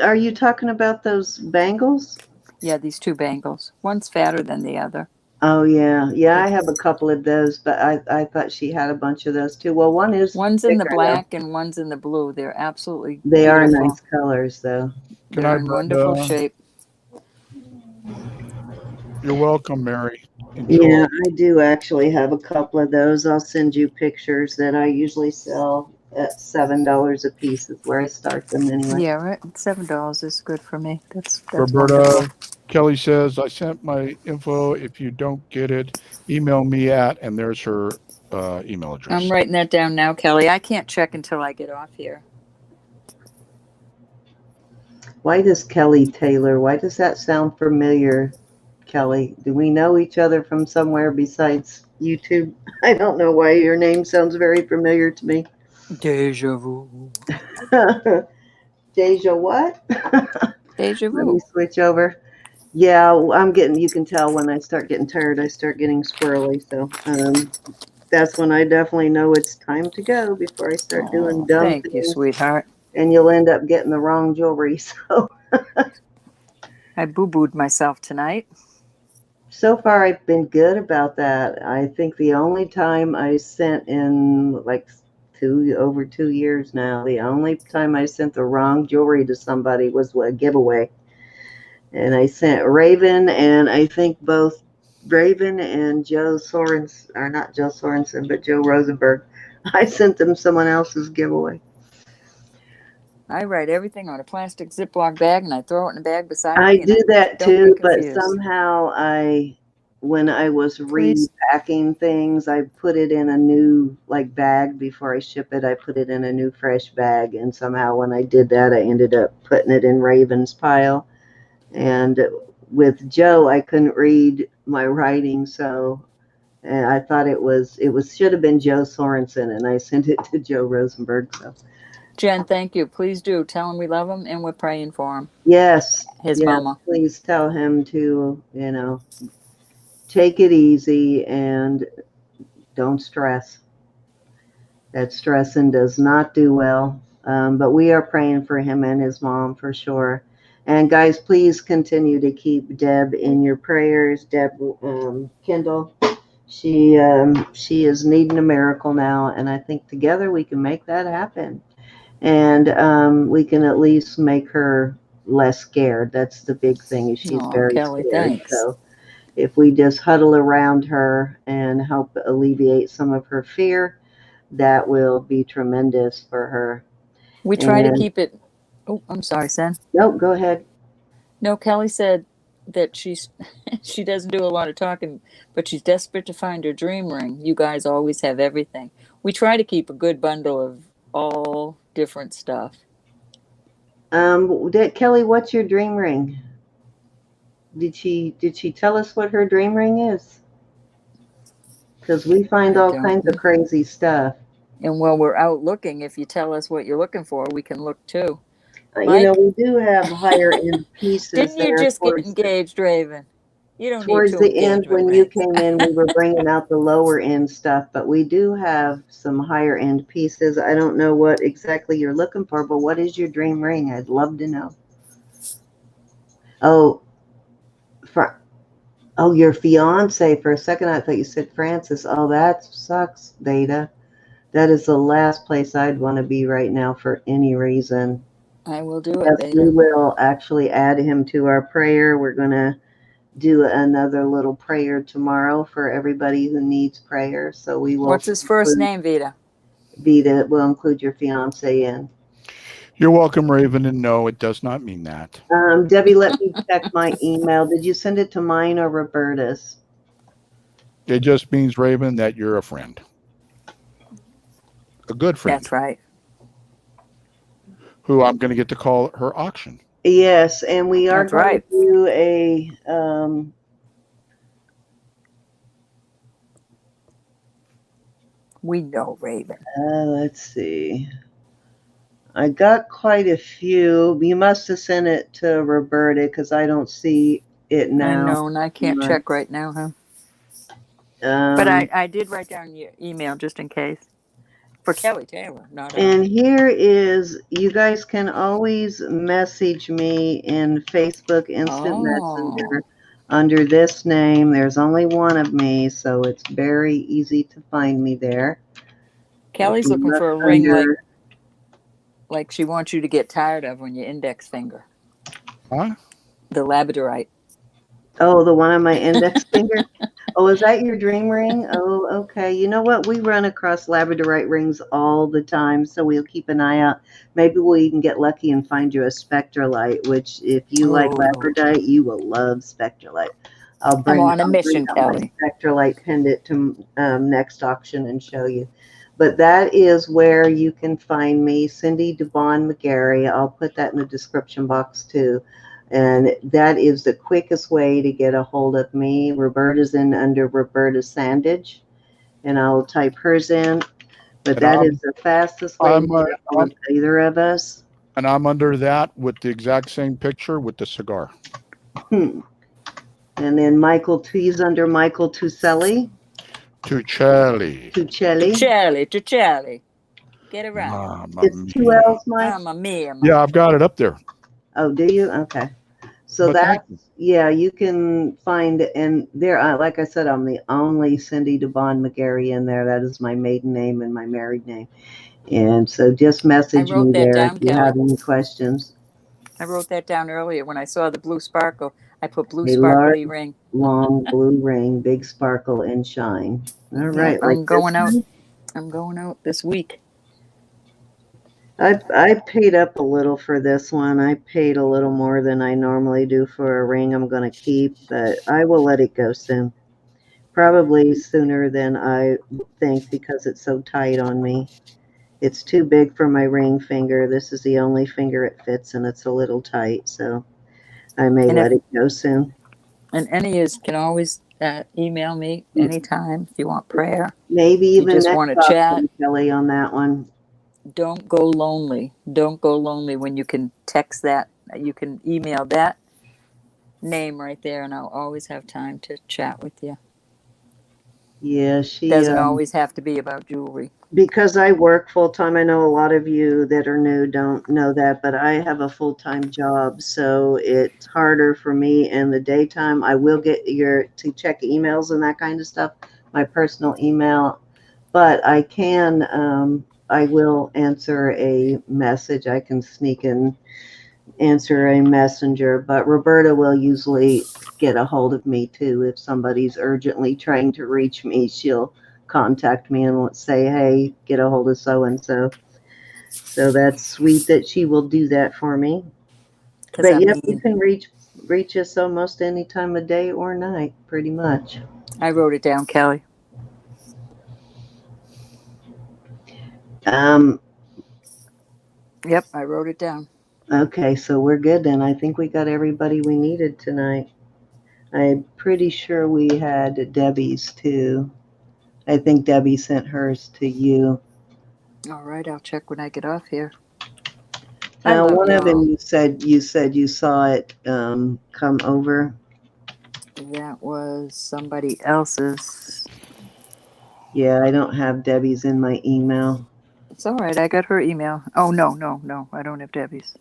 A: are you talking about those bangles?
B: Yeah, these two bangles. One's fatter than the other.
A: Oh yeah. I have a couple of those, but I thought she had a bunch of those too. Well,
B: One's in the
A: thicker,
B: black and one's in the blue. They're absolutely
A: They
B: beautiful.
A: are nice colors, though.
E: Good
B: They're
E: night,
B: in
E: Brenda.
B: wonderful shape.
E: You're welcome, Mary. Enjoy.
A: Yeah, I do actually have a couple of those. I'll send you pictures that I usually sell at $7 a piece is where I start them anyway.
B: Yeah, right. $7 is good for me. That's
E: Roberta,
B: wonderful.
E: Kelly says, I sent my info. If you don't get it, email me and there's her email address.
B: I'm writing that down now, Kelly. I can't check until I get off here.
A: Why does Kelly Taylor? Why does that sound familiar, Kelly? Do we know each other from somewhere besides YouTube? I don't know why your name sounds very familiar to me.
B: Deja vu.
A: Deja what?
B: Deja
A: Let me
B: vu.
A: switch over. Yeah, you can tell when I start getting tired, I start getting squirrely. So that's when I definitely know it's time to go before I start doing dumb
B: Thank you,
A: things.
B: sweetheart.
A: And you'll end up getting the wrong jewelry.
B: I boo-booed myself tonight.
A: So far I've been good about that. I think the only time I sent in like over 2 years now, the only time I sent the wrong jewelry to somebody was a giveaway. And I sent Raven, and I think both Raven and Joe Sorensen, or not Joe Sorensen, but Joe Rosenberg, I sent them someone else's giveaway.
B: I write everything on a plastic Ziploc bag and I throw it in a bag beside
A: I
B: me. And
A: do that
B: don't
A: too,
B: get
A: but
B: confused.
A: somehow when I was
B: Please.
A: repacking things, I put it in a new bag before I ship it. I put it in a new fresh bag, and somehow when I did that, I ended up putting it in Raven's pile. And with Joe, I couldn't read my writing, so and I thought it should have been Joe Sorensen, and I sent it to Joe Rosenberg. So
B: Jen, thank you. Please do tell him we love him and we're praying for him.
A: yes,
B: His mama.
A: please tell him to take it easy and don't stress. That stressing does not do well. But we are praying for him and his mom for sure. And guys, please continue to keep Deb in your prayers. Deb Kendall, she is needing a miracle now, and I think together we can make that happen. And we can at least make her less scared. That's the big thing. Is she's very
B: Kelly,
A: scared.
B: thanks.
A: So if we just huddle around her and help alleviate some of her fear, that will be tremendous for her.
B: We try to keep it. Oh, I'm sorry, Sen.
A: Nope, go ahead.
B: No, Kelly said that she doesn't do a lot of talking, but she's desperate to find her dream ring. You guys always have everything. We try to keep a good bundle of all different stuff.
A: Kelly, what's your dream ring? Did she tell us what her dream ring is? Because we find all kinds of crazy stuff.
B: And while we're out looking, if you tell us what you're looking for, we can look too.
A: We do have higher end pieces.
B: Didn't you just get engaged, Raven? You don't
A: towards
B: need
A: the end when you came in, we were bringing out the lower end stuff, but we do have some higher end pieces. I don't know what exactly you're looking for, but what is your dream ring? I'd love to know. Oh, your fiance. For a second, I thought you said Francis. Oh, that sucks, Data. That is the last place I'd want to be right now for any reason.
B: I will do it, Data.
A: We will actually add him to our prayer. We're going to do another little prayer tomorrow for everybody who needs prayer. So we will.
B: What's his first name, Vita?
A: Vita will include your fiance in.
E: You're welcome, Raven, and no, it does not mean that.
A: Debbie, let me check my email. Did you send it to mine or Roberta's?
E: It just means, Raven, that you're a friend. A good friend.
B: That's right.
E: Who I'm going to get to call her auction.
A: Yes, and we are going to do a
B: we know, Raven.
A: Let's see. I got quite a few. You must have sent it to Roberta because I don't see it now.
B: I know, and I can't check right now, huh? But I did write down your email just in case. For Kelly Taylor, not
A: and here is, you guys can always message me in Facebook Instant Messenger under this name. There's only one of me, so it's very easy to find me there.
B: Kelly's looking for a ring like she wants you to get tired of on your index finger.
E: Huh?
B: The labradorite.
A: Oh, the one on my index finger? Oh, is that your dream ring? Oh, okay. You know what? We run across labradorite rings all the time, so we'll keep an eye out. Maybe we can get lucky and find you a spectralite, which if you like labradorite, you will love spectralite. I'm on a mission, Kelly. Spectralite pendant to next auction and show you. But that is where you can find me, Cindy DeBon McGarry. I'll put that in the description box too. And that is the quickest way to get a hold of me. Roberta's in under Roberta Sandage, and I'll type hers in. But that is the fastest way to get a hold of either of us.
E: And I'm under that with the exact same picture with the cigar.
A: And then Michael T's under Michael Tuselli.
E: Tuccelli.
A: Tuccelli.
B: Tuccelli. Get it right.
E: Mamma
A: It's two
E: mia.
A: L's, Mike.
B: Mamma mia.
E: Yeah, I've got it up there.
A: Oh, do you? Okay. So
E: But thank
A: that's, yeah, you can find, and there, like I said, I'm the only Cindy DeBond McGarry in there. That is my maiden name and my married name. And so just message
B: wrote
A: me
B: that
A: there
B: down,
A: if you
B: Kelly.
A: have any questions.
B: I wrote that down earlier when I saw the blue sparkle. I put blue
A: A
B: sparkly
A: large,
B: ring.
A: long blue ring, big sparkle and shine. All
B: Yep,
A: right.
B: I'm
A: Like
B: going
A: this
B: out.
A: one.
B: I'm going out this week.
A: I paid up a little for this one. I paid a little more than I normally do for a ring I'm going to keep, but I will let it go soon. Probably sooner than I think because it's so tight on me. It's too big for my ring finger. This is the only finger it fits, and it's a little tight, so I may
B: And
A: let it go soon.
B: And any is can always email me anytime if you want prayer.
A: Maybe
B: If you
A: even
B: just
A: next
B: want to chat.
A: option, Kelly, on that one.
B: Don't go lonely. Don't go lonely when you can text that. You can email that name right there, and I'll always have time to chat with you.
A: Yeah, she
B: Doesn't always have to be about jewelry.
A: because I work full time. I know a lot of you that are new don't know that, but I have a full time job, so it's harder for me in the daytime. I will get to check emails and that kind of stuff, my personal email, but I can. I will answer a message. I can sneak and answer a messenger, but Roberta will usually get a hold of me too. If somebody's urgently trying to reach me, she'll contact me and say, hey, get a hold of so and so. So that's sweet that she will do that for me. But yep, you can reach us almost any time of day or night, pretty much.
B: I wrote it down, Kelly. Yep, I wrote it down.
A: Okay, so we're good then. I think we got everybody we needed tonight. I'm pretty sure we had Debbie's too. I think Debbie sent hers to you.
B: All right, I'll check when I get off here. I love
A: One of them
B: y'all.
A: you said you saw it come over.
B: That was somebody else's.
A: Yeah, I don't have Debbie's in my email.
B: It's all right. I got her email. Oh, no. I don't have Debbie's.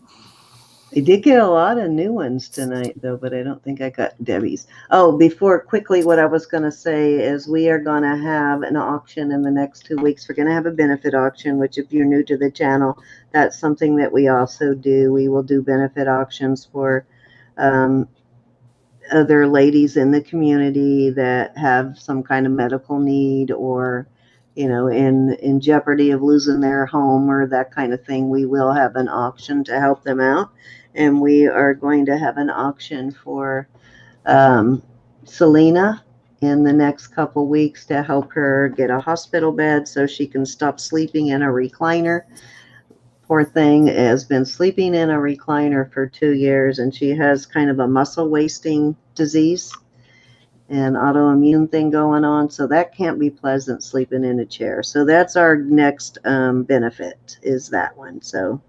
A: I did get a lot of new ones tonight, though, but I don't think I got Debbie's. Oh, before quickly, what I was going to say is we are going to have an auction in the next 2 weeks. We're going to have a benefit auction, which if you're new to the channel, that's something that we also do. We will do benefit auctions for other ladies in the community that have some kind of medical need or in jeopardy of losing their home or that kind of thing. We will have an auction to help them out, and we are going to have an auction for Selena in the next couple weeks to help her get a hospital bed so she can stop sleeping in a recliner. Poor thing has been sleeping in a recliner for 2 years, and she has kind of a muscle wasting disease and autoimmune thing going on. So that can't be pleasant, sleeping in a chair. So that's our next benefit, is that one. So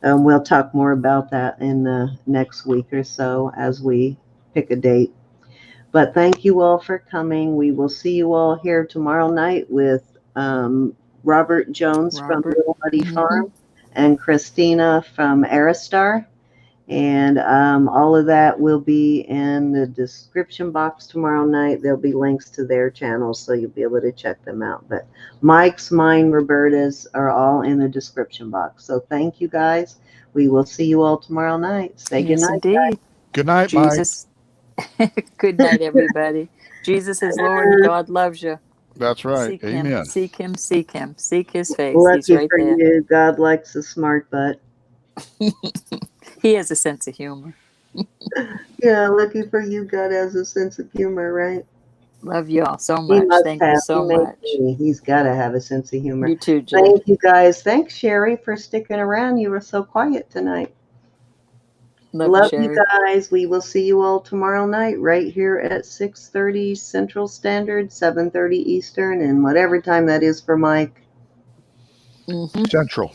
A: we'll talk more about that in the next week or so as we pick a date. But thank you all for coming. We will see you all here tomorrow night with Robert Jones from Little Muddy Farm and Christina from Aristar. And all of that will be in the description box tomorrow night. There'll be links to their channels, so you'll be able to check them out. But Mike's, mine, Roberta's are all in the description box. So thank you, guys. We will see you all tomorrow night. Say good night,
B: indeed.
A: guys.
E: Good night,
B: Jesus. Good night, everybody. Jesus is Lord and God loves you.
E: Mike. That's right.
B: Seek
E: Amen.
B: him, seek him, seek him. Seek his face. He's
A: Lucky
B: right
A: for
B: there.
A: you, God likes a smart butt.
B: He has a sense of humor.
A: Yeah, lucky for you, God has a sense of humor, right?
B: Love y'all so
A: He
B: much.
A: must
B: Thank
A: have.
B: you so much.
A: He's got to have a sense of humor.
B: You too, Jill.
A: Thank you, guys. Thanks, Sherry, for sticking around. You were so quiet tonight. Love you, guys. We will see you all tomorrow night right here at 6:30 Central Standard, 7:30 Eastern, and whatever time that is for Mike.
E: Central.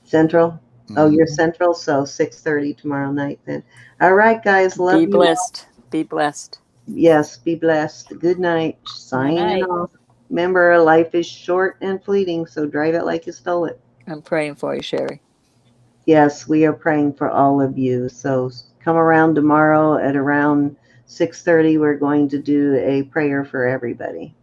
A: Central? Oh, you're Central? So 6:30 tomorrow night then. All right, guys. Love you.
B: Be blessed. Be blessed.
A: Yes, be blessed. Good night. Signing off. remember, life is short and fleeting, so drive it like you stole it.
B: I'm praying for you, Sherry.
A: Yes, we are praying for all of you. So come around tomorrow at around 6:30. We're going to do a prayer for everybody.